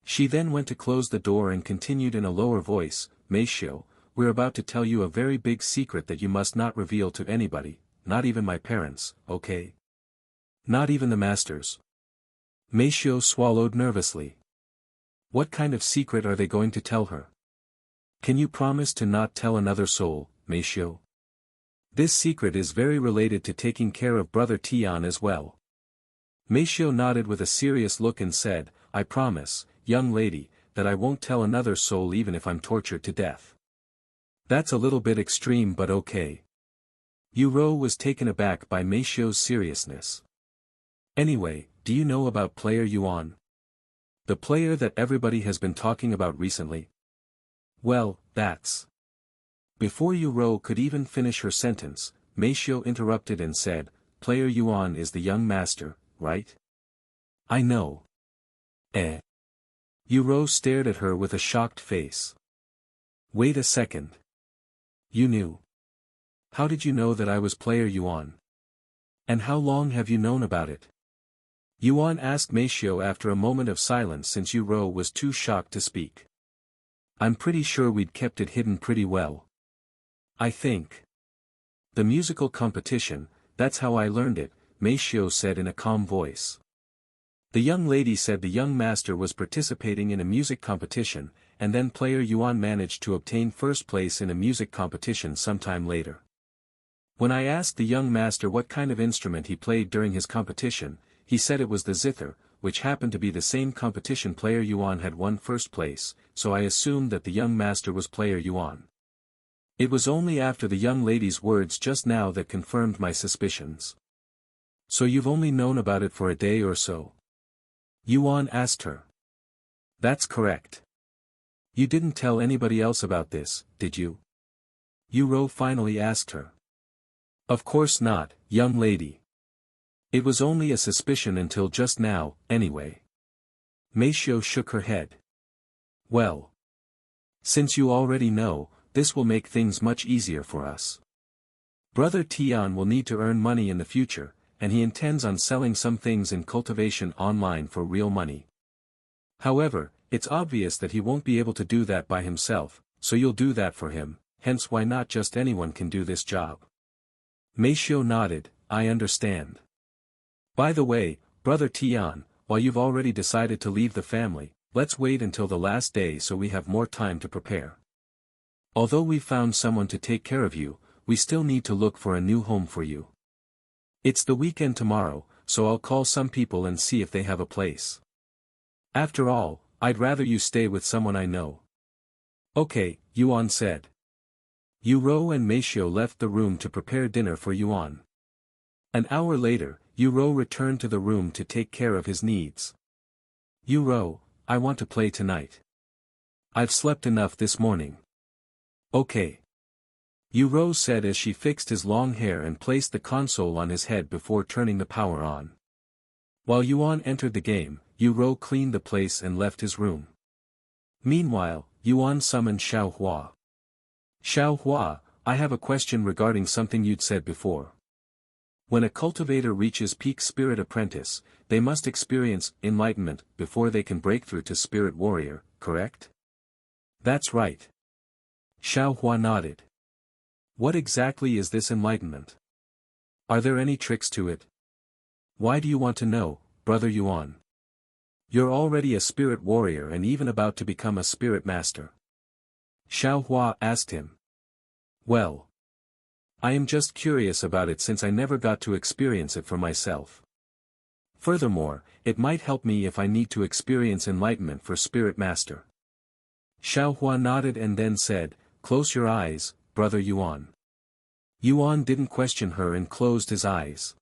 She then went to close the door and continued in a lower voice, Meishio, we're about to tell you a very big secret that you must not reveal to anybody, not even my parents, okay? Not even the masters. Meisho swallowed nervously. What kind of secret are they going to tell her? Can you promise to not tell another soul, Meisho? This secret is very related to taking care of Brother Tian as well. Meisho nodded with a serious look and said, I promise, young lady, that I won't tell another soul even if I'm tortured to death. That's a little bit extreme but okay. Yuro was taken aback by Meisho's seriousness. Anyway, do you know about player Yuan? The player that everybody has been talking about recently? Well, that's... Before Yuro could even finish her sentence, Meisho interrupted and said, Player Yuan is the young master, right? I know. Eh? Yuro stared at her with a shocked face. Wait a second. You knew? How did you know that I was player Yuan? And how long have you known about it? Yuan asked Meisho after a moment of silence since Yuro was too shocked to speak. I'm pretty sure we'd kept it hidden pretty well. I think. The musical competition, that's how I learned it, Meisho said in a calm voice. The young lady said the young master was participating in a music competition, and then player Yuan managed to obtain first place in a music competition sometime later. When I asked the young master what kind of instrument he played during his competition, he said it was the zither, which happened to be the same competition player Yuan had won first place, so I assumed that the young master was player Yuan. It was only after the young lady's words just now that confirmed my suspicions. So you've only known about it for a day or so? Yuan asked her. That's correct. You didn't tell anybody else about this, did you? Yuro finally asked her. Of course not, young lady. It was only a suspicion until just now, anyway. Meisho shook her head. Well. Since you already know, this will make things much easier for us. Brother Tian will need to earn money in the future, and he intends on selling some things in Cultivation Online for real money. However, it's obvious that he won't be able to do that by himself, so you'll do that for him, hence why not just anyone can do this job. Meisho nodded, I understand. By the way, Brother Tian, while you've already decided to leave the family, let's wait until the last day so we have more time to prepare. Although we've found someone to take care of you, we still need to look for a new home for you. It's the weekend tomorrow, so I'll call some people and see if they have a place. After all, I'd rather you stay with someone I know. Okay, Yuan said. Yuro and Meisho left the room to prepare dinner for Yuan. An hour later, Yuro returned to the room to take care of his needs. Yuro, I want to play tonight. I've slept enough this morning. Okay. Yuro said as she fixed his long hair and placed the console on his head before turning the power on. While Yuan entered the game, Yuro cleaned the place and left his room. Meanwhile, Yuan summoned Xiao Hua. Xiao Hua, I have a question regarding something you'd said before. When a cultivator reaches peak spirit apprentice, they must experience enlightenment before they can break through to spirit warrior, correct? That's right. Xiao Hua nodded. What exactly is this enlightenment? Are there any tricks to it? Why do you want to know, Brother Yuan? You're already a spirit warrior and even about to become a spirit master. Xiao Hua asked him. Well. I am just curious about it since I never got to experience it for myself. Furthermore, it might help me if I need to experience enlightenment for spirit master. Xiao Hua nodded and then said, Close your eyes, Brother Yuan. Yuan didn't question her and closed his eyes.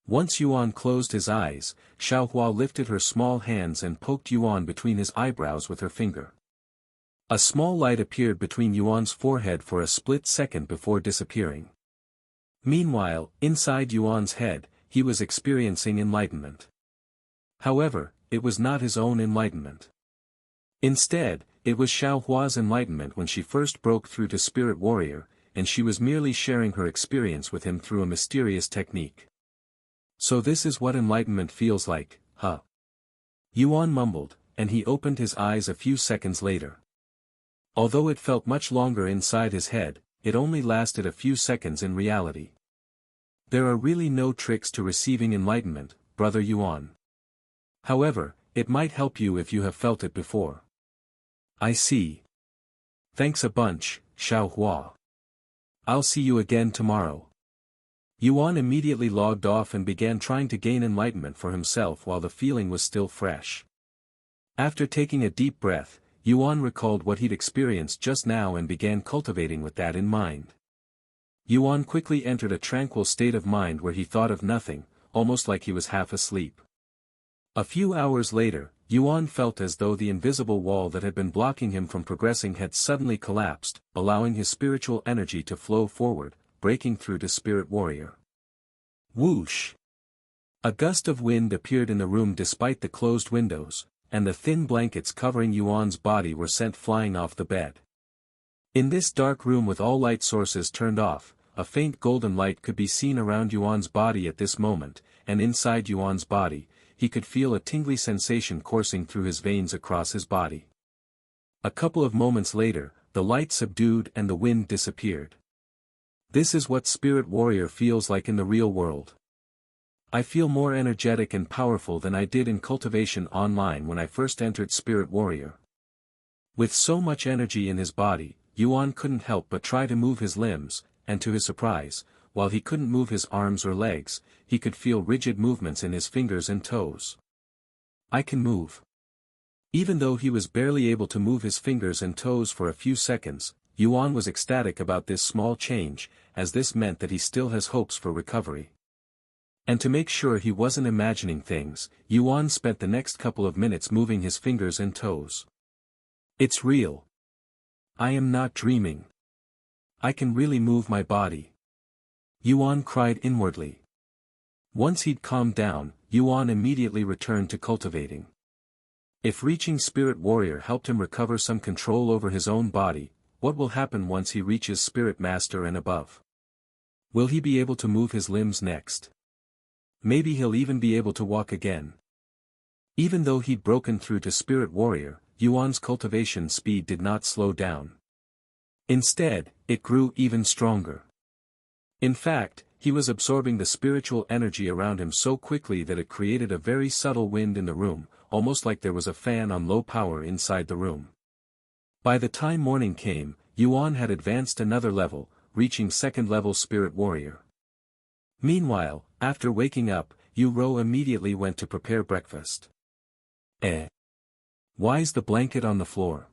Once Yuan closed his eyes, Xiao Hua lifted her small hands and poked Yuan between his eyebrows with her finger. A small light appeared between Yuan's forehead for a split second before disappearing. Meanwhile, inside Yuan's head, he was experiencing enlightenment. However, it was not his own enlightenment. Instead, it was Xiao Hua's enlightenment when she first broke through to Spirit Warrior, and she was merely sharing her experience with him through a mysterious technique. So this is what enlightenment feels like, huh? Yuan mumbled, and he opened his eyes a few seconds later. Although it felt much longer inside his head, it only lasted a few seconds in reality. There are really no tricks to receiving enlightenment, Brother Yuan. However, it might help you if you have felt it before. I see. Thanks a bunch, Xiao Hua. I'll see you again tomorrow. Yuan immediately logged off and began trying to gain enlightenment for himself while the feeling was still fresh. After taking a deep breath, Yuan recalled what he'd experienced just now and began cultivating with that in mind. Yuan quickly entered a tranquil state of mind where he thought of nothing, almost like he was half asleep. A few hours later, Yuan felt as though the invisible wall that had been blocking him from progressing had suddenly collapsed, allowing his spiritual energy to flow forward, breaking through to Spirit Warrior. Whoosh! A gust of wind appeared in the room despite the closed windows, and the thin blankets covering Yuan's body were sent flying off the bed. In this dark room with all light sources turned off, a faint golden light could be seen around Yuan's body at this moment, and inside Yuan's body, he could feel a tingly sensation coursing through his veins across his body. A couple of moments later, the light subdued and the wind disappeared. This is what Spirit Warrior feels like in the real world. I feel more energetic and powerful than I did in Cultivation Online when I first entered Spirit Warrior. With so much energy in his body, Yuan couldn't help but try to move his limbs, and to his surprise, while he couldn't move his arms or legs, he could feel rigid movements in his fingers and toes. I can move. Even though he was barely able to move his fingers and toes for a few seconds, Yuan was ecstatic about this small change, as this meant that he still has hopes for recovery. And to make sure he wasn't imagining things, Yuan spent the next couple of minutes moving his fingers and toes. It's real. I am not dreaming. I can really move my body. Yuan cried inwardly. Once he'd calmed down, Yuan immediately returned to cultivating. If reaching Spirit Warrior helped him recover some control over his own body, what will happen once he reaches Spirit Master and above? Will he be able to move his limbs next? Maybe he'll even be able to walk again. Even though he'd broken through to Spirit Warrior, Yuan's cultivation speed did not slow down. Instead, it grew even stronger. In fact, he was absorbing the spiritual energy around him so quickly that it created a very subtle wind in the room, almost like there was a fan on low power inside the room. By the time morning came, Yuan had advanced another level, reaching second-level Spirit Warrior. Meanwhile, after waking up, Yu-Ro immediately went to prepare breakfast. Why's the blanket on the floor?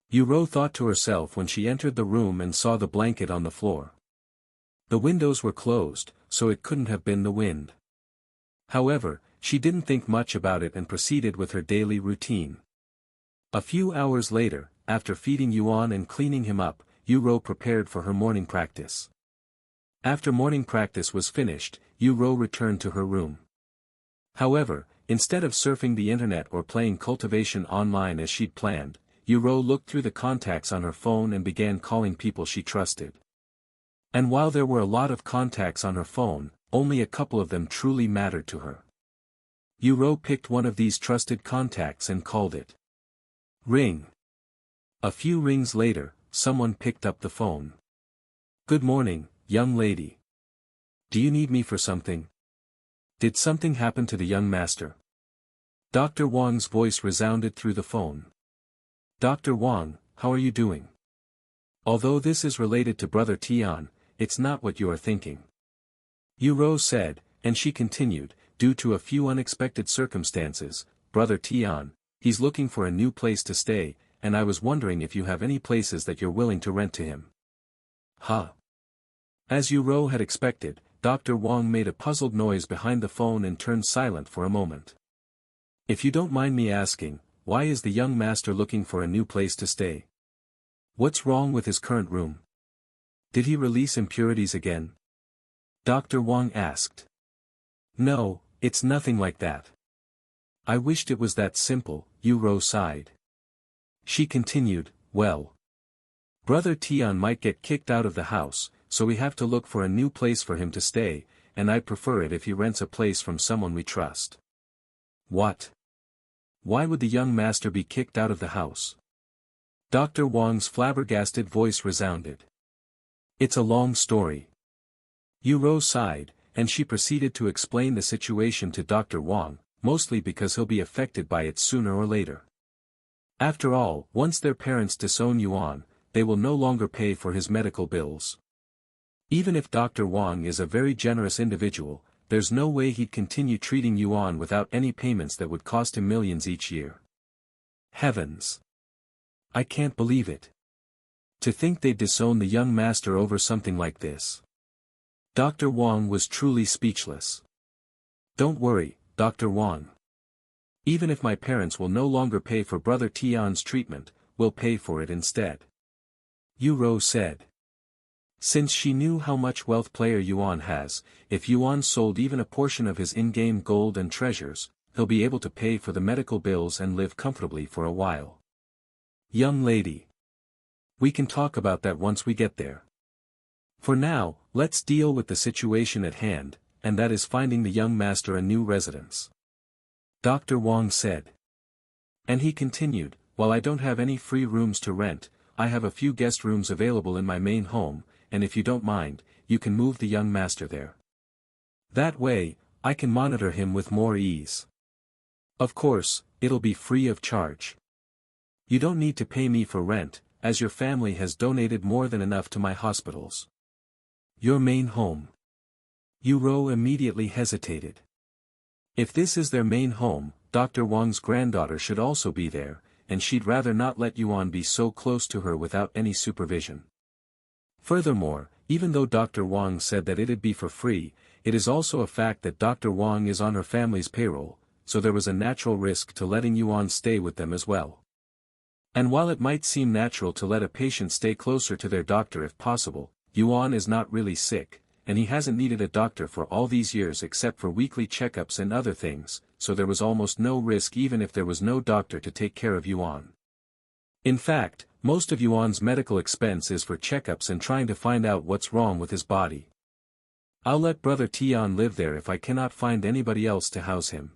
Yu-Ro thought to herself when she entered the room and saw the blanket on the floor. The windows were closed, so it couldn't have been the wind. However, she didn't think much about it and proceeded with her daily routine. A few hours later, after feeding Yuan and cleaning him up, Yu-Ro prepared for her morning practice. After morning practice was finished, Yu-Ro returned to her room. However, instead of surfing the internet or playing Cultivation Online as she'd planned, Yu-Ro looked through the contacts on her phone and began calling people she trusted. And while there were a lot of contacts on her phone, only a couple of them truly mattered to her. Yu-Ro picked one of these trusted contacts and called it. Ring. A few rings later, someone picked up the phone. Good morning, young lady. Do you need me for something? Did something happen to the young master? Dr. Wang's voice resounded through the phone. Dr. Wang, how are you doing? Although this is related to Brother Tian, it's not what you are thinking. Yu-Ro said, and she continued, due to a few unexpected circumstances, Brother Tian, he's looking for a new place to stay, and I was wondering if you have any places that you're willing to rent to him. Huh? As Yu-Ro had expected, Dr. Wang made a puzzled noise behind the phone and turned silent for a moment. If you don't mind me asking, why is the young master looking for a new place to stay? What's wrong with his current room? Did he release impurities again? Dr. Wang asked. No, it's nothing like that. I wished it was that simple, Yu-Ro sighed. She continued, well. Brother Tian might get kicked out of the house, so we have to look for a new place for him to stay, and I'd prefer it if he rents a place from someone we trust. What? Why would the young master be kicked out of the house? Dr. Wang's flabbergasted voice resounded. It's a long story. Yu sighed, and she proceeded to explain the situation to Dr. Wang, mostly because he'll be affected by it sooner or later. After all, once their parents disown Yuan, they will no longer pay for his medical bills. Even if Dr. Wang is a very generous individual, there's no way he'd continue treating Yuan without any payments that would cost him millions each year. Heavens! I can't believe it. To think they'd disown the young master over something like this. Dr. Wang was truly speechless. Don't worry, Dr. Wang. Even if my parents will no longer pay for Brother Tian's treatment, we'll pay for it instead. Yu said. Since she knew how much wealth player Yuan has, if Yuan sold even a portion of his in-game gold and treasures, he'll be able to pay for the medical bills and live comfortably for a while. Young lady. We can talk about that once we get there. For now, let's deal with the situation at hand, and that is finding the young master a new residence. Dr. Wang said. And he continued, while I don't have any free rooms to rent, I have a few guest rooms available in my main home, and if you don't mind, you can move the young master there. That way, I can monitor him with more ease. Of course, it'll be free of charge. You don't need to pay me for rent, as your family has donated more than enough to my hospitals. Your main home. Yu immediately hesitated. If this is their main home, Dr. Wang's granddaughter should also be there, and she'd rather not let Yuan be so close to her without any supervision. Furthermore, even though Dr. Wang said that it'd be for free, it is also a fact that Dr. Wang is on her family's payroll, so there was a natural risk to letting Yuan stay with them as well. And while it might seem natural to let a patient stay closer to their doctor if possible, Yuan is not really sick, and he hasn't needed a doctor for all these years except for weekly checkups and other things, so there was almost no risk even if there was no doctor to take care of Yuan. In fact, most of Yuan's medical expense is for checkups and trying to find out what's wrong with his body. I'll let Brother Tian live there if I cannot find anybody else to house him.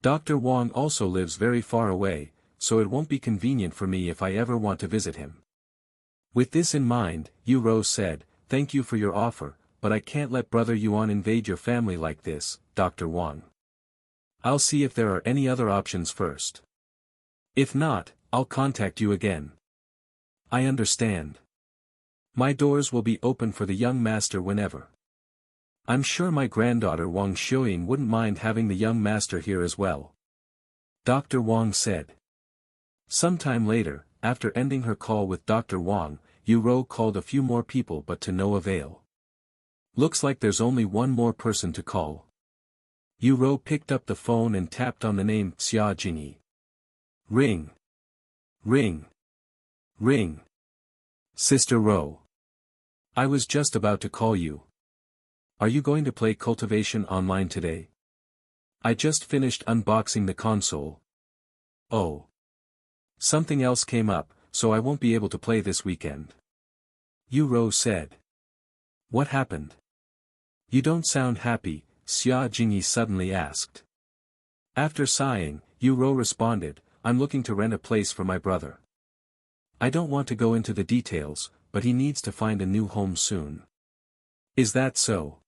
Dr. Wang also lives very far away, so it won't be convenient for me if I ever want to visit him. With this in mind, Yu said, Thank you for your offer, but I can't let Brother Yuan invade your family like this, Dr. Wang. I'll see if there are any other options first. If not, I'll contact you again. I understand. My doors will be open for the young master whenever. I'm sure my granddaughter Wang Xiuying wouldn't mind having the young master here as well. Dr. Wang said. Sometime later, after ending her call with Dr. Wang, Yu called a few more people but to no avail. Looks like there's only one more person to call. Yu picked up the phone and tapped on the name Xia Jingyi. Ring. Ring. Ring. Sister Ro. I was just about to call you. Are you going to play Cultivation Online today? I just finished unboxing the console. Oh. Something else came up, so I won't be able to play this weekend. Yu said. What happened? You don't sound happy, Xia Jingyi suddenly asked. After sighing, Yu responded, I'm looking to rent a place for my brother. I don't want to go into the details, but he needs to find a new home soon. Is that so?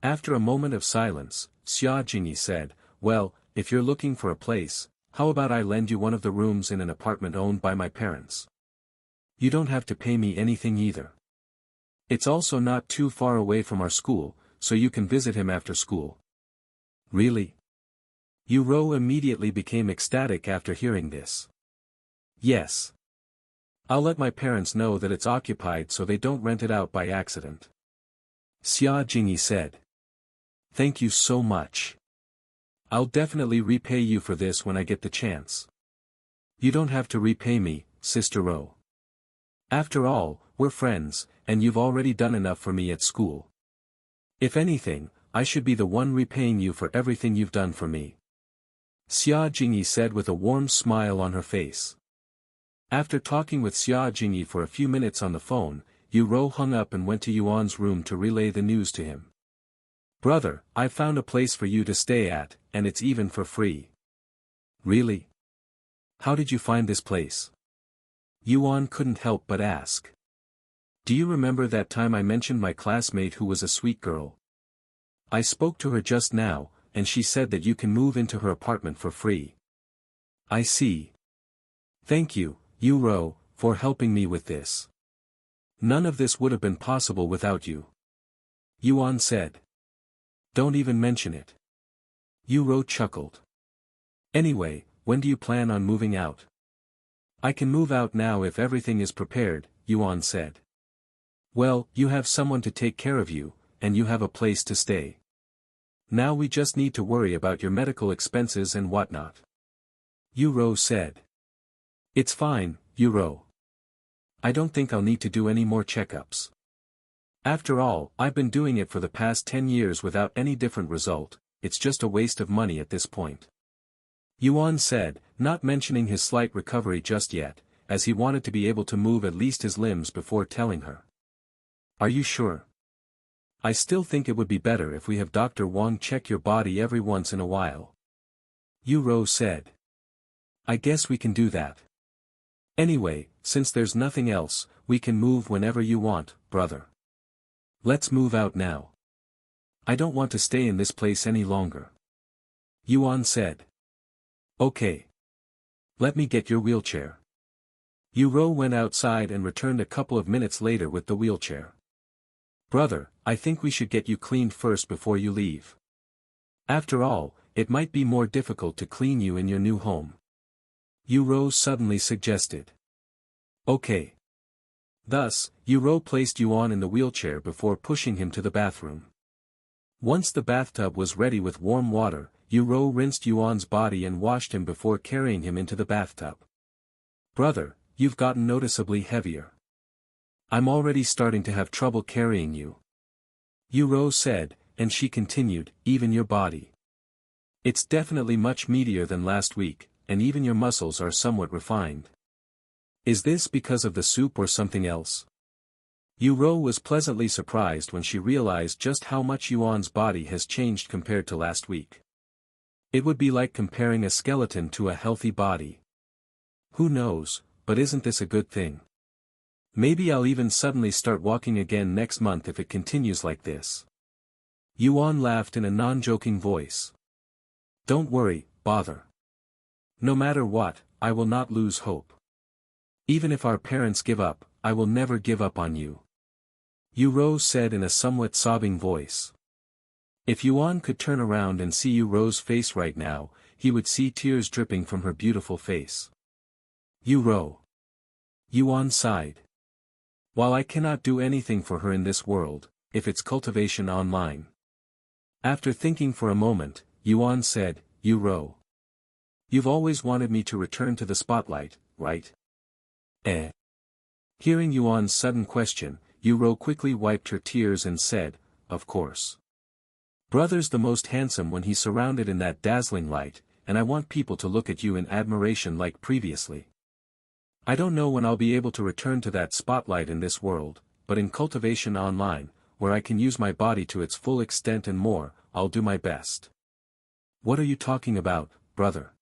After a moment of silence, Xia Jingyi said, Well, if you're looking for a place, how about I lend you one of the rooms in an apartment owned by my parents? You don't have to pay me anything either. It's also not too far away from our school, so you can visit him after school. Really? Yu immediately became ecstatic after hearing this. Yes. I'll let my parents know that it's occupied so they don't rent it out by accident. Xia Jingyi said. Thank you so much. I'll definitely repay you for this when I get the chance. You don't have to repay me, Sister Ro. After all, we're friends, and you've already done enough for me at school. If anything, I should be the one repaying you for everything you've done for me. Xia Jingyi said with a warm smile on her face. After talking with Xia Jingyi for a few minutes on the phone, Yu hung up and went to Yuan's room to relay the news to him. Brother, I've found a place for you to stay at, and it's even for free. Really? How did you find this place? Yuan couldn't help but ask. Do you remember that time I mentioned my classmate who was a sweet girl? I spoke to her just now, and she said that you can move into her apartment for free. I see. Thank you, Yu, for helping me with this. None of this would have been possible without you. Yuan said. Don't even mention it. Yu chuckled. Anyway, when do you plan on moving out? I can move out now if everything is prepared, Yuan said. Well, you have someone to take care of you, and you have a place to stay. Now we just need to worry about your medical expenses and whatnot. Yu said. It's fine, Yu. I don't think I'll need to do any more checkups. After all, I've been doing it for the past 10 years without any different result, it's just a waste of money at this point. Yuan said, not mentioning his slight recovery just yet, as he wanted to be able to move at least his limbs before telling her. Are you sure? I still think it would be better if we have Dr. Wang check your body every once in a while. Yu said. I guess we can do that. Anyway, since there's nothing else, we can move whenever you want, brother. Let's move out now. I don't want to stay in this place any longer. Yuan said. Okay. Let me get your wheelchair. Yu went outside and returned a couple of minutes later with the wheelchair. Brother, I think we should get you cleaned first before you leave. After all, it might be more difficult to clean you in your new home. Yu suddenly suggested. Okay. Thus, Yu placed Yuan in the wheelchair before pushing him to the bathroom. Once the bathtub was ready with warm water, Yu rinsed Yuan's body and washed him before carrying him into the bathtub. Brother, you've gotten noticeably heavier. I'm already starting to have trouble carrying you. Yu said, and she continued, even your body. It's definitely much meatier than last week, and even your muscles are somewhat refined. Is this because of the soup or something else? Yu was pleasantly surprised when she realized just how much Yuan's body has changed compared to last week. It would be like comparing a skeleton to a healthy body. Who knows, but isn't this a good thing? Maybe I'll even suddenly start walking again next month if it continues like this. Yuan laughed in a non-joking voice. Don't worry, bother. No matter what, I will not lose hope. Even if our parents give up, I will never give up on you. Yu said in a somewhat sobbing voice. If Yuan could turn around and see Yu's face right now, he would see tears dripping from her beautiful face. Yu. Yuan sighed. While I cannot do anything for her in this world, if it's Cultivation Online. After thinking for a moment, Yuan said, Yu. You've always wanted me to return to the spotlight, right? Hearing Yuan's sudden question, Yu quickly wiped her tears and said, of course. Brother's the most handsome when he's surrounded in that dazzling light, and I want people to look at you in admiration like previously. I don't know when I'll be able to return to that spotlight in this world, but in Cultivation Online, where I can use my body to its full extent and more, I'll do my best. What are you talking about, brother?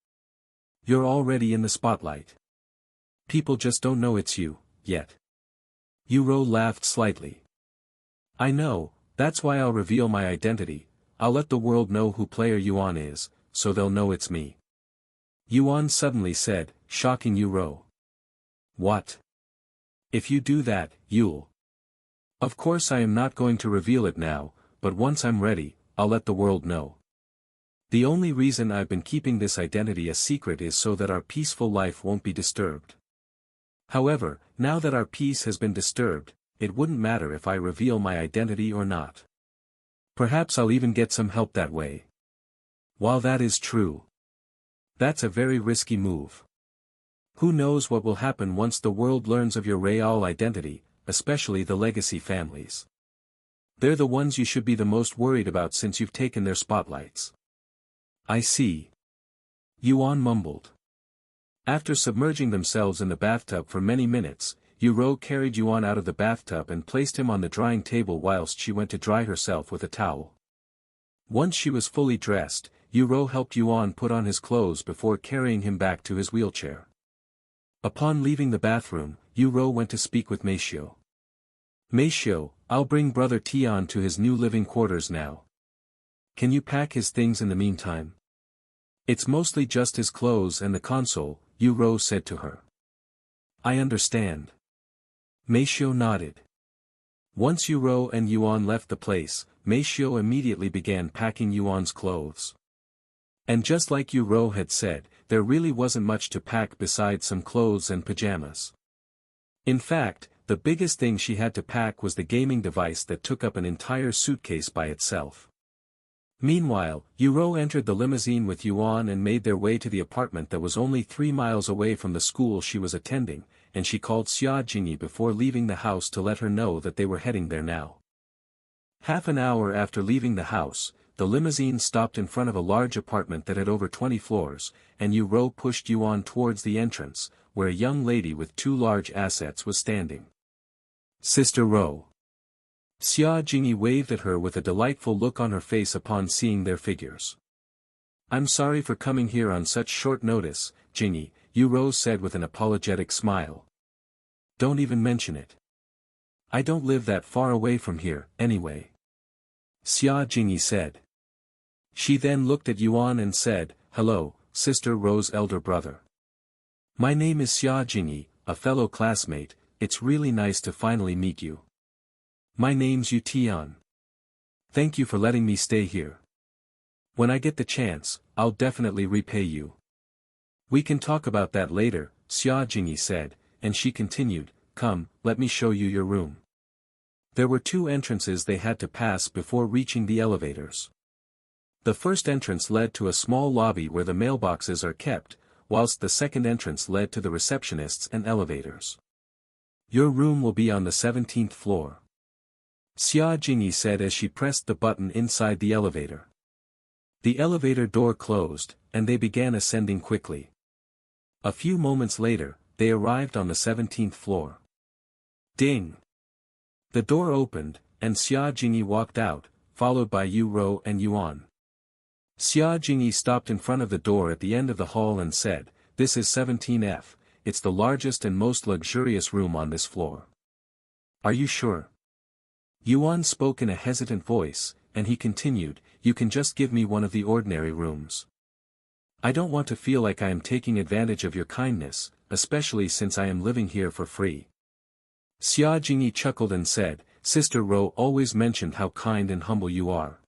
You're already in the spotlight. People just don't know it's you, yet. Yu laughed slightly. I know, that's why I'll reveal my identity, I'll let the world know who player Yuan is, so they'll know it's me. Yuan suddenly said, shocking Yu. What? If you do that, you'll. Of course I am not going to reveal it now, but once I'm ready, I'll let the world know. The only reason I've been keeping this identity a secret is so that our peaceful life won't be disturbed. However, now that our peace has been disturbed, it wouldn't matter if I reveal my identity or not. Perhaps I'll even get some help that way. While that is true, that's a very risky move. Who knows what will happen once the world learns of your real identity, especially the legacy families. They're the ones you should be the most worried about since you've taken their spotlights. I see. Yuan mumbled. After submerging themselves in the bathtub for many minutes, Yu carried Yuan out of the bathtub and placed him on the drying table whilst she went to dry herself with a towel. Once she was fully dressed, Yu helped Yuan put on his clothes before carrying him back to his wheelchair. Upon leaving the bathroom, Yu went to speak with Meishio. Meishio, I'll bring Brother Tian to his new living quarters now. Can you pack his things in the meantime? It's mostly just his clothes and the console, Yu said to her. I understand. Meishio nodded. Once Yu and Yuan left the place, Meishio immediately began packing Yuan's clothes. And just like Yu had said, there really wasn't much to pack besides some clothes and pajamas. In fact, the biggest thing she had to pack was the gaming device that took up an entire suitcase by itself. Meanwhile, Yu entered the limousine with Yuan and made their way to the apartment that was only 3 miles away from the school she was attending, and she called Xia Jingyi before leaving the house to let her know that they were heading there now. Half an hour after leaving the house, the limousine stopped in front of a large apartment that had over 20 floors, and Yu pushed Yuan towards the entrance, where a young lady with 2 large assets was standing. Sister Ro. Xia Jingyi waved at her with a delightful look on her face upon seeing their figures. I'm sorry for coming here on such short notice, Jingyi, Yu said with an apologetic smile. Don't even mention it. I don't live that far away from here, anyway. Xia Jingyi said. She then looked at Yuan and said, Hello, Sister Ro's elder brother. My name is Xia Jingyi, a fellow classmate. It's really nice to finally meet you. My name's Yu Tian. Thank you for letting me stay here. When I get the chance, I'll definitely repay you. We can talk about that later, Xia Jingyi said, and she continued, Come, let me show you your room. There were 2 entrances they had to pass before reaching the elevators. The first entrance led to a small lobby where the mailboxes are kept, whilst the second entrance led to the receptionists and elevators. Your room will be on the 17th floor. Xia Jingyi said as she pressed the button inside the elevator. The elevator door closed, and they began ascending quickly. A few moments later, they arrived on the 17th floor. Ding! The door opened, and Xia Jingyi walked out, followed by Yu and Yuan. Xia Jingyi stopped in front of the door at the end of the hall and said, This is 17F, it's the largest and most luxurious room on this floor. Are you sure? Yuan spoke in a hesitant voice, and he continued, You can just give me one of the ordinary rooms. I don't want to feel like I am taking advantage of your kindness, especially since I am living here for free. Xia Jingyi chuckled and said, Sister Ro always mentioned how kind and humble you are.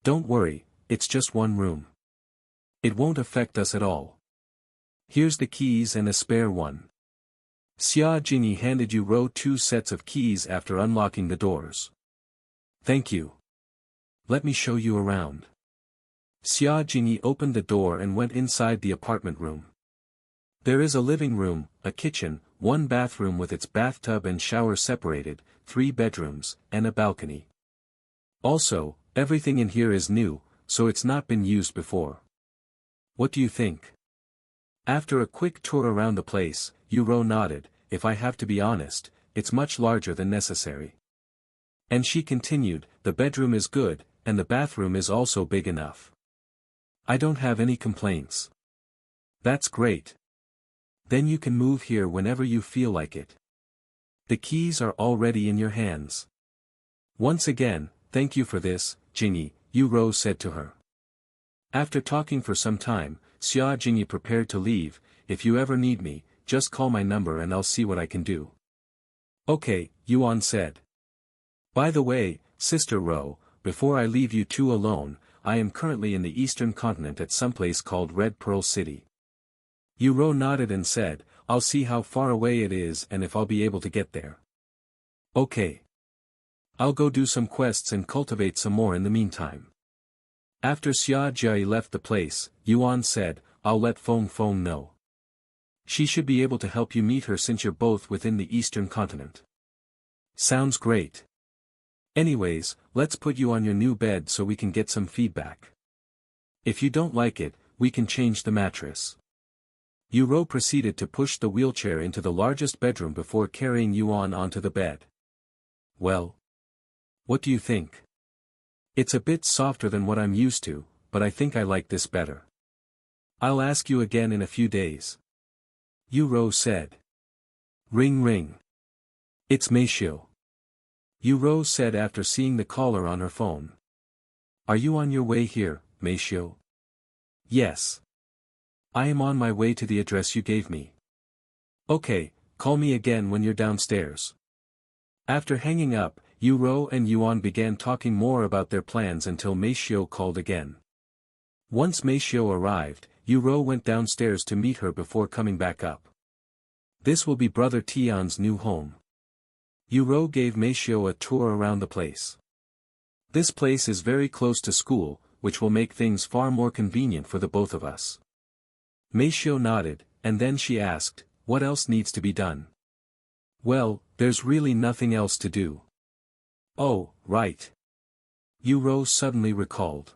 Don't worry, it's just one room. It won't affect us at all. Here's the keys and a spare one. Xia Jingyi handed Yu 2 sets of keys after unlocking the doors. Thank you. Let me show you around. Xia Jingyi opened the door and went inside the apartment room. There is a living room, a kitchen, 1 bathroom with its bathtub and shower separated, 3 bedrooms, and a balcony. Also, everything in here is new, so it's not been used before. What do you think? After a quick tour around the place, Yu nodded, If I have to be honest, it's much larger than necessary. And she continued, The bedroom is good, and the bathroom is also big enough. I don't have any complaints. That's great. Then you can move here whenever you feel like it. The keys are already in your hands. Once again, thank you for this, Jingyi, Yu said to her. After talking for some time, Xia Jingyi prepared to leave. If you ever need me, just call my number and I'll see what I can do. Okay, Yuan said. By the way, Sister Ro, before I leave you 2 alone, I am currently in the eastern continent at some place called Red Pearl City. Yu nodded and said, I'll see how far away it is and if I'll be able to get there. Okay. I'll go do some quests and cultivate some more in the meantime. After Xia Jingyi left the place, Yuan said, I'll let Feng know. She should be able to help you meet her since you're both within the eastern continent. Sounds great. Anyways, let's put you on your new bed so we can get some feedback. If you don't like it, we can change the mattress. Yu proceeded to push the wheelchair into the largest bedroom before carrying Yuan onto the bed. Well? What do you think? It's a bit softer than what I'm used to, but I think I like this better. I'll ask you again in a few days. Yu said. Ring ring. It's Meishio. Yu said after seeing the caller on her phone. Are you on your way here, Meishio? Yes. I am on my way to the address you gave me. Okay, call me again when you're downstairs. After hanging up, Yu and Yuan began talking more about their plans until Meishio called again. Once Meishio arrived, Yu went downstairs to meet her before coming back up. This will be Brother Tian's new home. Yu gave Meishio a tour around the place. This place is very close to school, which will make things far more convenient for the both of us. Meishio nodded, and then she asked, what else needs to be done? Well, there's really nothing else to do. Oh, right. Yu suddenly recalled.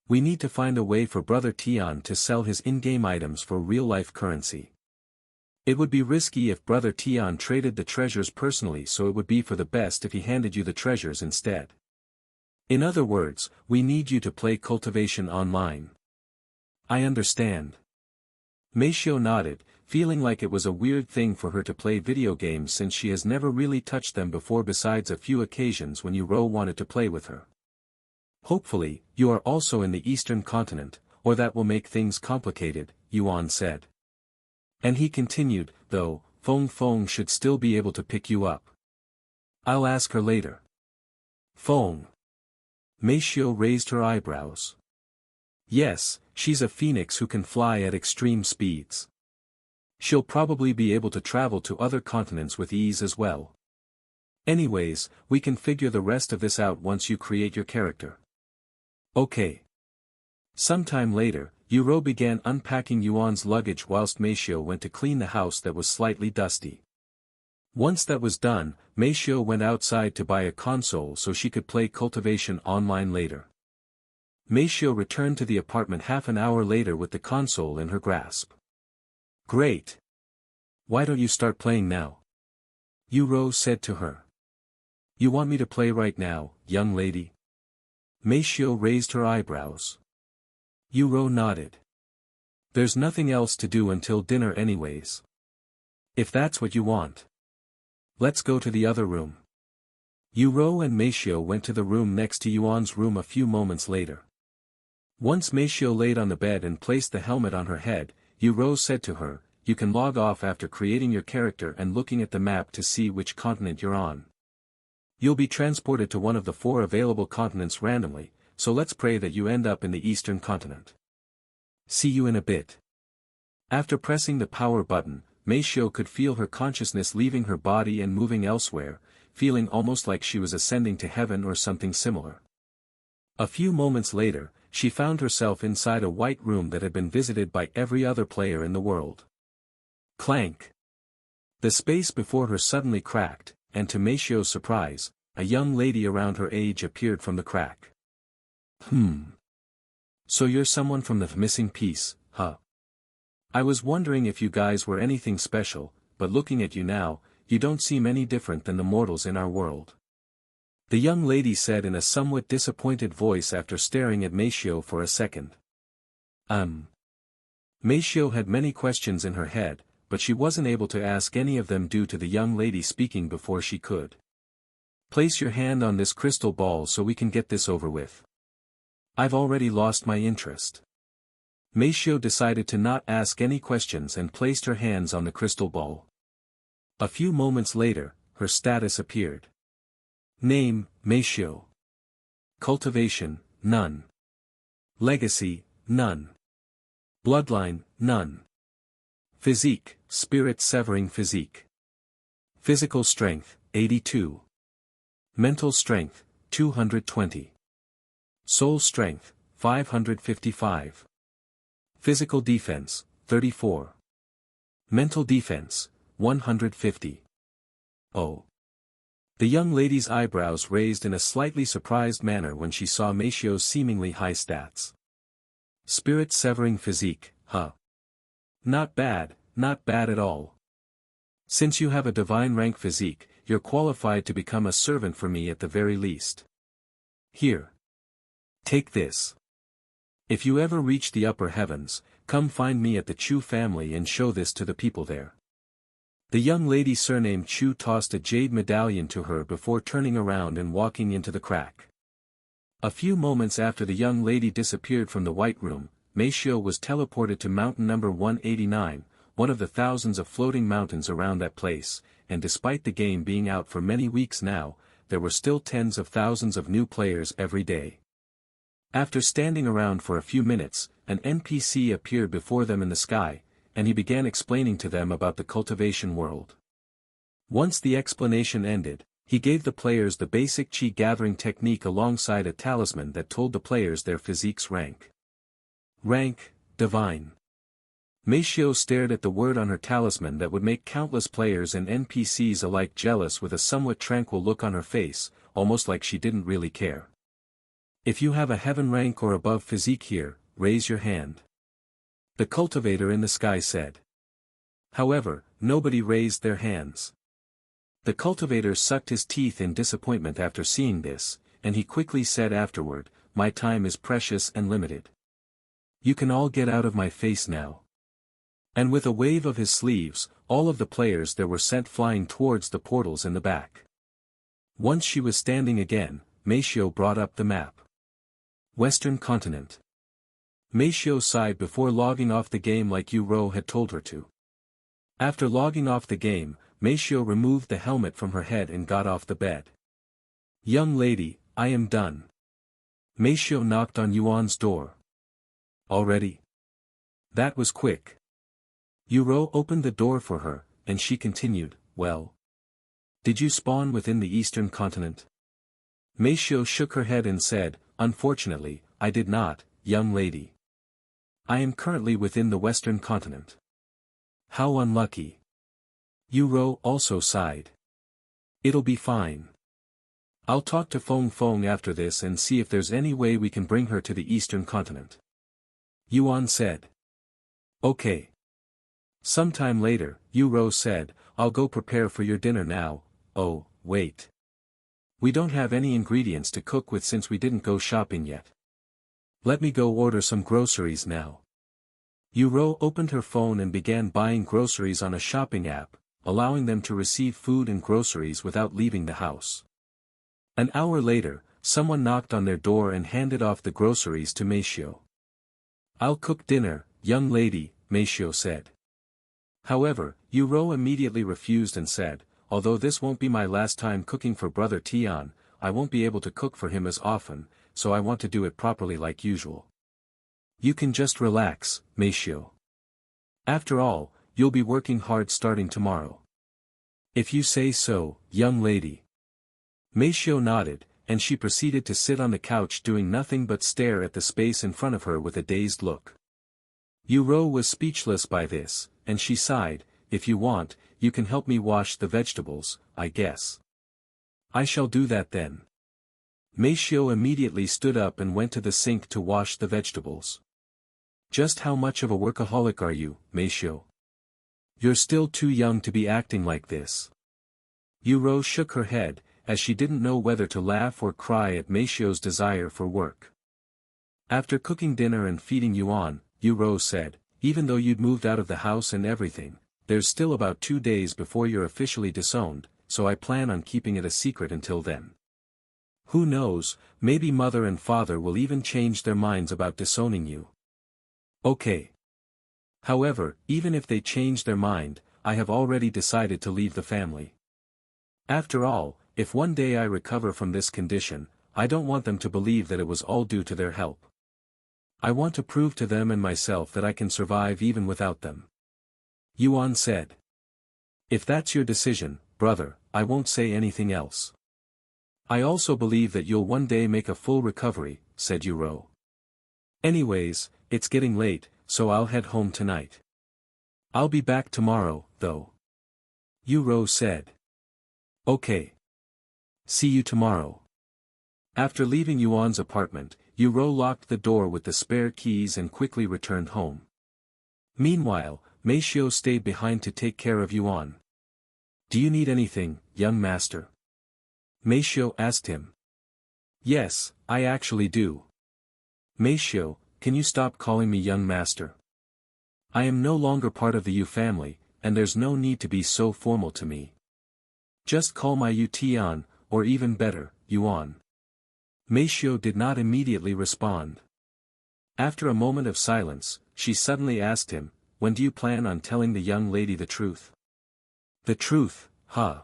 We need to find a way for Brother Tian to sell his in-game items for real-life currency. It would be risky if Brother Tian traded the treasures personally, so it would be for the best if he handed you the treasures instead. In other words, we need you to play Cultivation Online. I understand. Meishio nodded, feeling like it was a weird thing for her to play video games since she has never really touched them before besides a few occasions when Yu wanted to play with her. Hopefully, you are also in the Eastern continent, or that will make things complicated, Yuan said. And he continued, though, Feng should still be able to pick you up. I'll ask her later. Feng. Meishio raised her eyebrows. Yes, she's a phoenix who can fly at extreme speeds. She'll probably be able to travel to other continents with ease as well. Anyways, we can figure the rest of this out once you create your character. Okay. Sometime later, Yu began unpacking Yuan's luggage whilst Meishio went to clean the house that was slightly dusty. Once that was done, Meishio went outside to buy a console so she could play Cultivation Online later. Meishio returned to the apartment half an hour later with the console in her grasp. Great. Why don't you start playing now? Yu said to her. You want me to play right now, young lady? Meishio raised her eyebrows. Yu nodded. There's nothing else to do until dinner anyways. If that's what you want. Let's go to the other room. Yu and Meishio went to the room next to Yuan's room a few moments later. Once Meishio laid on the bed and placed the helmet on her head, Yu said to her, you can log off after creating your character and looking at the map to see which continent you're on. You'll be transported to one of the 4 available continents randomly, so let's pray that you end up in the Eastern continent. See you in a bit. After pressing the power button, Meishio could feel her consciousness leaving her body and moving elsewhere, feeling almost like she was ascending to heaven or something similar. A few moments later, she found herself inside a white room that had been visited by every other player in the world. Clank! The space before her suddenly cracked, and to Meishio's surprise, a young lady around her age appeared from the crack. So you're someone from the missing piece, huh? I was wondering if you guys were anything special, but looking at you now, you don't seem any different than the mortals in our world. The young lady said in a somewhat disappointed voice after staring at Meishio for a second. Meishio had many questions in her head, but she wasn't able to ask any of them due to the young lady speaking before she could. Place your hand on this crystal ball so we can get this over with. I've already lost my interest. Meishio decided to not ask any questions and placed her hands on the crystal ball. A few moments later, her status appeared. Name, Meishio. Cultivation, none. Legacy, none. Bloodline, none. Physique, spirit-severing physique. Physical strength, 82. Mental strength, 220. Soul strength, 555. Physical defense, 34. Mental defense, 150. Oh. The young lady's eyebrows raised in a slightly surprised manner when she saw Meishio's seemingly high stats. Spirit-severing physique, huh? Not bad at all. Since you have a divine rank physique, you're qualified to become a servant for me at the very least. Here. Take this. If you ever reach the upper heavens, Come find me at the Chu family and show this to the people there. The young lady surnamed Chu tossed a jade medallion to her before turning around and walking into the crack. A few moments after the young lady disappeared from the White Room, Meishio was teleported to mountain number 189, one of the thousands of floating mountains around that place, and despite the game being out for many weeks now, there were still tens of thousands of new players every day. After standing around for a few minutes, an NPC appeared before them in the sky, and he began explaining to them about the cultivation world. Once the explanation ended, he gave the players the basic chi gathering technique alongside a talisman that told the players their physique's rank. Rank, divine. Meishio stared at the word on her talisman that would make countless players and NPCs alike jealous with a somewhat tranquil look on her face, almost like she didn't really care. If you have a heaven rank or above physique here, raise your hand. The cultivator in the sky said. However, nobody raised their hands. The cultivator sucked his teeth in disappointment after seeing this, and he quickly said afterward, "My time is precious and limited. You can all get out of my face now." And with a wave of his sleeves, all of the players there were sent flying towards the portals in the back. Once she was standing again, Meishio brought up the map. Western Continent. Meishio sighed before logging off the game like Yu had told her to. After logging off the game, Meishio removed the helmet from her head and got off the bed. "Young lady, I am done." Meishio knocked on Yuan's door. "Already?" That was quick. Yu opened the door for her, and she continued, "Well. Did you spawn within the Eastern Continent?" Meishio shook her head and said, "Unfortunately, I did not, young lady. I am currently within the Western Continent." "How unlucky." Yu also sighed. "It'll be fine. I'll talk to Feng Feng after this and see if there's any way we can bring her to the Eastern Continent." Yuan said. "Okay." Sometime later, Yu said, "I'll go prepare for your dinner now." "Oh, wait. We don't have any ingredients to cook with since we didn't go shopping yet. Let me go order some groceries now." Yu opened her phone and began buying groceries on a shopping app, allowing them to receive food and groceries without leaving the house. An hour later, someone knocked on their door and handed off the groceries to Meishio. "I'll cook dinner, young lady," Meishio said. However, Yu immediately refused and said, "Although this won't be my last time cooking for Brother Tian, I won't be able to cook for him as often, so I want to do it properly like usual." "You can just relax, Meishio. After all, you'll be working hard starting tomorrow." "If you say so, young lady." Meishio nodded, and she proceeded to sit on the couch doing nothing but stare at the space in front of her with a dazed look. Yu was speechless by this, and she sighed, "If you want, you can help me wash the vegetables, I guess." "I shall do that then." Meishio immediately stood up and went to the sink to wash the vegetables. "Just how much of a workaholic are you, Meishio? You're still too young to be acting like this." Yu shook her head, as she didn't know whether to laugh or cry at Meishio's desire for work. After cooking dinner and feeding Yuan, Yu said, "Even though you'd moved out of the house and everything, there's still about 2 days before you're officially disowned, so I plan on keeping it a secret until then. Who knows, maybe mother and father will even change their minds about disowning you." "Okay. However, even if they change their mind, I have already decided to leave the family. After all, if one day I recover from this condition, I don't want them to believe that it was all due to their help. I want to prove to them and myself that I can survive even without them." Yuan said. "If that's your decision, brother, I won't say anything else. I also believe that you'll one day make a full recovery," said Yu. "Anyways, it's getting late, so I'll head home tonight. I'll be back tomorrow, though." Yu said. "Okay. See you tomorrow." After leaving Yuan's apartment, Yu locked the door with the spare keys and quickly returned home. Meanwhile, Meishio stayed behind to take care of Yuan. "Do you need anything, young master?" Meishio asked him. "Yes, I actually do. Meishio, can you stop calling me young master? I am no longer part of the Yu family, and there's no need to be so formal to me. Just call my Yu Tian, or even better, Yuan. Meishio did not immediately respond. After a moment of silence, she suddenly asked him, when do you plan on telling the young lady the truth? The truth, huh?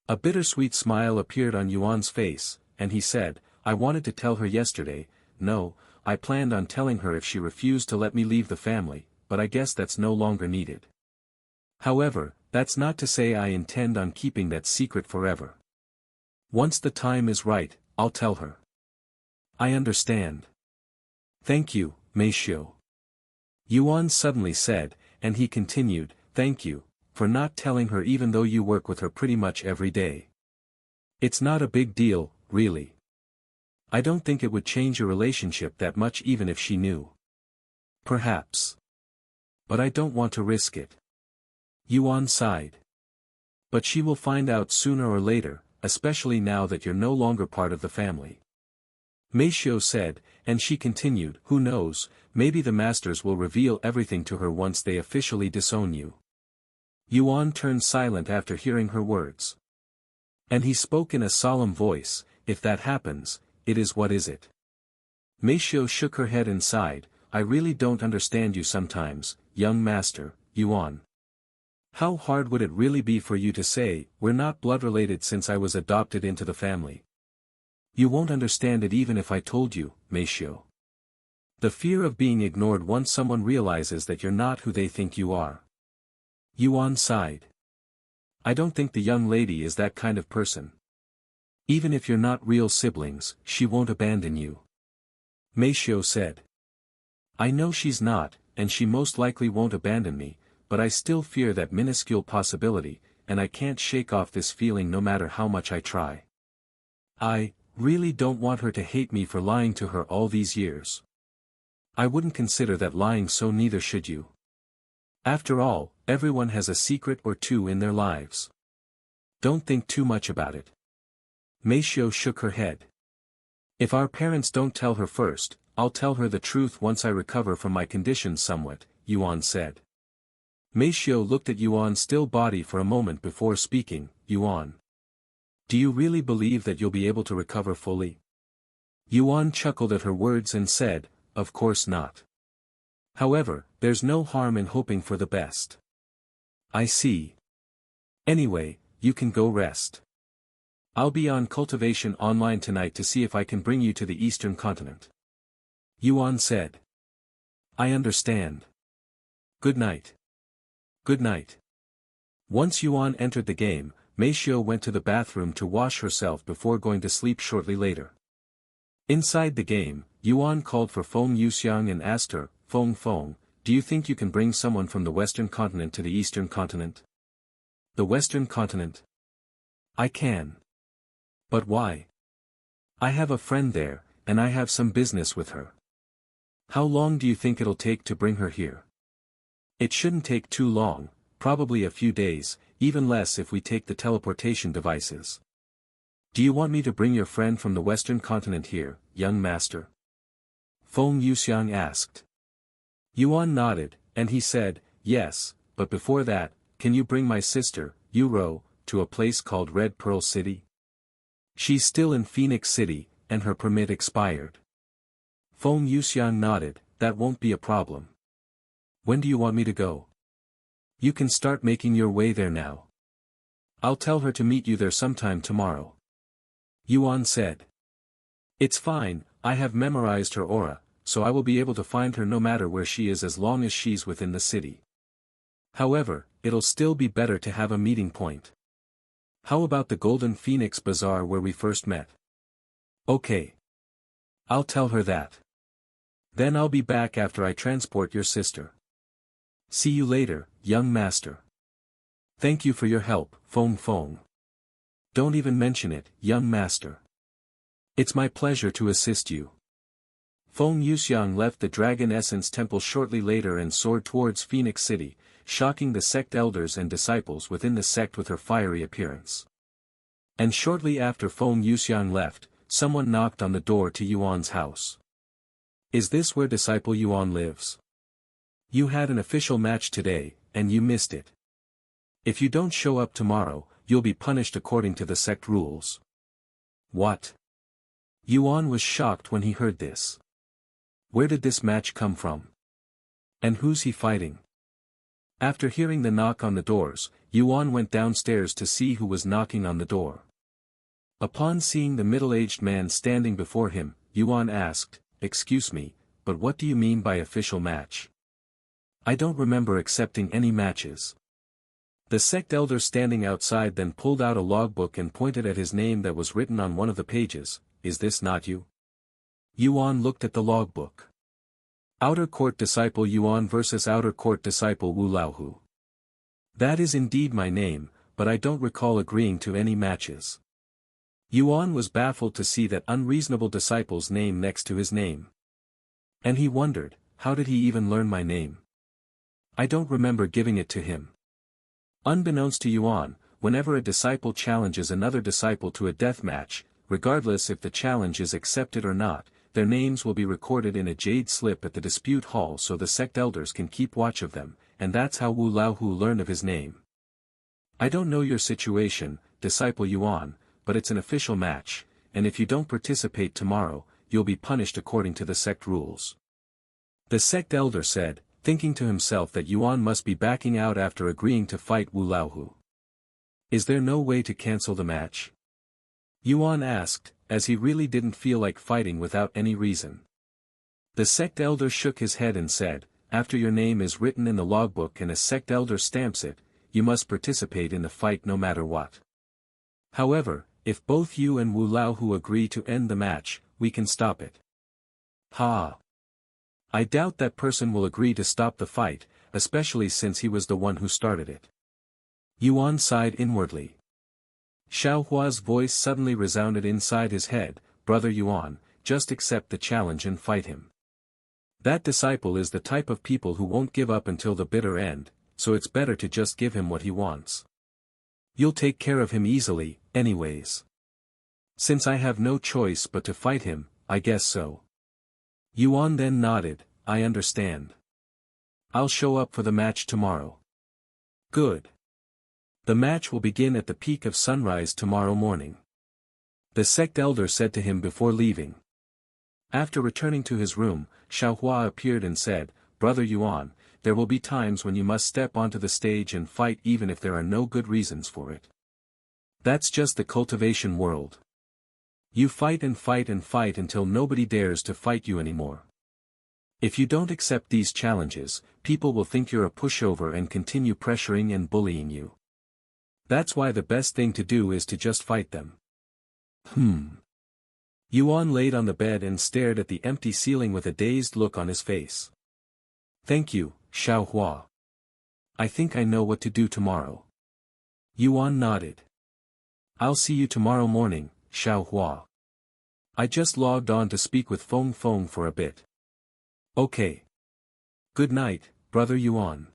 A bittersweet smile appeared on Yuan's face, and he said, I wanted to tell her yesterday. No, I planned on telling her if she refused to let me leave the family, but I guess that's no longer needed. However, that's not to say I intend on keeping that secret forever. Once the time is right, I'll tell her. I understand. Thank you, Meishio. Yuan suddenly said, and he continued, thank you, for not telling her even though you work with her pretty much every day. It's not a big deal, really. I don't think it would change your relationship that much even if she knew. Perhaps. But I don't want to risk it. Yuan sighed. But she will find out sooner or later, especially now that you're no longer part of the family. Meishio said, and she continued, who knows, maybe the masters will reveal everything to her once they officially disown you. Yuan turned silent after hearing her words. And he spoke in a solemn voice, if that happens, it is what is it? Meishio shook her head and sighed, I really don't understand you sometimes, young master, Yuan. How hard would it really be for you to say, we're not blood related since I was adopted into the family? You won't understand it even if I told you, Meishio. The fear of being ignored once someone realizes that you're not who they think you are. Yuan sighed. I don't think the young lady is that kind of person. Even if you're not real siblings, she won't abandon you. Meishio said. I know she's not, and she most likely won't abandon me, but I still fear that minuscule possibility, and I can't shake off this feeling no matter how much I try. I really don't want her to hate me for lying to her all these years. I wouldn't consider that lying, so neither should you. After all, everyone has a secret or two in their lives. Don't think too much about it. Meishio shook her head. If our parents don't tell her first, I'll tell her the truth once I recover from my condition somewhat, Yuan said. Meishio looked at Yuan's still body for a moment before speaking, Yuan. Do you really believe that you'll be able to recover fully? Yuan chuckled at her words and said, of course not. However, there's no harm in hoping for the best. I see. Anyway, you can go rest. I'll be on Cultivation Online tonight to see if I can bring you to the Eastern continent. Yuan said. I understand. Good night. Good night. Once Yuan entered the game, Meishio went to the bathroom to wash herself before going to sleep shortly later. Inside the game, Yuan called for Feng Yuxiang and asked her, Feng, do you think you can bring someone from the Western continent to the Eastern continent? The Western continent? I can. But why? I have a friend there, and I have some business with her. How long do you think it'll take to bring her here? It shouldn't take too long, probably a few days, even less if we take the teleportation devices. Do you want me to bring your friend from the Western continent here, young master? Feng Yuxiang asked. Yuan nodded, and he said, yes, but before that, can you bring my sister, Yuro, to a place called Red Pearl City? She's still in Phoenix City, and her permit expired. Feng Yuxiang nodded, that won't be a problem. When do you want me to go? You can start making your way there now. I'll tell her to meet you there sometime tomorrow. Yuan said. It's fine, I have memorized her aura, so I will be able to find her no matter where she is as long as she's within the city. However, it'll still be better to have a meeting point. How about the Golden Phoenix Bazaar where we first met? Okay. I'll tell her that. Then I'll be back after I transport your sister. See you later, young master. Thank you for your help, Feng. Don't even mention it, young master. It's my pleasure to assist you. Feng Yuxiang left the Dragon Essence Temple shortly later and soared towards Phoenix City, shocking the sect elders and disciples within the sect with her fiery appearance. And shortly after Feng Yuxiang left, someone knocked on the door to Yuan's house. Is this where disciple Yuan lives? You had an official match today, and you missed it. If you don't show up tomorrow, you'll be punished according to the sect rules. What? Yuan was shocked when he heard this. Where did this match come from? And who's he fighting? After hearing the knock on the doors, Yuan went downstairs to see who was knocking on the door. Upon seeing the middle-aged man standing before him, Yuan asked, "Excuse me, but what do you mean by official match? I don't remember accepting any matches." The sect elder standing outside then pulled out a logbook and pointed at his name that was written on one of the pages. "Is this not you?" Yuan looked at the logbook. Outer Court Disciple Yuan versus Outer Court Disciple Wu Laohu. That is indeed my name, but I don't recall agreeing to any matches. Yuan was baffled to see that unreasonable disciple's name next to his name. And he wondered, how did he even learn my name? I don't remember giving it to him. Unbeknownst to Yuan, whenever a disciple challenges another disciple to a death match, regardless if the challenge is accepted or not, their names will be recorded in a jade slip at the dispute hall so the sect elders can keep watch of them, and that's how Wu Laohu learned of his name. I don't know your situation, Disciple Yuan, but it's an official match, and if you don't participate tomorrow, you'll be punished according to the sect rules. The sect elder said, thinking to himself that Yuan must be backing out after agreeing to fight Wu Laohu. Is there no way to cancel the match? Yuan asked, as he really didn't feel like fighting without any reason. The sect elder shook his head and said, after your name is written in the logbook and a sect elder stamps it, you must participate in the fight no matter what. However, if both you and Wu Laohu agree to end the match, we can stop it. Ha! I doubt that person will agree to stop the fight, especially since he was the one who started it. Yuan sighed inwardly. Xiaohua's voice suddenly resounded inside his head, Brother Yuan, just accept the challenge and fight him. That disciple is the type of people who won't give up until the bitter end, so it's better to just give him what he wants. You'll take care of him easily, anyways. Since I have no choice but to fight him, I guess so. Yuan then nodded, I understand. I'll show up for the match tomorrow. Good. The match will begin at the peak of sunrise tomorrow morning. The sect elder said to him before leaving. After returning to his room, Xiaohua appeared and said, Brother Yuan, there will be times when you must step onto the stage and fight even if there are no good reasons for it. That's just the cultivation world. You fight and fight and fight until nobody dares to fight you anymore. If you don't accept these challenges, people will think you're a pushover and continue pressuring and bullying you. That's why the best thing to do is to just fight them. Yuan laid on the bed and stared at the empty ceiling with a dazed look on his face. Thank you, Xiaohua. I think I know what to do tomorrow. Yuan nodded. I'll see you tomorrow morning, Xiaohua. I just logged on to speak with Feng Feng for a bit. Okay. Good night, Brother Yuan.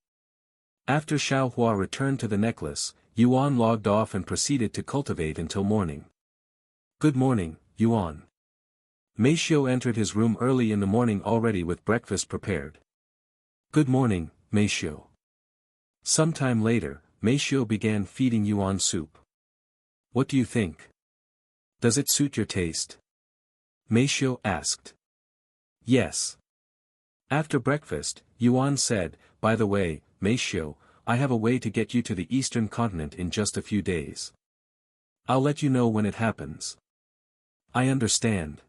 After Xiaohua returned to the necklace, Yuan logged off and proceeded to cultivate until morning. Good morning, Yuan. Meishio entered his room early in the morning already with breakfast prepared. Good morning, Meishio. Sometime later, Meishio began feeding Yuan soup. What do you think? Does it suit your taste? Meishio asked. Yes. After breakfast, Yuan said, by the way, Meishio, I have a way to get you to the eastern continent in just a few days. I'll let you know when it happens. I understand.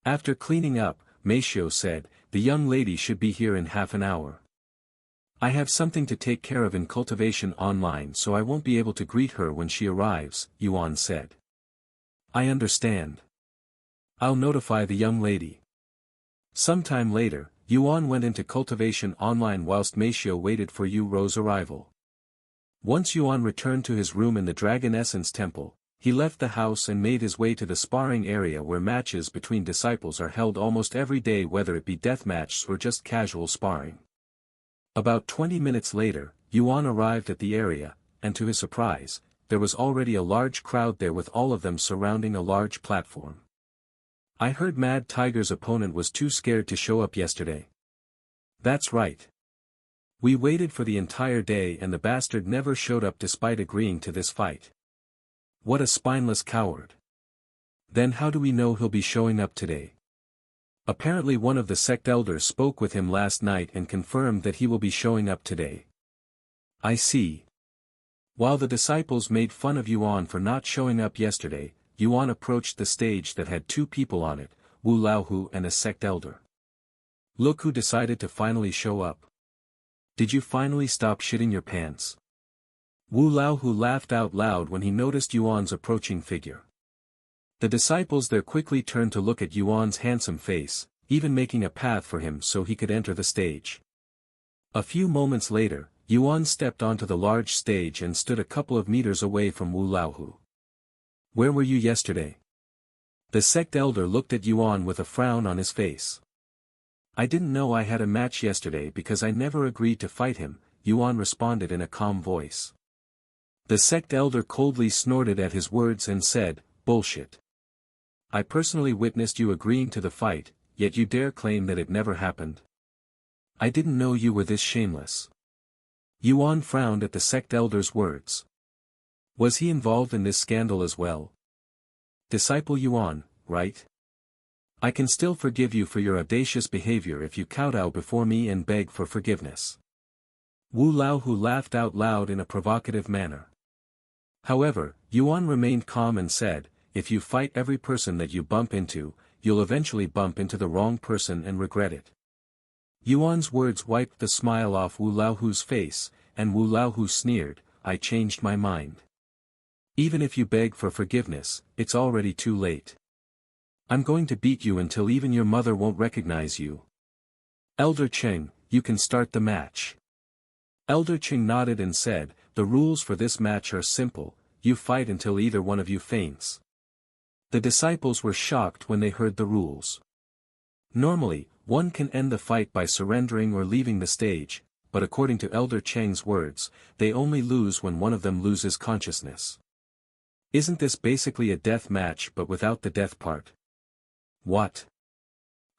After cleaning up, Meishio said, the young lady should be here in half an hour. I have something to take care of in Cultivation Online so I won't be able to greet her when she arrives, Yuan said. I understand. I'll notify the young lady. Sometime later, Yuan went into Cultivation Online whilst Meishio waited for Yu Ro's arrival. Once Yuan returned to his room in the Dragon Essence Temple, he left the house and made his way to the sparring area where matches between disciples are held almost every day, whether it be deathmatches or just casual sparring. About 20 minutes later, Yuan arrived at the area, and to his surprise, there was already a large crowd there with all of them surrounding a large platform. I heard Mad Tiger's opponent was too scared to show up yesterday. That's right. We waited for the entire day and the bastard never showed up despite agreeing to this fight. What a spineless coward. Then how do we know he'll be showing up today? Apparently one of the sect elders spoke with him last night and confirmed that he will be showing up today. I see. While the disciples made fun of Yuan for not showing up yesterday, Yuan approached the stage that had 2 people on it, Wu Laohu and a sect elder. Look who decided to finally show up. Did you finally stop shitting your pants? Wu Laohu laughed out loud when he noticed Yuan's approaching figure. The disciples there quickly turned to look at Yuan's handsome face, even making a path for him so he could enter the stage. A few moments later, Yuan stepped onto the large stage and stood a couple of meters away from Wu Laohu. Where were you yesterday? The sect elder looked at Yuan with a frown on his face. I didn't know I had a match yesterday because I never agreed to fight him, Yuan responded in a calm voice. The sect elder coldly snorted at his words and said, bullshit. I personally witnessed you agreeing to the fight, yet you dare claim that it never happened. I didn't know you were this shameless. Yuan frowned at the sect elder's words. Was he involved in this scandal as well? Disciple Yuan, right? I can still forgive you for your audacious behavior if you kowtow before me and beg for forgiveness. Wu Laohu laughed out loud in a provocative manner. However, Yuan remained calm and said, if you fight every person that you bump into, you'll eventually bump into the wrong person and regret it. Yuan's words wiped the smile off Wu Laohu's face, and Wu Laohu sneered, I changed my mind. Even if you beg for forgiveness, it's already too late. I'm going to beat you until even your mother won't recognize you. Elder Cheng, you can start the match. Elder Cheng nodded and said, the rules for this match are simple, you fight until either one of you faints. The disciples were shocked when they heard the rules. Normally, one can end the fight by surrendering or leaving the stage, but according to Elder Cheng's words, they only lose when one of them loses consciousness. Isn't this basically a death match but without the death part? What?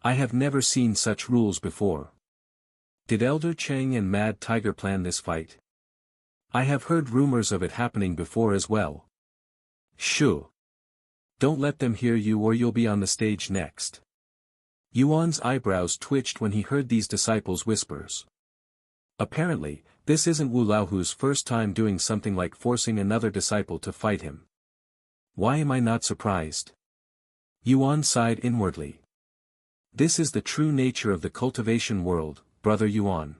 I have never seen such rules before. Did Elder Cheng and Mad Tiger plan this fight? I have heard rumors of it happening before as well. Shoo. Don't let them hear you or you'll be on the stage next. Yuan's eyebrows twitched when he heard these disciples' whispers. Apparently, this isn't Wu Laohu's first time doing something like forcing another disciple to fight him. Why am I not surprised? Yuan sighed inwardly. This is the true nature of the cultivation world, brother Yuan.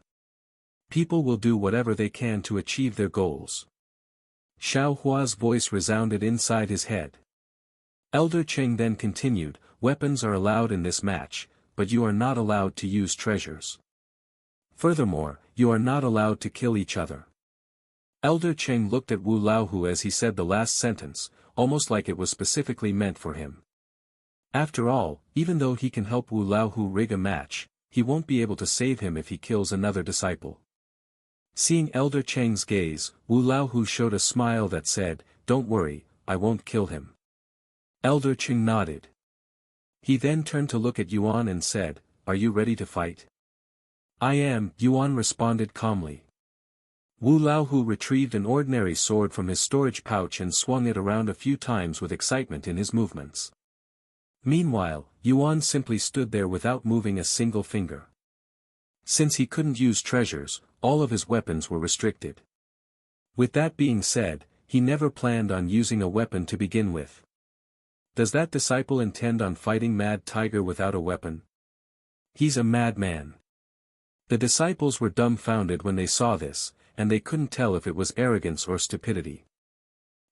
People will do whatever they can to achieve their goals. Xiao Hua's voice resounded inside his head. Elder Cheng then continued, weapons are allowed in this match, but you are not allowed to use treasures. Furthermore, you are not allowed to kill each other. Elder Cheng looked at Wu Laohu as he said the last sentence, almost like it was specifically meant for him. After all, even though he can help Wu Laohu rig a match, he won't be able to save him if he kills another disciple. Seeing Elder Cheng's gaze, Wu Laohu showed a smile that said, don't worry, I won't kill him. Elder Cheng nodded. He then turned to look at Yuan and said, are you ready to fight? I am, Yuan responded calmly. Wu Laohu retrieved an ordinary sword from his storage pouch and swung it around a few times with excitement in his movements. Meanwhile, Yuan simply stood there without moving a single finger. Since he couldn't use treasures, all of his weapons were restricted. With that being said, he never planned on using a weapon to begin with. Does that disciple intend on fighting Mad Tiger without a weapon? He's a madman. The disciples were dumbfounded when they saw this, and they couldn't tell if it was arrogance or stupidity.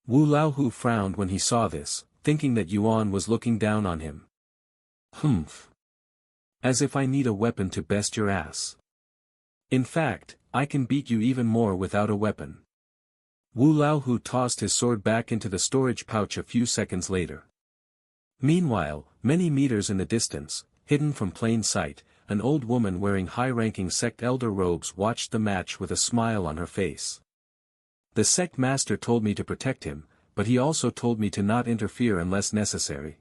Wu Laohu frowned when he saw this, thinking that Yuan was looking down on him. Humph. As if I need a weapon to best your ass. In fact, I can beat you even more without a weapon. Wu Laohu tossed his sword back into the storage pouch a few seconds later. Meanwhile, many meters in the distance, hidden from plain sight, an old woman wearing high-ranking sect elder robes watched the match with a smile on her face. The sect master told me to protect him, but he also told me to not interfere unless necessary.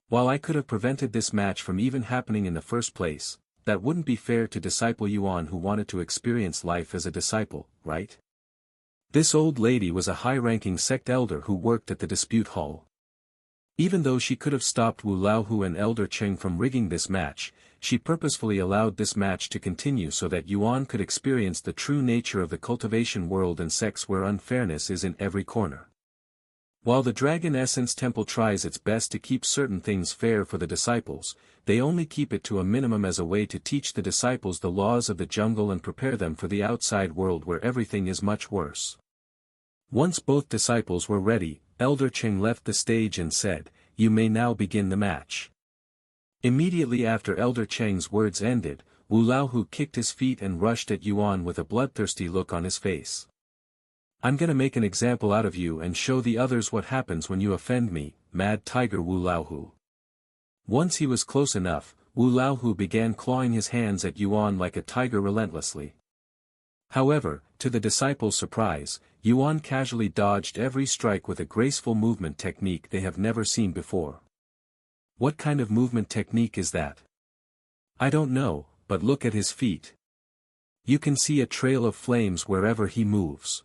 While I could have prevented this match from even happening in the first place, that wouldn't be fair to disciple Yuan who wanted to experience life as a disciple, right? This old lady was a high-ranking sect elder who worked at the dispute hall. Even though she could have stopped Wu Laohu and Elder Cheng from rigging this match, she purposefully allowed this match to continue so that Yuan could experience the true nature of the cultivation world and sects where unfairness is in every corner. While the Dragon Essence Temple tries its best to keep certain things fair for the disciples, they only keep it to a minimum as a way to teach the disciples the laws of the jungle and prepare them for the outside world where everything is much worse. Once both disciples were ready, Elder Cheng left the stage and said, "You may now begin the match." Immediately after Elder Cheng's words ended, Wu Laohu kicked his feet and rushed at Yuan with a bloodthirsty look on his face. "I'm gonna make an example out of you and show the others what happens when you offend me, Mad Tiger Wu Laohu." Once he was close enough, Wu Laohu began clawing his hands at Yuan like a tiger relentlessly. However, to the disciples' surprise, Yuan casually dodged every strike with a graceful movement technique they have never seen before. What kind of movement technique is that? I don't know, but look at his feet. You can see a trail of flames wherever he moves.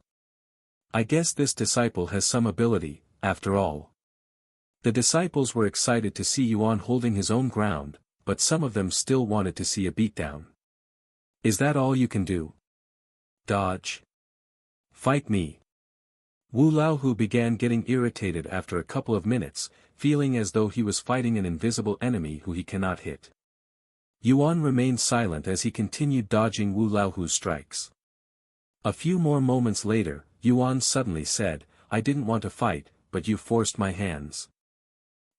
I guess this disciple has some ability, after all. The disciples were excited to see Yuan holding his own ground, but some of them still wanted to see a beatdown. Is that all you can do? Dodge? Fight me. Wu Laohu began getting irritated after a couple of minutes, feeling as though he was fighting an invisible enemy who he cannot hit. Yuan remained silent as he continued dodging Wu Laohu's strikes. A few more moments later, Yuan suddenly said, "I didn't want to fight, but you forced my hands."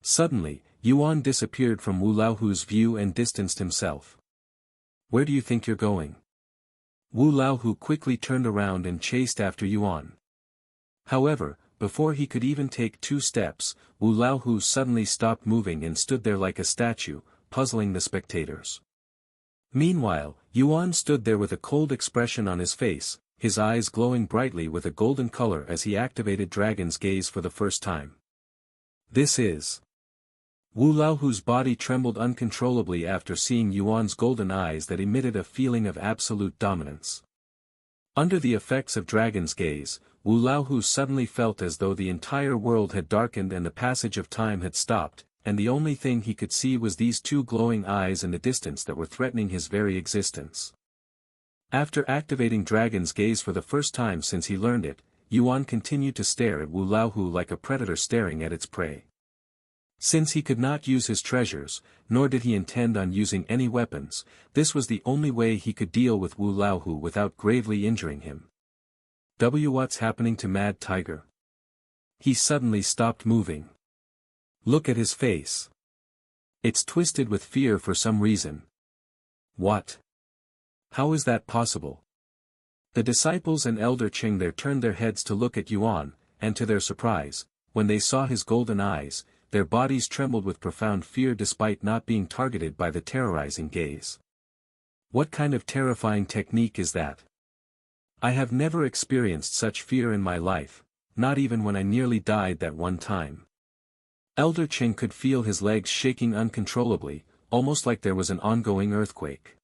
Suddenly, Yuan disappeared from Wu Laohu's view and distanced himself. "Where do you think you're going?" Wu Laohu quickly turned around and chased after Yuan. However, before he could even take 2 steps, Wu Laohu suddenly stopped moving and stood there like a statue, puzzling the spectators. Meanwhile, Yuan stood there with a cold expression on his face, his eyes glowing brightly with a golden color as he activated Dragon's Gaze for the first time. This is... Wu Laohu's body trembled uncontrollably after seeing Yuan's golden eyes that emitted a feeling of absolute dominance. Under the effects of Dragon's Gaze, Wu Laohu suddenly felt as though the entire world had darkened and the passage of time had stopped, and the only thing he could see was these 2 glowing eyes in the distance that were threatening his very existence. After activating Dragon's Gaze for the first time since he learned it, Yuan continued to stare at Wu Laohu like a predator staring at its prey. Since he could not use his treasures, nor did he intend on using any weapons, this was the only way he could deal with Wu Laohu without gravely injuring him. What's happening to Mad Tiger? He suddenly stopped moving. Look at his face. It's twisted with fear for some reason. What? How is that possible? The disciples and Elder Cheng there turned their heads to look at Yuan, and to their surprise, when they saw his golden eyes, their bodies trembled with profound fear despite not being targeted by the terrorizing gaze. What kind of terrifying technique is that? I have never experienced such fear in my life, not even when I nearly died that one time. Elder Cheng could feel his legs shaking uncontrollably, almost like there was an ongoing earthquake.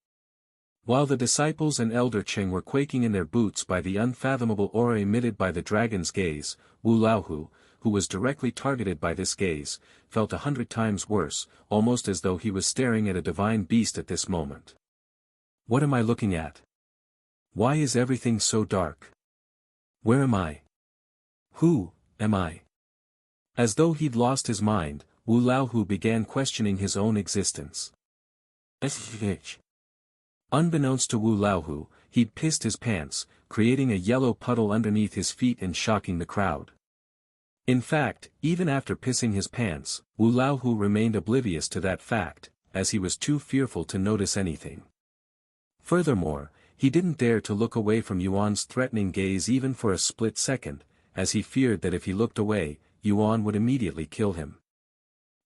While the disciples and Elder Cheng were quaking in their boots by the unfathomable aura emitted by the Dragon's Gaze, Wu Laohu, who was directly targeted by this gaze, felt 100 times worse, almost as though he was staring at a divine beast at this moment. What am I looking at? Why is everything so dark? Where am I? Who am I? As though he'd lost his mind, Wu Laohu began questioning his own existence. Unbeknownst to Wu Laohu, he'd pissed his pants, creating a yellow puddle underneath his feet and shocking the crowd. In fact, even after pissing his pants, Wu Laohu remained oblivious to that fact, as he was too fearful to notice anything. Furthermore, he didn't dare to look away from Yuan's threatening gaze even for a split second, as he feared that if he looked away, Yuan would immediately kill him.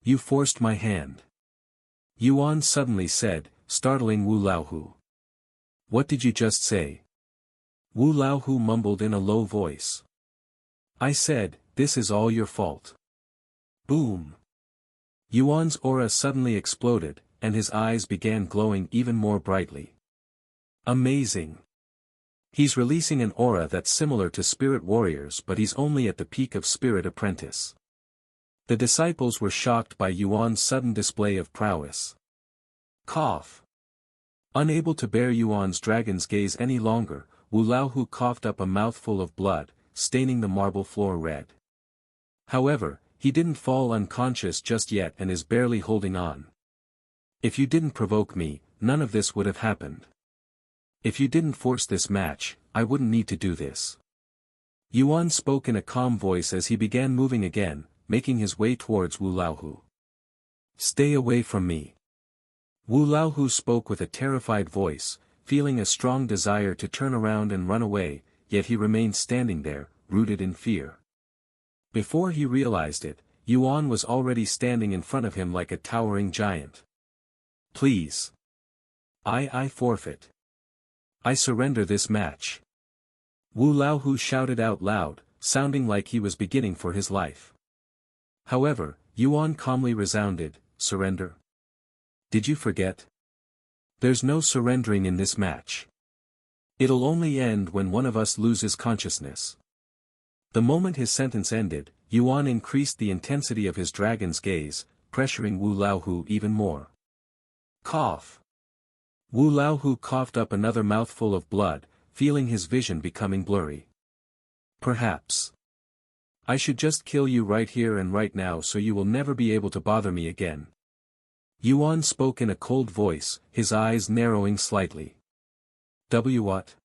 "You forced my hand," Yuan suddenly said, startling Wu Laohu. "What did you just say?" Wu Laohu mumbled in a low voice. "I said, this is all your fault." Boom! Yuan's aura suddenly exploded, and his eyes began glowing even more brightly. Amazing! He's releasing an aura that's similar to spirit warriors, but he's only at the peak of spirit apprentice. The disciples were shocked by Yuan's sudden display of prowess. Cough. Unable to bear Yuan's dragon's gaze any longer, Wu Laohu coughed up a mouthful of blood, staining the marble floor red. However, he didn't fall unconscious just yet and is barely holding on. If you didn't provoke me, none of this would have happened. If you didn't force this match, I wouldn't need to do this. Yuan spoke in a calm voice as he began moving again, making his way towards Wu Laohu. Stay away from me. Wu Laohu spoke with a terrified voice, feeling a strong desire to turn around and run away, yet he remained standing there, rooted in fear. Before he realized it, Yuan was already standing in front of him like a towering giant. Please. I forfeit. I surrender this match. Wu Laohu shouted out loud, sounding like he was beginning for his life. However, Yuan calmly resounded, surrender? Did you forget? There's no surrendering in this match. It'll only end when one of us loses consciousness. The moment his sentence ended, Yuan increased the intensity of his dragon's gaze, pressuring Wu Laohu even more. Cough. Wu Laohu coughed up another mouthful of blood, feeling his vision becoming blurry. Perhaps. I should just kill you right here and right now so you will never be able to bother me again. Yuan spoke in a cold voice, his eyes narrowing slightly. What?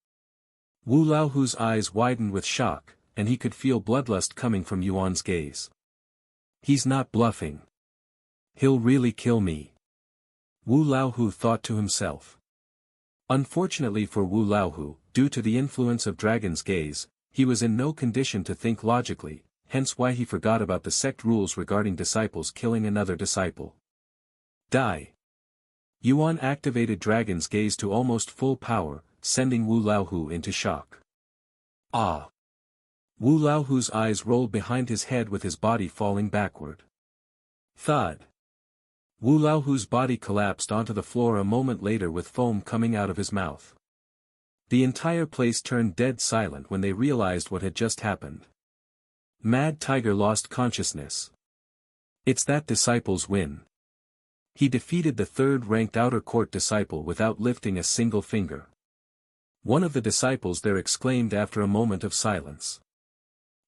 Wu Laohu's eyes widened with shock, and he could feel bloodlust coming from Yuan's gaze. He's not bluffing. He'll really kill me. Wu Laohu thought to himself. Unfortunately for Wu Laohu, due to the influence of Dragon's gaze, he was in no condition to think logically, hence why he forgot about the sect rules regarding disciples killing another disciple. Die. Yuan activated Dragon's gaze to almost full power, sending Wu Laohu into shock. Ah! Wu Laohu's eyes rolled behind his head with his body falling backward. Thud. Wu Laohu's body collapsed onto the floor a moment later with foam coming out of his mouth. The entire place turned dead silent when they realized what had just happened. Mad Tiger lost consciousness. It's that disciple's win. He defeated the third-ranked outer court disciple without lifting a single finger. One of the disciples there exclaimed after a moment of silence.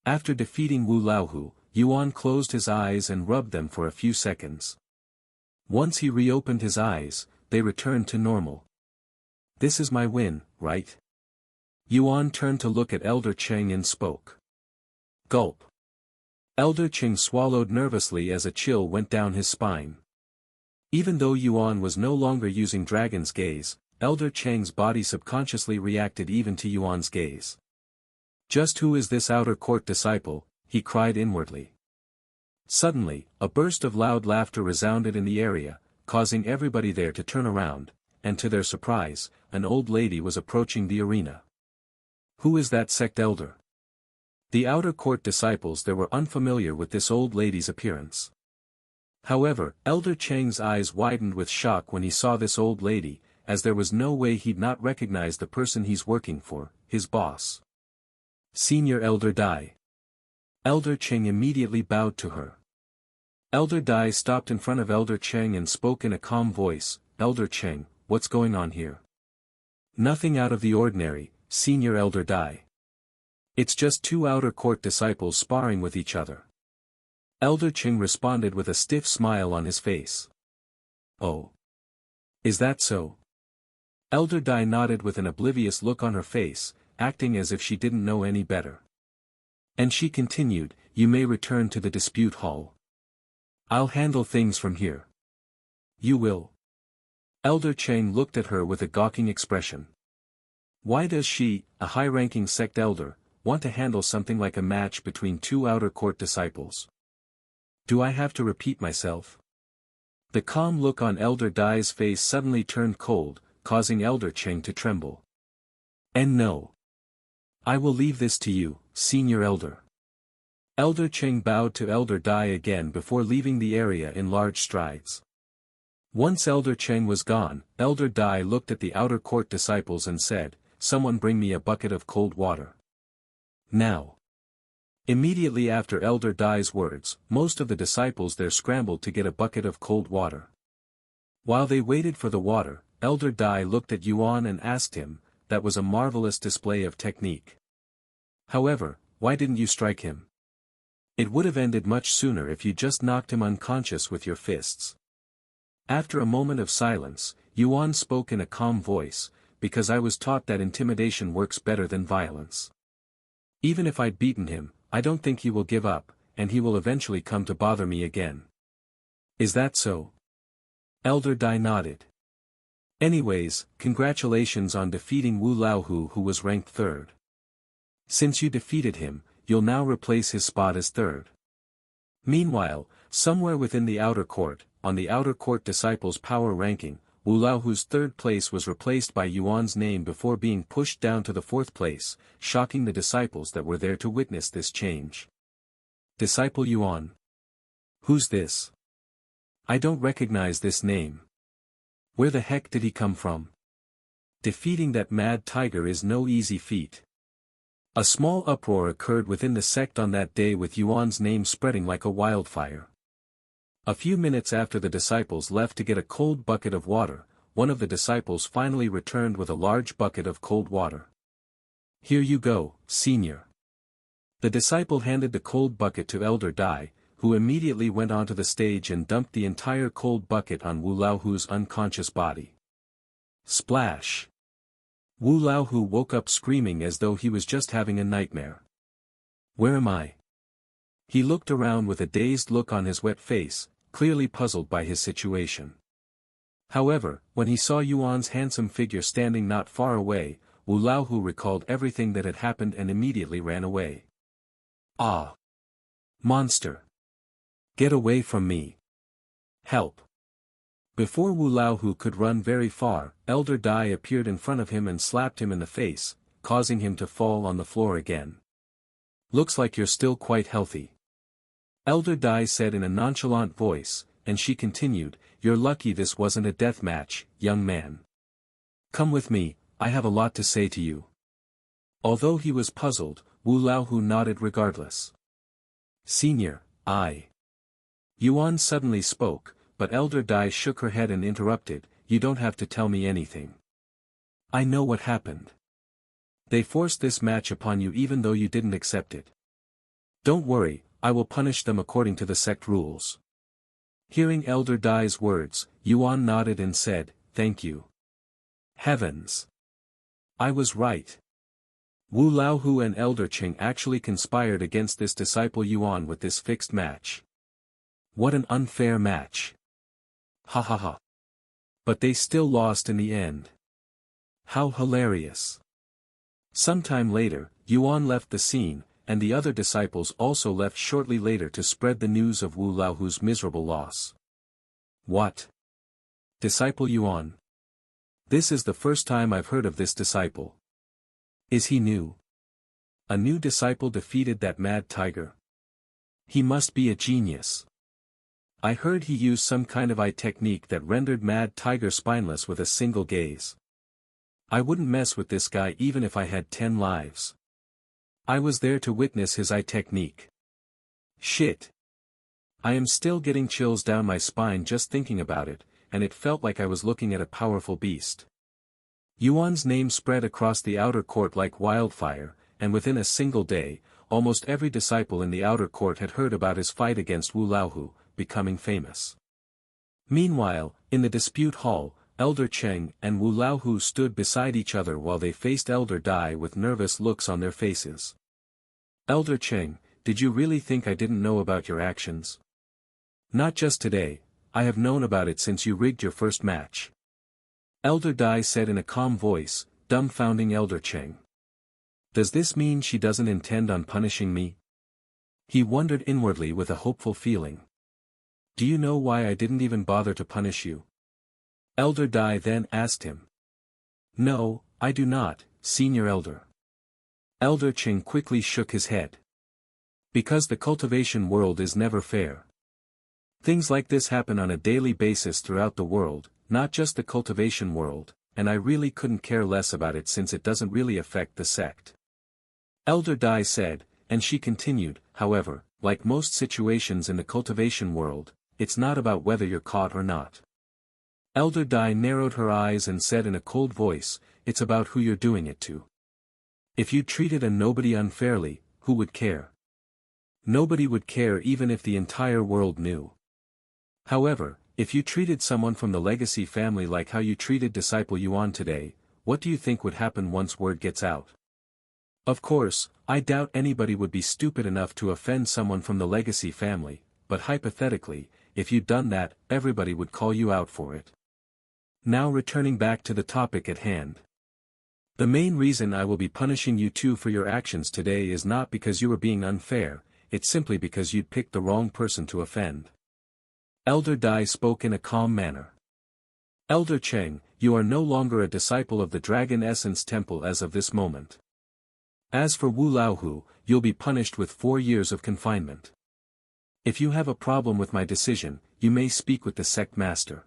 After defeating Wu Laohu, Yuan closed his eyes and rubbed them for a few seconds. Once he reopened his eyes, they returned to normal. This is my win, right? Yuan turned to look at Elder Cheng and spoke. Gulp. Elder Cheng swallowed nervously as a chill went down his spine. Even though Yuan was no longer using Dragon's gaze, Elder Cheng's body subconsciously reacted even to Yuan's gaze. Just who is this outer court disciple? He cried inwardly. Suddenly, a burst of loud laughter resounded in the area, causing everybody there to turn around, and to their surprise, an old lady was approaching the arena. Who is that sect elder? The outer court disciples there were unfamiliar with this old lady's appearance. However, Elder Cheng's eyes widened with shock when he saw this old lady, as there was no way he'd not recognize the person he's working for, his boss. Senior Elder Dai. Elder Cheng immediately bowed to her. Elder Dai stopped in front of Elder Cheng and spoke in a calm voice, Elder Cheng, what's going on here? Nothing out of the ordinary, Senior Elder Dai. It's just two outer court disciples sparring with each other. Elder Cheng responded with a stiff smile on his face. Oh. Is that so? Elder Dai nodded with an oblivious look on her face, acting as if she didn't know any better. And she continued, you may return to the dispute hall. I'll handle things from here. You will. Elder Cheng looked at her with a gawking expression. Why does she, a high-ranking sect elder, want to handle something like a match between two outer court disciples? Do I have to repeat myself? The calm look on Elder Dai's face suddenly turned cold, causing Elder Cheng to tremble. And no. I will leave this to you, Senior Elder. Elder Cheng bowed to Elder Dai again before leaving the area in large strides. Once Elder Cheng was gone, Elder Dai looked at the outer court disciples and said, "Someone bring me a bucket of cold water. Now." Immediately after Elder Dai's words, most of the disciples there scrambled to get a bucket of cold water. While they waited for the water, Elder Dai looked at Yuan and asked him, "That was a marvelous display of technique. However, why didn't you strike him? It would have ended much sooner if you just knocked him unconscious with your fists." After a moment of silence, Yuan spoke in a calm voice, "Because I was taught that intimidation works better than violence. Even if I'd beaten him, I don't think he will give up, and he will eventually come to bother me again." "Is that so?" Elder Dai nodded. "Anyways, congratulations on defeating Wu Laohu, who was ranked 3rd. Since you defeated him, you'll now replace his spot as 3rd. Meanwhile, somewhere within the outer court, on the outer court disciples' power ranking, Wu Laohu's 3rd place was replaced by Yuan's name before being pushed down to the 4th place, shocking the disciples that were there to witness this change. "Disciple Yuan. Who's this? I don't recognize this name. Where the heck did he come from? Defeating that mad tiger is no easy feat." A small uproar occurred within the sect on that day, with Yuan's name spreading like a wildfire. A few minutes after the disciples left to get a cold bucket of water, one of the disciples finally returned with a large bucket of cold water. "Here you go, senior." The disciple handed the cold bucket to Elder Dai, who immediately went onto the stage and dumped the entire cold bucket on Wu Laohu's unconscious body. Splash! Wu Laohu woke up screaming as though he was just having a nightmare. "Where am I?" He looked around with a dazed look on his wet face, clearly puzzled by his situation. However, when he saw Yuan's handsome figure standing not far away, Wu Laohu recalled everything that had happened and immediately ran away. "Ah! Monster! Get away from me! Help!" Before Wu Laohu could run very far, Elder Dai appeared in front of him and slapped him in the face, causing him to fall on the floor again. "Looks like you're still quite healthy," Elder Dai said in a nonchalant voice, and she continued, "You're lucky this wasn't a death match, young man. Come with me, I have a lot to say to you." Although he was puzzled, Wu Laohu nodded regardless. "Senior, Yuan suddenly spoke, but Elder Dai shook her head and interrupted, "You don't have to tell me anything. I know what happened. They forced this match upon you even though you didn't accept it. Don't worry, I will punish them according to the sect rules." Hearing Elder Dai's words, Yuan nodded and said, "Thank you. Heavens! I was right. Wu Laohu and Elder Cheng actually conspired against this disciple Yuan with this fixed match. What an unfair match. Ha ha ha. But they still lost in the end. How hilarious." Sometime later, Yuan left the scene, and the other disciples also left shortly later to spread the news of Wu Laohu's miserable loss. "What? Disciple Yuan? This is the first time I've heard of this disciple. Is he new? A new disciple defeated that mad tiger? He must be a genius. I heard he used some kind of eye technique that rendered mad tiger spineless with a single gaze. I wouldn't mess with this guy even if I had 10 lives. I was there to witness his eye technique. Shit. I am still getting chills down my spine just thinking about it, and it felt like I was looking at a powerful beast." Yuan's name spread across the outer court like wildfire, and within a single day, almost every disciple in the outer court had heard about his fight against Wu Laohu, becoming famous. Meanwhile, in the dispute hall, Elder Cheng and Wu Laohu stood beside each other while they faced Elder Dai with nervous looks on their faces. "Elder Cheng, did you really think I didn't know about your actions? Not just today, I have known about it since you rigged your first match." Elder Dai said in a calm voice, dumbfounding Elder Cheng. "Does this mean she doesn't intend on punishing me?" He wondered inwardly with a hopeful feeling. "Do you know why I didn't even bother to punish you?" Elder Dai then asked him. "No, I do not, Senior Elder." Elder Cheng quickly shook his head. "Because the cultivation world is never fair. Things like this happen on a daily basis throughout the world, not just the cultivation world, and I really couldn't care less about it since it doesn't really affect the sect. Elder Dai said, and she continued, however, like most situations in the cultivation world, it's not about whether you're caught or not. Elder Dai narrowed her eyes and said in a cold voice, it's about who you're doing it to. If you treated a nobody unfairly, who would care? Nobody would care even if the entire world knew. However, if you treated someone from the legacy family like how you treated disciple Yuan today, what do you think would happen once word gets out? Of course, I doubt anybody would be stupid enough to offend someone from the legacy family, but hypothetically, if you'd done that, everybody would call you out for it. Now returning back to the topic at hand. The main reason I will be punishing you two for your actions today is not because you were being unfair, it's simply because you'd picked the wrong person to offend. Elder Dai spoke in a calm manner. Elder Cheng, you are no longer a disciple of the Dragon Essence Temple as of this moment. As for Wu Laohu, you'll be punished with 4 years of confinement. If you have a problem with my decision, you may speak with the sect master.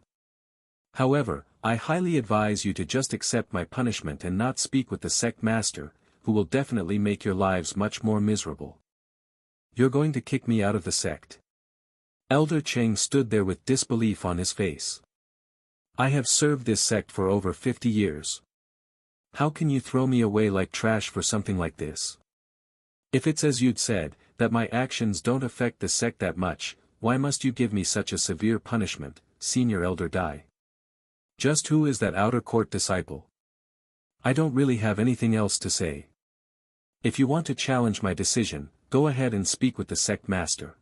However, I highly advise you to just accept my punishment and not speak with the sect master, who will definitely make your lives much more miserable. You're going to kick me out of the sect? Elder Cheng stood there with disbelief on his face. I have served this sect for over 50 years. How can you throw me away like trash for something like this? If it's as you'd said, that my actions don't affect the sect that much, why must you give me such a severe punishment, Senior Elder Dai? Just who is that outer court disciple? I don't really have anything else to say. If you want to challenge my decision, go ahead and speak with the sect master.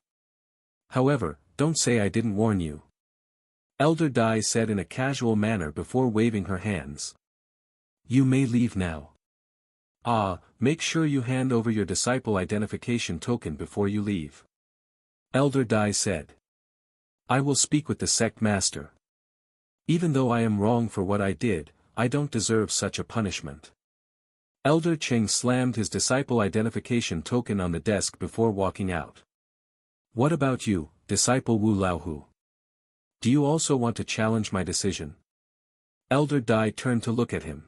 However, don't say I didn't warn you. Elder Dai said in a casual manner before waving her hands. You may leave now. Make sure you hand over your disciple identification token before you leave. Elder Dai said. I will speak with the sect master. Even though I am wrong for what I did, I don't deserve such a punishment. Elder Cheng slammed his disciple identification token on the desk before walking out. What about you, disciple Wu Laohu? Do you also want to challenge my decision? Elder Dai turned to look at him.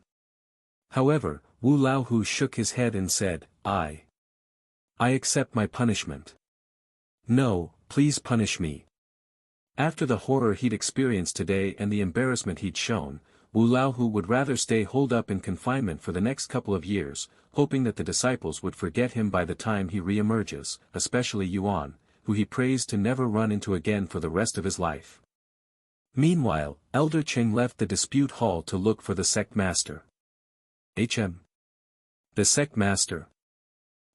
However, Wu Laohu shook his head and said, I accept my punishment. No, please punish me. After the horror he'd experienced today and the embarrassment he'd shown, Wu Laohu would rather stay holed up in confinement for the next couple of years, hoping that the disciples would forget him by the time he re-emerges, especially Yuan, who he prays to never run into again for the rest of his life. Meanwhile, Elder Cheng left the dispute hall to look for the sect master. The sect master.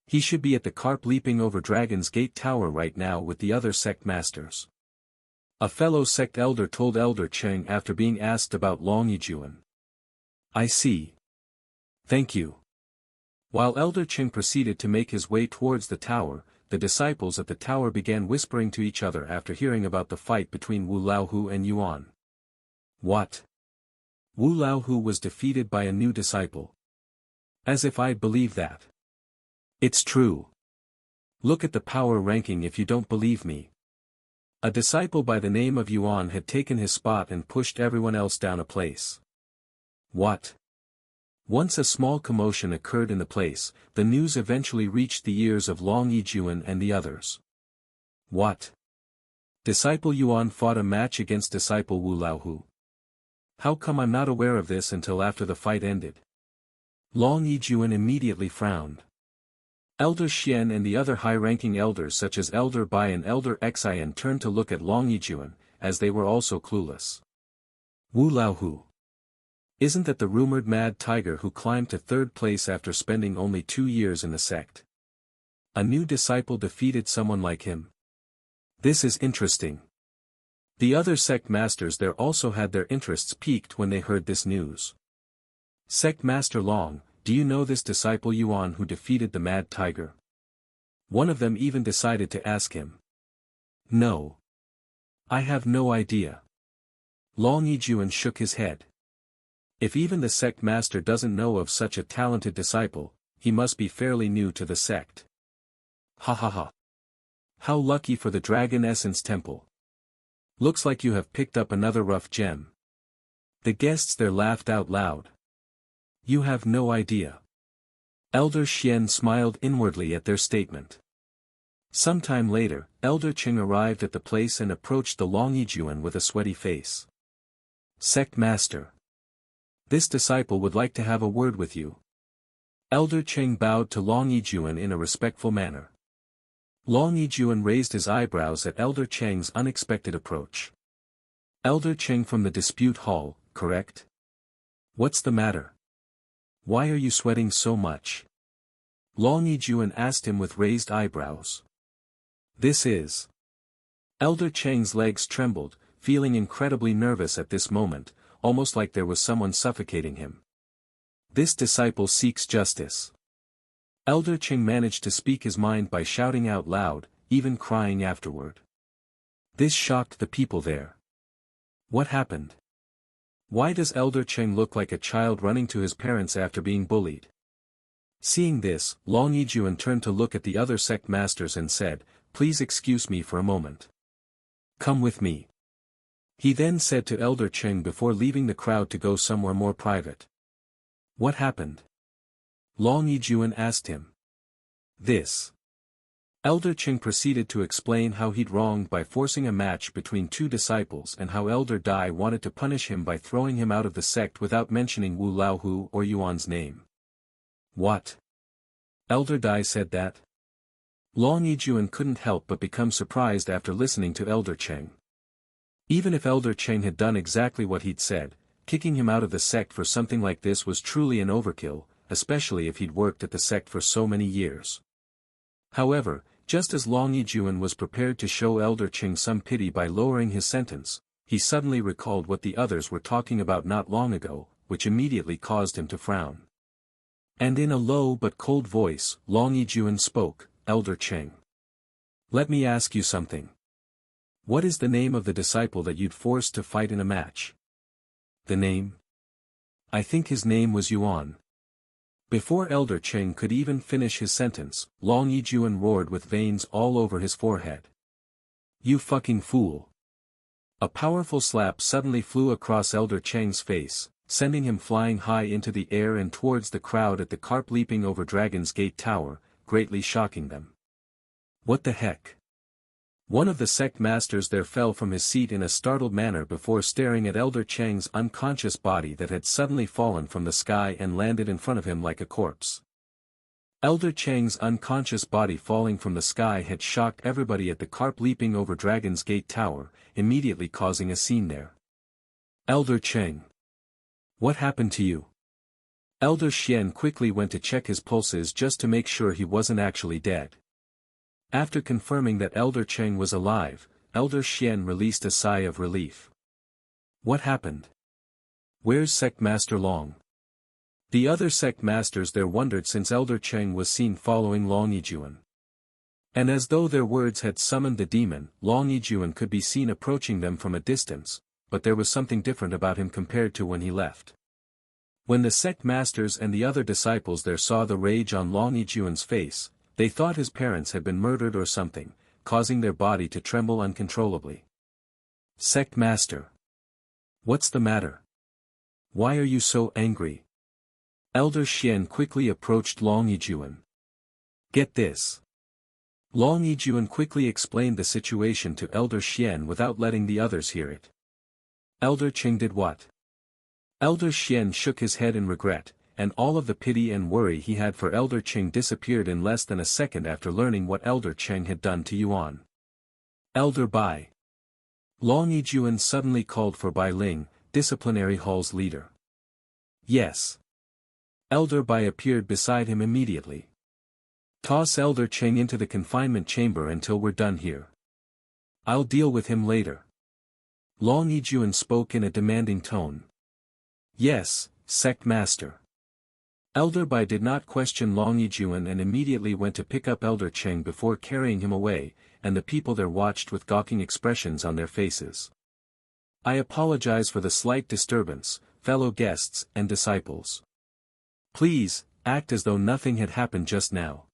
He should be at the carp leaping over Dragon's Gate Tower right now with the other sect masters. A fellow sect elder told Elder Cheng after being asked about Long Yijuan. I see. Thank you. While Elder Cheng proceeded to make his way towards the tower, the disciples at the tower began whispering to each other after hearing about the fight between Wu Laohu and Yuan. What? Wu Laohu was defeated by a new disciple. As if I'd believe that. It's true. Look at the power ranking if you don't believe me. A disciple by the name of Yuan had taken his spot and pushed everyone else down a place. What? Once a small commotion occurred in the place, the news eventually reached the ears of Long Yijuan and the others. What? Disciple Yuan fought a match against disciple Wu Laohu. How come I'm not aware of this until after the fight ended? Long Yijuan immediately frowned. Elder Shien and the other high-ranking elders such as Elder Bai and Elder Xian turned to look at Long Yijuan, as they were also clueless. Wu Laohu. Isn't that the rumored mad tiger who climbed to 3rd place after spending only 2 years in the sect? A new disciple defeated someone like him. This is interesting. The other sect masters there also had their interests piqued when they heard this news. Sect Master Long, do you know this disciple Yuan who defeated the mad tiger? One of them even decided to ask him. No. I have no idea. Long Yijuan shook his head. If even the sect master doesn't know of such a talented disciple, he must be fairly new to the sect. Ha ha ha. How lucky for the Dragon Essence Temple. Looks like you have picked up another rough gem. The guests there laughed out loud. You have no idea. Elder Shien smiled inwardly at their statement. Sometime later, Elder Qing arrived at the place and approached the Yuan with a sweaty face. Sect Master. This disciple would like to have a word with you. Elder Qing bowed to Yuan in a respectful manner. Yuan raised his eyebrows at Elder Cheng's unexpected approach. Elder Qing from the dispute hall, correct? What's the matter? Why are you sweating so much? Yuan asked him with raised eyebrows. This is. Elder Cheng's legs trembled, feeling incredibly nervous at this moment, almost like there was someone suffocating him. This disciple seeks justice. Elder Qing managed to speak his mind by shouting out loud, even crying afterward. This shocked the people there. What happened? Why does Elder Qing look like a child running to his parents after being bullied? Seeing this, Yuan turned to look at the other sect masters and said, Please excuse me for a moment. Come with me. He then said to Elder Qing before leaving the crowd to go somewhere more private. What happened? Yuan asked him. This. Elder Qing proceeded to explain how he'd wronged by forcing a match between two disciples and how Elder Dai wanted to punish him by throwing him out of the sect without mentioning Wu Laohu or Yuan's name. What? Elder Dai said that? Yuan couldn't help but become surprised after listening to Elder Qing. Even if Elder Qing had done exactly what he'd said, kicking him out of the sect for something like this was truly an overkill, especially if he'd worked at the sect for so many years. However, just as Yuan was prepared to show Elder Qing some pity by lowering his sentence, he suddenly recalled what the others were talking about not long ago, which immediately caused him to frown. And in a low but cold voice, Yuan spoke, Elder Qing. Let me ask you something. What is the name of the disciple that you'd forced to fight in a match? The name? I think his name was Yuan. Before Elder Qing could even finish his sentence, Yuan roared with veins all over his forehead. You fucking fool. A powerful slap suddenly flew across Elder Qing's face, sending him flying high into the air and towards the crowd at the carp leaping over Dragon's Gate Tower, greatly shocking them. What the heck? One of the sect masters there fell from his seat in a startled manner before staring at Elder Cheng's unconscious body that had suddenly fallen from the sky and landed in front of him like a corpse. Elder Cheng's unconscious body falling from the sky had shocked everybody at the carp leaping over Dragon's Gate Tower, immediately causing a scene there. Elder Cheng. What happened to you? Elder Shien quickly went to check his pulses just to make sure he wasn't actually dead. After confirming that Elder Qing was alive, Elder Shien released a sigh of relief. What happened? Where's Sect Master Long? The other sect masters there wondered since Elder Qing was seen following Yuan. And as though their words had summoned the demon, Yuan could be seen approaching them from a distance, but there was something different about him compared to when he left. When the sect masters and the other disciples there saw the rage on Yuan's face, they thought his parents had been murdered or something, causing their body to tremble uncontrollably. Sect Master. What's the matter? Why are you so angry? Elder Shien quickly approached Yuan. Get this. Yuan quickly explained the situation to Elder Shien without letting the others hear it. Elder Qing did what? Elder Shien shook his head in regret, and all of the pity and worry he had for Elder Qing disappeared in less than a second after learning what Elder Qing had done to Yuan. Elder Bai. Yuan suddenly called for Bai Ling, disciplinary hall's leader. Yes. Elder Bai appeared beside him immediately. Toss Elder Qing into the confinement chamber until we're done here. I'll deal with him later. Yuan spoke in a demanding tone. Yes, Sect Master. Elder Bai did not question Yuan and immediately went to pick up Elder Qing before carrying him away, and the people there watched with gawking expressions on their faces. I apologize for the slight disturbance, fellow guests and disciples. Please, act as though nothing had happened just now.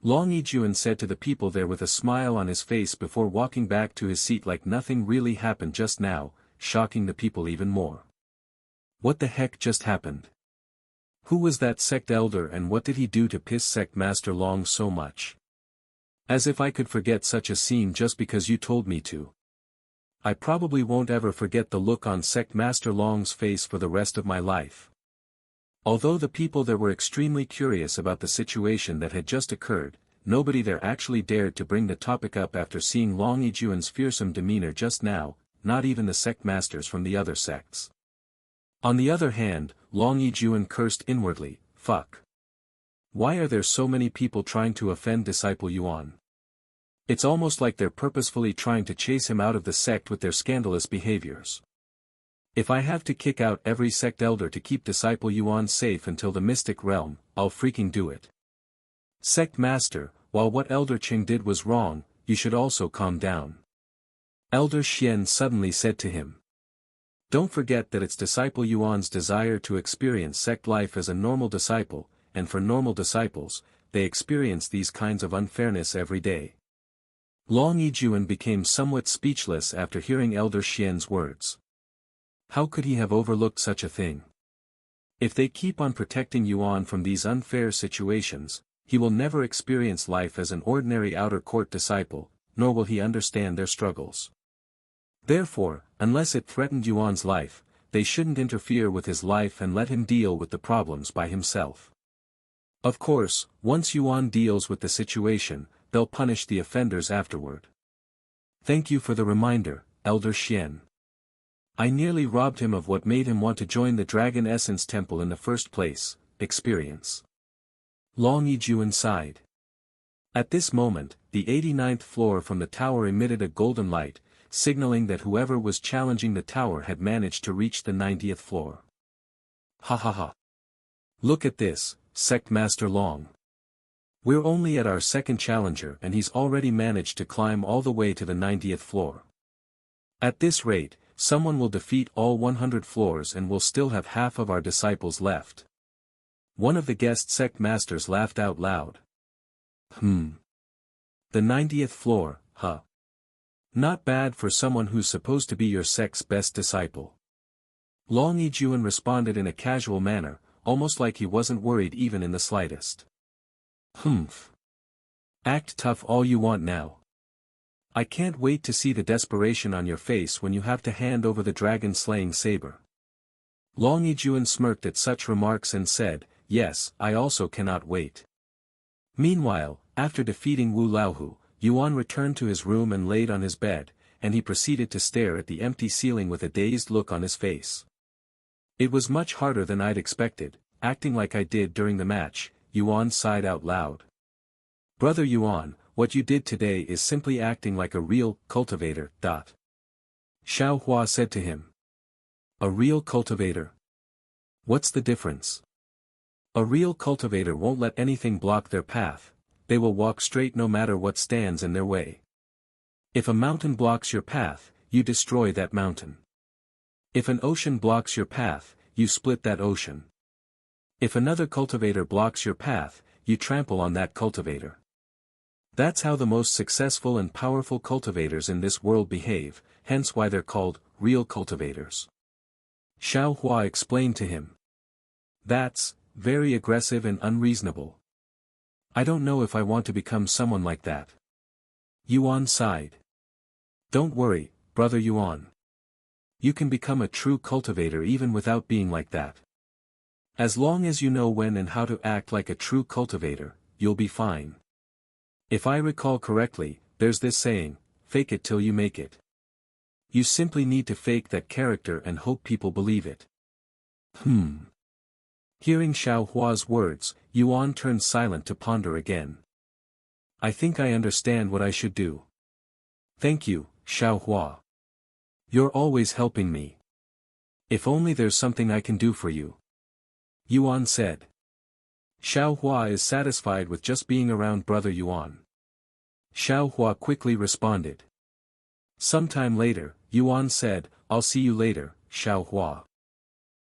Long Yijuan said to the people there with a smile on his face before walking back to his seat like nothing really happened just now, shocking the people even more. What the heck just happened? Who was that sect elder and what did he do to piss sect master Long so much? As if I could forget such a scene just because you told me to. I probably won't ever forget the look on sect master Long's face for the rest of my life. Although the people there were extremely curious about the situation that had just occurred, nobody there actually dared to bring the topic up after seeing Long Yijuan's fearsome demeanor just now, not even the sect masters from the other sects. On the other hand, Long Yijuan cursed inwardly, fuck. Why are there so many people trying to offend disciple Yuan? It's almost like they're purposefully trying to chase him out of the sect with their scandalous behaviors. If I have to kick out every sect elder to keep disciple Yuan safe until the mystic realm, I'll freaking do it. Sect master, while what Elder Qing did was wrong, you should also calm down. Elder Shien suddenly said to him. Don't forget that it's disciple Yuan's desire to experience sect life as a normal disciple, and for normal disciples, they experience these kinds of unfairness every day. Long Yijuan became somewhat speechless after hearing Elder Shien's words. How could he have overlooked such a thing? If they keep on protecting Yuan from these unfair situations, he will never experience life as an ordinary outer court disciple, nor will he understand their struggles. Therefore, unless it threatened Yuan's life, they shouldn't interfere with his life and let him deal with the problems by himself. Of course, once Yuan deals with the situation, they'll punish the offenders afterward. Thank you for the reminder, Elder Shien. I nearly robbed him of what made him want to join the Dragon Essence Temple in the first place, experience. Long Yijuan sighed. At this moment, the 89th floor from the tower emitted a golden light, signaling that whoever was challenging the tower had managed to reach the 90th floor. Ha ha ha. Look at this, Sect Master Long. We're only at our second challenger and he's already managed to climb all the way to the 90th floor. At this rate, someone will defeat all 100 floors and we'll still have half of our disciples left. One of the guest sect masters laughed out loud. The 90th floor, huh? Not bad for someone who's supposed to be your sect's best disciple. Long Yijuan responded in a casual manner, almost like he wasn't worried even in the slightest. Act tough all you want now. I can't wait to see the desperation on your face when you have to hand over the dragon-slaying saber. Long Yijuan smirked at such remarks and said, yes, I also cannot wait. Meanwhile, after defeating Wu Laohu, Yuan returned to his room and laid on his bed, and he proceeded to stare at the empty ceiling with a dazed look on his face. It was much harder than I'd expected, acting like I did during the match, Yuan sighed out loud. Brother Yuan, what you did today is simply acting like a real cultivator. Xiao Hua said to him. A real cultivator? What's the difference? A real cultivator won't let anything block their path, they will walk straight no matter what stands in their way. If a mountain blocks your path, you destroy that mountain. If an ocean blocks your path, you split that ocean. If another cultivator blocks your path, you trample on that cultivator. That's how the most successful and powerful cultivators in this world behave, hence why they're called real cultivators. Xiao Hua explained to him. That's very aggressive and unreasonable. I don't know if I want to become someone like that. Yuan sighed. Don't worry, brother Yuan. You can become a true cultivator even without being like that. As long as you know when and how to act like a true cultivator, you'll be fine. If I recall correctly, there's this saying, fake it till you make it. You simply need to fake that character and hope people believe it. Hearing Xiao Hua's words, Yuan turned silent to ponder again. I think I understand what I should do. Thank you, Xiao Hua. You're always helping me. If only there's something I can do for you. Yuan said. Xiao Hua is satisfied with just being around brother Yuan. Xiao Hua quickly responded. Sometime later, Yuan said, I'll see you later, Xiao Hua.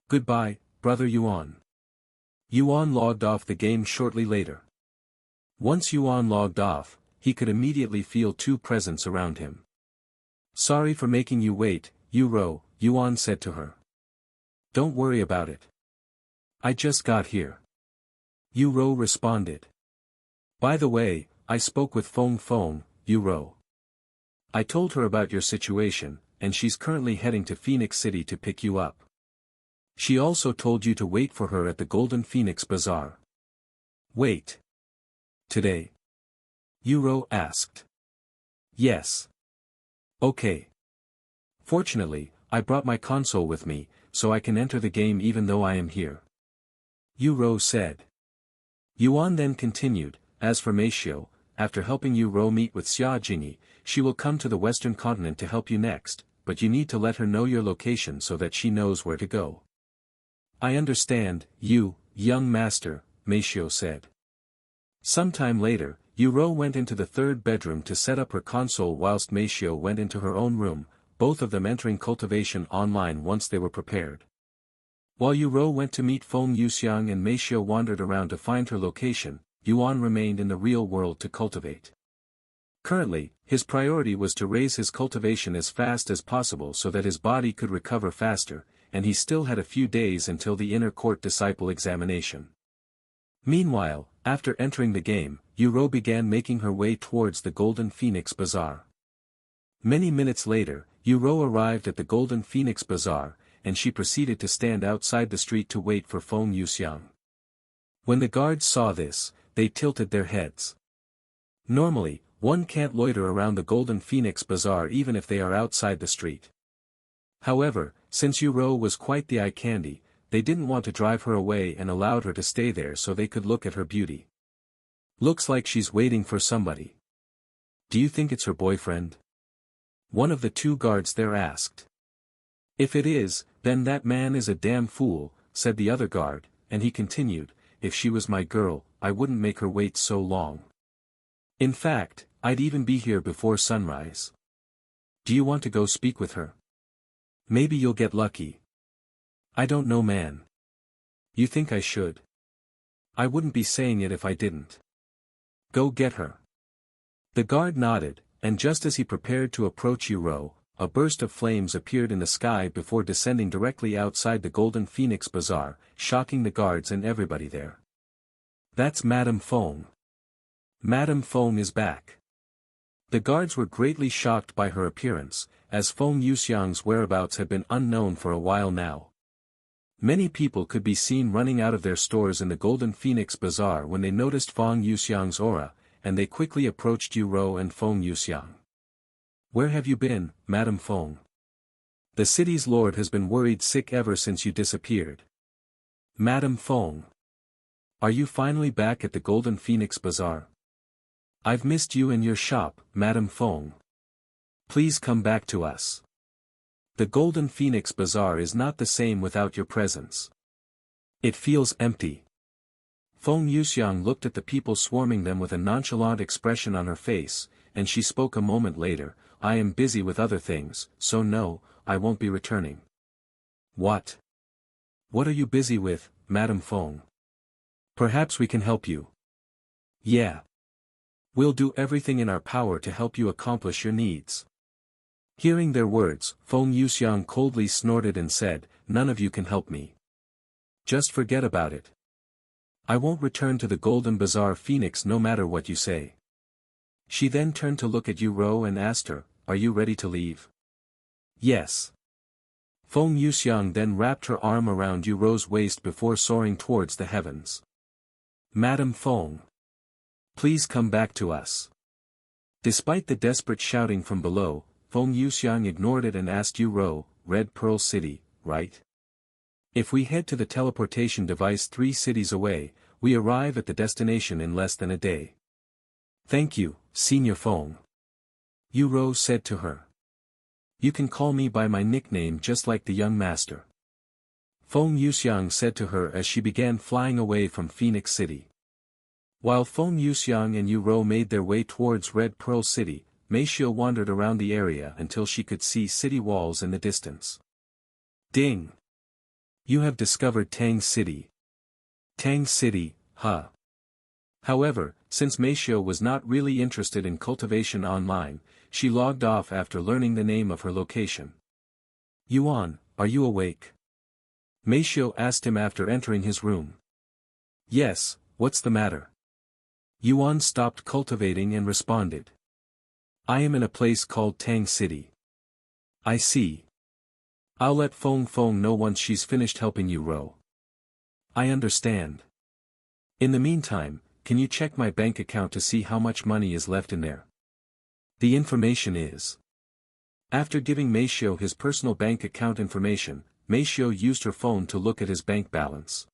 Goodbye, brother Yuan. Yuan logged off the game shortly later. Once Yuan logged off, he could immediately feel two presence around him. "Sorry for making you wait, Yuan said to her. "Don't worry about it. I just got here." Yuro responded. "By the way, I spoke with Feng, Yuro. I told her about your situation, and she's currently heading to Phoenix City to pick you up. She also told you to wait for her at the Golden Phoenix Bazaar." "Wait. Today?" Yuro asked. "Yes." "Okay. Fortunately, I brought my console with me, so I can enter the game even though I am here," Yuro said. Yuan then continued, "As for Meishio, after helping Yuro meet with Xia Jingyi, she will come to the western continent to help you next, but you need to let her know your location so that she knows where to go." "I understand, young master," Meishio said. Sometime later, Yuro went into the third bedroom to set up her console whilst Meishio went into her own room, both of them entering Cultivation Online once they were prepared. While Yuro went to meet Feng Yuxiang and Meishio wandered around to find her location, Yuan remained in the real world to cultivate. Currently, his priority was to raise his cultivation as fast as possible so that his body could recover faster, and he still had a few days until the inner court disciple examination. Meanwhile, after entering the game, Yuro began making her way towards the Golden Phoenix Bazaar. Many minutes later, Yuro arrived at the Golden Phoenix Bazaar, and she proceeded to stand outside the street to wait for Feng Yuxiang. When the guards saw this, they tilted their heads. Normally, one can't loiter around the Golden Phoenix Bazaar even if they are outside the street. However, since Yuro was quite the eye candy, they didn't want to drive her away and allowed her to stay there so they could look at her beauty. "Looks like she's waiting for somebody. Do you think it's her boyfriend?" one of the two guards there asked. "If it is, then that man is a damn fool," said the other guard, and he continued, "If she was my girl, I wouldn't make her wait so long. In fact, I'd even be here before sunrise. Do you want to go speak with her? Maybe you'll get lucky." "I don't know, man. You think I should?" "I wouldn't be saying it if I didn't." "Go get her." The guard nodded, and just as he prepared to approach Yuro, a burst of flames appeared in the sky before descending directly outside the Golden Phoenix Bazaar, shocking the guards and everybody there. "That's Madame Feng. Madame Feng is back." The guards were greatly shocked by her appearance, as Feng Yuxiang's whereabouts had been unknown for a while now. Many people could be seen running out of their stores in the Golden Phoenix Bazaar when they noticed Feng Yuxiang's aura, and they quickly approached Yuro and Feng Yuxiang. "Where have you been, Madame Feng? The city's lord has been worried sick ever since you disappeared." "Madame Feng. Are you finally back at the Golden Phoenix Bazaar? I've missed you and your shop, Madame Feng. Please come back to us. The Golden Phoenix Bazaar is not the same without your presence. It feels empty." Feng Yuxiang looked at the people swarming them with a nonchalant expression on her face, and she spoke a moment later, "I am busy with other things, so no, I won't be returning." "What? What are you busy with, Madame Feng? Perhaps we can help you." "Yeah. We'll do everything in our power to help you accomplish your needs." Hearing their words, Feng Yuxiang coldly snorted and said, "None of you can help me. Just forget about it. I won't return to the Golden Bazaar Phoenix no matter what you say." She then turned to look at Yuro and asked her, "Are you ready to leave?" "Yes." Feng Yuxiang then wrapped her arm around Yuro's waist before soaring towards the heavens. "Madame Feng. Please come back to us." Despite the desperate shouting from below, Feng Yuxiang ignored it and asked Yuro, "Red Pearl City, right? If we head to the teleportation device 3 cities away, we arrive at the destination in less than a day." "Thank you, Senior Feng," Yuro said to her. "You can call me by my nickname just like the young master," Feng Yuxiang said to her as she began flying away from Phoenix City. While Feng Yuxiang and Yuro made their way towards Red Pearl City, Meishio wandered around the area until she could see city walls in the distance. "Ding! You have discovered Tang City." "Tang City, huh?" However, since Meishio was not really interested in Cultivation Online, she logged off after learning the name of her location. "Yuan, are you awake?" Meishio asked him after entering his room. "Yes, what's the matter?" Yuan stopped cultivating and responded. "I am in a place called Tang City." "I see. I'll let Feng Feng know once she's finished helping you row." "I understand. In the meantime, can you check my bank account to see how much money is left in there?" The information is. After giving Meishio his personal bank account information, Meishio used her phone to look at his bank balance.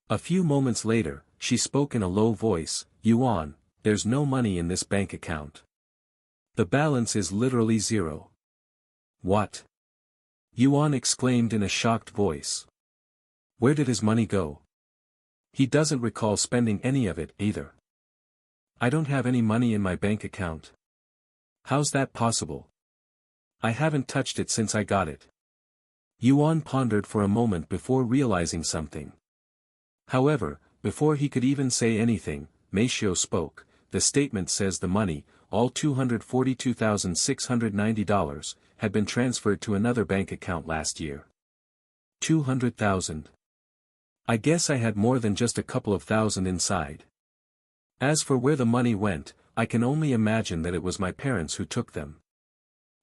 A few moments later, she spoke in a low voice, "Yuan, there's no money in this bank account. The balance is literally zero." "What?" Yuan exclaimed in a shocked voice. "Where did his money go? He doesn't recall spending any of it either." "I don't have any money in my bank account." "How's that possible?" "I haven't touched it since I got it." Yuan pondered for a moment before realizing something. However, before he could even say anything, Meishio spoke. "The statement says the money, all $242,690, had been transferred to another bank account last year." 200,000. I guess I had more than just a couple of thousand inside. As for where the money went, I can only imagine that it was my parents who took them.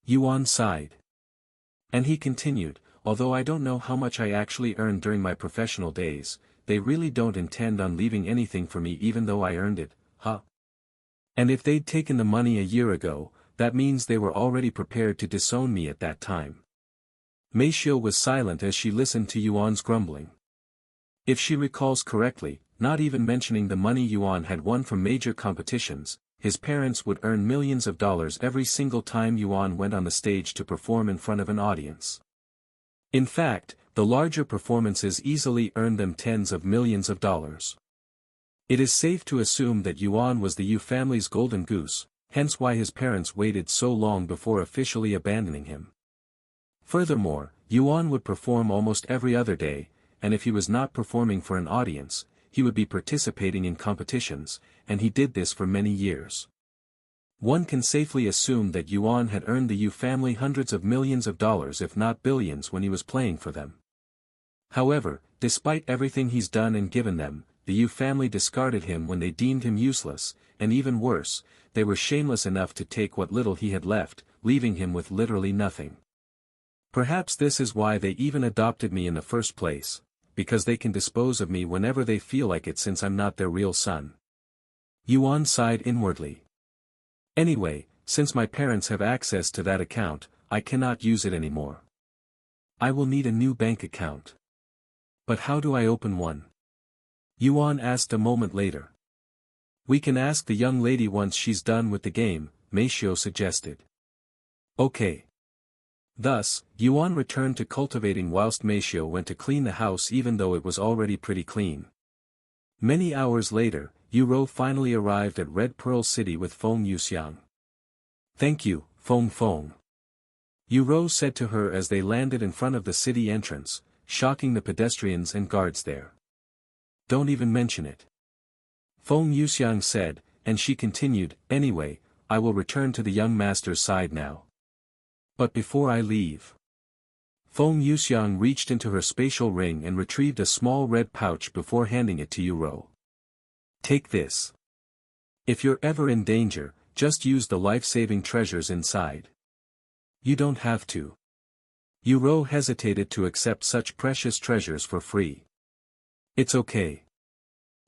Yuan sighed. And he continued, "Although I don't know how much I actually earned during my professional days, they really don't intend on leaving anything for me even though I earned it, huh? And if they'd taken the money a year ago, that means they were already prepared to disown me at that time." Meishio was silent as she listened to Yuan's grumbling. If she recalls correctly, not even mentioning the money Yuan had won from major competitions, his parents would earn millions of dollars every single time Yuan went on the stage to perform in front of an audience. In fact, the larger performances easily earned them tens of millions of dollars. It is safe to assume that Yuan was the Yu family's golden goose, hence why his parents waited so long before officially abandoning him. Furthermore, Yuan would perform almost every other day, and if he was not performing for an audience, he would be participating in competitions, and he did this for many years. One can safely assume that Yuan had earned the Yu family hundreds of millions of dollars if not billions when he was playing for them. However, despite everything he's done and given them, the Yu family discarded him when they deemed him useless, and even worse, they were shameless enough to take what little he had left, leaving him with literally nothing. Perhaps this is why they even adopted me in the first place, because they can dispose of me whenever they feel like it since I'm not their real son. Yuan sighed inwardly. Anyway, since my parents have access to that account, I cannot use it anymore. I will need a new bank account. But how do I open one? Yuan asked a moment later. We can ask the young lady once she's done with the game, Meishio suggested. Okay. Thus, Yuan returned to cultivating whilst Meishio went to clean the house even though it was already pretty clean. Many hours later, Yuro finally arrived at Red Pearl City with Feng Yuxiang. Thank you, Feng Feng. Yuro said to her as they landed in front of the city entrance, shocking the pedestrians and guards there. Don't even mention it. Feng Yuxiang said, and she continued, anyway, I will return to the young master's side now. But before I leave. Feng Yuxiang reached into her spatial ring and retrieved a small red pouch before handing it to Yuro. Take this. If you're ever in danger, just use the life-saving treasures inside. You don't have to. Yuro hesitated to accept such precious treasures for free. It's okay.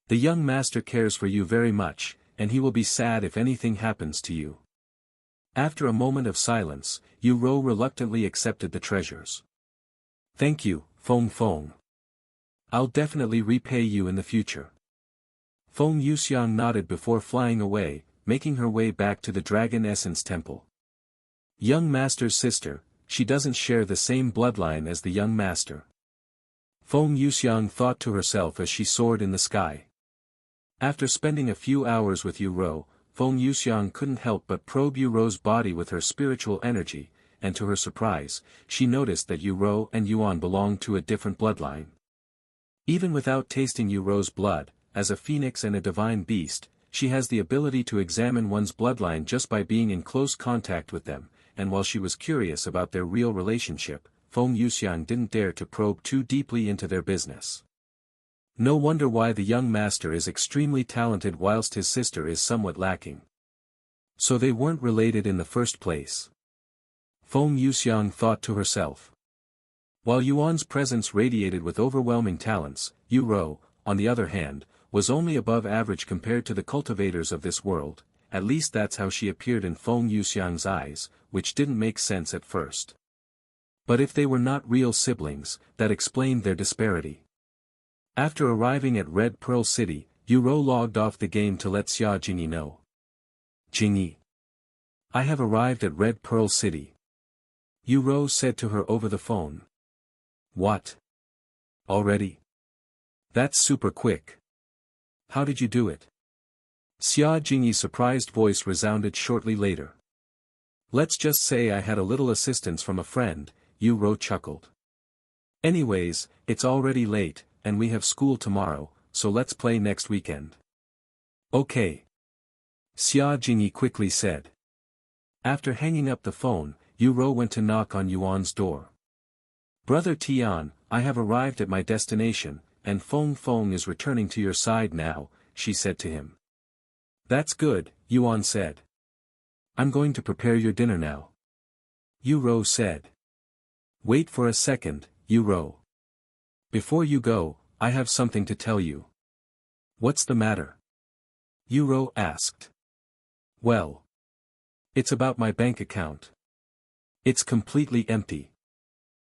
The young master cares for you very much, and he will be sad if anything happens to you. After a moment of silence, Yuro reluctantly accepted the treasures. Thank you, Feng Feng. I'll definitely repay you in the future. Feng Yuxiang nodded before flying away, making her way back to the Dragon Essence Temple. Young Master's sister, she doesn't share the same bloodline as the young master. Feng Yuxiang thought to herself as she soared in the sky. After spending a few hours with Yuro, Feng Yuxiang couldn't help but probe Yuro's body with her spiritual energy, and to her surprise, she noticed that Yuro and Yuan belonged to a different bloodline. Even without tasting Yuro's blood, as a phoenix and a divine beast, she has the ability to examine one's bloodline just by being in close contact with them, and while she was curious about their real relationship, Feng Yuxiang didn't dare to probe too deeply into their business. No wonder why the young master is extremely talented whilst his sister is somewhat lacking. So they weren't related in the first place. Feng Yuxiang thought to herself. While Yuan's presence radiated with overwhelming talents, Yu Rou, on the other hand, was only above average compared to the cultivators of this world, at least that's how she appeared in Feng Yuxiang's eyes, which didn't make sense at first. But if they were not real siblings, that explained their disparity. After arriving at Red Pearl City, Yu Rou logged off the game to let Xia Jingyi know. Jingyi. I have arrived at Red Pearl City. Yu Rou said to her over the phone. What? Already? That's super quick. How did you do it? Xia Jingyi's surprised voice resounded shortly later. Let's just say I had a little assistance from a friend, Yu Rou chuckled. Anyways, it's already late, and we have school tomorrow, so let's play next weekend. Okay. Xia Jingyi quickly said. After hanging up the phone, Yu Rou went to knock on Yuan's door. Brother Tian, I have arrived at my destination, and Feng Feng is returning to your side now, she said to him. That's good, Yuan said. I'm going to prepare your dinner now. Yu Rou said. Wait for a second, Yu Rou. Before you go, I have something to tell you. What's the matter? Yu Rou asked. Well. It's about my bank account. It's completely empty.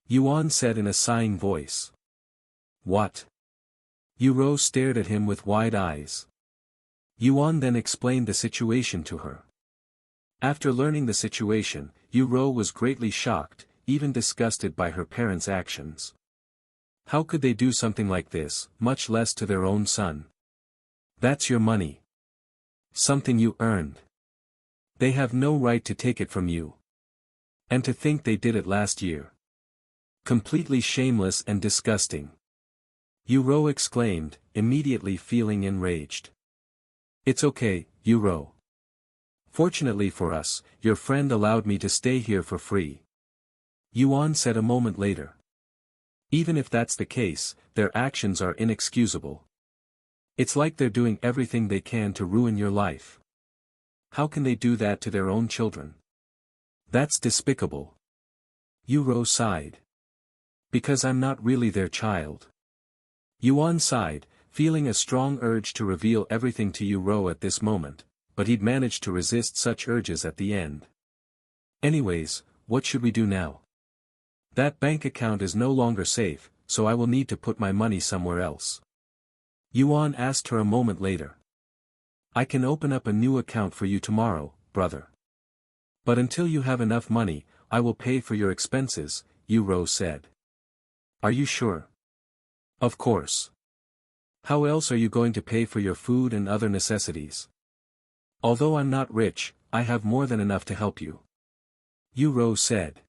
Yuan said in a sighing voice. What? Yu Rou stared at him with wide eyes. Yuan then explained the situation to her. After learning the situation, Yu Rou was greatly shocked, even disgusted by her parents' actions. How could they do something like this, much less to their own son? That's your money. Something you earned. They have no right to take it from you. And to think they did it last year. Completely shameless and disgusting. Yu Rou exclaimed, immediately feeling enraged. It's okay, Yu Rou. Fortunately for us, your friend allowed me to stay here for free. Yuan said a moment later. Even if that's the case, their actions are inexcusable. It's like they're doing everything they can to ruin your life. How can they do that to their own children? That's despicable. Yu Rou sighed. Because I'm not really their child. Yuan sighed, feeling a strong urge to reveal everything to Yu Rou at this moment, but he'd managed to resist such urges at the end. Anyways, what should we do now? That bank account is no longer safe, so I will need to put my money somewhere else. Yuan asked her a moment later. I can open up a new account for you tomorrow, brother. But until you have enough money, I will pay for your expenses, Yu Rou said. Are you sure? Of course. How else are you going to pay for your food and other necessities? Although I'm not rich, I have more than enough to help you. Yu Rou said.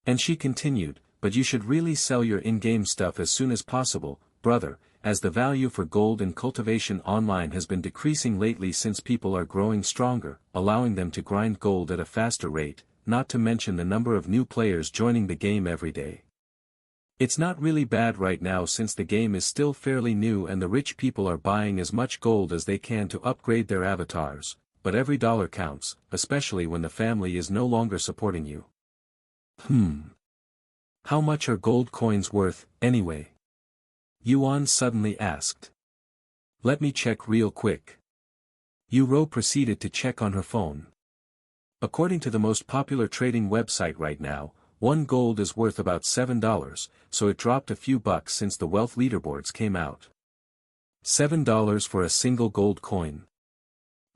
And she continued, but you should really sell your in-game stuff as soon as possible, brother, as the value for gold in Cultivation Online has been decreasing lately since people are growing stronger, allowing them to grind gold at a faster rate, not to mention the number of new players joining the game every day. It's not really bad right now since the game is still fairly new and the rich people are buying as much gold as they can to upgrade their avatars, but every dollar counts, especially when the family is no longer supporting you. How much are gold coins worth, anyway? Yuan suddenly asked. Let me check real quick. Yu Rou proceeded to check on her phone. According to the most popular trading website right now, 1 gold is worth about $7, so it dropped a few bucks since the wealth leaderboards came out. $7 for a single gold coin.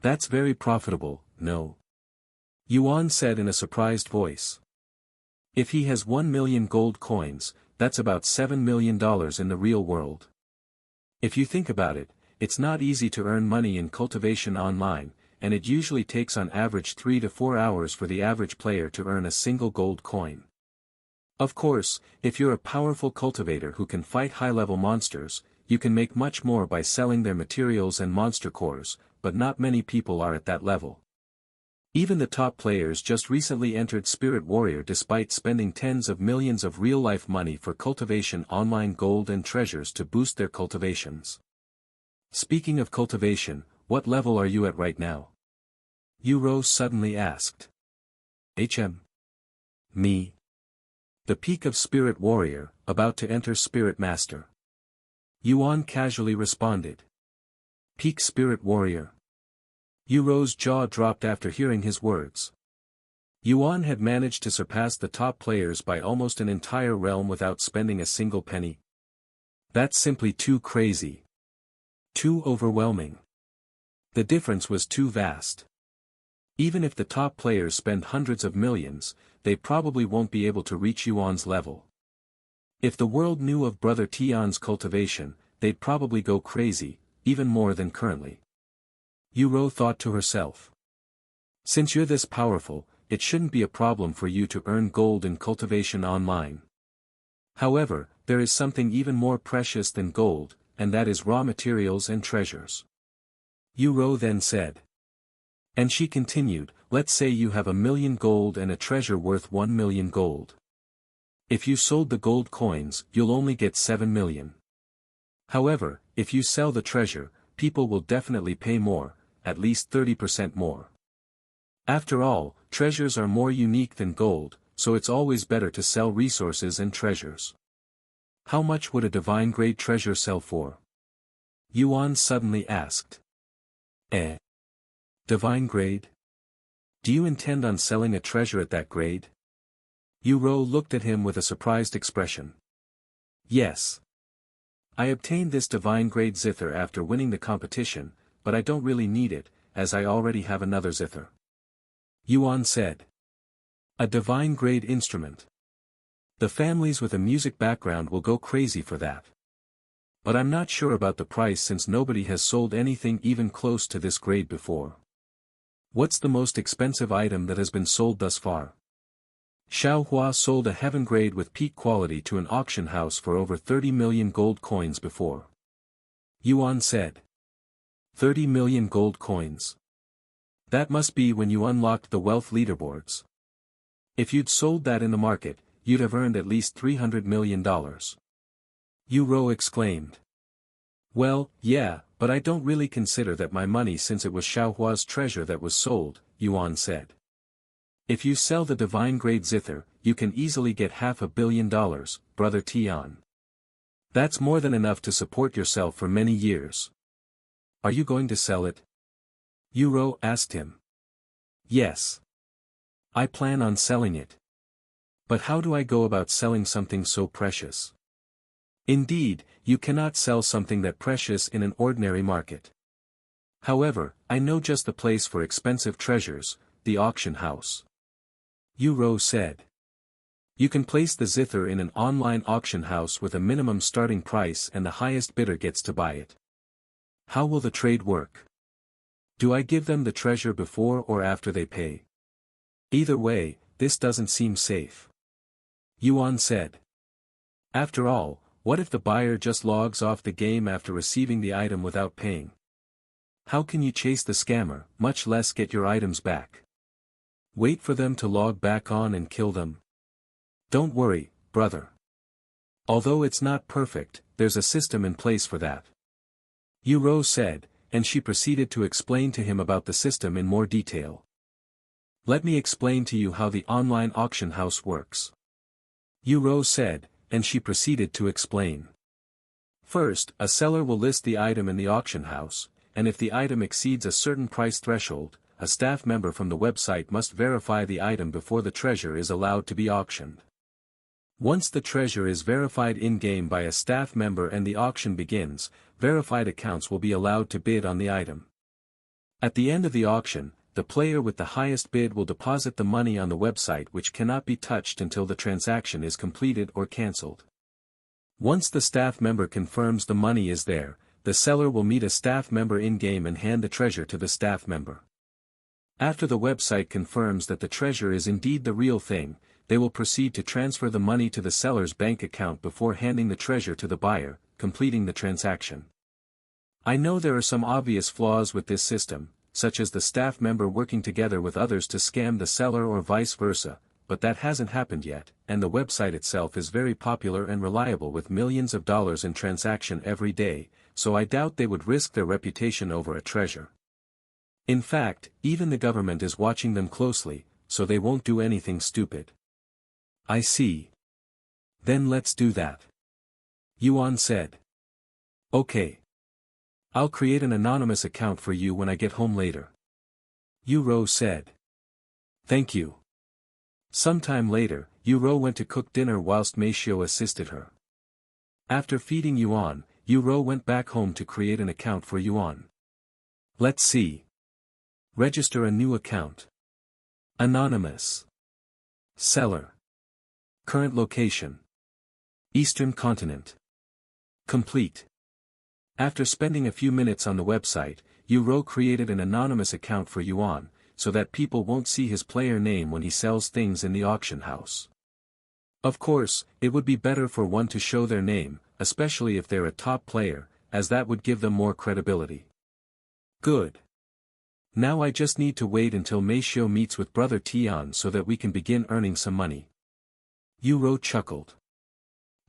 That's very profitable, no? Yuan said in a surprised voice. If he has 1 million gold coins, that's about $7 million in the real world. If you think about it, it's not easy to earn money in Cultivation Online, and it usually takes on average 3 to 4 hours for the average player to earn a single gold coin. Of course, if you're a powerful cultivator who can fight high-level monsters, you can make much more by selling their materials and monster cores, but not many people are at that level. Even the top players just recently entered Spirit Warrior despite spending tens of millions of real-life money for Cultivation Online gold and treasures to boost their cultivations. Speaking of cultivation, what level are you at right now? Yuro suddenly asked. Me. The peak of Spirit Warrior, about to enter Spirit Master. Yuan casually responded. Peak Spirit Warrior. Yuro's jaw dropped after hearing his words. Yuan had managed to surpass the top players by almost an entire realm without spending a single penny. That's simply too crazy. Too overwhelming. The difference was too vast. Even if the top players spend hundreds of millions, they probably won't be able to reach Yuan's level. If the world knew of Brother Tian's cultivation, they'd probably go crazy, even more than currently. Yuro thought to herself. Since you're this powerful, it shouldn't be a problem for you to earn gold in Cultivation Online. However, there is something even more precious than gold, and that is raw materials and treasures. Yuro then said. And she continued, let's say you have 1,000,000 gold and a treasure worth 1,000,000 gold. If you sold the gold coins, you'll only get 7 million. However, if you sell the treasure, people will definitely pay more, at least 30% more. After all, treasures are more unique than gold, so it's always better to sell resources and treasures. How much would a divine grade treasure sell for? Yuan suddenly asked. Divine grade? Do you intend on selling a treasure at that grade? Yuro looked at him with a surprised expression. Yes. I obtained this divine grade zither after winning the competition, but I don't really need it, as I already have another zither. Yuan said. A divine grade instrument. The families with a music background will go crazy for that. But I'm not sure about the price since nobody has sold anything even close to this grade before. What's the most expensive item that has been sold thus far? Xiaohua sold a heaven grade with peak quality to an auction house for over 30 million gold coins before. Yuan said. 30 million gold coins. That must be when you unlocked the wealth leaderboards. If you'd sold that in the market, you'd have earned at least $300 million. Yuro exclaimed. Well, yeah, but I don't really consider that my money since it was Xiaohua's treasure that was sold, Yuan said. If you sell the divine grade zither, you can easily get $500 million, Brother Tian. That's more than enough to support yourself for many years. Are you going to sell it? Yuro asked him. Yes. I plan on selling it. But how do I go about selling something so precious? Indeed, you cannot sell something that precious in an ordinary market. However, I know just the place for expensive treasures, the auction house. Yuro said. You can place the zither in an online auction house with a minimum starting price and the highest bidder gets to buy it. How will the trade work? Do I give them the treasure before or after they pay? Either way, this doesn't seem safe. Yuan said. After all, what if the buyer just logs off the game after receiving the item without paying? How can you chase the scammer, much less get your items back? Wait for them to log back on and kill them? Don't worry, brother. Although it's not perfect, there's a system in place for that. Yuro said, and she proceeded to explain to him about the system in more detail. Let me explain to you how the online auction house works. Yuro said, and she proceeded to explain. First, a seller will list the item in the auction house, and if the item exceeds a certain price threshold, a staff member from the website must verify the item before the treasure is allowed to be auctioned. Once the treasure is verified in-game by a staff member and the auction begins, verified accounts will be allowed to bid on the item. At the end of the auction, the player with the highest bid will deposit the money on the website, which cannot be touched until the transaction is completed or cancelled. Once the staff member confirms the money is there, the seller will meet a staff member in-game and hand the treasure to the staff member. After the website confirms that the treasure is indeed the real thing, they will proceed to transfer the money to the seller's bank account before handing the treasure to the buyer, completing the transaction. I know there are some obvious flaws with this system, such as the staff member working together with others to scam the seller or vice versa, but that hasn't happened yet, and the website itself is very popular and reliable with millions of dollars in transaction every day, so I doubt they would risk their reputation over a treasure. In fact, even the government is watching them closely, so they won't do anything stupid. I see. Then let's do that. Yuan said. Okay. I'll create an anonymous account for you when I get home later. Yu said. Thank you. Sometime later, Yu went to cook dinner whilst Meishio assisted her. After feeding Yuan, Yu went back home to create an account for Yuan. Let's see. Register a new account. Anonymous. Seller. Current location. Eastern continent. Complete. After spending a few minutes on the website, Yu created an anonymous account for Yuan, so that people won't see his player name when he sells things in the auction house. Of course, it would be better for one to show their name, especially if they're a top player, as that would give them more credibility. Good. Now I just need to wait until Meishio meets with Brother Tian so that we can begin earning some money. Yu chuckled.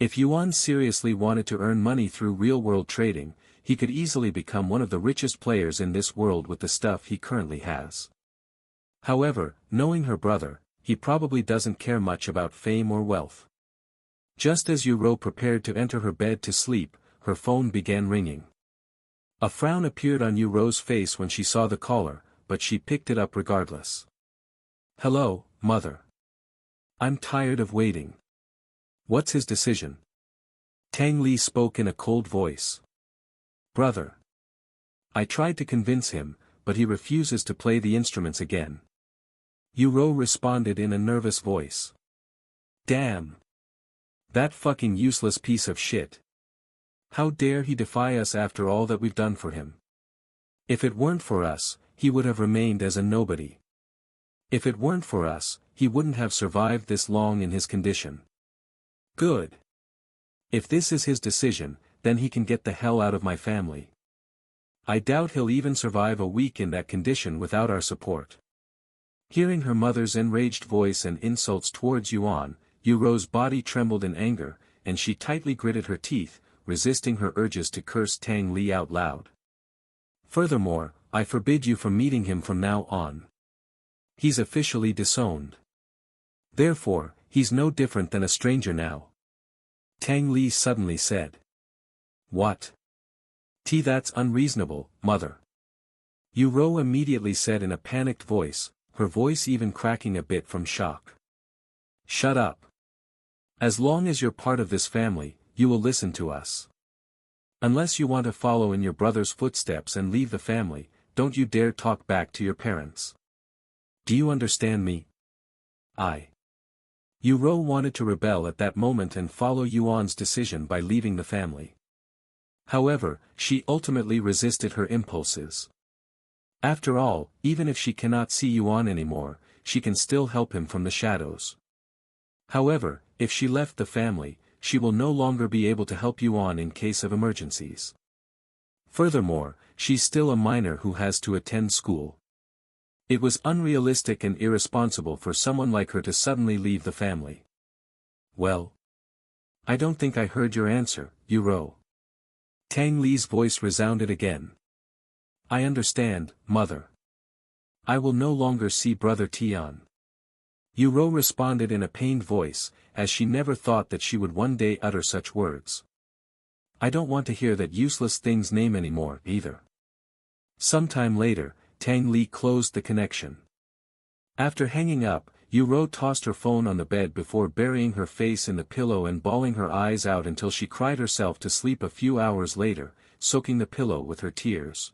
If Yuan seriously wanted to earn money through real-world trading, he could easily become one of the richest players in this world with the stuff he currently has. However, knowing her brother, he probably doesn't care much about fame or wealth. Just as Yu prepared to enter her bed to sleep, her phone began ringing. A frown appeared on Yu's face when she saw the caller, but she picked it up regardless. Hello, mother. I'm tired of waiting. What's his decision? Tang Li spoke in a cold voice. Brother. I tried to convince him, but he refuses to play the instruments again. Yu responded in a nervous voice. Damn. That fucking useless piece of shit. How dare he defy us after all that we've done for him? If it weren't for us, he would have remained as a nobody. If it weren't for us, he wouldn't have survived this long in his condition. Good. If this is his decision, then he can get the hell out of my family. I doubt he'll even survive a week in that condition without our support. Hearing her mother's enraged voice and insults towards Yuan, Yu's body trembled in anger, and she tightly gritted her teeth, resisting her urges to curse Tang Li out loud. Furthermore, I forbid you from meeting him from now on. He's officially disowned. Therefore, he's no different than a stranger now. Tang Li suddenly said. What? That's unreasonable, mother. Yu immediately said in a panicked voice, her voice even cracking a bit from shock. Shut up. As long as you're part of this family, you will listen to us. Unless you want to follow in your brother's footsteps and leave the family, don't you dare talk back to your parents. Do you understand me? Yu wanted to rebel at that moment and follow Yuan's decision by leaving the family. However, she ultimately resisted her impulses. After all, even if she cannot see Yuan anymore, she can still help him from the shadows. However, if she left the family, she will no longer be able to help Yuan in case of emergencies. Furthermore, she's still a minor who has to attend school. It was unrealistic and irresponsible for someone like her to suddenly leave the family. Well? I don't think I heard your answer, Yu. Tang Li's voice resounded again. I understand, mother. I will no longer see Brother Tian. Yu responded in a pained voice, as she never thought that she would one day utter such words. I don't want to hear that useless thing's name anymore, either. Sometime later, Tang Li closed the connection. After hanging up, Yu tossed her phone on the bed before burying her face in the pillow and bawling her eyes out until she cried herself to sleep a few hours later, soaking the pillow with her tears.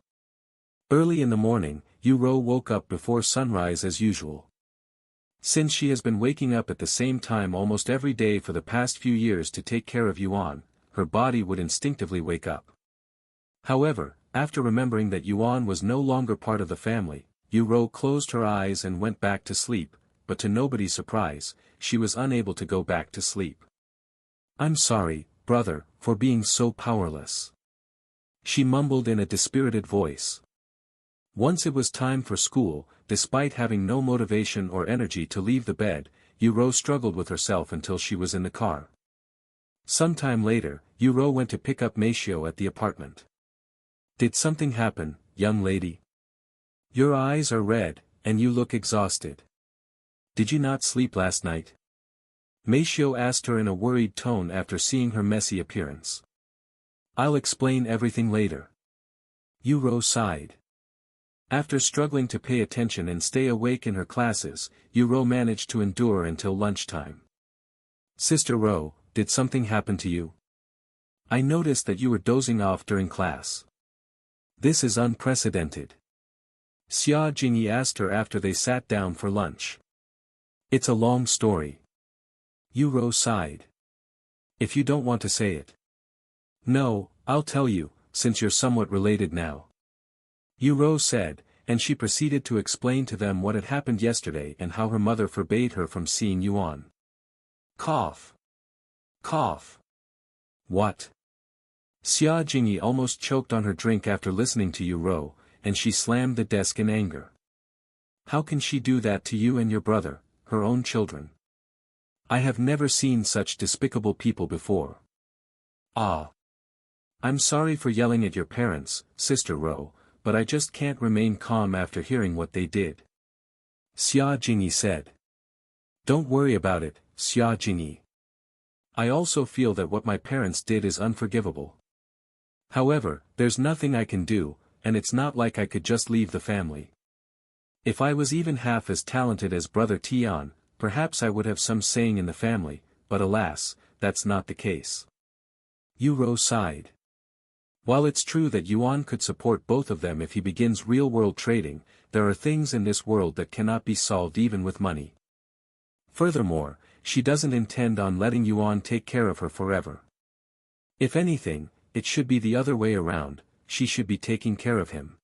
Early in the morning, Yu woke up before sunrise as usual. Since she has been waking up at the same time almost every day for the past few years to take care of Yuan, her body would instinctively wake up. However, after remembering that Yuan was no longer part of the family, Yu closed her eyes and went back to sleep, but to nobody's surprise, she was unable to go back to sleep. I'm sorry, brother, for being so powerless. She mumbled in a dispirited voice. Once it was time for school, despite having no motivation or energy to leave the bed, Yuro struggled with herself until she was in the car. Sometime later, Yuro went to pick up Meishio at the apartment. Did something happen, young lady? Your eyes are red, and you look exhausted. Did you not sleep last night? Meishio asked her in a worried tone after seeing her messy appearance. I'll explain everything later. Yuro sighed. After struggling to pay attention and stay awake in her classes, Yuro managed to endure until lunchtime. Sister Ro, did something happen to you? I noticed that you were dozing off during class. This is unprecedented. Xia Jingyi asked her after they sat down for lunch. It's a long story. Yuro sighed. If you don't want to say it. No, I'll tell you, since you're somewhat related now. Yuro said, and she proceeded to explain to them what had happened yesterday and how her mother forbade her from seeing Yuan. Cough. Cough. What? Xia Jingyi almost choked on her drink after listening to Yuro, and she slammed the desk in anger. How can she do that to you and your brother, her own children? I have never seen such despicable people before. Ah. I'm sorry for yelling at your parents, Sister Ro, but I just can't remain calm after hearing what they did. Xia Jingyi said. Don't worry about it, Xia Jingyi. I also feel that what my parents did is unforgivable. However, there's nothing I can do, and it's not like I could just leave the family. If I was even half as talented as Brother Tian, perhaps I would have some saying in the family, but alas, that's not the case. Yuro sighed. While it's true that Yuan could support both of them if he begins real-world trading, there are things in this world that cannot be solved even with money. Furthermore, she doesn't intend on letting Yuan take care of her forever. If anything, it should be the other way around, she should be taking care of him.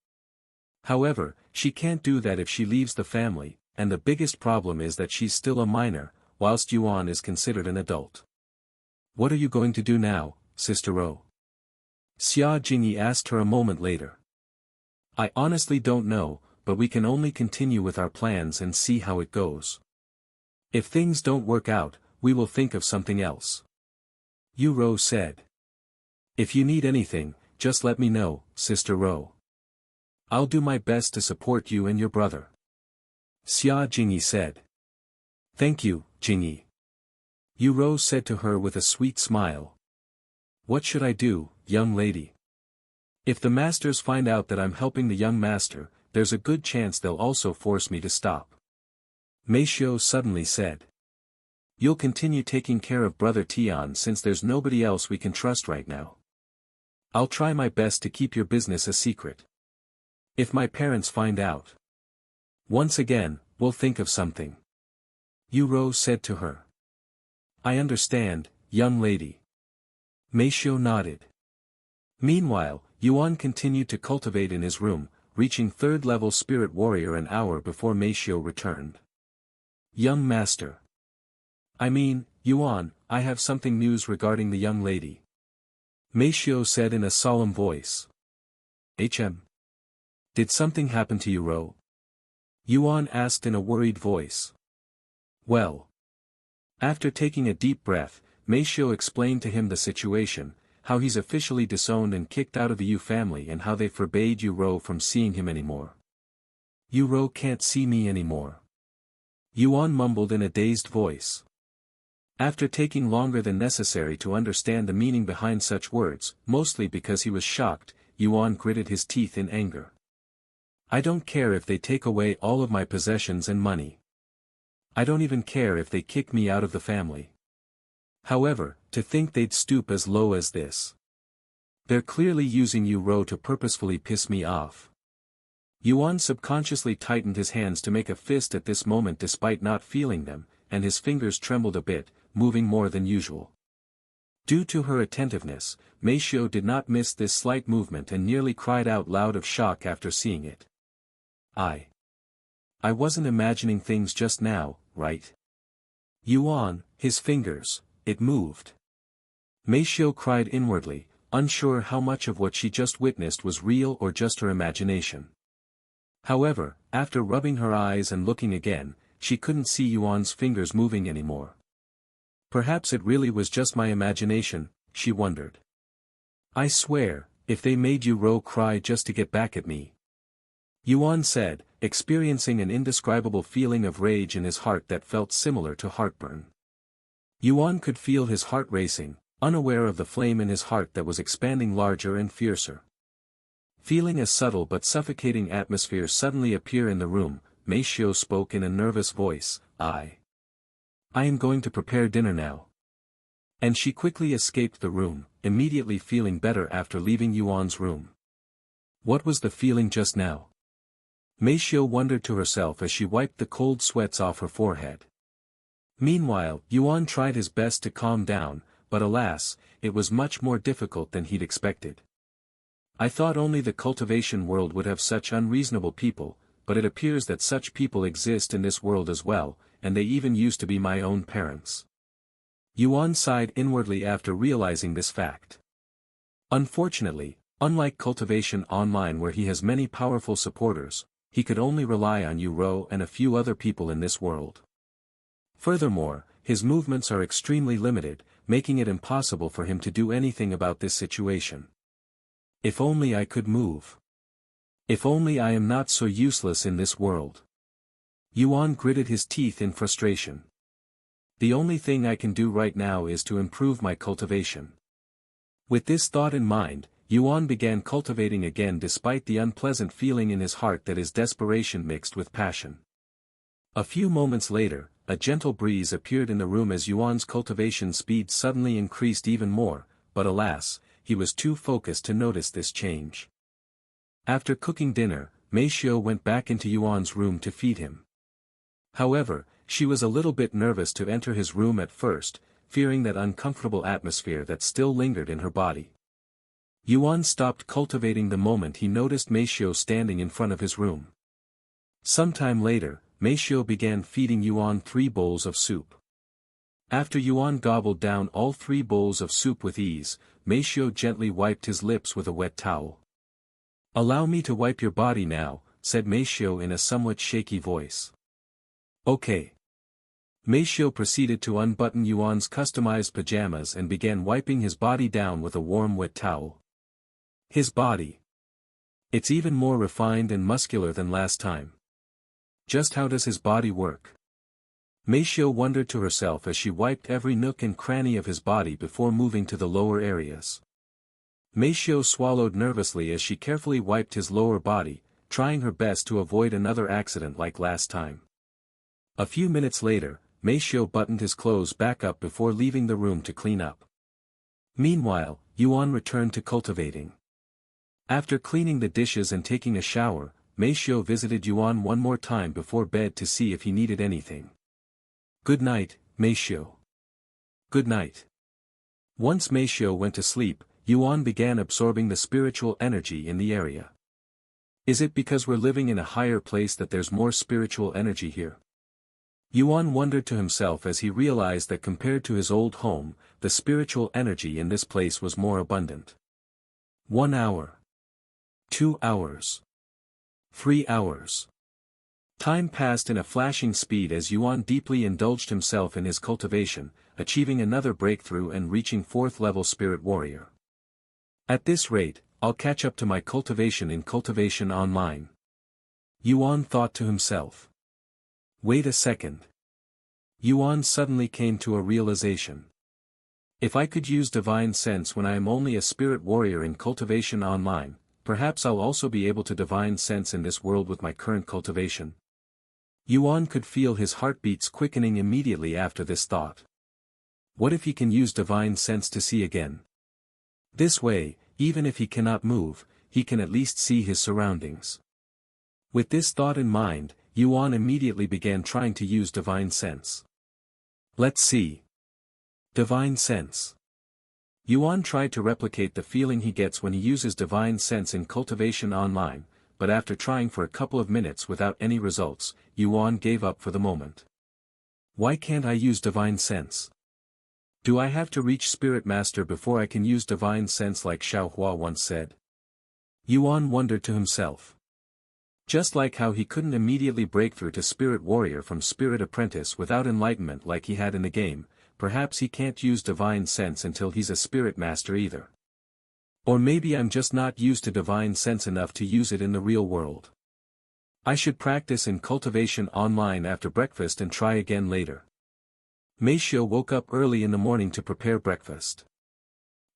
However, she can't do that if she leaves the family, and the biggest problem is that she's still a minor, whilst Yuan is considered an adult. What are you going to do now, Sister Ro? Xia Jingyi asked her a moment later. I honestly don't know, but we can only continue with our plans and see how it goes. If things don't work out, we will think of something else. Yuro said. If you need anything, just let me know, Sister Ro. I'll do my best to support you and your brother. Xia Jingyi said. Thank you, Jingyi. Yuro said to her with a sweet smile. What should I do, young lady? If the masters find out that I'm helping the young master, there's a good chance they'll also force me to stop. Meishio suddenly said. You'll continue taking care of Brother Tian since there's nobody else we can trust right now. I'll try my best to keep your business a secret. If my parents find out. Once again, we'll think of something. Yuro said to her. I understand, young lady. Meishio nodded. Meanwhile, Yuan continued to cultivate in his room, reaching third-level spirit warrior an hour before Meishio returned. Young master. I mean, Yuan, I have something news regarding the young lady. Meishio said in a solemn voice. Did something happen to Yuro? Yuan asked in a worried voice. Well. After taking a deep breath, Meishio explained to him the situation, how he's officially disowned and kicked out of the Yu family and how they forbade Yuro from seeing him anymore. Yuro can't see me anymore. Yuan mumbled in a dazed voice. After taking longer than necessary to understand the meaning behind such words, mostly because he was shocked, Yuan gritted his teeth in anger. I don't care if they take away all of my possessions and money. I don't even care if they kick me out of the family. However, to think they'd stoop as low as this. They're clearly using Yuro to purposefully piss me off. Yuan subconsciously tightened his hands to make a fist at this moment despite not feeling them, and his fingers trembled a bit, moving more than usual. Due to her attentiveness, Meishio did not miss this slight movement and nearly cried out loud of shock after seeing it. I wasn't imagining things just now, right? Yuan, his fingers, it moved. Meishio cried inwardly, unsure how much of what she just witnessed was real or just her imagination. However, after rubbing her eyes and looking again, she couldn't see Yuan's fingers moving anymore. Perhaps it really was just my imagination, she wondered. I swear, if they made you Ro cry just to get back at me. Yuan said, experiencing an indescribable feeling of rage in his heart that felt similar to heartburn. Yuan could feel his heart racing, unaware of the flame in his heart that was expanding larger and fiercer. Feeling a subtle but suffocating atmosphere suddenly appear in the room, Mei Xiu spoke in a nervous voice, I am going to prepare dinner now. And she quickly escaped the room, immediately feeling better after leaving Yuan's room. What was the feeling just now? Mei Xiu wondered to herself as she wiped the cold sweats off her forehead. Meanwhile, Yuan tried his best to calm down, but alas, it was much more difficult than he'd expected. I thought only the cultivation world would have such unreasonable people, but it appears that such people exist in this world as well, and they even used to be my own parents. Yuan sighed inwardly after realizing this fact. Unfortunately, unlike Cultivation Online where he has many powerful supporters, he could only rely on Yu Ro and a few other people in this world. Furthermore, his movements are extremely limited, making it impossible for him to do anything about this situation. If only I could move. If only I am not so useless in this world. Yuan gritted his teeth in frustration. The only thing I can do right now is to improve my cultivation. With this thought in mind, Yuan began cultivating again despite the unpleasant feeling in his heart that is desperation mixed with passion. A few moments later, a gentle breeze appeared in the room as Yuan's cultivation speed suddenly increased even more, but alas, he was too focused to notice this change. After cooking dinner, Mei Xiu went back into Yuan's room to feed him. However, she was a little bit nervous to enter his room at first, fearing that uncomfortable atmosphere that still lingered in her body. Yuan stopped cultivating the moment he noticed Mei Xiu standing in front of his room. Sometime later, Mei Xiu began feeding Yuan 3 bowls of soup. After Yuan gobbled down all 3 bowls of soup with ease, Mei Xiu gently wiped his lips with a wet towel. Allow me to wipe your body now, said Mei Xiu in a somewhat shaky voice. Okay. Mei Xiu proceeded to unbutton Yuan's customized pajamas and began wiping his body down with a warm wet towel. His body. It's even more refined and muscular than last time. Just how does his body work? Mei Xiu wondered to herself as she wiped every nook and cranny of his body before moving to the lower areas. Mei Xiu swallowed nervously as she carefully wiped his lower body, trying her best to avoid another accident like last time. A few minutes later, Mei Xiu buttoned his clothes back up before leaving the room to clean up. Meanwhile, Yuan returned to cultivating. After cleaning the dishes and taking a shower, Mei Xiu visited Yuan one more time before bed to see if he needed anything. Good night, Mei Xiu. Good night. Once Mei Xiu went to sleep, Yuan began absorbing the spiritual energy in the area. Is it because we're living in a higher place that there's more spiritual energy here? Yuan wondered to himself as he realized that compared to his old home, the spiritual energy in this place was more abundant. 1 hour. 2 hours. 3 hours. Time passed in a flashing speed as Yuan deeply indulged himself in his cultivation, achieving another breakthrough and reaching 4th level Spirit Warrior. At this rate, I'll catch up to my cultivation in Cultivation Online. Yuan thought to himself. Wait a second. Yuan suddenly came to a realization. If I could use divine sense when I am only a Spirit Warrior in Cultivation Online, perhaps I'll also be able to divine sense in this world with my current cultivation. Yuan could feel his heartbeats quickening immediately after this thought. What if he can use divine sense to see again? This way, even if he cannot move, he can at least see his surroundings. With this thought in mind, Yuan immediately began trying to use divine sense. Let's see. Divine sense. Yuan tried to replicate the feeling he gets when he uses divine sense in Cultivation Online, but after trying for a couple of minutes without any results, Yuan gave up for the moment. Why can't I use divine sense? Do I have to reach Spirit Master before I can use divine sense like Xiao Hua once said? Yuan wondered to himself. Just like how he couldn't immediately break through to Spirit Warrior from Spirit Apprentice without enlightenment like he had in the game, perhaps he can't use divine sense until he's a Spirit Master either. Or maybe I'm just not used to divine sense enough to use it in the real world. I should practice in Cultivation Online after breakfast and try again later. Mei Xiu woke up early in the morning to prepare breakfast.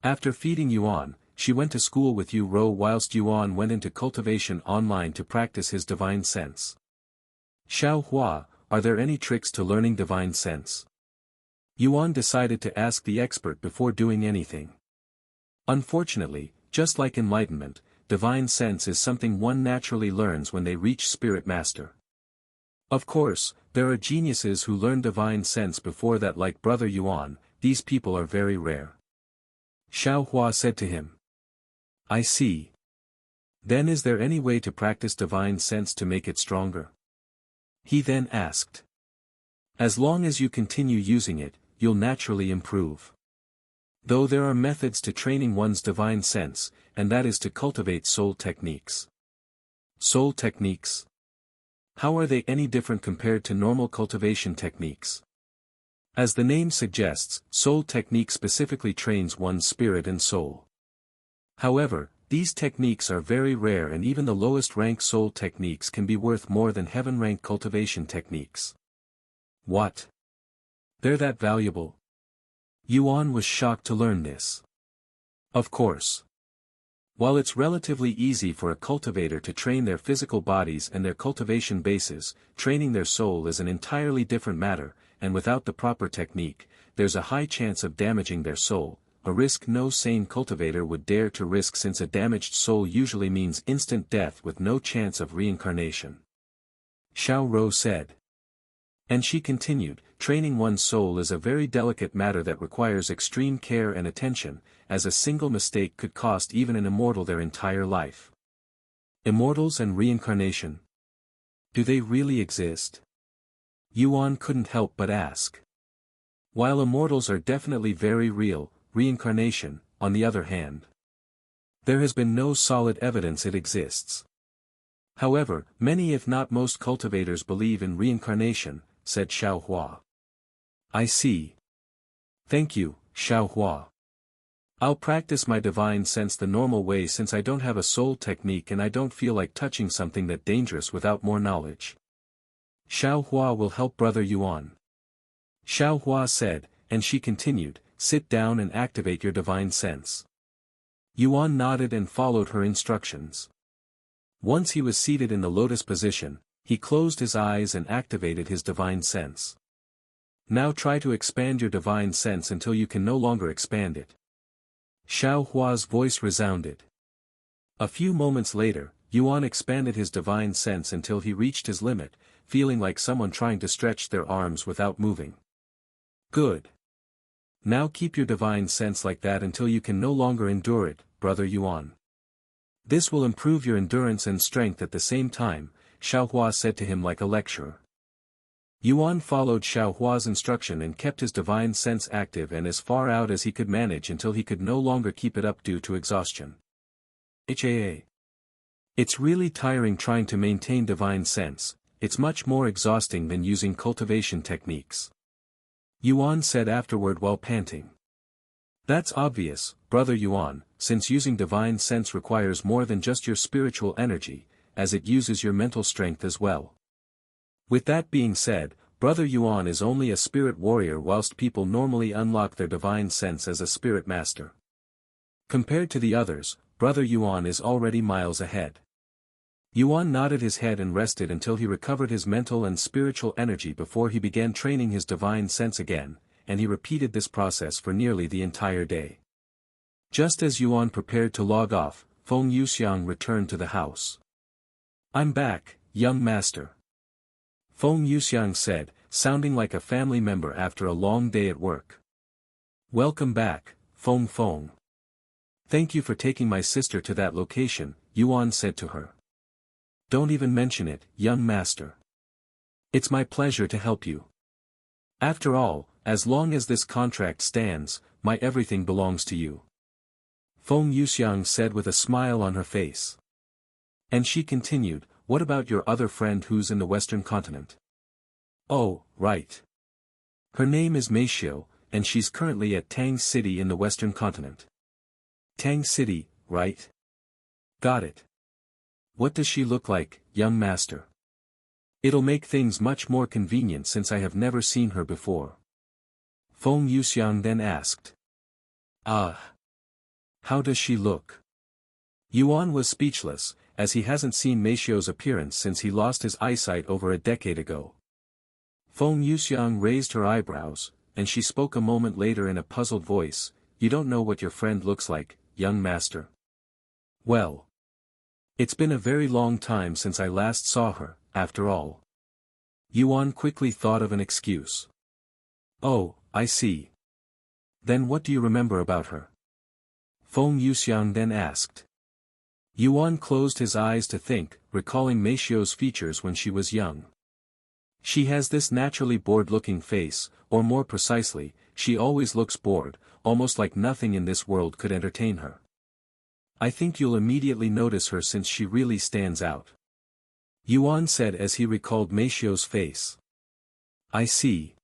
After feeding Yuan, she went to school with Yu Rou whilst Yuan went into Cultivation Online to practice his divine sense. Xiao Hua, are there any tricks to learning divine sense? Yuan decided to ask the expert before doing anything. Unfortunately, just like enlightenment, divine sense is something one naturally learns when they reach Spirit Master. Of course, there are geniuses who learn divine sense before that like Brother Yuan, these people are very rare. Xiao Hua said to him. I see. Then is there any way to practice divine sense to make it stronger? He then asked. As long as you continue using it, you'll naturally improve. Though there are methods to training one's divine sense, and that is to cultivate soul techniques. Soul techniques? How are they any different compared to normal cultivation techniques? As the name suggests, soul technique specifically trains one's spirit and soul. However, these techniques are very rare and even the lowest rank soul techniques can be worth more than heaven rank cultivation techniques. What? They're that valuable? Yuan was shocked to learn this. Of course. While it's relatively easy for a cultivator to train their physical bodies and their cultivation bases, training their soul is an entirely different matter, and without the proper technique, there's a high chance of damaging their soul, a risk no sane cultivator would dare to risk since a damaged soul usually means instant death with no chance of reincarnation. Xiao Rou said. And she continued, training one's soul is a very delicate matter that requires extreme care and attention, as a single mistake could cost even an immortal their entire life. Immortals and reincarnation. Do they really exist? Yuan couldn't help but ask. While immortals are definitely very real, reincarnation, on the other hand. There has been no solid evidence it exists. However, many if not most cultivators believe in reincarnation, said Xiao Hua. I see. Thank you, Xiao Hua. I'll practice my divine sense the normal way since I don't have a soul technique and I don't feel like touching something that dangerous without more knowledge. Xiao Hua will help Brother Yuan. Xiao Hua said, and she continued, sit down and activate your divine sense. Yuan nodded and followed her instructions. Once he was seated in the lotus position, he closed his eyes and activated his divine sense. Now try to expand your divine sense until you can no longer expand it. Xiao Hua's voice resounded. A few moments later, Yuan expanded his divine sense until he reached his limit, feeling like someone trying to stretch their arms without moving. Good. Now keep your divine sense like that until you can no longer endure it, Brother Yuan. This will improve your endurance and strength at the same time, Xiao Hua said to him like a lecturer. Yuan followed Xiao Hua's instruction and kept his divine sense active and as far out as he could manage until he could no longer keep it up due to exhaustion. It's really tiring trying to maintain divine sense, it's much more exhausting than using cultivation techniques. Yuan said afterward while panting. That's obvious, Brother Yuan, since using divine sense requires more than just your spiritual energy, as it uses your mental strength as well. With that being said, Brother Yuan is only a spirit warrior whilst people normally unlock their divine sense as a spirit master. Compared to the others, Brother Yuan is already miles ahead. Yuan nodded his head and rested until he recovered his mental and spiritual energy before he began training his divine sense again, and he repeated this process for nearly the entire day. Just as Yuan prepared to log off, Feng Yuxiang returned to the house. I'm back, young master. Feng Yuxiang said, sounding like a family member after a long day at work. Welcome back, Feng Feng. Thank you for taking my sister to that location, Yuan said to her. Don't even mention it, young master. It's my pleasure to help you. After all, as long as this contract stands, my everything belongs to you. Feng Yuxiang said with a smile on her face. And she continued, what about your other friend who's in the Western continent? Oh, right. Her name is Meishio, and she's currently at Tang City in the Western continent. Tang City, right? Got it. What does she look like, young master? It'll make things much more convenient since I have never seen her before. Feng Yuxiang then asked. Ah. How does she look? Yuan was speechless, as he hasn't seen Meishio's appearance since he lost his eyesight over a decade ago. Feng Yuxiang raised her eyebrows, and she spoke a moment later in a puzzled voice, you don't know what your friend looks like, young master. Well. It's been a very long time since I last saw her, after all. Yuan quickly thought of an excuse. Oh, I see. Then what do you remember about her? Feng Yuxiang then asked. Yuan closed his eyes to think, recalling Meishio's features when she was young. She has this naturally bored-looking face, or more precisely, she always looks bored, almost like nothing in this world could entertain her. I think you'll immediately notice her since she really stands out. Yuan said as he recalled Meishio's face. I see.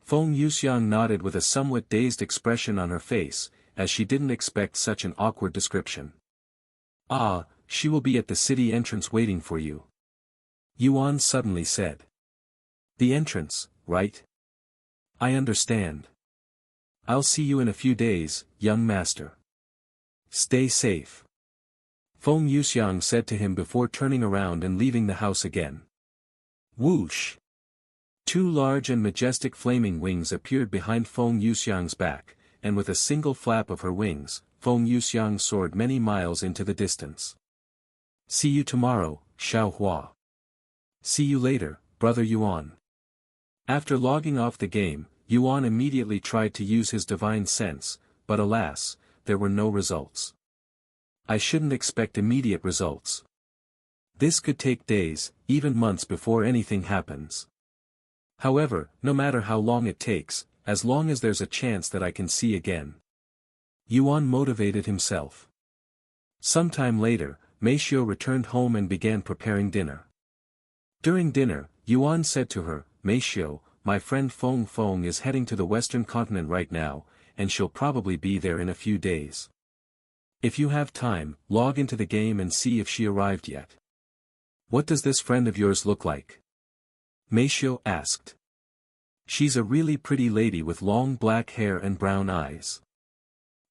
Feng Yuxiang nodded with a somewhat dazed expression on her face, as she didn't expect such an awkward description. Ah, she will be at the city entrance waiting for you. Yuan suddenly said. The entrance, right? I understand. I'll see you in a few days, young master. Stay safe. Feng Yuxiang said to him before turning around and leaving the house again. Whoosh! Two large and majestic flaming wings appeared behind Feng Yuxiang's back, and with a single flap of her wings, Feng Yuxiang soared many miles into the distance. See you tomorrow, Xiao Hua. See you later, brother Yuan. After logging off the game, Yuan immediately tried to use his divine sense, but alas, there were no results. I shouldn't expect immediate results. This could take days, even months before anything happens. However, no matter how long it takes, as long as there's a chance that I can see again. Yuan motivated himself. Sometime later, Meishio returned home and began preparing dinner. During dinner, Yuan said to her, Meishio, my friend Feng is heading to the Western continent right now, and she'll probably be there in a few days. If you have time, log into the game and see if she arrived yet. What does this friend of yours look like? Meishio asked. She's a really pretty lady with long black hair and brown eyes.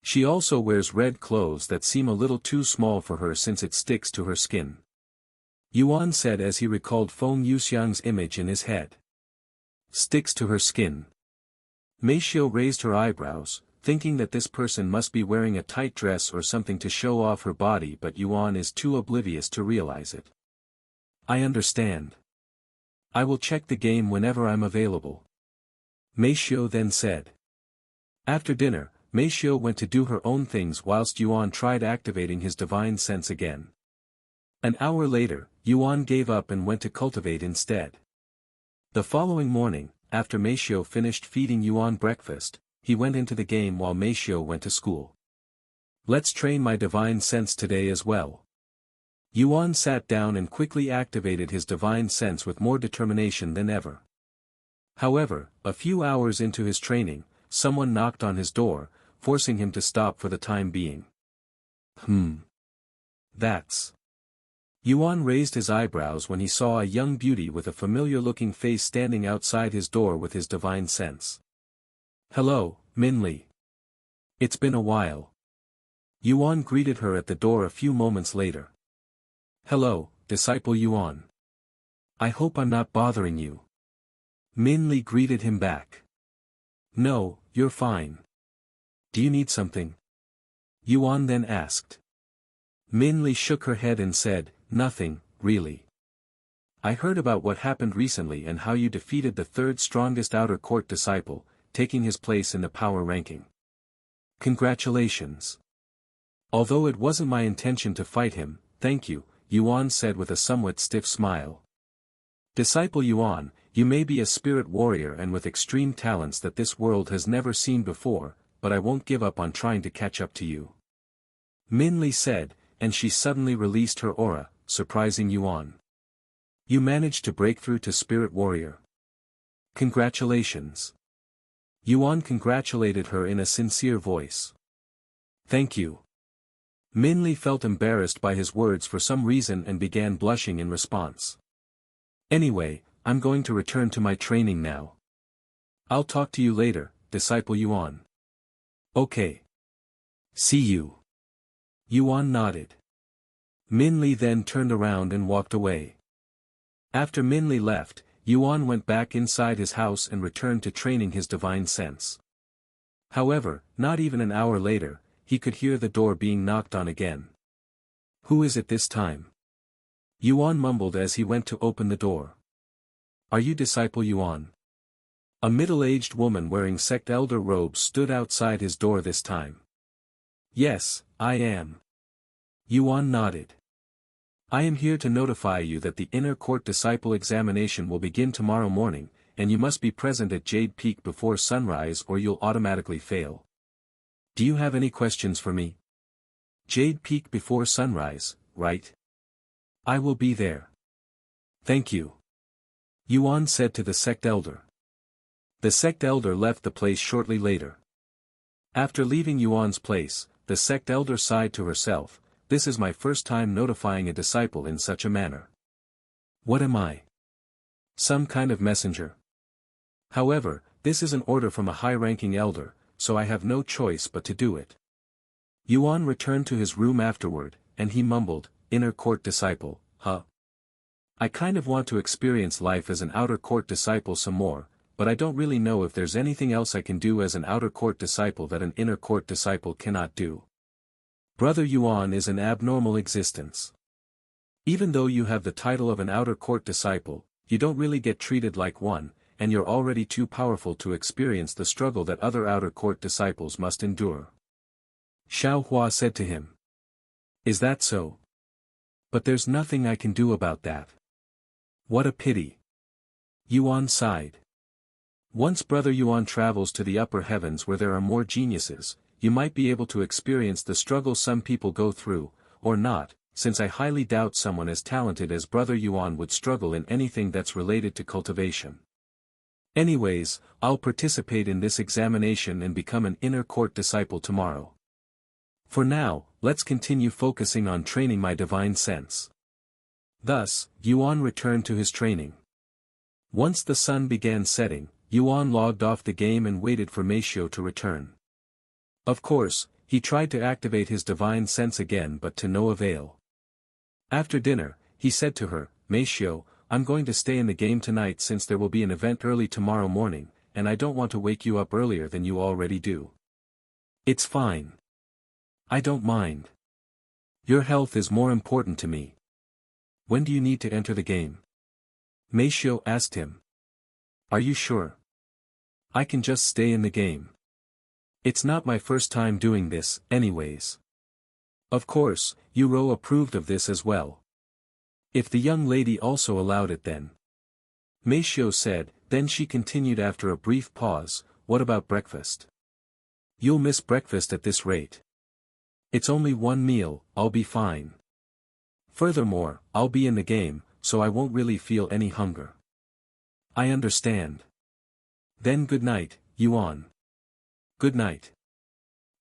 She also wears red clothes that seem a little too small for her since it sticks to her skin. Yuan said as he recalled Feng Yuxiang's image in his head. Sticks to her skin. Meishio raised her eyebrows, thinking that this person must be wearing a tight dress or something to show off her body, but Yuan is too oblivious to realize it. I understand. I will check the game whenever I'm available. Meishio then said. After dinner, Meishio went to do her own things whilst Yuan tried activating his divine sense again. An hour later, Yuan gave up and went to cultivate instead. The following morning, after Meishio finished feeding Yuan breakfast, he went into the game while Meishio went to school. Let's train my divine sense today as well. Yuan sat down and quickly activated his divine sense with more determination than ever. However, a few hours into his training, someone knocked on his door, forcing him to stop for the time being. That's... Yuan raised his eyebrows when he saw a young beauty with a familiar-looking face standing outside his door with his divine sense. Hello, Minli. It's been a while. Yuan greeted her at the door a few moments later. Hello, disciple Yuan. I hope I'm not bothering you. Minli greeted him back. No, you're fine. Do you need something? Yuan then asked. Minli shook her head and said, Nothing, really. I heard about what happened recently and how you defeated the third strongest outer court disciple, taking his place in the power ranking. Congratulations. Although it wasn't my intention to fight him, thank you, Yuan said with a somewhat stiff smile. Disciple Yuan, You may be a spirit warrior and with extreme talents that this world has never seen before, but I won't give up on trying to catch up to you. Min Li said, and she suddenly released her aura, surprising Yuan. You managed to break through to spirit warrior. Congratulations. Yuan congratulated her in a sincere voice. Thank you. Min Li felt embarrassed by his words for some reason and began blushing in response. Anyway, I'm going to return to my training now. I'll talk to you later, disciple Yuan. Okay. See you. Yuan nodded. Min Li then turned around and walked away. After Min Li left, Yuan went back inside his house and returned to training his divine sense. However, not even an hour later, he could hear the door being knocked on again. Who is it this time? Yuan mumbled as he went to open the door. Are you disciple Yuan? A middle-aged woman wearing sect elder robes stood outside his door this time. Yes, I am. Yuan nodded. I am here to notify you that the inner court disciple examination will begin tomorrow morning, and you must be present at Jade Peak before sunrise or you'll automatically fail. Do you have any questions for me? Jade Peak before sunrise, right? I will be there. Thank you. Yuan said to the sect elder. The sect elder left the place shortly later. After leaving Yuan's place, the sect elder sighed to herself, this is my first time notifying a disciple in such a manner. What am I? Some kind of messenger? However, this is an order from a high-ranking elder, so I have no choice but to do it. Yuan returned to his room afterward, and he mumbled, inner court disciple, huh? I kind of want to experience life as an outer court disciple some more, but I don't really know if there's anything else I can do as an outer court disciple that an inner court disciple cannot do. Brother Yuan is an abnormal existence. Even though you have the title of an outer court disciple, you don't really get treated like one, and you're already too powerful to experience the struggle that other outer court disciples must endure. Xiao Hua said to him. Is that so? But there's nothing I can do about that. What a pity. Yuan sighed. Once Brother Yuan travels to the upper heavens where there are more geniuses, you might be able to experience the struggle some people go through, or not, since I highly doubt someone as talented as Brother Yuan would struggle in anything that's related to cultivation. Anyways, I'll participate in this examination and become an inner court disciple tomorrow. For now, let's continue focusing on training my divine sense. Thus, Yuan returned to his training. Once the sun began setting, Yuan logged off the game and waited for Meishio to return. Of course, he tried to activate his divine sense again but to no avail. After dinner, he said to her, Meishio, I'm going to stay in the game tonight since there will be an event early tomorrow morning, and I don't want to wake you up earlier than you already do. It's fine. I don't mind. Your health is more important to me. When do you need to enter the game? Meishio asked him. Are you sure? I can just stay in the game. It's not my first time doing this, anyways. Of course, Yuro approved of this as well. If the young lady also allowed it then. Meishio said, then she continued after a brief pause, what about breakfast? You'll miss breakfast at this rate. It's only one meal, I'll be fine. Furthermore, I'll be in the game, so I won't really feel any hunger. I understand. Then good night, Yuan. Good night.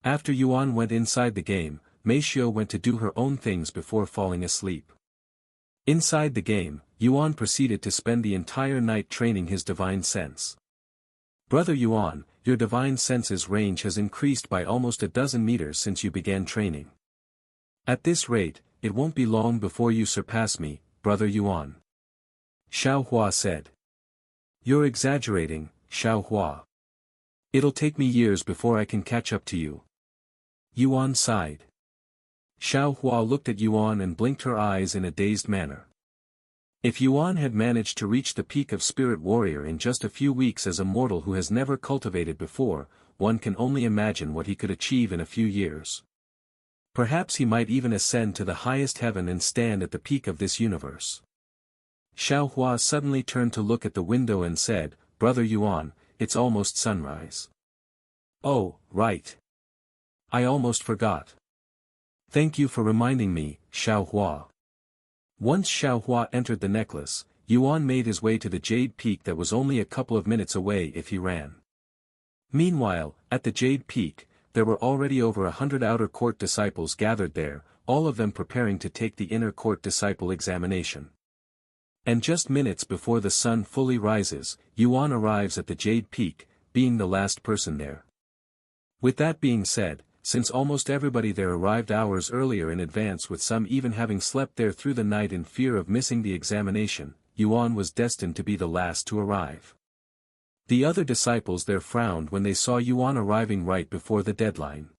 After Yuan went inside the game, Meishio went to do her own things before falling asleep. Inside the game, Yuan proceeded to spend the entire night training his divine sense. Brother Yuan, your divine sense's range has increased by almost a dozen meters since you began training. At this rate, it won't be long before you surpass me, Brother Yuan. Xiao Hua said. You're exaggerating, Xiao Hua. It'll take me years before I can catch up to you. Yuan sighed. Xiao Hua looked at Yuan and blinked her eyes in a dazed manner. If Yuan had managed to reach the peak of Spirit Warrior in just a few weeks as a mortal who has never cultivated before, one can only imagine what he could achieve in a few years. Perhaps he might even ascend to the highest heaven and stand at the peak of this universe. Xiaohua suddenly turned to look at the window and said, "Brother Yuan, it's almost sunrise." "Oh, right. I almost forgot. Thank you for reminding me, Xiaohua." Once Xiaohua entered the necklace, Yuan made his way to the Jade Peak that was only a couple of minutes away if he ran. Meanwhile, at the Jade Peak, there were already over 100 outer court disciples gathered there, all of them preparing to take the inner court disciple examination. And just minutes before the sun fully rises, Yuan arrives at the Jade Peak, being the last person there. With that being said, since almost everybody there arrived hours earlier in advance with some even having slept there through the night in fear of missing the examination, Yuan was destined to be the last to arrive. The other disciples there frowned when they saw Yuan arriving right before the deadline.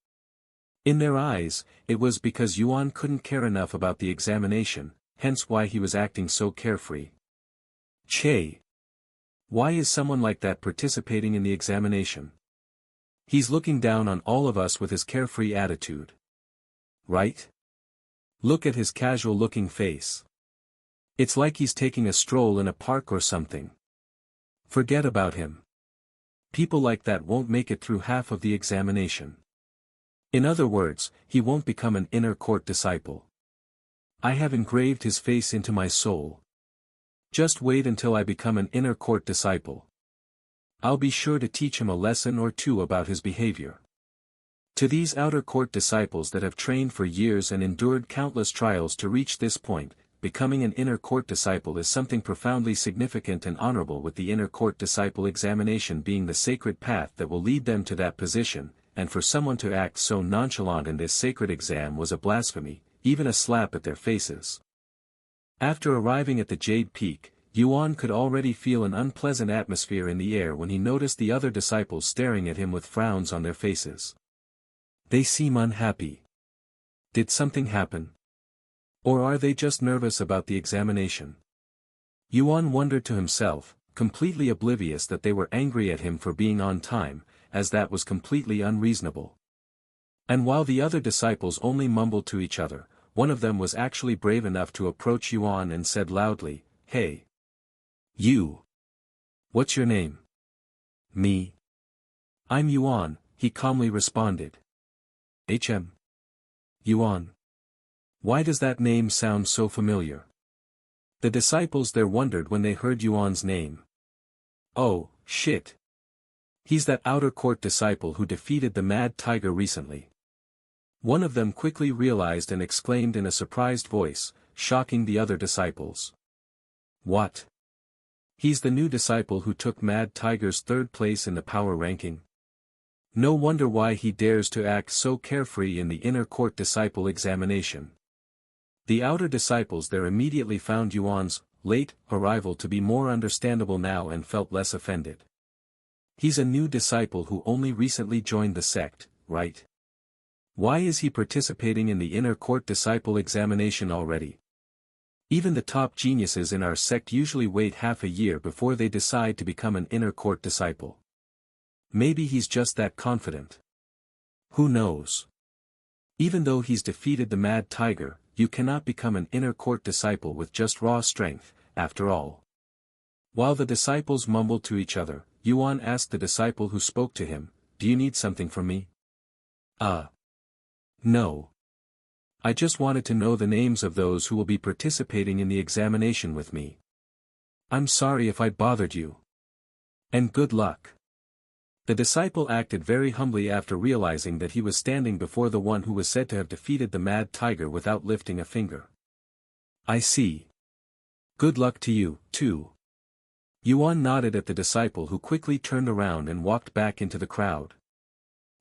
In their eyes, it was because Yuan couldn't care enough about the examination, hence why he was acting so carefree. Che! Why is someone like that participating in the examination? He's looking down on all of us with his carefree attitude. Right? Look at his casual-looking face. It's like he's taking a stroll in a park or something. Forget about him. People like that won't make it through half of the examination. In other words, he won't become an inner court disciple. I have engraved his face into my soul. Just wait until I become an inner court disciple. I'll be sure to teach him a lesson or two about his behavior. To these outer court disciples that have trained for years and endured countless trials to reach this point, becoming an inner court disciple is something profoundly significant and honorable, with the inner court disciple examination being the sacred path that will lead them to that position, and for someone to act so nonchalant in this sacred exam was a blasphemy, even a slap at their faces. After arriving at the Jade Peak, Yuan could already feel an unpleasant atmosphere in the air when he noticed the other disciples staring at him with frowns on their faces. They seem unhappy. Did something happen? Or are they just nervous about the examination? Yuan wondered to himself, completely oblivious that they were angry at him for being on time, as that was completely unreasonable. And while the other disciples only mumbled to each other, one of them was actually brave enough to approach Yuan and said loudly, "Hey! You! What's your name?" "Me? I'm Yuan," he calmly responded. Yuan. Why does that name sound so familiar? The disciples there wondered when they heard Yuan's name. Oh, shit! He's that outer court disciple who defeated the Mad Tiger recently. One of them quickly realized and exclaimed in a surprised voice, shocking the other disciples. What? He's the new disciple who took Mad Tiger's third place in the power ranking. No wonder why he dares to act so carefree in the inner court disciple examination. The outer disciples there immediately found Yuan's late arrival to be more understandable now and felt less offended. He's a new disciple who only recently joined the sect, right? Why is he participating in the inner court disciple examination already? Even the top geniuses in our sect usually wait half a year before they decide to become an inner court disciple. Maybe he's just that confident. Who knows? Even though he's defeated the Mad Tiger, you cannot become an inner court disciple with just raw strength, after all. While the disciples mumbled to each other, Yuan asked the disciple who spoke to him, "Do you need something from me?" No. I just wanted to know the names of those who will be participating in the examination with me. I'm sorry if I bothered you. And good luck. The disciple acted very humbly after realizing that he was standing before the one who was said to have defeated the Mad Tiger without lifting a finger. I see. Good luck to you, too. Yuan nodded at the disciple who quickly turned around and walked back into the crowd.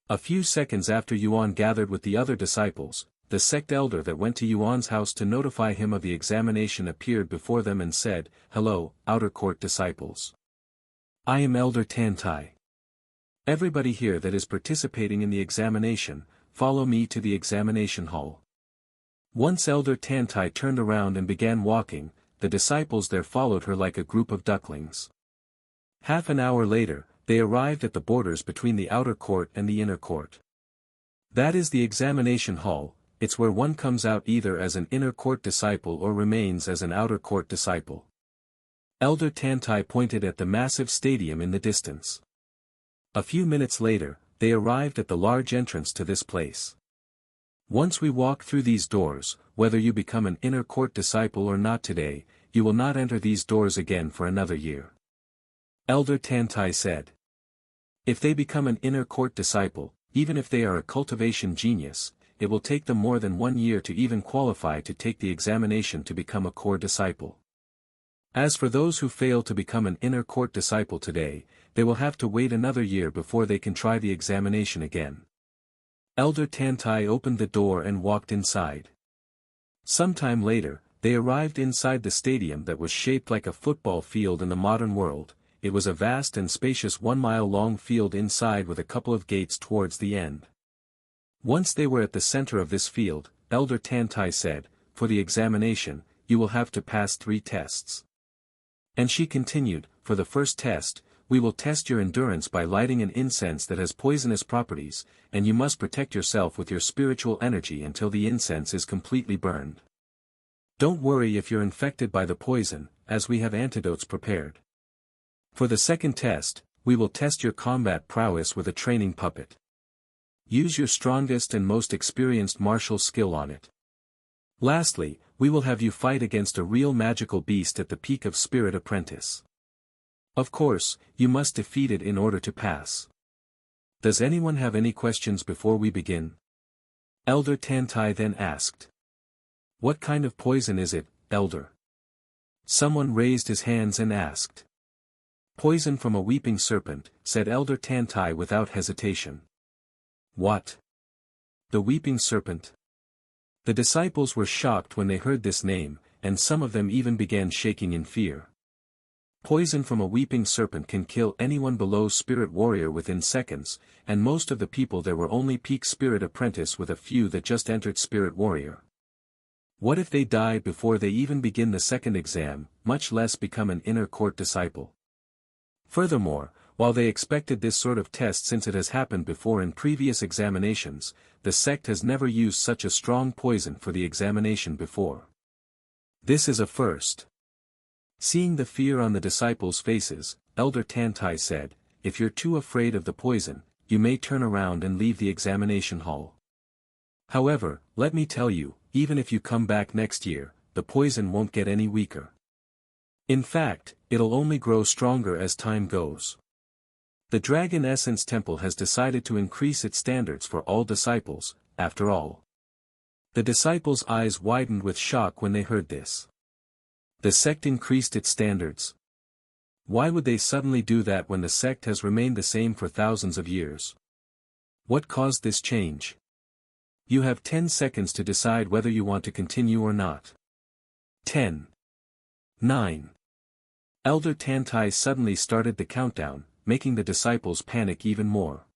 A few seconds after Yuan gathered with the other disciples, the sect elder that went to Yuan's house to notify him of the examination appeared before them and said, "Hello, outer court disciples. I am Elder Tantai. Everybody here that is participating in the examination, follow me to the examination hall." Once Elder Tantai turned around and began walking, the disciples there followed her like a group of ducklings. Half an hour later, they arrived at the borders between the outer court and the inner court. That is the examination hall. It's where one comes out either as an inner court disciple or remains as an outer court disciple. Elder Tantai pointed at the massive stadium in the distance. A few minutes later, they arrived at the large entrance to this place. Once we walk through these doors, whether you become an inner court disciple or not today, you will not enter these doors again for another year. Elder Tantai said. If they become an inner court disciple, even if they are a cultivation genius, it will take them more than 1 year to even qualify to take the examination to become a core disciple. As for those who fail to become an inner court disciple today, they will have to wait another year before they can try the examination again. Elder Tantai opened the door and walked inside. Sometime later, they arrived inside the stadium that was shaped like a football field in the modern world. It was a vast and spacious 1-mile-long field inside with a couple of gates towards the end. Once they were at the center of this field, Elder Tantai said, "For the examination, you will have to pass 3 tests." And she continued, "For the first test, we will test your endurance by lighting an incense that has poisonous properties, and you must protect yourself with your spiritual energy until the incense is completely burned. Don't worry if you're infected by the poison, as we have antidotes prepared. For the second test, we will test your combat prowess with a training puppet. Use your strongest and most experienced martial skill on it. Lastly, we will have you fight against a real magical beast at the peak of Spirit Apprentice. Of course, you must defeat it in order to pass. Does anyone have any questions before we begin?" Elder Tantai then asked. "What kind of poison is it, Elder?" Someone raised his hands and asked. "Poison from a weeping serpent," said Elder Tantai without hesitation. "What? The weeping serpent?" The disciples were shocked when they heard this name, and some of them even began shaking in fear. Poison from a weeping serpent can kill anyone below Spirit Warrior within seconds, and most of the people there were only peak Spirit Apprentice with a few that just entered Spirit Warrior. What if they die before they even begin the second exam, much less become an inner court disciple? Furthermore, while they expected this sort of test since it has happened before in previous examinations, the sect has never used such a strong poison for the examination before. This is a first. Seeing the fear on the disciples' faces, Elder Tantai said, "If you're too afraid of the poison, you may turn around and leave the examination hall. However, let me tell you, even if you come back next year, the poison won't get any weaker. In fact, it'll only grow stronger as time goes. The Dragon Essence Temple has decided to increase its standards for all disciples, after all." The disciples' eyes widened with shock when they heard this. The sect increased its standards. Why would they suddenly do that when the sect has remained the same for thousands of years? What caused this change? You have 10 seconds to decide whether you want to continue or not. 10. 9. Elder Tantai suddenly started the countdown, making the disciples panic even more.